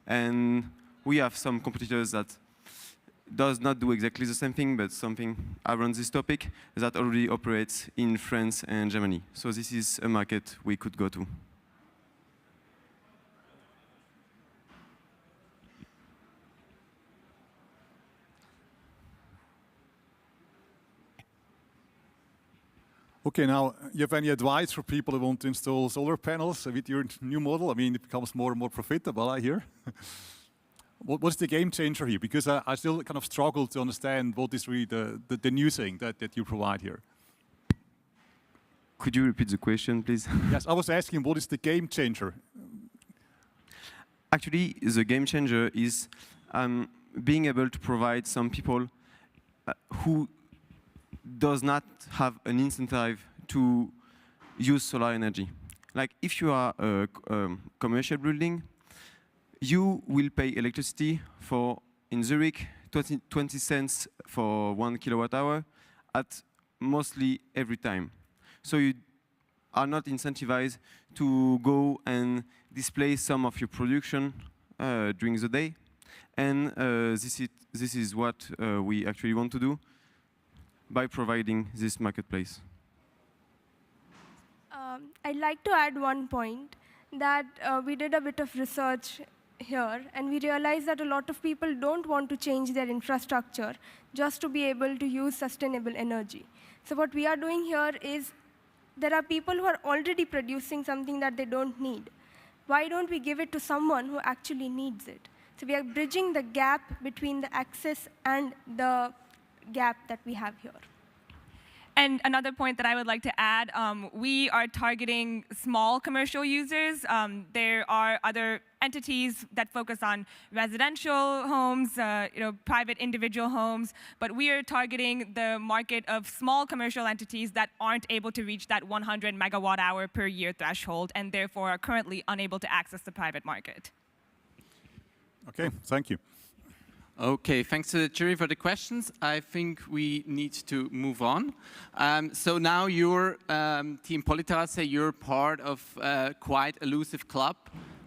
and we have some competitors that does not do exactly the same thing, but something around this topic that already operates in France and Germany. So this is a market we could go to. Okay, now, you have any advice for people who want to install solar panels with your new model? I mean, it becomes more and more profitable, I hear. What's the game changer here? Because I still kind of struggle to understand what is really the new thing that you provide here. Could you repeat the question, please? Yes, I was asking, what is the game changer? Actually, the game changer is being able to provide some people who does not have an incentive to use solar energy. Like if you are a commercial building, you will pay electricity for, in Zürich, 20 cents for 1 kilowatt hour at mostly every time. So you are not incentivized to go and display some of your production during the day. And this is what we actually want to do by providing this marketplace. I'd like to add one point that we did a bit of research here, and we realized that a lot of people don't want to change their infrastructure just to be able to use sustainable energy. So what we are doing here is there are people who are already producing something that they don't need. Why don't we give it to someone who actually needs it? So we are bridging the gap between the access and the gap that we have here. And another point that I would like to add, we are targeting small commercial users. There are other entities that focus on residential homes, private individual homes, but we are targeting the market of small commercial entities that aren't able to reach that 100 megawatt hour per year threshold and therefore are currently unable to access the private market. Okay, thank you. Okay, thanks to the jury for the questions. I think we need to move on. So now you're, Team Politerrasse, you're part of a quite elusive club.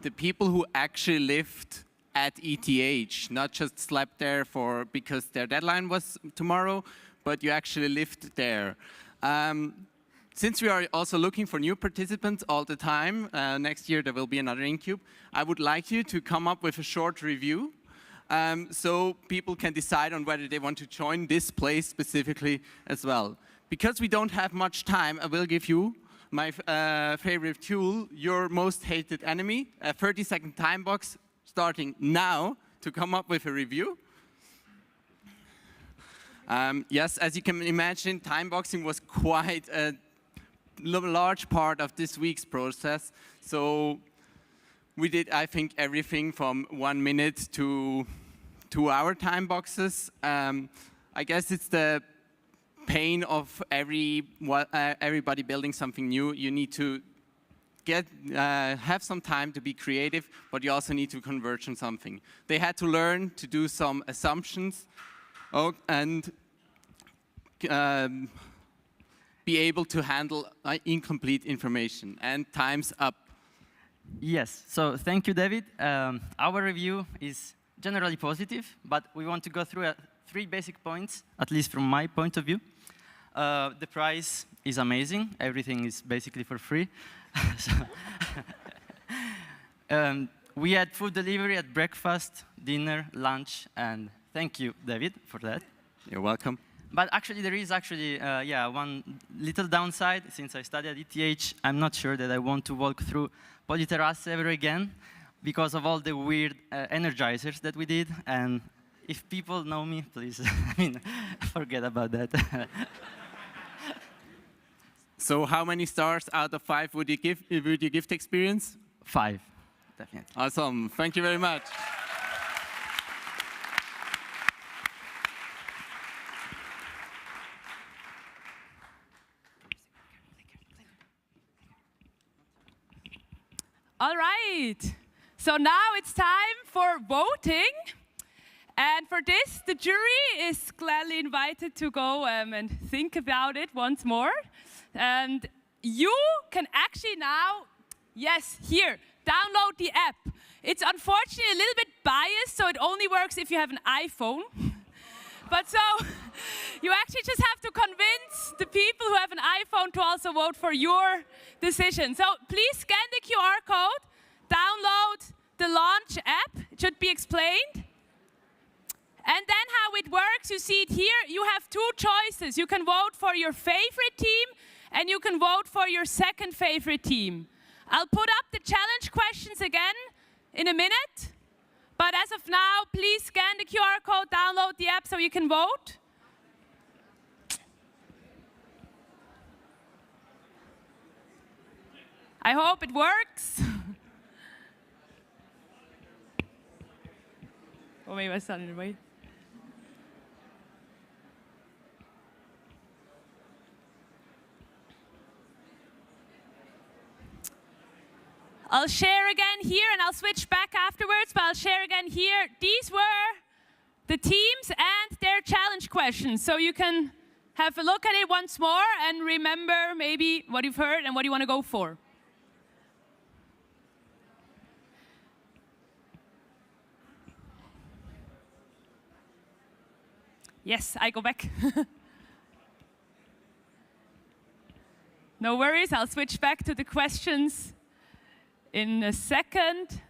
The people who actually lived at ETH, not just slept there because their deadline was tomorrow, but you actually lived there. Since we are also looking for new participants all the time, next year there will be another InCube, I would like you to come up with a short review so people can decide on whether they want to join this place specifically as well. Because we don't have much time, I will give you my favorite tool, your most hated enemy, a 30-second time box starting now to come up with a review. Yes, as you can imagine, time boxing was quite a large part of this week's process. So we did, I think, everything from 1 minute to 2-hour time boxes. I guess it's the pain of everybody building something new. You need to have some time to be creative, but you also need to converge on something. They had to learn to do some assumptions and be able to handle incomplete information. And time's up. Yes, so thank you, David. Our review is generally positive, but we want to go through 3 basic points, at least from my point of view. The price is amazing. Everything is basically for free. We had food delivery at breakfast, dinner, lunch, and thank you, David, for that. You're welcome. But actually, there is one little downside. Since I studied at ETH, I'm not sure that I want to walk through Politerrasse ever again because of all the weird energizers that we did. And if people know me, please, forget about that. So how many stars out of 5 would you give the experience? 5, definitely. Awesome. Thank you very much. All right, so now it's time for voting. And for this, the jury is gladly invited to go and think about it once more. And you can actually now, yes, here, download the app. It's unfortunately a little bit biased, so it only works if you have an iPhone. But so, you actually just have to convince the people who have an iPhone to also vote for your decision. So please scan the QR code, download the Launch app. It should be explained. And then how it works, you see it here. You have 2 choices. You can vote for your favorite team, and you can vote for your second favorite team. I'll put up the challenge questions again in a minute, but as of now, please scan the QR code, download the app so you can vote. I hope it works. Oh, maybe I started in the way. I'll share again here, and I'll switch back afterwards, but I'll share again here. These were the teams and their challenge questions, so you can have a look at it once more and remember maybe what you've heard and what you want to go for. Yes, I go back. No worries, I'll switch back to the questions in a second.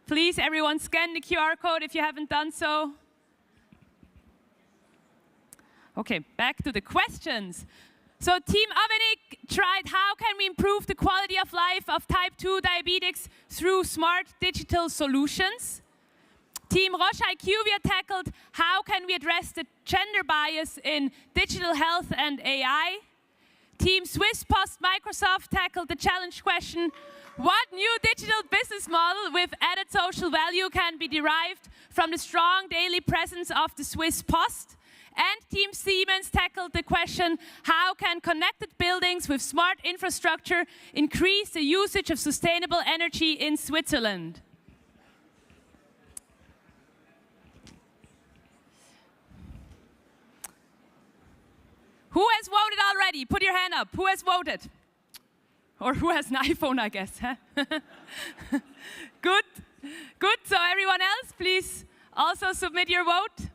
Please, everyone, scan the QR code if you haven't done so. Okay, back to the questions. So Team Avenik tried how can we improve the quality of life of type 2 diabetics through smart digital solutions. Team Roche IQVIA tackled how can we address the gender bias in digital health and AI. Team Swiss Post Microsoft tackled the challenge question, what new digital business model with added social value can be derived from the strong daily presence of the Swiss Post? And Team Siemens tackled the question, how can connected buildings with smart infrastructure increase the usage of sustainable energy in Switzerland? Who has voted already? Put your hand up. Who has voted? Or who has an iPhone, I guess. Huh? Good. Good. So everyone else, please also submit your vote.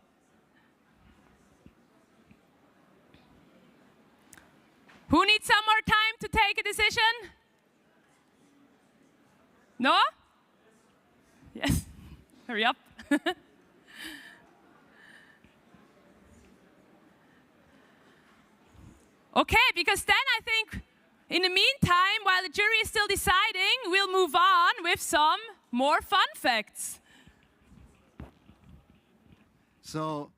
Who needs some more time to take a decision? No? Yes. Hurry up. Okay, because then I think in the meantime, while the jury is still deciding, we'll move on with some more fun facts. So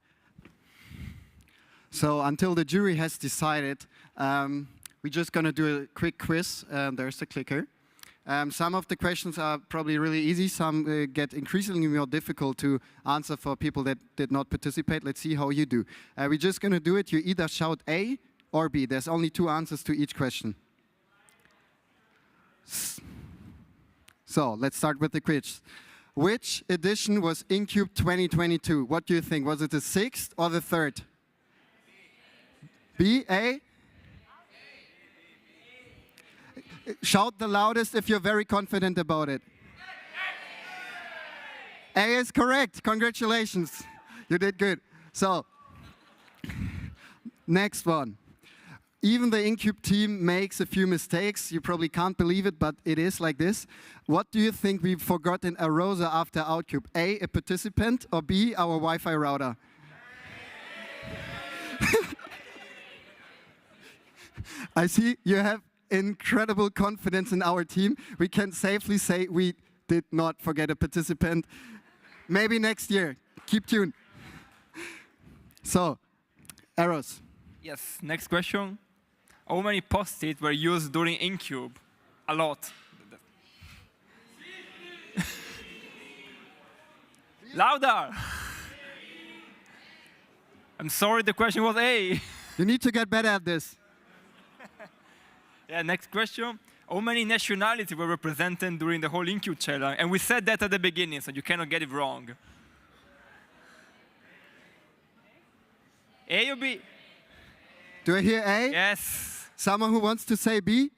until the jury has decided, we're just going to do a quick quiz. There's the clicker. Some of the questions are probably really easy. Some get increasingly more difficult to answer for people that did not participate. Let's see how you do. We're just going to do it. You either shout A or B. There's only 2 answers to each question. So let's start with the quiz. Which edition was InCube 2022? What do you think? Was it the 6th or the 3rd? B, A? Shout the loudest if you're very confident about it. A is correct. Congratulations. You did good. So, next one. Even the InCube team makes a few mistakes. You probably can't believe it, but it is like this. What do you think we forgot in Arosa after OutCube? A participant, or B, our Wi-Fi router? I see you have incredible confidence in our team. We can safely say we did not forget a participant. Maybe next year. Keep tuned. So, Eros. Yes, next question. How many post-its were used during InCube? A lot. Louder! I'm sorry, the question was A. You need to get better at this. Yeah, next question. How many nationalities were represented during the whole InCube challenge? And we said that at the beginning, so you cannot get it wrong. A or B? Do I hear A? Yes. Someone who wants to say B?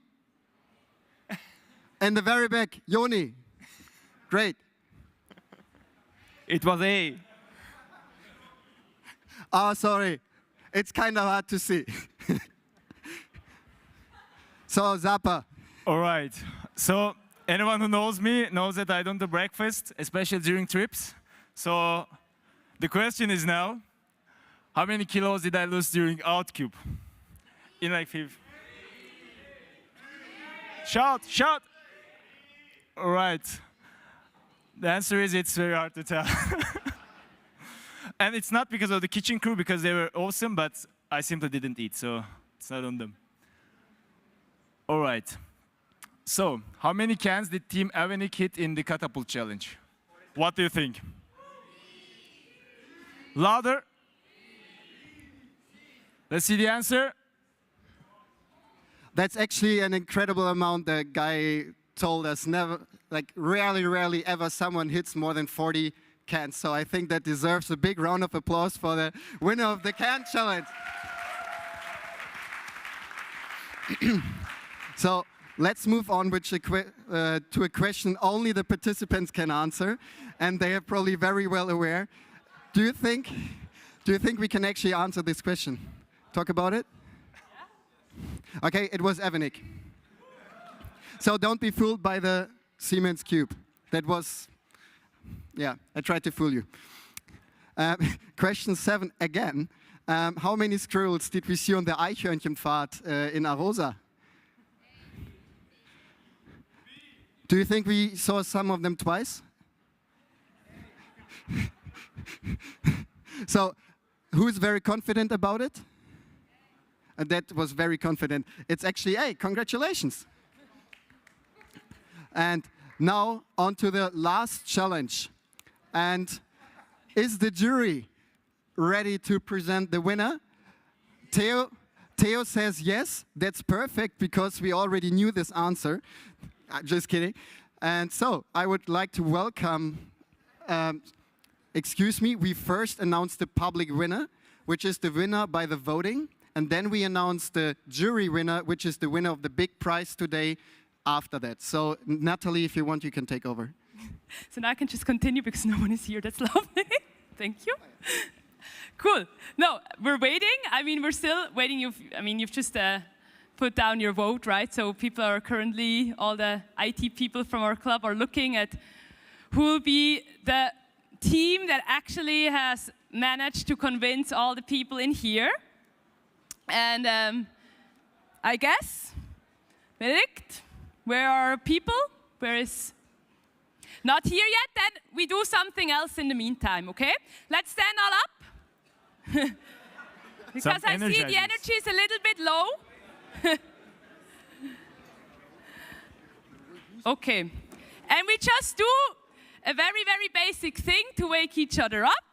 In the very back, Yoni. Great. It was A. Oh, sorry. It's kind of hard to see. So, Zappa. All right. So, anyone who knows me knows that I don't do breakfast, especially during trips. So, the question is now, how many kilos did I lose during OutCube? In like Shout, shout. All right. The answer is it's very hard to tell. And it's not because of the kitchen crew, because they were awesome, but I simply didn't eat, so it's not on them. All right. So, how many cans did Team Avenik hit in the catapult challenge? What do you think? Louder. Let's see the answer. That's actually an incredible amount. The guy told us never, like rarely ever someone hits more than 40 cans. So I think that deserves a big round of applause for the winner of the can challenge. So let's move on to a question only the participants can answer, and they are probably very well aware. Do you think we can actually answer this question? Talk about it? Yeah. Okay, it was Avenik. So don't be fooled by the Siemens cube. That was, yeah, I tried to fool you. Question 7 again. How many squirrels did we see on the Eichhörnchenpfad in Arosa? Do you think we saw some of them twice? So, who's very confident about it? That was very confident. It's actually A, congratulations. And now on to the last challenge. And is the jury ready to present the winner? Theo says yes, that's perfect because we already knew this answer. Just kidding. And so I would like to welcome, excuse me, we first announced the public winner, which is the winner by the voting. And then we announced the jury winner, which is the winner of the big prize today after that. So Natalie, if you want, you can take over. So now I can just continue because no one is here. That's lovely. Thank you. Cool. No, we're waiting. I mean, we're still waiting. You've just put down your vote, right? So people are currently, all the IT people from our club are looking at who will be the team that actually has managed to convince all the people in here. And I guess, Benedict, where are people? Where is... Not here yet, then we do something else in the meantime, okay? Let's stand all up. Because I see the energy is a little bit low. Okay. And we just do a very, very basic thing to wake each other up.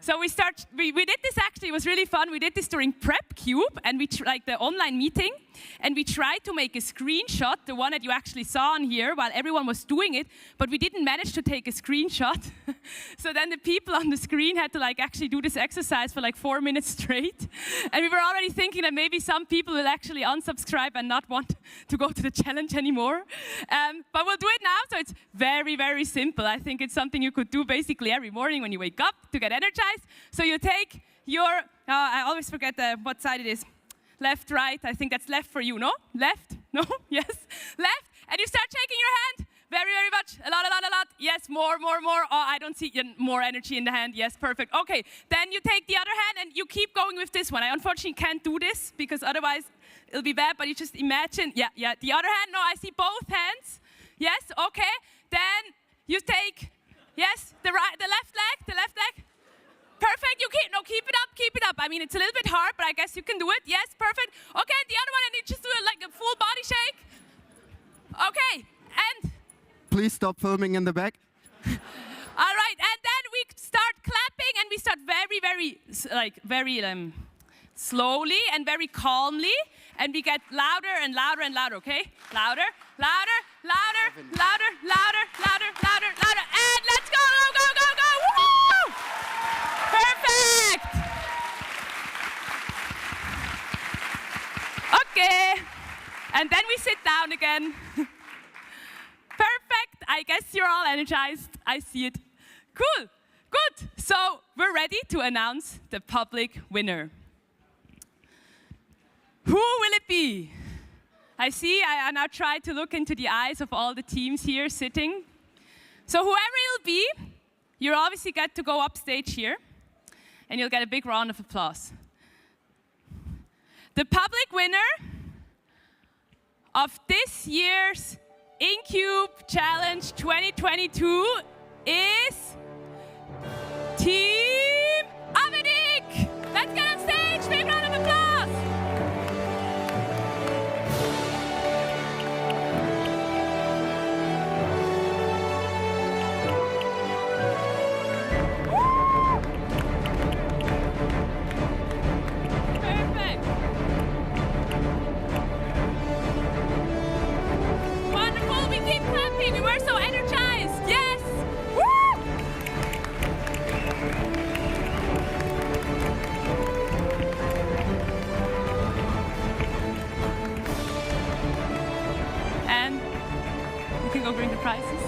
So we did this actually, it was really fun. We did this during Prep Cube, and like the online meeting, and we tried to make a screenshot, the one that you actually saw on here while everyone was doing it, but we didn't manage to take a screenshot. So then the people on the screen had to like actually do this exercise for like 4 minutes straight. And we were already thinking that maybe some people will actually unsubscribe and not want to go to the challenge anymore. But we'll do it now, so it's very, very simple. I think it's something you could do basically every morning when you wake up to get energized. So you take your, I always forget what side it is. Left, right, I think that's left for you, no? Left, no, yes, left. And you start shaking your hand, very, very much, a lot, yes, more. Oh, I don't see more energy in the hand, yes, perfect. Okay, then you take the other hand and you keep going with this one. I unfortunately can't do this because otherwise it'll be bad, but you just imagine, yeah, the other hand, no, I see both hands. Yes, okay, then you take, yes, the left leg. Perfect, keep it up. I mean, it's a little bit hard, but I guess you can do it. Yes, perfect. Okay, the other one, and you just do it like a full body shake. Okay, and... Please stop filming in the back. All right, and then we start clapping, and we start very slowly and very calmly, and we get louder and louder and louder, okay? Louder, and let's go, go! Woo! Perfect! Okay, and then we sit down again. Perfect, I guess you're all energized. I see it. Cool, good. So we're ready to announce the public winner. Who will it be? I see, I now try to look into the eyes of all the teams here sitting. So whoever it'll be, you'll obviously get to go upstage here, and you'll get a big round of applause. The public winner of this year's InCube Challenge 2022 is Team Avenik. Let's get on stage. Big round of applause. Perfect. Wonderful. We keep clapping. We were so energized. Yes. Woo! And you can go bring the prizes.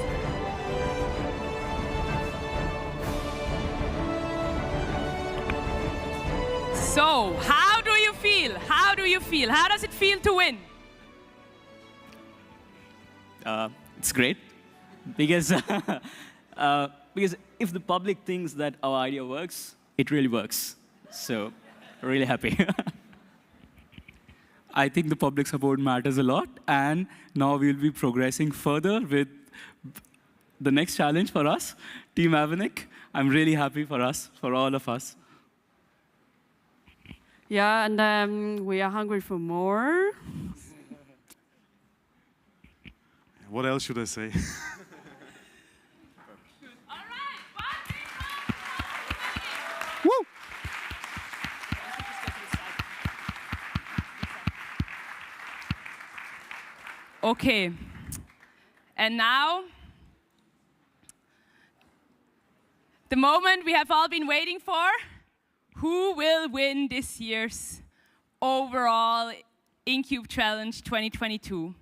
So, how do you feel? How do you feel? How does it feel to win? It's great because because if the public thinks that our idea works, it really works. So, really happy. I think the public support matters a lot, and now we'll be progressing further with the next challenge for us, Team Avenik. I'm really happy for us, for all of us. Yeah, and we are hungry for more. What else should I say? Woo! Okay. And now, the moment we have all been waiting for. Who will win this year's overall InCube Challenge 2022?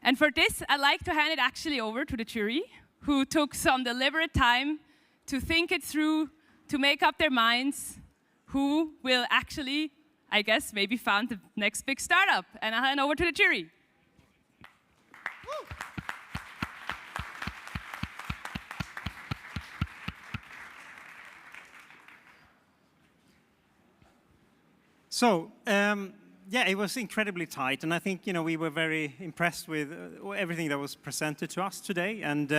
And for this, I'd like to hand it actually over to the jury, who took some deliberate time to think it through, to make up their minds, who will actually, I guess, maybe found the next big startup. And I'll hand over to the jury. So, yeah, it was incredibly tight, and I think we were very impressed with everything that was presented to us today. And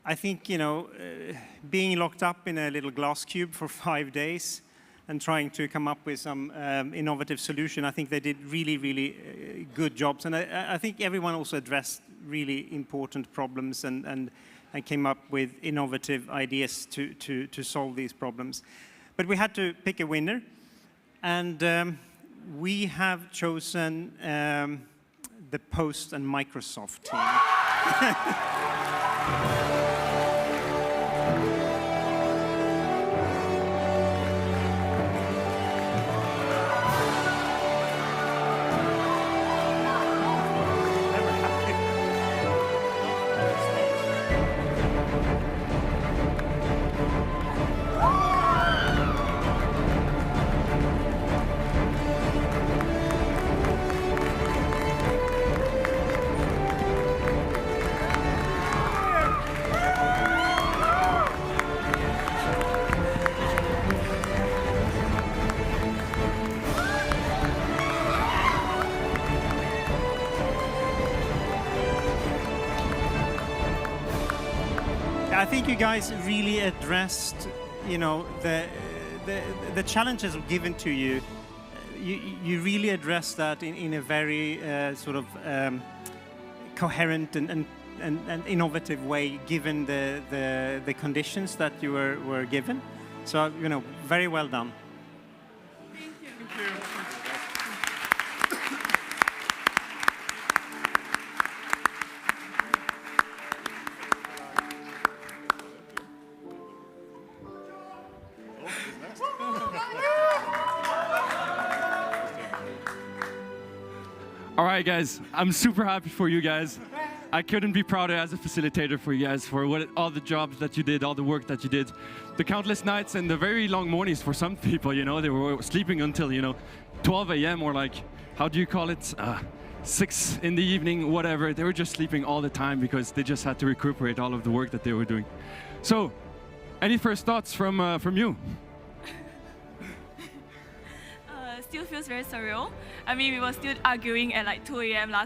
I think being locked up in a little glass cube for 5 days and trying to come up with some innovative solution, I think they did really, really good jobs. And I think everyone also addressed really important problems and came up with innovative ideas to solve these problems. But we had to pick a winner. And we have chosen the Post and Microsoft team. I think you guys really addressed, the challenges given to you. You really addressed that in a very sort of coherent and innovative way, given the conditions that you were given. So, very well done. Thank you. Thank you. All right, guys, I'm super happy for you guys. I couldn't be prouder as a facilitator for you guys, for all the jobs that you did, all the work that you did. The countless nights and the very long mornings for some people, they were sleeping until, 12 a.m. or like, how do you call it? 6 in the evening, whatever. They were just sleeping all the time because they just had to recuperate all of the work that they were doing. So, any first thoughts from you? still feels very surreal. I mean, we were still arguing at like 2 a.m. last